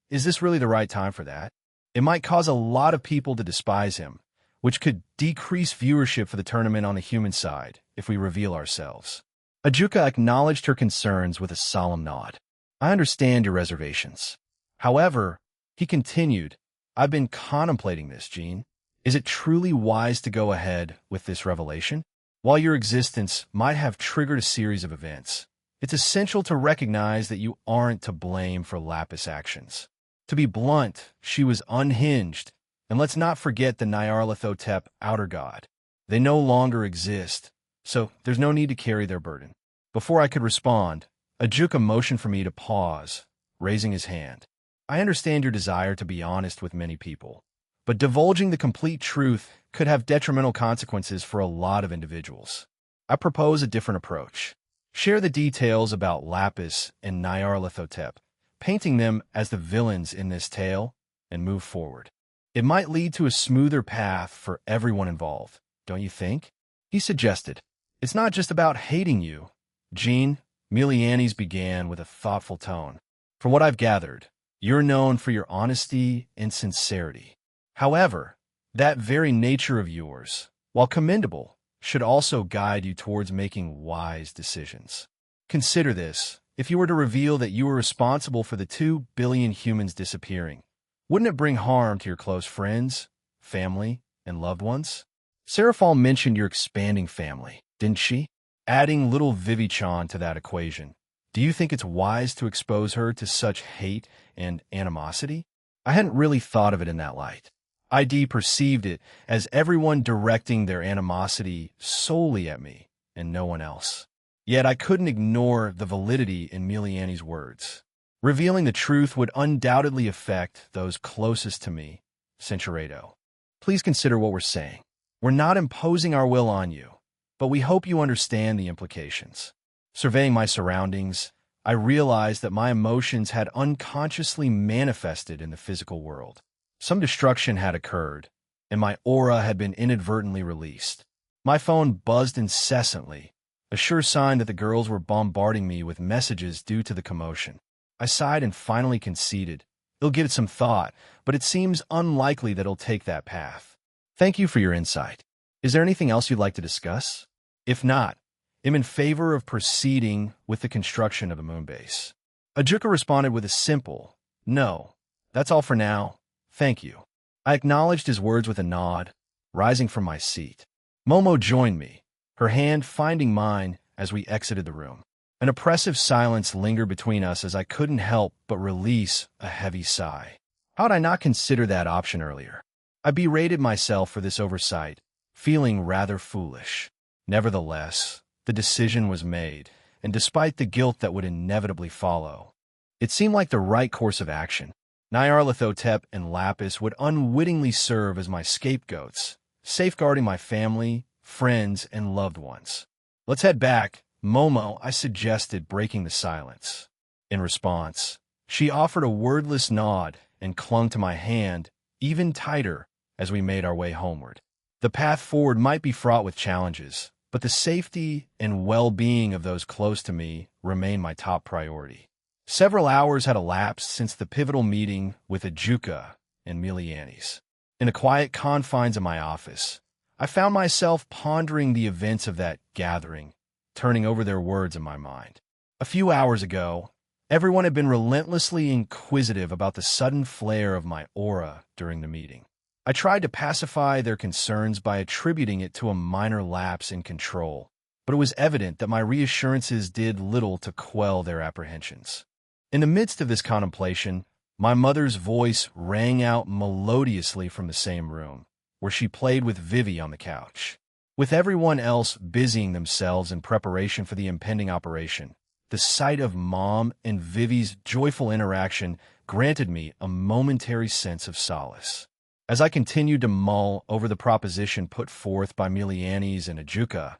is this really the right time for that? It might cause a lot of people to despise him, which could decrease viewership for the tournament on the human side if we reveal ourselves." Ajuka acknowledged her concerns with a solemn nod. "I understand your reservations. However," he continued, "I've been contemplating this, Jean. Is it truly wise to go ahead with this revelation? While your existence might have triggered a series of events, it's essential to recognize that you aren't to blame for Lapis' actions. To be blunt, she was unhinged, and let's not forget the Nyarlathotep outer god. They no longer exist, so there's no need to carry their burden." Before I could respond, Ajuka motioned for me to pause, raising his hand. "I understand your desire to be honest with many people, but divulging the complete truth could have detrimental consequences for a lot of individuals. I propose a different approach. Share the details about Lapis and Nyarlathotep, painting them as the villains in this tale, and move forward. It might lead to a smoother path for everyone involved, don't you think?" he suggested. "It's not just about hating you, Jean," Milianis began with a thoughtful tone. "From what I've gathered, you're known for your honesty and sincerity. However, that very nature of yours, while commendable, should also guide you towards making wise decisions. Consider this. If you were to reveal that you were responsible for the 2 billion humans disappearing, wouldn't it bring harm to your close friends, family, and loved ones? Seraphal mentioned your expanding family, didn't she? Adding little Vivi-chan to that equation, do you think it's wise to expose her to such hate and animosity? I hadn't really thought of it in that light. ID perceived it as everyone directing their animosity solely at me and no one else. Yet I couldn't ignore the validity in Miliani's words. Revealing the truth would undoubtedly affect those closest to me, Centuredo. Please consider what we're saying. We're not imposing our will on you, but we hope you understand the implications." Surveying my surroundings, I realized that my emotions had unconsciously manifested in the physical world. Some destruction had occurred, and my aura had been inadvertently released. My phone buzzed incessantly, a sure sign that the girls were bombarding me with messages due to the commotion. I sighed and finally conceded. "It'll give it some thought, but it seems unlikely that it'll take that path. Thank you for your insight. Is there anything else you'd like to discuss? If not, I'm in favor of proceeding with the construction of the moon base." Ajuka responded with a simple, "No, that's all for now. Thank you." I acknowledged his words with a nod, rising from my seat. Momo joined me, her hand finding mine as we exited the room. An oppressive silence lingered between us as I couldn't help but release a heavy sigh. How had I not considered that option earlier? I berated myself for this oversight, feeling rather foolish. Nevertheless, the decision was made, and despite the guilt that would inevitably follow, it seemed like the right course of action. Nyarlathotep and Lapis would unwittingly serve as my scapegoats, safeguarding my family, friends, and loved ones. "Let's head back, Momo," I suggested, breaking the silence. In response, she offered a wordless nod and clung to my hand even tighter as we made our way homeward. The path forward might be fraught with challenges, but the safety and well-being of those close to me remained my top priority. Several hours had elapsed since the pivotal meeting with Ajuka and Milianis. In the quiet confines of my office, I found myself pondering the events of that gathering, turning over their words in my mind. A few hours ago, everyone had been relentlessly inquisitive about the sudden flare of my aura during the meeting. I tried to pacify their concerns by attributing it to a minor lapse in control, but it was evident that my reassurances did little to quell their apprehensions. In the midst of this contemplation, my mother's voice rang out melodiously from the same room, where she played with Vivi on the couch. With everyone else busying themselves in preparation for the impending operation, the sight of Mom and Vivi's joyful interaction granted me a momentary sense of solace. As I continued to mull over the proposition put forth by Milianis and Ajuka,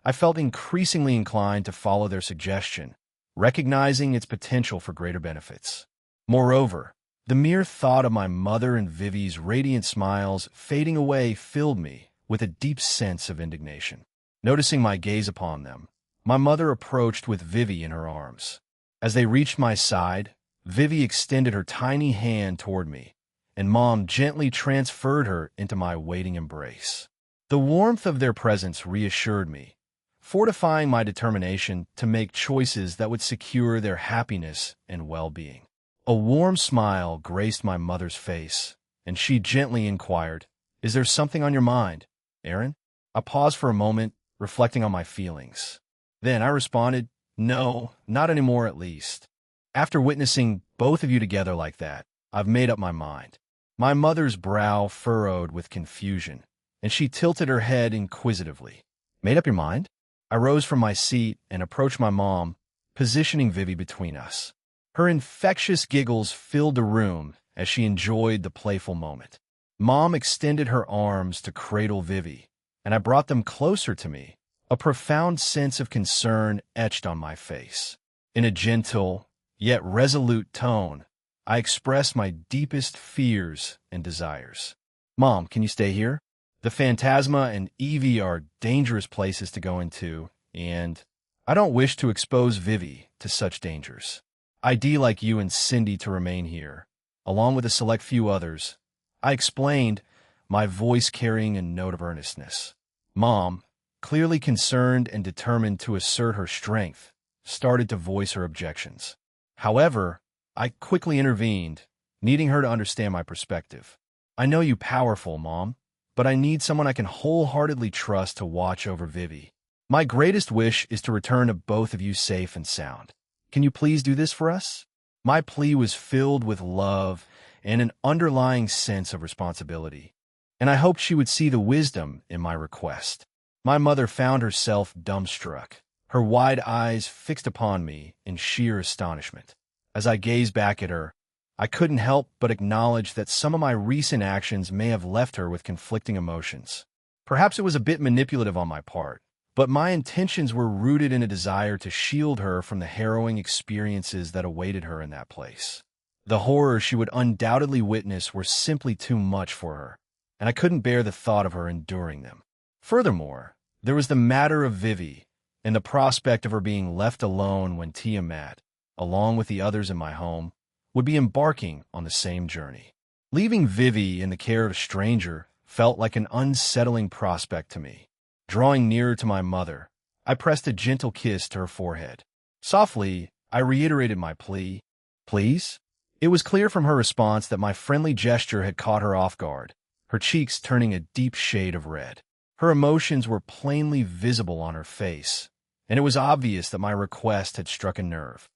I felt increasingly inclined to follow their suggestion, recognizing its potential for greater benefits. Moreover, the mere thought of my mother and Vivi's radiant smiles fading away filled me with a deep sense of indignation. Noticing my gaze upon them, my mother approached with Vivi in her arms. As they reached my side, Vivi extended her tiny hand toward me, and Mom gently transferred her into my waiting embrace. The warmth of their presence reassured me, fortifying my determination to make choices that would secure their happiness and well-being. A warm smile graced my mother's face, and she gently inquired, "Is there something on your mind, Aaron?" I paused for a moment, reflecting on my feelings. Then I responded, "No, not anymore at least. After witnessing both of you together like that, I've made up my mind." My mother's brow furrowed with confusion, and she tilted her head inquisitively. "Made up your mind?" I rose from my seat and approached my mom, positioning Vivi between us. Her infectious giggles filled the room as she enjoyed the playful moment. Mom extended her arms to cradle Vivi, and I brought them closer to me, a profound sense of concern etched on my face. In a gentle, yet resolute tone, I expressed my deepest fears and desires. "Mom, can you stay here? The Phantasma and Evie are dangerous places to go into, and I don't wish to expose Vivi to such dangers. I'd like you and Cindy to remain here, along with a select few others," I explained, my voice carrying a note of earnestness. Mom, clearly concerned and determined to assert her strength, started to voice her objections. However, I quickly intervened, needing her to understand my perspective. "I know you powerful, Mom, but I need someone I can wholeheartedly trust to watch over Vivi. My greatest wish is to return to both of you safe and sound. Can you please do this for us?" My plea was filled with love and an underlying sense of responsibility, and I hoped she would see the wisdom in my request. My mother found herself dumbstruck, her wide eyes fixed upon me in sheer astonishment. As I gazed back at her, I couldn't help but acknowledge that some of my recent actions may have left her with conflicting emotions. Perhaps it was a bit manipulative on my part, but my intentions were rooted in a desire to shield her from the harrowing experiences that awaited her in that place. The horrors she would undoubtedly witness were simply too much for her, and I couldn't bear the thought of her enduring them. Furthermore, there was the matter of Vivi, and the prospect of her being left alone when Tiamat, along with the others in my home, would be embarking on the same journey. Leaving Vivi in the care of a stranger felt like an unsettling prospect to me. Drawing nearer to my mother, I pressed a gentle kiss to her forehead. Softly, I reiterated my plea, "Please?" It was clear from her response that my friendly gesture had caught her off guard, her cheeks turning a deep shade of red. Her emotions were plainly visible on her face, and it was obvious that my request had struck a nerve.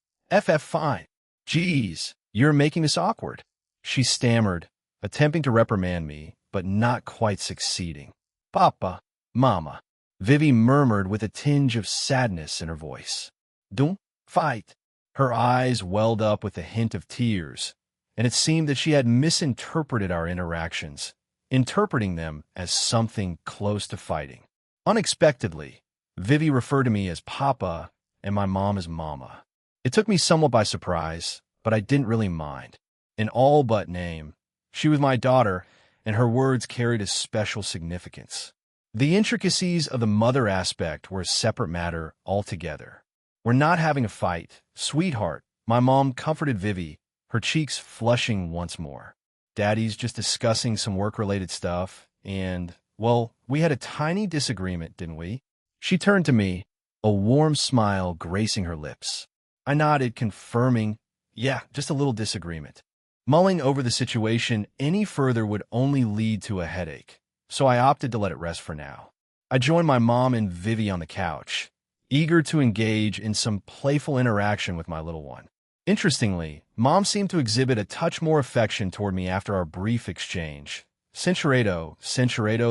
Fine. Geez, you're making this awkward," she stammered, attempting to reprimand me, but not quite succeeding. "Papa, Mama," Vivi murmured with a tinge of sadness in her voice. "Don't fight." Her eyes welled up with a hint of tears, and it seemed that she had misinterpreted our interactions, interpreting them as something close to fighting. Unexpectedly, Vivi referred to me as Papa and my mom as Mama. It took me somewhat by surprise, but I didn't really mind. In all but name, she was my daughter, and her words carried a special significance. The intricacies of the mother aspect were a separate matter altogether. "We're not having a fight, sweetheart," my mom comforted Vivi, her cheeks flushing once more. "Daddy's just discussing some work-related stuff, and, well, we had a tiny disagreement, didn't we?" She turned to me, a warm smile gracing her lips. I nodded, confirming, "Yeah, just a little disagreement." Mulling over the situation any further would only lead to a headache, so I opted to let it rest for now. I joined my mom and Vivi on the couch, eager to engage in some playful interaction with my little one. Interestingly, Mom seemed to exhibit a touch more affection toward me after our brief exchange. Cinchuredo,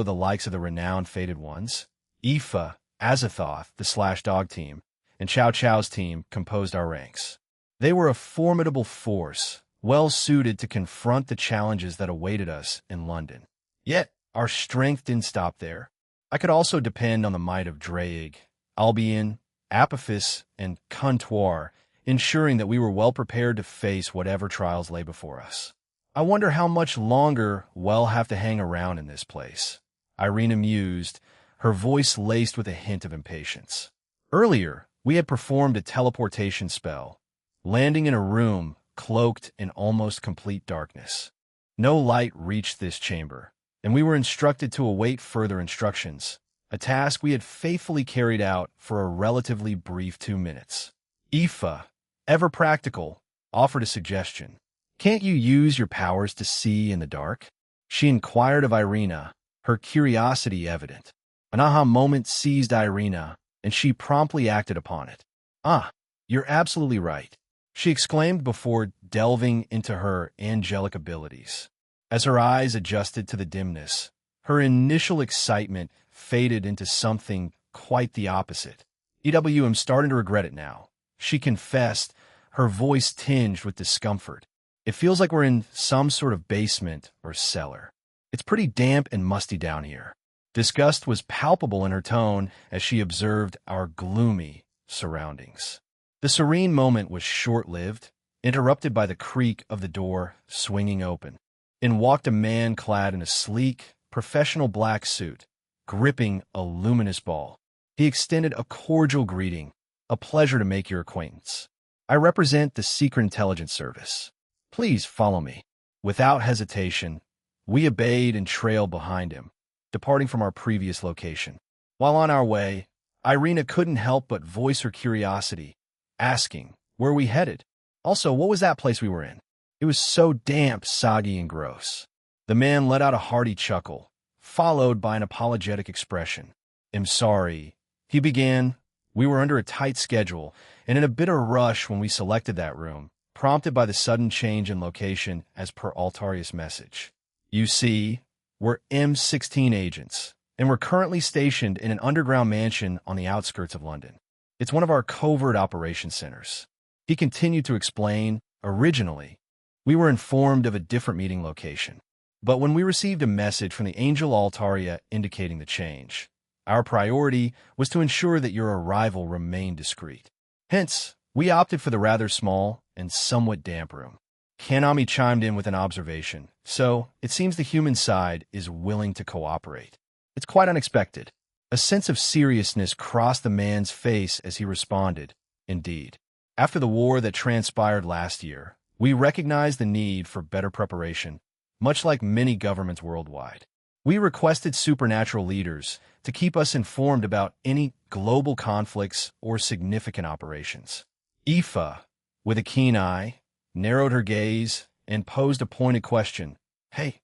the likes of the renowned Fated Ones, Aoife, Azathoth, the Slash Dog team, and Chow Chow's team composed our ranks. They were a formidable force, well-suited to confront the challenges that awaited us in London. Yet, our strength didn't stop there. I could also depend on the might of Draig, Albion, Apophis, and Comptoir, ensuring that we were well prepared to face whatever trials lay before us. I wonder how much longer we'll have to hang around in this place. Irina mused, her voice laced with a hint of impatience. Earlier, we had performed a teleportation spell, landing in a room cloaked in almost complete darkness. No light reached this chamber, and we were instructed to await further instructions, a task we had faithfully carried out for a relatively brief 2 minutes. Aoife, ever practical, offered a suggestion. "Can't you use your powers to see in the dark?" She inquired of Irina, her curiosity evident. An aha moment seized Irina, and she promptly acted upon it. "Ah, you're absolutely right," she exclaimed before delving into her angelic abilities. As her eyes adjusted to the dimness, her initial excitement faded into something quite the opposite. "I'm starting to regret it now," she confessed, her voice tinged with discomfort. "It feels like we're in some sort of basement or cellar. It's pretty damp and musty down here." Disgust was palpable in her tone as she observed our gloomy surroundings. The serene moment was short-lived, interrupted by the creak of the door swinging open. In walked a man clad in a sleek, professional black suit, gripping a luminous ball. He extended a cordial greeting. "A pleasure to make your acquaintance. I represent the Secret Intelligence Service. Please follow me." Without hesitation, we obeyed and trailed behind him, departing from our previous location. While on our way, Irina couldn't help but voice her curiosity, asking where we headed. Also, what was that place we were in? It was so damp, soggy, and gross. The man let out a hearty chuckle, followed by an apologetic expression. "I'm sorry," he began. "We were under a tight schedule and in a bit of a rush when we selected that room, prompted by the sudden change in location as per Altaria's message. You see, we're M16 agents, and we're currently stationed in an underground mansion on the outskirts of London. It's one of our covert operations centers." He continued to explain. "Originally, we were informed of a different meeting location, but when we received a message from the Angel Altaria indicating the change, our priority was to ensure that your arrival remained discreet. Hence, we opted for the rather small and somewhat damp room." Kanami chimed in with an observation. "So, it seems the human side is willing to cooperate. It's quite unexpected." A sense of seriousness crossed the man's face as he responded. "Indeed. After the war that transpired last year, we recognized the need for better preparation, much like many governments worldwide. We requested supernatural leaders to keep us informed about any global conflicts or significant operations." Aoife, with a keen eye, narrowed her gaze and posed a pointed question. "Hey,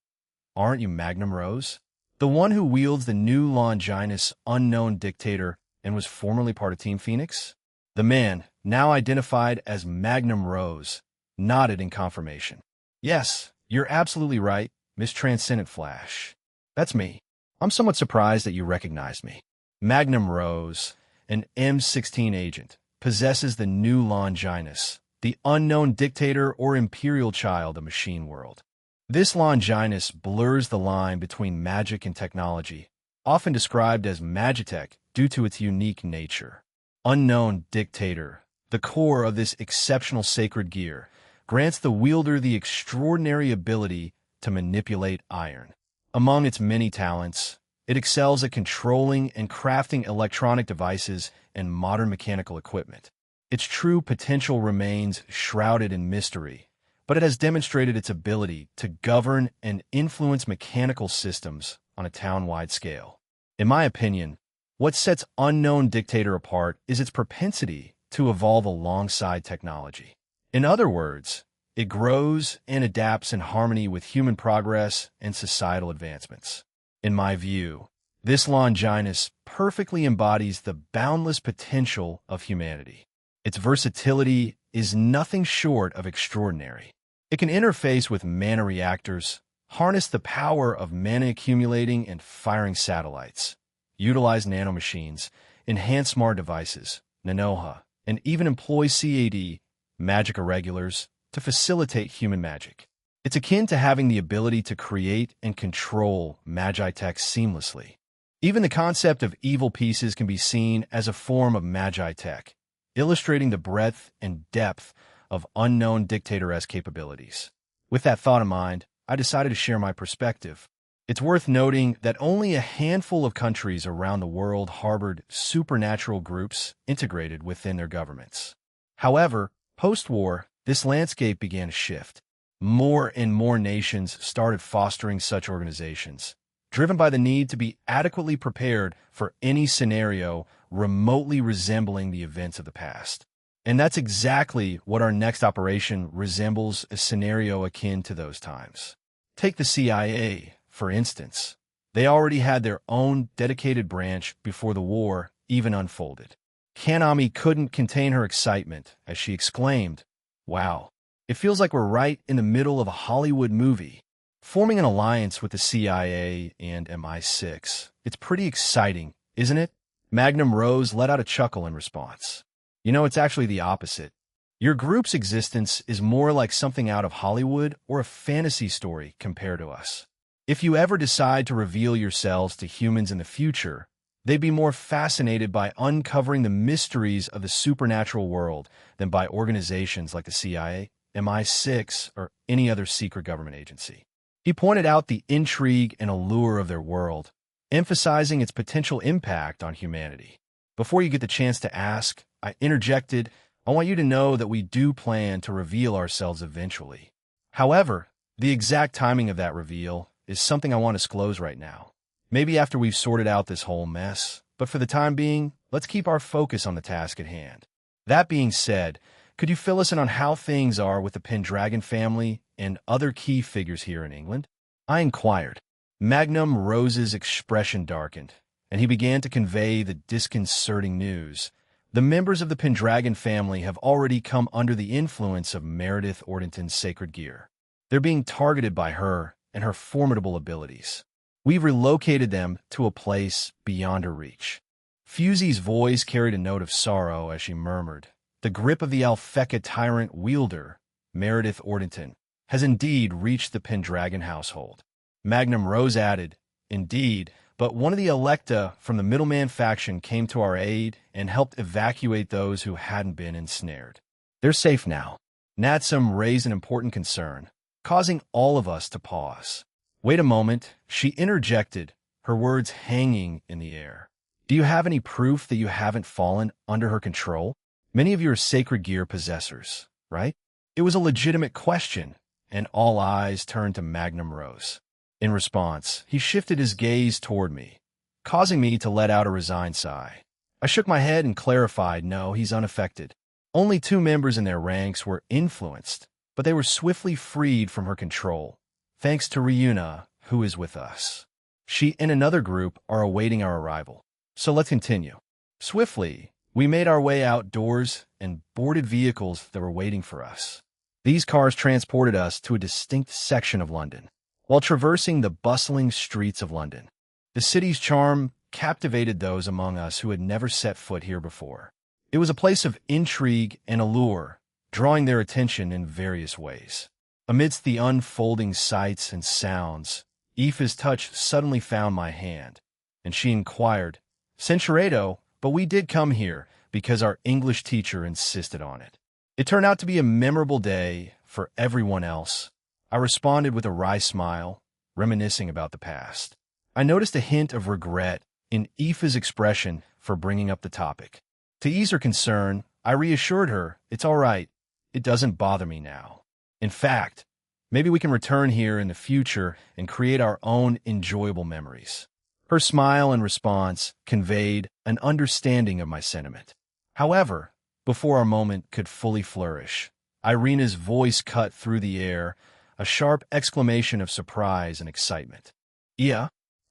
aren't you Magnum Rose? The one who wields the new Longinus unknown dictator and was formerly part of Team Phoenix?" The man, now identified as Magnum Rose, nodded in confirmation. "Yes, you're absolutely right, Miss Transcendent Flash. That's me. I'm somewhat surprised that you recognized me. Magnum Rose, an M16 agent, possesses the new Longinus, the unknown dictator or imperial child of machine world. This Longinus blurs the line between magic and technology, often described as magitech due to its unique nature. Unknown dictator, the core of this exceptional sacred gear, grants the wielder the extraordinary ability to manipulate iron. Among its many talents, it excels at controlling and crafting electronic devices and modern mechanical equipment. Its true potential remains shrouded in mystery, but it has demonstrated its ability to govern and influence mechanical systems on a town-wide scale. In my opinion, what sets Unknown Dictator apart is its propensity to evolve alongside technology. In other words, It grows and adapts in harmony with human progress and societal advancements. In my view, this Longinus perfectly embodies the boundless potential of humanity. Its versatility is nothing short of extraordinary. It can interface with mana reactors, harness the power of mana accumulating and firing satellites, utilize nanomachines, enhance smart devices, nanoha, and even employ CAD, magic irregulars, to facilitate human magic. It's akin to having the ability to create and control magi tech seamlessly. Even the concept of evil pieces can be seen as a form of magi tech, illustrating the breadth and depth of unknown dictator-esque capabilities. With that thought in mind, I decided to share my perspective. It's worth noting that only a handful of countries around the world harbored supernatural groups integrated within their governments. However, post-war, this landscape began to shift. More and more nations started fostering such organizations, driven by the need to be adequately prepared for any scenario remotely resembling the events of the past. And that's exactly what our next operation resembles, a scenario akin to those times. Take the CIA, for instance. They already had their own dedicated branch before the war even unfolded. Kanami couldn't contain her excitement as she exclaimed, "Wow, it feels like we're right in the middle of a Hollywood movie." Forming an alliance with the CIA and MI6, it's pretty exciting, isn't it? Magnum Rose let out a chuckle in response. It's actually the opposite. Your group's existence is more like something out of Hollywood or a fantasy story compared to us. If you ever decide to reveal yourselves to humans in the future, they'd be more fascinated by uncovering the mysteries of the supernatural world than by organizations like the CIA, MI6, or any other secret government agency. He pointed out the intrigue and allure of their world, emphasizing its potential impact on humanity. Before you get the chance to ask, I interjected, "I want you to know that we do plan to reveal ourselves eventually. However, the exact timing of that reveal is something I want to disclose right now. Maybe after we've sorted out this whole mess, but for the time being, let's keep our focus on the task at hand." That being said, could you fill us in on how things are with the Pendragon family and other key figures here in England? I inquired. Magnum Rose's expression darkened, and he began to convey the disconcerting news. The members of the Pendragon family have already come under the influence of Meredith Ordenton's sacred gear. They're being targeted by her and her formidable abilities. We've relocated them to a place beyond her reach. Fusie's voice carried a note of sorrow as she murmured, "The grip of the Alfeca tyrant wielder, Meredith Ordenton, has indeed reached the Pendragon household." Magnum Rose added, "Indeed, but one of the Electa from the Middleman faction came to our aid and helped evacuate those who hadn't been ensnared. They're safe now." Natsum raised an important concern, causing all of us to pause. "Wait a moment," she interjected, her words hanging in the air. "Do you have any proof that you haven't fallen under her control? Many of you are sacred gear possessors, right?" It was a legitimate question, and all eyes turned to Magnum Rose. In response, he shifted his gaze toward me, causing me to let out a resigned sigh. I shook my head and clarified, "No, he's unaffected. Only 2 members in their ranks were influenced, but they were swiftly freed from her control, thanks to Ryuna, who is with us. She and another group are awaiting our arrival. So let's continue." Swiftly, we made our way outdoors and boarded vehicles that were waiting for us. These cars transported us to a distinct section of London. While traversing the bustling streets of London, the city's charm captivated those among us who had never set foot here before. It was a place of intrigue and allure, drawing their attention in various ways. Amidst the unfolding sights and sounds, Aoife's touch suddenly found my hand, and she inquired, "Censuredo, but we did come here because our English teacher insisted on it." It turned out to be a memorable day for everyone else. I responded with a wry smile, reminiscing about the past. I noticed a hint of regret in Aoife's expression for bringing up the topic. To ease her concern, I reassured her, "It's all right. It doesn't bother me now. In fact, maybe we can return here in the future and create our own enjoyable memories." Her smile and response conveyed an understanding of my sentiment. However, before our moment could fully flourish, Irina's voice cut through the air, a sharp exclamation of surprise and excitement. "Yeah?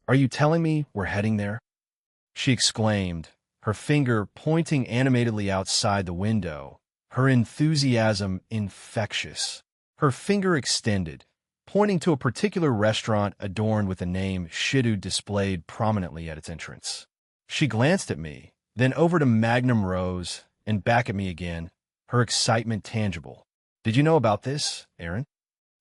Are you telling me we're heading there?" she exclaimed, her finger pointing animatedly outside the window, her enthusiasm infectious. Her finger extended, pointing to a particular restaurant adorned with the name Shidu displayed prominently at its entrance. She glanced at me, then over to Magnum Rose, and back at me again, her excitement tangible. "Did you know about this, Aaron?"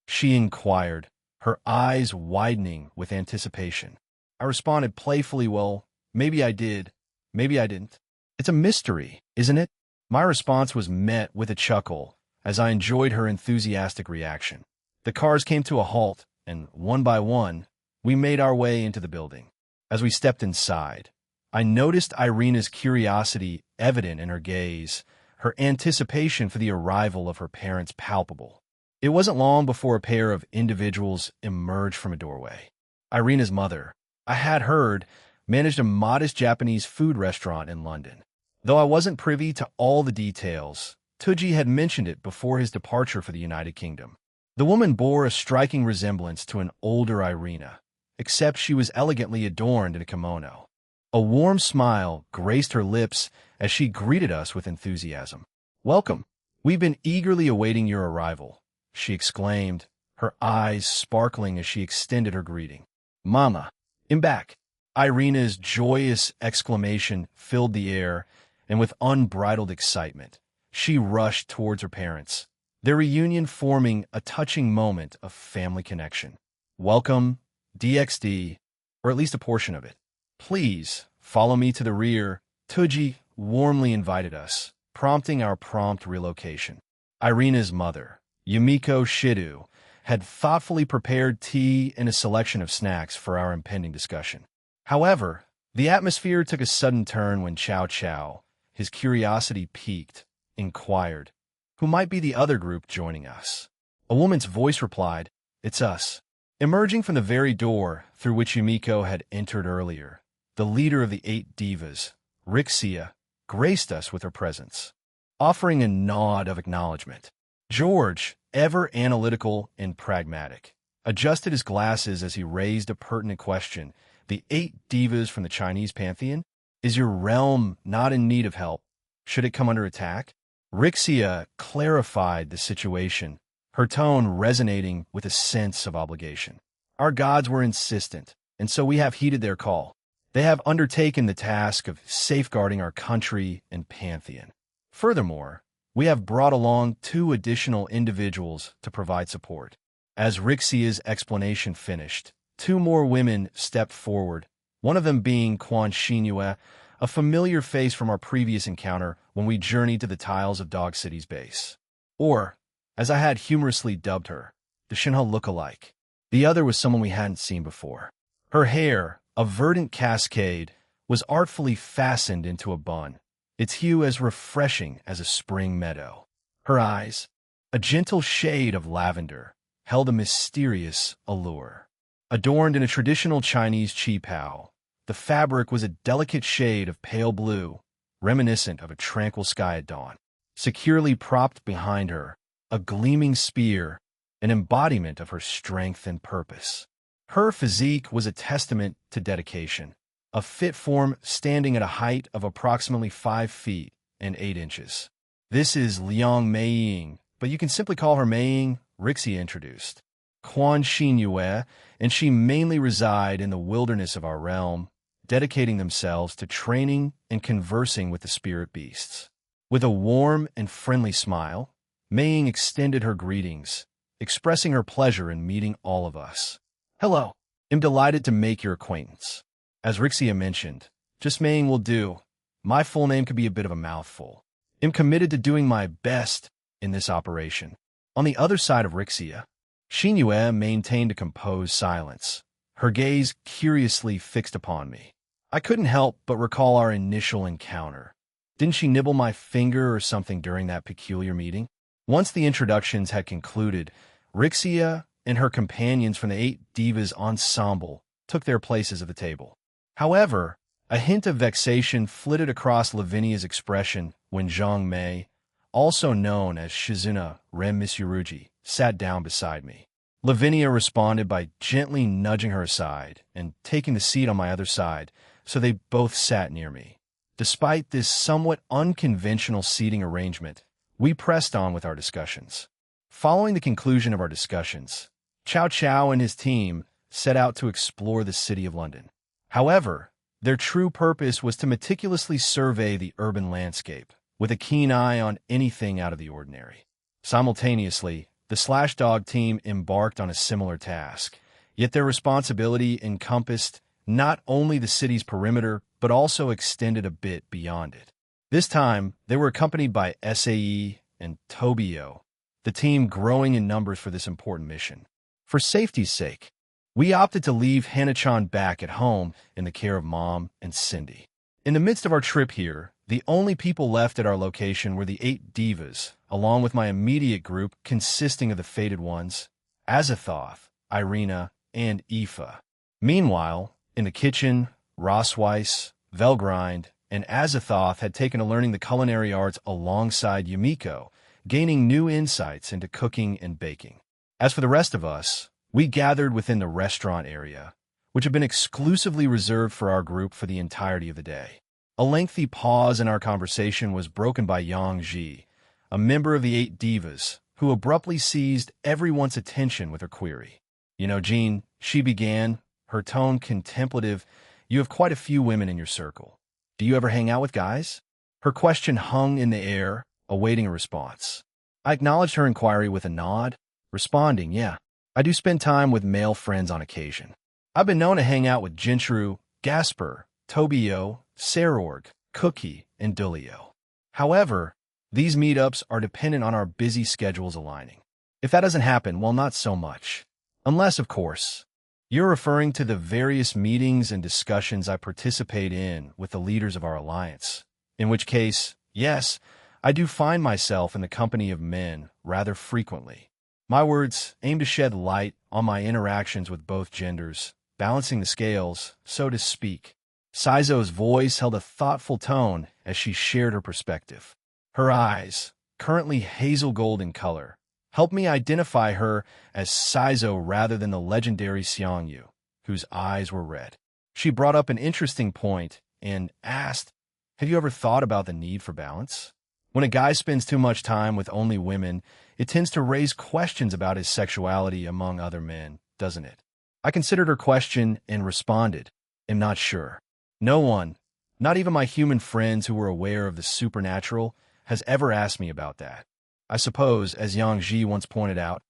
she inquired, her eyes widening with anticipation. I responded playfully, "Well, maybe I did, maybe I didn't. It's a mystery, isn't it?" My response was met with a chuckle as I enjoyed her enthusiastic reaction. The cars came to a halt, and one by one, we made our way into the building. As we stepped inside, I noticed Irina's curiosity evident in her gaze, her anticipation for the arrival of her parents palpable. It wasn't long before a pair of individuals emerged from a doorway. Irina's mother, I had heard, managed a modest Japanese food restaurant in London. Though I wasn't privy to all the details, Tuji had mentioned it before his departure for the United Kingdom. The woman bore a striking resemblance to an older Irina, except she was elegantly adorned in a kimono. A warm smile graced her lips as she greeted us with enthusiasm. "Welcome. We've been eagerly awaiting your arrival," she exclaimed, her eyes sparkling as she extended her greeting. "Mama, I'm back." Irina's joyous exclamation filled the air, and with unbridled excitement, she rushed towards her parents, their reunion forming a touching moment of family connection. "Welcome, DXD, or at least a portion of it. Please follow me to the rear," Tuji warmly invited us, prompting our prompt relocation. Irina's mother, Yumiko Shidu, had thoughtfully prepared tea and a selection of snacks for our impending discussion. However, the atmosphere took a sudden turn when Chow Chow, his curiosity piqued, inquired, "Who might be the other group joining us?" A woman's voice replied, "It's us." Emerging from the very door through which Yumiko had entered earlier, the leader of the 8 divas, Rixia, graced us with her presence, offering a nod of acknowledgement. George, ever analytical and pragmatic, adjusted his glasses as he raised a pertinent question. "The 8 divas from the Chinese pantheon? Is your realm not in need of help? Should it come under attack?" Rixia clarified the situation, her tone resonating with a sense of obligation. "Our gods were insistent, and so we have heeded their call. They have undertaken the task of safeguarding our country and pantheon. Furthermore, we have brought along 2 additional individuals to provide support." As Rixia's explanation finished, 2 more women stepped forward, one of them being Quan Xinhua, a familiar face from our previous encounter when we journeyed to the tiles of Dog City's base. Or, as I had humorously dubbed her, the Shinha look-alike. The other was someone we hadn't seen before. Her hair, a verdant cascade, was artfully fastened into a bun, its hue as refreshing as a spring meadow. Her eyes, a gentle shade of lavender, held a mysterious allure. Adorned in a traditional Chinese qipao, the fabric was a delicate shade of pale blue, reminiscent of a tranquil sky at dawn. Securely propped behind her, a gleaming spear, an embodiment of her strength and purpose. Her physique was a testament to dedication, a fit form standing at a height of approximately 5 feet and 8 inches. "This is Liang Meiying, but you can simply call her Meiying," Rixia introduced. "Quan Xinhua, and she mainly reside in the wilderness of our realm, dedicating themselves to training and conversing with the spirit beasts." With a warm and friendly smile, Meiying extended her greetings, expressing her pleasure in meeting all of us. "Hello, I'm delighted to make your acquaintance. As Rixia mentioned, just Meiying will do. My full name could be a bit of a mouthful. I'm committed to doing my best in this operation." On the other side of Rixia, Xinhua maintained a composed silence, her gaze curiously fixed upon me. I couldn't help but recall our initial encounter. Didn't she nibble my finger or something during that peculiar meeting? Once the introductions had concluded, Rixia and her companions from the 8 Divas ensemble took their places at the table. However, a hint of vexation flitted across Lavinia's expression when Zhang Mei, also known as Shizuna Rem Misurugi, sat down beside me. Lavinia responded by gently nudging her aside and taking the seat on my other side, so they both sat near me. Despite this somewhat unconventional seating arrangement, we pressed on with our discussions. Following the conclusion of our discussions, Chow Chow and his team set out to explore the city of London. However, their true purpose was to meticulously survey the urban landscape, with a keen eye on anything out of the ordinary. Simultaneously, the Slashdog team embarked on a similar task, yet their responsibility encompassed not only the city's perimeter, but also extended a bit beyond it. This time, they were accompanied by SAE and Tobio, the team growing in numbers for this important mission. For safety's sake, we opted to leave Hana-chan back at home in the care of Mom and Cindy. In the midst of our trip here, the only people left at our location were the 8 divas, along with my immediate group consisting of the fated ones, Azathoth, Irina, and Aoife. Meanwhile, in the kitchen, Rossweiss, Velgrind, and Azathoth had taken to learning the culinary arts alongside Yumiko, gaining new insights into cooking and baking. As for the rest of us, we gathered within the restaurant area, which had been exclusively reserved for our group for the entirety of the day. A lengthy pause in our conversation was broken by Yang Ji, a member of the 8 divas, who abruptly seized everyone's attention with her query. "You know, Jean," she began, her tone contemplative, "you have quite a few women in your circle. Do you ever hang out with guys?" Her question hung in the air, awaiting a response. I acknowledged her inquiry with a nod, responding, "Yeah, I do spend time with male friends on occasion. I've been known to hang out with Gentru, Gasper, Tobio, Sarorg, Cookie, and Dulio. However, these meetups are dependent on our busy schedules aligning. If that doesn't happen, well, not so much. Unless, of course, you're referring to the various meetings and discussions I participate in with the leaders of our alliance. In which case, yes, I do find myself in the company of men rather frequently. My words aim to shed light on my interactions with both genders, balancing the scales, so to speak." Saizo's voice held a thoughtful tone as she shared her perspective. Her eyes, currently hazel gold in color, helped me identify her as Saizo rather than the legendary Xiangyu, whose eyes were red. She brought up an interesting point and asked, "Have you ever thought about the need for balance? When a guy spends too much time with only women, it tends to raise questions about his sexuality among other men, doesn't it?" I considered her question and responded, "I'm not sure. No one, not even my human friends who were aware of the supernatural, has ever asked me about that. I suppose, as Yang Ji once pointed out,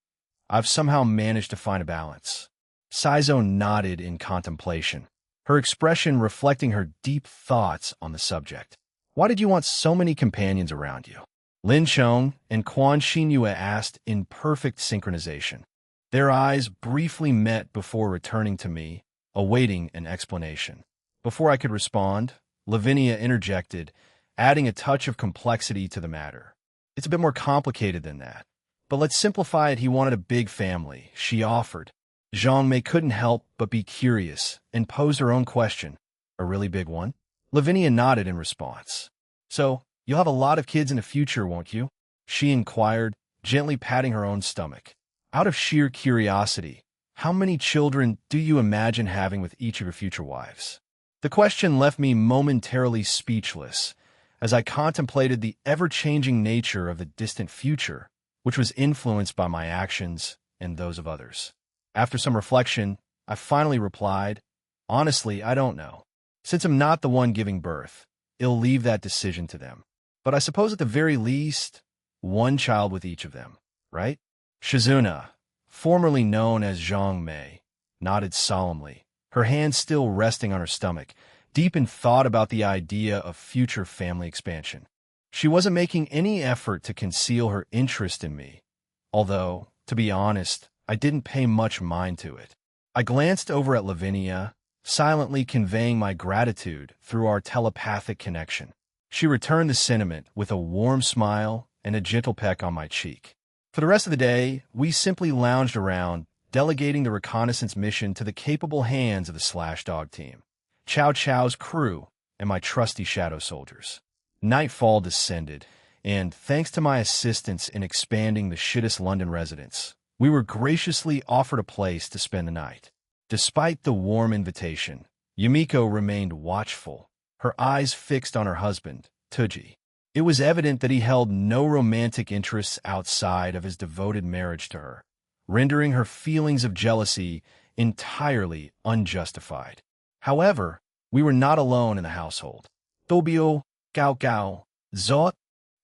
I've somehow managed to find a balance." Saizo nodded in contemplation, her expression reflecting her deep thoughts on the subject. "Why did you want so many companions around you?" Lin Chong and Quan Xinyue asked in perfect synchronization. Their eyes briefly met before returning to me, awaiting an explanation. Before I could respond, Lavinia interjected, adding a touch of complexity to the matter. "It's a bit more complicated than that. But let's simplify it. He wanted a big family," she offered. Zhang Mei couldn't help but be curious and posed her own question. "A really big one?" Lavinia nodded in response. "So, you'll have a lot of kids in the future, won't you?" she inquired, gently patting her own stomach. "Out of sheer curiosity, how many children do you imagine having with each of your future wives?" The question left me momentarily speechless as I contemplated the ever-changing nature of the distant future, which was influenced by my actions and those of others. After some reflection, I finally replied, "Honestly, I don't know. Since I'm not the one giving birth, it'll leave that decision to them. But I suppose at the very least, one child with each of them, right?" Shizuna, formerly known as Zhang Mei, nodded solemnly, her hand still resting on her stomach, deep in thought about the idea of future family expansion. She wasn't making any effort to conceal her interest in me, although, to be honest, I didn't pay much mind to it. I glanced over at Lavinia, silently conveying my gratitude through our telepathic connection. She returned the sentiment with a warm smile and a gentle peck on my cheek. For the rest of the day, we simply lounged around, delegating the reconnaissance mission to the capable hands of the Slashdog team, Chow Chow's crew, and my trusty shadow soldiers. Nightfall descended, and thanks to my assistance in expanding the shittest London residence, we were graciously offered a place to spend the night. Despite the warm invitation, Yumiko remained watchful, her eyes fixed on her husband, Tuji. It was evident that he held no romantic interests outside of his devoted marriage to her, rendering her feelings of jealousy entirely unjustified. However, we were not alone in the household. Tobio, Gao Gao, Zot,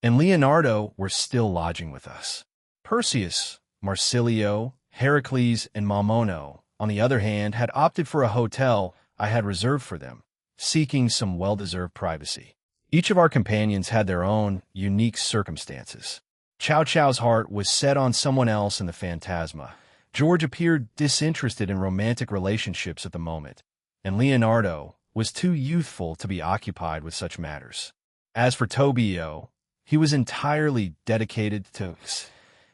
and Leonardo were still lodging with us. Perseus, Marsilio, Heracles, and Mamono, on the other hand, had opted for a hotel I had reserved for them, seeking some well-deserved privacy. Each of our companions had their own unique circumstances. Chow Chow's heart was set on someone else in the Phantasma. George appeared disinterested in romantic relationships at the moment, and Leonardo was too youthful to be occupied with such matters. As for Tobio, he was entirely dedicated to us,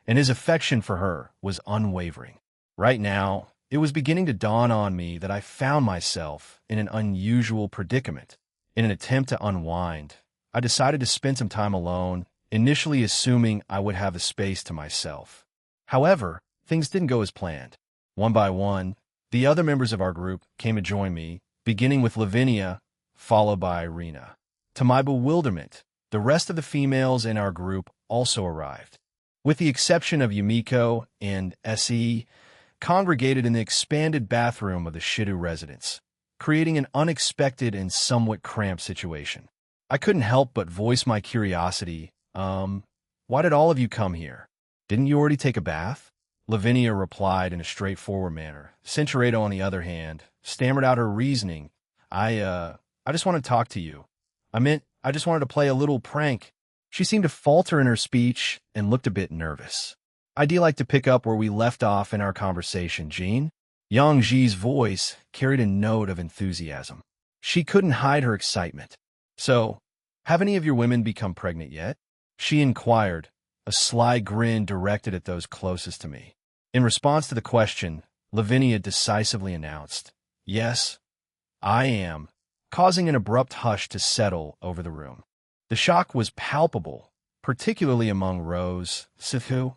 and his affection for her was unwavering. Right now, it was beginning to dawn on me that I found myself in an unusual predicament. In an attempt to unwind, I decided to spend some time alone, initially assuming I would have the space to myself. However, things didn't go as planned. One by one, the other members of our group came to join me, beginning with Lavinia, followed by Irina. To my bewilderment, the rest of the females in our group also arrived. With the exception of Yumiko and SE, congregated in the expanded bathroom of the Shidu residence, creating an unexpected and somewhat cramped situation. I couldn't help but voice my curiosity. Why did all of you come here? Didn't you already take a bath? Lavinia replied in a straightforward manner. Centuredo, on the other hand, stammered out her reasoning. I just want to talk to you. I just wanted to play a little prank. She seemed to falter in her speech and looked a bit nervous. I'd like to pick up where we left off in our conversation, Jean. Yang Ji's voice carried a note of enthusiasm. She couldn't hide her excitement. So, have any of your women become pregnant yet? She inquired, a sly grin directed at those closest to me. In response to the question, Lavinia decisively announced, Yes, I am, causing an abrupt hush to settle over the room. The shock was palpable, particularly among Rose, Sithu,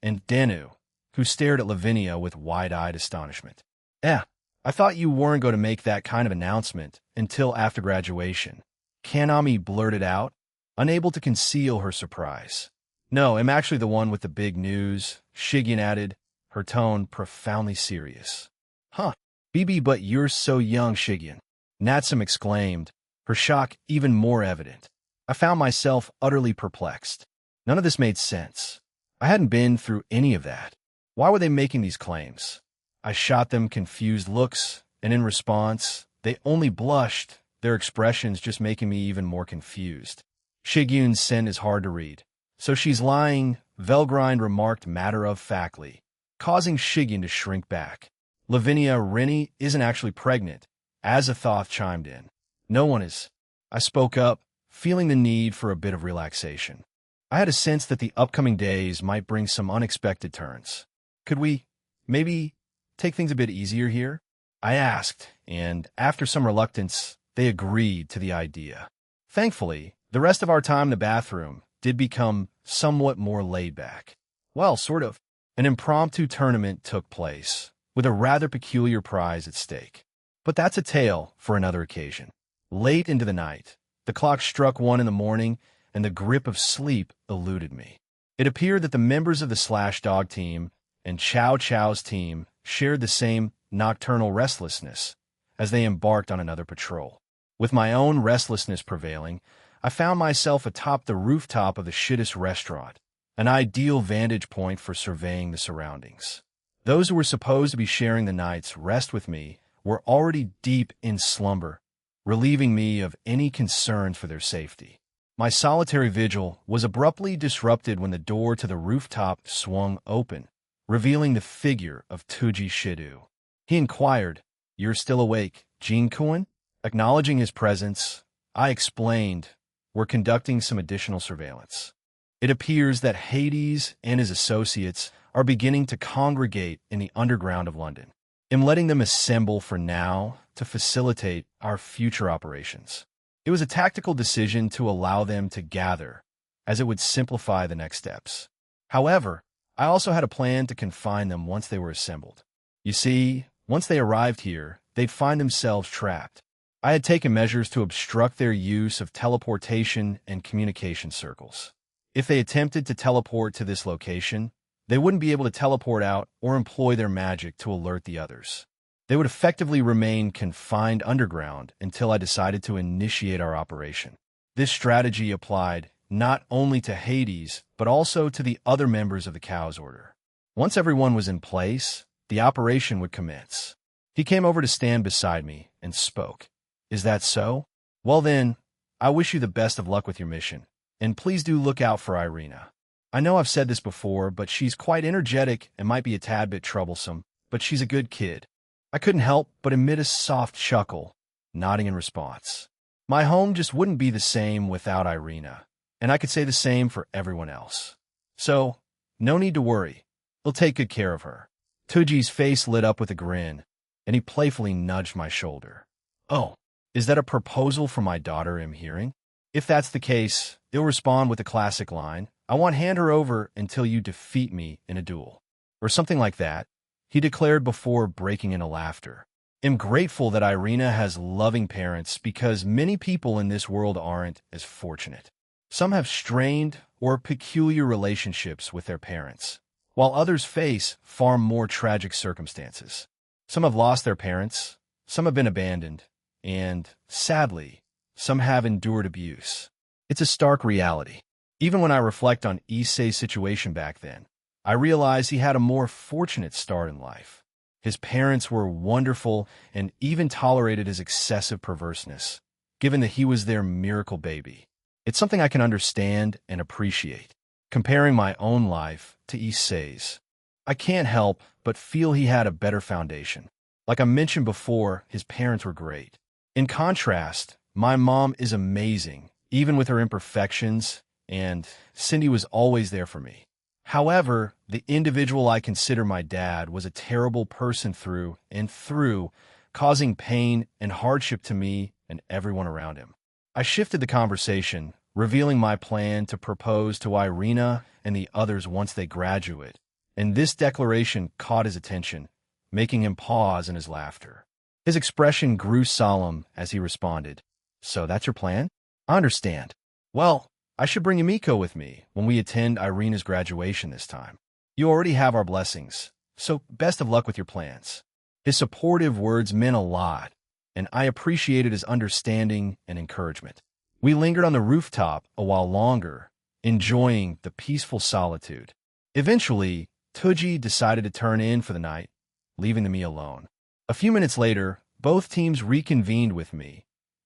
and Denu, who stared at Lavinia with wide-eyed astonishment. I thought you weren't going to make that kind of announcement until after graduation. Kanami blurted out, unable to conceal her surprise. No, I'm actually the one with the big news, Shigen added, her tone profoundly serious. Huh, Bibi, but you're so young, Shigen, Natsum exclaimed, her shock even more evident. I found myself utterly perplexed. None of this made sense. I hadn't been through any of that. Why were they making these claims? I shot them confused looks, and in response, they only blushed, their expressions just making me even more confused. Shigyun's send is hard to read. So she's lying, Velgrind remarked matter-of-factly, causing Shigyun to shrink back. Lavinia Rennie isn't actually pregnant, Azathoth chimed in. No one is. I spoke up, feeling the need for a bit of relaxation. I had a sense that the upcoming days might bring some unexpected turns. Could we, maybe, take things a bit easier here? I asked, and after some reluctance, they agreed to the idea. Thankfully, the rest of our time in the bathroom did become somewhat more laid back. Well, sort of. An impromptu tournament took place, with a rather peculiar prize at stake. But that's a tale for another occasion. Late into the night, the clock struck 1 in the morning, and the grip of sleep eluded me. It appeared that the members of the Slash Dog team and Chow Chow's team shared the same nocturnal restlessness as they embarked on another patrol. With my own restlessness prevailing, I found myself atop the rooftop of the shittest restaurant, an ideal vantage point for surveying the surroundings. Those who were supposed to be sharing the night's rest with me were already deep in slumber, relieving me of any concern for their safety. My solitary vigil was abruptly disrupted when the door to the rooftop swung open, revealing the figure of Tuji Shidu. He inquired, "You're still awake, Jin-kun?" Acknowledging his presence, I explained, "We're conducting some additional surveillance. It appears that Hades and his associates are beginning to congregate in the underground of London. I'm letting them assemble for now to facilitate our future operations." It was a tactical decision to allow them to gather, as it would simplify the next steps. However, I also had a plan to confine them once they were assembled. You see, once they arrived here, they'd find themselves trapped. I had taken measures to obstruct their use of teleportation and communication circles. If they attempted to teleport to this location, they wouldn't be able to teleport out or employ their magic to alert the others. They would effectively remain confined underground until I decided to initiate our operation. This strategy applied not only to Hades, but also to the other members of the Chaos Order. Once everyone was in place, the operation would commence. He came over to stand beside me and spoke. Is that so? Well then, I wish you the best of luck with your mission, and please do look out for Irina. I know I've said this before, but she's quite energetic and might be a tad bit troublesome, but she's a good kid. I couldn't help but emit a soft chuckle, nodding in response. My home just wouldn't be the same without Irina, and I could say the same for everyone else. So, no need to worry. He'll take good care of her. Tuji's face lit up with a grin, and he playfully nudged my shoulder. Oh, is that a proposal for my daughter I'm hearing? If that's the case, he'll respond with the classic line, I won't hand her over until you defeat me in a duel. Or something like that, he declared before breaking into laughter. I'm grateful that Irina has loving parents because many people in this world aren't as fortunate. Some have strained or peculiar relationships with their parents, while others face far more tragic circumstances. Some have lost their parents, some have been abandoned, and, sadly, some have endured abuse. It's a stark reality. Even when I reflect on Issei's situation back then, I realize he had a more fortunate start in life. His parents were wonderful and even tolerated his excessive perverseness, given that he was their miracle baby. It's something I can understand and appreciate. Comparing my own life to Issei's, I can't help but feel he had a better foundation. Like I mentioned before, his parents were great. In contrast, my mom is amazing, even with her imperfections, and Cindy was always there for me. However, the individual I consider my dad was a terrible person through and through, causing pain and hardship to me and everyone around him. I shifted the conversation, revealing my plan to propose to Irina and the others once they graduate, and this declaration caught his attention, making him pause in his laughter. His expression grew solemn as he responded, So that's your plan? I understand. Well, I should bring Yumiko with me when we attend Irina's graduation this time. You already have our blessings, so best of luck with your plans. His supportive words meant a lot, and I appreciated his understanding and encouragement. We lingered on the rooftop a while longer, enjoying the peaceful solitude. Eventually, Tuji decided to turn in for the night, leaving me alone. A few minutes later, both teams reconvened with me,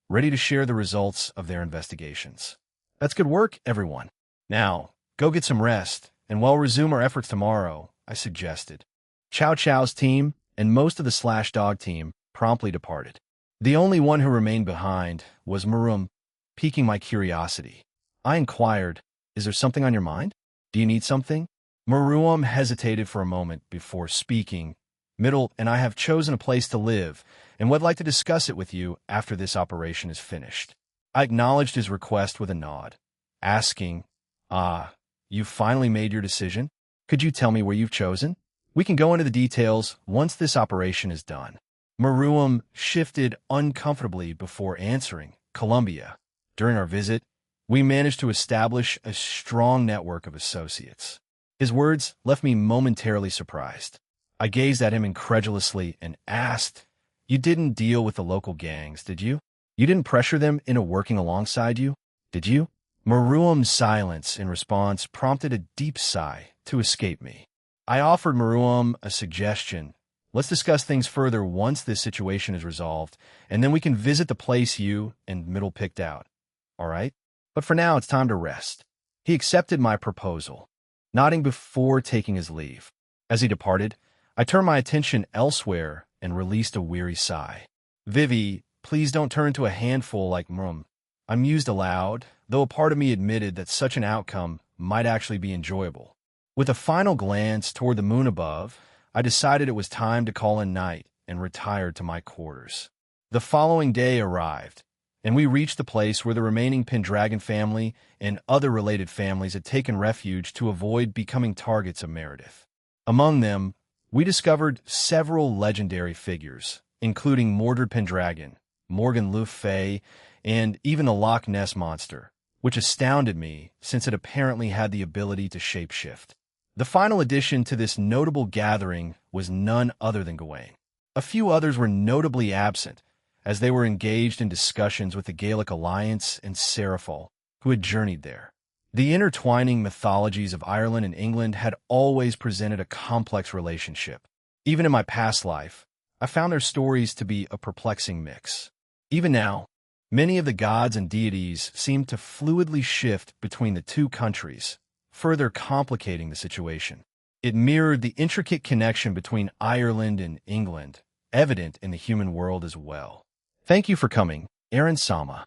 ready to share the results of their investigations. That's good work, everyone. Now, go get some rest, and we'll resume our efforts tomorrow, I suggested. Chow Chow's team and most of the Slash Dog team promptly departed. The only one who remained behind was Marum, piquing my curiosity. I inquired, Is there something on your mind? Do you need something? Marum hesitated for a moment before speaking. And I have chosen a place to live, and would like to discuss it with you after this operation is finished. I acknowledged his request with a nod, asking, You've finally made your decision? Could you tell me where you've chosen? We can go into the details once this operation is done. Maruam shifted uncomfortably before answering, Columbia. During our visit, we managed to establish a strong network of associates. His words left me momentarily surprised. I gazed at him incredulously and asked, You didn't deal with the local gangs, did you? You didn't pressure them into working alongside you, did you? Maruam's silence in response prompted a deep sigh to escape me. I offered Maruam a suggestion. Let's discuss things further once this situation is resolved, and then we can visit the place you and Middle picked out. All right? But for now, it's time to rest. He accepted my proposal, nodding before taking his leave. As he departed, I turned my attention elsewhere and released a weary sigh. Vivi, please don't turn into a handful like Mrum. I mused aloud, though a part of me admitted that such an outcome might actually be enjoyable. With a final glance toward the moon above, I decided it was time to call in night and retired to my quarters. The following day arrived, and we reached the place where the remaining Pendragon family and other related families had taken refuge to avoid becoming targets of Meredith. Among them, we discovered several legendary figures, including Mordred Pendragon, Morgan Le Fay, and even the Loch Ness Monster, which astounded me since it apparently had the ability to shapeshift. The final addition to this notable gathering was none other than Gawain. A few others were notably absent, as they were engaged in discussions with the Gaelic Alliance and Serafol, who had journeyed there. The intertwining mythologies of Ireland and England had always presented a complex relationship. Even in my past life, I found their stories to be a perplexing mix. Even now, many of the gods and deities seemed to fluidly shift between the two countries, further complicating the situation. It mirrored the intricate connection between Ireland and England, evident in the human world as well. Thank you for coming, Aaron Sama.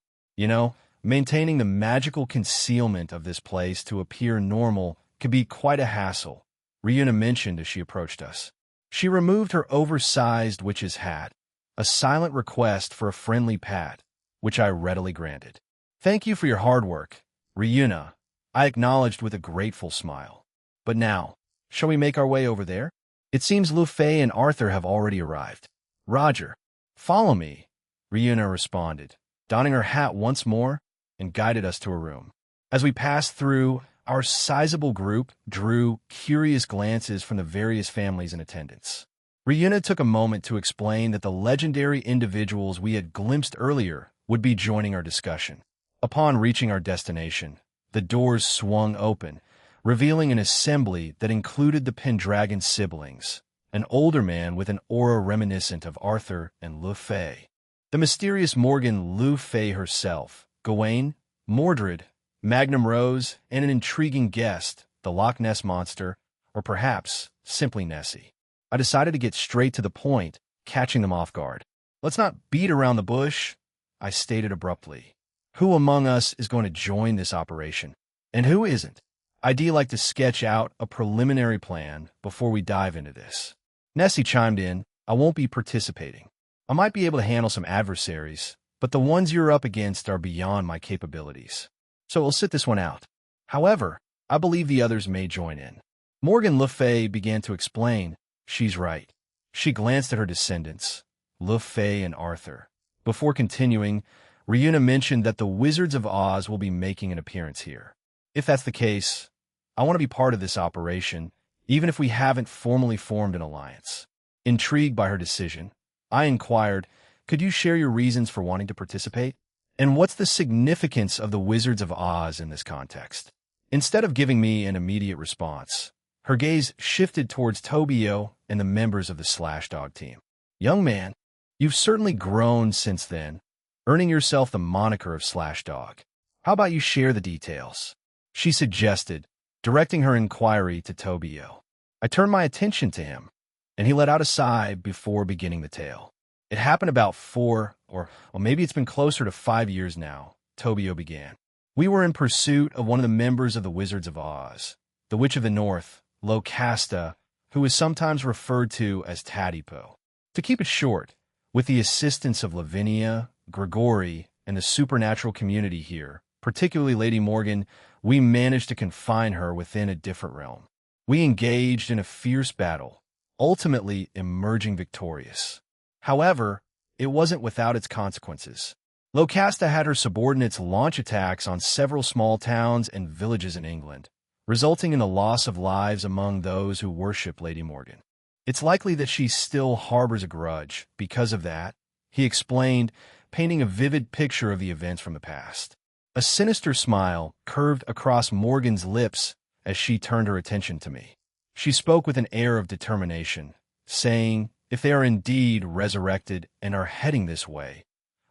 Maintaining the magical concealment of this place to appear normal could be quite a hassle, Ryuna mentioned as she approached us. She removed her oversized witch's hat, a silent request for a friendly pat, which I readily granted. Thank you for your hard work, Ryuna, I acknowledged with a grateful smile. But now, shall we make our way over there? It seems Le Fay and Arthur have already arrived. Roger. Follow me, Ryuna responded, donning her hat once more, and guided us to a room. As we passed through, our sizable group drew curious glances from the various families in attendance. Ryuna took a moment to explain that the legendary individuals we had glimpsed earlier would be joining our discussion. Upon reaching our destination, the doors swung open, revealing an assembly that included the Pendragon siblings, an older man with an aura reminiscent of Arthur and Le Fay, the mysterious Morgan Le Fay herself, Gawain, Mordred, Magnum Rose, and an intriguing guest, the Loch Ness Monster, or perhaps simply Nessie. I decided to get straight to the point, catching them off guard. Let's not beat around the bush, I stated abruptly. Who among us is going to join this operation? And who isn't? I'd like to sketch out a preliminary plan before we dive into this. Nessie chimed in, I won't be participating. I might be able to handle some adversaries, but the ones you're up against are beyond my capabilities. So we'll sit this one out. However, I believe the others may join in. Morgan Le Fay began to explain. She's right. She glanced at her descendants, Le Fay and Arthur. Before continuing, Ryuna mentioned that the Wizards of Oz will be making an appearance here. If that's the case, I want to be part of this operation, even if we haven't formally formed an alliance. Intrigued by her decision, I inquired, could you share your reasons for wanting to participate? And what's the significance of the Wizards of Oz in this context? Instead of giving me an immediate response, her gaze shifted towards Tobio and the members of the Slashdog team. Young man, you've certainly grown since then, earning yourself the moniker of Slashdog. How about you share the details? She suggested, directing her inquiry to Tobio. I turned my attention to him, and he let out a sigh before beginning the tale. It happened about 4, or maybe it's been closer to 5 years now, Tobio began. We were in pursuit of one of the members of the Wizards of Oz, the Witch of the North, Locasta, who is sometimes referred to as Tadipo. To keep it short, with the assistance of Lavinia, Grigori, and the supernatural community here, particularly Lady Morgan, we managed to confine her within a different realm. We engaged in a fierce battle, ultimately emerging victorious. However, it wasn't without its consequences. Locasta had her subordinates launch attacks on several small towns and villages in England, resulting in the loss of lives among those who worship Lady Morgan. It's likely that she still harbors a grudge because of that, he explained, painting a vivid picture of the events from the past. A sinister smile curved across Morgan's lips as she turned her attention to me. She spoke with an air of determination, saying, if they are indeed resurrected and are heading this way,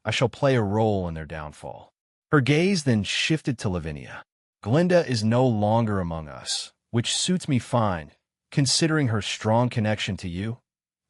I shall play a role in their downfall. Her gaze then shifted to Lavinia. Glinda is no longer among us, which suits me fine, considering her strong connection to you,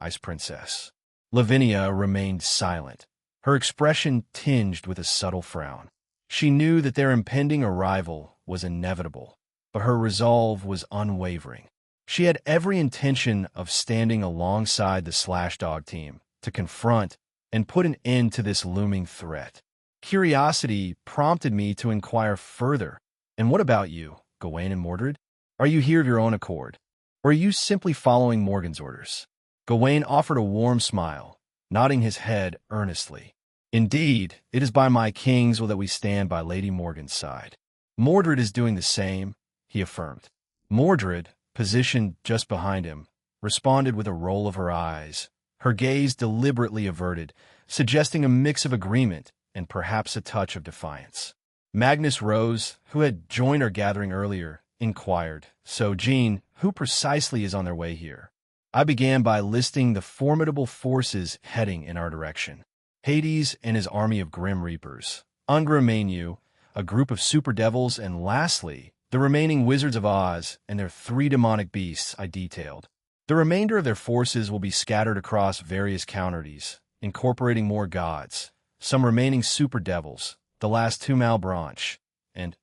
Ice Princess. Lavinia remained silent, her expression tinged with a subtle frown. She knew that their impending arrival was inevitable, but her resolve was unwavering. She had every intention of standing alongside the Slashdog team to confront and put an end to this looming threat. Curiosity prompted me to inquire further. And what about you, Gawain and Mordred? Are you here of your own accord? Or are you simply following Morgan's orders? Gawain offered a warm smile, nodding his head earnestly. Indeed, it is by my king's will that we stand by Lady Morgan's side. Mordred is doing the same, he affirmed. Mordred, positioned just behind him, responded with a roll of her eyes, her gaze deliberately averted, suggesting a mix of agreement and perhaps a touch of defiance. Magnus Rose, who had joined our gathering earlier, inquired, "So, Jean, who precisely is on their way here?" I began by listing the formidable forces heading in our direction. Hades and his army of Grim Reapers, Ungra Mainyu, a group of super devils, and lastly, the remaining Wizards of Oz and their 3 demonic beasts I detailed. The remainder of their forces will be scattered across various counties, incorporating more gods, some remaining super devils, the last 2 Malbranche, and,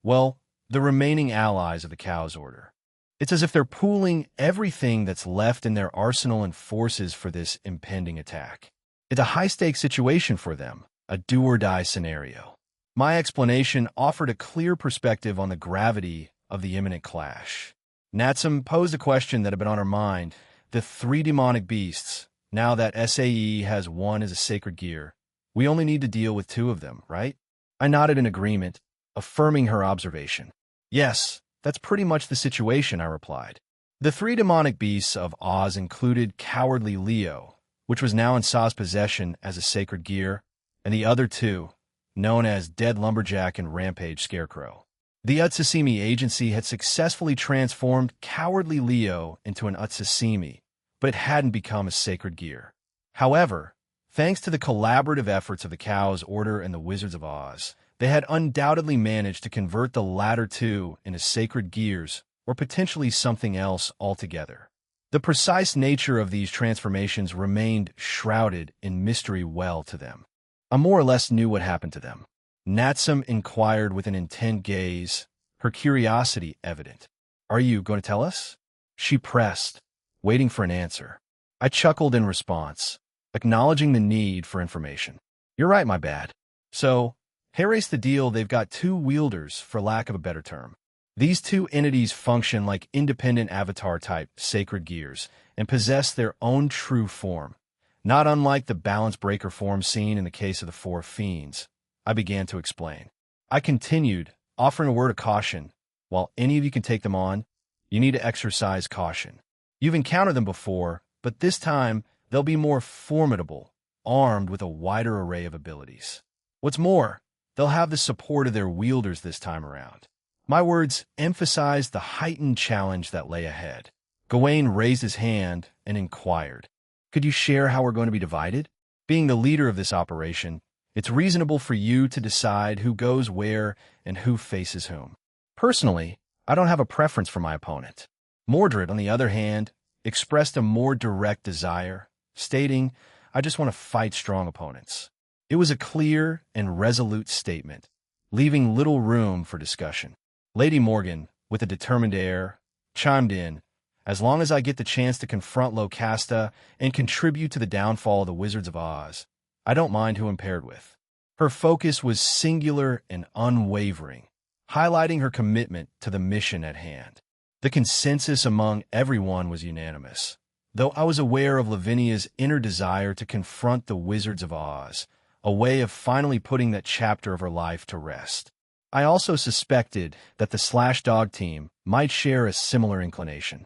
well, the remaining allies of the Cow's Order. It's as if they're pooling everything that's left in their arsenal and forces for this impending attack. It's a high-stakes situation for them, a do-or-die scenario. My explanation offered a clear perspective on the gravity of the imminent clash. Natsum posed a question that had been on her mind. The 3 demonic beasts, now that SAE has 1 as a sacred gear, we only need to deal with 2 of them, right? I nodded in agreement, affirming her observation. Yes, that's pretty much the situation, I replied. The 3 demonic beasts of Oz included Cowardly Leo, which was now in Saw's possession as a sacred gear, and the other 2, known as Dead Lumberjack and Rampage Scarecrow. The Utsasimi agency had successfully transformed Cowardly Leo into an Utsasimi, but it hadn't become a sacred gear. However, thanks to the collaborative efforts of the Cow's Order and the Wizards of Oz, they had undoubtedly managed to convert the latter 2 into sacred gears, or potentially something else altogether. The precise nature of these transformations remained shrouded in mystery well to them. I more or less knew what happened to them. Natsum inquired with an intent gaze, her curiosity evident. "Are you going to tell us?" She pressed, waiting for an answer. I chuckled in response, acknowledging the need for information. "You're right, my bad. So, Harry's the deal. They've got 2 wielders, for lack of a better term. These 2 entities function like independent avatar-type sacred gears and possess their own true form, not unlike the balance breaker form seen in the case of the 4 fiends," I began to explain. I continued, offering a word of caution. "While any of you can take them on, you need to exercise caution. You've encountered them before, but this time they'll be more formidable, armed with a wider array of abilities. What's more, they'll have the support of their wielders this time around." My words emphasized the heightened challenge that lay ahead. Gawain raised his hand and inquired, "Could you share how we're going to be divided? Being the leader of this operation, it's reasonable for you to decide who goes where and who faces whom. Personally, I don't have a preference for my opponent." Mordred, on the other hand, expressed a more direct desire, stating, "I just want to fight strong opponents." It was a clear and resolute statement, leaving little room for discussion. Lady Morgan, with a determined air, chimed in, "As long as I get the chance to confront Locasta and contribute to the downfall of the Wizards of Oz, I don't mind who I'm paired with." Her focus was singular and unwavering, highlighting her commitment to the mission at hand. The consensus among everyone was unanimous, though I was aware of Lavinia's inner desire to confront the Wizards of Oz, a way of finally putting that chapter of her life to rest. I also suspected that the Slashdog team might share a similar inclination,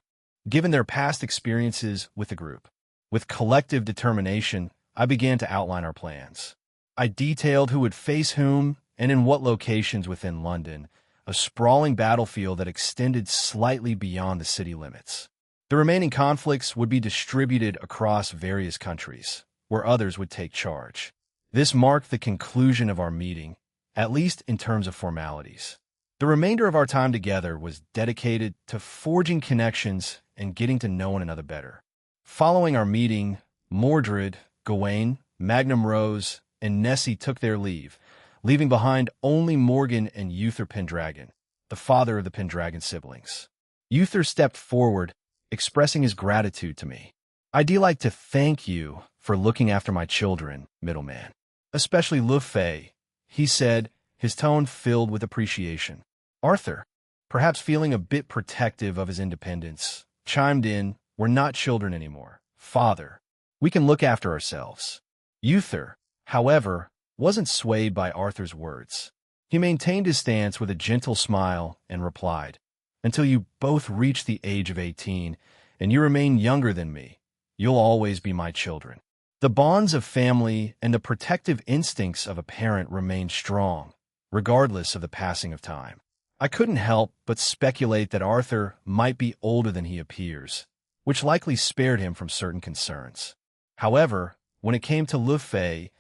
given their past experiences with the group. With collective determination, I began to outline our plans. I detailed who would face whom and in what locations within London, a sprawling battlefield that extended slightly beyond the city limits. The remaining conflicts would be distributed across various countries, where others would take charge. This marked the conclusion of our meeting, at least in terms of formalities. The remainder of our time together was dedicated to forging connections and getting to know one another better. Following our meeting, Mordred, Gawain, Magnum Rose, and Nessie took their leave, leaving behind only Morgan and Uther Pendragon, the father of the Pendragon siblings. Uther stepped forward, expressing his gratitude to me. "I'd like to thank you for looking after my children, middleman. Especially Lufay," he said, his tone filled with appreciation. Arthur, perhaps feeling a bit protective of his independence, chimed in, "We're not children anymore, father. We can look after ourselves." Uther, however, wasn't swayed by Arthur's words. He maintained his stance with a gentle smile and replied, "Until you both reach the age of 18, and you remain younger than me, you'll always be my children." The bonds of family and the protective instincts of a parent remain strong, regardless of the passing of time. I couldn't help but speculate that Arthur might be older than he appears, which likely spared him from certain concerns. However, when it came to Lu Fei,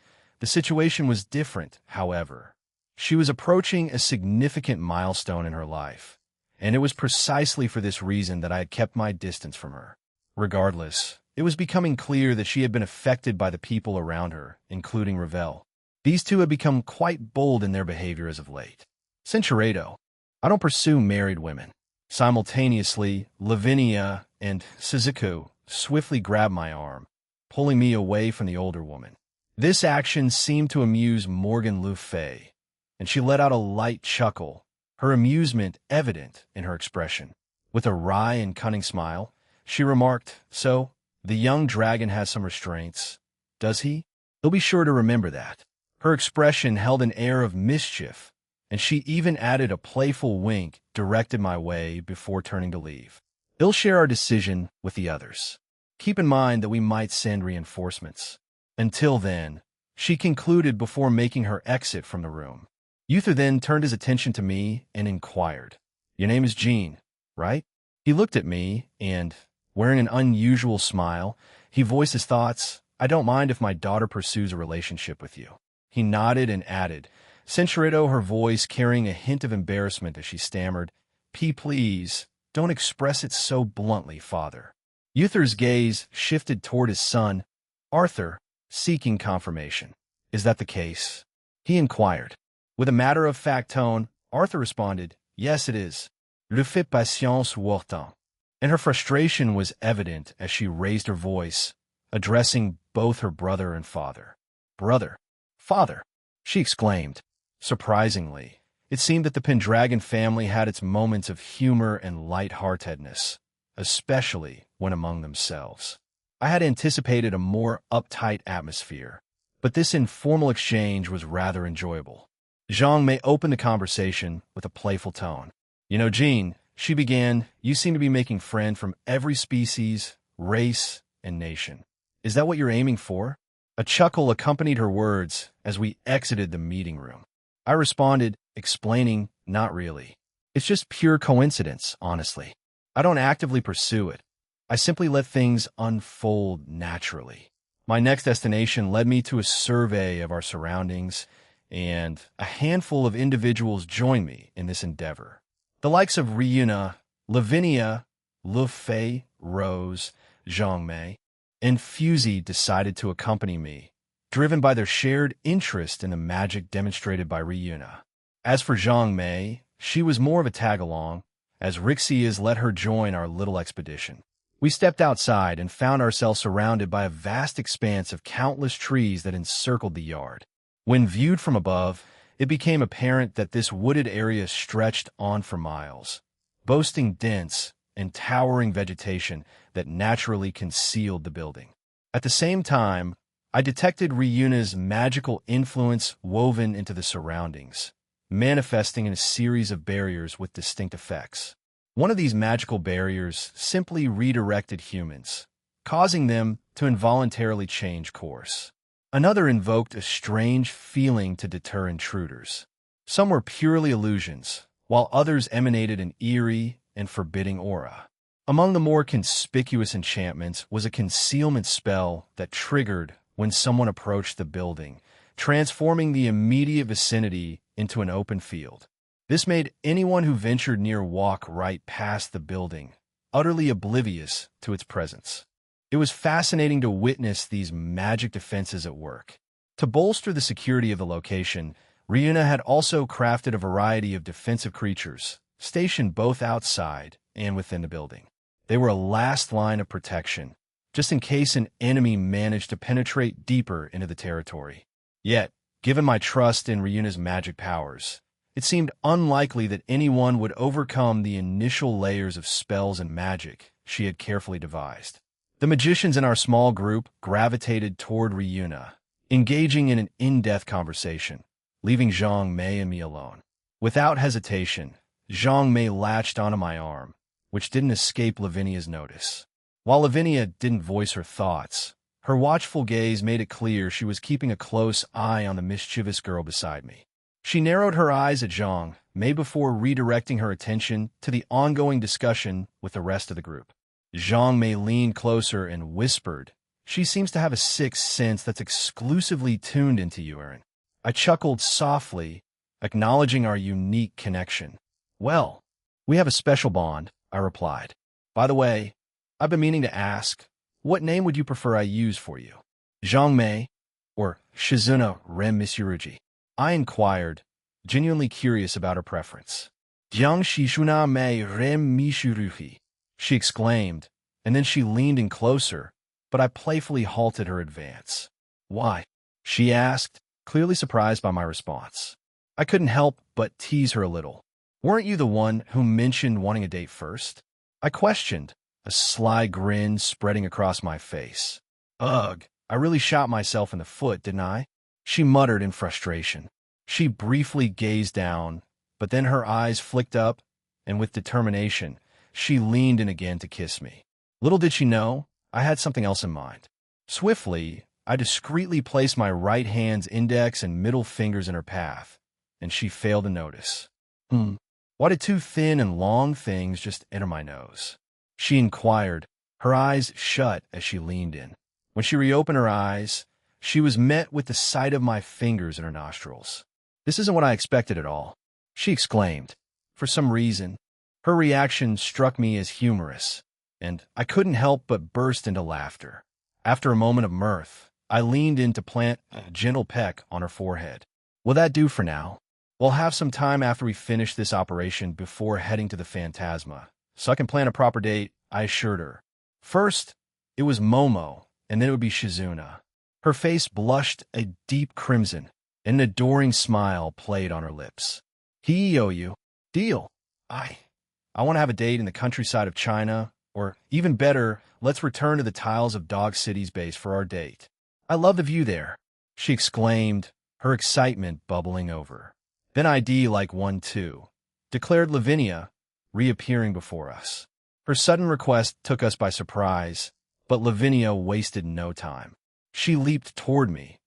the situation was different, however. She was approaching a significant milestone in her life, and it was precisely for this reason that I had kept my distance from her. Regardless, it was becoming clear that she had been affected by the people around her, including Ravel. These two had become quite bold in their behavior as of late. Cinchuredo, I don't pursue married women. Simultaneously, Lavinia and Suzuku swiftly grabbed my arm, pulling me away from the older woman. This action seemed to amuse Morgan Lu Fei, and she let out a light chuckle, her amusement evident in her expression. With a wry and cunning smile, she remarked, "So, the young dragon has some restraints, does he? He'll be sure to remember that." Her expression held an air of mischief, and she even added a playful wink directed my way before turning to leave. "He'll share our decision with the others. Keep in mind that we might send reinforcements. Until then," she concluded before making her exit from the room. Uther then turned his attention to me and inquired, "Your name is Jean, right?" He looked at me and, wearing an unusual smile, he voiced his thoughts, "I don't mind if my daughter pursues a relationship with you." He nodded and added, Cinchuredo, her voice carrying a hint of embarrassment as she stammered, Please, don't express it so bluntly, father." Uther's gaze shifted toward his son, Arthur, seeking confirmation. "Is that the case?" he inquired. With a matter-of-fact tone, Arthur responded, "Yes, it is. Le fait patience wortant." And her frustration was evident as she raised her voice, addressing both her brother and father. "Brother, father," she exclaimed. Surprisingly, it seemed that the Pendragon family had its moments of humor and light-heartedness, especially when among themselves. I had anticipated a more uptight atmosphere, but this informal exchange was rather enjoyable. Zhang Mei opened the conversation with a playful tone. "You know, Jean," she began, "you seem to be making friends from every species, race, and nation. Is that what you're aiming for?" A chuckle accompanied her words as we exited the meeting room. I responded, explaining, "Not really. It's just pure coincidence, honestly. I don't actively pursue it. I simply let things unfold naturally." My next destination led me to a survey of our surroundings, and a handful of individuals joined me in this endeavor. The likes of Ryuna, Lavinia, Lu Fei, Rose, Zhang Mei, and Fusey decided to accompany me, driven by their shared interest in the magic demonstrated by Ryuna. As for Zhang Mei, she was more of a tag-along, as Rixias let her join our little expedition. We stepped outside and found ourselves surrounded by a vast expanse of countless trees that encircled the yard. When viewed from above, it became apparent that this wooded area stretched on for miles, boasting dense and towering vegetation that naturally concealed the building. At the same time, I detected Ryuna's magical influence woven into the surroundings, manifesting in a series of barriers with distinct effects. One of these magical barriers simply redirected humans, causing them to involuntarily change course. Another invoked a strange feeling to deter intruders. Some were purely illusions, while others emanated an eerie and forbidding aura. Among the more conspicuous enchantments was a concealment spell that triggered when someone approached the building, transforming the immediate vicinity into an open field. This made anyone who ventured near walk right past the building, utterly oblivious to its presence. It was fascinating to witness these magic defenses at work. To bolster the security of the location, Ryuna had also crafted a variety of defensive creatures, stationed both outside and within the building. They were a last line of protection, just in case an enemy managed to penetrate deeper into the territory. Yet, Given my trust in Ryuna's magic powers, it seemed unlikely that anyone would overcome the initial layers of spells and magic she had carefully devised. The magicians in our small group gravitated toward Ryuna, engaging in an in-depth conversation, leaving Zhang Mei and me alone. Without hesitation, Zhang Mei latched onto my arm, which didn't escape Lavinia's notice. While Lavinia didn't voice her thoughts, her watchful gaze made it clear she was keeping a close eye on the mischievous girl beside me. She narrowed her eyes at Zhang Mei before redirecting her attention to the ongoing discussion with the rest of the group. Zhang Mei leaned closer and whispered, "She seems to have a sixth sense that's exclusively tuned into you, Aaron." I chuckled softly, acknowledging our unique connection. "Well, we have a special bond," I replied. "By the way, I've been meaning to ask, what name would you prefer I use for you? Zhang Mei or Shizuna Rem Misurugi?" I inquired, genuinely curious about her preference. "Jiang Shishuna Mei Rem Misurugi," she exclaimed, and then she leaned in closer, but I playfully halted her advance. "Why?" she asked, clearly surprised by my response. I couldn't help but tease her a little. "Weren't you the one who mentioned wanting a date first?" I questioned, a sly grin spreading across my face. "Ugh, I really shot myself in the foot, didn't I?" she muttered in frustration. She briefly gazed down, but then her eyes flicked up, and with determination, she leaned in again to kiss me. Little did she know, I had something else in mind. Swiftly, I discreetly placed my right hand's index and middle fingers in her path, and she failed to notice. Why did two thin and long things just enter my nose?" she inquired, her eyes shut as she leaned in. When she reopened her eyes, she was met with the sight of my fingers in her nostrils. "This isn't what I expected at all," she exclaimed. For some reason, her reaction struck me as humorous, and I couldn't help but burst into laughter. After a moment of mirth, I leaned in to plant a gentle peck on her forehead. "Will that do for now? We'll have some time after we finish this operation before heading to the Phantasma, so I can plan a proper date," I assured her. First, it was Momo, and then it would be Shizuna. Her face blushed a deep crimson, and an adoring smile played on her lips. "Hiyoyu, deal. I want to have a date in the countryside of China, or even better, let's return to the tiles of Dog City's base for our date. I love the view there," she exclaimed, her excitement bubbling over. "Then ID like 1 too," declared Lavinia, reappearing before us. Her sudden request took us by surprise, but Lavinia wasted no time. She leaped toward me,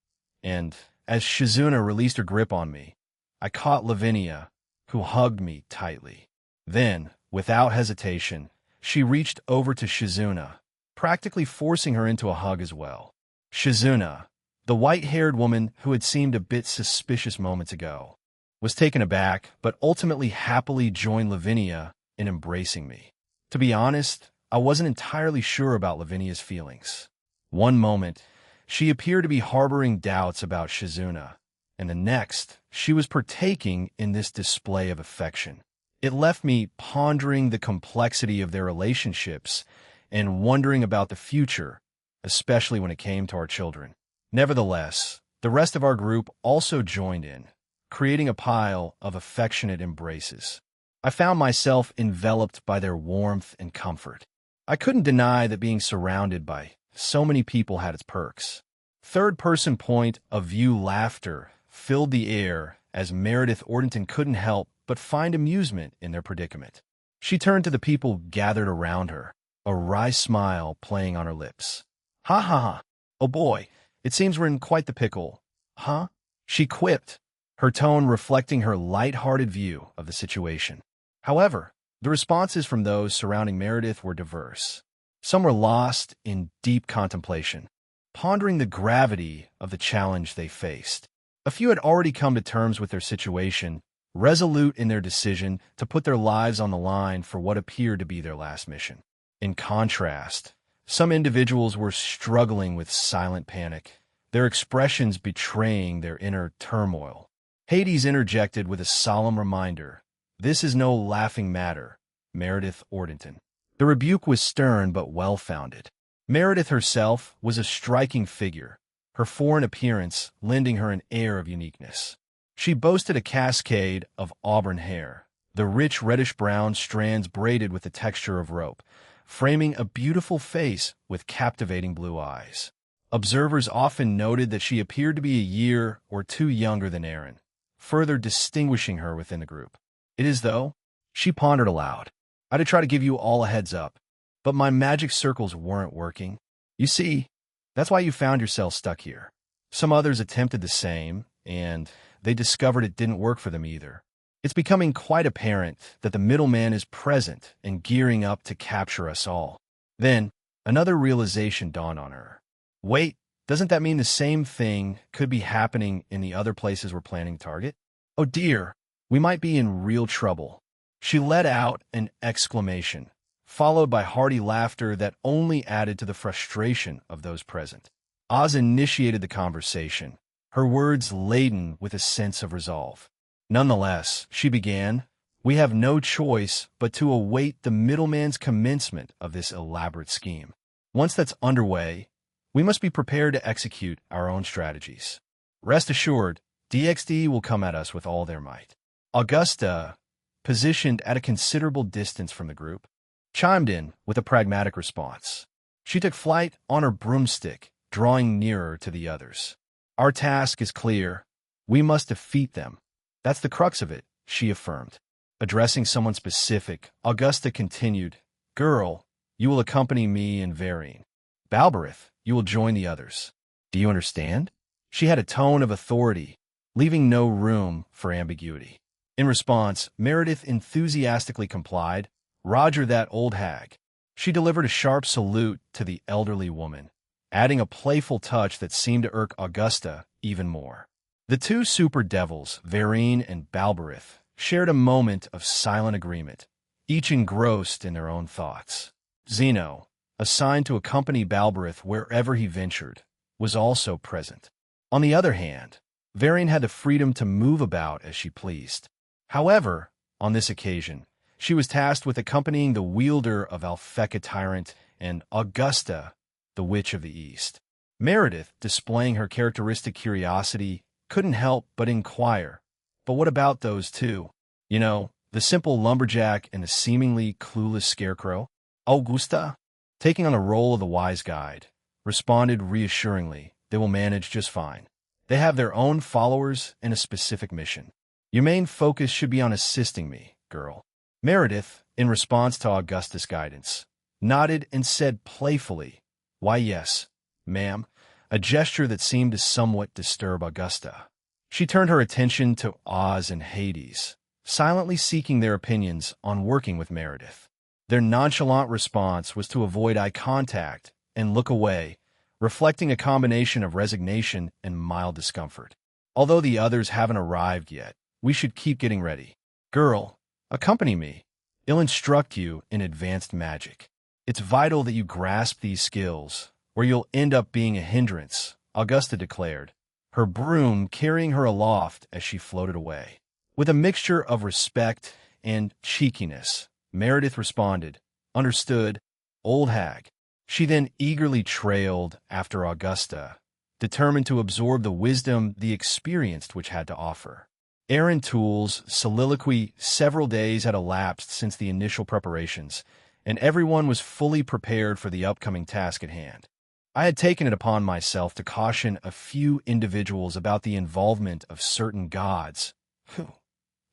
and as Shizuna released her grip on me, I caught Lavinia, who hugged me tightly. Then, without hesitation, she reached over to Shizuna, practically forcing her into a hug as well. Shizuna, the white-haired woman who had seemed a bit suspicious moments ago, was taken aback but ultimately happily joined Lavinia in embracing me. To be honest, I wasn't entirely sure about Lavinia's feelings. One moment, she appeared to be harboring doubts about Shizuna, and the next, she was partaking in this display of affection. It left me pondering the complexity of their relationships and wondering about the future, especially when it came to our children. Nevertheless, the rest of our group also joined in, creating a pile of affectionate embraces. I found myself enveloped by their warmth and comfort. I couldn't deny that being surrounded by so many people had its perks. Third-person point of view laughter filled the air as Meredith Ordenton couldn't help but find amusement in their predicament. She turned to the people gathered around her, a wry smile playing on her lips. "Ha ha ha. Oh boy, it seems we're in quite the pickle. Huh?" she quipped, her tone reflecting her light-hearted view of the situation. However, the responses from those surrounding Meredith were diverse. Some were lost in deep contemplation, pondering the gravity of the challenge they faced. A few had already come to terms with their situation, resolute in their decision to put their lives on the line for what appeared to be their last mission. In contrast, some individuals were struggling with silent panic, their expressions betraying their inner turmoil. Hades interjected with a solemn reminder, "This is no laughing matter, Meredith Ordenton." The rebuke was stern but well-founded. Meredith herself was a striking figure, her foreign appearance lending her an air of uniqueness. She boasted a cascade of auburn hair, the rich reddish-brown strands braided with the texture of rope, framing a beautiful face with captivating blue eyes. Observers often noted that she appeared to be a year or two younger than Aaron, further distinguishing her within the group. It is though, she pondered aloud. I'd try to give you all a heads up, but my magic circles weren't working. You see, that's why you found yourself stuck here. Some others attempted the same, and they discovered it didn't work for them either. It's becoming quite apparent that the middleman is present and gearing up to capture us all. Then, another realization dawned on her. Wait, doesn't that mean the same thing could be happening in the other places we're planning to target? Oh dear, we might be in real trouble. She let out an exclamation, followed by hearty laughter that only added to the frustration of those present. Oz initiated the conversation, her words laden with a sense of resolve. Nonetheless, she began, we have no choice but to await the middleman's commencement of this elaborate scheme. Once that's underway, we must be prepared to execute our own strategies. Rest assured, DXD will come at us with all their might. Augusta, positioned at a considerable distance from the group, chimed in with a pragmatic response. She took flight on her broomstick, drawing nearer to the others. Our task is clear. We must defeat them. That's the crux of it, she affirmed. Addressing someone specific, Augusta continued, Girl, you will accompany me and Varine. Balberith, you will join the others. Do you understand? She had a tone of authority, leaving no room for ambiguity. In response, Meredith enthusiastically complied. Roger that, old hag. She delivered a sharp salute to the elderly woman, adding a playful touch that seemed to irk Augusta even more. The two super devils, Varine and Balberith, shared a moment of silent agreement, each engrossed in their own thoughts. Zeno, assigned to accompany Balberith wherever he ventured, was also present. On the other hand, Varine had the freedom to move about as she pleased. However, on this occasion, she was tasked with accompanying the wielder of Alpheka Tyrant and Augusta, the Witch of the East. Meredith, displaying her characteristic curiosity, couldn't help but inquire, but what about those two? You know, the simple lumberjack and the seemingly clueless scarecrow? Augusta, taking on the role of the wise guide, responded reassuringly, they will manage just fine. They have their own followers and a specific mission. Your main focus should be on assisting me, girl. Meredith, in response to Augusta's guidance, nodded and said playfully, Why yes, ma'am, a gesture that seemed to somewhat disturb Augusta. She turned her attention to Oz and Hades, silently seeking their opinions on working with Meredith. Their nonchalant response was to avoid eye contact and look away, reflecting a combination of resignation and mild discomfort. Although the others haven't arrived yet, we should keep getting ready. Girl, accompany me. I'll instruct you in advanced magic. It's vital that you grasp these skills, or you'll end up being a hindrance, Augusta declared, her broom carrying her aloft as she floated away. With a mixture of respect and cheekiness, Meredith responded, Understood, old hag. She then eagerly trailed after Augusta, determined to absorb the wisdom the experienced which had to offer. Aaron Toole's soliloquy, several days had elapsed since the initial preparations, and everyone was fully prepared for the upcoming task at hand. I had taken it upon myself to caution a few individuals about the involvement of certain gods, who,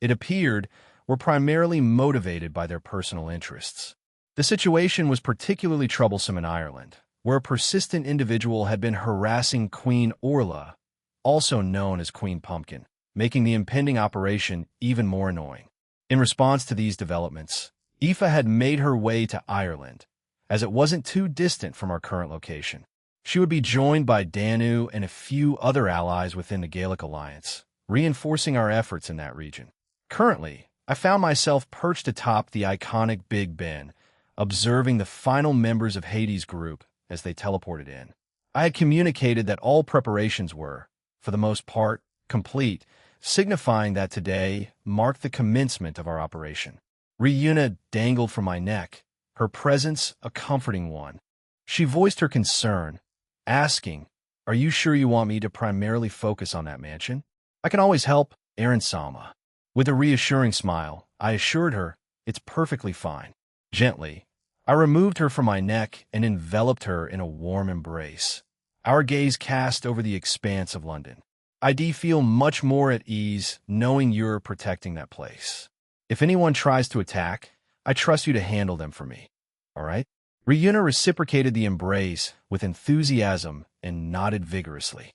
it appeared, were primarily motivated by their personal interests. The situation was particularly troublesome in Ireland, where a persistent individual had been harassing Queen Orla, also known as Queen Pumpkin, making the impending operation even more annoying. In response to these developments, Aoife had made her way to Ireland, as it wasn't too distant from our current location. She would be joined by Danu and a few other allies within the Gaelic Alliance, reinforcing our efforts in that region. Currently, I found myself perched atop the iconic Big Ben, observing the final members of Hades' group as they teleported in. I had communicated that all preparations were, for the most part, complete, signifying that today marked the commencement of our operation. Riuna dangled from my neck, her presence a comforting one. She voiced her concern, asking, Are you sure you want me to primarily focus on that mansion? I can always help, Aaron Salma. With a reassuring smile, I assured her, it's perfectly fine. Gently, I removed her from my neck and enveloped her in a warm embrace. Our gaze cast over the expanse of London. I do feel much more at ease knowing you're protecting that place. If anyone tries to attack, I trust you to handle them for me. All right? Ryuna reciprocated the embrace with enthusiasm and nodded vigorously.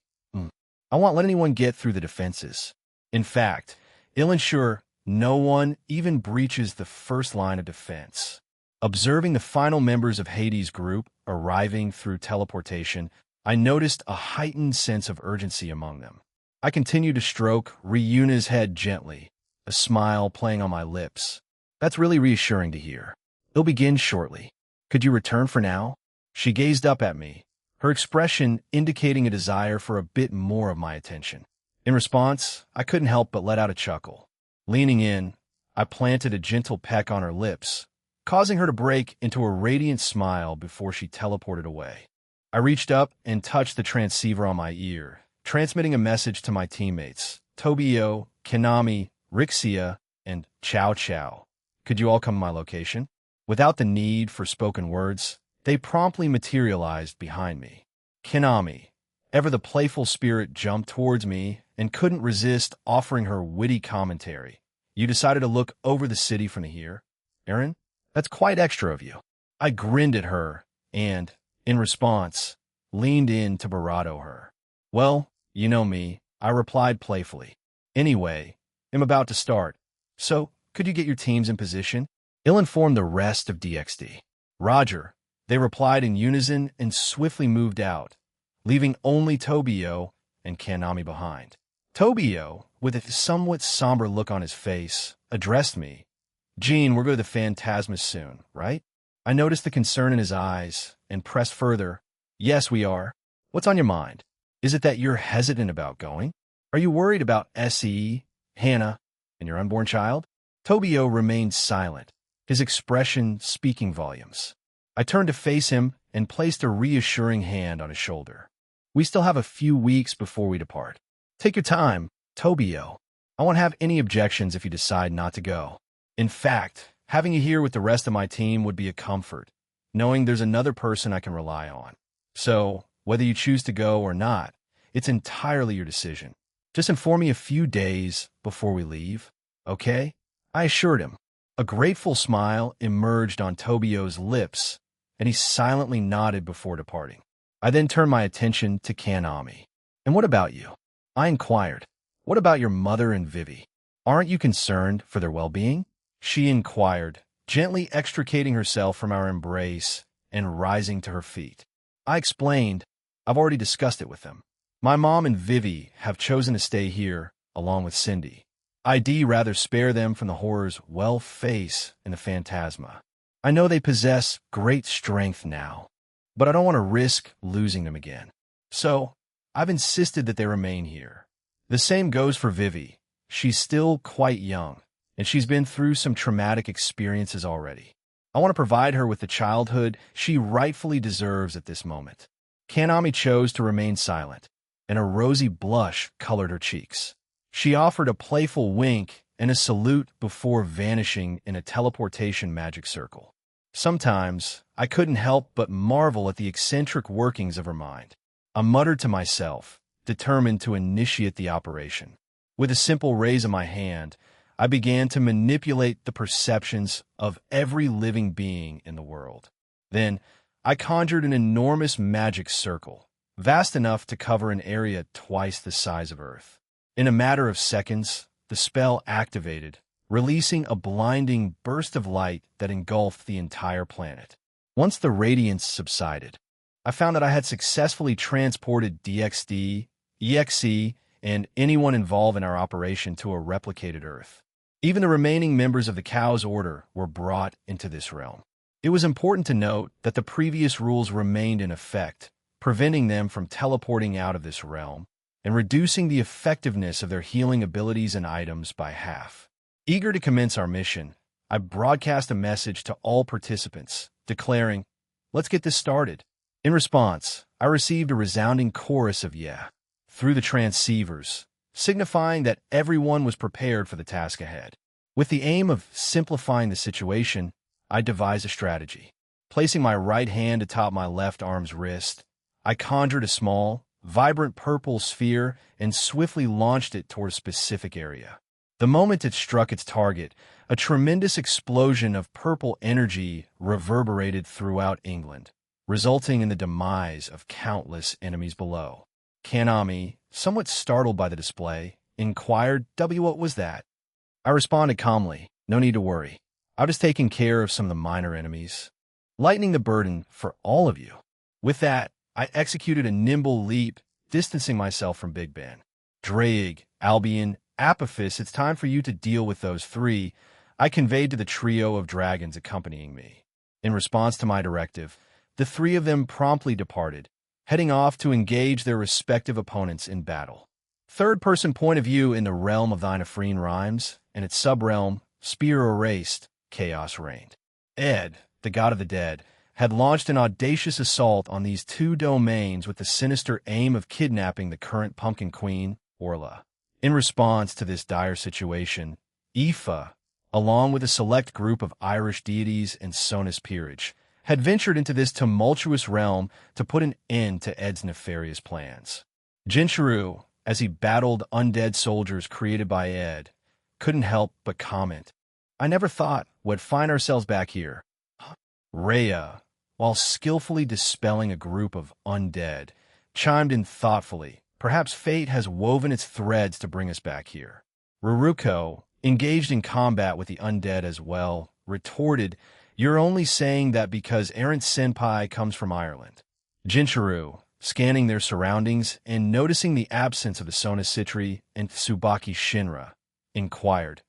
I won't let anyone get through the defenses. In fact, I'll ensure no one even breaches the first line of defense. Observing the final members of Hades' group arriving through teleportation, I noticed a heightened sense of urgency among them. I continued to stroke Ryuna's head gently, a smile playing on my lips. That's really reassuring to hear. It'll begin shortly. Could you return for now? She gazed up at me, her expression indicating a desire for a bit more of my attention. In response, I couldn't help but let out a chuckle. Leaning in, I planted a gentle peck on her lips, causing her to break into a radiant smile before she teleported away. I reached up and touched the transceiver on my ear, transmitting a message to my teammates, Tobio, Kanami, Rixia, and Chow Chow. Could you all come to my location? Without the need for spoken words, they promptly materialized behind me. Kanami, ever the playful spirit, jumped towards me and couldn't resist offering her witty commentary. You decided to look over the city from here, Aaron? That's quite extra of you. I grinned at her and, in response, leaned in to bravado her. Well, you know me, I replied playfully. Anyway, I'm about to start, so could you get your teams in position? I'll inform the rest of DXD. Roger, they replied in unison and swiftly moved out, leaving only Tobio and Kanami behind. Tobio, with a somewhat somber look on his face, addressed me. Gene, we're going to the Phantasmus soon, right? I noticed the concern in his eyes and pressed further. Yes, we are. What's on your mind? Is it that you're hesitant about going? Are you worried about SE, Hannah, and your unborn child? Tobio remained silent, his expression speaking volumes. I turned to face him and placed a reassuring hand on his shoulder. We still have a few weeks before we depart. Take your time, Tobio. I won't have any objections if you decide not to go. In fact, having you here with the rest of my team would be a comfort, knowing there's another person I can rely on. So, whether you choose to go or not, it's entirely your decision. Just inform me a few days before we leave, okay? I assured him. A grateful smile emerged on Tobio's lips, and he silently nodded before departing. I then turned my attention to Kanami. And what about you? I inquired. What about your mother and Vivi? Aren't you concerned for their well-being? She inquired, gently extricating herself from our embrace and rising to her feet. I explained, I've already discussed it with them. My mom and Vivi have chosen to stay here, along with Cindy. I'd rather spare them from the horrors we'll face in the Phantasma. I know they possess great strength now, but I don't want to risk losing them again. So, I've insisted that they remain here. The same goes for Vivi. She's still quite young, and she's been through some traumatic experiences already. I want to provide her with the childhood she rightfully deserves at this moment. Kanami chose to remain silent, and a rosy blush colored her cheeks. She offered a playful wink and a salute before vanishing in a teleportation magic circle. Sometimes, I couldn't help but marvel at the eccentric workings of her mind. I muttered to myself, determined to initiate the operation. With a simple raise of my hand, I began to manipulate the perceptions of every living being in the world. Then, I conjured an enormous magic circle, vast enough to cover an area twice the size of Earth. In a matter of seconds, the spell activated, releasing a blinding burst of light that engulfed the entire planet. Once the radiance subsided, I found that I had successfully transported DXD, EXE, and anyone involved in our operation to a replicated Earth. Even the remaining members of the Cow's Order were brought into this realm. It was important to note that the previous rules remained in effect, preventing them from teleporting out of this realm and reducing the effectiveness of their healing abilities and items by half. Eager to commence our mission, I broadcast a message to all participants, declaring, "Let's get this started." In response, I received a resounding chorus of yeah through the transceivers, signifying that everyone was prepared for the task ahead. With the aim of simplifying the situation, I devised a strategy. Placing my right hand atop my left arm's wrist, I conjured a small, vibrant purple sphere and swiftly launched it toward a specific area. The moment it struck its target, a tremendous explosion of purple energy reverberated throughout England, resulting in the demise of countless enemies below. Kanami, somewhat startled by the display, inquired, What was that?" I responded calmly, "No need to worry. I was taking care of some of the minor enemies, lightening the burden for all of you." With that, I executed a nimble leap, distancing myself from Big Ben. "Draig, Albion, Apophis, it's time for you to deal with those three," I conveyed to the trio of dragons accompanying me. In response to my directive, the three of them promptly departed, heading off to engage their respective opponents in battle. Third-person point of view in the realm of thine Ephraim rhymes, and its sub-realm, Spear Erased, Chaos reigned. Ed, the god of the dead, had launched an audacious assault on these two domains with the sinister aim of kidnapping the current Pumpkin Queen, Orla. In response to this dire situation, Aoife, along with a select group of Irish deities and Sonus peerage, had ventured into this tumultuous realm to put an end to Ed's nefarious plans. Jincharu, as he battled undead soldiers created by Ed, couldn't help but comment, "I never thought we'd find ourselves back here." Rhea, while skillfully dispelling a group of undead, chimed in thoughtfully, "Perhaps fate has woven its threads to bring us back here." Ruruko, engaged in combat with the undead as well, retorted, "You're only saying that because Errant Senpai comes from Ireland." Jincharu, scanning their surroundings and noticing the absence of the Sona Citri and Tsubaki Shinra, inquired,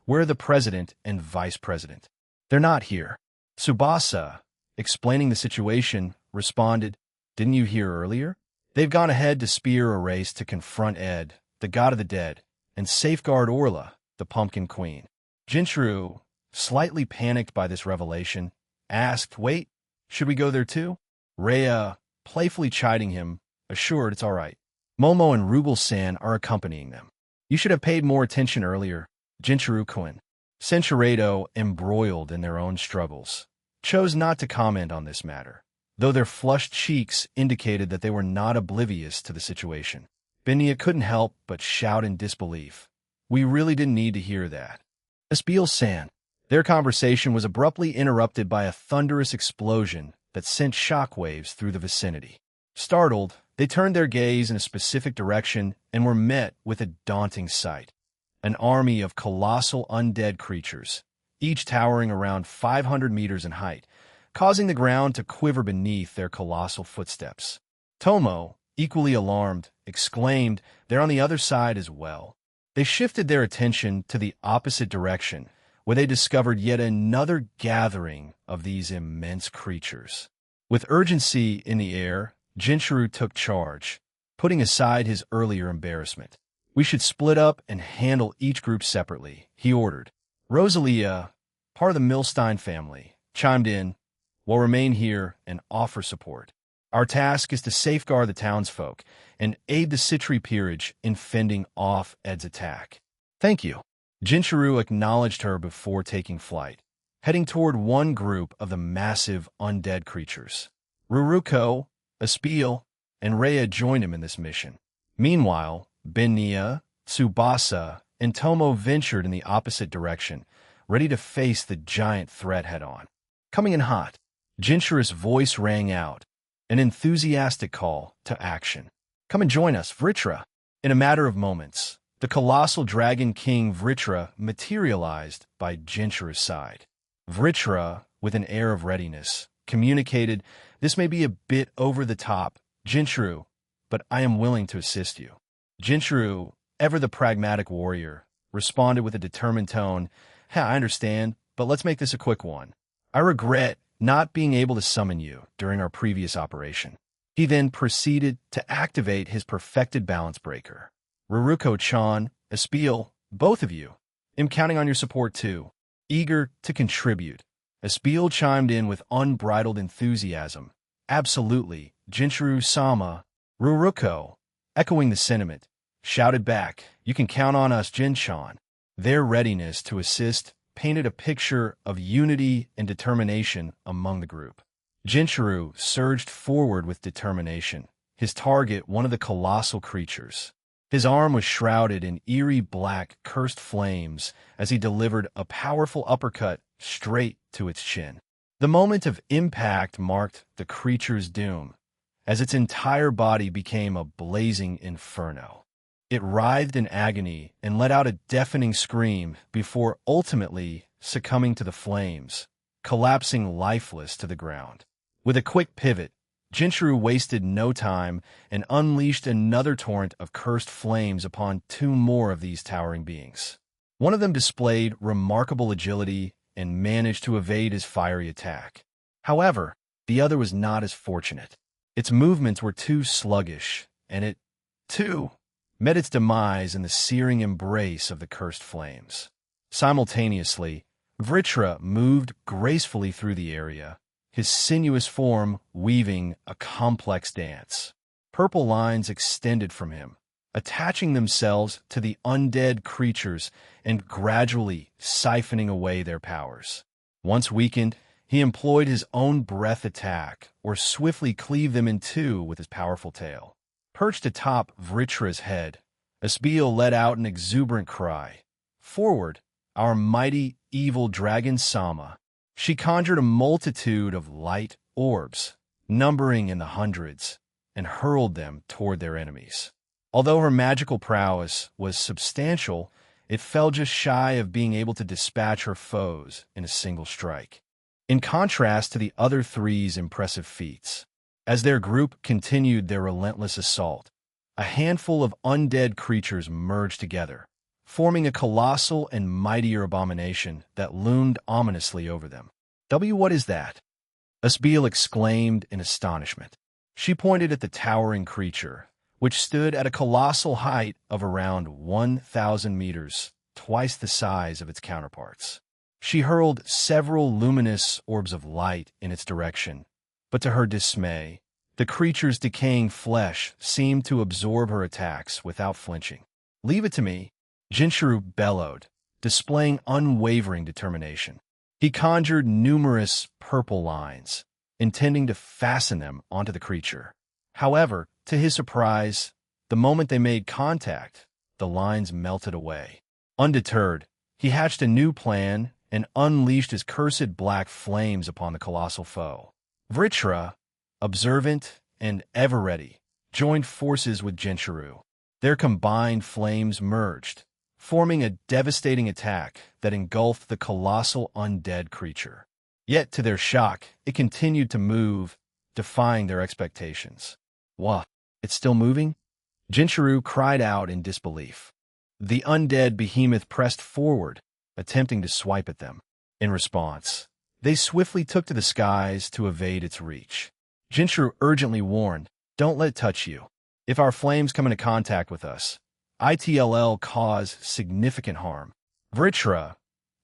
"Where are the president and vice president?" "They're not here." Tsubasa, explaining the situation, responded, "Didn't you hear earlier? They've gone ahead to spear a race to confront Ed, the god of the dead, and safeguard Orla, the Pumpkin Queen." Jincharu, slightly panicked by this revelation, asked, "Wait, should we go there too?" Rhea, playfully chiding him, assured it's all right. "Momo and Rugal-san are accompanying them. You should have paid more attention earlier." Jincharu-kun, Senchurado, embroiled in their own struggles, chose not to comment on this matter, though their flushed cheeks indicated that they were not oblivious to the situation. Benia couldn't help but shout in disbelief, "We really didn't need to hear that." Espiel-san. Their conversation was abruptly interrupted by a thunderous explosion that sent shockwaves through the vicinity. Startled, they turned their gaze in a specific direction and were met with a daunting sight. An army of colossal undead creatures, each towering around 500 meters in height, causing the ground to quiver beneath their colossal footsteps. Tomo, equally alarmed, exclaimed, "They're on the other side as well." They shifted their attention to the opposite direction, where they discovered yet another gathering of these immense creatures. With urgency in the air, Jincharu took charge, putting aside his earlier embarrassment. "We should split up and handle each group separately," he ordered. Rosalia, part of the Milstein family, chimed in, "We'll remain here and offer support. Our task is to safeguard the townsfolk and aid the Citri peerage in fending off Ed's attack." "Thank you." Jincharu acknowledged her before taking flight, heading toward one group of the massive undead creatures. Ruruko, Espiel, and Rhea joined him in this mission. Meanwhile, Benia, Tsubasa, and Tomo ventured in the opposite direction, ready to face the giant threat head-on. Coming in hot, Jincharu's voice rang out, an enthusiastic call to action. "Come and join us, Vritra." In a matter of moments, the colossal dragon king Vritra materialized by Jincharu's side. Vritra, with an air of readiness, communicated, "This may be a bit over the top, Jincharu, but I am willing to assist you." Jincharu, ever the pragmatic warrior, responded with a determined tone, "I understand, but let's make this a quick one. I regret not being able to summon you during our previous operation." He then proceeded to activate his perfected balance breaker. "Ruruko-chan, Espiel, both of you. I'm counting on your support too." Eager to contribute, Espiel chimed in with unbridled enthusiasm. "Absolutely, Jinchuru-sama, Ruruko, echoing the sentiment, shouted back, "You can count on us, Jinshan." Their readiness to assist painted a picture of unity and determination among the group. Jinchuru surged forward with determination, his target one of the colossal creatures. His arm was shrouded in eerie black, cursed flames as he delivered a powerful uppercut straight to its chin. The moment of impact marked the creature's doom, as its entire body became a blazing inferno. It writhed in agony and let out a deafening scream before ultimately succumbing to the flames, collapsing lifeless to the ground. With a quick pivot, Jinchuru wasted no time and unleashed another torrent of cursed flames upon two more of these towering beings. One of them displayed remarkable agility and managed to evade his fiery attack. However, the other was not as fortunate. Its movements were too sluggish, and it, too, met its demise in the searing embrace of the cursed flames. Simultaneously, Vritra moved gracefully through the area, his sinuous form weaving a complex dance. Purple lines extended from him, attaching themselves to the undead creatures and gradually siphoning away their powers. Once weakened, he employed his own breath attack or swiftly cleaved them in two with his powerful tail. Perched atop Vritra's head, Asbiel let out an exuberant cry. "Forward, our mighty, evil dragon Sama!" She conjured a multitude of light orbs, numbering in the hundreds, and hurled them toward their enemies. Although her magical prowess was substantial, it fell just shy of being able to dispatch her foes in a single strike. In contrast to the other three's impressive feats, as their group continued their relentless assault, a handful of undead creatures merged together, forming a colossal and mightier abomination that loomed ominously over them. What is that?" Asbiel exclaimed in astonishment. She pointed at the towering creature, which stood at a colossal height of around 1,000 meters, twice the size of its counterparts. She hurled several luminous orbs of light in its direction, but to her dismay, the creature's decaying flesh seemed to absorb her attacks without flinching. "Leave it to me," Jinchuru bellowed, displaying unwavering determination. He conjured numerous purple lines, intending to fasten them onto the creature. However, to his surprise, the moment they made contact, the lines melted away. Undeterred, he hatched a new plan and unleashed his cursed black flames upon the colossal foe. Vritra, observant and ever ready, joined forces with Jinchuru. Their combined flames merged, forming a devastating attack that engulfed the colossal undead creature. Yet, to their shock, it continued to move, defying their expectations. "What? It's still moving?" Jinchuru cried out in disbelief. The undead behemoth pressed forward, attempting to swipe at them. In response, they swiftly took to the skies to evade its reach. Jinchuru urgently warned, "Don't let it touch you. If our flames come into contact with us, it'll cause significant harm." Vritra,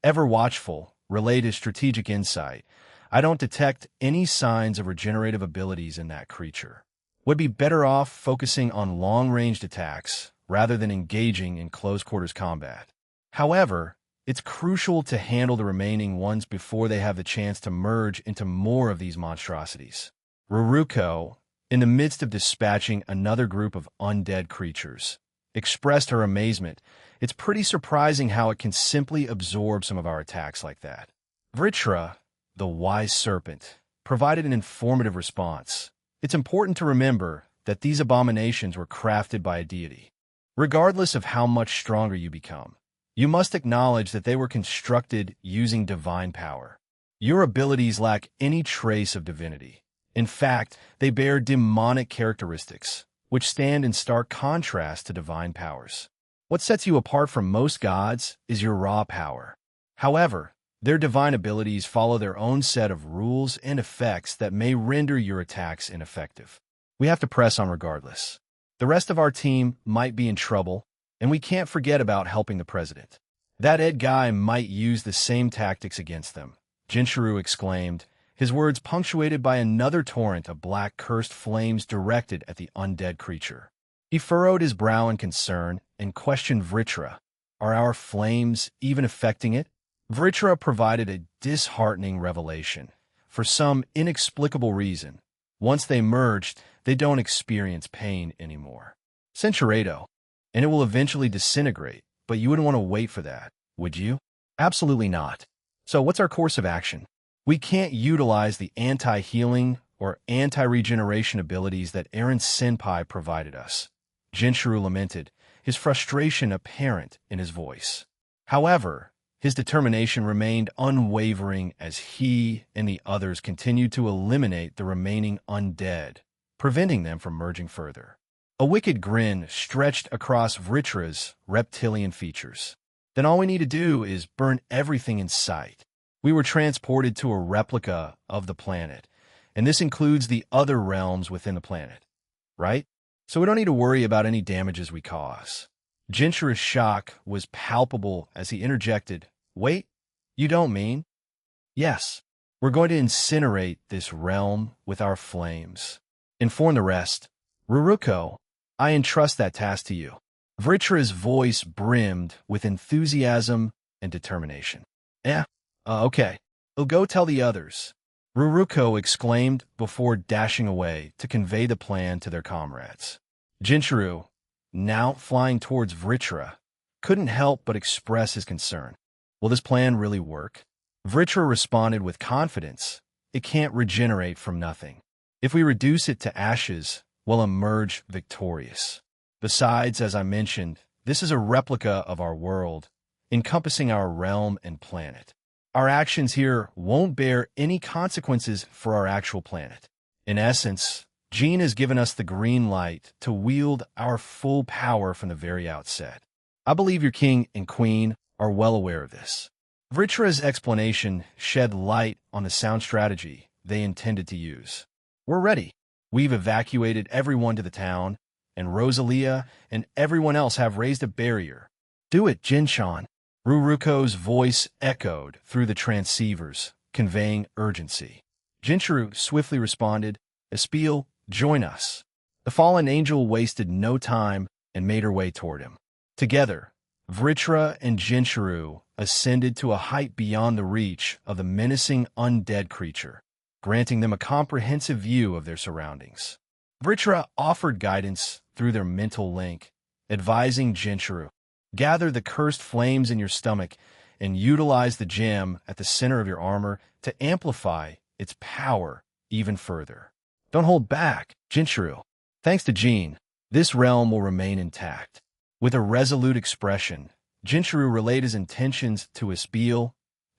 ever watchful, relayed his strategic insight. "I don't detect any signs of regenerative abilities in that creature. Would be better off focusing on long-ranged attacks rather than engaging in close-quarters combat. However, it's crucial to handle the remaining ones before they have the chance to merge into more of these monstrosities." Ruruko, in the midst of dispatching another group of undead creatures, expressed her amazement. "It's pretty surprising how it can simply absorb some of our attacks like that." Vritra, the wise serpent, provided an informative response. "It's important to remember that these abominations were crafted by a deity. Regardless of how much stronger you become, you must acknowledge that they were constructed using divine power. Your abilities lack any trace of divinity. In fact, they bear demonic characteristics, which stand in stark contrast to divine powers. What sets you apart from most gods is your raw power. However, their divine abilities follow their own set of rules and effects that may render your attacks ineffective. We have to press on regardless. The rest of our team might be in trouble, and we can't forget about helping the president. That Ed guy might use the same tactics against them," Jinchuru exclaimed, his words punctuated by another torrent of black cursed flames directed at the undead creature. He furrowed his brow in concern and questioned Vritra. Are our flames even affecting it? Vritra provided a disheartening revelation. For some inexplicable reason, once they merged, they don't experience pain anymore. Centurato, and it will eventually disintegrate, but you wouldn't want to wait for that, would you? Absolutely not. So what's our course of action? We can't utilize the anti-healing or anti-regeneration abilities that Aaron Senpai provided us. Jinchuru lamented, his frustration apparent in his voice. However, his determination remained unwavering as he and the others continued to eliminate the remaining undead, preventing them from merging further. A wicked grin stretched across Vritra's reptilian features. Then all we need to do is burn everything in sight. We were transported to a replica of the planet, and this includes the other realms within the planet, right? So we don't need to worry about any damages we cause. Jinchuru's shock was palpable as he interjected, "Wait, you don't mean?" "Yes, we're going to incinerate this realm with our flames. Inform the rest. Ruruko, I entrust that task to you." Vritra's voice brimmed with enthusiasm and determination. Okay. I'll go tell the others," Ruruko exclaimed before dashing away to convey the plan to their comrades. Jinchuru, now flying towards Vritra, couldn't help but express his concern. Will this plan really work? Vritra responded with confidence. It can't regenerate from nothing. If we reduce it to ashes, we'll emerge victorious. Besides, as I mentioned, this is a replica of our world, encompassing our realm and planet. Our actions here won't bear any consequences for our actual planet. In essence, Jean has given us the green light to wield our full power from the very outset. I believe your king and queen are well aware of this. Vritra's explanation shed light on the sound strategy they intended to use. We're ready. We've evacuated everyone to the town, and Rosalia and everyone else have raised a barrier. Do it, Jinshan. Ruruko's voice echoed through the transceivers, conveying urgency. Jinchuru swiftly responded, Espiel, join us. The fallen angel wasted no time and made her way toward him. Together, Vritra and Jinchuru ascended to a height beyond the reach of the menacing undead creature, granting them a comprehensive view of their surroundings. Vritra offered guidance through their mental link, advising Jinchuru, gather the cursed flames in your stomach and utilize the gem at the center of your armor to amplify its power even further. Don't hold back, Jinchuru. Thanks to Jean, this realm will remain intact. With a resolute expression, Jinchuru relayed his intentions to Espiel.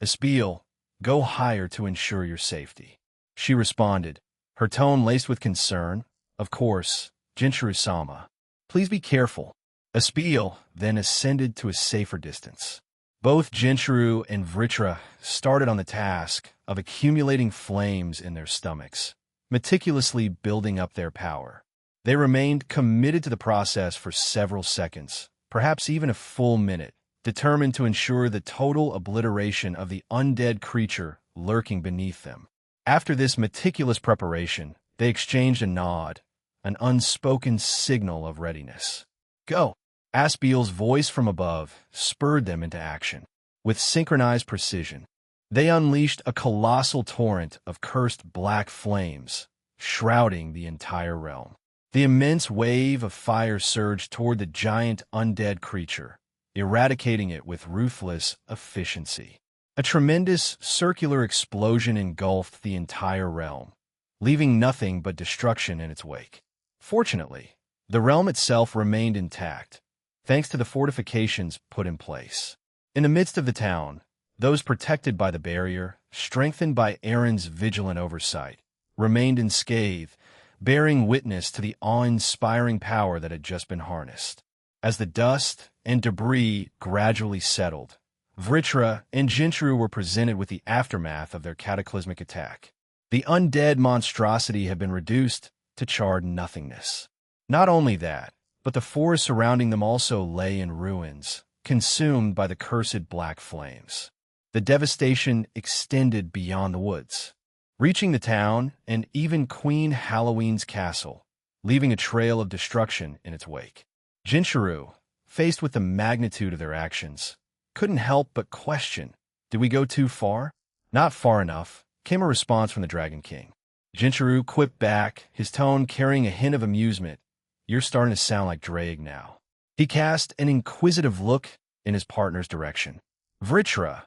Espiel, go higher to ensure your safety. She responded, her tone laced with concern. Of course, Jinchuru-sama. Please be careful. Espiel then ascended to a safer distance. Both Jinchuru and Vritra started on the task of accumulating flames in their stomachs, meticulously building up their power. They remained committed to the process for several seconds, perhaps even a full minute, determined to ensure the total obliteration of the undead creature lurking beneath them. After this meticulous preparation, they exchanged a nod, an unspoken signal of readiness. Go! Aspiel's voice from above spurred them into action. With synchronized precision, they unleashed a colossal torrent of cursed black flames, shrouding the entire realm. The immense wave of fire surged toward the giant undead creature, eradicating it with ruthless efficiency. A tremendous circular explosion engulfed the entire realm, leaving nothing but destruction in its wake. Fortunately, the realm itself remained intact, thanks to the fortifications put in place. In the midst of the town, those protected by the barrier, strengthened by Aaron's vigilant oversight, remained unscathed, bearing witness to the awe-inspiring power that had just been harnessed. As the dust and debris gradually settled, Vritra and Jinchuru were presented with the aftermath of their cataclysmic attack. The undead monstrosity had been reduced to charred nothingness. Not only that, but the forest surrounding them also lay in ruins, consumed by the cursed black flames. The devastation extended beyond the woods. reaching the town and even Queen Halloween's castle, leaving a trail of destruction in its wake. Jinchuru, faced with the magnitude of their actions, couldn't help but question, did we go too far? Not far enough, came a response from the Dragon King. Jinchuru quipped back, his tone carrying a hint of amusement. You're starting to sound like Drake now. He cast an inquisitive look in his partner's direction. Vritra,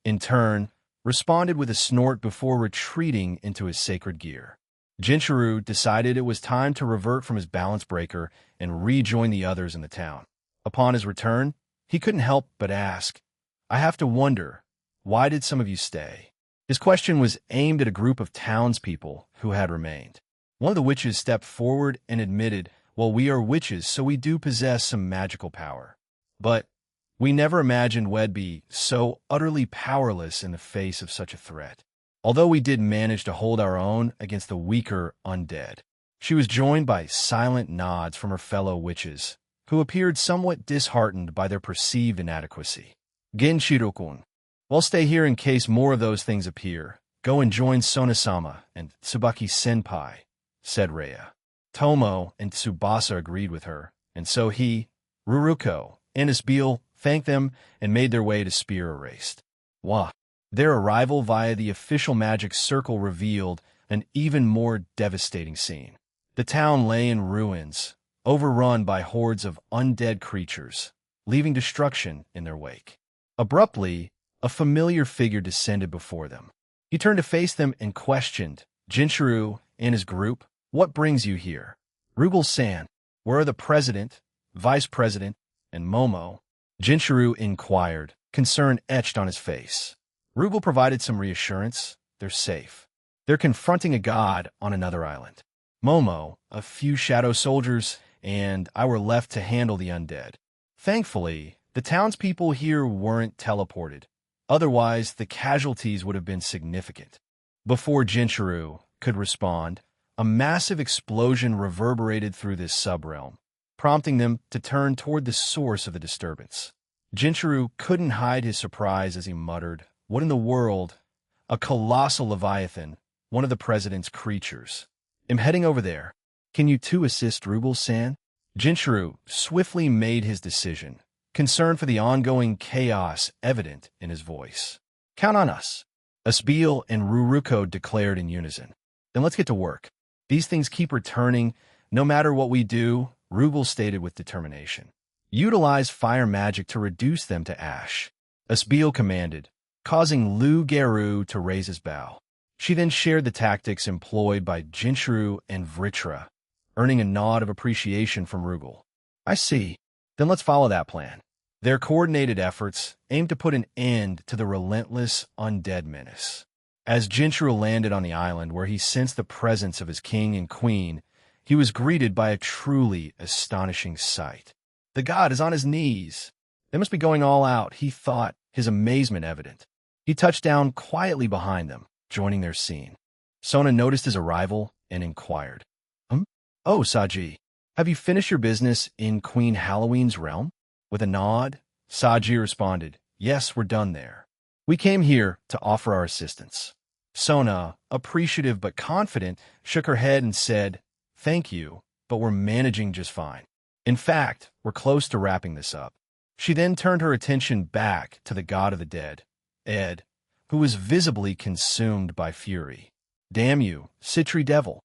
in turn, responded with a snort before retreating into his sacred gear. Jinchuru decided it was time to revert from his balance breaker and rejoin the others in the town. Upon his return, he couldn't help but ask, I have to wonder, why did some of you stay? His question was aimed at a group of townspeople who had remained. One of the witches stepped forward and admitted, well, we are witches, so we do possess some magical power. But we never imagined we'd be so utterly powerless in the face of such a threat. Although we did manage to hold our own against the weaker undead. She was joined by silent nods from her fellow witches, who appeared somewhat disheartened by their perceived inadequacy. Genshiro-kun, well, stay here in case more of those things appear. Go and join Sona-sama and Tsubaki-senpai, said Rhea. Tomo and Tsubasa agreed with her, and so he, Ruruko, and Asbeel thanked them and made their way to Spear Erased. Wah! Their arrival via the official magic circle revealed an even more devastating scene. The town lay in ruins, overrun by hordes of undead creatures, leaving destruction in their wake. Abruptly, a familiar figure descended before them. He turned to face them and questioned, Jinchuru and his group, what brings you here? Rugal-san, where are the president, vice president, and Momo? Jinchuru inquired, concern etched on his face. Rugal provided some reassurance. They're safe. They're confronting a god on another island. Momo, a few shadow soldiers, and I were left to handle the undead. Thankfully, the townspeople here weren't teleported. Otherwise, the casualties would have been significant. Before Jinchuru could respond, a massive explosion reverberated through this subrealm, prompting them to turn toward the source of the disturbance. Jinchuru couldn't hide his surprise as he muttered, what in the world? A colossal leviathan, one of the president's creatures. I'm heading over there. Can you two assist Rugal-san? Jinchuru swiftly made his decision, concern for the ongoing chaos evident in his voice. Count on us. Asbeel and Ruruko declared in unison. Then let's get to work. These things keep returning. No matter what we do, Rugal stated with determination. Utilize fire magic to reduce them to ash. Asbeel commanded, causing Lu Geru to raise his bow. She then shared the tactics employed by Jinchuru and Vritra, earning a nod of appreciation from Rugal. I see. Then let's follow that plan. Their coordinated efforts aimed to put an end to the relentless undead menace. As Jinchuru landed on the island where he sensed the presence of his king and queen, he was greeted by a truly astonishing sight. The god is on his knees. They must be going all out, he thought, his amazement evident. He touched down quietly behind them, joining their scene. Sona noticed his arrival and inquired, Oh, Saji, have you finished your business in Queen Halloween's realm? With a nod, Saji responded, Yes, we're done there. We came here to offer our assistance. Sona, appreciative but confident, shook her head and said, Thank you, but we're managing just fine. In fact, we're close to wrapping this up. She then turned her attention back to the god of the dead, Ed, who was visibly consumed by fury. Damn you, Citri devil.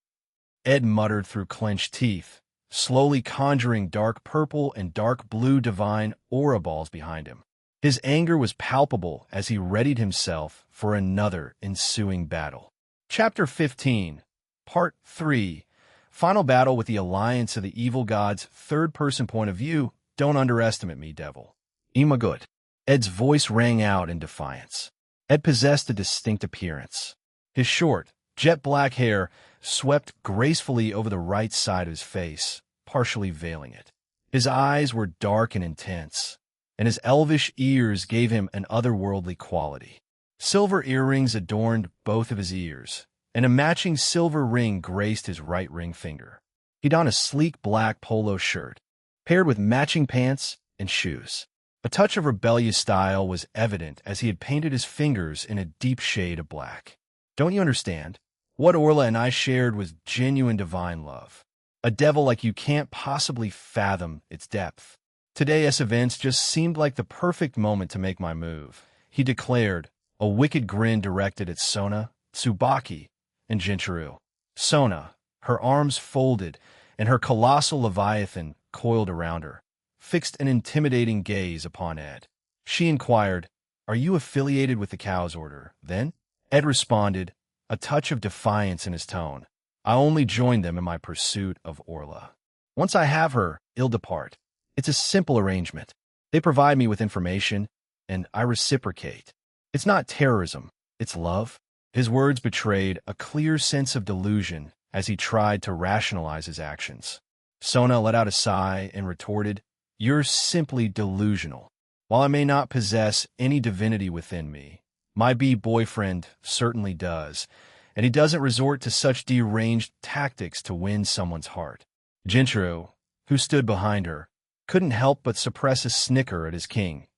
Ed muttered through clenched teeth, slowly conjuring dark purple and dark blue divine aura balls behind him. His anger was palpable as he readied himself for another ensuing battle. Chapter 15, Part 3, Final Battle with the Alliance of the Evil God's third-person point of view. Don't underestimate me, devil. Imagut. Ed's voice rang out in defiance. Ed possessed a distinct appearance. His short, jet-black hair swept gracefully over the right side of his face, partially veiling it. His eyes were dark and intense, and his elvish ears gave him an otherworldly quality. Silver earrings adorned both of his ears, and a matching silver ring graced his right ring finger. He donned a sleek black polo shirt, paired with matching pants and shoes. A touch of rebellious style was evident as he had painted his fingers in a deep shade of black. Don't you understand? What Orla and I shared was genuine divine love. A devil like you can't possibly fathom its depth. Today's events just seemed like the perfect moment to make my move, he declared, a wicked grin directed at Sona, Tsubaki, and Jinchuru. Sona, her arms folded and her colossal leviathan coiled around her, fixed an intimidating gaze upon Ed. She inquired, "Are you affiliated with the Cow's Order, then?" Ed responded, a touch of defiance in his tone. "I only joined them in my pursuit of Orla. Once I have her, I'll depart. It's a simple arrangement. They provide me with information, and I reciprocate. It's not terrorism, it's love." His words betrayed a clear sense of delusion as he tried to rationalize his actions. Sona let out a sigh and retorted, "You're simply delusional. While I may not possess any divinity within me, my boyfriend certainly does, and he doesn't resort to such deranged tactics to win someone's heart." Jinchuru, who stood behind her, couldn't help but suppress a snicker at his king's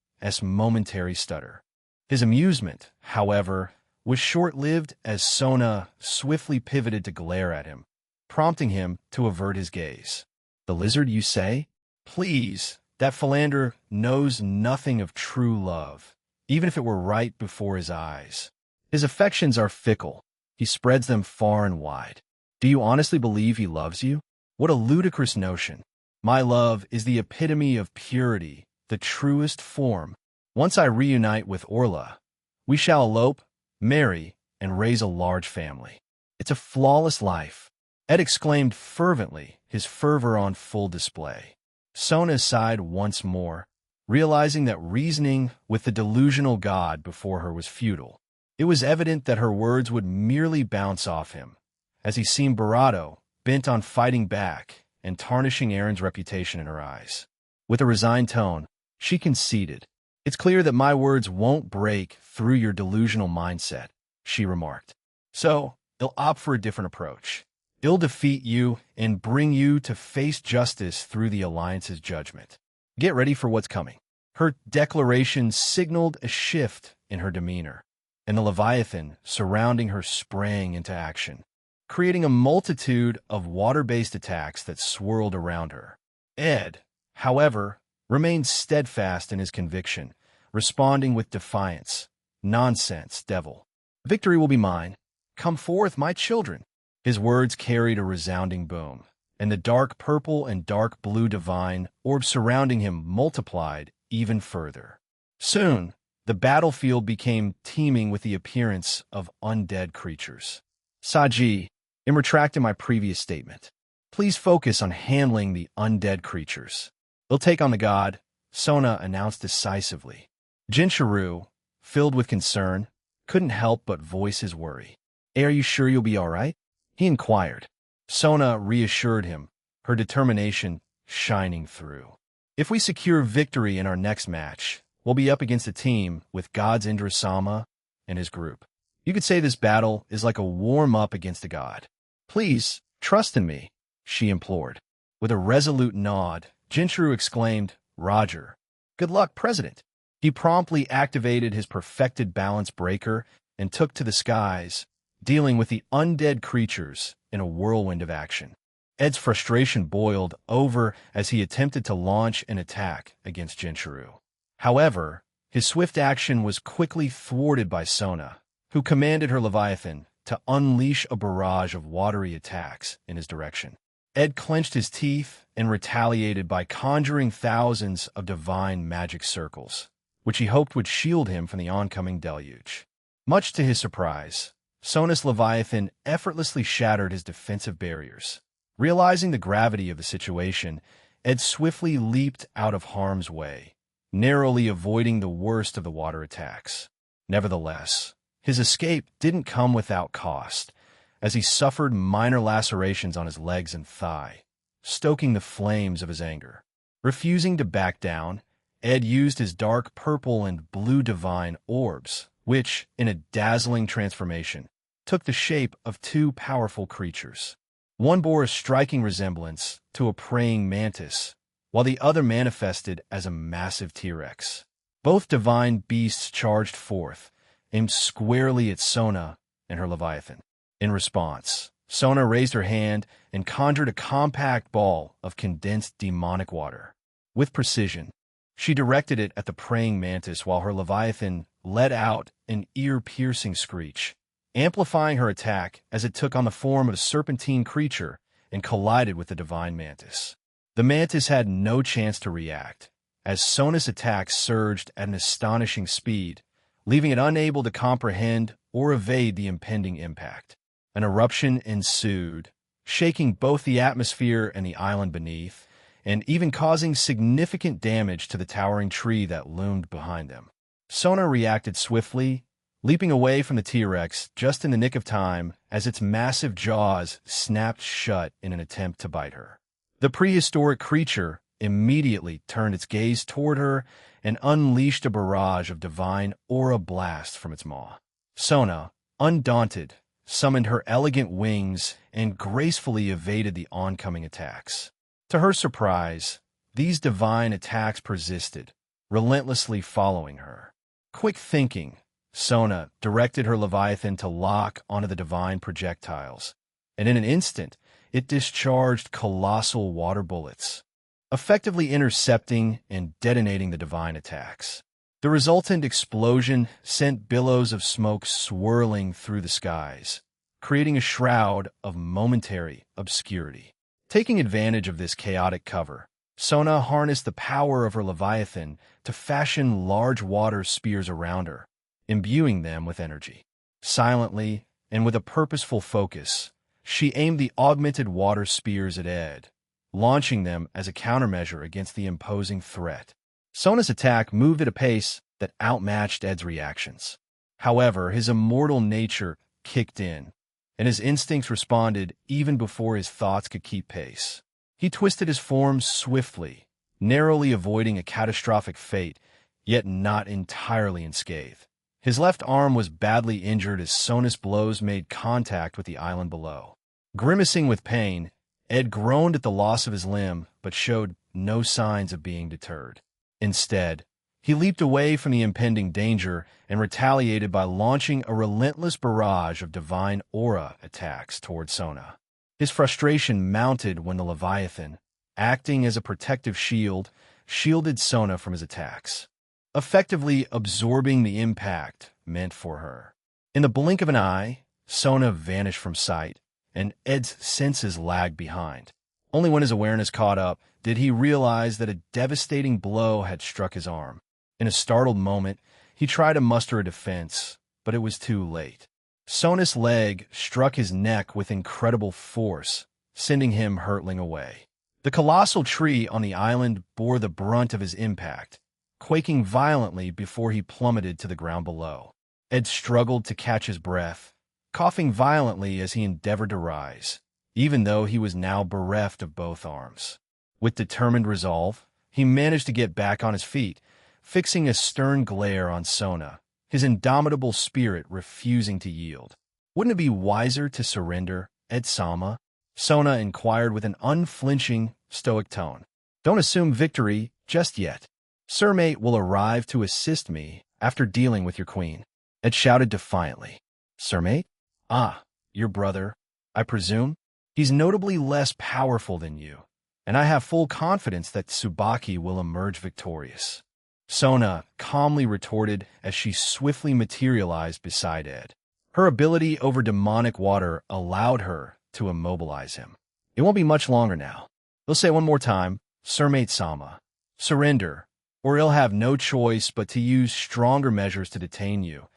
momentary stutter. His amusement, however, was short-lived as Sona swiftly pivoted to glare at him, prompting him to avert his gaze. "The lizard, you say? Please, that philander knows nothing of true love, even if it were right before his eyes. His affections are fickle. He spreads them far and wide. Do you honestly believe he loves you? What a ludicrous notion. My love is the epitome of purity, the truest form. Once I reunite with Orla, we shall elope, marry, and raise a large family. It's a flawless life." Ed exclaimed fervently, his fervor on full display. Sona sighed once more, realizing that reasoning with the delusional god before her was futile. It was evident that her words would merely bounce off him, as he seemed bravado, bent on fighting back and tarnishing Aaron's reputation in her eyes. With a resigned tone, she conceded, "It's clear that my words won't break through your delusional mindset," she remarked. "So, I'll opt for a different approach. I'll defeat you and bring you to face justice through the Alliance's judgment. Get ready for what's coming." Her declaration signaled a shift in her demeanor, and the Leviathan surrounding her sprang into action, creating a multitude of water-based attacks that swirled around her. Ed, however, remained steadfast in his conviction, responding with defiance. "Nonsense, devil. Victory will be mine. Come forth, my children." His words carried a resounding boom, and the dark purple and dark blue divine orbs surrounding him multiplied even further. Soon, the battlefield became teeming with the appearance of undead creatures. "Saji, in retracting my previous statement, please focus on handling the undead creatures. They'll take on the god," Sona announced decisively. Jinchuru, filled with concern, couldn't help but voice his worry. "Hey, are you sure you'll be all right?" he inquired. Sona reassured him, her determination shining through. "If we secure victory in our next match, we'll be up against a team with God's Indra-sama and his group. You could say this battle is like a warm-up against a god. Please, trust in me," she implored. With a resolute nod, Jinchuru exclaimed, "Roger. Good luck, President." He promptly activated his perfected balance breaker and took to the skies, dealing with the undead creatures in a whirlwind of action. Ed's frustration boiled over as he attempted to launch an attack against Jinchuru. However, his swift action was quickly thwarted by Sona, who commanded her Leviathan to unleash a barrage of watery attacks in his direction. Ed clenched his teeth and retaliated by conjuring thousands of divine magic circles, which he hoped would shield him from the oncoming deluge. Much to his surprise, Sona's Leviathan effortlessly shattered his defensive barriers. Realizing the gravity of the situation, Ed swiftly leaped out of harm's way, narrowly avoiding the worst of the water attacks. Nevertheless, his escape didn't come without cost, as he suffered minor lacerations on his legs and thigh, stoking the flames of his anger. Refusing to back down, Ed used his dark purple and blue divine orbs, which, in a dazzling transformation, took the shape of two powerful creatures. One bore a striking resemblance to a praying mantis, while the other manifested as a massive T-Rex. Both divine beasts charged forth, aimed squarely at Sona and her Leviathan. In response, Sona raised her hand and conjured a compact ball of condensed demonic water. With precision, she directed it at the praying mantis while her leviathan let out an ear-piercing screech, amplifying her attack as it took on the form of a serpentine creature and collided with the divine mantis. The mantis had no chance to react, as Sona's attack surged at an astonishing speed, leaving it unable to comprehend or evade the impending impact. An eruption ensued, shaking both the atmosphere and the island beneath, and even causing significant damage to the towering tree that loomed behind them. Sona reacted swiftly, leaping away from the T-Rex just in the nick of time as its massive jaws snapped shut in an attempt to bite her. The prehistoric creature immediately turned its gaze toward her and unleashed a barrage of divine aura blast from its maw. Sona, undaunted, summoned her elegant wings and gracefully evaded the oncoming attacks. To her surprise, these divine attacks persisted, relentlessly following her. Quick thinking, Sona directed her leviathan to lock onto the divine projectiles, and in an instant, it discharged colossal water bullets, effectively intercepting and detonating the divine attacks. The resultant explosion sent billows of smoke swirling through the skies, creating a shroud of momentary obscurity. Taking advantage of this chaotic cover, Sona harnessed the power of her leviathan to fashion large water spears around her, imbuing them with energy. Silently and with a purposeful focus, she aimed the augmented water spears at Ed, launching them as a countermeasure against the imposing threat. Sona's attack moved at a pace that outmatched Ed's reactions. However, his immortal nature kicked in, and his instincts responded even before his thoughts could keep pace. He twisted his form swiftly, narrowly avoiding a catastrophic fate, yet not entirely unscathed. His left arm was badly injured as Sona's blows made contact with the island below. Grimacing with pain, Ed groaned at the loss of his limb, but showed no signs of being deterred. Instead, he leaped away from the impending danger and retaliated by launching a relentless barrage of divine aura attacks toward Sona. His frustration mounted when the Leviathan, acting as a protective shield, shielded Sona from his attacks, effectively absorbing the impact meant for her. In the blink of an eye, Sona vanished from sight, and Ed's senses lagged behind. Only when his awareness caught up did he realize that a devastating blow had struck his arm. In a startled moment, he tried to muster a defense, but it was too late. Sona's leg struck his neck with incredible force, sending him hurtling away. The colossal tree on the island bore the brunt of his impact, quaking violently before he plummeted to the ground below. Ed struggled to catch his breath, coughing violently as he endeavored to rise, even though he was now bereft of both arms. With determined resolve, he managed to get back on his feet, fixing a stern glare on Sona, his indomitable spirit refusing to yield. "Wouldn't it be wiser to surrender, Ed-sama?" Sona inquired with an unflinching, stoic tone. "Don't assume victory just yet. Sir Mate will arrive to assist me after dealing with your queen." Ed shouted defiantly. "Sir Mate? Ah, your brother, I presume? He's notably less powerful than you, and I have full confidence that Tsubaki will emerge victorious," Sona calmly retorted as she swiftly materialized beside Ed. Her ability over demonic water allowed her to immobilize him. "It won't be much longer now. He'll say one more time, 'Sir Mate-sama, surrender,' or he'll have no choice but to use stronger measures to detain you,"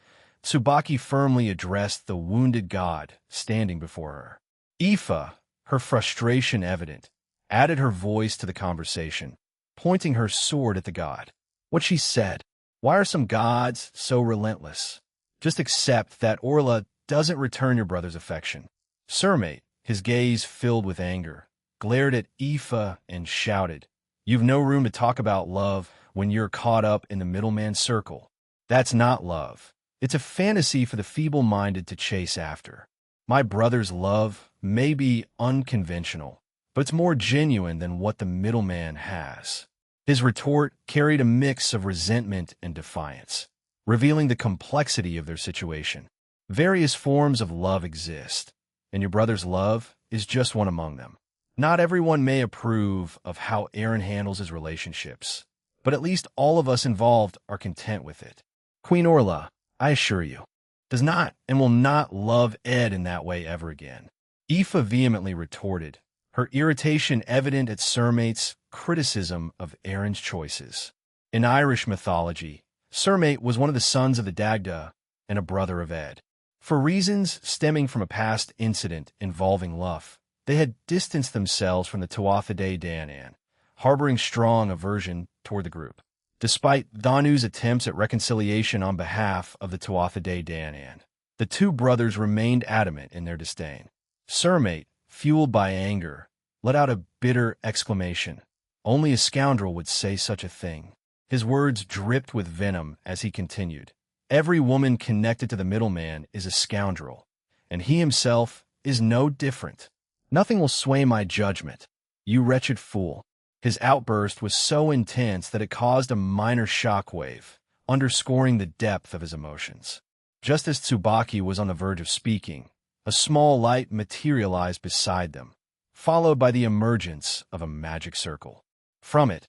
Tsubaki firmly addressed the wounded god standing before her. Aoife, her frustration evident, added her voice to the conversation, pointing her sword at the god. What she said, "Why are some gods so relentless? Just accept that Orla doesn't return your brother's affection." Sir Mate, his gaze filled with anger, glared at Aoife and shouted, "You've no room to talk about love when you're caught up in the middleman circle. That's not love. It's a fantasy for the feeble-minded to chase after. My brother's love may be unconventional, but it's more genuine than what the middleman has." His retort carried a mix of resentment and defiance, revealing the complexity of their situation. Various forms of love exist, and your brother's love is just one among them. Not everyone may approve of how Aaron handles his relationships, but at least all of us involved are content with it. Queen Orla, I assure you, does not and will not love Ed in that way ever again. Aoife vehemently retorted, her irritation evident at Sir Mate's criticism of Aaron's choices. In Irish mythology, Sir Mate was one of the sons of the Dagda and a brother of Ed. For reasons stemming from a past incident involving Luff, they had distanced themselves from the Tuatha Dé Danann, harboring strong aversion toward the group. Despite Danu's attempts at reconciliation on behalf of the Tuatha Dé Danann, the two brothers remained adamant in their disdain. Sir Mate, fueled by anger, let out a bitter exclamation. Only a scoundrel would say such a thing. His words dripped with venom as he continued. Every woman connected to the middleman is a scoundrel, and he himself is no different. Nothing will sway my judgment. You wretched fool. His outburst was so intense that it caused a minor shockwave, underscoring the depth of his emotions. Just as Tsubaki was on the verge of speaking, a small light materialized beside them, followed by the emergence of a magic circle. From it,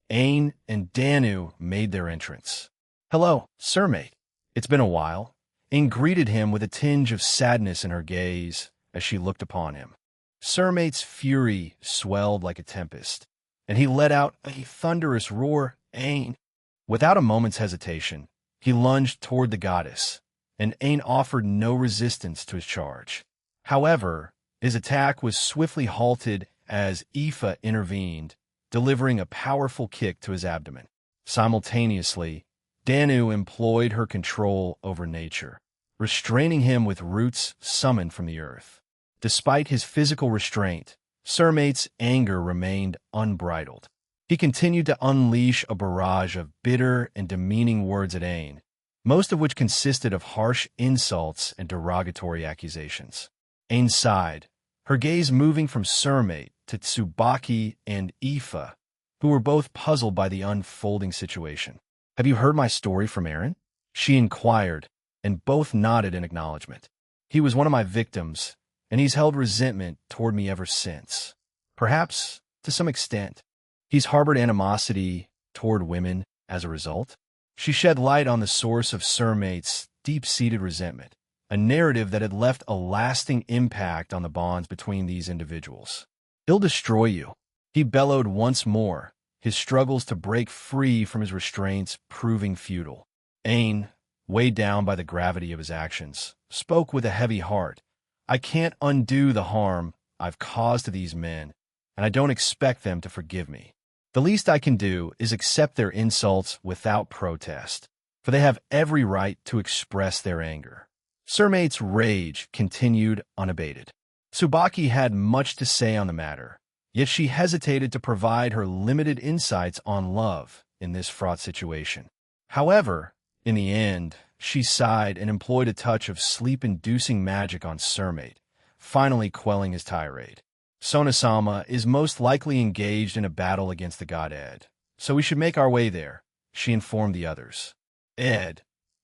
Ain and Danu made their entrance. "Hello, Sir Mate. It's been a while." Ain greeted him with a tinge of sadness in her gaze as she looked upon him. Sir Mate's fury swelled like a tempest, and he let out a thunderous roar. "Ain!" Without a moment's hesitation, he lunged toward the goddess, and Ain offered no resistance to his charge. However, his attack was swiftly halted as Aoife intervened, delivering a powerful kick to his abdomen. Simultaneously, Danu employed her control over nature, restraining him with roots summoned from the earth. Despite his physical restraint, Sir Mate's anger remained unbridled. He continued to unleash a barrage of bitter and demeaning words at Ain, most of which consisted of harsh insults and derogatory accusations. Ain sighed, her gaze moving from Sir Mate to Tsubaki and Aoife, who were both puzzled by the unfolding situation. "Have you heard my story from Aaron?" she inquired, and both nodded in acknowledgement. "He was one of my victims, and he's held resentment toward me ever since. Perhaps, to some extent, he's harbored animosity toward women as a result." She shed light on the source of Sir Mate's deep-seated resentment, a narrative that had left a lasting impact on the bonds between these individuals. "He'll destroy you," he bellowed once more, his struggles to break free from his restraints proving futile. Ain, weighed down by the gravity of his actions, spoke with a heavy heart. "I can't undo the harm I've caused to these men, and I don't expect them to forgive me. The least I can do is accept their insults without protest, for they have every right to express their anger." Sir Mate's rage continued unabated. Tsubaki had much to say on the matter, yet she hesitated to provide her limited insights on love in this fraught situation. However, in the end, she sighed and employed a touch of sleep-inducing magic on Sir Mate, finally quelling his tirade. "Sona-sama is most likely engaged in a battle against the god Ed, so we should make our way there," she informed the others. "Ed?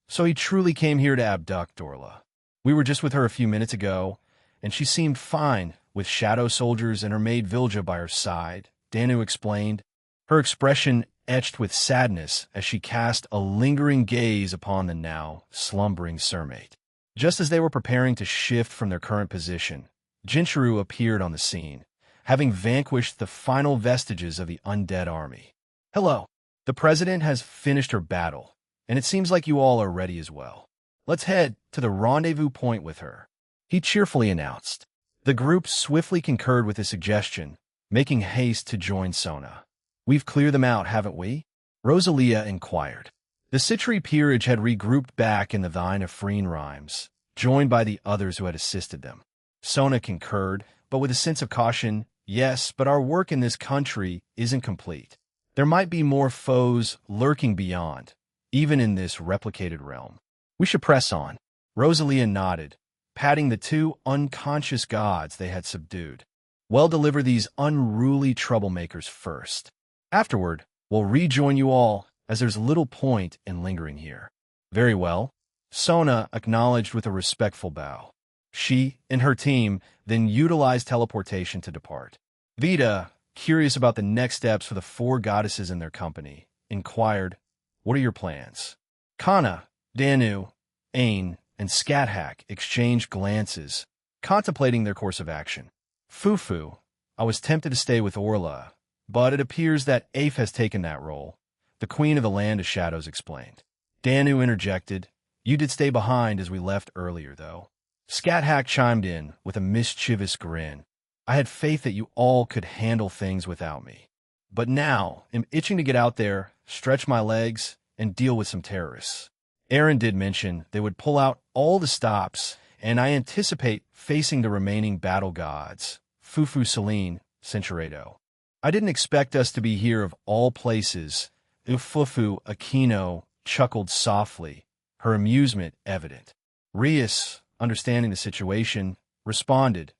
So he truly came here to abduct Orla. We were just with her a few minutes ago, and she seemed fine, with shadow soldiers and her maid Vilja by her side," Danu explained, her expression etched with sadness as she cast a lingering gaze upon the now slumbering Sir Mate. Just as they were preparing to shift from their current position, Jinchuru appeared on the scene, having vanquished the final vestiges of the undead army. "Hello. The President has finished her battle, and it seems like you all are ready as well. Let's head to the rendezvous point with her," he cheerfully announced. The group swiftly concurred with his suggestion, making haste to join Sona. "We've cleared them out, haven't we?" Rosalia inquired. The Citri peerage had regrouped back in the Vine of Freen Rhymes, joined by the others who had assisted them. Sona concurred, but with a sense of caution. "Yes, but our work in this country isn't complete. There might be more foes lurking beyond, even in this replicated realm. We should press on." Rosalia nodded, patting the two unconscious gods they had subdued. "We'll deliver these unruly troublemakers first. Afterward, we'll rejoin you all, as there's little point in lingering here." "Very well," Sona acknowledged with a respectful bow. She and her team then utilized teleportation to depart. Vita, curious about the next steps for the four goddesses in their company, inquired, "What are your plans?" Kana, Danu, Ain, and Scathach exchanged glances, contemplating their course of action. Fufu, I was tempted to stay with Orla, but it appears that Afe has taken that role. The Queen of the Land of Shadows explained. Danu interjected, "You did stay behind as we left earlier, though." Scathach chimed in with a mischievous grin. "I had faith that you all could handle things without me. But now, I'm itching to get out there, stretch my legs, and deal with some terrorists." Aaron did mention they would pull out all the stops, and I anticipate facing the remaining battle gods, Fufu Celine, Centurado. "I didn't expect us to be here of all places." Ufufu Aquino chuckled softly, her amusement evident. Rias, understanding the situation, responded,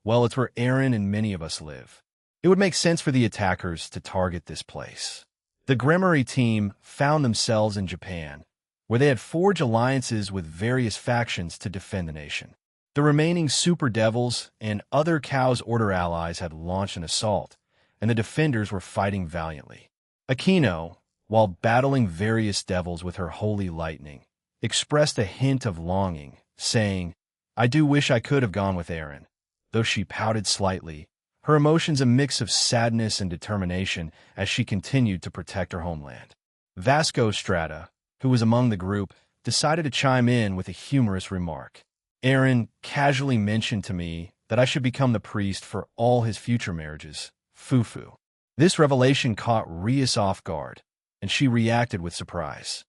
"Well, it's where Aaron and many of us live. It would make sense for the attackers to target this place." The Gremory team found themselves in Japan, where they had forged alliances with various factions to defend the nation. The remaining Super Devils and other Chaos Order allies had launched an assault, and the defenders were fighting valiantly. Aquino, while battling various devils with her holy lightning, expressed a hint of longing, saying, "I do wish I could have gone with Aaron." Though she pouted slightly, her emotions a mix of sadness and determination as she continued to protect her homeland. Vasco Strata, who was among the group, decided to chime in with a humorous remark. "Aaron casually mentioned to me that I should become the priest for all his future marriages, Fufu." This revelation caught Rias off guard, and she reacted with surprise.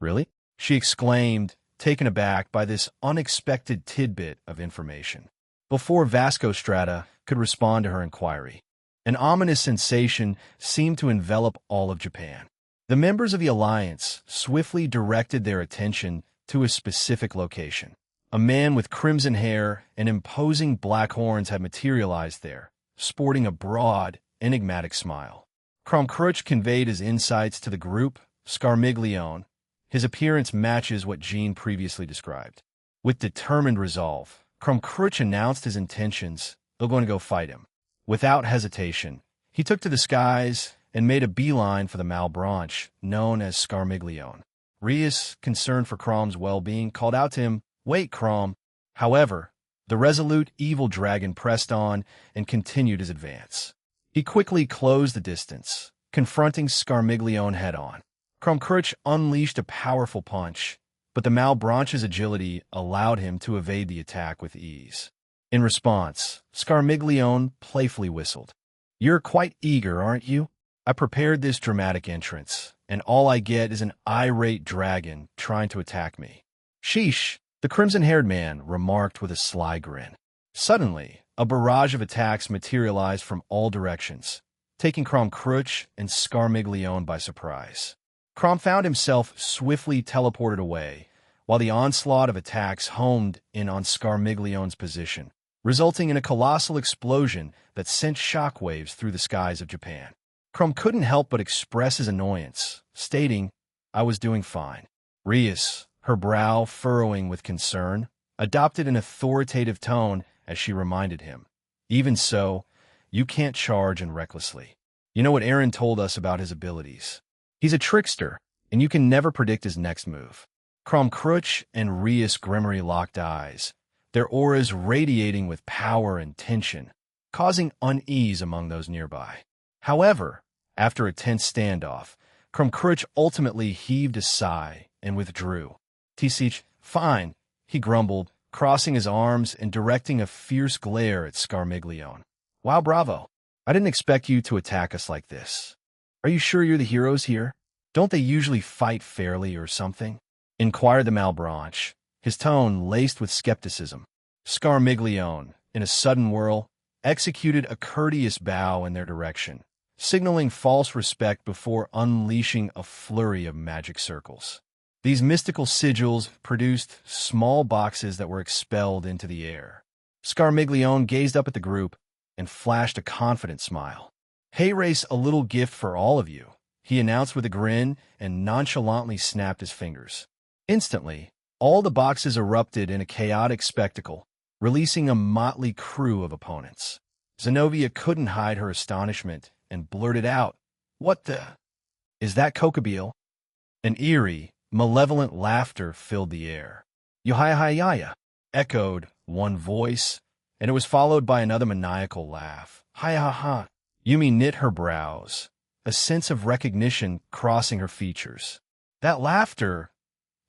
Really?" she exclaimed, taken aback by this unexpected tidbit of information. Before Vasco Strata could respond to her inquiry, an ominous sensation seemed to envelop all of Japan. The members of the Alliance swiftly directed their attention to a specific location. A man with crimson hair and imposing black horns had materialized there, sporting a broad, enigmatic smile. Kromkruch conveyed his insights to the group, Scarmiglione. His appearance matches what Jean previously described. With determined resolve, Kromkruch announced his intentions. They're going to go fight him. Without hesitation, he took to the skies and made a beeline for the Malbranche, known as Scarmiglione. Rias, concerned for Crom's well-being, called out to him, "Wait, Crom." However, the resolute evil dragon pressed on and continued his advance. He quickly closed the distance, confronting Scarmiglione head-on. Kromkruch unleashed a powerful punch, but the Malbranche's agility allowed him to evade the attack with ease. In response, Scarmiglione playfully whistled. "You're quite eager, aren't you? I prepared this dramatic entrance, and all I get is an irate dragon trying to attack me." "Sheesh," the crimson-haired man remarked with a sly grin. Suddenly, a barrage of attacks materialized from all directions, taking Kromkruch and Scarmiglione by surprise. Crom found himself swiftly teleported away, while the onslaught of attacks homed in on Scarmiglione's position, resulting in a colossal explosion that sent shockwaves through the skies of Japan. Crom couldn't help but express his annoyance, stating, "I was doing fine." Rias, her brow furrowing with concern, adopted an authoritative tone as she reminded him, "Even so, you can't charge in recklessly. You know what Aaron told us about his abilities. He's a trickster, and you can never predict his next move." Kromkruch and Rias Gremory locked eyes, their auras radiating with power and tension, causing unease among those nearby. However, after a tense standoff, Kromkruch ultimately heaved a sigh and withdrew. "Tisich, fine," he grumbled, crossing his arms and directing a fierce glare at Scarmiglione. "Wow, bravo. I didn't expect you to attack us like this. Are you sure you're the heroes here? Don't they usually fight fairly or something?" inquired the Malbranche, his tone laced with skepticism. Scarmiglione, in a sudden whirl, executed a courteous bow in their direction, signaling false respect before unleashing a flurry of magic circles. These mystical sigils produced small boxes that were expelled into the air. Scarmiglione gazed up at the group and flashed a confident smile. "Hey, race, a little gift for all of you," he announced with a grin and nonchalantly snapped his fingers. Instantly, All the boxes erupted in a chaotic spectacle, releasing a motley crew of opponents. Zenobia couldn't hide her astonishment and blurted out, "What the? Is that Kokabeel?" An eerie, malevolent laughter filled the air. "Yohaya," echoed one voice, and it was followed by another maniacal laugh. "Ha!" Yumi knit her brows, a sense of recognition crossing her features. That laughter,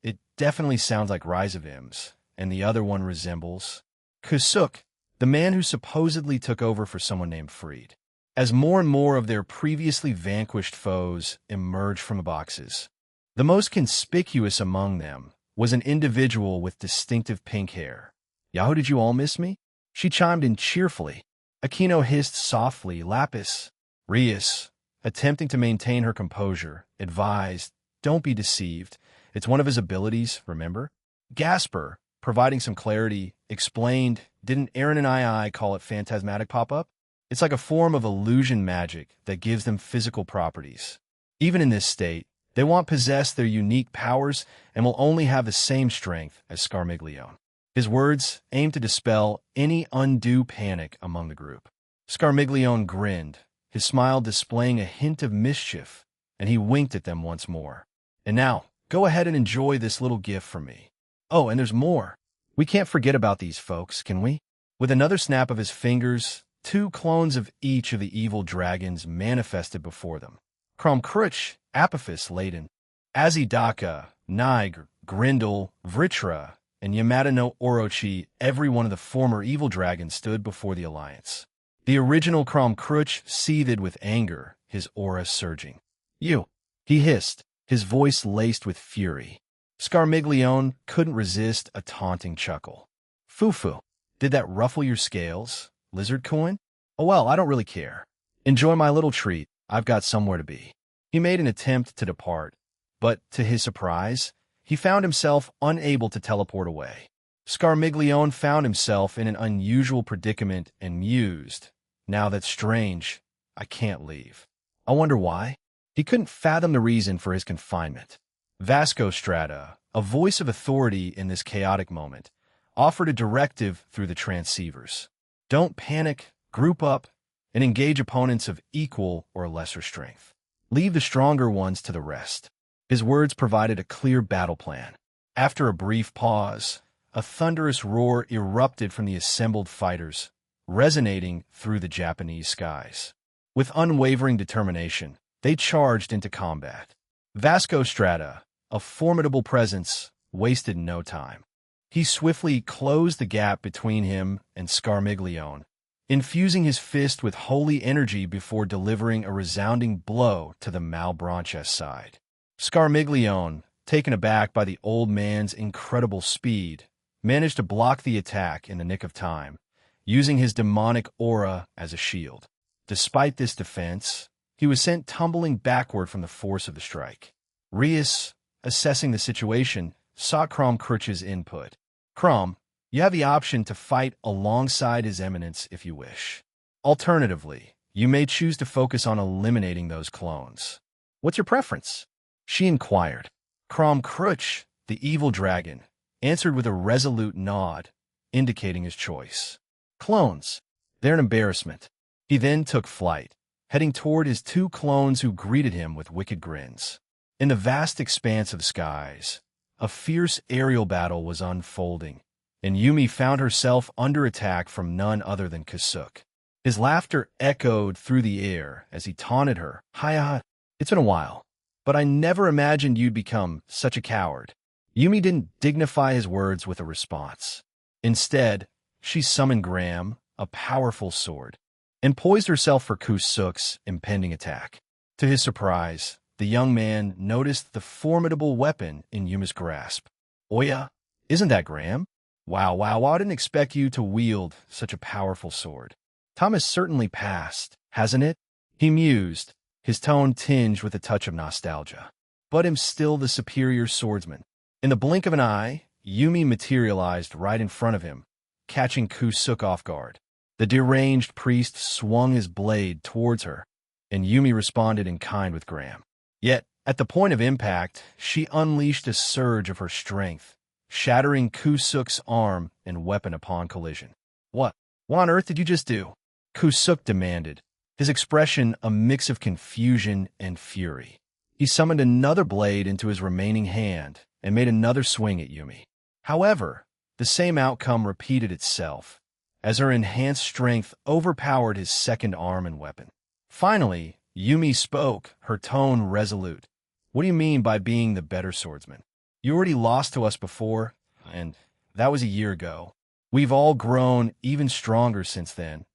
it definitely sounds like Rizavim's, and the other one resembles Kusuk, the man who supposedly took over for someone named Freed. As more and more of their previously vanquished foes emerged from the boxes, the most conspicuous among them was an individual with distinctive pink hair. "Yahoo, did you all miss me?" She chimed in cheerfully. Aquino hissed softly. Lapis. Rias, attempting to maintain her composure, advised, "Don't be deceived. It's one of his abilities, remember?" Gasper, providing some clarity, explained, "Didn't Aaron and I call it phantasmatic pop-up? It's like a form of illusion magic that gives them physical properties. Even in this state, they won't possess their unique powers and will only have the same strength as Scarmiglione." His words aimed to dispel any undue panic among the group. Scarmiglione grinned, his smile displaying a hint of mischief, and he winked at them once more. "And now, go ahead and enjoy this little gift from me. Oh, and there's more. We can't forget about these folks, can we?" With another snap of his fingers, 2 clones of each of the evil dragons manifested before them. Kromkruch, Apophis laden, Azidaka, Niger, Grindel, Vritra, and Yamada no Orochi, every one of the former evil dragons stood before the alliance. The original Kromkruch seethed with anger, his aura surging. "You!" he hissed, his voice laced with fury. Scarmiglione couldn't resist a taunting chuckle. "Fufu, did that ruffle your scales, lizard coin? Oh well, I don't really care. Enjoy my little treat, I've got somewhere to be." He made an attempt to depart, but to his surprise, he found himself unable to teleport away. Scarmiglione found himself in an unusual predicament and mused, "Now that's strange. I can't leave. I wonder why?" He couldn't fathom the reason for his confinement. Vasco Strata, a voice of authority in this chaotic moment, offered a directive through the transceivers. "Don't panic, group up, and engage opponents of equal or lesser strength. Leave the stronger ones to the rest." His words provided a clear battle plan. After a brief pause, a thunderous roar erupted from the assembled fighters, resonating through the Japanese skies. With unwavering determination, they charged into combat. Vasco Strata, a formidable presence, wasted no time. He swiftly closed the gap between him and Scarmiglione, infusing his fist with holy energy before delivering a resounding blow to the Malbranches side. Scarmiglione, taken aback by the old man's incredible speed, managed to block the attack in the nick of time, using his demonic aura as a shield. Despite this defense, he was sent tumbling backward from the force of the strike. Rias, assessing the situation, saw Kromkruch's input. "Krom, you have the option to fight alongside His Eminence if you wish. Alternatively, you may choose to focus on eliminating those clones. What's your preference?" she inquired. Kromkruch, the evil dragon, answered with a resolute nod, indicating his choice. "Clones. They're an embarrassment." He then took flight, heading toward his 2 clones who greeted him with wicked grins. In the vast expanse of skies, a fierce aerial battle was unfolding, and Yumi found herself under attack from none other than Kusuk. His laughter echoed through the air as he taunted her. "Hiya, it's been a while, but I never imagined you'd become such a coward." Yumi didn't dignify his words with a response. Instead, she summoned Graham, a powerful sword, and poised herself for Kusuk's impending attack. To his surprise, the young man noticed the formidable weapon in Yumi's grasp. "Oya, isn't that Graham? Wow, I didn't expect you to wield such a powerful sword. Time has certainly passed, hasn't it?" He mused, his tone tinged with a touch of nostalgia. "But am still the superior swordsman." In the blink of an eye, Yumi materialized right in front of him, catching Kusuk off guard. The deranged priest swung his blade towards her, and Yumi responded in kind with Graham. Yet, at the point of impact, she unleashed a surge of her strength, shattering Kusuk's arm and weapon upon collision. What on earth did you just do? Kusuk demanded, his expression a mix of confusion and fury. He summoned another blade into his remaining hand and made another swing at Yumi. However, the same outcome repeated itself, as her enhanced strength overpowered his second arm and weapon. Finally, Yumi spoke, her tone resolute. What do you mean by being the better swordsman? You already lost to us before, and that was a year ago. We've all grown even stronger since then,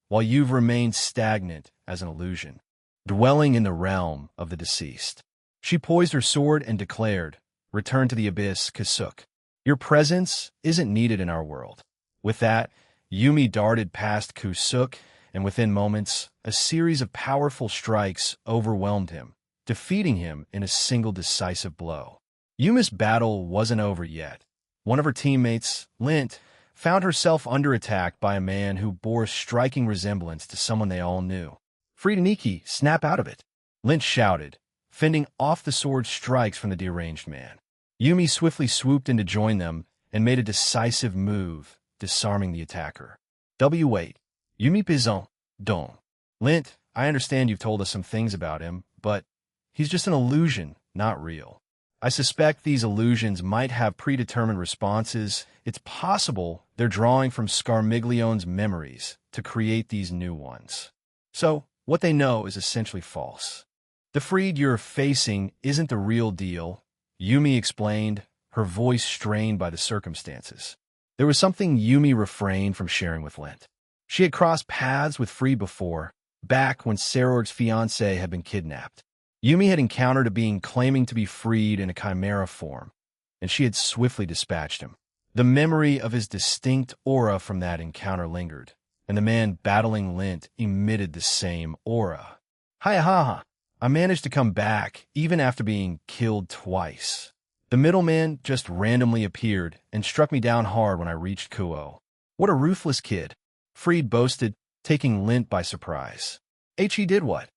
while you've remained stagnant as an illusion, dwelling in the realm of the deceased. She poised her sword and declared, "Return to the abyss, Kusuk. Your presence isn't needed in our world." With that, Yumi darted past Kusuk, and within moments, a series of powerful strikes overwhelmed him, defeating him in a single decisive blow. Yumi's battle wasn't over yet. One of her teammates, Lint, found herself under attack by a man who bore a striking resemblance to someone they all knew. "Frideniki, snap out of it!" Lint shouted, fending off the sword strikes from the deranged man. Yumi swiftly swooped in to join them and made a decisive move, disarming the attacker. "Wait. Yumi Pizon, don't. Lint, I understand you've told us some things about him, but he's just an illusion, not real. I suspect these illusions might have predetermined responses. It's possible they're drawing from Scarmiglione's memories to create these new ones. So, what they know is essentially false. The Freed you're facing isn't the real deal," Yumi explained, her voice strained by the circumstances. There was something Yumi refrained from sharing with Lint. She had crossed paths with Freed before, back when Serorg's fiancé had been kidnapped. Yumi had encountered a being claiming to be Freed in a chimera form, and she had swiftly dispatched him. The memory of his distinct aura from that encounter lingered, and the man battling Lint emitted the same aura. "Hi-ha-ha, I managed to come back, even after being killed twice. The middleman just randomly appeared and struck me down hard when I reached Kuo. What a ruthless kid," Freed boasted, taking Lint by surprise. "He did what?"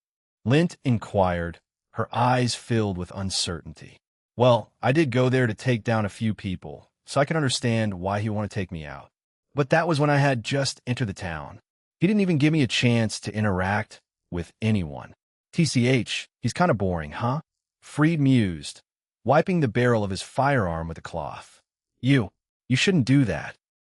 Lint inquired, her eyes filled with uncertainty. "Well, I did go there to take down a few people, so I can understand why he wanted to take me out. But that was when I had just entered the town. He didn't even give me a chance to interact with anyone. TCH, he's kind of boring, huh?" Freed mused, wiping the barrel of his firearm with a cloth. You shouldn't do that.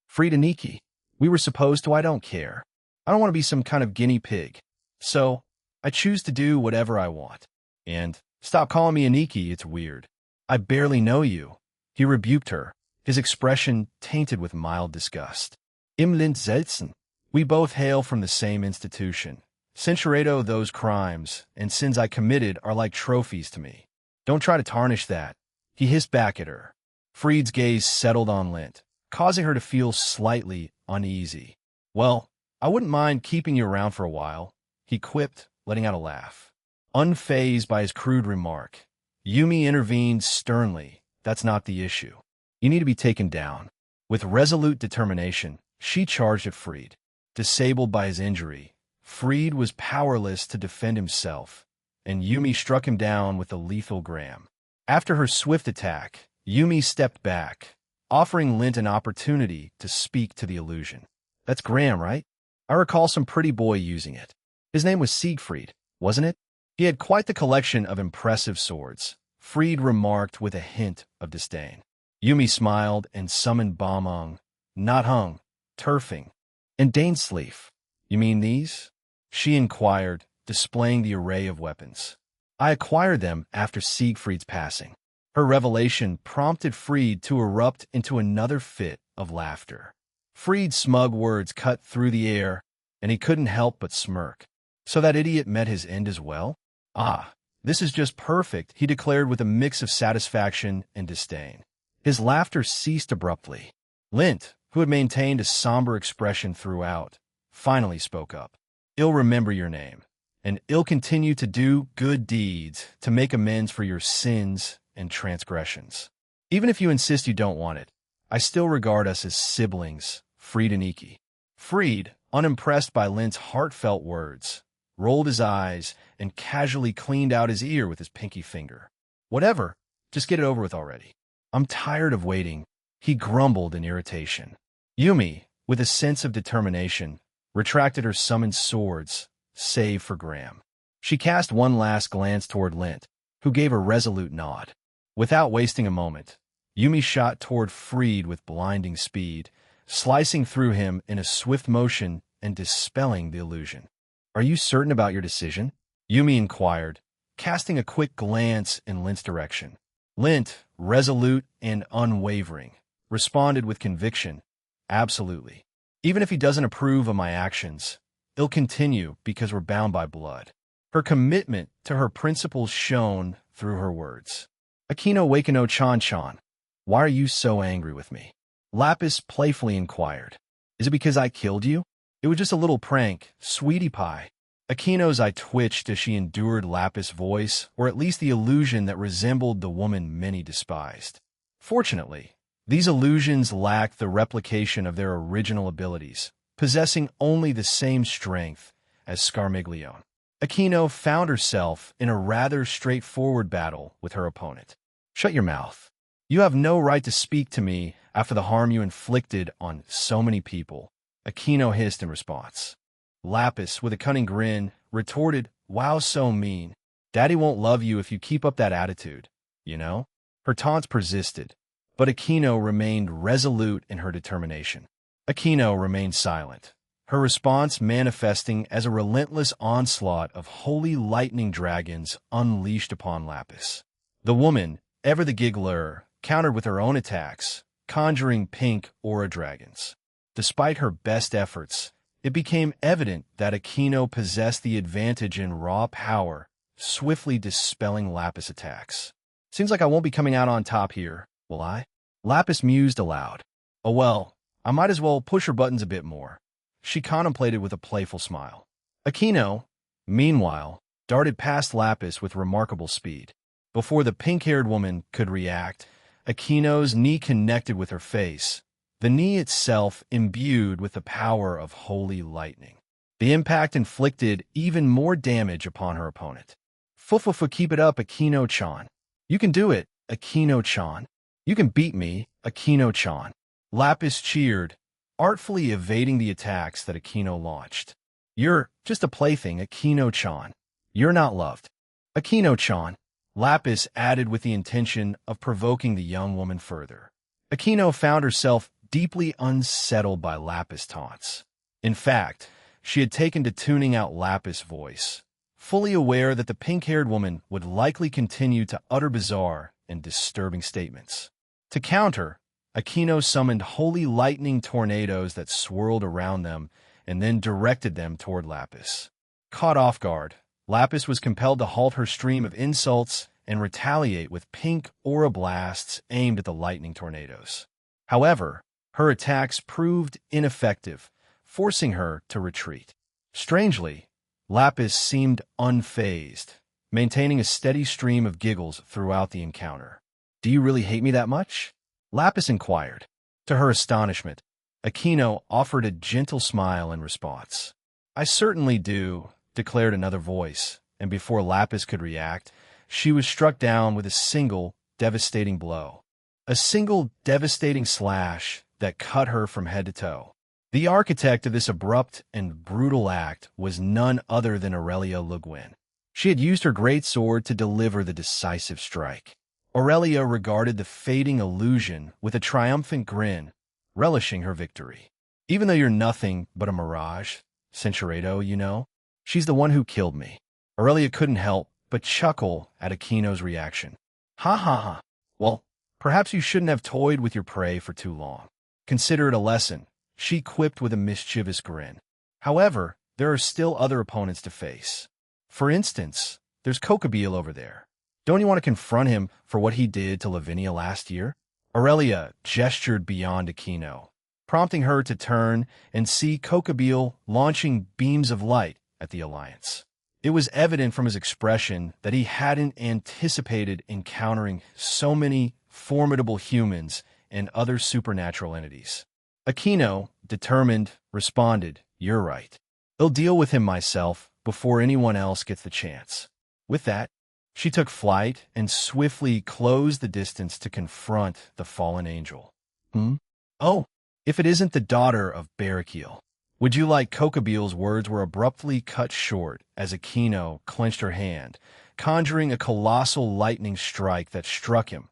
Frideniki, we were supposed to. I don't care. I don't want to be some kind of guinea pig. So, I choose to do whatever I want. And stop calling me Aniki, it's weird. I barely know you." He rebuked her, his expression tainted with mild disgust. "Im Lint Zeltzen. We both hail from the same institution. Censuredo those crimes and sins I committed are like trophies to me. Don't try to tarnish that." He hissed back at her. Freed's gaze settled on Lint, causing her to feel slightly uneasy. "Well, I wouldn't mind keeping you around for a while," he quipped, letting out a laugh. Unfazed by his crude remark, Yumi intervened sternly. "That's not the issue. You need to be taken down." With resolute determination, she charged at Freed. Disabled by his injury, Freed was powerless to defend himself, and Yumi struck him down with a lethal gram. After her swift attack, Yumi stepped back, offering Lint an opportunity to speak to the illusion. "That's Graham, right? I recall some pretty boy using it. His name was Siegfried, wasn't it? He had quite the collection of impressive swords," Freed remarked with a hint of disdain. Yumi smiled and summoned Bomung, not Hung, Turfing, and Dainsleaf. "You mean these?" she inquired, displaying the array of weapons. "I acquired them after Siegfried's passing." Her revelation prompted Freed to erupt into another fit of laughter. Freed's smug words cut through the air, and he couldn't help but smirk. "So that idiot met his end as well? Ah, this is just perfect," he declared with a mix of satisfaction and disdain. His laughter ceased abruptly. Lint, who had maintained a somber expression throughout, finally spoke up. "I'll remember your name, and I'll continue to do good deeds to make amends for your sins and transgressions. Even if you insist you don't want it, I still regard us as siblings, Freed and Iki." Freed, unimpressed by Lint's heartfelt words, rolled his eyes and casually cleaned out his ear with his pinky finger. "Whatever, just get it over with already. I'm tired of waiting. He grumbled in irritation. Yumi, with a sense of determination, retracted her summoned swords, save for Graham. She cast one last glance toward Lint, who gave a resolute nod. Without wasting a moment, Yumi shot toward Freed with blinding speed, slicing through him in a swift motion and dispelling the illusion. "Are you certain about your decision?" Yumi inquired, casting a quick glance in Lint's direction. Lint, resolute and unwavering, responded with conviction, "Absolutely. Even if he doesn't approve of my actions, it'll continue because we're bound by blood." Her commitment to her principles shone through her words. "Akino Wakano Chan-chan, why are you so angry with me?" Lapis playfully inquired. "Is it because I killed you?" "It was just a little prank, sweetie pie." Akino's eye twitched as she endured Lapis' voice, or at least the illusion that resembled the woman many despised. Fortunately, these illusions lacked the replication of their original abilities, possessing only the same strength as Scarmiglione. Akino found herself in a rather straightforward battle with her opponent. "Shut your mouth. You have no right to speak to me after the harm you inflicted on so many people," Akino hissed in response. Lapis, with a cunning grin, retorted, "Wow, so mean. Daddy won't love you if you keep up that attitude, you know?" Her taunts persisted, but Akino remained resolute in her determination. Akino remained silent, her response manifesting as a relentless onslaught of holy lightning dragons unleashed upon Lapis. The woman, ever the giggler, countered with her own attacks, conjuring pink aura dragons. Despite her best efforts, it became evident that Akino possessed the advantage in raw power, swiftly dispelling Lapis' attacks. "Seems like I won't be coming out on top here, will I?" Lapis mused aloud. "Oh well, I might as well push her buttons a bit more," she contemplated with a playful smile. Akino, meanwhile, darted past Lapis with remarkable speed. Before the pink-haired woman could react, Akino's knee connected with her face, the knee itself imbued with the power of holy lightning. The impact inflicted even more damage upon her opponent. "Fufufu, keep it up, Akino-chan. You can do it, Akino-chan. You can beat me, Akino-chan." Lapis cheered, artfully evading the attacks that Akino launched. "You're just a plaything, Akino-chan. You're not loved." "Akino-chan," Lapis added with the intention of provoking the young woman further. Akino found herself deeply unsettled by Lapis' taunts. In fact, she had taken to tuning out Lapis' voice, fully aware that the pink-haired woman would likely continue to utter bizarre and disturbing statements. To counter, Akino summoned holy lightning tornadoes that swirled around them and then directed them toward Lapis. Caught off guard, Lapis was compelled to halt her stream of insults and retaliate with pink aura blasts aimed at the lightning tornadoes. However, her attacks proved ineffective, forcing her to retreat. Strangely, Lapis seemed unfazed, maintaining a steady stream of giggles throughout the encounter. "Do you really hate me that much?" Lapis inquired. To her astonishment, Akino offered a gentle smile in response. "I certainly do," declared another voice, and before Lapis could react, she was struck down with a single, devastating blow. A single, devastating slash that cut her from head to toe. The architect of this abrupt and brutal act was none other than Aurelia Le Guin. She had used her great sword to deliver the decisive strike. Aurelia regarded the fading illusion with a triumphant grin, relishing her victory. "Even though you're nothing but a mirage, Censuredo, you know, she's the one who killed me." Aurelia couldn't help but chuckle at Akino's reaction. "Ha ha ha. Well, perhaps you shouldn't have toyed with your prey for too long. Consider it a lesson," she quipped with a mischievous grin. "However, there are still other opponents to face. For instance, there's Kokobile over there. Don't you want to confront him for what he did to Lavinia last year?" Aurelia gestured beyond Akino, prompting her to turn and see Kokobile launching beams of light at the Alliance. It was evident from his expression that he hadn't anticipated encountering so many formidable humans and other supernatural entities. Akino, determined, responded, "You're right. I'll deal with him myself before anyone else gets the chance." With that, she took flight and swiftly closed the distance to confront the fallen angel. Hmm? Oh, if it isn't the daughter of Barrakiel. Would you like Kokobeel's words were abruptly cut short as Aquino clenched her hand, conjuring a colossal lightning strike that struck him,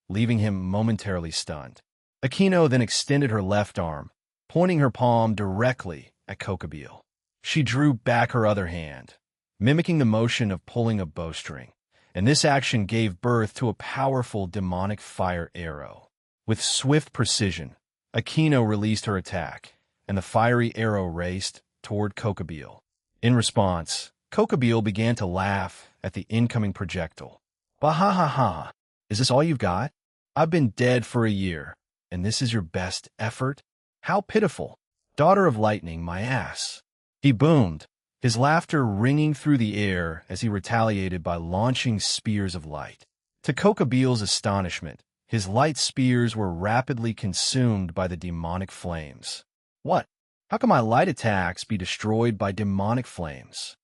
leaving him momentarily stunned. Aquino then extended her left arm, pointing her palm directly at Kokobeel. She drew back her other hand, mimicking the motion of pulling a bowstring, and this action gave birth to a powerful demonic fire arrow. With swift precision, Aquino released her attack, and the fiery arrow raced toward Kokobeel. In response, Kokobeel began to laugh at the incoming projectile. Bah-ha-ha-ha! Is this all you've got? I've been dead for a year, and this is your best effort? How pitiful! Daughter of lightning, my ass! He boomed, his laughter ringing through the air as he retaliated by launching spears of light. To Kokobeel's astonishment, his light spears were rapidly consumed by the demonic flames. What? How can my light attacks be destroyed by demonic flames?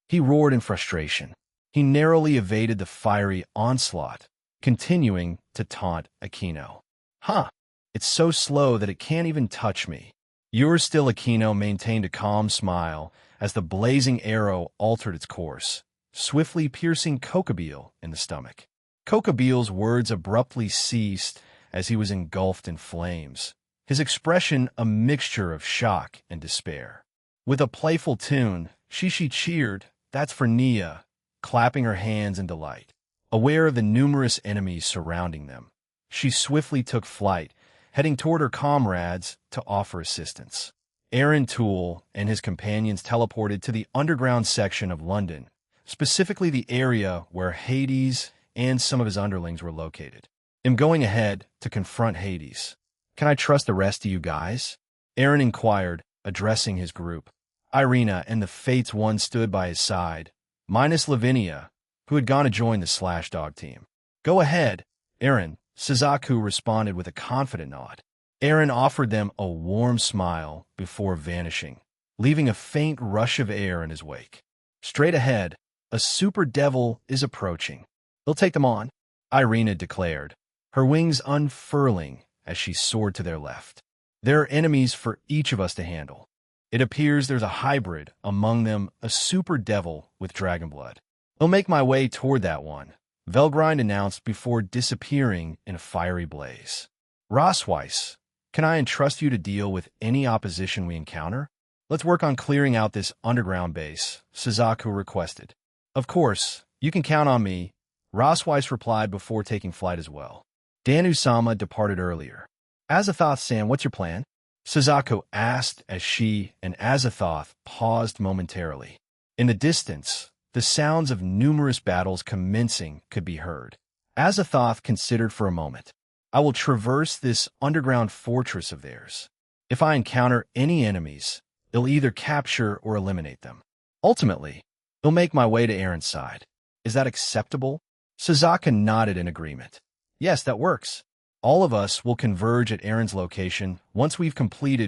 He roared in frustration. He narrowly evaded the fiery onslaught, continuing to taunt Aquino. Huh, it's so slow that it can't even touch me. Yours still, Aquino maintained a calm smile as the blazing arrow altered its course, swiftly piercing Kokobeel in the stomach. Kokobeel's words abruptly ceased as he was engulfed in flames, his expression a mixture of shock and despair. With a playful tune, Shishi cheered, "That's for Nia," clapping her hands in delight. Aware of the numerous enemies surrounding them, she swiftly took flight, heading toward her comrades to offer assistance. Aaron Toole and his companions teleported to the underground section of London, specifically the area where Hades and some of his underlings were located. I'm going ahead to confront Hades. Can I trust the rest of you guys? Aaron inquired, addressing his group. Irina and the Fates One stood by his side, minus Lavinia, who had gone to join the Slashdog team. Go ahead, Aaron, Suzaku responded with a confident nod. Aaron offered them a warm smile before vanishing, leaving a faint rush of air in his wake. Straight ahead, a super devil is approaching. They'll take them on, Irina declared, her wings unfurling as she soared to their left. There are enemies for each of us to handle. It appears there's a hybrid, among them a super devil with dragon blood. I'll make my way toward that one, Velgrind announced before disappearing in a fiery blaze. Rossweiss, can I entrust you to deal with any opposition we encounter? Let's work on clearing out this underground base, Suzaku requested. Of course, you can count on me, Rossweiss replied before taking flight as well. Dan-Usama departed earlier. Azathoth-san, what's your plan? Suzaku asked as she and Azathoth paused momentarily. In the distance, the sounds of numerous battles commencing could be heard. Azathoth considered for a moment. I will traverse this underground fortress of theirs. If I encounter any enemies, they'll either capture or eliminate them. Ultimately, they'll make my way to Aaron's side. Is that acceptable? Suzaku nodded in agreement. Yes, that works. All of us will converge at Aaron's location once we've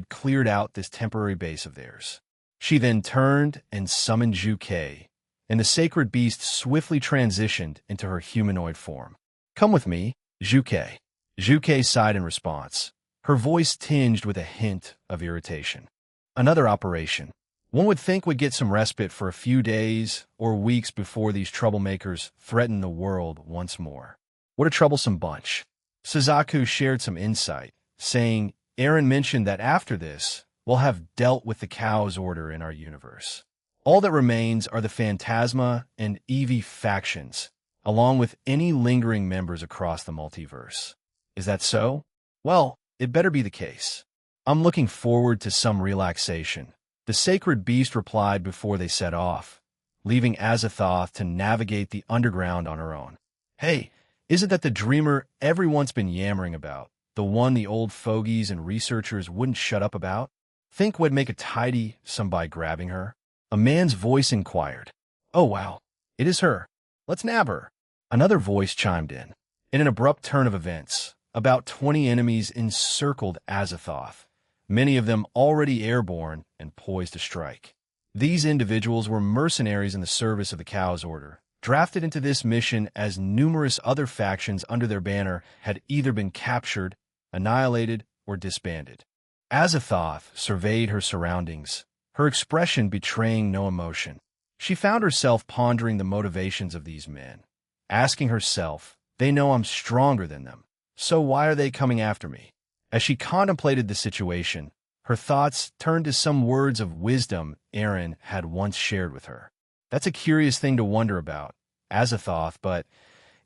cleared out this temporary base of theirs. She then turned and summoned Zhu-Kei, and the sacred beast swiftly transitioned into her humanoid form. Come with me, Zhu-Kei. Zhu-Kei sighed in response, her voice tinged with a hint of irritation. Another operation. One would think we'd get some respite for a few days or weeks before these troublemakers threaten the world once more. What a troublesome bunch. Suzaku shared some insight, saying, Aaron mentioned that after this, we'll have dealt with the Chaos Order in our universe. All that remains are the Phantasma and Eevee factions, along with any lingering members across the multiverse. Is that so? Well, it better be the case. I'm looking forward to some relaxation, the sacred beast replied before they set off, leaving Azathoth to navigate the underground on her own. Hey, isn't that the dreamer everyone's been yammering about, the one the old fogies and researchers wouldn't shut up about? Think we'd make a tidy some by grabbing her? A man's voice inquired. Oh wow, it is her. Let's nab her. Another voice chimed in. In an abrupt turn of events, about 20 enemies encircled Azathoth, many of them already airborne and poised to strike. These individuals were mercenaries in the service of the Chaos Order, drafted into this mission as numerous other factions under their banner had either been captured, annihilated, or disbanded. Azathoth surveyed her surroundings, her expression betraying no emotion. She found herself pondering the motivations of these men, asking herself, they know I'm stronger than them, so why are they coming after me? As she contemplated the situation, her thoughts turned to some words of wisdom Aaron had once shared with her. That's a curious thing to wonder about, Azathoth, but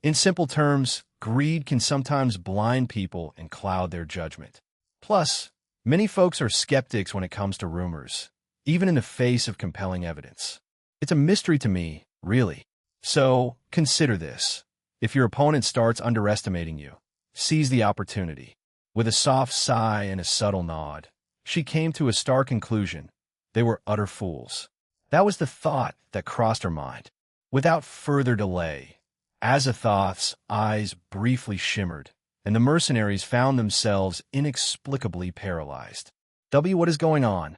in simple terms, greed can sometimes blind people and cloud their judgment. Plus, many folks are skeptics when it comes to rumors, even in the face of compelling evidence. It's a mystery to me, really. So, consider this. If your opponent starts underestimating you, seize the opportunity. With a soft sigh and a subtle nod, she came to a stark conclusion. They were utter fools. That was the thought that crossed her mind. Without further delay, Azathoth's eyes briefly shimmered, and the mercenaries found themselves inexplicably paralyzed. What is going on?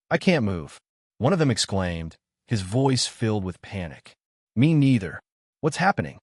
I can't move, one of them exclaimed, his voice filled with panic. Me neither. What's happening?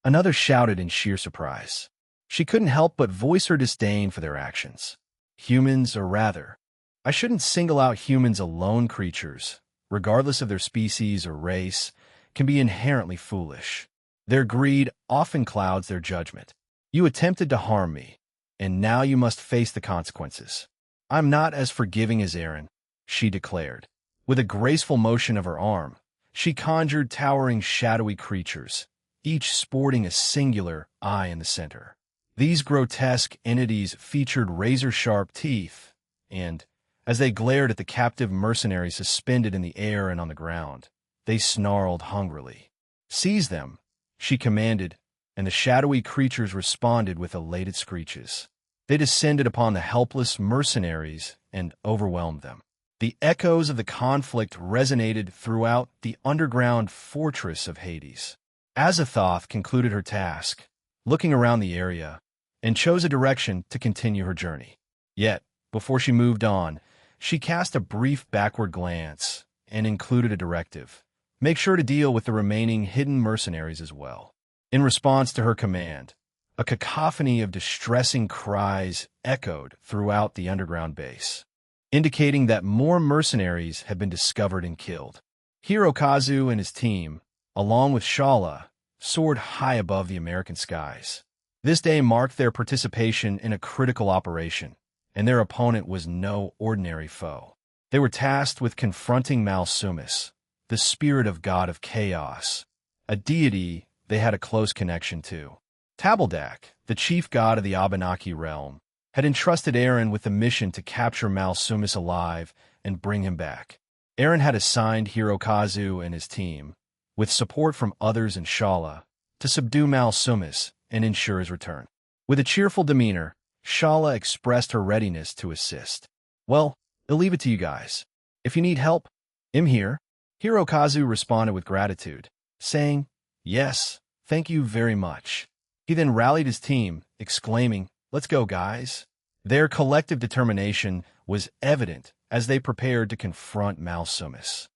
Another shouted in sheer surprise. She couldn't help but voice her disdain for their actions. Humans, or rather, I shouldn't single out humans alone. Creatures, regardless of their species or race, can be inherently foolish. Their greed often clouds their judgment. You attempted to harm me, and now you must face the consequences. I'm not as forgiving as Aaron, she declared. With a graceful motion of her arm, she conjured towering shadowy creatures, each sporting a singular eye in the center. These grotesque entities featured razor-sharp teeth, and, as they glared at the captive mercenaries suspended in the air and on the ground, they snarled hungrily. Seize them, she commanded, and the shadowy creatures responded with elated screeches. They descended upon the helpless mercenaries and overwhelmed them. The echoes of the conflict resonated throughout the underground fortress of Hades. Azathoth concluded her task, looking around the area, and chose a direction to continue her journey. Yet, before she moved on, she cast a brief backward glance and included a directive. Make sure to deal with the remaining hidden mercenaries as well. In response to her command, a cacophony of distressing cries echoed throughout the underground base, indicating that more mercenaries had been discovered and killed. Hirokazu and his team, along with Shala, soared high above the American skies. This day marked their participation in a critical operation, and their opponent was no ordinary foe. They were tasked with confronting Malsumis, the spirit of god of chaos, a deity they had a close connection to. Tabeldak, the chief god of the Abenaki realm, had entrusted Aaron with the mission to capture Malsumis alive and bring him back. Aaron had assigned Hirokazu and his team, with support from others in Shala, to subdue Malsumis and ensure his return. With a cheerful demeanor, Shala expressed her readiness to assist. Well, I'll leave it to you guys. If you need help, I'm here. Hirokazu responded with gratitude, saying, Yes, thank you very much. He then rallied his team, exclaiming, Let's go, guys. Their collective determination was evident as they prepared to confront Malsumis.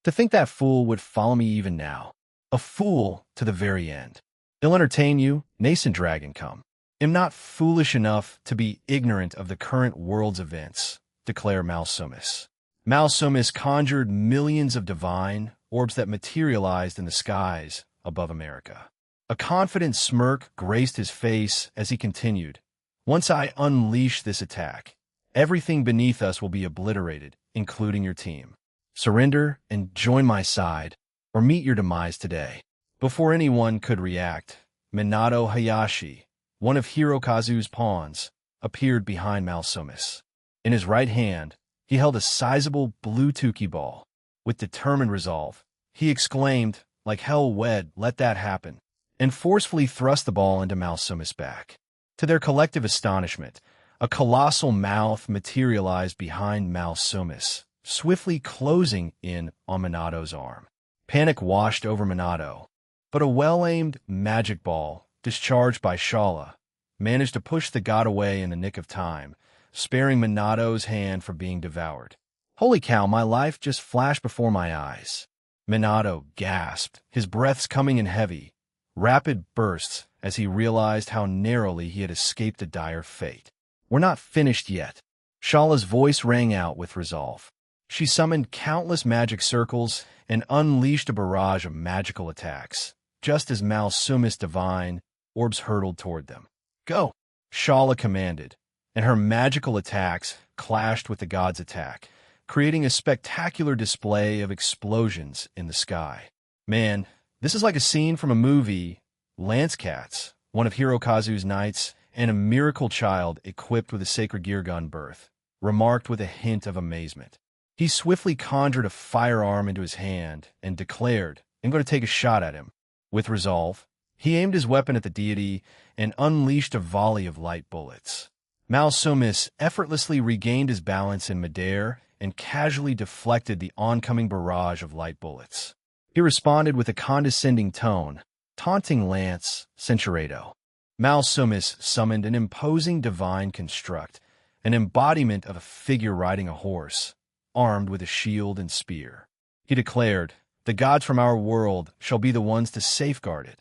To think that fool would follow me even now. A fool to the very end. He'll entertain you, nascent dragon come. Am not foolish enough to be ignorant of the current world's events, declared Malsumis. Malsumis conjured millions of divine orbs that materialized in the skies above America. A confident smirk graced his face as he continued. Once I unleash this attack, everything beneath us will be obliterated, including your team. Surrender and join my side, or meet your demise today. Before anyone could react, Minato Hayashi, one of Hirokazu's pawns, appeared behind Malsumis. In his right hand, he held a sizable blue Tuki ball. With determined resolve, he exclaimed, like hell wed, let that happen, and forcefully thrust the ball into Malsumis' back. To their collective astonishment, a colossal mouth materialized behind Malsumis, swiftly closing in on Minato's arm. Panic washed over Minato, but a well-aimed magic ball, discharged by Shala, managed to push the god away in the nick of time, sparing Minato's hand from being devoured. Holy cow, my life just flashed before my eyes. Minato gasped, his breaths coming in heavy, rapid bursts as he realized how narrowly he had escaped a dire fate. We're not finished yet. Shala's voice rang out with resolve. She summoned countless magic circles and unleashed a barrage of magical attacks, just as Malsumis' divine orbs hurtled toward them. Go! Shala commanded, and her magical attacks clashed with the god's attack, creating a spectacular display of explosions in the sky. Man, this is like a scene from a movie. Lance Cats, one of Hirokazu's knights, and a miracle child equipped with a sacred gear gun birth, remarked with a hint of amazement. He swiftly conjured a firearm into his hand and declared, "I'm going to take a shot at him." With resolve, he aimed his weapon at the deity and unleashed a volley of light bullets. Malsumis effortlessly regained his balance in midair and casually deflected the oncoming barrage of light bullets. He responded with a condescending tone, taunting Lance Centurato. Malsumis summoned an imposing divine construct, an embodiment of a figure riding a horse, armed with a shield and spear. He declared, "The gods from our world shall be the ones to safeguard it,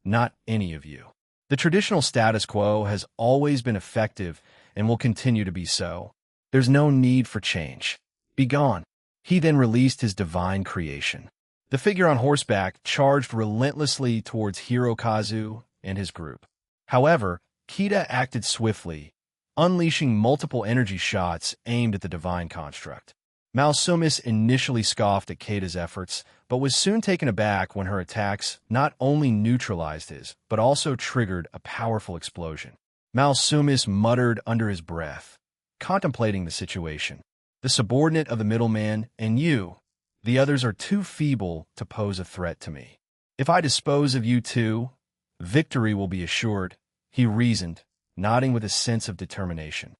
not any of you." The traditional status quo has always been effective and will continue to be so. There's no need for change. Be gone. He then released his divine creation. The figure on horseback charged relentlessly towards Hirokazu and his group. However, Kita acted swiftly, unleashing multiple energy shots aimed at the divine construct. Malsumis initially scoffed at Kata's efforts, but was soon taken aback when her attacks not only neutralized his, but also triggered a powerful explosion. Malsumis muttered under his breath, contemplating the situation. "The subordinate of the middleman, and you, the others are too feeble to pose a threat to me. If I dispose of you too, victory will be assured," he reasoned, nodding with a sense of determination.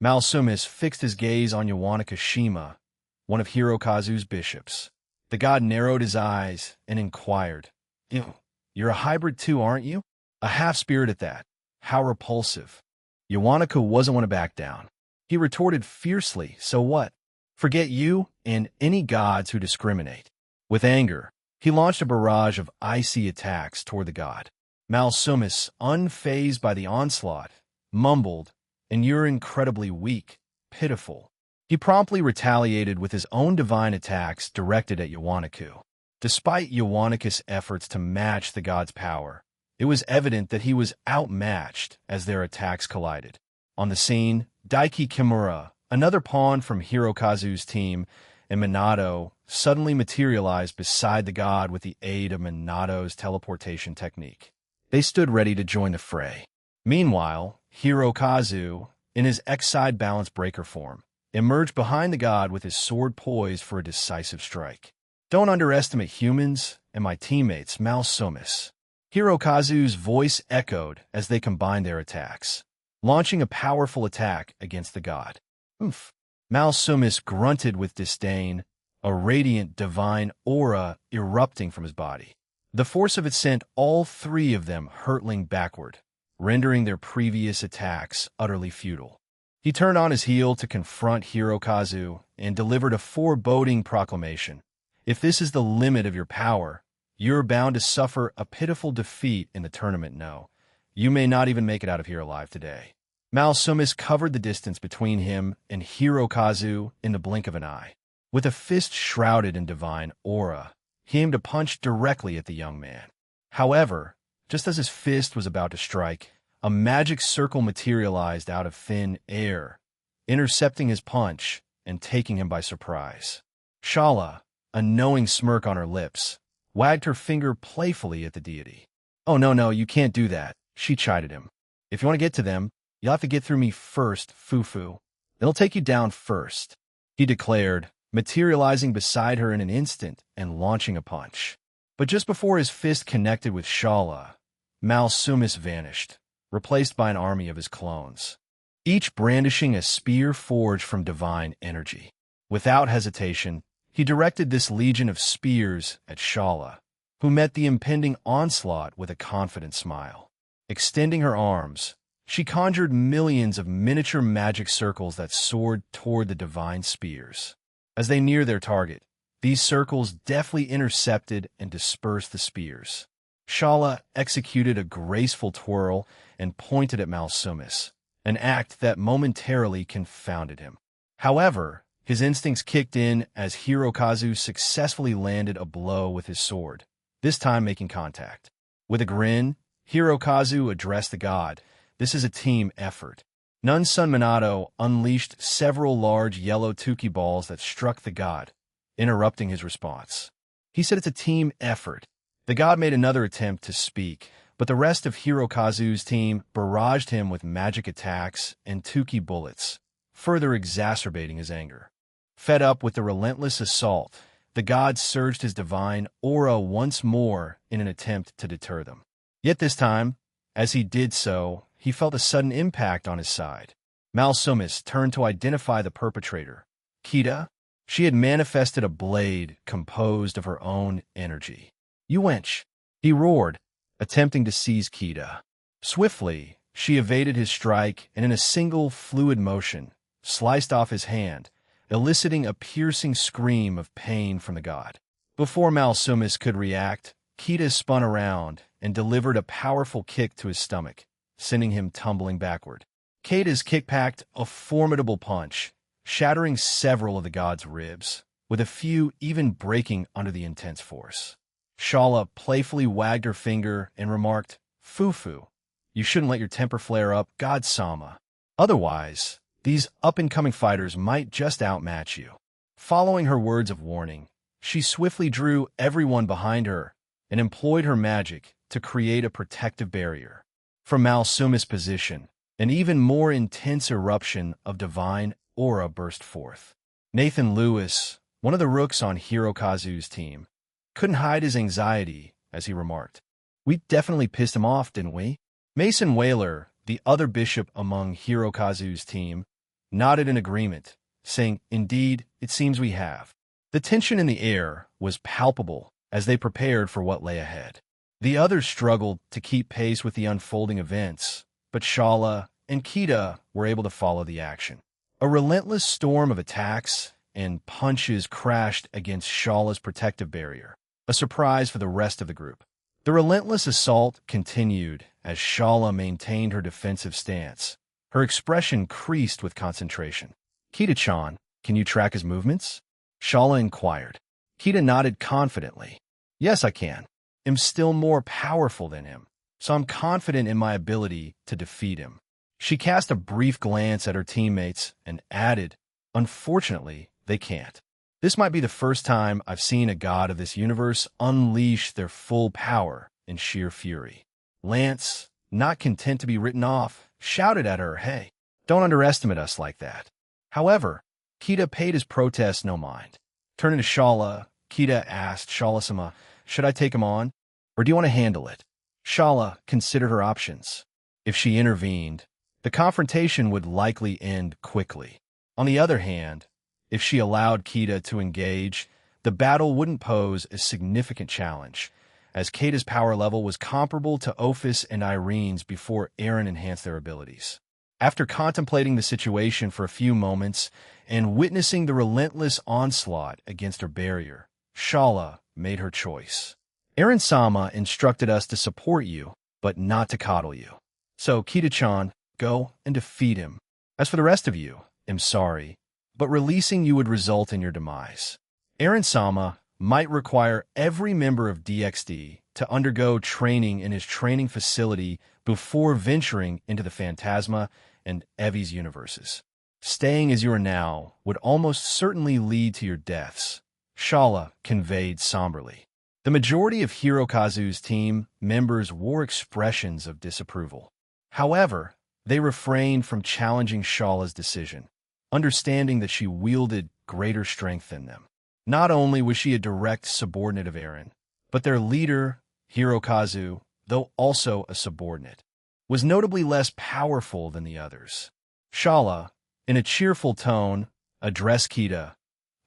Malsumis fixed his gaze on Yawanaka Shima, one of Hirokazu's bishops. The god narrowed his eyes and inquired, "You're a hybrid too, aren't you? A half-spirit at that. How repulsive." Yawanaka wasn't one to back down. He retorted fiercely, "So what? Forget you and any gods who discriminate." With anger, he launched a barrage of icy attacks toward the god. Malsumis, unfazed by the onslaught, mumbled, "And you're incredibly weak, pitiful." He promptly retaliated with his own divine attacks directed at Yawanaku. Despite Yawanaka's efforts to match the god's power, it was evident that he was outmatched as their attacks collided. On the scene, Daiki Kimura, another pawn from Hirokazu's team, and Minato suddenly materialized beside the god with the aid of Minato's teleportation technique. They stood ready to join the fray. Meanwhile, Hirokazu, in his X-side balance breaker form, emerged behind the god with his sword poised for a decisive strike. "Don't underestimate humans and my teammates, Malsumis." Hirokazu's voice echoed as they combined their attacks, launching a powerful attack against the god. "Oof." Malsumis grunted with disdain, a radiant divine aura erupting from his body. The force of it sent all three of them hurtling backward, rendering their previous attacks utterly futile. He turned on his heel to confront Hirokazu and delivered a foreboding proclamation. "If this is the limit of your power, you're bound to suffer a pitiful defeat in the tournament. No, you may not even make it out of here alive today." Malsumis covered the distance between him and Hirokazu in the blink of an eye. With a fist shrouded in divine aura, he aimed a punch directly at the young man. However, just as his fist was about to strike, a magic circle materialized out of thin air, intercepting his punch and taking him by surprise. Shala, a knowing smirk on her lips, wagged her finger playfully at the deity. "Oh, no, you can't do that," she chided him. "If you want to get to them, you'll have to get through me first, Fufu. They'll take you down first," he declared, materializing beside her in an instant and launching a punch. But just before his fist connected with Shala, Malsumis vanished, replaced by an army of his clones, each brandishing a spear forged from divine energy. Without hesitation, he directed this legion of spears at Shala, who met the impending onslaught with a confident smile. Extending her arms, she conjured millions of miniature magic circles that soared toward the divine spears. As they neared their target, these circles deftly intercepted and dispersed the spears. Shala executed a graceful twirl and pointed at Malsumis, an act that momentarily confounded him. However, his instincts kicked in as Hirokazu successfully landed a blow with his sword, this time making contact. With a grin, Hirokazu addressed the god. "This is a team effort." Nun-Sun Minato unleashed several large yellow Tuki balls that struck the god, interrupting his response. He said it's a team effort. The god made another attempt to speak, but the rest of Hirokazu's team barraged him with magic attacks and Tuki bullets, further exacerbating his anger. Fed up with the relentless assault, the god surged his divine aura once more in an attempt to deter them. Yet this time, as he did so, he felt a sudden impact on his side. Malsumis turned to identify the perpetrator. Kita? She had manifested a blade composed of her own energy. "You wench!" he roared, attempting to seize Kita. Swiftly, she evaded his strike and in a single fluid motion, sliced off his hand, eliciting a piercing scream of pain from the god. Before Malsumis could react, Kita spun around and delivered a powerful kick to his stomach, sending him tumbling backward. Kita's kick packed a formidable punch, shattering several of the god's ribs, with a few even breaking under the intense force. Shala playfully wagged her finger and remarked, "Fufu, you shouldn't let your temper flare up, God-sama. Otherwise, these up-and-coming fighters might just outmatch you." Following her words of warning, she swiftly drew everyone behind her and employed her magic to create a protective barrier. From Malsumis' position, an even more intense eruption of divine aura burst forth. Nathan Lewis, one of the rooks on Hirokazu's team, couldn't hide his anxiety as he remarked, "We definitely pissed him off, didn't we?" Mason Whaler, the other bishop among Hirokazu's team, nodded in agreement, saying, "Indeed, it seems we have." The tension in the air was palpable as they prepared for what lay ahead. The others struggled to keep pace with the unfolding events, but Shala and Kita were able to follow the action. A relentless storm of attacks and punches crashed against Shala's protective barrier, a surprise for the rest of the group. The relentless assault continued as Shala maintained her defensive stance. Her expression creased with concentration. "Kita-chan, can you track his movements?" Shala inquired. Kita nodded confidently. "Yes, I can. I'm still more powerful than him, so I'm confident in my ability to defeat him." She cast a brief glance at her teammates and added, "Unfortunately, they can't. This might be the first time I've seen a god of this universe unleash their full power in sheer fury." Lance, not content to be written off, shouted at her, "Hey, don't underestimate us like that." However, Kita paid his protest no mind. Turning to Shala, Kita asked Shala-sama, "Should I take him on, or do you want to handle it?" Shala considered her options. If she intervened, the confrontation would likely end quickly. On the other hand, if she allowed Kita to engage, the battle wouldn't pose a significant challenge, as Kita's power level was comparable to Ophis and Irene's before Eren enhanced their abilities. After contemplating the situation for a few moments and witnessing the relentless onslaught against her barrier, Shala made her choice. "Eren-sama instructed us to support you, but not to coddle you. So, Kita-chan, go and defeat him. As for the rest of you, I'm sorry, but releasing you would result in your demise. Eren-sama might require every member of DXD to undergo training in his training facility before venturing into the Phantasma and Evi's universes. Staying as you are now would almost certainly lead to your deaths," Shala conveyed somberly. The majority of Hirokazu's team members wore expressions of disapproval. However, they refrained from challenging Shala's decision, understanding that she wielded greater strength than them. Not only was she a direct subordinate of Eren, but their leader, Hirokazu, though also a subordinate, was notably less powerful than the others. Shala, in a cheerful tone, addressed Kita.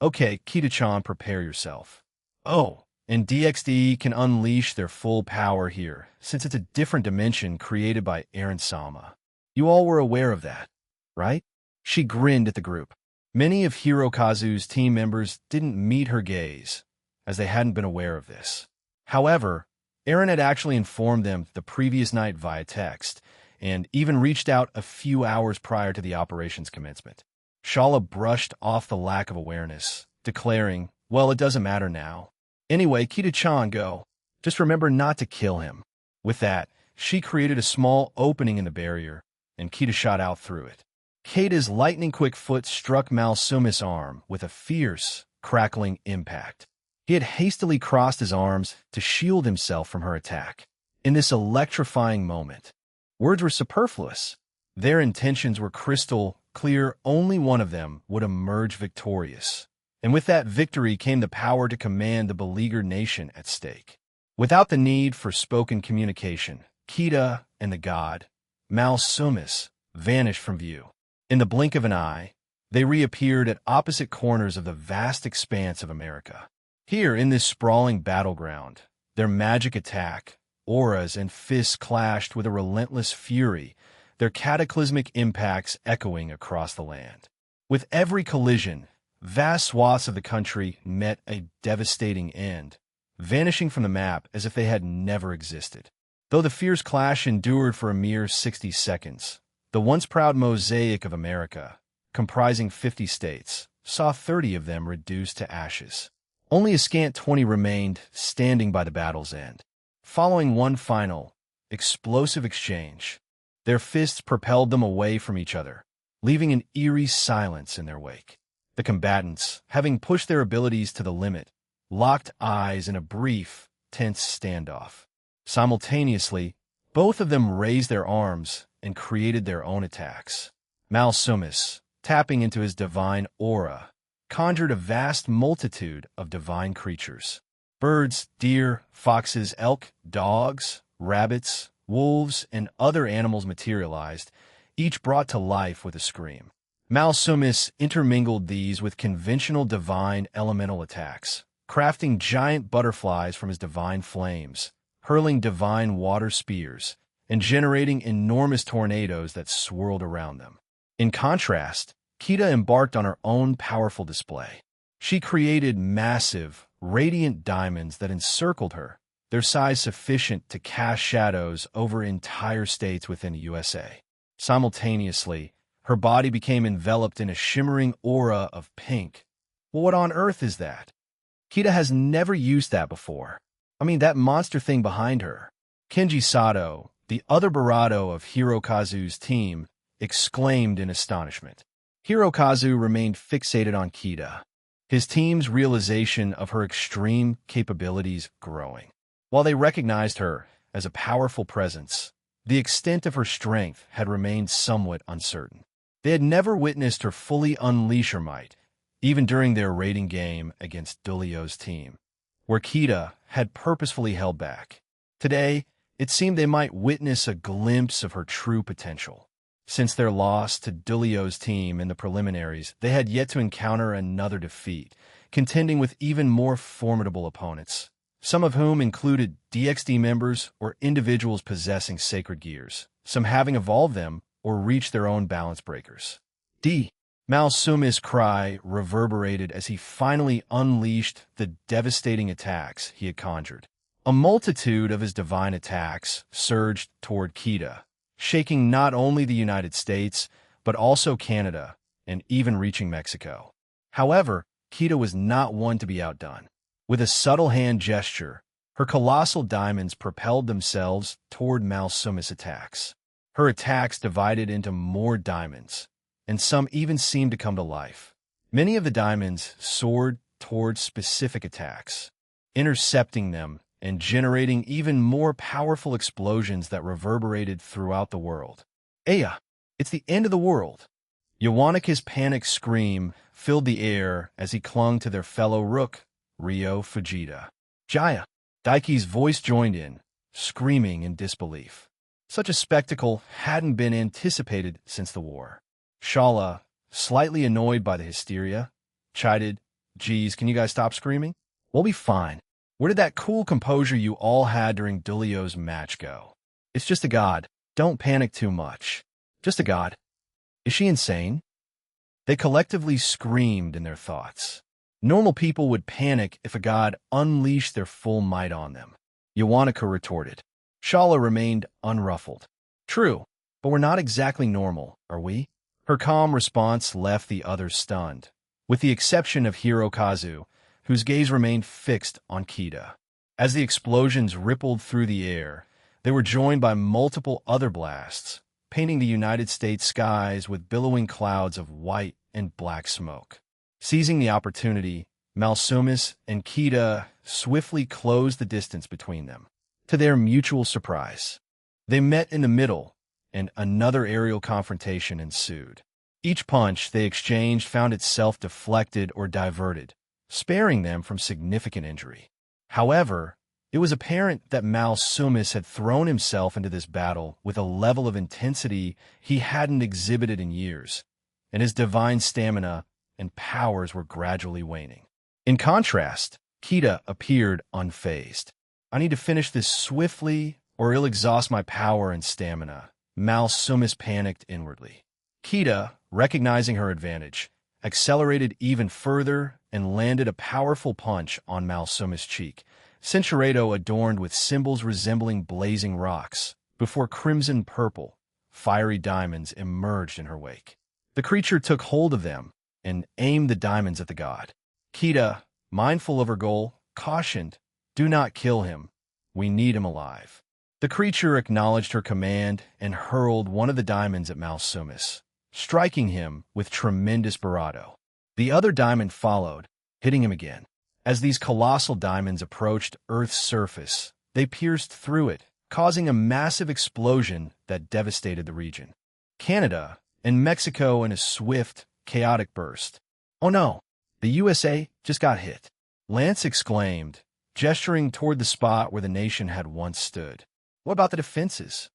"Okay, Kita-chan, prepare yourself. Oh, and DXD can unleash their full power here, since it's a different dimension created by Eren-sama. You all were aware of that, right?" She grinned at the group. Many of Hirokazu's team members didn't meet her gaze, as they hadn't been aware of this. However, Eren had actually informed them the previous night via text, and even reached out a few hours prior to the operation's commencement. Shala brushed off the lack of awareness, declaring, "Well, it doesn't matter now. Anyway, Kita-chan, go. Just remember not to kill him." With that, she created a small opening in the barrier, and Kita shot out through it. Kata's lightning-quick foot struck Malsumis's arm with a fierce, crackling impact. He had hastily crossed his arms to shield himself from her attack. In this electrifying moment, words were superfluous. Their intentions were crystal clear. Only one of them would emerge victorious. And with that victory came the power to command the beleaguered nation at stake. Without the need for spoken communication, Kita and the god, Malsumis, vanished from view. In the blink of an eye, they reappeared at opposite corners of the vast expanse of America. Here, in this sprawling battleground, their magic attack, auras, and fists clashed with a relentless fury, their cataclysmic impacts echoing across the land. With every collision, vast swaths of the country met a devastating end, vanishing from the map as if they had never existed. Though the fierce clash endured for a mere 60 seconds, the once proud mosaic of America, comprising 50 states, saw 30 of them reduced to ashes. Only a scant 20 remained standing by the battle's end. Following one final, explosive exchange, their fists propelled them away from each other, leaving an eerie silence in their wake. The combatants, having pushed their abilities to the limit, locked eyes in a brief, tense standoff. Simultaneously, both of them raised their arms and created their own attacks. Malsumis, tapping into his divine aura, conjured a vast multitude of divine creatures. Birds, deer, foxes, elk, dogs, rabbits, wolves, and other animals materialized, each brought to life with a scream. Malsumis intermingled these with conventional divine elemental attacks, crafting giant butterflies from his divine flames, hurling divine water spears, and generating enormous tornadoes that swirled around them. In contrast, Kita embarked on her own powerful display. She created massive, radiant diamonds that encircled her, their size sufficient to cast shadows over entire states within the USA. Simultaneously, her body became enveloped in a shimmering aura of pink. Well, what on earth is that? Kita has never used that before. I mean, that monster thing behind her. Kenji Sato, the other Barado of Hirokazu's team, exclaimed in astonishment. Hirokazu remained fixated on Kita, his team's realization of her extreme capabilities growing. While they recognized her as a powerful presence, the extent of her strength had remained somewhat uncertain. They had never witnessed her fully unleash her might, even during their raiding game against Dulio's team, where Kita had purposefully held back. Today, it seemed they might witness a glimpse of her true potential. Since their loss to Dulio's team in the preliminaries, they had yet to encounter another defeat, contending with even more formidable opponents, some of whom included DXD members or individuals possessing sacred gears, some having evolved them or reached their own balance breakers. Malsumis' cry reverberated as he finally unleashed the devastating attacks he had conjured. A multitude of his divine attacks surged toward Kita, shaking not only the United States, but also Canada, and even reaching Mexico. However, Kita was not one to be outdone. With a subtle hand gesture, her colossal diamonds propelled themselves toward Malsumis' attacks. Her attacks divided into more diamonds, and some even seemed to come to life. Many of the diamonds soared toward specific attacks, intercepting them and generating even more powerful explosions that reverberated throughout the world. Aya, it's the end of the world. Yawanaka's panicked scream filled the air as he clung to their fellow rook, Ryo Fujita. Jaya, Daiki's voice joined in, screaming in disbelief. Such a spectacle hadn't been anticipated since the war. Shala, slightly annoyed by the hysteria, chided, "Geez, can you guys stop screaming? We'll be fine. Where did that cool composure you all had during Dulio's match go? It's just a god. Don't panic too much. Just a god. Is she insane?" They collectively screamed in their thoughts. Normal people would panic if a god unleashed their full might on them. Yawanaka retorted. Shala remained unruffled. True, But we're not exactly normal, are we? Her calm response left the others stunned, with the exception of Hirokazu, whose gaze remained fixed on Kita. As the explosions rippled through the air, they were joined by multiple other blasts, painting the United States skies with billowing clouds of white and black smoke. Seizing the opportunity, Malsumis and Kita swiftly closed the distance between them. To their mutual surprise, they met in the middle, and another aerial confrontation ensued. Each punch they exchanged found itself deflected or diverted, sparing them from significant injury. However, it was apparent that Malsumis had thrown himself into this battle with a level of intensity he hadn't exhibited in years, and his divine stamina and powers were gradually waning. In contrast, Kita appeared unfazed. "I need to finish this swiftly, or it'll exhaust my power and stamina," Malsumis panicked inwardly. Kita, recognizing her advantage, accelerated even further and landed a powerful punch on Malsumis' cheek, Cinchureto adorned with symbols resembling blazing rocks, before crimson-purple, fiery diamonds emerged in her wake. The creature took hold of them and aimed the diamonds at the god. Kita, mindful of her goal, cautioned, "Do not kill him. We need him alive." The creature acknowledged her command and hurled one of the diamonds at Malsumis, striking him with tremendous bravado. The other diamond followed, hitting him again. As these colossal diamonds approached Earth's surface, they pierced through it, causing a massive explosion that devastated the region. Canada and Mexico in a swift, chaotic burst. "Oh no, the USA just got hit," Lance exclaimed, gesturing toward the spot where the nation had once stood. "What about the defenses?"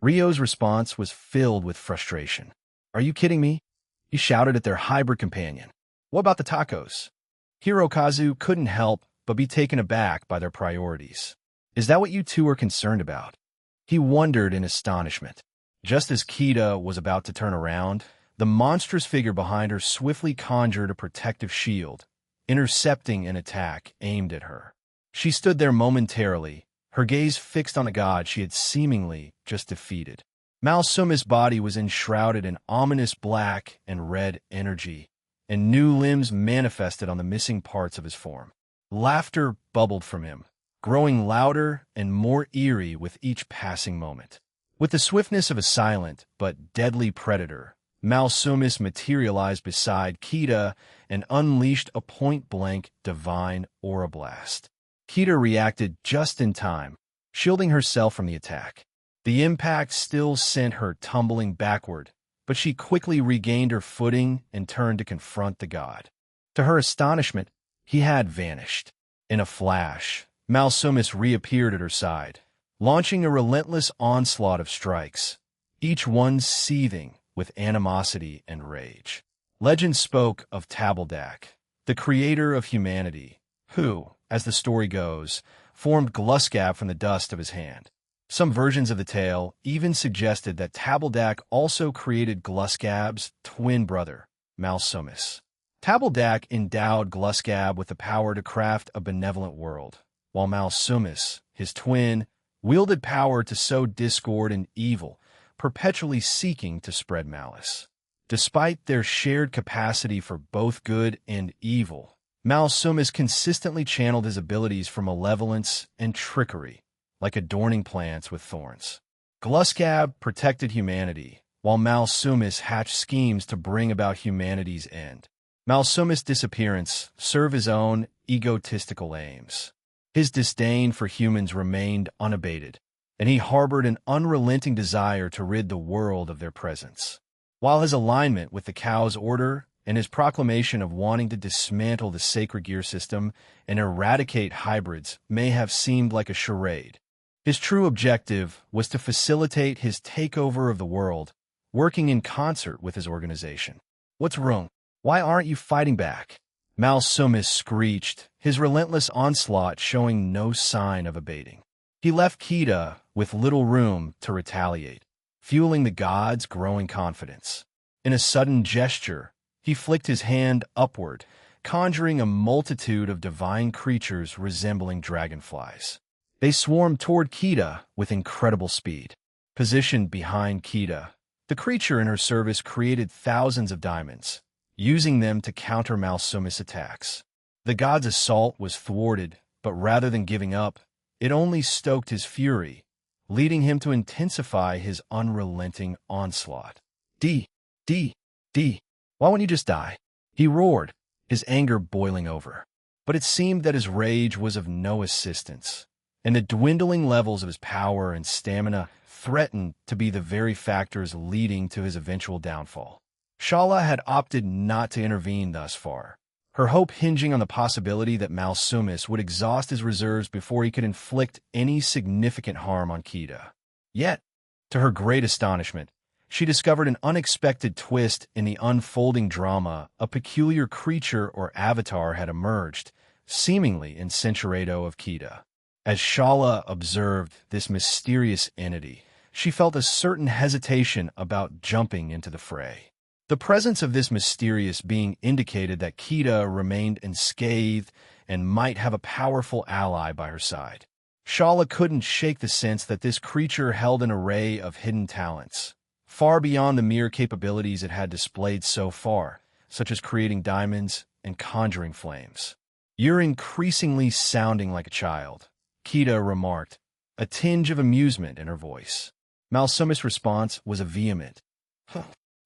Rio's response was filled with frustration. "Are you kidding me?" He shouted at their hybrid companion. "What about the tacos?" Hirokazu couldn't help but be taken aback by their priorities. "Is that what you two are concerned about?" He wondered in astonishment. Just as Kita was about to turn around, the monstrous figure behind her swiftly conjured a protective shield, intercepting an attack aimed at her. She stood there momentarily, her gaze fixed on the god she had seemingly just defeated. Malsumis' body was enshrouded in ominous black and red energy, and new limbs manifested on the missing parts of his form. Laughter bubbled from him, growing louder and more eerie with each passing moment. With the swiftness of a silent but deadly predator, Malsumis materialized beside Kita and unleashed a point-blank divine aura blast. Kita reacted just in time, shielding herself from the attack. The impact still sent her tumbling backward, but she quickly regained her footing and turned to confront the god. To her astonishment, he had vanished. In a flash, Malsumis reappeared at her side, launching a relentless onslaught of strikes, each one seething with animosity and rage. Legend spoke of Tabaldak, the creator of humanity, who, as the story goes, formed Gluskab from the dust of his hand. Some versions of the tale even suggested that Tabaldak also created Gluskab's twin brother, Malsumis. Tabaldak endowed Gluskab with the power to craft a benevolent world, while Malsumis, his twin, wielded power to sow discord and evil, perpetually seeking to spread malice. Despite their shared capacity for both good and evil, Malsumis consistently channeled his abilities for malevolence and trickery, like adorning plants with thorns. Gluskab protected humanity, while Malsumis hatched schemes to bring about humanity's end. Malsumis' disappearance served his own egotistical aims. His disdain for humans remained unabated, and he harbored an unrelenting desire to rid the world of their presence. While his alignment with the Cow's order and his proclamation of wanting to dismantle the sacred gear system and eradicate hybrids may have seemed like a charade, his true objective was to facilitate his takeover of the world, working in concert with his organization. "What's wrong? Why aren't you fighting back?" Malsumis screeched, his relentless onslaught showing no sign of abating. He left Kita with little room to retaliate, fueling the god's growing confidence. In a sudden gesture, he flicked his hand upward, conjuring a multitude of divine creatures resembling dragonflies. They swarmed toward Kita with incredible speed. Positioned behind Kita, the creature in her service created thousands of diamonds, using them to counter Malsumis' attacks. The god's assault was thwarted, but rather than giving up, it only stoked his fury, leading him to intensify his unrelenting onslaught. D, D, why won't you just die? He roared, his anger boiling over. But it seemed that his rage was of no assistance, and the dwindling levels of his power and stamina threatened to be the very factors leading to his eventual downfall. Shala had opted not to intervene thus far, her hope hinging on the possibility that Malsumis would exhaust his reserves before he could inflict any significant harm on Kita. Yet, to her great astonishment, she discovered an unexpected twist in the unfolding drama. A peculiar creature or avatar had emerged, seemingly in Centuredo of Kita. As Shala observed this mysterious entity, she felt a certain hesitation about jumping into the fray. The presence of this mysterious being indicated that Kita remained unscathed and might have a powerful ally by her side. Shala couldn't shake the sense that this creature held an array of hidden talents, far beyond the mere capabilities it had displayed so far, such as creating diamonds and conjuring flames. "You're increasingly sounding like a child," Kita remarked, a tinge of amusement in her voice. Malsumis' response was a vehement,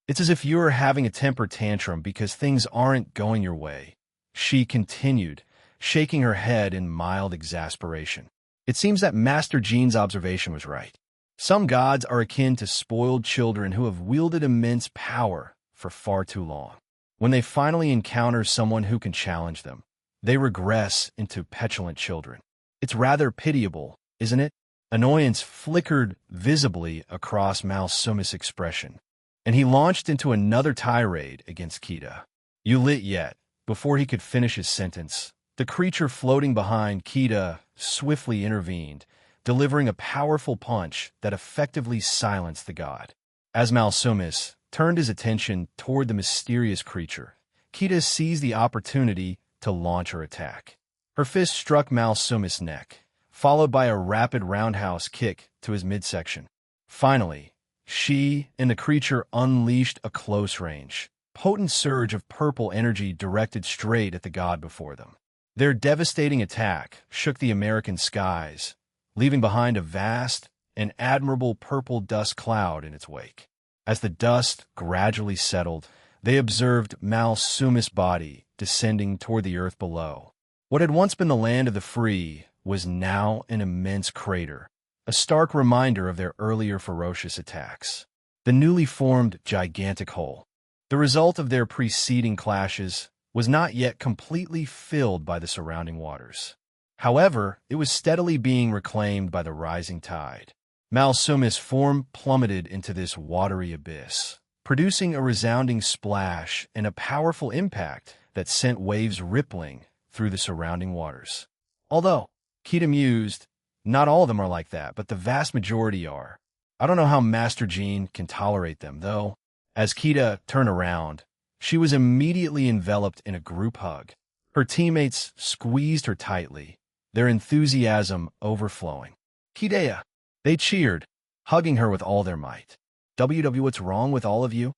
"It's as if you're having a temper tantrum because things aren't going your way," she continued, shaking her head in mild exasperation. It seems that Master Jean's observation was right. Some gods are akin to spoiled children who have wielded immense power for far too long. When they finally encounter someone who can challenge them, they regress into petulant children. It's rather pitiable, isn't it? Annoyance flickered visibly across Malsumis' expression, and he launched into another tirade against Kita. "You lit yet?" Before he could finish his sentence, the creature floating behind Kita swiftly intervened, delivering a powerful punch that effectively silenced the god. As Malsumis turned his attention toward the mysterious creature, Kita seized the opportunity to launch her attack. Her fist struck Malsumis' neck, followed by a rapid roundhouse kick to his midsection. Finally, she and the creature unleashed a close-range, potent surge of purple energy directed straight at the god before them. Their devastating attack shook the American skies, leaving behind a vast and admirable purple dust cloud in its wake. As the dust gradually settled, they observed Malsumis' body descending toward the earth below. What had once been the land of the free was now an immense crater, a stark reminder of their earlier ferocious attacks. The newly formed gigantic hole, the result of their preceding clashes, was not yet completely filled by the surrounding waters. However, it was steadily being reclaimed by the rising tide. Malsumis' form plummeted into this watery abyss, producing a resounding splash and a powerful impact that sent waves rippling through the surrounding waters. Although, Kita mused, not all of them are like that, but the vast majority are. I don't know how Master Jean can tolerate them, though. As Kita turned around, she was immediately enveloped in a group hug. Her teammates squeezed her tightly, their enthusiasm overflowing. "Kidea!" They cheered, hugging her with all their might. "WW, what's wrong with all of you?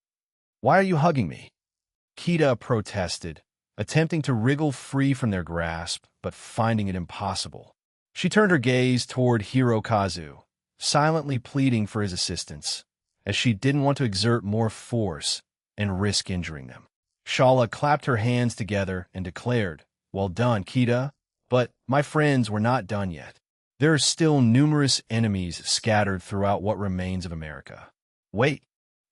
Why are you hugging me?" Kita protested, attempting to wriggle free from their grasp, but finding it impossible. She turned her gaze toward Hirokazu, silently pleading for his assistance, as she didn't want to exert more force and risk injuring them. Shala clapped her hands together and declared, "Well done, Kita, but my friends, were not done yet. There are still numerous enemies scattered throughout what remains of America." "Wait,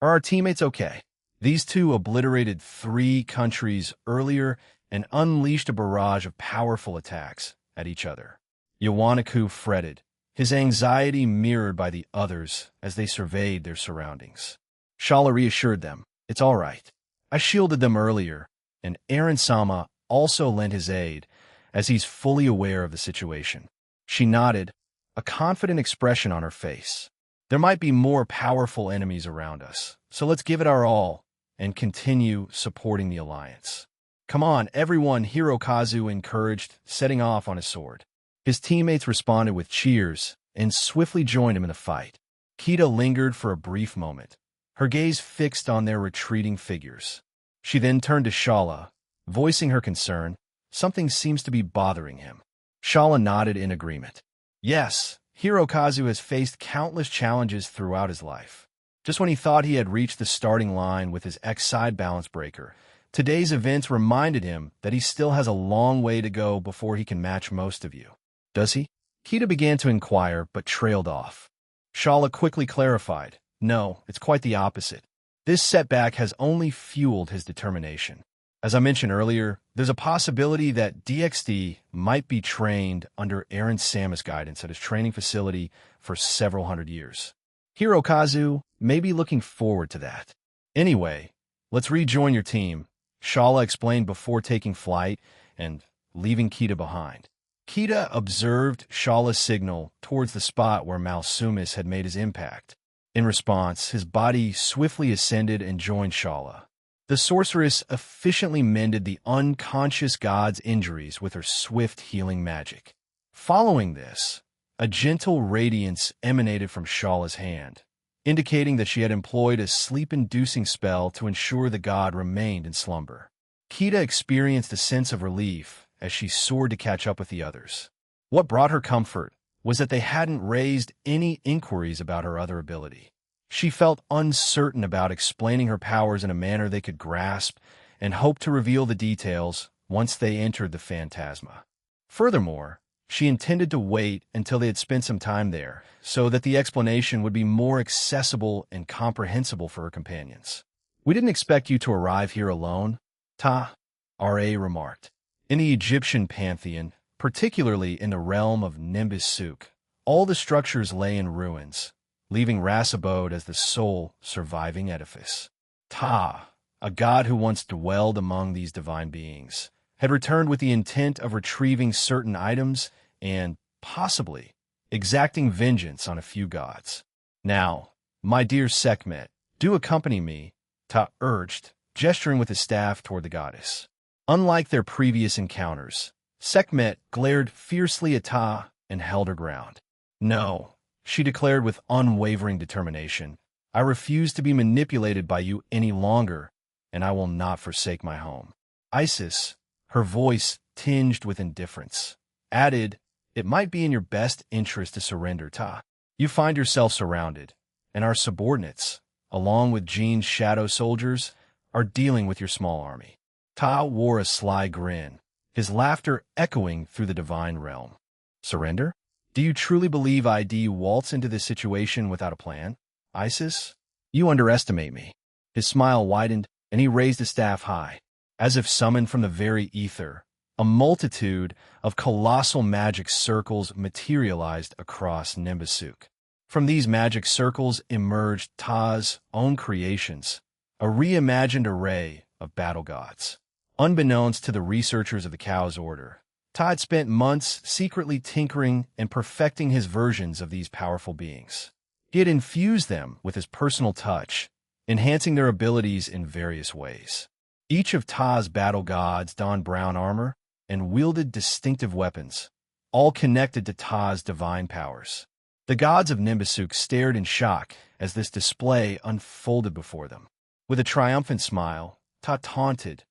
are our teammates okay?" These two obliterated 3 countries earlier and unleashed a barrage of powerful attacks at each other. Iwanaku fretted, his anxiety mirrored by the others as they surveyed their surroundings. Shala reassured them, "It's all right. I shielded them earlier," and Aaron-sama also lent his aid, as he's fully aware of the situation. She nodded, a confident expression on her face. "There might be more powerful enemies around us, so let's give it our all and continue supporting the alliance." "Come on, everyone," Hirokazu encouraged, setting off on his sword. His teammates responded with cheers and swiftly joined him in the fight. Kita lingered for a brief moment, her gaze fixed on their retreating figures. She then turned to Shala, voicing her concern. Something seems to be bothering him. Shala nodded in agreement. Yes, Hirokazu has faced countless challenges throughout his life. Just when he thought he had reached the starting line with his X-side balance breaker, today's events reminded him that he still has a long way to go before he can match most of you. Does he? Kita began to inquire, but trailed off. Shala quickly clarified. No, it's quite the opposite. This setback has only fueled his determination. As I mentioned earlier, there's a possibility that DXD might be trained under Aaron Samus guidance at his training facility for several hundred years. Hirokazu may be looking forward to that. Anyway, let's rejoin your team, Shala explained before taking flight and leaving Kita behind. Kita observed Shala's signal towards the spot where Malsumis had made his impact. In response, his body swiftly ascended and joined Shala. The sorceress efficiently mended the unconscious god's injuries with her swift healing magic. Following this, a gentle radiance emanated from Shala's hand, indicating that she had employed a sleep-inducing spell to ensure the god remained in slumber. Kita experienced a sense of relief as she soared to catch up with the others. What brought her comfort was that they hadn't raised any inquiries about her other ability. She felt uncertain about explaining her powers in a manner they could grasp and hoped to reveal the details once they entered the Phantasma. Furthermore, she intended to wait until they had spent some time there so that the explanation would be more accessible and comprehensible for her companions. We didn't expect you to arrive here alone, Ta, R.A. remarked. In the Egyptian pantheon, particularly in the realm of Nimbus-Suk, all the structures lay in ruins, leaving Ras Abode as the sole surviving edifice. Ta, a god who once dwelled among these divine beings, had returned with the intent of retrieving certain items and, possibly, exacting vengeance on a few gods. Now, my dear Sekhmet, do accompany me, Ta urged, gesturing with his staff toward the goddess. Unlike their previous encounters, Sekhmet glared fiercely at Ta and held her ground. No, she declared with unwavering determination. I refuse to be manipulated by you any longer, and I will not forsake my home. Isis, her voice tinged with indifference, added, it might be in your best interest to surrender, Ta. You find yourself surrounded, and our subordinates, along with Jean's shadow soldiers, are dealing with your small army. Ta wore a sly grin, his laughter echoing through the divine realm. Surrender? Do you truly believe I'd waltz into this situation without a plan? Isis? You underestimate me. His smile widened, and he raised his staff high. As if summoned from the very ether, a multitude of colossal magic circles materialized across Nimbus-Suk. From these magic circles emerged Ta's own creations, a reimagined array of battle gods. Unbeknownst to the researchers of the Cow's Order, Ta had spent months secretly tinkering and perfecting his versions of these powerful beings. He had infused them with his personal touch, enhancing their abilities in various ways. Each of Ta's battle gods donned brown armor and wielded distinctive weapons, all connected to Ta's divine powers. The gods of Nimbus-Suk stared in shock as this display unfolded before them. With a triumphant smile, Ta taunted,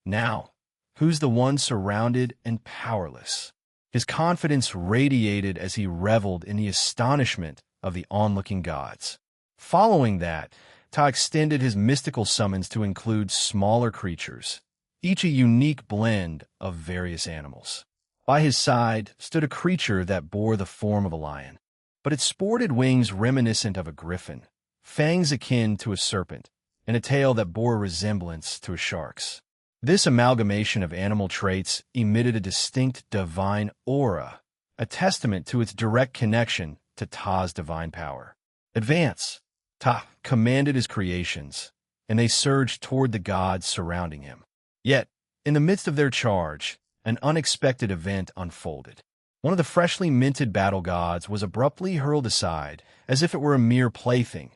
now, who's the one surrounded and powerless? His confidence radiated as he reveled in the astonishment of the onlooking gods. Following that, Ta extended his mystical summons to include smaller creatures, each a unique blend of various animals. By his side stood a creature that bore the form of a lion, but it sported wings reminiscent of a griffin, fangs akin to a serpent, and a tail that bore a resemblance to a shark's. This amalgamation of animal traits emitted a distinct divine aura, a testament to its direct connection to Ta's divine power. Advance! Ta commanded his creations, and they surged toward the gods surrounding him. Yet, in the midst of their charge, an unexpected event unfolded. One of the freshly minted battle gods was abruptly hurled aside, as if it were a mere plaything,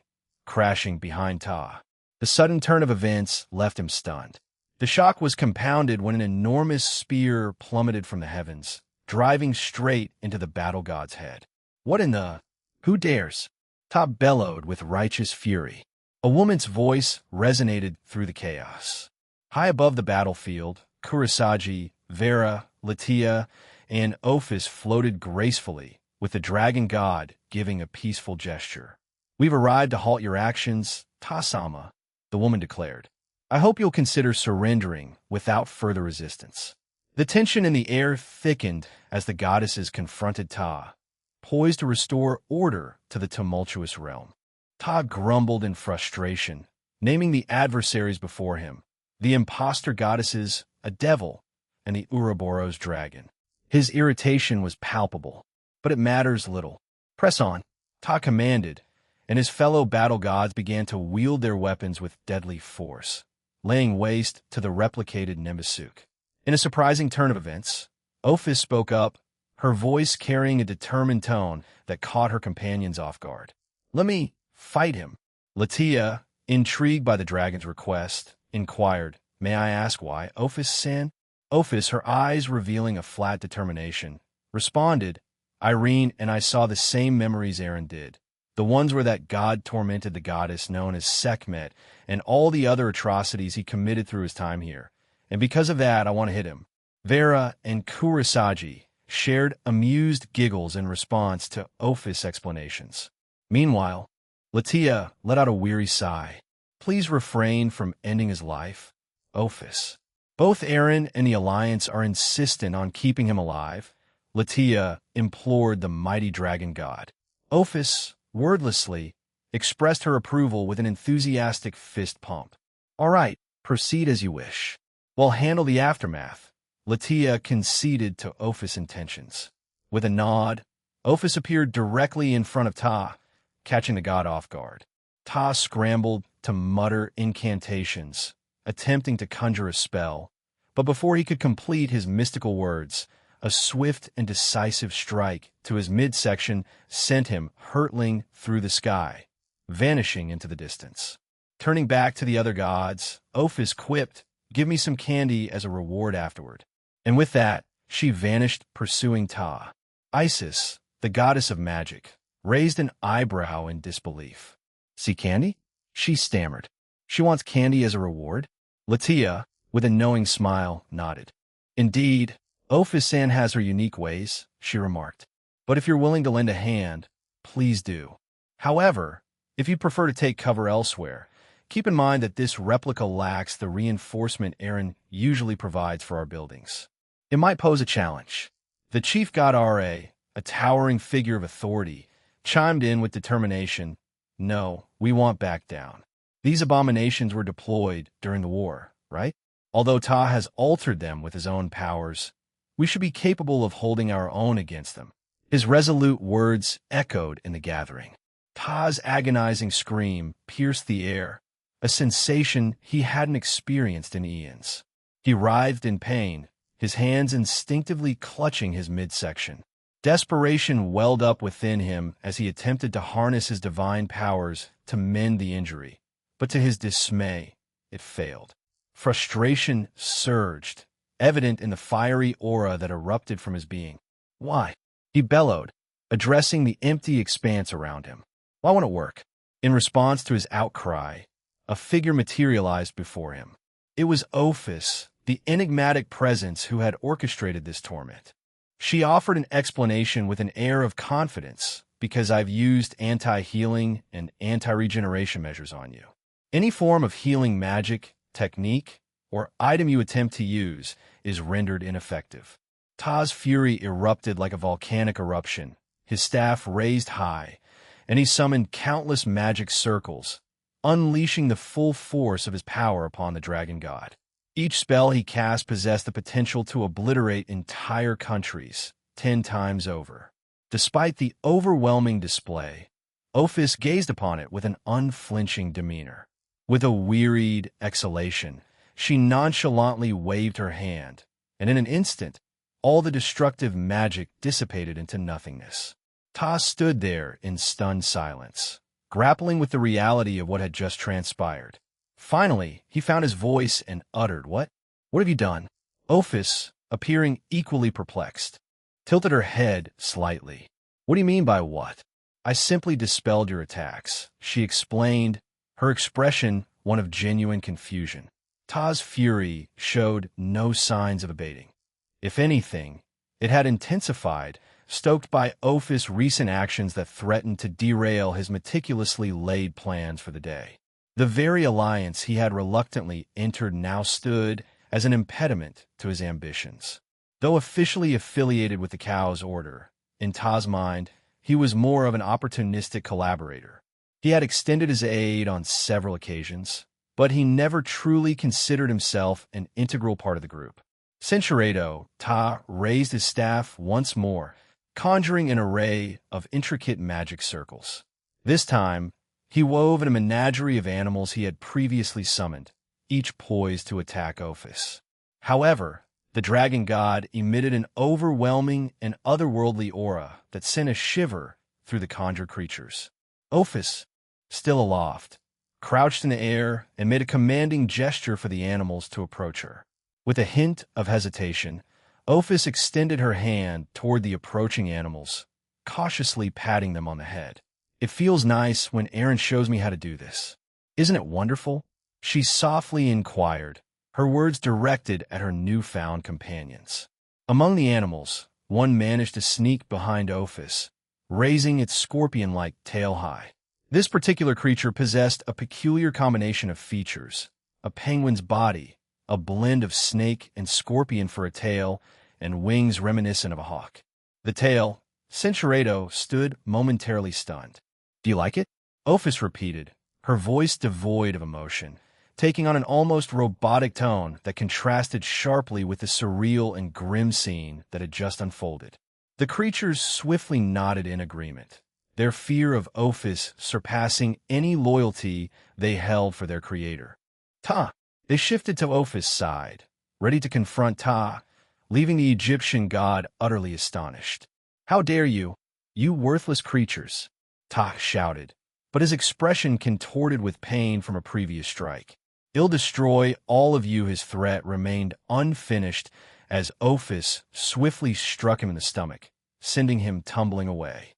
crashing behind Ta. The sudden turn of events left him stunned. The shock was compounded when an enormous spear plummeted from the heavens, driving straight into the battle god's head. What in the... Who dares? Ta bellowed with righteous fury. A woman's voice resonated through the chaos. High above the battlefield, Kurosagi, Vera, Latia, and Ophis floated gracefully, with the dragon god giving a peaceful gesture. "We've arrived to halt your actions, Ta-sama," the woman declared. "I hope you'll consider surrendering without further resistance." The tension in the air thickened as the goddesses confronted Ta, poised to restore order to the tumultuous realm. Ta grumbled in frustration, naming the adversaries before him, the imposter goddesses, a devil, and the Ouroboros dragon. His irritation was palpable, but it matters little. "Press on," Ta commanded, and his fellow battle gods began to wield their weapons with deadly force, laying waste to the replicated Nembusuk. In a surprising turn of events, Ophis spoke up, her voice carrying a determined tone that caught her companions off guard. "Let me fight him." Latia, intrigued by the dragon's request, inquired, "May I ask why, Ophis-san?" Ophis, her eyes revealing a flat determination, responded, "Irene and I saw the same memories Aaron did. The ones where that god tormented the goddess known as Sekhmet and all the other atrocities he committed through his time here. And because of that, I want to hit him." Vera and Kurosagi shared amused giggles in response to Ophis' explanations. Meanwhile, Latia let out a weary sigh. "Please refrain from ending his life, Ophis. Both Aaron and the Alliance are insistent on keeping him alive," Latia implored the mighty dragon god. Ophis, wordlessly, expressed her approval with an enthusiastic fist pump. "All right, proceed as you wish. We'll handle the aftermath," Latia conceded to Ophis' intentions. With a nod, Ophis appeared directly in front of Ta, catching the god off guard. Ta scrambled to mutter incantations, attempting to conjure a spell, but before he could complete his mystical words, a swift and decisive strike to his midsection sent him hurtling through the sky, vanishing into the distance. Turning back to the other gods, Ophis quipped, "Give me some candy as a reward afterward." And with that, she vanished, pursuing Ta. Isis, the goddess of magic, raised an eyebrow in disbelief. "See candy?" she stammered. "She wants candy as a reward?" Latia, with a knowing smile, nodded. "Indeed, Ophis-san has her unique ways," she remarked. "But if you're willing to lend a hand, please do. However, if you prefer to take cover elsewhere, keep in mind that this replica lacks the reinforcement Aaron usually provides for our buildings. It might pose a challenge." The chief god Ra, a towering figure of authority, chimed in with determination. "No, we won't back down. These abominations were deployed during the war, right? Although Ta has altered them with his own powers, we should be capable of holding our own against them." His resolute words echoed in the gathering. Ta's agonizing scream pierced the air, a sensation he hadn't experienced in eons. He writhed in pain, his hands instinctively clutching his midsection. Desperation welled up within him as he attempted to harness his divine powers to mend the injury, but to his dismay, it failed. Frustration surged, evident in the fiery aura that erupted from his being. "Why?" he bellowed, addressing the empty expanse around him. "Why won't it work?" In response to his outcry, a figure materialized before him. It was Ophis, the enigmatic presence who had orchestrated this torment. She offered an explanation with an air of confidence, "Because I've used anti-healing and anti-regeneration measures on you. Any form of healing magic, technique, or item you attempt to use is rendered ineffective." Ta's fury erupted like a volcanic eruption, his staff raised high, and he summoned countless magic circles, unleashing the full force of his power upon the dragon god. Each spell he cast possessed the potential to obliterate entire countries 10 times over. Despite the overwhelming display, Ophis gazed upon it with an unflinching demeanor. With a wearied exhalation, she nonchalantly waved her hand, and in an instant, all the destructive magic dissipated into nothingness. Ta stood there in stunned silence, grappling with the reality of what had just transpired. Finally, he found his voice and uttered, "What? What have you done?" Ophis, appearing equally perplexed, tilted her head slightly. "What do you mean by what?" I simply dispelled your attacks, she explained, her expression one of genuine confusion. Ta's fury showed no signs of abating. If anything, it had intensified, stoked by Ophis' recent actions that threatened to derail his meticulously laid plans for the day. The very alliance he had reluctantly entered now stood as an impediment to his ambitions. Though officially affiliated with the Cow's Order, in Ta's mind, he was more of an opportunistic collaborator. He had extended his aid on several occasions, but he never truly considered himself an integral part of the group. Centuredo, Ta raised his staff once more, conjuring an array of intricate magic circles. This time, he wove in a menagerie of animals he had previously summoned, each poised to attack Ophis. However, the dragon god emitted an overwhelming and otherworldly aura that sent a shiver through the conjured creatures. Ophis, still aloft, crouched in the air and made a commanding gesture for the animals to approach her. With a hint of hesitation, Ophis extended her hand toward the approaching animals, cautiously patting them on the head. "It feels nice when Aaron shows me how to do this. Isn't it wonderful?" she softly inquired, her words directed at her newfound companions. Among the animals, one managed to sneak behind Ophis, raising its scorpion-like tail high. This particular creature possessed a peculiar combination of features: a penguin's body, a blend of snake and scorpion for a tail, and wings reminiscent of a hawk. The tail, Centuredo stood momentarily stunned. "Do you like it?" Ophis repeated, her voice devoid of emotion, taking on an almost robotic tone that contrasted sharply with the surreal and grim scene that had just unfolded. The creatures swiftly nodded in agreement, their fear of Ophis surpassing any loyalty they held for their creator. Ta! They shifted to Ophis' side, ready to confront Ta, leaving the Egyptian god utterly astonished. "How dare you, you worthless creatures!" Ta shouted, but his expression contorted with pain from a previous strike. "I'll destroy all of you." His threat remained unfinished as Ophis swiftly struck him in the stomach, sending him tumbling away.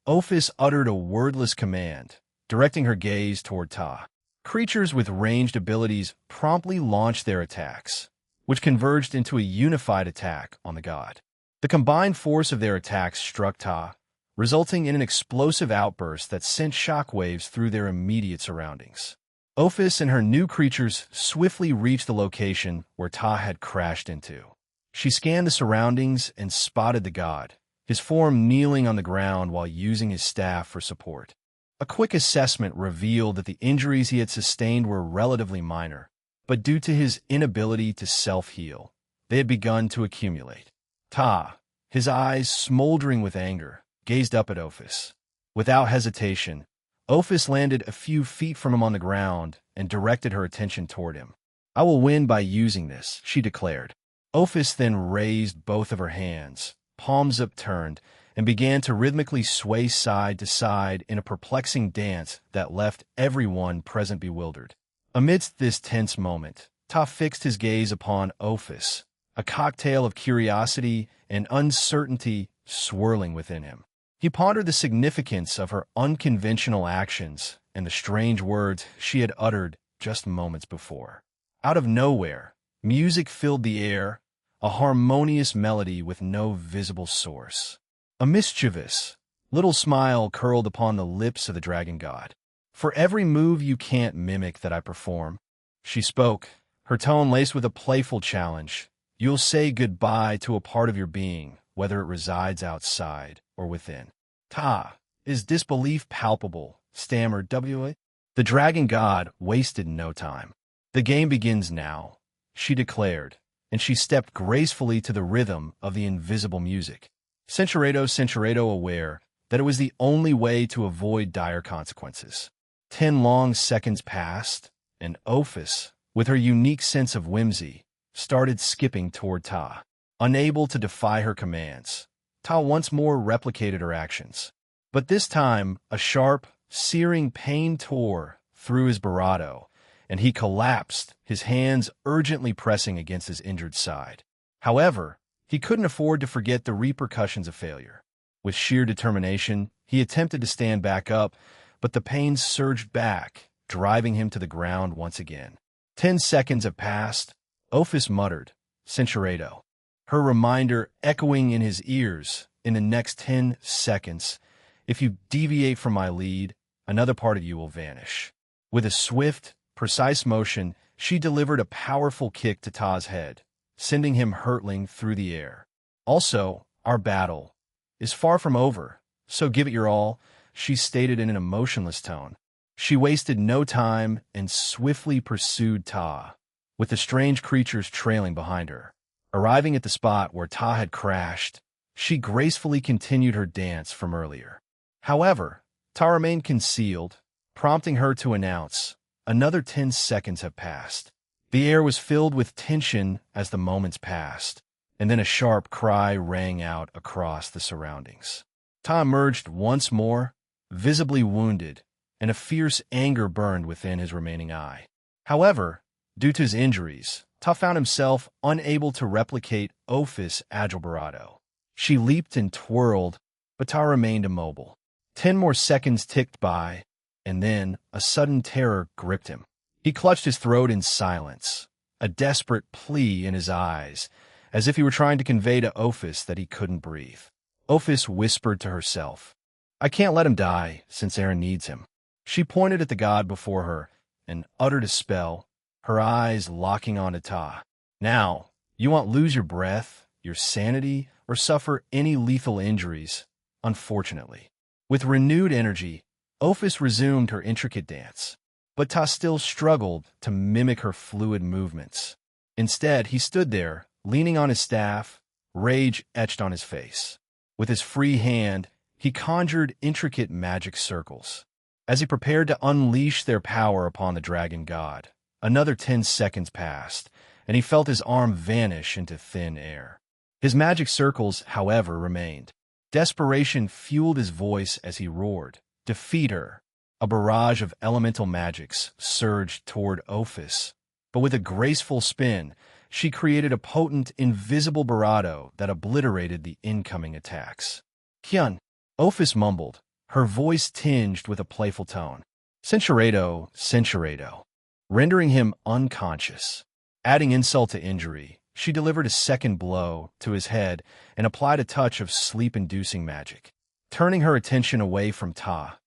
Ophis uttered a wordless command, directing her gaze toward Ta. Creatures with ranged abilities promptly launched their attacks, which converged into a unified attack on the god. The combined force of their attacks struck Ta, resulting in an explosive outburst that sent shockwaves through their immediate surroundings. Ophis and her new creatures swiftly reached the location where Ta had crashed into. She scanned the surroundings and spotted the god, his form kneeling on the ground while using his staff for support. A quick assessment revealed that the injuries he had sustained were relatively minor, but due to his inability to self-heal, they had begun to accumulate. Ta, his eyes smoldering with anger, gazed up at Ophis. Without hesitation, Ophis landed a few feet from him on the ground and directed her attention toward him. "I will win by using this," she declared. Ophis then raised both of her hands, palms upturned, and began to rhythmically sway side to side in a perplexing dance that left everyone present bewildered. Amidst this tense moment, Ta fixed his gaze upon Ophis, a cocktail of curiosity and uncertainty swirling within him. He pondered the significance of her unconventional actions and the strange words she had uttered just moments before. Out of nowhere, music filled the air, a harmonious melody with no visible source. A mischievous little smile curled upon the lips of the dragon god. "For every move you can't mimic that I perform," she spoke, her tone laced with a playful challenge, "you'll say goodbye to a part of your being, whether it resides outside or within." "Ta, is disbelief palpable?" stammered W. The dragon god wasted no time. "The game begins now," she declared, and she stepped gracefully to the rhythm of the invisible music. Centuredo aware that it was the only way to avoid dire consequences. 10 long seconds passed, and Ophis, with her unique sense of whimsy, started skipping toward Ta. Unable to defy her commands, Ta once more replicated her actions. But this time, a sharp, searing pain tore through his barato, and he collapsed, his hands urgently pressing against his injured side. However, he couldn't afford to forget the repercussions of failure. With sheer determination, he attempted to stand back up, but the pain surged back, driving him to the ground once again. 10 seconds have passed. Ophis muttered, Cinceredo, her reminder echoing in his ears. In the next 10 seconds, if you deviate from my lead, another part of you will vanish. With a swift, precise motion, she delivered a powerful kick to Ta's head, sending him hurtling through the air. Also, our battle is far from over, so give it your all, she stated in an emotionless tone. She wasted no time and swiftly pursued Ta, with the strange creatures trailing behind her. Arriving at the spot where Ta had crashed, she gracefully continued her dance from earlier. However, Ta remained concealed, prompting her to announce, another 10 seconds have passed. The air was filled with tension as the moments passed, and then a sharp cry rang out across the surroundings. Ta emerged once more, visibly wounded, and a fierce anger burned within his remaining eye. However, due to his injuries, Ta found himself unable to replicate Ophis' agile bravado. She leaped and twirled, but Ta remained immobile. 10 more seconds ticked by, and then a sudden terror gripped him. He clutched his throat in silence, a desperate plea in his eyes, as if he were trying to convey to Ophis that he couldn't breathe. Ophis whispered to herself, I can't let him die, since Aaron needs him. She pointed at the god before her and uttered a spell, her eyes locking onto Ta. Now, you won't lose your breath, your sanity, or suffer any lethal injuries, unfortunately. With renewed energy, Ophis resumed her intricate dance, but Ta still struggled to mimic her fluid movements. Instead, he stood there, leaning on his staff, rage etched on his face. With his free hand, he conjured intricate magic circles. As he prepared to unleash their power upon the dragon god, another 10 seconds passed, and he felt his arm vanish into thin air. His magic circles, however, remained. Desperation fueled his voice as he roared, Defeat her! A barrage of elemental magics surged toward Ophis, but with a graceful spin, she created a potent, invisible bravado that obliterated the incoming attacks. Kyun, Ophis mumbled, her voice tinged with a playful tone. Cinceredo, Cinceredo, rendering him unconscious. Adding insult to injury, she delivered a second blow to his head and applied a touch of sleep-inducing magic. Turning her attention away from Ta,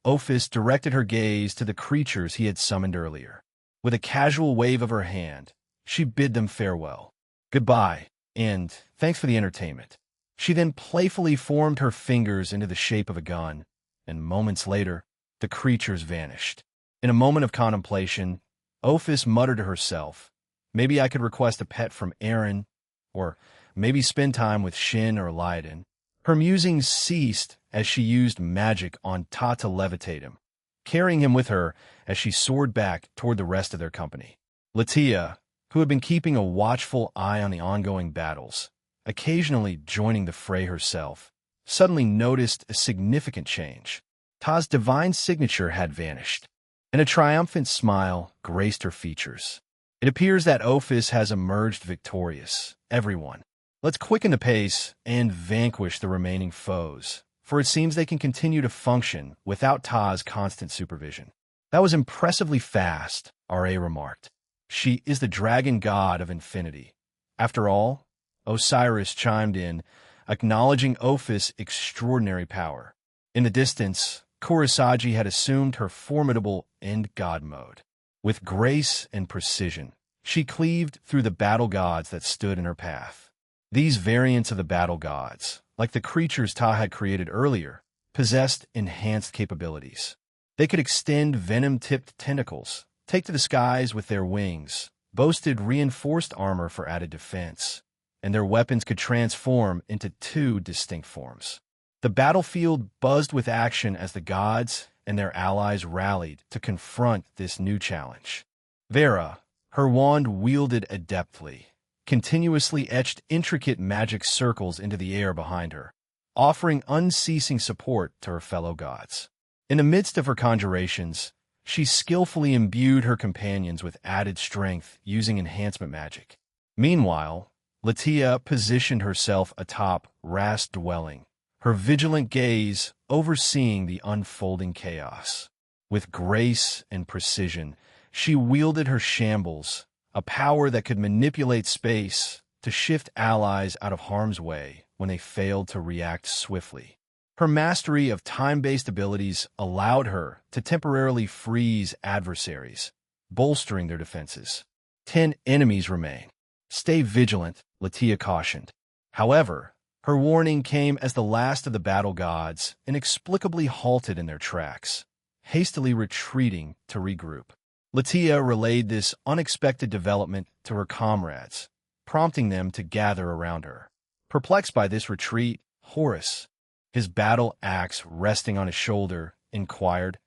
Ophis directed her gaze to the creatures he had summoned earlier. With a casual wave of her hand, she bid them farewell. Goodbye, and thanks for the entertainment. She then playfully formed her fingers into the shape of a gun, and moments later, the creatures vanished. In a moment of contemplation, Ophis muttered to herself, maybe I could request a pet from Aaron, or maybe spend time with Shin or Lydon. Her musings ceased as she used magic on Ta to levitate him, carrying him with her as she soared back toward the rest of their company. Latia, who had been keeping a watchful eye on the ongoing battles, occasionally joining the fray herself, suddenly noticed a significant change. Ta's divine signature had vanished, and a triumphant smile graced her features. It appears that Ophis has emerged victorious. Everyone, let's quicken the pace and vanquish the remaining foes, for it seems they can continue to function without Ta's constant supervision. That was impressively fast, R.A. remarked. She is the dragon god of infinity. After all, Osiris chimed in, acknowledging Ophis' extraordinary power. In the distance, Kurosagi had assumed her formidable end god mode. With grace and precision, she cleaved through the battle gods that stood in her path. These variants of the battle gods, like the creatures Ta had created earlier, possessed enhanced capabilities. They could extend venom-tipped tentacles, take to the skies with their wings, boasted reinforced armor for added defense, and their weapons could transform into 2 distinct forms. The battlefield buzzed with action as the gods and their allies rallied to confront this new challenge. Vera, her wand wielded adeptly, continuously etched intricate magic circles into the air behind her, offering unceasing support to her fellow gods. In the midst of her conjurations, she skillfully imbued her companions with added strength using enhancement magic. Meanwhile, Latia positioned herself atop Rast dwelling, her vigilant gaze overseeing the unfolding chaos. With grace and precision, she wielded her shambles, a power that could manipulate space to shift allies out of harm's way when they failed to react swiftly. Her mastery of time-based abilities allowed her to temporarily freeze adversaries, bolstering their defenses. 10 enemies remain. Stay vigilant, Latia cautioned. However, her warning came as the last of the battle gods inexplicably halted in their tracks, hastily retreating to regroup. Latia relayed this unexpected development to her comrades, prompting them to gather around her. Perplexed by this retreat, Horus, his battle axe resting on his shoulder, inquired,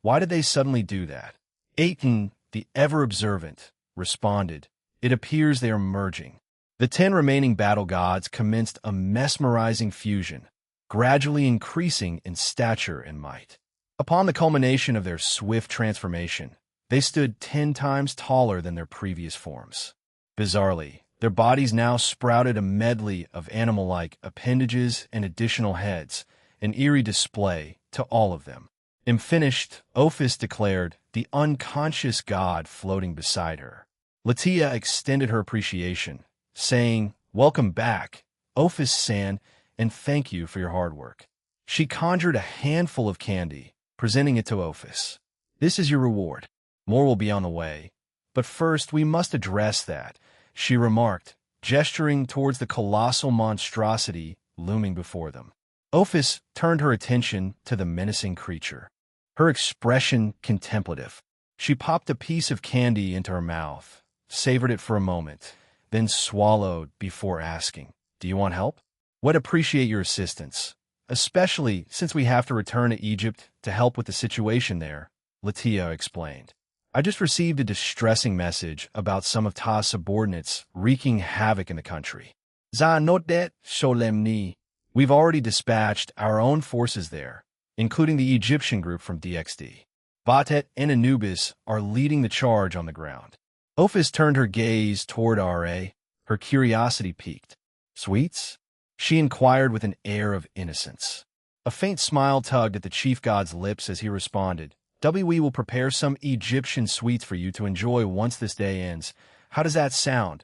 "Why did they suddenly do that?" Aten, the ever-observant, responded, "It appears they are merging." The 10 remaining battle gods commenced a mesmerizing fusion, gradually increasing in stature and might. Upon the culmination of their swift transformation, they stood 10 times taller than their previous forms. Bizarrely, their bodies now sprouted a medley of animal-like appendages and additional heads, an eerie display to all of them. Unfinished, Ophis declared, the unconscious god floating beside her. Latia extended her appreciation, saying, "Welcome back, Ophis-san, and thank you for your hard work." She conjured a handful of candy, presenting it to Ophis. "This is your reward. More will be on the way. But first, we must address that," she remarked, gesturing towards the colossal monstrosity looming before them. Ophis turned her attention to the menacing creature, her expression contemplative. She popped a piece of candy into her mouth, savored it for a moment, then swallowed before asking, "Do you want help?" "Would appreciate your assistance, especially since we have to return to Egypt to help with the situation there," Latia explained. "I just received a distressing message about some of Ta's subordinates wreaking havoc in the country. Za nodet solemni. We've already dispatched our own forces there, including the Egyptian group from DXD. Batet and Anubis are leading the charge on the ground." Ophis turned her gaze toward Ra, her curiosity piqued. "Sweets?" she inquired with an air of innocence. A faint smile tugged at the chief god's lips as he responded, "We will prepare some Egyptian sweets for you to enjoy once this day ends. How does that sound?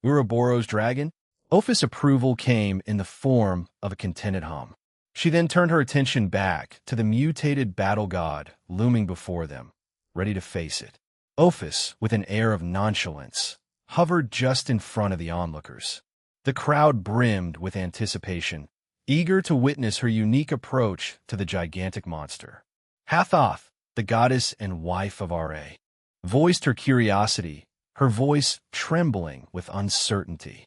Ouroboros dragon?" Ophis' approval came in the form of a contented hum. She then turned her attention back to the mutated battle god looming before them, ready to face it. Ophis, with an air of nonchalance, hovered just in front of the onlookers. The crowd brimmed with anticipation, eager to witness her unique approach to the gigantic monster. Hathoth, the goddess and wife of Ra, voiced her curiosity, her voice trembling with uncertainty.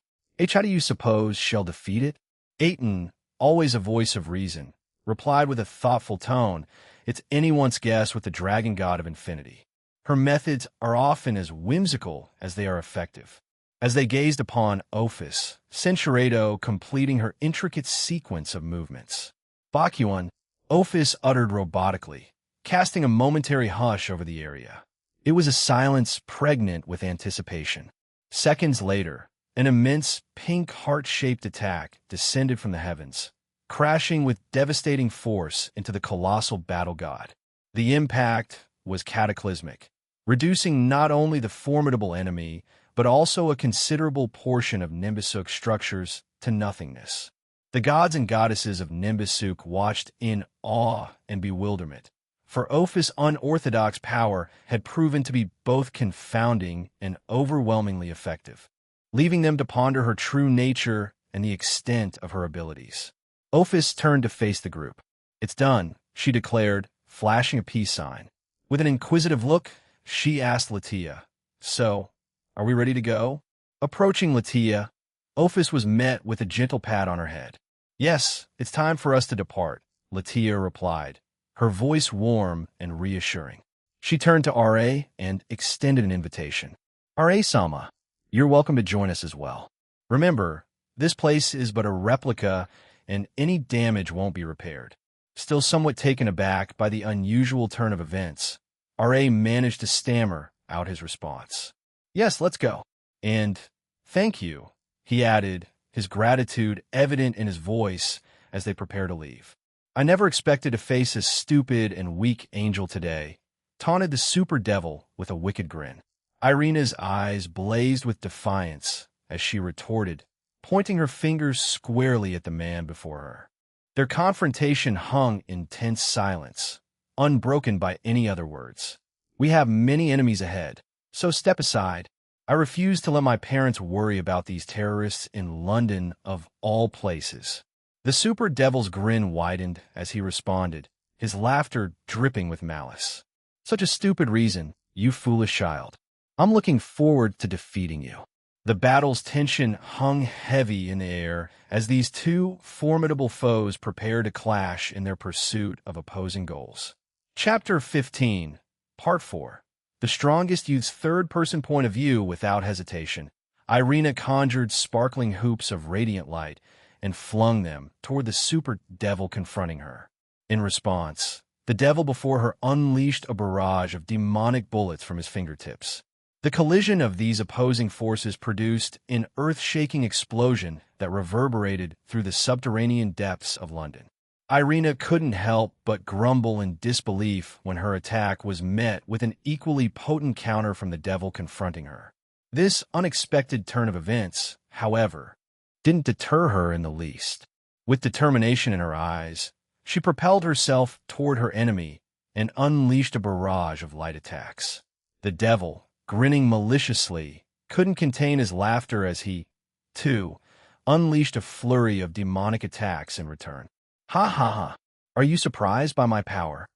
"How do you suppose she'll defeat it?" Aten, always a voice of reason, replied with a thoughtful tone, "It's anyone's guess with the dragon god of infinity. Her methods are often as whimsical as they are effective." As they gazed upon Ophis, Censuredo completing her intricate sequence of movements. Bakuan, Ophis uttered robotically, casting a momentary hush over the area. It was a silence pregnant with anticipation. Seconds later, an immense pink heart-shaped attack descended from the heavens, crashing with devastating force into the colossal battle god. The impact was cataclysmic, reducing not only the formidable enemy, but also a considerable portion of Nimbusuk's structures to nothingness. The gods and goddesses of Nimbusuk watched in awe and bewilderment, for Ophis' unorthodox power had proven to be both confounding and overwhelmingly effective, leaving them to ponder her true nature and the extent of her abilities. Ophis turned to face the group. "It's done," she declared, flashing a peace sign. With an inquisitive look, she asked Latia, "So, are we ready to go?" Approaching Latia, Ophis was met with a gentle pat on her head. "Yes, it's time for us to depart," Latia replied, her voice warm and reassuring. She turned to Ra and extended an invitation. "Ra-sama, you're welcome to join us as well. Remember, this place is but a replica and any damage won't be repaired." Still somewhat taken aback by the unusual turn of events, Ra managed to stammer out his response. "Yes, let's go. And thank you," he added, his gratitude evident in his voice as they prepare to leave. "I never expected to face a stupid and weak angel today," taunted the super devil with a wicked grin. Irina's eyes blazed with defiance as she retorted, pointing her fingers squarely at the man before her. Their confrontation hung in tense silence, unbroken by any other words. "We have many enemies ahead, so step aside. I refuse to let my parents worry about these terrorists in London of all places." The super devil's grin widened as he responded, his laughter dripping with malice. "Such a stupid reason, you foolish child. I'm looking forward to defeating you." The battle's tension hung heavy in the air as these two formidable foes prepare to clash in their pursuit of opposing goals. Chapter 15, Part 4. The strongest youth's third-person point of view without hesitation. Irina conjured sparkling hoops of radiant light and flung them toward the super devil confronting her. In response, the devil before her unleashed a barrage of demonic bullets from his fingertips. The collision of these opposing forces produced an earth-shaking explosion that reverberated through the subterranean depths of London. Irina couldn't help but grumble in disbelief when her attack was met with an equally potent counter from the devil confronting her. This unexpected turn of events, however, didn't deter her in the least. With determination in her eyes, she propelled herself toward her enemy and unleashed a barrage of light attacks. The devil, grinning maliciously, couldn't contain his laughter as he, too, unleashed a flurry of demonic attacks in return. "Ha ha ha! Are you surprised by my power?"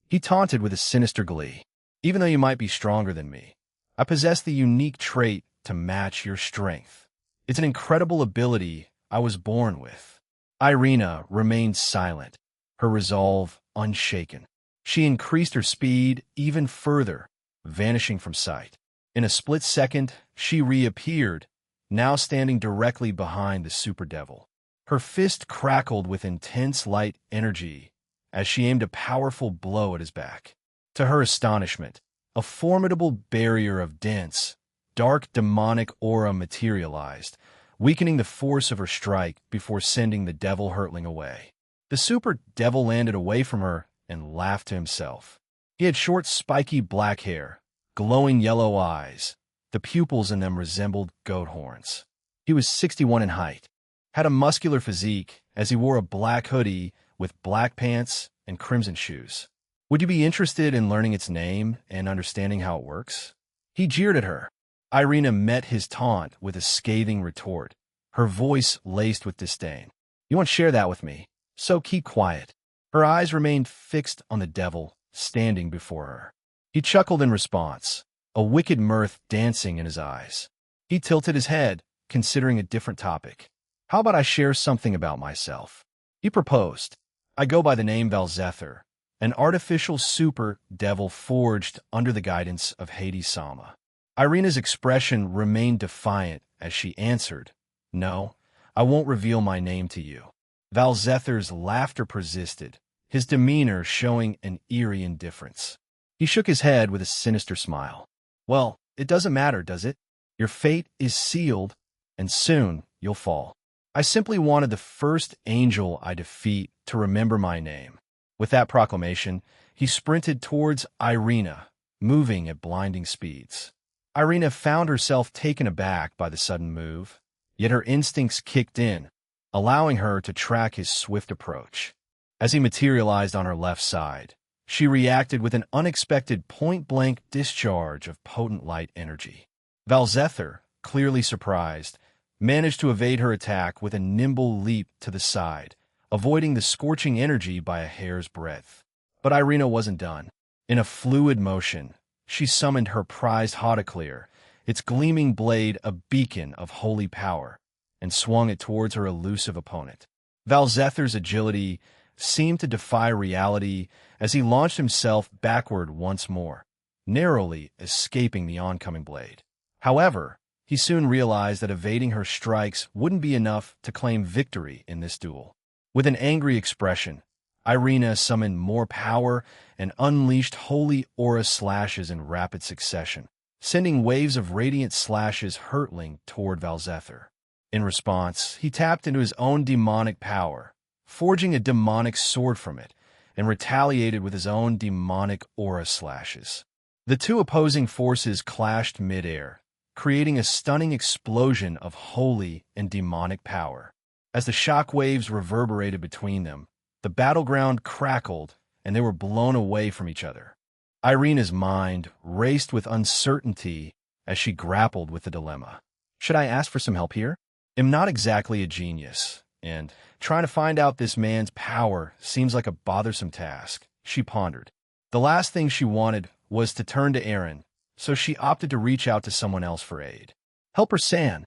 he taunted with a sinister glee. "Even though you might be stronger than me, I possess the unique trait to match your strength. It's an incredible ability I was born with." Irina remained silent, her resolve unshaken. She increased her speed even further, vanishing from sight. In a split second, she reappeared, now standing directly behind the super devil. Her fist crackled with intense light energy as she aimed a powerful blow at his back. To her astonishment, a formidable barrier of dense, dark demonic aura materialized, weakening the force of her strike before sending the devil hurtling away. The super devil landed away from her and laughed to himself. He had short, spiky black hair, glowing yellow eyes. The pupils in them resembled goat horns. He was 61 in height, had a muscular physique as he wore a black hoodie with black pants and crimson shoes. "Would you be interested in learning its name and understanding how it works?" He jeered at her. Irina met his taunt with a scathing retort, her voice laced with disdain. "You won't share that with me, so keep quiet." Her eyes remained fixed on the devil standing before her. He chuckled in response, a wicked mirth dancing in his eyes. He tilted his head, considering a different topic. "How about I share something about myself?" he proposed. "I go by the name Valzether, an artificial super devil forged under the guidance of Hades Sama." Irina's expression remained defiant as she answered, "No, I won't reveal my name to you." Valzether's laughter persisted, his demeanor showing an eerie indifference. He shook his head with a sinister smile. "Well, it doesn't matter, does it? Your fate is sealed, and soon you'll fall. I simply wanted the first angel I defeat to remember my name." With that proclamation, he sprinted towards Irina, moving at blinding speeds. Irina found herself taken aback by the sudden move, yet her instincts kicked in, allowing her to track his swift approach. As he materialized on her left side, she reacted with an unexpected point-blank discharge of potent light energy. Valzether, clearly surprised, managed to evade her attack with a nimble leap to the side, avoiding the scorching energy by a hair's breadth. But Irina wasn't done. In a fluid motion, she summoned her prized Hautaclear, its gleaming blade a beacon of holy power, and swung it towards her elusive opponent. Valzether's agility seemed to defy reality as he launched himself backward once more, narrowly escaping the oncoming blade. However, he soon realized that evading her strikes wouldn't be enough to claim victory in this duel. With an angry expression, Irina summoned more power and unleashed holy aura slashes in rapid succession, sending waves of radiant slashes hurtling toward Valzether. In response, he tapped into his own demonic power, forging a demonic sword from it, and retaliated with his own demonic aura slashes. The two opposing forces clashed mid-air, creating a stunning explosion of holy and demonic power. As the shockwaves reverberated between them, the battleground crackled, and they were blown away from each other. Irina's mind raced with uncertainty as she grappled with the dilemma. Should I ask for some help here? I'm not exactly a genius, and trying to find out this man's power seems like a bothersome task, she pondered. The last thing she wanted was to turn to Aaron, so she opted to reach out to someone else for aid. Helper San,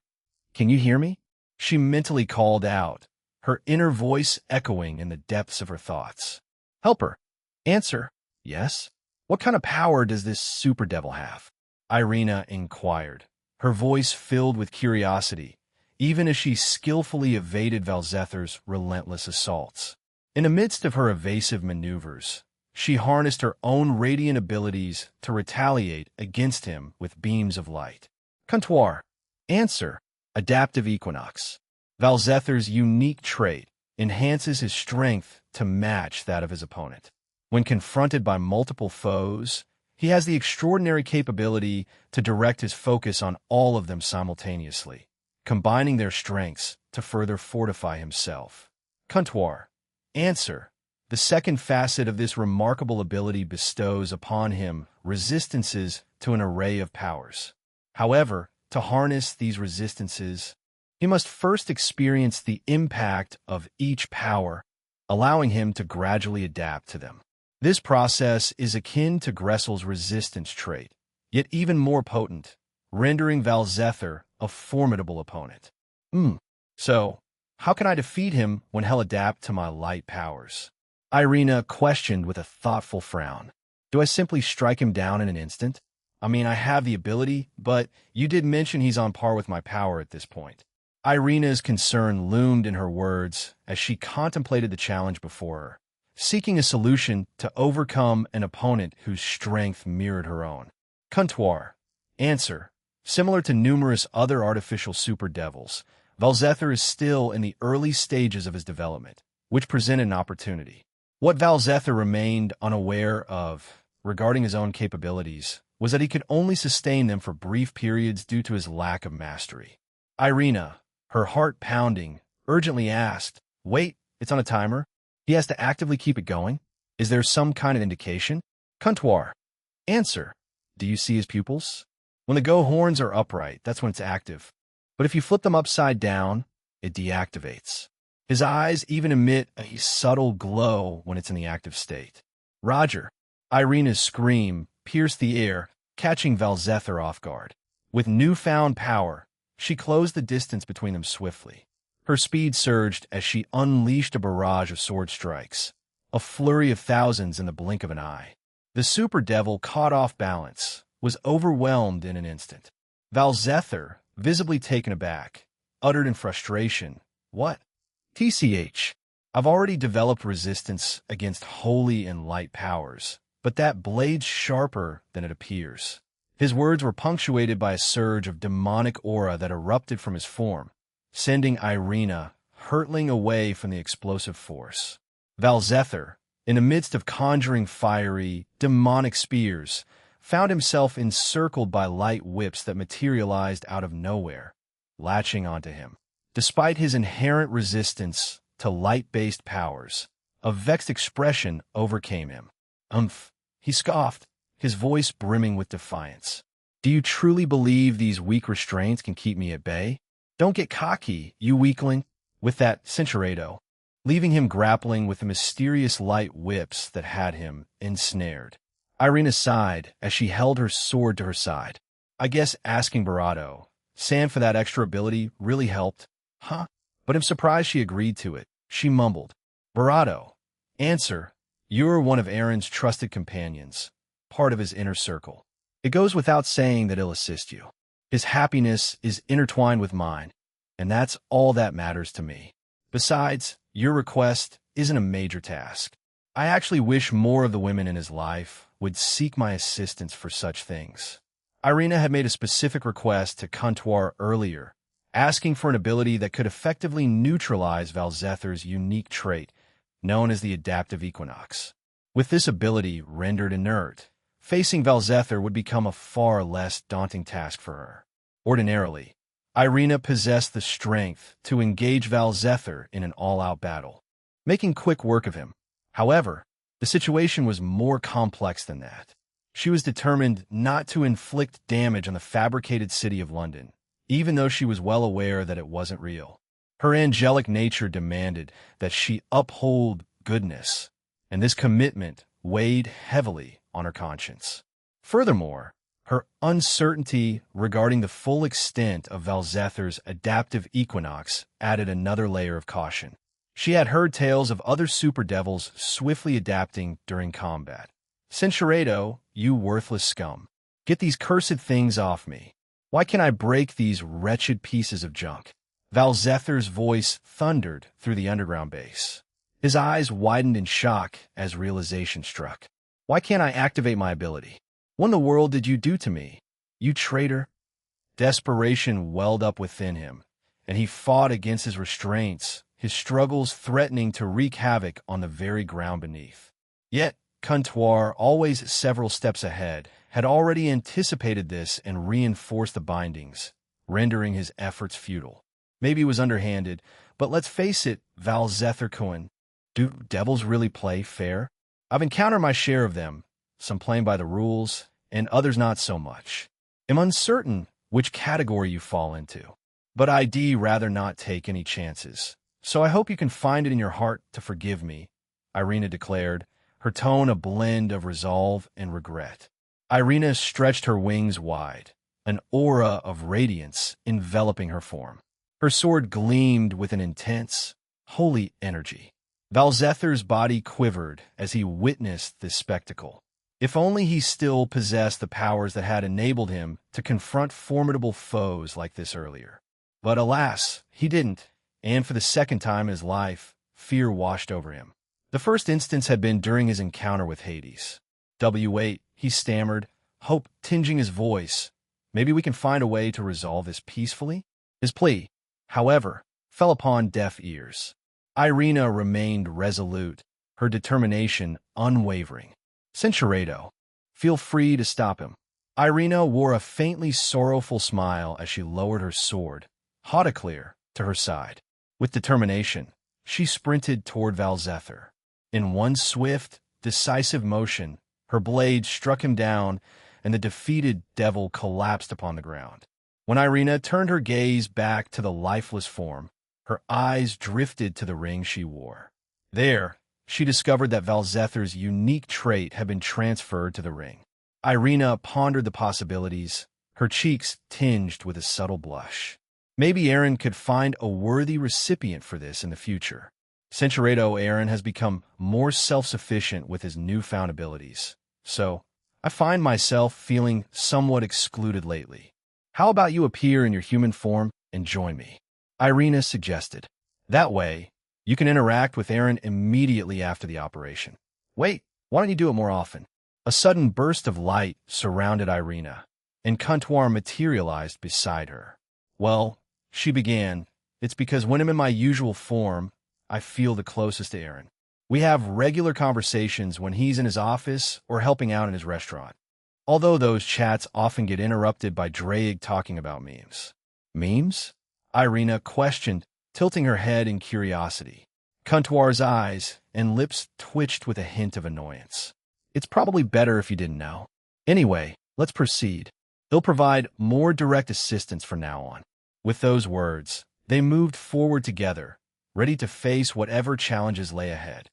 can you hear me? She mentally called out, her inner voice echoing in the depths of her thoughts. Helper, answer, yes? What kind of power does this super devil have? Irina inquired, her voice filled with curiosity, even as she skillfully evaded Valzether's relentless assaults. In the midst of her evasive maneuvers, she harnessed her own radiant abilities to retaliate against him with beams of light. Comptoir. Answer. Adaptive Equinox. Valzether's unique trait enhances his strength to match that of his opponent. When confronted by multiple foes, he has the extraordinary capability to direct his focus on all of them simultaneously, combining their strengths to further fortify himself. Comptoir. Answer. The second facet of this remarkable ability bestows upon him resistances to an array of powers. However, to harness these resistances, he must first experience the impact of each power, allowing him to gradually adapt to them. This process is akin to Gressel's resistance trait, yet even more potent, rendering Valzether a formidable opponent. So, how can I defeat him when he'll adapt to my light powers? Irina questioned with a thoughtful frown. Do I simply strike him down in an instant? I mean, I have the ability, but you did mention he's on par with my power at this point. Irina's concern loomed in her words as she contemplated the challenge before her, seeking a solution to overcome an opponent whose strength mirrored her own. Comptoir. Answer. Similar to numerous other artificial super devils, Valzether is still in the early stages of his development, which presented an opportunity. What Valzether remained unaware of regarding his own capabilities was that he could only sustain them for brief periods due to his lack of mastery. Irina, her heart pounding, urgently asked, Wait, it's on a timer? He has to actively keep it going? Is there some kind of indication? Comptoir. Answer. Do you see his pupils? When the go horns are upright, that's when it's active. But if you flip them upside down, it deactivates. His eyes even emit a subtle glow when it's in the active state. Roger. Irina's scream pierced the air, catching Valzether off guard. With newfound power, she closed the distance between them swiftly. Her speed surged as she unleashed a barrage of sword strikes, a flurry of thousands in the blink of an eye. The super devil, caught off balance, was overwhelmed in an instant. Valzether, visibly taken aback, uttered in frustration, What? TCH. I've already developed resistance against holy and light powers, but that blade's sharper than it appears. His words were punctuated by a surge of demonic aura that erupted from his form, sending Irina hurtling away from the explosive force. Valzether, in the midst of conjuring fiery, demonic spears, found himself encircled by light whips that materialized out of nowhere, latching onto him. Despite his inherent resistance to light-based powers, a vexed expression overcame him. He scoffed, his voice brimming with defiance. Do you truly believe these weak restraints can keep me at bay? Don't get cocky, you weakling, with that cinturado, leaving him grappling with the mysterious light whips that had him ensnared. Irina sighed as she held her sword to her side. I guess asking Barato, San, for that extra ability really helped. Huh? But I'm surprised she agreed to it. She mumbled. Barato. Answer. You're one of Aaron's trusted companions, part of his inner circle. It goes without saying that he'll assist you. His happiness is intertwined with mine, and that's all that matters to me. Besides, your request isn't a major task. I actually wish more of the women in his life would seek my assistance for such things. Irina had made a specific request to Comptoir earlier, asking for an ability that could effectively neutralize Valzether's unique trait, known as the adaptive equinox. With this ability rendered inert, facing Valzether would become a far less daunting task for her. Ordinarily, Irina possessed the strength to engage Valzether in an all-out battle, making quick work of him. However, the situation was more complex than that. She was determined not to inflict damage on the fabricated city of London, even though she was well aware that it wasn't real. Her angelic nature demanded that she uphold goodness, and this commitment weighed heavily on her conscience. Furthermore, her uncertainty regarding the full extent of Valzether's adaptive equinox added another layer of caution. She had heard tales of other super devils swiftly adapting during combat. Cinceredo, you worthless scum. Get these cursed things off me. Why can't I break these wretched pieces of junk? Valzether's voice thundered through the underground base. His eyes widened in shock as realization struck. Why can't I activate my ability? What in the world did you do to me, you traitor? Desperation welled up within him, and he fought against his restraints, his struggles threatening to wreak havoc on the very ground beneath. Yet, Comptoir, always several steps ahead, had already anticipated this and reinforced the bindings, rendering his efforts futile. Maybe he was underhanded, but let's face it, Valzether Cohen, do devils really play fair? I've encountered my share of them, some playing by the rules, and others not so much. I'm uncertain which category you fall into, but I'd rather not take any chances. So I hope you can find it in your heart to forgive me, Irina declared, her tone a blend of resolve and regret. Irina stretched her wings wide, an aura of radiance enveloping her form. Her sword gleamed with an intense, holy energy. Valzether's body quivered as he witnessed this spectacle. If only he still possessed the powers that had enabled him to confront formidable foes like this earlier. But alas, he didn't, and for the second time in his life, fear washed over him. The first instance had been during his encounter with Hades. W8, he stammered, hope tinging his voice. Maybe we can find a way to resolve this peacefully? His plea, however, fell upon deaf ears. Irina remained resolute, her determination unwavering. Cinceredo, feel free to stop him. Irina wore a faintly sorrowful smile as she lowered her sword, Hauteclear, to her side. With determination, she sprinted toward Valzether. In one swift, decisive motion, her blade struck him down, and the defeated devil collapsed upon the ground. When Irina turned her gaze back to the lifeless form, her eyes drifted to the ring she wore. There, she discovered that Valzether's unique trait had been transferred to the ring. Irina pondered the possibilities, her cheeks tinged with a subtle blush. Maybe Aaron could find a worthy recipient for this in the future. Cinceredo Aaron has become more self-sufficient with his newfound abilities, so I find myself feeling somewhat excluded lately. How about you appear in your human form and join me? Irina suggested. That way, you can interact with Aaron immediately after the operation. Wait, why don't you do it more often? A sudden burst of light surrounded Irina, and Comptoir materialized beside her. Well, she began, it's because when I'm in my usual form, I feel the closest to Aaron. We have regular conversations when he's in his office or helping out in his restaurant. Although those chats often get interrupted by Drake talking about memes. Memes? Irina questioned, tilting her head in curiosity. Comptoir's eyes and lips twitched with a hint of annoyance. It's probably better if you didn't know. Anyway, let's proceed. They'll provide more direct assistance from now on. With those words, they moved forward together, ready to face whatever challenges lay ahead.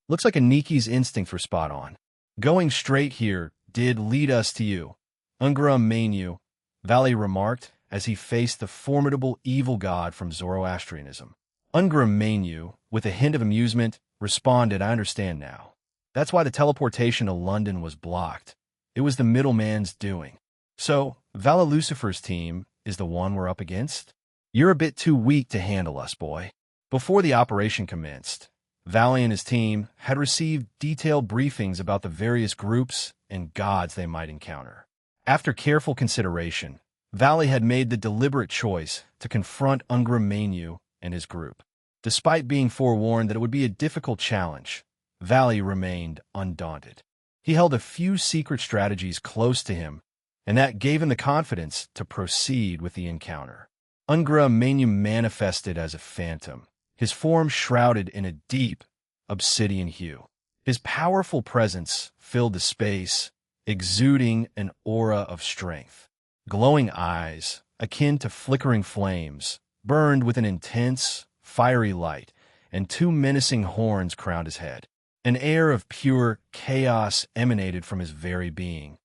Looks like Aniki's instincts were spot on. Going straight here did lead us to you, Ungra Manu, Valley remarked as he faced the formidable evil god from Zoroastrianism. Ungra Manu, with a hint of amusement, responded, I understand now. That's why the teleportation to London was blocked. It was the middleman's doing. So, Vala Lucifer's team is the one we're up against? You're a bit too weak to handle us, boy. Before the operation commenced, Valley and his team had received detailed briefings about the various groups and gods they might encounter. After careful consideration, Valley had made the deliberate choice to confront Ungra and his group. Despite being forewarned that it would be a difficult challenge, Valley remained undaunted. He held a few secret strategies close to him, and that gave him the confidence to proceed with the encounter. Ungra manifested as a phantom, his form shrouded in a deep, obsidian hue. His powerful presence filled the space, exuding an aura of strength. Glowing eyes, akin to flickering flames, burned with an intense, fiery light, and two menacing horns crowned his head. An air of pure chaos emanated from his very being,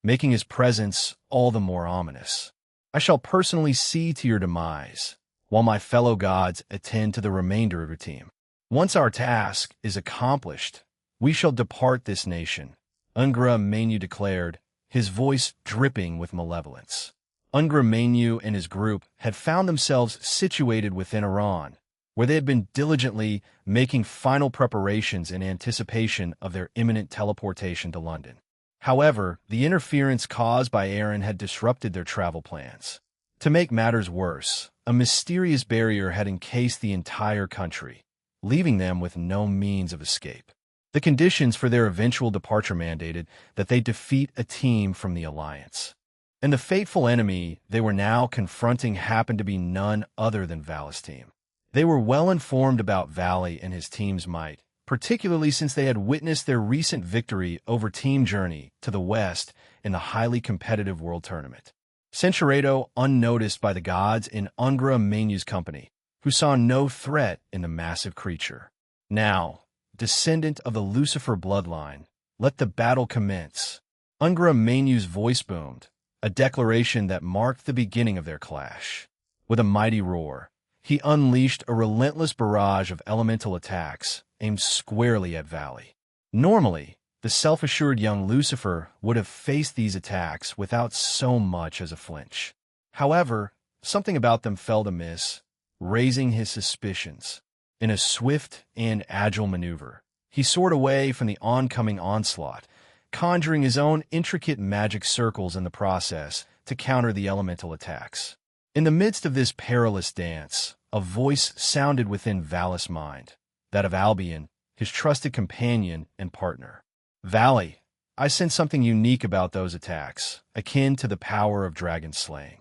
making his presence all the more ominous. I shall personally see to your demise, while my fellow gods attend to the remainder of your team. Once our task is accomplished, we shall depart this nation, Ungra declared, his voice dripping with malevolence. Ungra and his group had found themselves situated within Iran, where they had been diligently making final preparations in anticipation of their imminent teleportation to London. However, the interference caused by Aaron had disrupted their travel plans. To make matters worse, a mysterious barrier had encased the entire country, leaving them with no means of escape. The conditions for their eventual departure mandated that they defeat a team from the Alliance. And the fateful enemy they were now confronting happened to be none other than Valley's team. They were well informed about Valley and his team's might, particularly since they had witnessed their recent victory over Team Journey to the west in the highly competitive World Tournament. Censuredo, unnoticed by the gods in Ungra company, who saw no threat in the massive creature. Now, descendant of the Lucifer bloodline, let the battle commence. Ungra voice boomed, a declaration that marked the beginning of their clash. With a mighty roar, he unleashed a relentless barrage of elemental attacks aimed squarely at Valley. Normally, the self-assured young Lucifer would have faced these attacks without so much as a flinch. However, something about them felt amiss, raising his suspicions. In a swift and agile maneuver, he soared away from the oncoming onslaught, conjuring his own intricate magic circles in the process to counter the elemental attacks. In the midst of this perilous dance, a voice sounded within Valley's mind, that of Albion, his trusted companion and partner. Valley, I sense something unique about those attacks, akin to the power of dragon slaying.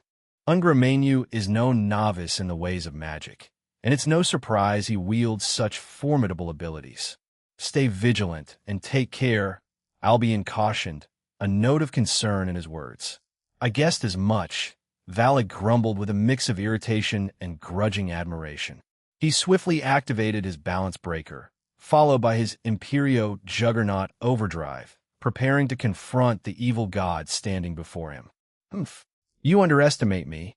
Ungra is no novice in the ways of magic, and it's no surprise he wields such formidable abilities. Stay vigilant and take care, Albion cautioned, a note of concern in his words. I guessed as much, Valley grumbled with a mix of irritation and grudging admiration. He swiftly activated his balance breaker, followed by his Imperio Juggernaut Overdrive, preparing to confront the evil god standing before him. Humph. You underestimate me,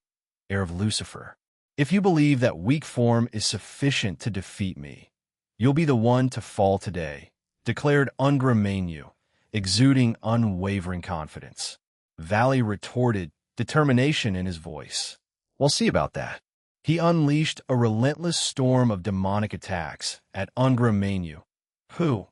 heir of Lucifer. If you believe that weak form is sufficient to defeat me, you'll be the one to fall today, declared Ungra exuding unwavering confidence. Valley retorted, determination in his voice. We'll see about that. He unleashed a relentless storm of demonic attacks at Ungra who,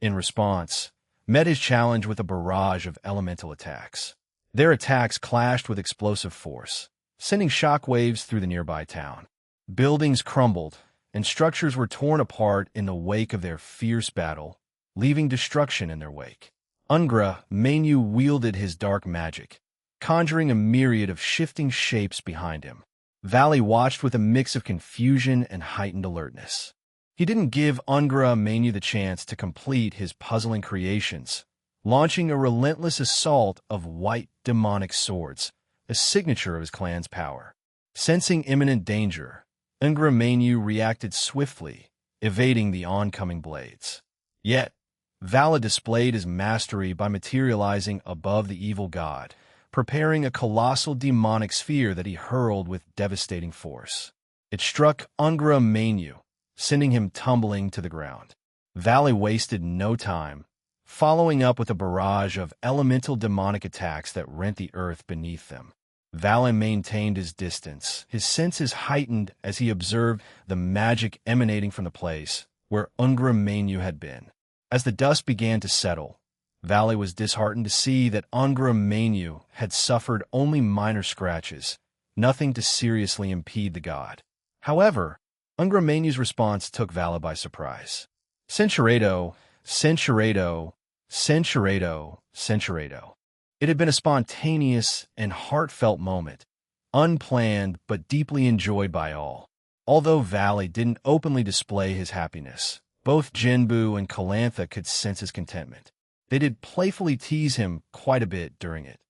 in response, met his challenge with a barrage of elemental attacks. Their attacks clashed with explosive force, sending shockwaves through the nearby town. Buildings crumbled, and structures were torn apart in the wake of their fierce battle, leaving destruction in their wake. Ungra wielded his dark magic, conjuring a myriad of shifting shapes behind him. Valley watched with a mix of confusion and heightened alertness. He didn't give Ungra the chance to complete his puzzling creations, launching a relentless assault of white demonic swords, a signature of his clan's power. Sensing imminent danger, Ungra reacted swiftly, evading the oncoming blades. Yet, Valley displayed his mastery by materializing above the evil god, preparing a colossal demonic sphere that he hurled with devastating force. It struck Ungra sending him tumbling to the ground. Valley wasted no time, following up with a barrage of elemental demonic attacks that rent the earth beneath them. Valley maintained his distance, his senses heightened as he observed the magic emanating from the place where Ungra had been. As the dust began to settle, Valley was disheartened to see that Ungra Mainyu had suffered only minor scratches, nothing to seriously impede the god. However, Ungra Mainyu's response took Valley by surprise. Censurado, censurado, censurado, censurado. It had been a spontaneous and heartfelt moment, unplanned but deeply enjoyed by all. Although Valley didn't openly display his happiness, both Jinbu and Calantha could sense his contentment. They did playfully tease him quite a bit during it.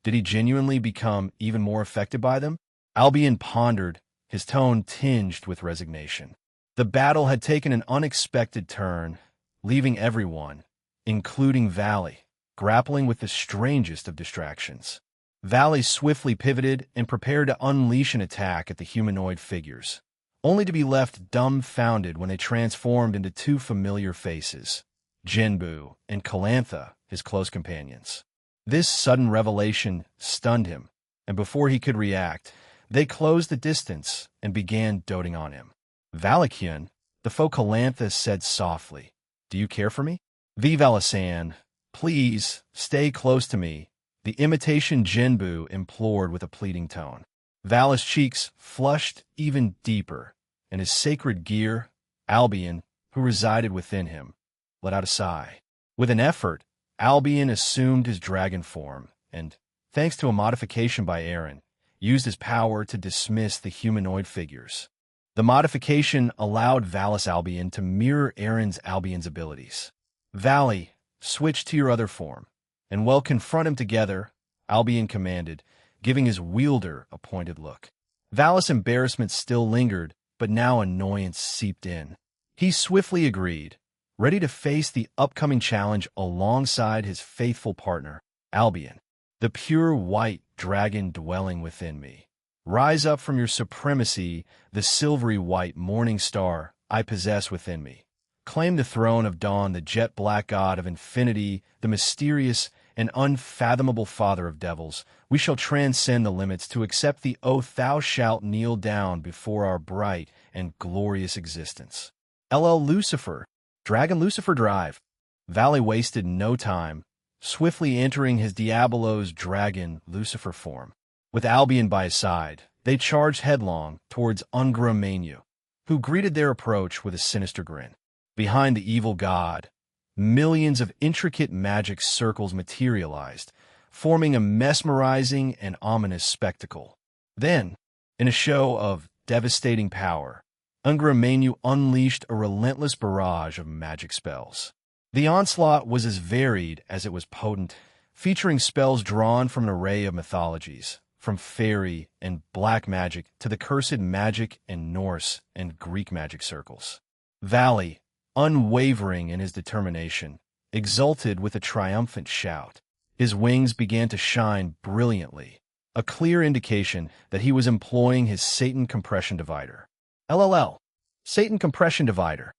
Did he genuinely become even more affected by them? Albion pondered, his tone tinged with resignation. The battle had taken an unexpected turn, leaving everyone, including Valley, grappling with the strangest of distractions. Valley swiftly pivoted and prepared to unleash an attack at the humanoid figures, only to be left dumbfounded when they transformed into two familiar faces, Jinbu and Calantha, his close companions. This sudden revelation stunned him, and before he could react, they closed the distance and began doting on him. Valakian, the foe Calantha said softly, "Do you care for me?" Vivalasan, "Please, stay close to me," the imitation Jinbu implored with a pleading tone. Vala's cheeks flushed even deeper, and his sacred gear, Albion, who resided within him, let out a sigh. With an effort, Albion assumed his dragon form and, thanks to a modification by Aaron, used his power to dismiss the humanoid figures. The modification allowed Valis Albion to mirror Aaron's Albion's abilities. Valley, switch to your other form, and we'll confront him together, Albion commanded, giving his wielder a pointed look. Valis' embarrassment still lingered, but now annoyance seeped in. He swiftly agreed, ready to face the upcoming challenge alongside his faithful partner, Albion. The pure white dragon dwelling within me. Rise up from your supremacy, the silvery white morning star I possess within me. Claim the throne of dawn, the jet black god of infinity, the mysterious and unfathomable father of devils. We shall transcend the limits to accept the oath thou shalt kneel down before our bright and glorious existence. LL Lucifer, Dragon Lucifer Drive. Valley wasted no time, swiftly entering his Diabolo's dragon Lucifer form. With Albion by his side, they charged headlong towards Ungra Mainyu, who greeted their approach with a sinister grin. Behind the evil god, millions of intricate magic circles materialized, forming a mesmerizing and ominous spectacle. Then, in a show of devastating power, Ungra Mainyu unleashed a relentless barrage of magic spells. The onslaught was as varied as it was potent, featuring spells drawn from an array of mythologies, from fairy and black magic to the cursed magic and Norse and Greek magic circles. Valley, unwavering in his determination, exulted with a triumphant shout. His wings began to shine brilliantly, a clear indication that he was employing his Satan Compression Divider. LLL, Satan Compression Divider.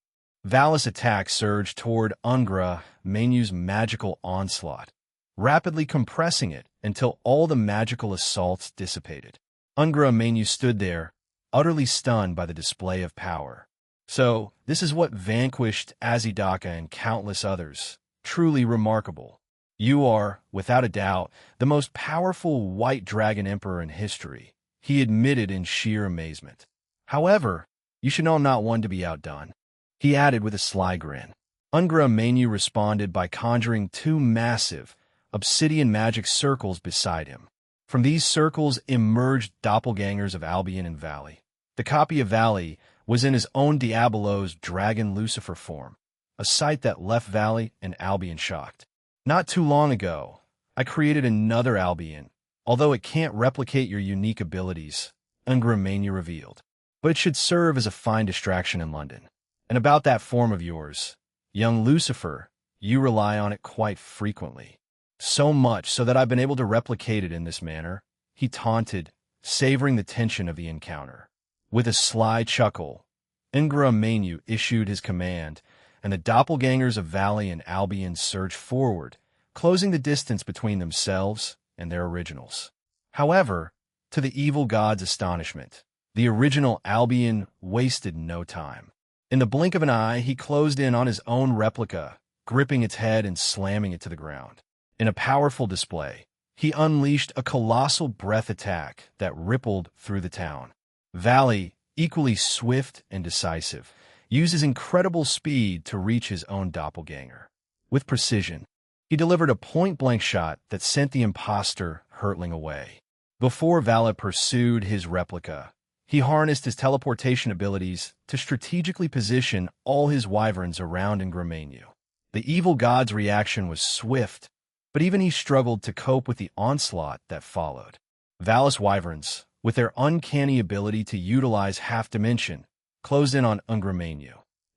Valis' attack surged toward Ungra Mainyu's magical onslaught, rapidly compressing it until all the magical assaults dissipated. Ungra Mainyu stood there, utterly stunned by the display of power. So, this is what vanquished Azidaka and countless others. Truly remarkable. You are, without a doubt, the most powerful white dragon emperor in history, he admitted in sheer amazement. However, you should know I'm not one to be outdone, he added with a sly grin. Ungra Mainyu responded by conjuring two massive, obsidian magic circles beside him. From these circles emerged doppelgangers of Albion and Valley. The copy of Valley was in his own Diabolo's dragon Lucifer form, a sight that left Valley and Albion shocked. Not too long ago, I created another Albion, although it can't replicate your unique abilities, Ungra Mainyu revealed. But it should serve as a fine distraction in London. And about that form of yours, young Lucifer, you rely on it quite frequently. So much so that I've been able to replicate it in this manner, he taunted, savoring the tension of the encounter. With a sly chuckle, Ungra Mainyu issued his command, and the doppelgangers of Valley and Albion surged forward, closing the distance between themselves and their originals. However, to the evil god's astonishment, the original Albion wasted no time. In the blink of an eye, he closed in on his own replica, gripping its head and slamming it to the ground. In a powerful display, he unleashed a colossal breath attack that rippled through the town. Valley, equally swift and decisive, uses incredible speed to reach his own doppelganger. With precision, he delivered a point-blank shot that sent the imposter hurtling away. Before Vala pursued his replica, he harnessed his teleportation abilities to strategically position all his wyverns around Ingramenu. The evil god's reaction was swift, but even he struggled to cope with the onslaught that followed. Vala's wyverns, with their uncanny ability to utilize half-dimension, closed in on Ingramenu.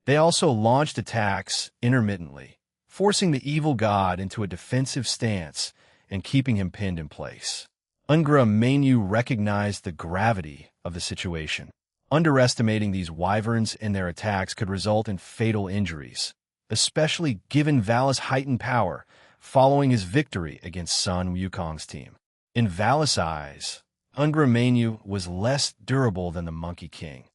They also launched attacks intermittently, forcing the evil god into a defensive stance and keeping him pinned in place. Ingramenu recognized the gravity of the situation. Underestimating these wyverns and their attacks could result in fatal injuries, especially given Vala's heightened power following his victory against Sun Wukong's team. In Vala's eyes, Ingramenu was less durable than the Monkey King,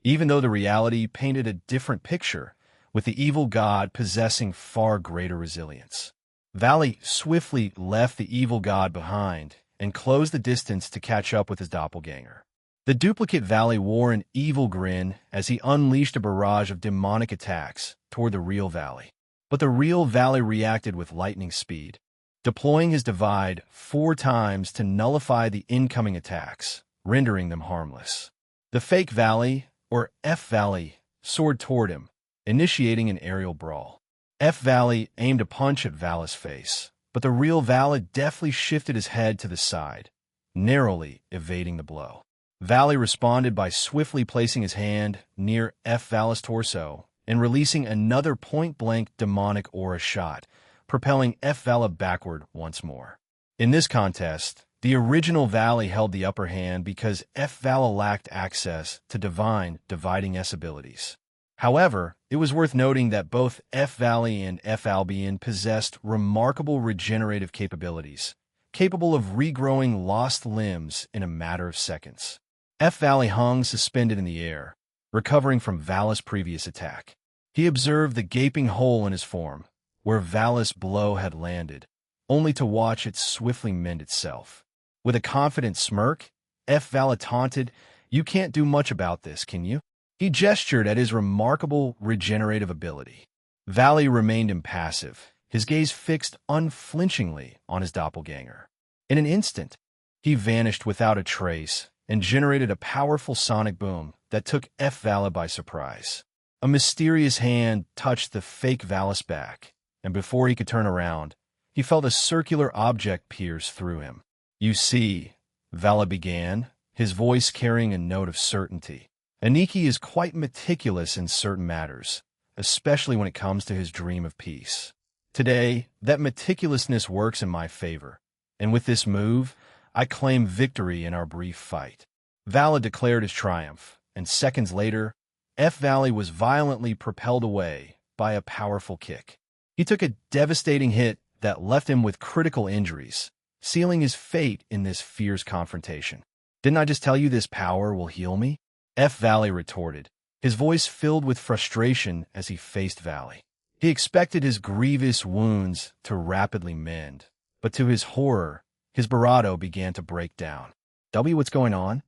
even though the reality painted a different picture, with the evil god possessing far greater resilience. Valley swiftly left the evil god behind and closed the distance to catch up with his doppelganger. The duplicate Valley wore an evil grin as he unleashed a barrage of demonic attacks toward the real Valley. But the real Valley reacted with lightning speed, deploying his divide 4 times to nullify the incoming attacks, rendering them harmless. The fake Valley, or F-Valley, soared toward him, initiating an aerial brawl. F-Valley aimed a punch at Vala's face, but the real Vala deftly shifted his head to the side, narrowly evading the blow. Valley responded by swiftly placing his hand near F-Vala's torso and releasing another point-blank demonic aura shot, propelling F-Vala backward once more. In this contest, the original Valley held the upper hand because F-Vala lacked access to divine dividing S abilities. However, it was worth noting that both F-Valley and F-Albion possessed remarkable regenerative capabilities, capable of regrowing lost limbs in a matter of seconds. F-Valley hung suspended in the air, recovering from Vala's previous attack. He observed the gaping hole in his form, where Vala's blow had landed, only to watch it swiftly mend itself. With a confident smirk, F-Vala taunted, "You can't do much about this, can you?" He gestured at his remarkable regenerative ability. Valley remained impassive, his gaze fixed unflinchingly on his doppelganger. In an instant, he vanished without a trace and generated a powerful sonic boom that took F-Vala by surprise. A mysterious hand touched the fake Vala's back, and before he could turn around, he felt a circular object pierce through him. "You see," Vala began, his voice carrying a note of certainty. Aniki is quite meticulous in certain matters, especially when it comes to his dream of peace. Today, that meticulousness works in my favor, and with this move, I claim victory in our brief fight. Vala declared his triumph, and seconds later, F-Valley was violently propelled away by a powerful kick. He took a devastating hit that left him with critical injuries, sealing his fate in this fierce confrontation. "Didn't I just tell you this power will heal me?" F-Valley retorted, his voice filled with frustration as he faced Valley. He expected his grievous wounds to rapidly mend, but to his horror, his bravado began to break down. What's going on?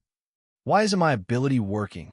Why isn't my ability working?"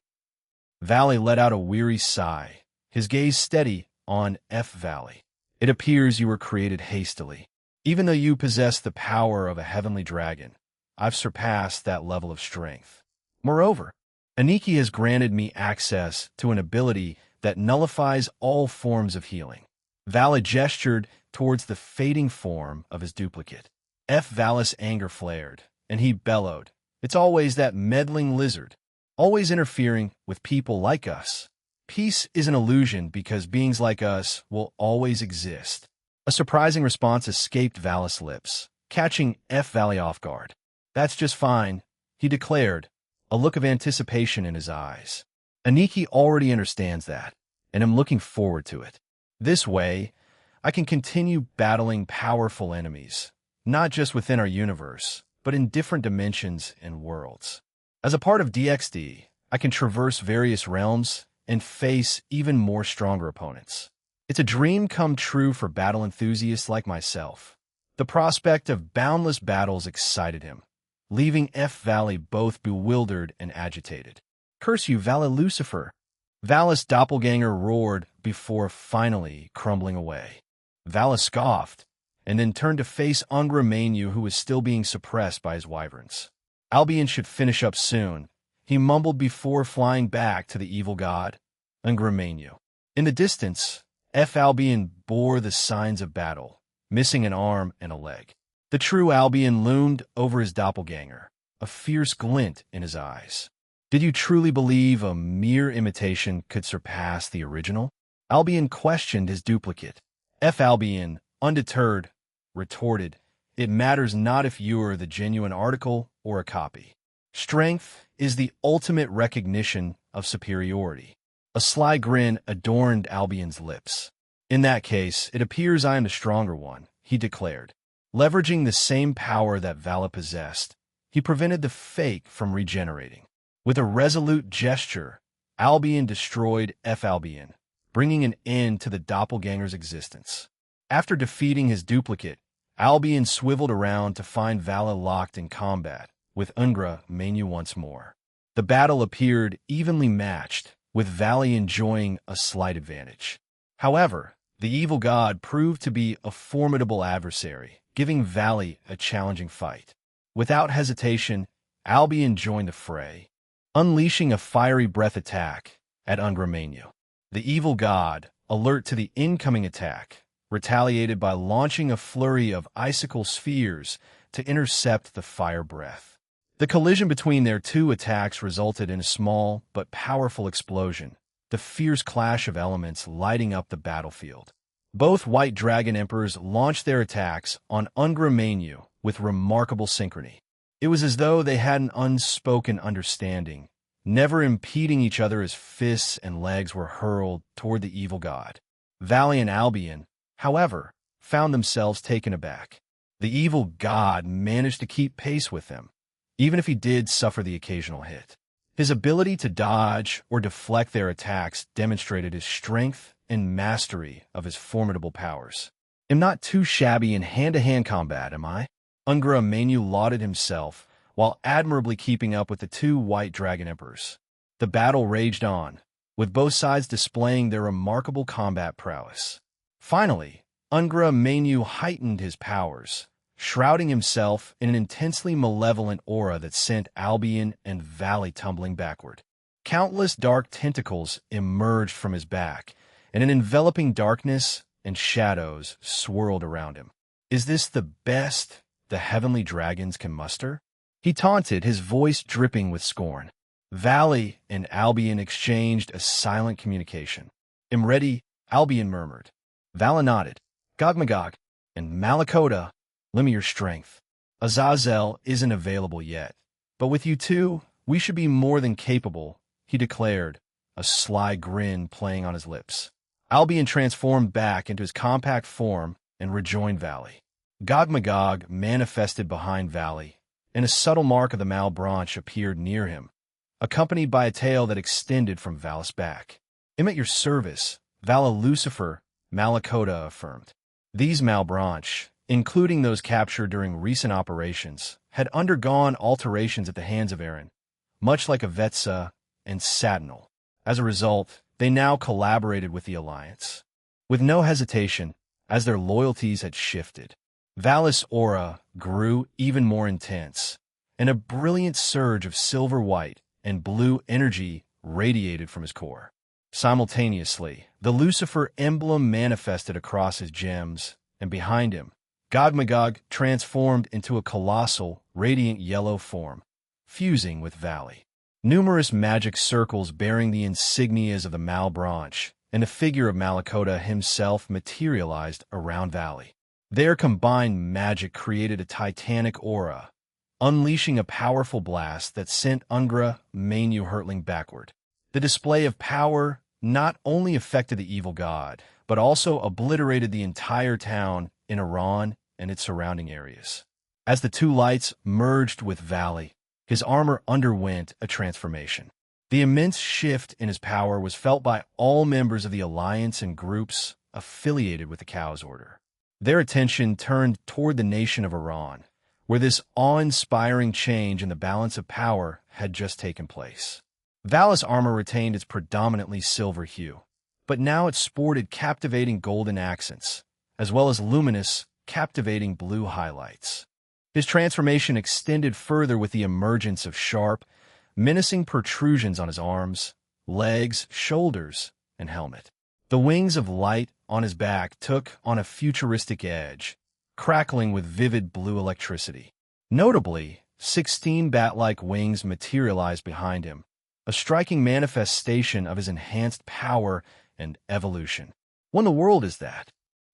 Valley let out a weary sigh, his gaze steady on F-Valley. "It appears you were created hastily. Even though you possess the power of a heavenly dragon, I've surpassed that level of strength. Moreover, Aniki has granted me access to an ability that nullifies all forms of healing." Vala gestured towards the fading form of his duplicate. F-Vala's anger flared, and he bellowed, "It's always that meddling lizard, always interfering with people like us. Peace is an illusion because beings like us will always exist." A surprising response escaped Vala's lips, catching F-Valley off guard. "That's just fine," he declared, a look of anticipation in his eyes. "Aniki already understands that, and I'm looking forward to it. This way, I can continue battling powerful enemies, not just within our universe, but in different dimensions and worlds. As a part of DXD, I can traverse various realms and face even more stronger opponents." It's a dream come true for battle enthusiasts like myself. The prospect of boundless battles excited him, leaving F. Valley both bewildered and agitated. "Curse you, Valley Lucifer!" Val's doppelganger roared before finally crumbling away. Vala scoffed, and then turned to face Ungra Mainyu, who was still being suppressed by his wyverns. Albion should finish up soon, he mumbled before flying back to the evil god, Ungra Mainyu. In the distance, F. Albion bore the signs of battle, missing an arm and a leg. The true Albion loomed over his doppelganger, a fierce glint in his eyes. Did you truly believe a mere imitation could surpass the original? Albion questioned his duplicate. F. Albion, undeterred, retorted, "It matters not if you're the genuine article or a copy. Strength is the ultimate recognition of superiority." A sly grin adorned Albion's lips. "In that case, it appears I am the stronger one," he declared. Leveraging the same power that Vala possessed, he prevented the fake from regenerating. With a resolute gesture, Albion destroyed F. Albion, bringing an end to the doppelganger's existence. After defeating his duplicate, Albion swiveled around to find Vala locked in combat with Ungra Mainyu once more. The battle appeared evenly matched, with Vala enjoying a slight advantage. However, the evil god proved to be a formidable adversary, giving Vala a challenging fight. Without hesitation, Albion joined the fray, unleashing a fiery breath attack at Ungra Mainyu. The evil god, alert to the incoming attack, retaliated by launching a flurry of icicle spheres to intercept the fire breath. The collision between their two attacks resulted in a small but powerful explosion, the fierce clash of elements lighting up the battlefield. Both White Dragon Emperors launched their attacks on Ungra Mainyu with remarkable synchrony. It was as though they had an unspoken understanding, never impeding each other as fists and legs were hurled toward the evil god. Vala and Albion, however, found themselves taken aback. The evil god managed to keep pace with them, even if he did suffer the occasional hit. His ability to dodge or deflect their attacks demonstrated his strength and mastery of his formidable powers. "I'm not too shabby in hand-to-hand combat, am I?" Ungra Mainyu lauded himself, while admirably keeping up with the two White Dragon Emperors. The battle raged on, with both sides displaying their remarkable combat prowess. Finally, Ungra Mainyu heightened his powers, shrouding himself in an intensely malevolent aura that sent Albion and Vala tumbling backward. Countless dark tentacles emerged from his back, and an enveloping darkness and shadows swirled around him. "Is this the best the heavenly dragons can muster?" he taunted, his voice dripping with scorn. Vala and Albion exchanged a silent communication. "I'm ready," Albion murmured. Vala nodded. "Gogmagog and Malakota, lend me your strength. Azazel isn't available yet, but with you two, we should be more than capable," he declared, a sly grin playing on his lips. Albion transformed back into his compact form and rejoined Vala. Gogmagog manifested behind Vala, and a subtle mark of the Malbranche appeared near him, accompanied by a tail that extended from Vala's back. "I'm at your service," Vala Lucifer, Malakota affirmed. These Malbranche, including those captured during recent operations, had undergone alterations at the hands of Aaron, much like Avetsa and Satinel. As a result, they now collaborated with the Alliance. With no hesitation, as their loyalties had shifted, Vala's aura grew even more intense, and a brilliant surge of silver-white and blue energy radiated from his core. Simultaneously, the Lucifer emblem manifested across his gems, and behind him, Gogmagog transformed into a colossal, radiant yellow form, fusing with Vala. Numerous magic circles bearing the insignias of the Malbranche and the figure of Malakota himself materialized around Vala. Their combined magic created a titanic aura, unleashing a powerful blast that sent Ungra Mainyu hurtling backward. The display of power not only affected the evil god, but also obliterated the entire town in Iran and its surrounding areas. As the two lights merged with Vala, his armor underwent a transformation. The immense shift in his power was felt by all members of the Alliance and groups affiliated with the Cow's Order. Their attention turned toward the nation of Iran, where this awe-inspiring change in the balance of power had just taken place. Valis' armor retained its predominantly silver hue, but now it sported captivating golden accents, as well as luminous, captivating blue highlights. His transformation extended further with the emergence of sharp, menacing protrusions on his arms, legs, shoulders, and helmet. The wings of light on his back took on a futuristic edge, crackling with vivid blue electricity. Notably, 16 bat-like wings materialized behind him, a striking manifestation of his enhanced power and evolution. "What in the world is that?"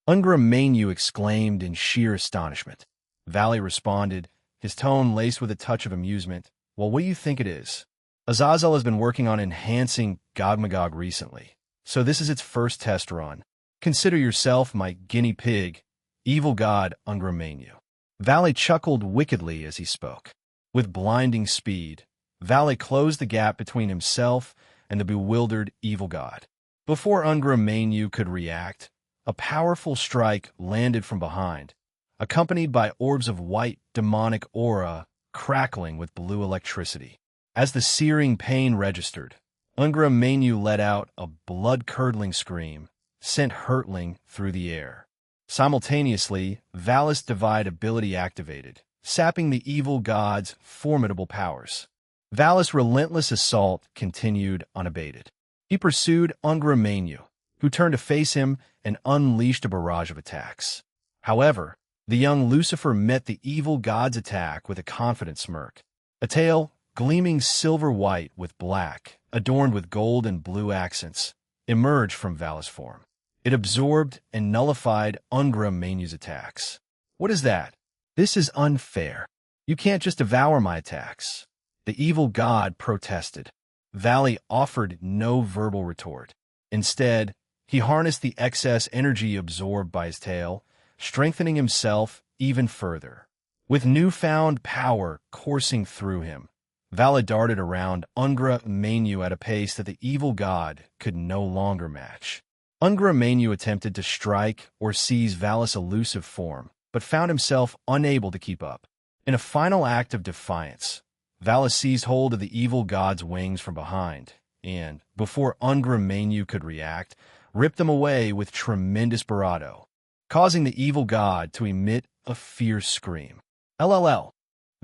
Ungra Mainyu exclaimed in sheer astonishment. Valley responded, his tone laced with a touch of amusement. "Well, what do you think it is? Azazel has been working on enhancing Gogmagog recently, so this is its first test run. Consider yourself my guinea pig, evil god Ungra Mainyu." Valley chuckled wickedly as he spoke. With blinding speed, Valley closed the gap between himself and the bewildered evil god. Before Ungra Mainyu could react, a powerful strike landed from behind, accompanied by orbs of white demonic aura crackling with blue electricity. As the searing pain registered, Ungra Mainyu let out a blood-curdling scream, sent hurtling through the air. Simultaneously, Valis' Divide ability activated, sapping the evil god's formidable powers. Valis' relentless assault continued unabated. He pursued Ungra Mainyu, who turned to face him and unleashed a barrage of attacks. However, the young Lucifer met the evil god's attack with a confident smirk. A tail, gleaming silver-white with black, adorned with gold and blue accents, emerged from Valis' form. It absorbed and nullified Ungra Mainyu's attacks. "What is that? This is unfair. You can't just devour my attacks." The evil god protested. Valley offered no verbal retort. Instead, he harnessed the excess energy absorbed by his tail, strengthening himself even further. With newfound power coursing through him, Valley darted around Ungra Mainyu at a pace that the evil god could no longer match. Ungra Mainyu attempted to strike or seize Valis' elusive form, but found himself unable to keep up. In a final act of defiance, Valis seized hold of the evil god's wings from behind, and, before Ungra Mainyu could react, ripped them away with tremendous bravado, causing the evil god to emit a fierce scream. LLL.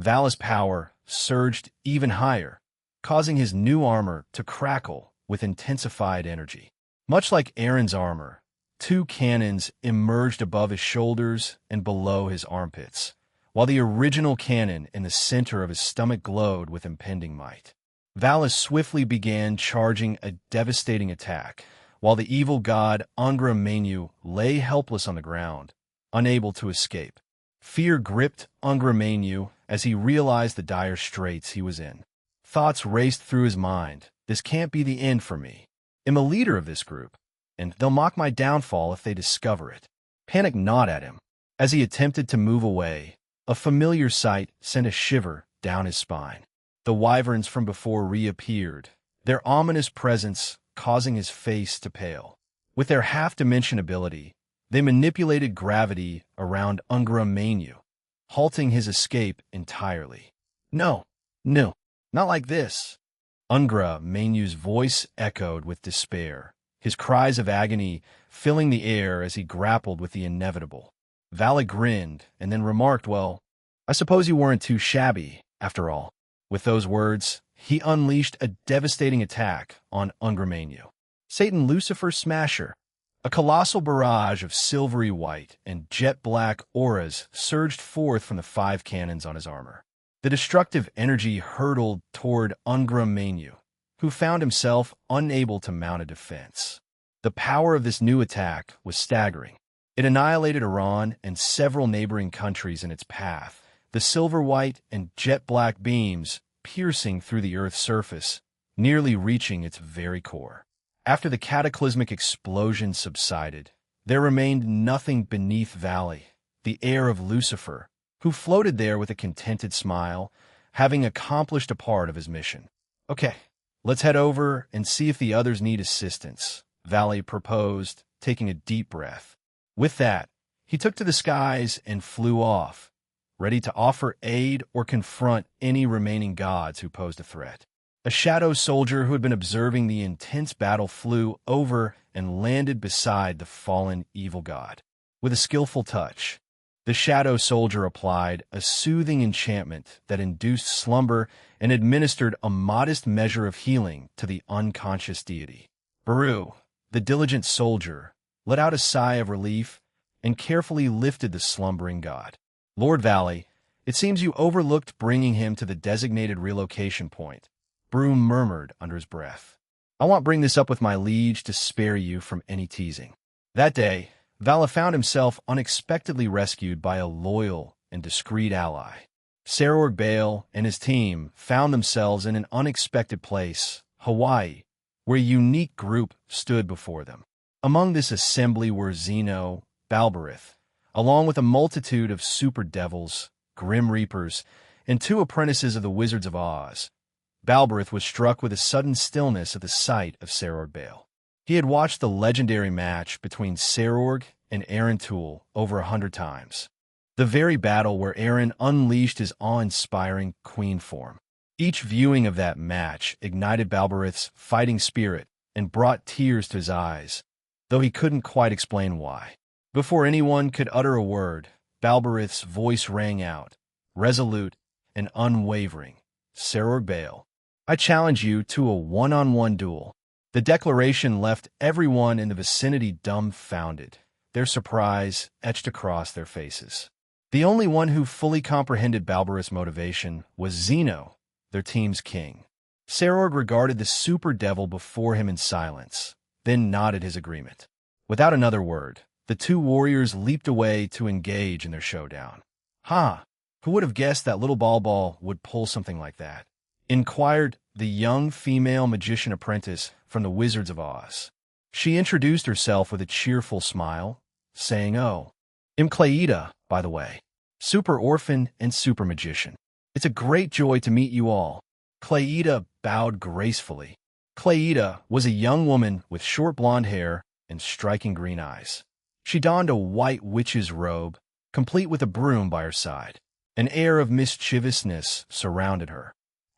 Valis' power surged even higher, causing his new armor to crackle with intensified energy. Much like Aaron's armor, two cannons emerged above his shoulders and below his armpits, while the original cannon in the center of his stomach glowed with impending might. Valis swiftly began charging a devastating attack, while the evil god Ungra Mainyu lay helpless on the ground, unable to escape. Fear gripped Ungra Mainyu as he realized the dire straits he was in. Thoughts raced through his mind. This can't be the end for me. I'm a leader of this group, and they'll mock my downfall if they discover it. Panic gnawed at him. As he attempted to move away, a familiar sight sent a shiver down his spine. The wyverns from before reappeared, their ominous presence causing his face to pale. With their half-dimension ability, they manipulated gravity around Ungra Mainyu, halting his escape entirely. No, not like this. Ungra Mainyu's voice echoed with despair, his cries of agony filling the air as he grappled with the inevitable. Valley grinned and then remarked, "Well, I suppose you weren't too shabby, after all." With those words, he unleashed a devastating attack on Ungra Mainyu. Satan Lucifer Smasher. A colossal barrage of silvery white and jet-black auras surged forth from the 5 cannons on his armor. The destructive energy hurtled toward Ungra Mainyu, who found himself unable to mount a defense. The power of this new attack was staggering. It annihilated Iran and several neighboring countries in its path, the silver-white and jet-black beams piercing through the Earth's surface, nearly reaching its very core. After the cataclysmic explosion subsided, there remained nothing beneath Valley, the heir of Lucifer, who floated there with a contented smile, having accomplished a part of his mission. "Okay, let's head over and see if the others need assistance," Valley proposed, taking a deep breath. With that, he took to the skies and flew off, ready to offer aid or confront any remaining gods who posed a threat. A shadow soldier who had been observing the intense battle flew over and landed beside the fallen evil god. With a skillful touch, the shadow soldier applied a soothing enchantment that induced slumber and administered a modest measure of healing to the unconscious deity. Baru, the diligent soldier, let out a sigh of relief and carefully lifted the slumbering god. Lord Valley, it seems you overlooked bringing him to the designated relocation point, Baru murmured under his breath. I won't bring this up with my liege to spare you from any teasing. That day, Vala found himself unexpectedly rescued by a loyal and discreet ally. Sarorg Bale and his team found themselves in an unexpected place, Hawaii, where a unique group stood before them. Among this assembly were Zeno, Balberith, along with a multitude of super devils, grim reapers, and 2 apprentices of the Wizards of Oz. Balberith was struck with a sudden stillness at the sight of Sarorg Bale. He had watched the legendary match between Sarorg and Aaron Toole over 100 times. The very battle where Aaron unleashed his awe-inspiring queen form. Each viewing of that match ignited Balberith's fighting spirit and brought tears to his eyes, though he couldn't quite explain why. Before anyone could utter a word, Balberith's voice rang out, resolute and unwavering. Sarorg Bale, I challenge you to a one-on-one duel. The declaration left everyone in the vicinity dumbfounded, their surprise etched across their faces. The only one who fully comprehended Balberith's motivation was Zeno, their team's king. Sarorg regarded the super devil before him in silence, then nodded his agreement. Without another word, the 2 warriors leaped away to engage in their showdown. Who would have guessed that little Ball would pull something like that? Inquired the young female magician apprentice from the Wizards of Oz. She introduced herself with a cheerful smile, saying, "Oh, I'm Cleida, by the way, super orphan and super magician. It's a great joy to meet you all." Cleida bowed gracefully. Cleida was a young woman with short blonde hair and striking green eyes. She donned a white witch's robe, complete with a broom by her side. An air of mischievousness surrounded her,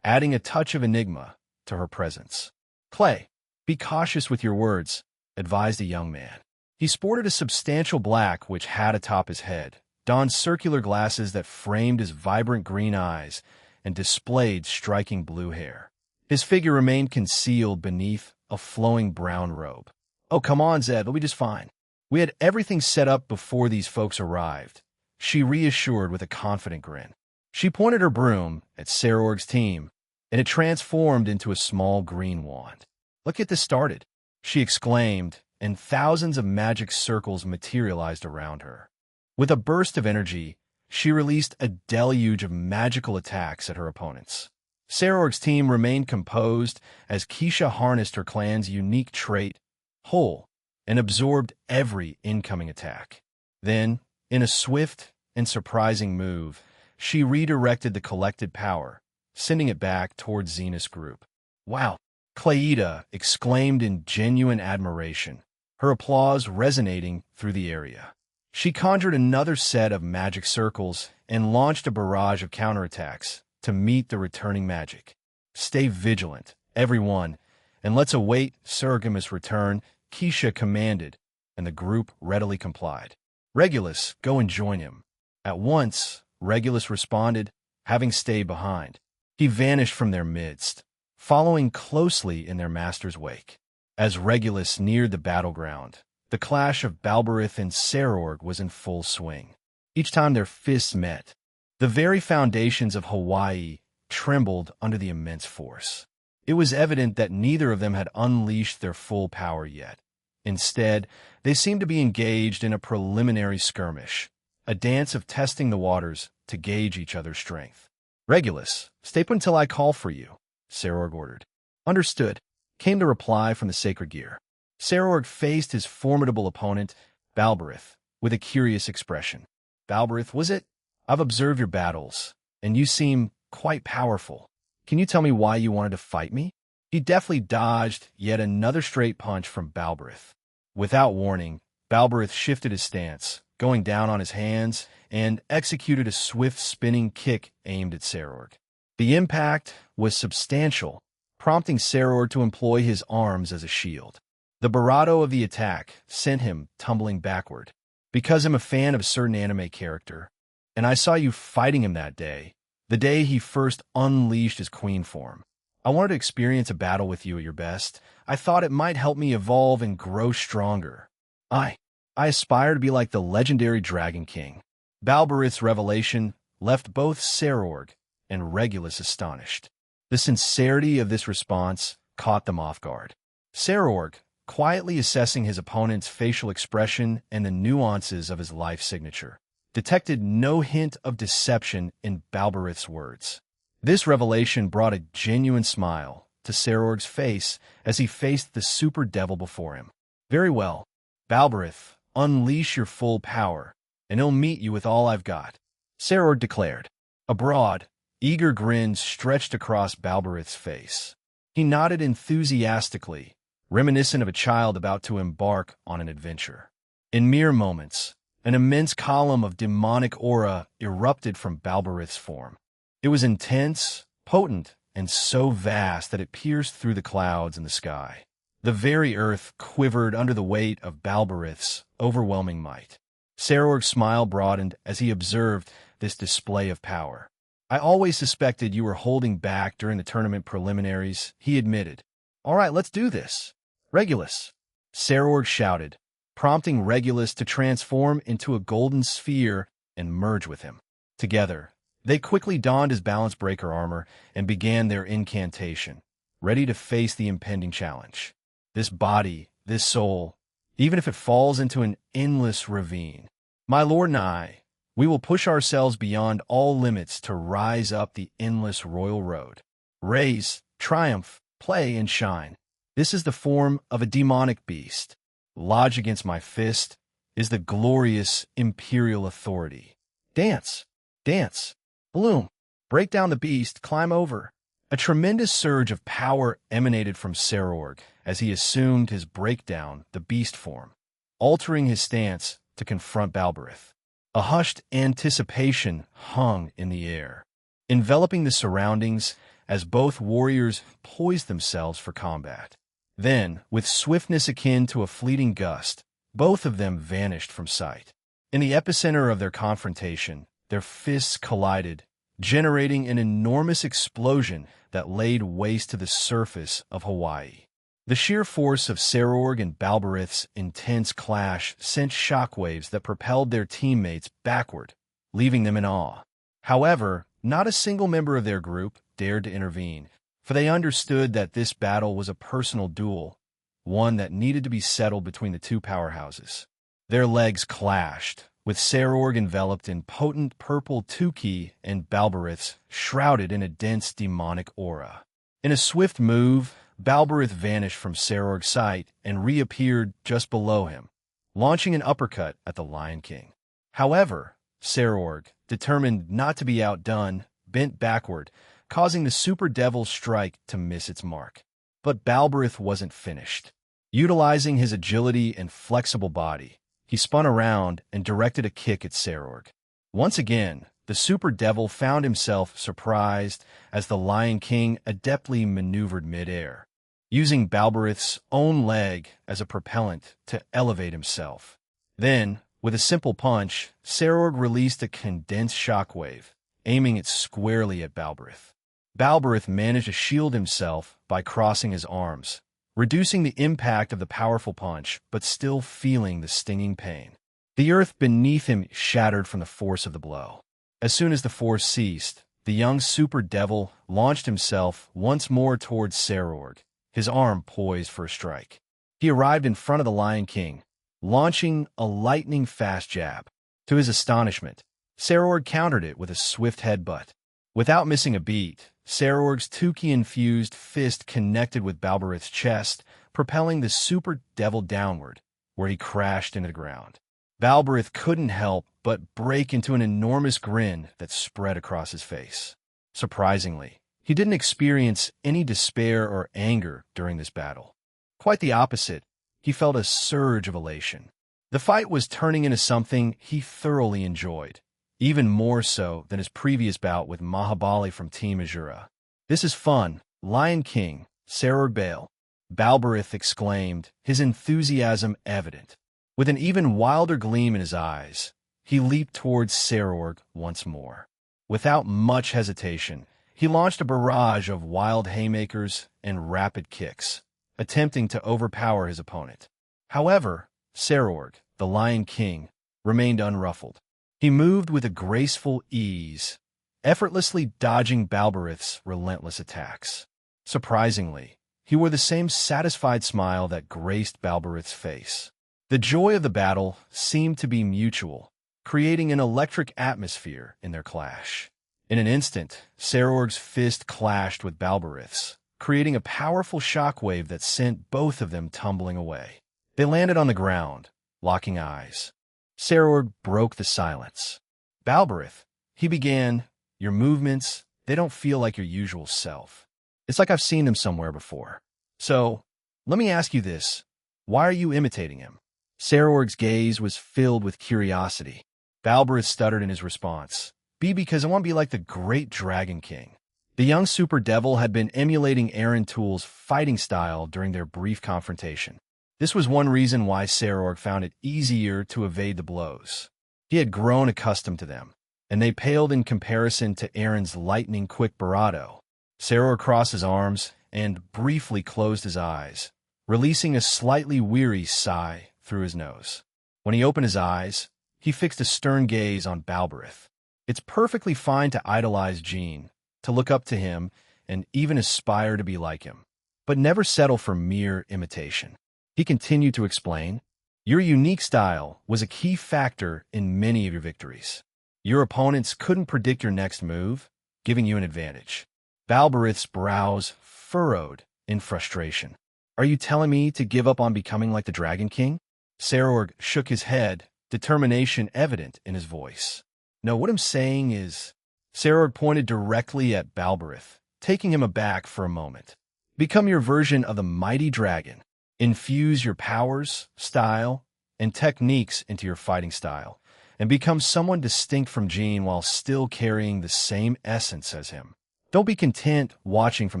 adding a touch of enigma to her presence. "Clay, be cautious with your words," advised the young man. He sported a substantial black witch hat atop his head, donned circular glasses that framed his vibrant green eyes, and displayed striking blue hair. His figure remained concealed beneath a flowing brown robe. "Oh, come on, Zed, we'll be just fine. We had everything set up before these folks arrived," she reassured with a confident grin. She pointed her broom at Sarorg's team, and it transformed into a small green wand. "Let's get this started," she exclaimed, and thousands of magic circles materialized around her. With a burst of energy, she released a deluge of magical attacks at her opponents. Sarorg's team remained composed as Keisha harnessed her clan's unique trait, Whole, and absorbed every incoming attack. Then, in a swift and surprising move, she redirected the collected power, sending it back towards Zena's group. "Wow!" Cleida exclaimed in genuine admiration, her applause resonating through the area. She conjured another set of magic circles and launched a barrage of counterattacks to meet the returning magic. "Stay vigilant, everyone, and let's await Surgamus' return," Keisha commanded, and the group readily complied. "Regulus, go and join him." At once, Regulus responded, having stayed behind. He vanished from their midst, following closely in their master's wake. As Regulus neared the battleground, the clash of Balberith and Sarorg was in full swing. Each time their fists met, the very foundations of Hawaii trembled under the immense force. It was evident that neither of them had unleashed their full power yet. Instead, they seemed to be engaged in a preliminary skirmish, a dance of testing the waters to gauge each other's strength. "Regulus, stay put until I call for you," Sarorg ordered. "Understood," came the reply from the sacred gear. Sarorg faced his formidable opponent, Balberith, with a curious expression. "Balberith, was it? I've observed your battles, and you seem quite powerful. Can you tell me why you wanted to fight me?" He deftly dodged yet another straight punch from Balberith. Without warning, Balberith shifted his stance, going down on his hands, and executed a swift spinning kick aimed at Sarorg. The impact was substantial, prompting Sarorg to employ his arms as a shield. The bravado of the attack sent him tumbling backward. Because I'm a fan of a certain anime character, and I saw you fighting him that day, the day he first unleashed his queen form. I wanted to experience a battle with you at your best. I thought it might help me evolve and grow stronger. I aspire to be like the legendary Dragon King. Balberith's revelation left both Sarorg and Regulus astonished. The sincerity of this response caught them off guard. Sarorg, quietly assessing his opponent's facial expression and the nuances of his life signature, detected no hint of deception in Balberith's words. This revelation brought a genuine smile to Sarorg's face as he faced the super devil before him. Very well, Balberith, unleash your full power, and he'll meet you with all I've got, Sarorg declared. A broad, eager grin stretched across Balberith's face. He nodded enthusiastically, reminiscent of a child about to embark on an adventure. In mere moments, an immense column of demonic aura erupted from Balberith's form. It was intense, potent, and so vast that it pierced through the clouds in the sky. The very earth quivered under the weight of Balberith's overwhelming might. Sarorg's smile broadened as he observed this display of power. I always suspected you were holding back during the tournament preliminaries, he admitted. All right, let's do this. Regulus, Sarorg shouted, prompting Regulus to transform into a golden sphere and merge with him. Together, they quickly donned his balance breaker armor and began their incantation, ready to face the impending challenge. This body, this soul, even if it falls into an endless ravine. My lord and I, we will push ourselves beyond all limits to rise up the endless royal road. Raise, triumph, play, and shine. This is the form of a demonic beast. Lodged against my fist is the glorious imperial authority. Dance, dance, bloom, break down the beast, climb over. A tremendous surge of power emanated from Sarorg as he assumed his breakdown, the beast form, altering his stance to confront Balberith. A hushed anticipation hung in the air, enveloping the surroundings as both warriors poised themselves for combat. Then, with swiftness akin to a fleeting gust, both of them vanished from sight. In the epicenter of their confrontation, their fists collided, generating an enormous explosion that laid waste to the surface of Hawaii. The sheer force of Sarorg and Balberith's intense clash sent shockwaves that propelled their teammates backward, leaving them in awe. However, not a single member of their group dared to intervene, for they understood that this battle was a personal duel, one that needed to be settled between the two powerhouses. Their legs clashed, with Sarorg enveloped in potent purple 10k and Balberith's shrouded in a dense demonic aura. In a swift move, Balberith vanished from Sarorg's sight and reappeared just below him, launching an uppercut at the Lion King. However, Sarorg, determined not to be outdone, bent backward, causing the Super Devil's strike to miss its mark. But Balberith wasn't finished. Utilizing his agility and flexible body, he spun around and directed a kick at Sarorg. Once again, the Super Devil found himself surprised as the Lion King adeptly maneuvered midair, using Balberith's own leg as a propellant to elevate himself. Then, with a simple punch, Sarorg released a condensed shockwave, aiming it squarely at Balberith. Balberith managed to shield himself by crossing his arms, reducing the impact of the powerful punch, but still feeling the stinging pain. The earth beneath him shattered from the force of the blow. As soon as the force ceased, the young Super Devil launched himself once more towards Sarorg, his arm poised for a strike. He arrived in front of the Lion King, launching a lightning-fast jab. To his astonishment, Sarorg countered it with a swift headbutt. Without missing a beat, Sarorg's 10k-infused fist connected with Balberith's chest, propelling the Super Devil downward, where he crashed into the ground. Balberith couldn't help but break into an enormous grin that spread across his face. Surprisingly, he didn't experience any despair or anger during this battle. Quite the opposite, he felt a surge of elation. The fight was turning into something he thoroughly enjoyed, even more so than his previous bout with Mahabali from Team Azura. "This is fun, Lion King, Sarorg Bale," Balberith exclaimed, his enthusiasm evident. With an even wilder gleam in his eyes, he leaped towards Sarorg once more. Without much hesitation, he launched a barrage of wild haymakers and rapid kicks, attempting to overpower his opponent. However, Sarorg, the Lion King, remained unruffled. He moved with a graceful ease, effortlessly dodging Balberith's relentless attacks. Surprisingly, he wore the same satisfied smile that graced Balberith's face. The joy of the battle seemed to be mutual, creating an electric atmosphere in their clash. In an instant, Sarorg's fist clashed with Balberith's, creating a powerful shockwave that sent both of them tumbling away. They landed on the ground, locking eyes. Sarorg broke the silence. "Balberith," he began, "your movements, they don't feel like your usual self. It's like I've seen them somewhere before. So, let me ask you this. Why are you imitating him?" Sarorg's gaze was filled with curiosity. Balberith stuttered in his response. Because I want to be like the great Dragon King." The young super devil had been emulating Aaron Tool's fighting style during their brief confrontation. This was one reason why Sarorg found it easier to evade the blows. He had grown accustomed to them, and they paled in comparison to Aaron's lightning-quick bravado. Sarorg crossed his arms and briefly closed his eyes, releasing a slightly weary sigh through his nose. When he opened his eyes, he fixed a stern gaze on Balberith. It's perfectly fine to idolize Jean, to look up to him, and even aspire to be like him, but never settle for mere imitation. He continued to explain, "Your unique style was a key factor in many of your victories. Your opponents couldn't predict your next move, giving you an advantage." Balberith's brows furrowed in frustration. "Are you telling me to give up on becoming like the Dragon King?" Sarorg shook his head, determination evident in his voice. "No, what I'm saying is..." Sarorg pointed directly at Balberith, taking him aback for a moment. "Become your version of the mighty dragon. Infuse your powers, style, and techniques into your fighting style, and become someone distinct from Jean while still carrying the same essence as him. Don't be content watching from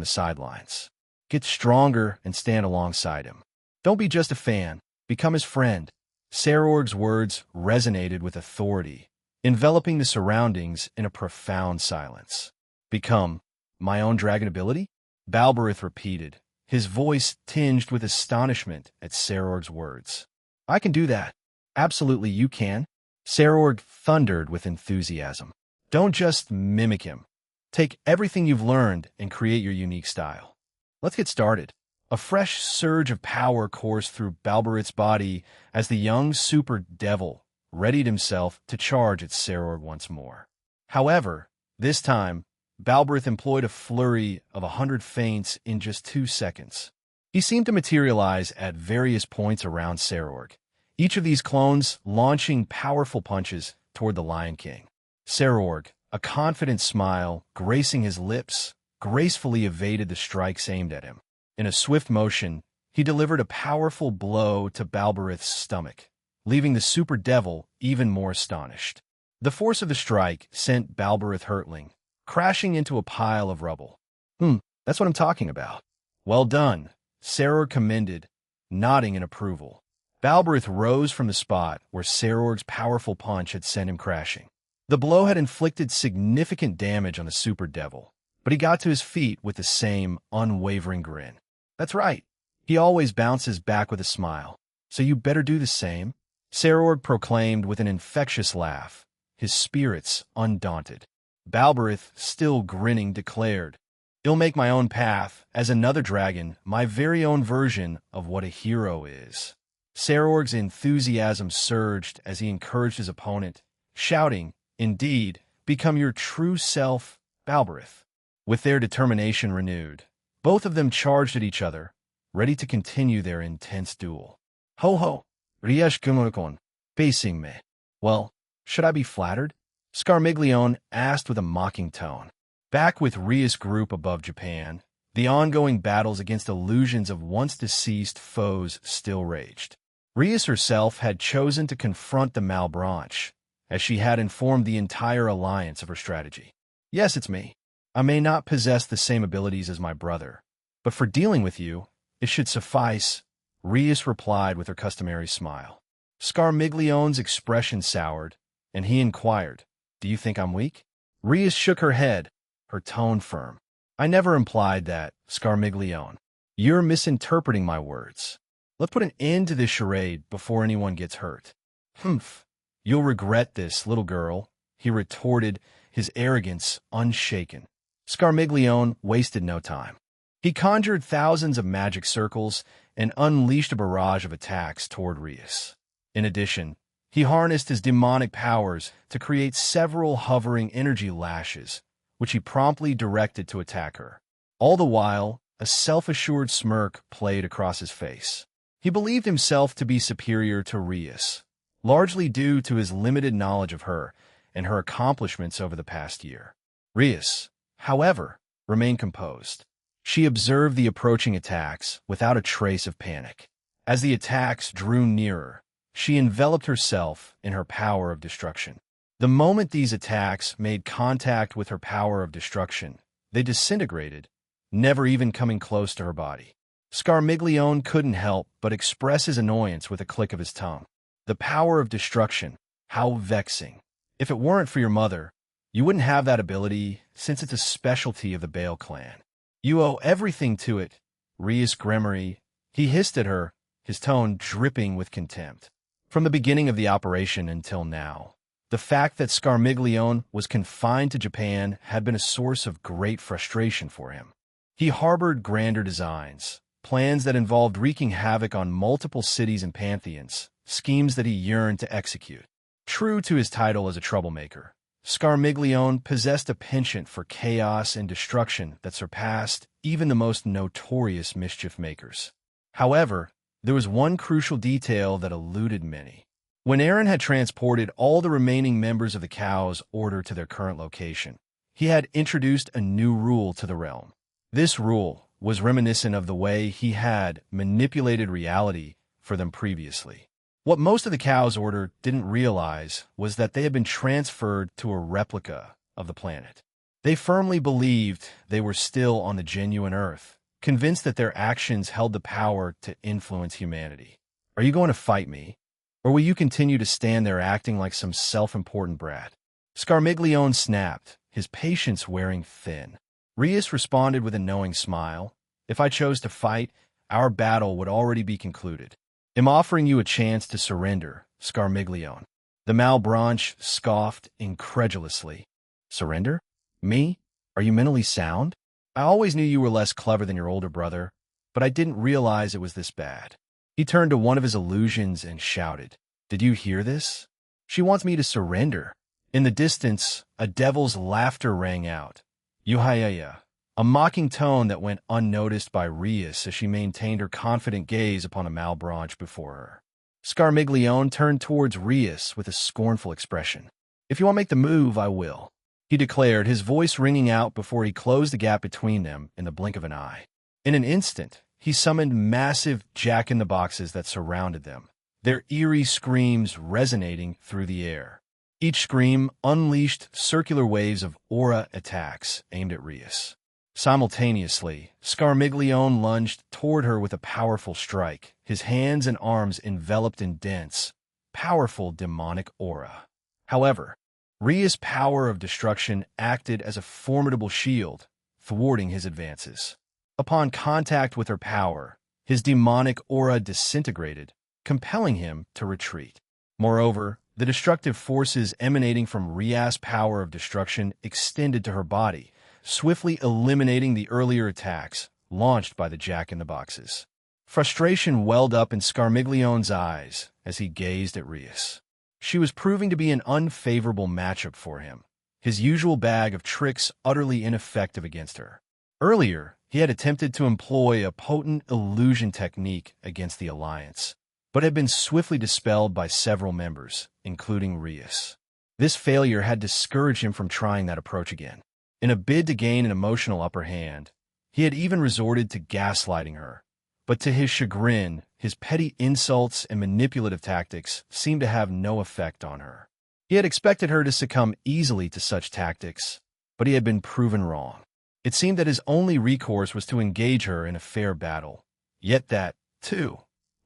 the sidelines. Get stronger and stand alongside him. Don't be just a fan, become his friend." Sarorg's words resonated with authority, enveloping the surroundings in a profound silence. "Become my own dragon ability?" Balberith repeated, his voice tinged with astonishment at Sarorg's words. "I can do that." "Absolutely you can." Sarorg thundered with enthusiasm. "Don't just mimic him. Take everything you've learned and create your unique style." "Let's get started." A fresh surge of power coursed through Balberith's body as the young super devil readied himself to charge at Sarorg once more. However, this time, Balberith employed a flurry of 100 feints in just 2 seconds. He seemed to materialize at various points around Sarorg, each of these clones launching powerful punches toward the Lion King. Sarorg, a confident smile gracing his lips, gracefully evaded the strikes aimed at him. In a swift motion, he delivered a powerful blow to Balberith's stomach, leaving the super devil even more astonished. The force of the strike sent Balberith hurtling, crashing into a pile of rubble. That's what I'm talking about." "Well done," Sarorg commended, nodding in approval. Balberith rose from the spot where Sarorg's powerful punch had sent him crashing. The blow had inflicted significant damage on the super devil, but he got to his feet with the same unwavering grin. "That's right. He always bounces back with a smile. So you better do the same," Sarorg proclaimed with an infectious laugh, his spirits undaunted. Balberith, still grinning, declared, "I'll make my own path, as another dragon, my very own version of what a hero is." Sarorg's enthusiasm surged as he encouraged his opponent, shouting, "Indeed, become your true self, Balberith." With their determination renewed, both of them charged at each other, ready to continue their intense duel. "Ho ho, riyesh kumurikon, facing me." "Well, should I be flattered?" Scarmiglione asked with a mocking tone. Back with Ria's group above Japan, The ongoing battles against illusions of once-deceased foes still raged. Rias herself had chosen to confront the Malebranche, as she had informed the entire alliance of her strategy. Yes, it's me. I may not possess the same abilities as my brother, but for dealing with you, it should suffice, Rias replied with her customary smile. Scarmiglione's expression soured, and he inquired, "Do you think I'm weak?" Rias shook her head, her tone firm. "I never implied that, Scarmiglione. You're misinterpreting my words. Let's put an end to this charade before anyone gets hurt." "Humph. You'll regret this, little girl," he retorted, his arrogance unshaken. Scarmiglione wasted no time. He conjured thousands of magic circles and unleashed a barrage of attacks toward Rias. In addition, he harnessed his demonic powers to create several hovering energy lashes, which he promptly directed to attack her. All the while, a self-assured smirk played across his face. He believed himself to be superior to Rias, largely due to his limited knowledge of her and her accomplishments over the past year. Rias, however, remained composed. She observed the approaching attacks without a trace of panic. As the attacks drew nearer, she enveloped herself in her power of destruction. The moment these attacks made contact with her power of destruction, they disintegrated, never even coming close to her body. Scarmiglione couldn't help but express his annoyance with a click of his tongue. The power of destruction, how vexing. If it weren't for your mother, you wouldn't have that ability, since it's a specialty of the Bale clan. You owe everything to it, Rias Gremory. He hissed at her, his tone dripping with contempt. From the beginning of the operation until now, the fact that Scarmiglione was confined to Japan had been a source of great frustration for him. He harbored grander designs, plans that involved wreaking havoc on multiple cities and pantheons, schemes that he yearned to execute. True to his title as a troublemaker, Scarmiglione possessed a penchant for chaos and destruction that surpassed even the most notorious mischief makers. However, there was one crucial detail that eluded many. When Aaron had transported all the remaining members of the Cow's Order to their current location, he had introduced a new rule to the realm. This rule was reminiscent of the way he had manipulated reality for them previously. What most of the Cow's Order didn't realize was that they had been transferred to a replica of the planet. They firmly believed they were still on the genuine Earth, convinced that their actions held the power to influence humanity. "Are you going to fight me? Or will you continue to stand there acting like some self-important brat?" Scarmiglione snapped, his patience wearing thin. Rias responded with a knowing smile. "If I chose to fight, our battle would already be concluded. I'm offering you a chance to surrender, Scarmiglione." The Malebranche scoffed incredulously. "Surrender? Me? Are you mentally sound? I always knew you were less clever than your older brother, but I didn't realize it was this bad." He turned to one of his illusions and shouted, "Did you hear this? She wants me to surrender." In the distance, a devil's laughter rang out. "Yuhaya," a mocking tone that went unnoticed by Rias as she maintained her confident gaze upon the Malebranche before her. Scarmiglione turned towards Rias with a scornful expression. "If you want to make the move, I will," he declared, his voice ringing out before he closed the gap between them in the blink of an eye. In an instant, he summoned massive jack-in-the-boxes that surrounded them, their eerie screams resonating through the air. Each scream unleashed circular waves of aura attacks aimed at Rias. Simultaneously, Scarmiglione lunged toward her with a powerful strike, his hands and arms enveloped in dense, powerful demonic aura. However, Rias' power of destruction acted as a formidable shield, thwarting his advances. Upon contact with her power, his demonic aura disintegrated, compelling him to retreat. Moreover, the destructive forces emanating from Rias' power of destruction extended to her body, swiftly eliminating the earlier attacks launched by the jack-in-the-boxes. Frustration welled up in Scarmiglione's eyes as he gazed at Rias. She was proving to be an unfavorable matchup for him, his usual bag of tricks utterly ineffective against her. Earlier, he had attempted to employ a potent illusion technique against the Alliance, but had been swiftly dispelled by several members, including Rias. This failure had discouraged him from trying that approach again. In a bid to gain an emotional upper hand, He had even resorted to gaslighting her. But to his chagrin, his petty insults and manipulative tactics seemed to have no effect on her. He had expected her to succumb easily to such tactics, but he had been proven wrong. It seemed that his only recourse was to engage her in a fair battle. Yet that, too,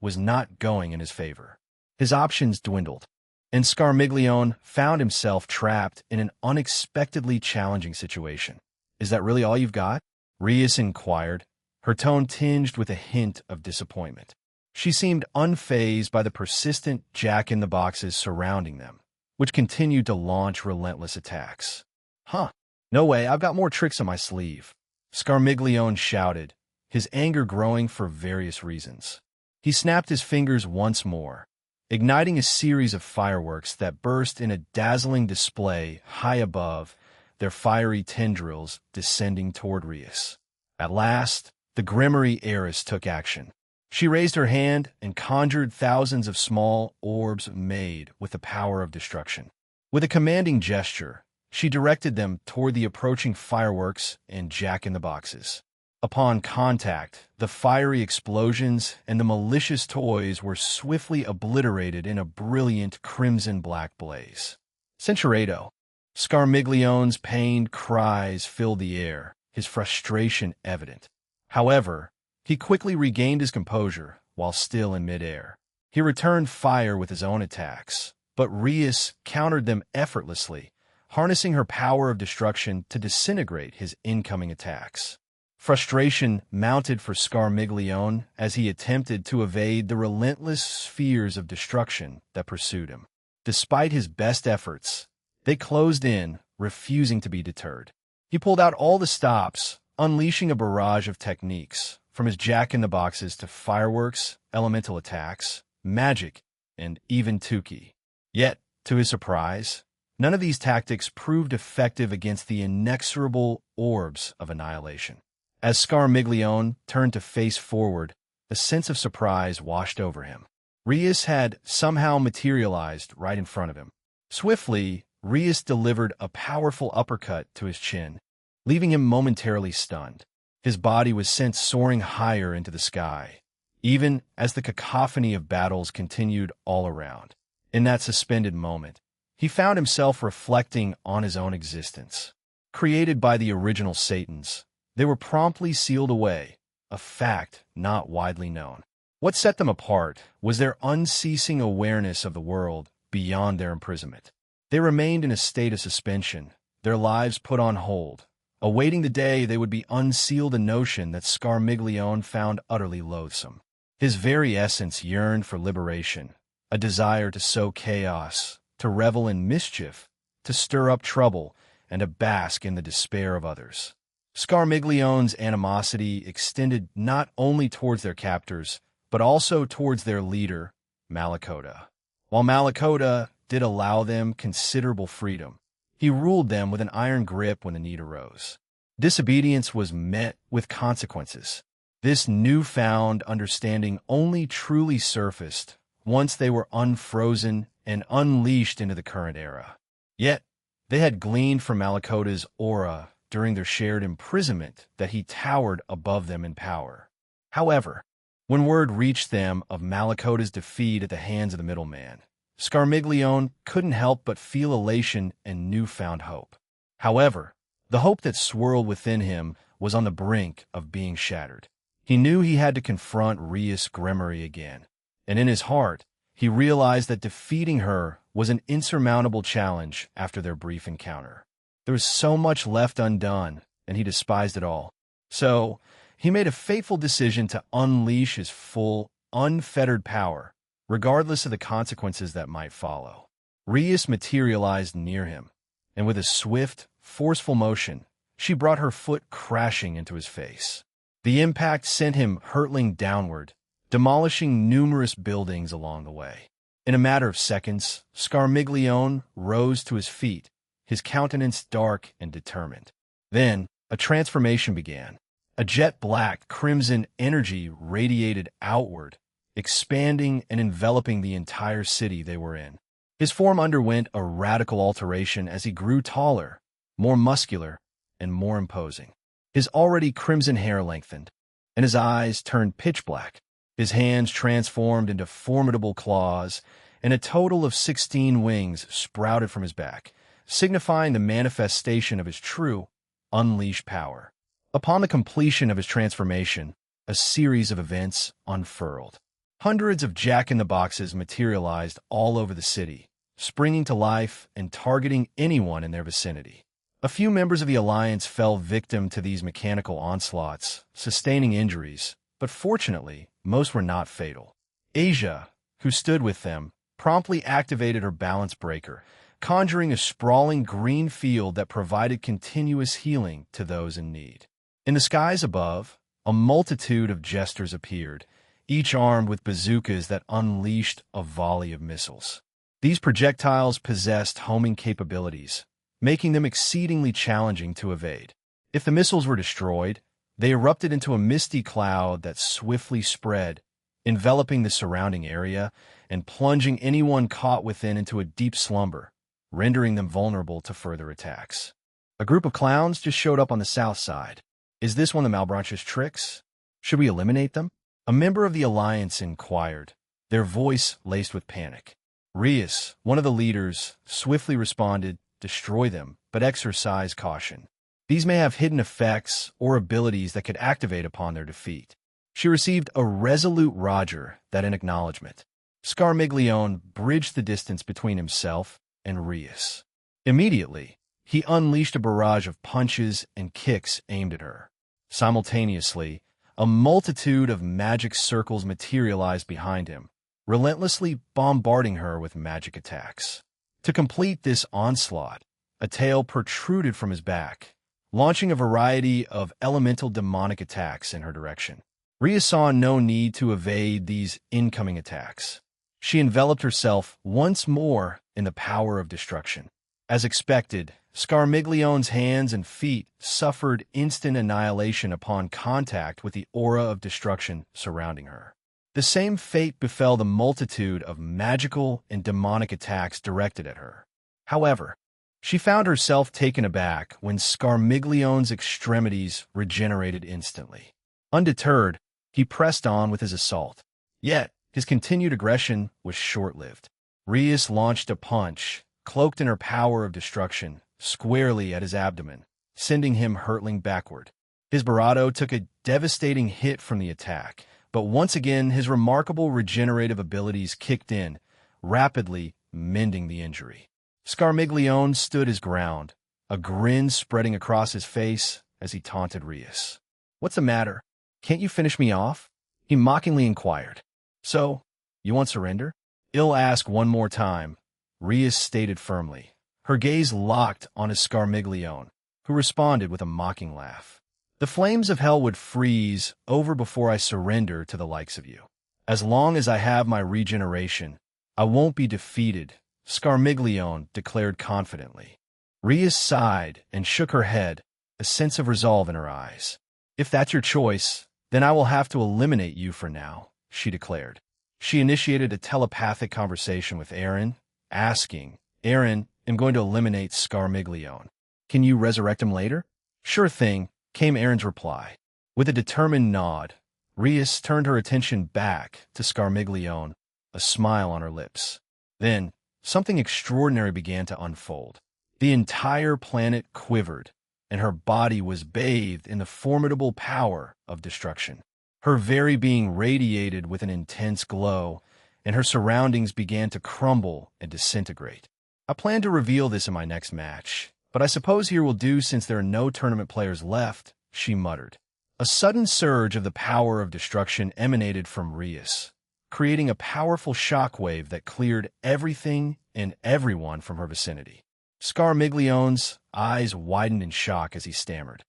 was not going in his favor. His options dwindled, and Scarmiglione found himself trapped in an unexpectedly challenging situation. "Is that really all you've got?" Rias inquired, her tone tinged with a hint of disappointment. She seemed unfazed by the persistent jack-in-the-boxes surrounding them, which continued to launch relentless attacks. "Huh. No way, I've got more tricks on my sleeve," Scarmiglione shouted, his anger growing for various reasons. He snapped his fingers once more, igniting a series of fireworks that burst in a dazzling display high above, their fiery tendrils descending toward Rias. At last, the Grimoire heiress took action. She raised her hand and conjured thousands of small orbs made with the power of destruction. With a commanding gesture, she directed them toward the approaching fireworks and jack-in-the-boxes. Upon contact, the fiery explosions and the malicious toys were swiftly obliterated in a brilliant crimson-black blaze. "Centurato!" Scarmiglione's pained cries filled the air, his frustration evident. However, he quickly regained his composure while still in midair. He returned fire with his own attacks, but Rias countered them effortlessly, harnessing her power of destruction to disintegrate his incoming attacks. Frustration mounted for Scarmiglione as he attempted to evade the relentless spheres of destruction that pursued him. Despite his best efforts, they closed in, refusing to be deterred. He pulled out all the stops, unleashing a barrage of techniques, from his jack-in-the-boxes to fireworks, elemental attacks, magic, and even Tuki. Yet, to his surprise, none of these tactics proved effective against the inexorable orbs of annihilation. As Scarmiglione turned to face forward, a sense of surprise washed over him. Rias had somehow materialized right in front of him. Swiftly, Rias delivered a powerful uppercut to his chin, leaving him momentarily stunned. His body was sent soaring higher into the sky, even as the cacophony of battles continued all around. In that suspended moment, he found himself reflecting on his own existence. Created by the original Satans, they were promptly sealed away, a fact not widely known. What set them apart was their unceasing awareness of the world beyond their imprisonment. They remained in a state of suspension, their lives put on hold, awaiting the day they would be unsealed, a notion that Scarmiglione found utterly loathsome. His very essence yearned for liberation, a desire to sow chaos, to revel in mischief, to stir up trouble, and to bask in the despair of others. Scarmiglione's animosity extended not only towards their captors, but also towards their leader, Malakota. While Malakota did allow them considerable freedom, he ruled them with an iron grip when the need arose. Disobedience was met with consequences. This newfound understanding only truly surfaced once they were unfrozen and unleashed into the current era. Yet, they had gleaned from Malakota's aura during their shared imprisonment that he towered above them in power. However, when word reached them of Malakota's defeat at the hands of the middleman, Scarmiglione couldn't help but feel elation and newfound hope. However, the hope that swirled within him was on the brink of being shattered. He knew he had to confront Rias Grimoire again, and in his heart, he realized that defeating her was an insurmountable challenge after their brief encounter. There was so much left undone, and he despised it all. So, he made a fateful decision to unleash his full, unfettered power, regardless of the consequences that might follow. Rias materialized near him, and with a swift, forceful motion, she brought her foot crashing into his face. The impact sent him hurtling downward, demolishing numerous buildings along the way. In a matter of seconds, Scarmiglione rose to his feet, his countenance dark and determined. Then, a transformation began. A jet-black, crimson energy radiated outward, expanding and enveloping the entire city they were in. His form underwent a radical alteration as he grew taller, more muscular, and more imposing. His already crimson hair lengthened, and his eyes turned pitch black. His hands transformed into formidable claws, and a total of 16 wings sprouted from his back, signifying the manifestation of his true, unleashed power. Upon the completion of his transformation, a series of events unfurled. Hundreds of jack-in-the-boxes materialized all over the city, springing to life and targeting anyone in their vicinity. A few members of the Alliance fell victim to these mechanical onslaughts, sustaining injuries, but fortunately, most were not fatal. Asia, who stood with them, promptly activated her balance breaker, conjuring a sprawling green field that provided continuous healing to those in need. In the skies above, a multitude of jesters appeared, each armed with bazookas that unleashed a volley of missiles. These projectiles possessed homing capabilities, making them exceedingly challenging to evade. If the missiles were destroyed, they erupted into a misty cloud that swiftly spread, enveloping the surrounding area and plunging anyone caught within into a deep slumber, rendering them vulnerable to further attacks. A group of clowns just showed up on the south side. Is this one of Malbranche's tricks? Should we eliminate them? A member of the Alliance inquired, their voice laced with panic. Rias, one of the leaders, swiftly responded, "Destroy them, but exercise caution. These may have hidden effects or abilities that could activate upon their defeat." She received a resolute roger that in acknowledgement. Scarmiglione bridged the distance between himself and Rias. Immediately, he unleashed a barrage of punches and kicks aimed at her. Simultaneously, a multitude of magic circles materialized behind him, relentlessly bombarding her with magic attacks. To complete this onslaught, a tail protruded from his back, launching a variety of elemental demonic attacks in her direction. Rhea saw no need to evade these incoming attacks. She enveloped herself once more in the power of destruction. As expected, Scarmiglione's hands and feet suffered instant annihilation upon contact with the aura of destruction surrounding her. The same fate befell the multitude of magical and demonic attacks directed at her. However, she found herself taken aback when Scarmiglione's extremities regenerated instantly. Undeterred, he pressed on with his assault. Yet, his continued aggression was short-lived. Rias launched a punch, cloaked in her power of destruction, squarely at his abdomen, sending him hurtling backward. His Barado took a devastating hit from the attack, but once again his remarkable regenerative abilities kicked in, rapidly mending the injury. Scarmiglione stood his ground, a grin spreading across his face as he taunted Rias. "What's the matter? Can't you finish me off?" he mockingly inquired. "So, you want surrender?" "I'll ask one more time," Rias stated firmly, her gaze locked on his Scarmiglione, who responded with a mocking laugh. "The flames of hell would freeze over before I surrender to the likes of you. As long as I have my regeneration, I won't be defeated," Scarmiglione declared confidently. Rias sighed and shook her head, a sense of resolve in her eyes. "If that's your choice, then I will have to eliminate you for now," she declared. She initiated a telepathic conversation with Aaron, asking, "Aaron, I'm going to eliminate Scarmiglione. Can you resurrect him later?" "Sure thing," came Aaron's reply. With a determined nod, Rias turned her attention back to Scarmiglione, a smile on her lips. Then, something extraordinary began to unfold. The entire planet quivered, and her body was bathed in the formidable power of destruction. Her very being radiated with an intense glow, and her surroundings began to crumble and disintegrate. "I plan to reveal this in my next match, but I suppose here will do since there are no tournament players left," she muttered. A sudden surge of the power of destruction emanated from Rias, creating a powerful shockwave that cleared everything and everyone from her vicinity. Scarmiglione's eyes widened in shock as he stammered.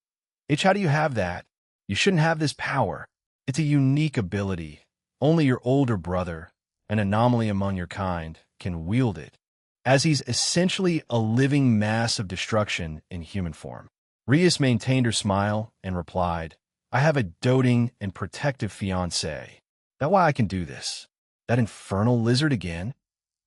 "How do you have that? You shouldn't have this power. It's a unique ability. Only your older brother, an anomaly among your kind, can wield it, as he's essentially a living mass of destruction in human form." Rias maintained her smile and replied, "I have a doting and protective fiancé. That's why I can do this." "That infernal lizard again?"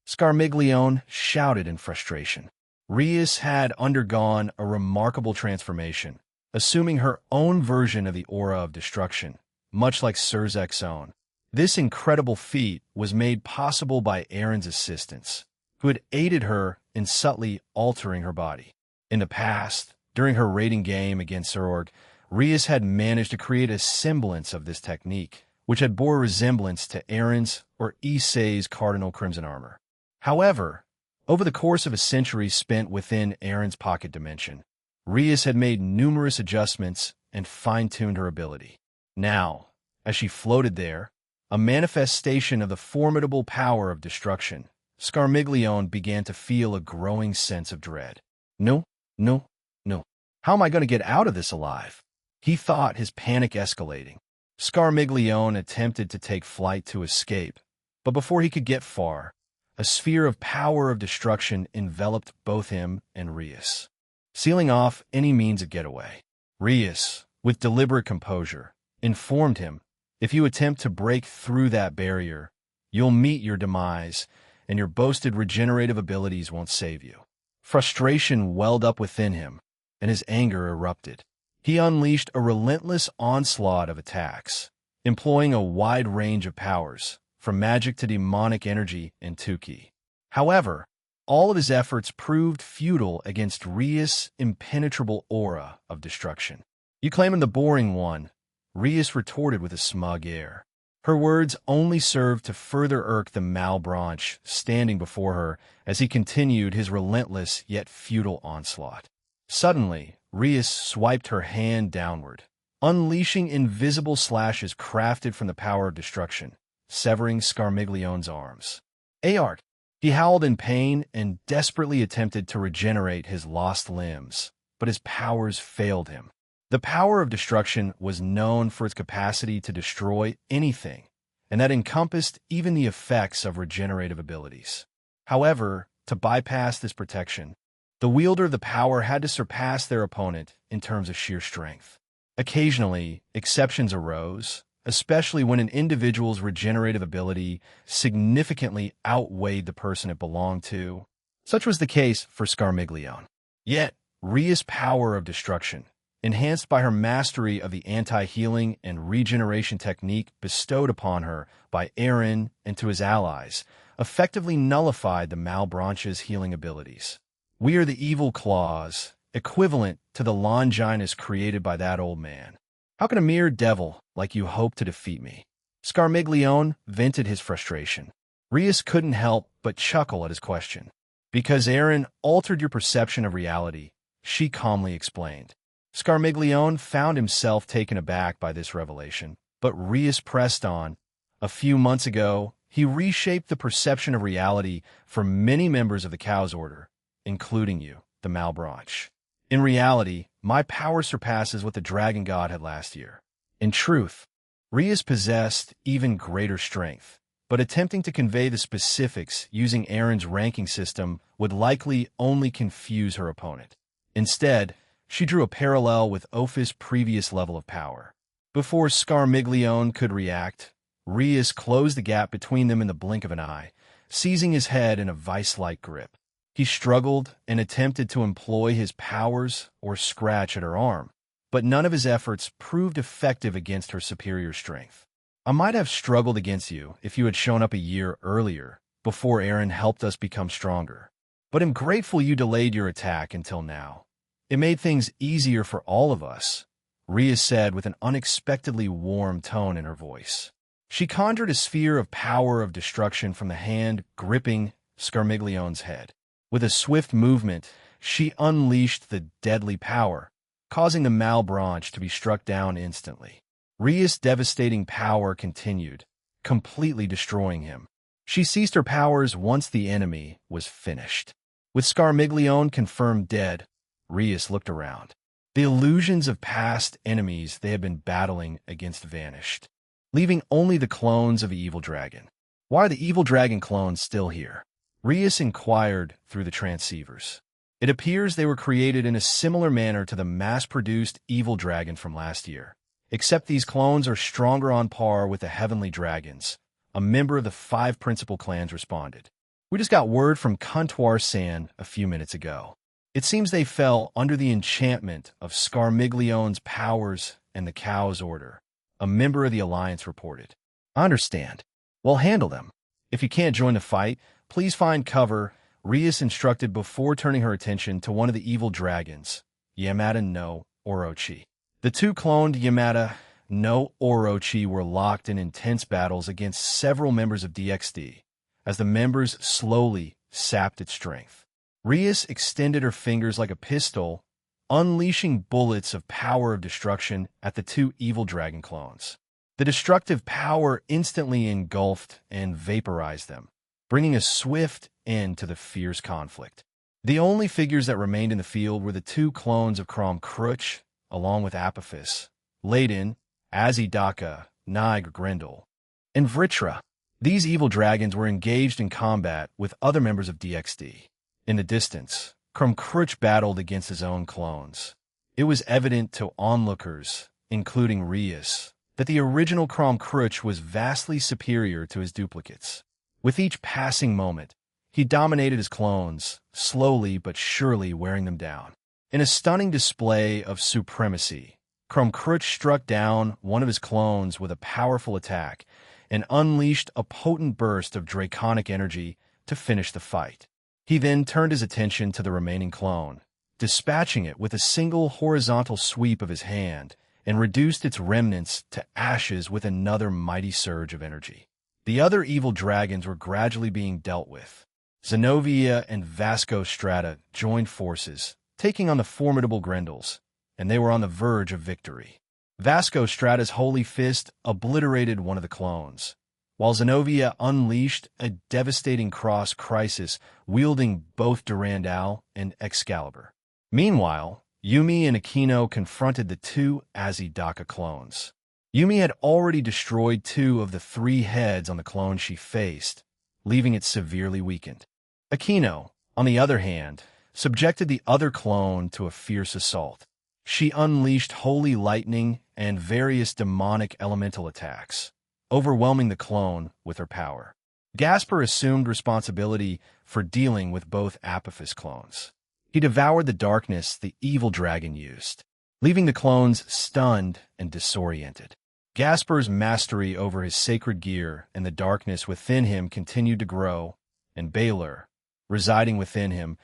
Scarmiglione shouted in frustration. Rias had undergone a remarkable transformation, assuming her own version of the aura of destruction, much like Surzek's own. This incredible feat was made possible by Erin's assistants, who had aided her in subtly altering her body. In the past, during her raiding game against Surorg, Rias had managed to create a semblance of this technique, which had bore resemblance to Erin's or Issei's Cardinal Crimson armor. However, over the course of a century spent within Erin's pocket dimension, Rias had made numerous adjustments and fine-tuned her ability. Now, as she floated there, a manifestation of the formidable power of destruction, Scarmiglione began to feel a growing sense of dread. No, no, no. How am I going to get out of this alive? He thought, his panic escalating. Scarmiglione attempted to take flight to escape, but before he could get far, a sphere of power of destruction enveloped both him and Rias, sealing off any means of getaway. Rias, with deliberate composure, informed him, "If you attempt to break through that barrier, you'll meet your demise, and your boasted regenerative abilities won't save you." Frustration welled up within him, and his anger erupted. He unleashed a relentless onslaught of attacks, employing a wide range of powers, from magic to demonic energy and 10k. However, all of his efforts proved futile against Rias' impenetrable aura of destruction. "You claim I'm the boring one," Rias retorted with a smug air. Her words only served to further irk the Malbranche standing before her as he continued his relentless yet futile onslaught. Suddenly, Rias swiped her hand downward, unleashing invisible slashes crafted from the power of destruction, severing Scarmiglione's arms. "Aart!" He howled in pain and desperately attempted to regenerate his lost limbs, but his powers failed him. The power of destruction was known for its capacity to destroy anything, and that encompassed even the effects of regenerative abilities. However, to bypass this protection, the wielder of the power had to surpass their opponent in terms of sheer strength. Occasionally, exceptions arose, especially when an individual's regenerative ability significantly outweighed the person it belonged to. Such was the case for Scarmiglione. Yet, Rias' power of destruction, enhanced by her mastery of the anti-healing and regeneration technique bestowed upon her by Erin and to his allies, effectively nullified the Malbranche's healing abilities. "We are the evil claws, equivalent to the Longinus created by that old man. How can a mere devil like you hope to defeat me?" Scarmiglione vented his frustration. Rias couldn't help but chuckle at his question. "Because Erin altered your perception of reality," she calmly explained. Scarmiglione found himself taken aback by this revelation, but Rias pressed on. "A few months ago, he reshaped the perception of reality for many members of the Cow's Order, including you, the Malbranche. In reality, my power surpasses what the Dragon God had last year." In truth, Rias possessed even greater strength, but attempting to convey the specifics using Erin's ranking system would likely only confuse her opponent. Instead, she drew a parallel with Ophis' previous level of power. Before Scarmiglione could react, Rias closed the gap between them in the blink of an eye, seizing his head in a vice-like grip. He struggled and attempted to employ his powers or scratch at her arm, but none of his efforts proved effective against her superior strength. "I might have struggled against you if you had shown up a year earlier, before Erin helped us become stronger. But I'm grateful you delayed your attack until now. It made things easier for all of us," Rias said with an unexpectedly warm tone in her voice. She conjured a sphere of power of destruction from the hand gripping Scarmiglione's head. With a swift movement, she unleashed the deadly power, causing the Malbranche to be struck down instantly. Rias' devastating power continued, completely destroying him. She ceased her powers once the enemy was finished. With Scarmiglione confirmed dead, Rias looked around. The illusions of past enemies they had been battling against vanished, leaving only the clones of the evil dragon. "Why are the evil dragon clones still here?" Rias inquired through the transceivers. "It appears they were created in a similar manner to the mass-produced evil dragon from last year, except these clones are stronger on par with the heavenly dragons," a member of the 5 principal clans responded. "We just got word from Contoir San a few minutes ago. It seems they fell under the enchantment of Scarmiglione's powers and the Cow's order, a member of the Alliance reported. I understand. We'll handle them. If you can't join the fight, please find cover, Rias instructed before turning her attention to one of the evil dragons, Yamada no Orochi. The two cloned Yamada no Orochi were locked in intense battles against several members of DXD, as the members slowly sapped its strength. Rias extended her fingers like a pistol, unleashing bullets of power of destruction at the two evil dragon clones. The destructive power instantly engulfed and vaporized them, bringing a swift end to the fierce conflict. The only figures that remained in the field were the two clones of Crom Crutch, along with Apophis, Ladin, Azidaka, Niger Grendel, and Vritra. These evil dragons were engaged in combat with other members of DXD. In the distance, Crom Crutch battled against his own clones. It was evident to onlookers, including Rias, that the original Crom Crutch was vastly superior to his duplicates. With each passing moment, he dominated his clones, slowly but surely wearing them down. In a stunning display of supremacy, Crom Crutch struck down one of his clones with a powerful attack and unleashed a potent burst of draconic energy to finish the fight. He then turned his attention to the remaining clone, dispatching it with a single horizontal sweep of his hand, and reduced its remnants to ashes with another mighty surge of energy. The other evil dragons were gradually being dealt with. Zenobia and Vasco Strata joined forces, taking on the formidable Grendels, and they were on the verge of victory. Vasco Strata's holy fist obliterated one of the clones, while Zenobia unleashed a devastating cross crisis wielding both Durandal and Excalibur. Meanwhile, Yumi and Aquino confronted the two Azidaka clones. Yumi had already destroyed two of the three heads on the clone she faced, leaving it severely weakened. Aquino, on the other hand, subjected the other clone to a fierce assault. She unleashed holy lightning and various demonic elemental attacks, overwhelming the clone with her power. Gasper assumed responsibility for dealing with both Apophis clones. He devoured the darkness the evil dragon used, leaving the clones stunned and disoriented. Gasper's mastery over his sacred gear and the darkness within him continued to grow, and Baylor, residing within him,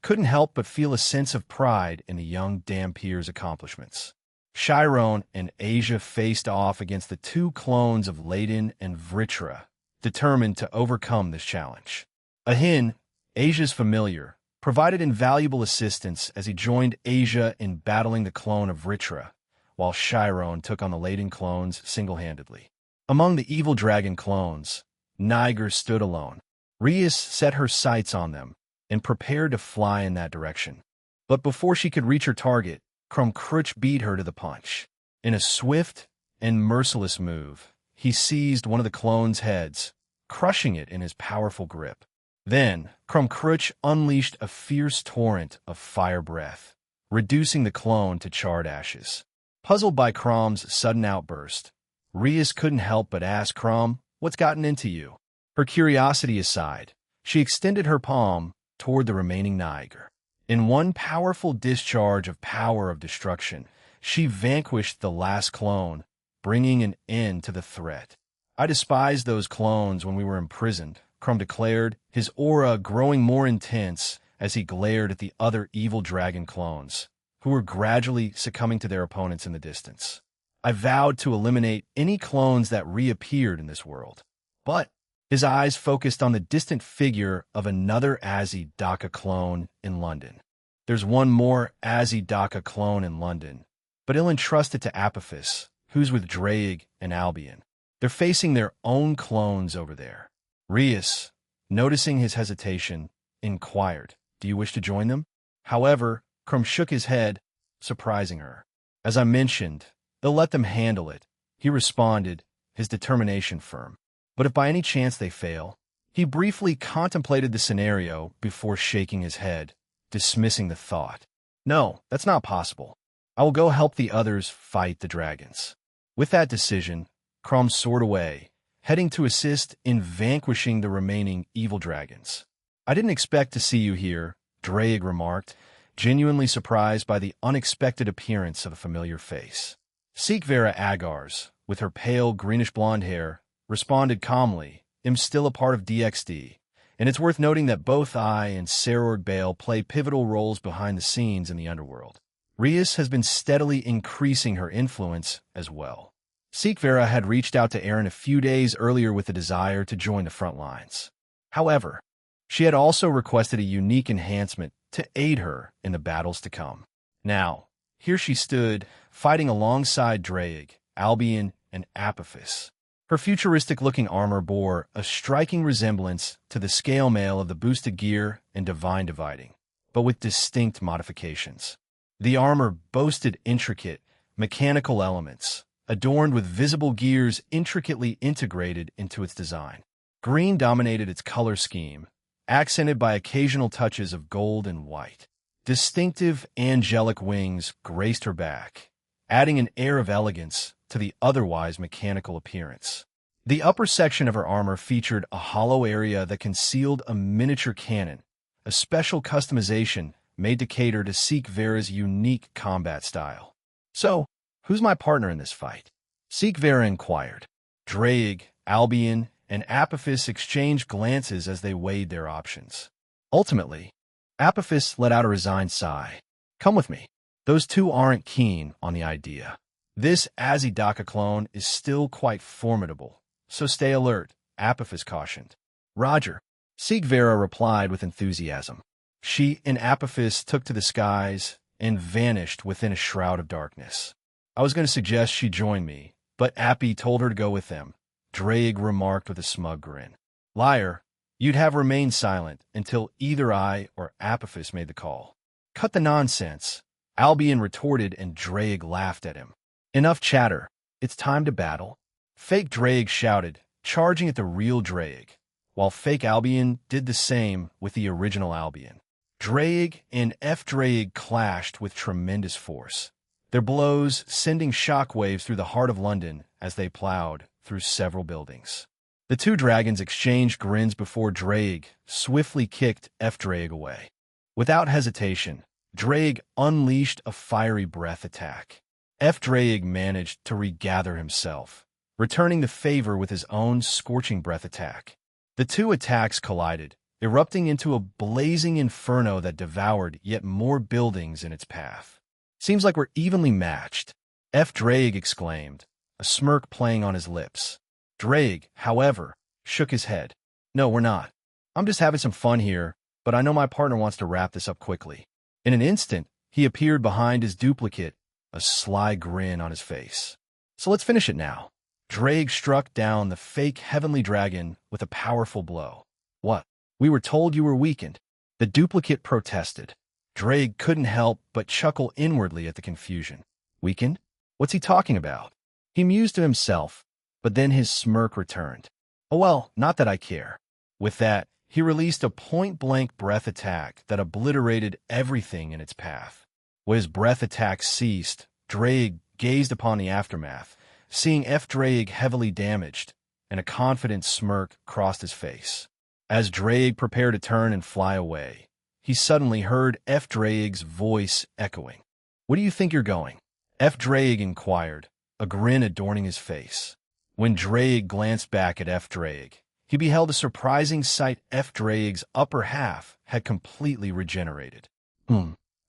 couldn't help but feel a sense of pride in the young Dampier's accomplishments. Chiron and Asia faced off against the two clones of Ladin and Vritra, determined to overcome this challenge. Ahin, Asia's familiar, provided invaluable assistance as he joined Asia in battling the clone of Vritra, while Chiron took on the Ladin clones single-handedly. Among the evil dragon clones, Niger stood alone. Rias set her sights on them and prepared to fly in that direction. But before she could reach her target, Crom Crutch beat her to the punch. In a swift and merciless move, he seized one of the clone's heads, crushing it in his powerful grip. Then, Crom Crutch unleashed a fierce torrent of fire breath, reducing the clone to charred ashes. Puzzled by Crom's sudden outburst, Rias couldn't help but ask Crom, "What's gotten into you?" Her curiosity aside, she extended her palm toward the remaining Niger. In one powerful discharge of power of destruction, she vanquished the last clone, bringing an end to the threat. "I despised those clones when we were imprisoned," Crom declared, his aura growing more intense as he glared at the other evil dragon clones, who were gradually succumbing to their opponents in the distance. "I vowed to eliminate any clones that reappeared in this world." But his eyes focused on the distant figure of another Azidaka clone in London. "There's one more Azidaka clone in London, but he'll entrust it to Apophis, who's with Draig and Albion. They're facing their own clones over there." Rias, noticing his hesitation, inquired, "Do you wish to join them?" However, Crom shook his head, surprising her. "As I mentioned, they'll let them handle it," he responded, his determination firm. "But if by any chance they fail..." He briefly contemplated the scenario before shaking his head, dismissing the thought. "No, that's not possible. I will go help the others fight the dragons." With that decision, Crom soared away, heading to assist in vanquishing the remaining evil dragons. "I didn't expect to see you here," Draig remarked, genuinely surprised by the unexpected appearance of a familiar face. Sikvera Agars, with her pale greenish-blonde hair, responded calmly, "I'm still a part of DXD, and it's worth noting that both I and Sarorg Bale play pivotal roles behind the scenes in the underworld. Rias has been steadily increasing her influence as well." Sikvera had reached out to Aaron a few days earlier with a desire to join the front lines. However, she had also requested a unique enhancement to aid her in the battles to come. Now, here she stood, fighting alongside Draig, Albion, and Apophis. Her futuristic-looking armor bore a striking resemblance to the scale mail of the boosted gear and divine dividing, but with distinct modifications. The armor boasted intricate, mechanical elements, adorned with visible gears intricately integrated into its design. Green dominated its color scheme, accented by occasional touches of gold and white. Distinctive, angelic wings graced her back, adding an air of elegance to the otherwise mechanical appearance. The upper section of her armor featured a hollow area that concealed a miniature cannon, a special customization made to cater to Sikvera's unique combat style. "So, who's my partner in this fight?" Sikvera inquired. Draig, Albion, and Apophis exchanged glances as they weighed their options. Ultimately, Apophis let out a resigned sigh. "Come with me. Those two aren't keen on the idea. This Azidaka clone is still quite formidable, so stay alert," Apophis cautioned. "Roger," Sikvera replied with enthusiasm. She and Apophis took to the skies and vanished within a shroud of darkness. "I was going to suggest she join me, but Appy told her to go with them," Draig remarked with a smug grin. "Liar, you'd have remained silent until either I or Apophis made the call." "Cut the nonsense," Albion retorted, and Draig laughed at him. "Enough chatter. It's time to battle." Fake Draig shouted, charging at the real Draig, while fake Albion did the same with the original Albion. Draig and F-Draig clashed with tremendous force, their blows sending shockwaves through the heart of London as they plowed through several buildings. The two dragons exchanged grins before Draig swiftly kicked F-Draig away. Without hesitation, Draig unleashed a fiery breath attack. F-Draig managed to regather himself, returning the favor with his own scorching breath attack. The two attacks collided, erupting into a blazing inferno that devoured yet more buildings in its path. "Seems like we're evenly matched," F-Draig exclaimed, a smirk playing on his lips. Draig, however, shook his head. "No, we're not. I'm just having some fun here, but I know my partner wants to wrap this up quickly." In an instant, he appeared behind his duplicate, a sly grin on his face. "So let's finish it now." Draig struck down the fake heavenly dragon with a powerful blow. "What? We were told you were weakened." The duplicate protested. Draig couldn't help but chuckle inwardly at the confusion. "Weakened? What's he talking about?" He mused to himself, but then his smirk returned. "Oh well, not that I care." With that, he released a point-blank breath attack that obliterated everything in its path. When his breath attack ceased, Draig gazed upon the aftermath, seeing F-Draig heavily damaged, and a confident smirk crossed his face. As Draig prepared to turn and fly away, he suddenly heard F-Draig's voice echoing. "Where do you think you're going?" F-Draig inquired, a grin adorning his face. When Draig glanced back at F-Draig, he beheld a surprising sight. F-Draig's upper half had completely regenerated.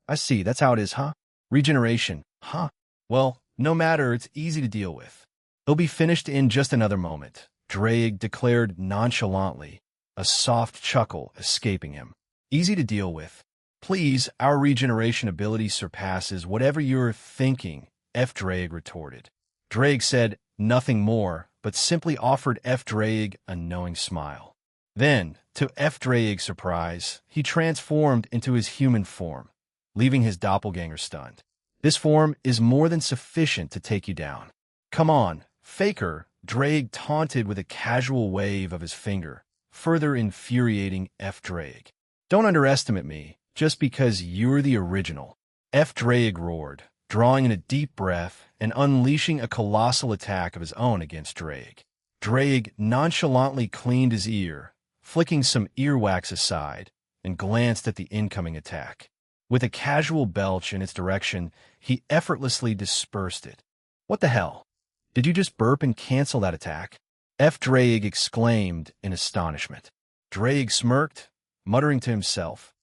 I see, that's how it is, huh? Regeneration, huh? Well, no matter, it's easy to deal with. It'll be finished in just another moment," Draig declared nonchalantly, a soft chuckle escaping him. "Easy to deal with. Please, our regeneration ability surpasses whatever you're thinking," F-Draig retorted. Draig said nothing more, but simply offered F-Draig a knowing smile. Then, to F-Draig's surprise, he transformed into his human form, leaving his doppelganger stunned. "This form is more than sufficient to take you down." "Come on, faker," Draig taunted with a casual wave of his finger, further infuriating F-Draig. "Don't underestimate me, just because you're the original." F-Draig roared, drawing in a deep breath and unleashing a colossal attack of his own against Draig. Draig nonchalantly cleaned his ear, flicking some earwax aside, and glanced at the incoming attack. With a casual belch in its direction, he effortlessly dispersed it. What the hell? Did you just burp and cancel that attack? Drake exclaimed in astonishment. Drake smirked, muttering to himself,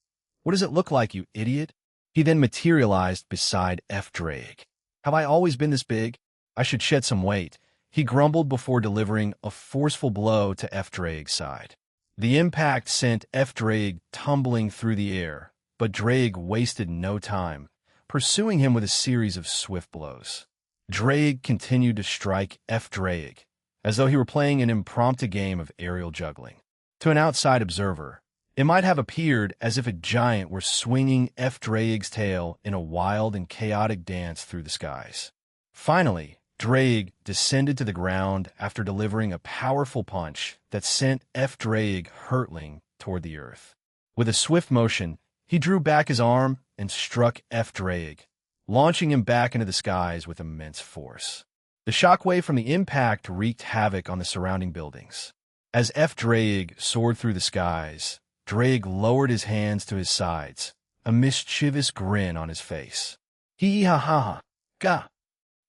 "What does it look like, you idiot?" He then materialized beside Drake. "Have I always been this big? I should shed some weight," he grumbled before delivering a forceful blow to Drake's side. The impact sent Drake tumbling through the air, but Drake wasted no time, pursuing him with a series of swift blows. Drake continued to strike Drake, as though he were playing an impromptu game of aerial juggling. To an outside observer, it might have appeared as if a giant were swinging Drake's tail in a wild and chaotic dance through the skies. Finally, Drake descended to the ground after delivering a powerful punch that sent Drake hurtling toward the earth. With a swift motion, he drew back his arm and struck Drake, launching him back into the skies with immense force. The shockwave from the impact wreaked havoc on the surrounding buildings. As Drake soared through the skies, Drake lowered his hands to his sides, a mischievous grin on his face. "Hee-ha-ha-ha, ga!"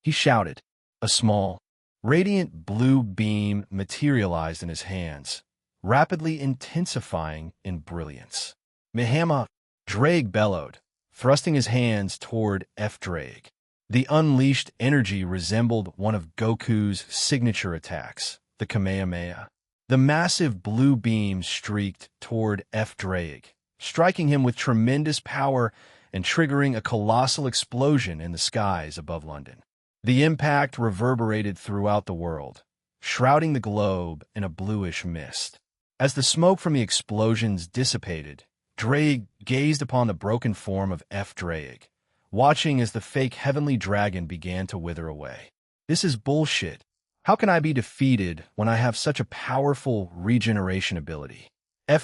he shouted. A small, radiant blue beam materialized in his hands, rapidly intensifying in brilliance. "Mehama!" Drake bellowed, thrusting his hands toward Drake. The unleashed energy resembled one of Goku's signature attacks, the Kamehameha. The massive blue beam streaked toward Drake, striking him with tremendous power and triggering a colossal explosion in the skies above London. The impact reverberated throughout the world, shrouding the globe in a bluish mist. As the smoke from the explosions dissipated, Drake gazed upon the broken form of Drake, watching as the fake heavenly dragon began to wither away. "This is bullshit. How can I be defeated when I have such a powerful regeneration ability?"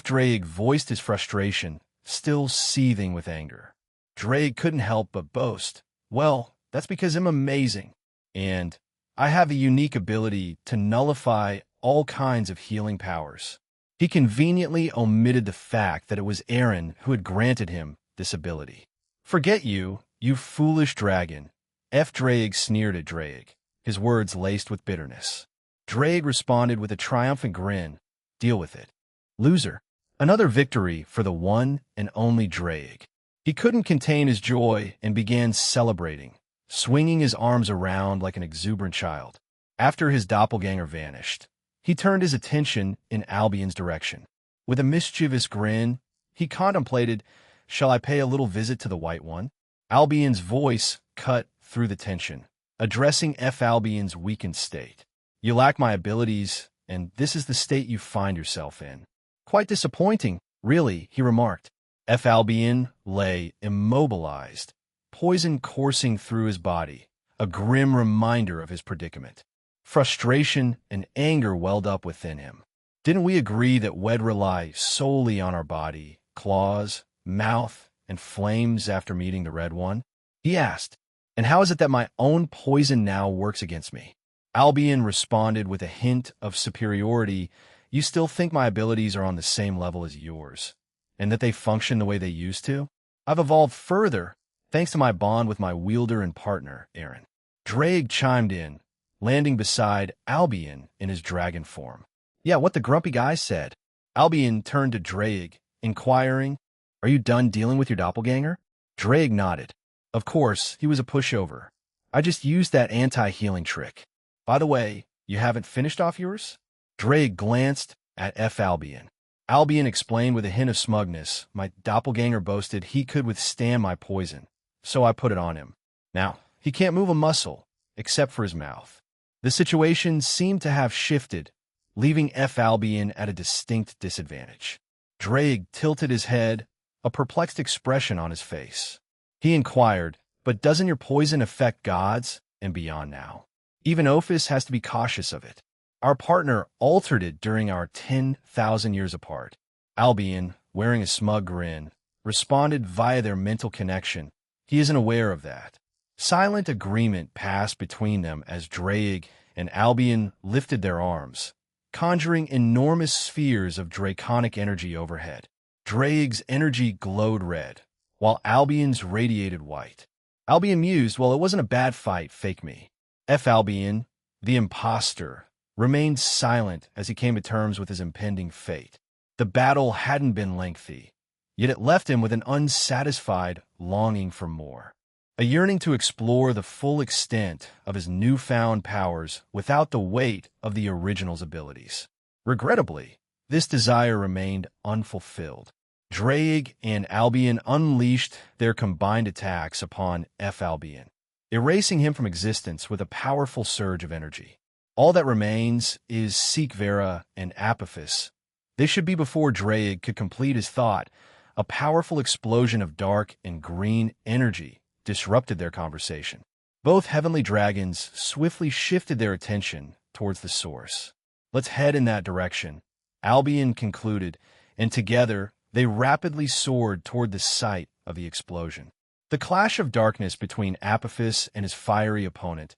Drake voiced his frustration, still seething with anger. Drake couldn't help but boast, "Well, that's because I'm amazing, and I have a unique ability to nullify all kinds of healing powers." He conveniently omitted the fact that it was Aaron who had granted him this ability. "Forget you, you foolish dragon," Drake sneered at Drake, his words laced with bitterness. Drake responded with a triumphant grin. "Deal with it, loser." Another victory for the one and only Drake. He couldn't contain his joy and began celebrating, swinging his arms around like an exuberant child. After his doppelganger vanished, he turned his attention in Albion's direction. With a mischievous grin, he contemplated, "Shall I pay a little visit to the White One?" Albion's voice cut through the tension, addressing Albion's weakened state. "You lack my abilities, and this is the state you find yourself in." "Quite disappointing, really," he remarked. Albion lay immobilized, poison coursing through his body, a grim reminder of his predicament. Frustration and anger welled up within him. "Didn't we agree that we'd rely solely on our body, claws, mouth, and flames after meeting the Red One?" he asked. "And how is it that my own poison now works against me?" Albion responded with a hint of superiority. "You still think my abilities are on the same level as yours, and that they function the way they used to? I've evolved further, thanks to my bond with my wielder and partner, Aaron." Drake chimed in, landing beside Albion in his dragon form. "Yeah, what the grumpy guy said." Albion turned to Drake, inquiring, "Are you done dealing with your doppelganger?" Drake nodded. "Of course, he was a pushover. I just used that anti-healing trick. By the way, you haven't finished off yours?" Drake glanced at Albion. Albion explained with a hint of smugness, "My doppelganger boasted he could withstand my poison, so I put it on him. Now, he can't move a muscle, except for his mouth." The situation seemed to have shifted, leaving Albion at a distinct disadvantage. Drake tilted his head, a perplexed expression on his face. He inquired, "But doesn't your poison affect gods and beyond now? Even Ophis has to be cautious of it. Our partner altered it during our 10,000 years apart." Albion, wearing a smug grin, responded via their mental connection, "He isn't aware of that." Silent agreement passed between them as Drake and Albion lifted their arms, conjuring enormous spheres of draconic energy overhead. Drake's energy glowed red, while Albion's radiated white. Albion mused, well, it wasn't a bad fight, fake me. Albion, the imposter, remained silent as he came to terms with his impending fate. The battle hadn't been lengthy, yet it left him with an unsatisfied longing for more. A yearning to explore the full extent of his newfound powers without the weight of the original's abilities. Regrettably, this desire remained unfulfilled. Drake and Albion unleashed their combined attacks upon Albion, erasing him from existence with a powerful surge of energy. All that remains is Seekvera and Apophis. This should be before Drake could complete his thought. A powerful explosion of dark and green energy disrupted their conversation. Both heavenly dragons swiftly shifted their attention towards the source. Let's head in that direction, Albion concluded, and together they rapidly soared toward the site of the explosion. The clash of darkness between Apophis and his fiery opponent,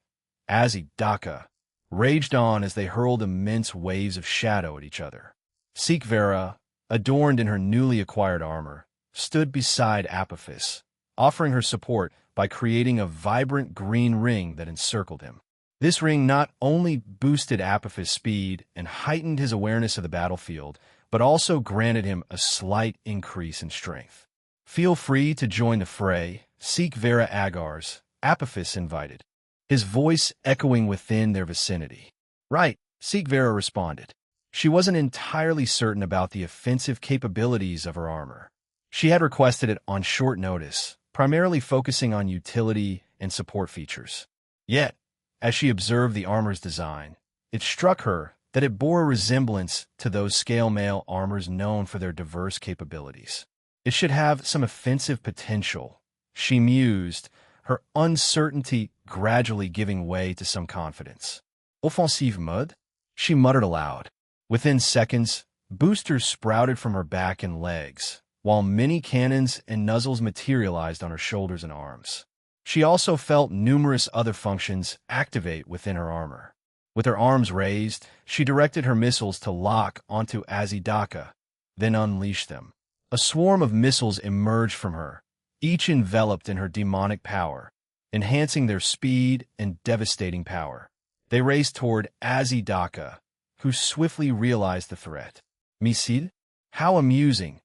Azidaka, raged on as they hurled immense waves of shadow at each other. Seekvera, adorned in her newly acquired armor, stood beside Apophis, offering her support by creating a vibrant green ring that encircled him. This ring not only boosted Apophis' speed and heightened his awareness of the battlefield, but also granted him a slight increase in strength. Feel free to join the fray, Seekvera Agars, Apophis invited, his voice echoing within their vicinity. Right, Seekvera responded. She wasn't entirely certain about the offensive capabilities of her armor. She had requested it on short notice, primarily focusing on utility and support features. Yet, as she observed the armor's design, it struck her that it bore a resemblance to those scale mail armors known for their diverse capabilities. It should have some offensive potential, she mused, her uncertainty gradually giving way to some confidence. Offensive mode? She muttered aloud. Within seconds, boosters sprouted from her back and legs, while many cannons and nozzles materialized on her shoulders and arms. She also felt numerous other functions activate within her armor. With her arms raised, she directed her missiles to lock onto Azidaka, then unleashed them. A swarm of missiles emerged from her, each enveloped in her demonic power, enhancing their speed and devastating power. They raced toward Azidaka, who swiftly realized the threat. Missile? How amusing,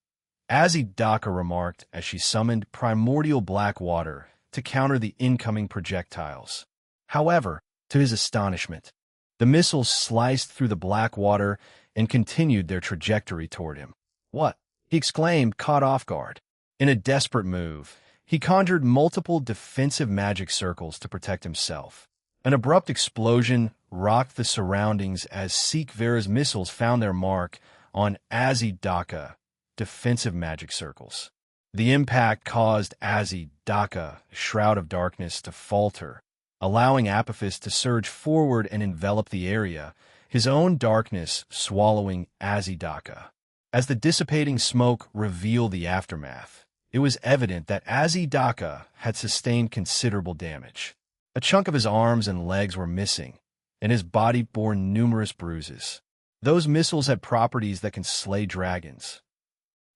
Azidaka remarked as she summoned primordial black water to counter the incoming projectiles. However, to his astonishment, the missiles sliced through the black water and continued their trajectory toward him. What? He exclaimed, caught off guard. In a desperate move, he conjured multiple defensive magic circles to protect himself. An abrupt explosion rocked the surroundings as Seekvera's missiles found their mark on Azidaka, defensive magic circles. The impact caused Azidaka, a shroud of darkness, to falter, allowing Apophis to surge forward and envelop the area, his own darkness swallowing Azidaka. As the dissipating smoke revealed the aftermath, it was evident that Azidaka had sustained considerable damage. A chunk of his arms and legs were missing, and his body bore numerous bruises. Those missiles had properties that can slay dragons.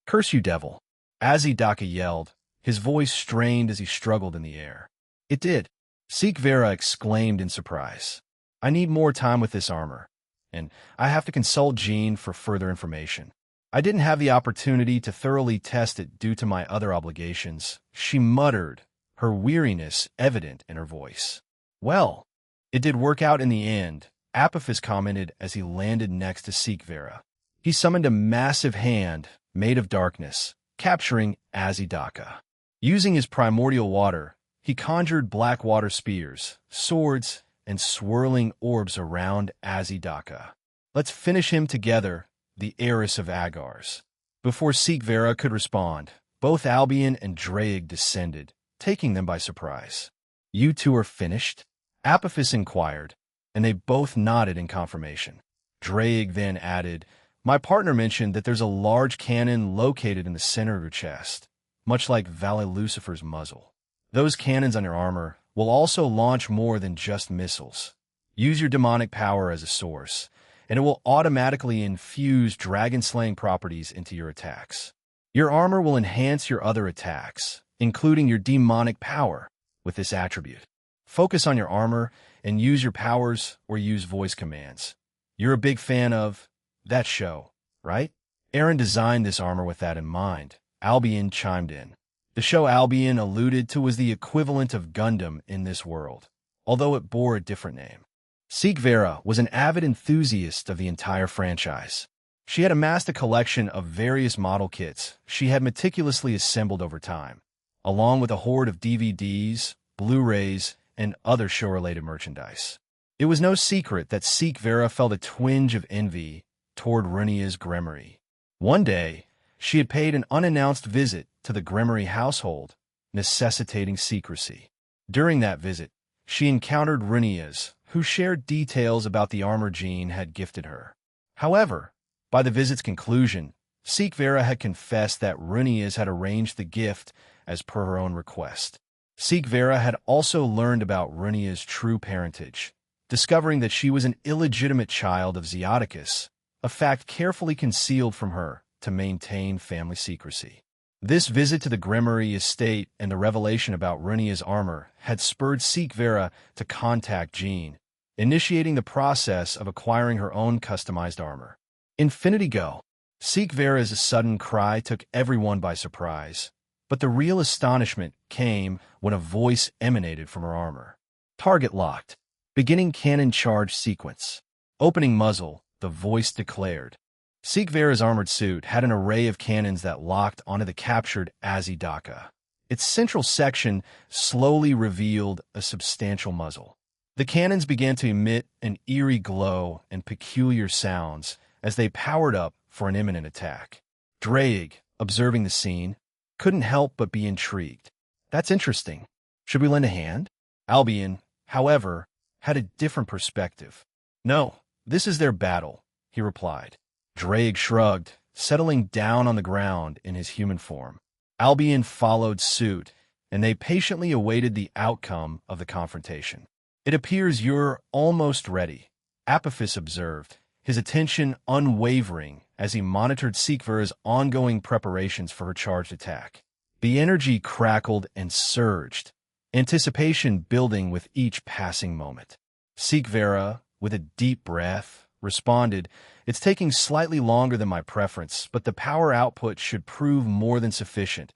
Curse you, devil! Azidaka yelled, his voice strained as he struggled in the air. It did. Seekvera exclaimed in surprise. I need more time with this armor, and I have to consult Jean for further information. I didn't have the opportunity to thoroughly test it due to my other obligations, she muttered, her weariness evident in her voice. Well, it did work out in the end, Apophis commented as he landed next to Seekvera. He summoned a massive hand made of darkness, capturing Azidaka. Using his primordial water, he conjured black water spears, swords, and swirling orbs around Azidaka. Let's finish him together, the heiress of Agars. Before Seekvera could respond, both Albion and Drake descended, taking them by surprise. You two are finished? Apophis inquired, and they both nodded in confirmation. Drake then added, my partner mentioned that there's a large cannon located in the center of your chest, much like Valet Lucifer's muzzle. Those cannons on your armor will also launch more than just missiles. Use your demonic power as a source, and it will automatically infuse dragon-slaying properties into your attacks. Your armor will enhance your other attacks, including your demonic power, with this attribute. Focus on your armor and use your powers or use voice commands. You're a big fan of that show, right? Aaron designed this armor with that in mind. Albion chimed in. The show Albion alluded to was the equivalent of Gundam in this world, although it bore a different name. Seek Vera was an avid enthusiast of the entire franchise. She had amassed a collection of various model kits she had meticulously assembled over time, along with a horde of DVDs, Blu-rays, and other show-related merchandise. It was no secret that Seek Vera felt a twinge of envy toward Runia's Gremory. One day, she had paid an unannounced visit to the Gremory household, necessitating secrecy. During that visit, she encountered Runia's, who shared details about the armor Jean had gifted her. However, by the visit's conclusion, Seek Vera had confessed that Runia's had arranged the gift as per her own request. Seek Vera had also learned about Runia's true parentage, discovering that she was an illegitimate child of Zeoticus, a fact carefully concealed from her to maintain family secrecy. This visit to the Gremory estate and the revelation about Runia's armor had spurred Seek Vera to contact Jean, initiating the process of acquiring her own customized armor. Infinity Go! Seek Vera's sudden cry took everyone by surprise, but the real astonishment came when a voice emanated from her armor. Target locked. Beginning cannon charge sequence. Opening muzzle, the voice declared. Seek Vera's armored suit had an array of cannons that locked onto the captured Azidaka. Its central section slowly revealed a substantial muzzle. The cannons began to emit an eerie glow and peculiar sounds as they powered up for an imminent attack. Drake, observing the scene, couldn't help but be intrigued. That's interesting. Should we lend a hand? Albion, however, had a different perspective. No, this is their battle, he replied. Drake shrugged, settling down on the ground in his human form. Albion followed suit, and they patiently awaited the outcome of the confrontation. It appears you're almost ready, Apophis observed, his attention unwavering as he monitored Seek Vera's ongoing preparations for her charged attack. The energy crackled and surged, anticipation building with each passing moment. Seek Vera, with a deep breath, responded, "It's taking slightly longer than my preference, but the power output should prove more than sufficient,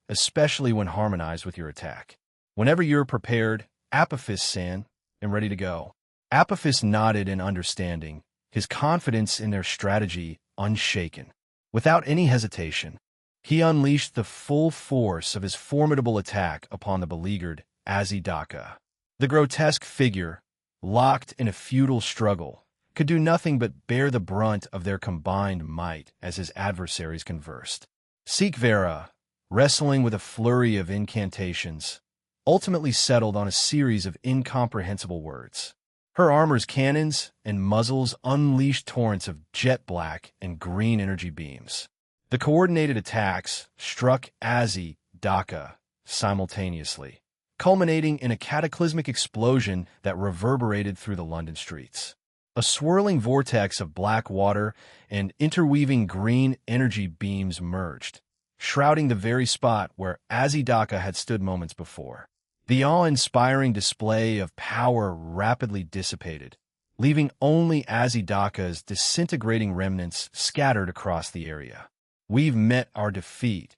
especially when harmonized with your attack. Whenever you're prepared, Apophis-san, and ready to go." Apophis nodded in understanding, his confidence in their strategy unshaken. Without any hesitation, he unleashed the full force of his formidable attack upon the beleaguered Azidaka. The grotesque figure, locked in a futile struggle, could do nothing but bear the brunt of their combined might as his adversaries conversed. Seek Vera, wrestling with a flurry of incantations, ultimately settled on a series of incomprehensible words. Her armor's cannons and muzzles unleashed torrents of jet black and green energy beams. The coordinated attacks struck Azidaka simultaneously, culminating in a cataclysmic explosion that reverberated through the London streets. A swirling vortex of black water and interweaving green energy beams merged, shrouding the very spot where Azidaka had stood moments before. The awe-inspiring display of power rapidly dissipated, leaving only Azidaka's disintegrating remnants scattered across the area. "We've met our defeat.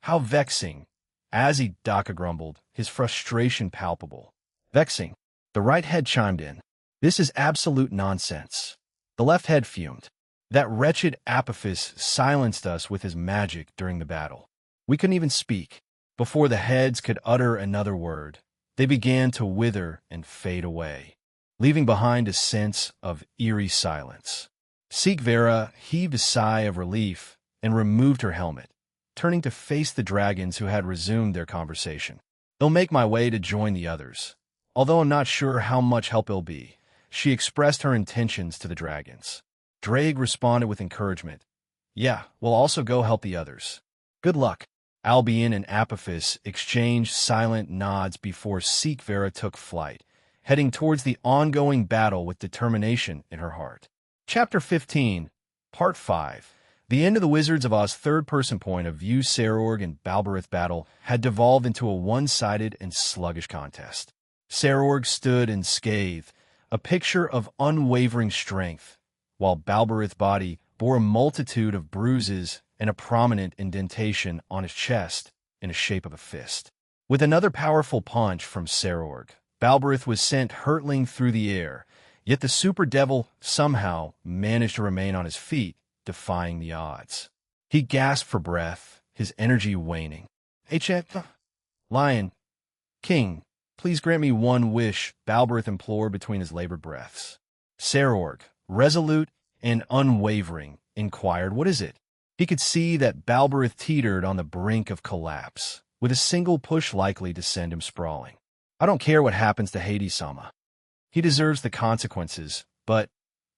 How vexing," Azidaka grumbled, his frustration palpable. "Vexing?" The right head chimed in. "This is absolute nonsense." The left head fumed. "That wretched Apophis silenced us with his magic during the battle. We couldn't even speak." Before the heads could utter another word, they began to wither and fade away, leaving behind a sense of eerie silence. Seek Vera heaved a sigh of relief and removed her helmet, turning to face the dragons who had resumed their conversation. "They'll make my way to join the others, although I'm not sure how much help it'll be." She expressed her intentions to the dragons. Drake responded with encouragement. "Yeah, we'll also go help the others. Good luck." Albion and Apophis exchanged silent nods before Seek Vera took flight, heading towards the ongoing battle with determination in her heart. Chapter 15, Part 5. The end of the Wizards of Oz third-person point of view Sarorg and Balberith battle had devolved into a one-sided and sluggish contest. Sarorg stood unscathed, a picture of unwavering strength, while Balberith's body bore a multitude of bruises and a prominent indentation on his chest in the shape of a fist. With another powerful punch from Sarorg, Balberith was sent hurtling through the air, yet the Super Devil somehow managed to remain on his feet, defying the odds. He gasped for breath, his energy waning. Lion, King, please grant me one wish, Balberith implored between his labored breaths. Sarorg, resolute and unwavering, inquired, "What is it?" He could see that Balberith teetered on the brink of collapse, with a single push likely to send him sprawling. "I don't care what happens to Hades-sama. He deserves the consequences, but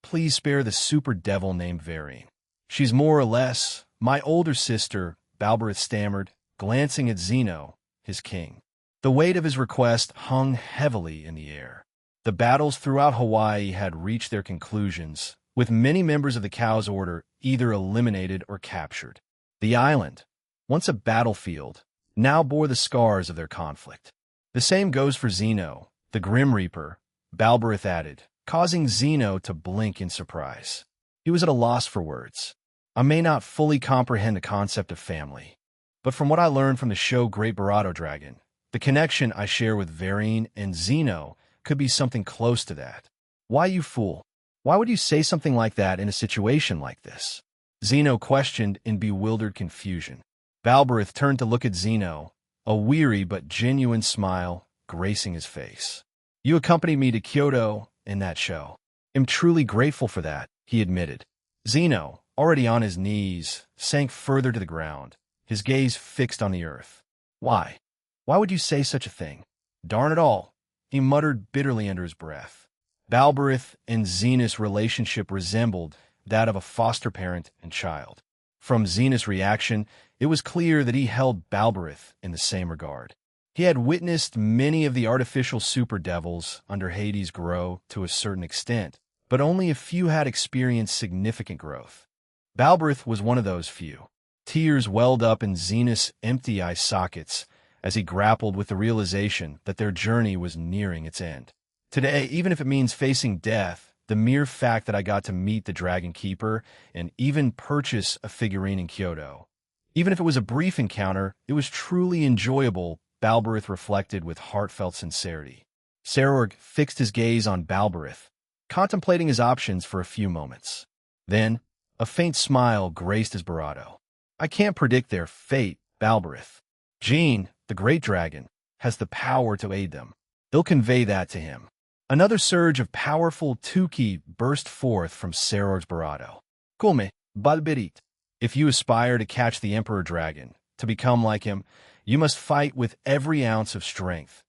please spare the Super Devil named Varian. She's more or less my older sister," Balberith stammered, glancing at Zeno, his king. The weight of his request hung heavily in the air. The battles throughout Hawaii had reached their conclusions, with many members of the Cow's Order either eliminated or captured. The island, once a battlefield, now bore the scars of their conflict. The same goes for Zeno, the Grim Reaper, Balberith added, causing Zeno to blink in surprise. He was at a loss for words. "I may not fully comprehend the concept of family, but from what I learned from the show Great Barato Dragon, the connection I share with Varian and Zeno could be something close to that." "Why, you fool? Why would you say something like that in a situation like this?" Zeno questioned in bewildered confusion. Balberith turned to look at Zeno, a weary but genuine smile gracing his face. "You accompanied me to Kyoto in that show. I'm truly grateful for that," he admitted. Zeno, already on his knees, sank further to the ground, his gaze fixed on the earth. "Why? Why would you say such a thing? Darn it all," he muttered bitterly under his breath. Balberith and Zena's relationship resembled that of a foster parent and child. From Zena's reaction, it was clear that he held Balberith in the same regard. He had witnessed many of the artificial super devils under Hades grow to a certain extent, but only a few had experienced significant growth. Balberith was one of those few. Tears welled up in Zena's empty eye sockets as he grappled with the realization that their journey was nearing its end. Today, even if it means facing death, the mere fact that I got to meet the Dragon Keeper and even purchase a figurine in Kyoto, even if it was a brief encounter, it was truly enjoyable, Balberith reflected with heartfelt sincerity. Sarorg fixed his gaze on Balberith, contemplating his options for a few moments. Then, a faint smile graced his bravado. "I can't predict their fate, Balberith. Jean, the great dragon, has the power to aid them. They'll convey that to him." Another surge of powerful tuki burst forth from Sarorg's bravado. "Come, Balberith. If you aspire to catch the Emperor Dragon, to become like him, you must fight with every ounce of strength,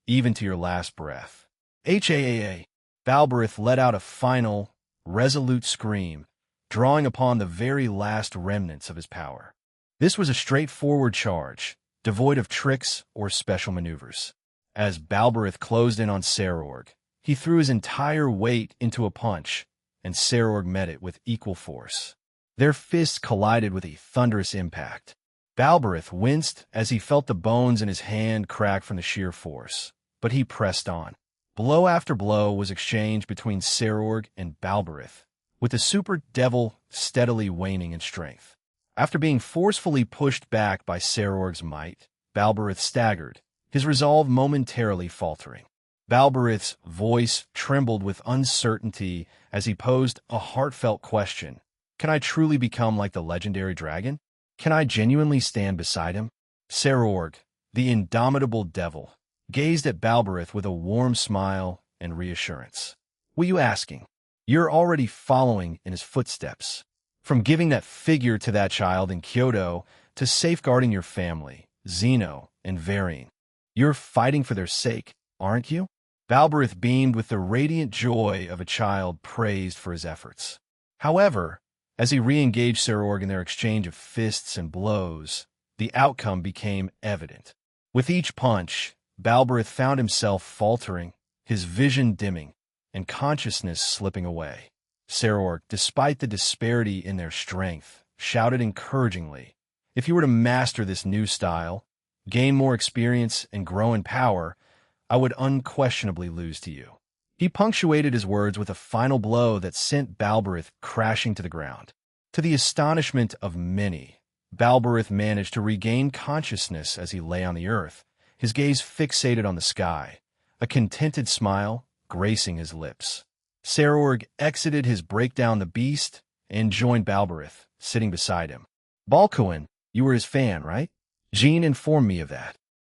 even to your last breath." Balberith let out a final, resolute scream, drawing upon the very last remnants of his power. This was a straightforward charge, devoid of tricks or special maneuvers. As Balberith closed in on Sarorg, he threw his entire weight into a punch, and Sarorg met it with equal force. Their fists collided with a thunderous impact. Balberith winced as he felt the bones in his hand crack from the sheer force, but he pressed on. Blow after blow was exchanged between Sarorg and Balberith, with the Super Devil steadily waning in strength. After being forcefully pushed back by Sarorg's might, Balberith staggered, his resolve momentarily faltering. Balberith's voice trembled with uncertainty as he posed a heartfelt question. "Can I truly become like the legendary dragon? Can I genuinely stand beside him?" Sarorg, the indomitable devil, gazed at Balberith with a warm smile and reassurance. "What are you asking? You're already following in his footsteps. From giving that figure to that child in Kyoto to safeguarding your family, Zeno and Varian. You're fighting for their sake, aren't you?" Balberith beamed with the radiant joy of a child praised for his efforts. However, as he re-engaged Sarorg in their exchange of fists and blows, the outcome became evident. With each punch, Balberith found himself faltering, his vision dimming, and consciousness slipping away. Sarorg, despite the disparity in their strength, shouted encouragingly, "If you were to master this new style, gain more experience, and grow in power, I would unquestionably lose to you." He punctuated his words with a final blow that sent Balberith crashing to the ground. To the astonishment of many, Balberith managed to regain consciousness as he lay on the earth, his gaze fixated on the sky, a contented smile gracing his lips. Sarorg exited his Breakdown the Beast and joined Balberith, sitting beside him. "Balcoin, you were his fan, right? Jean informed me of that."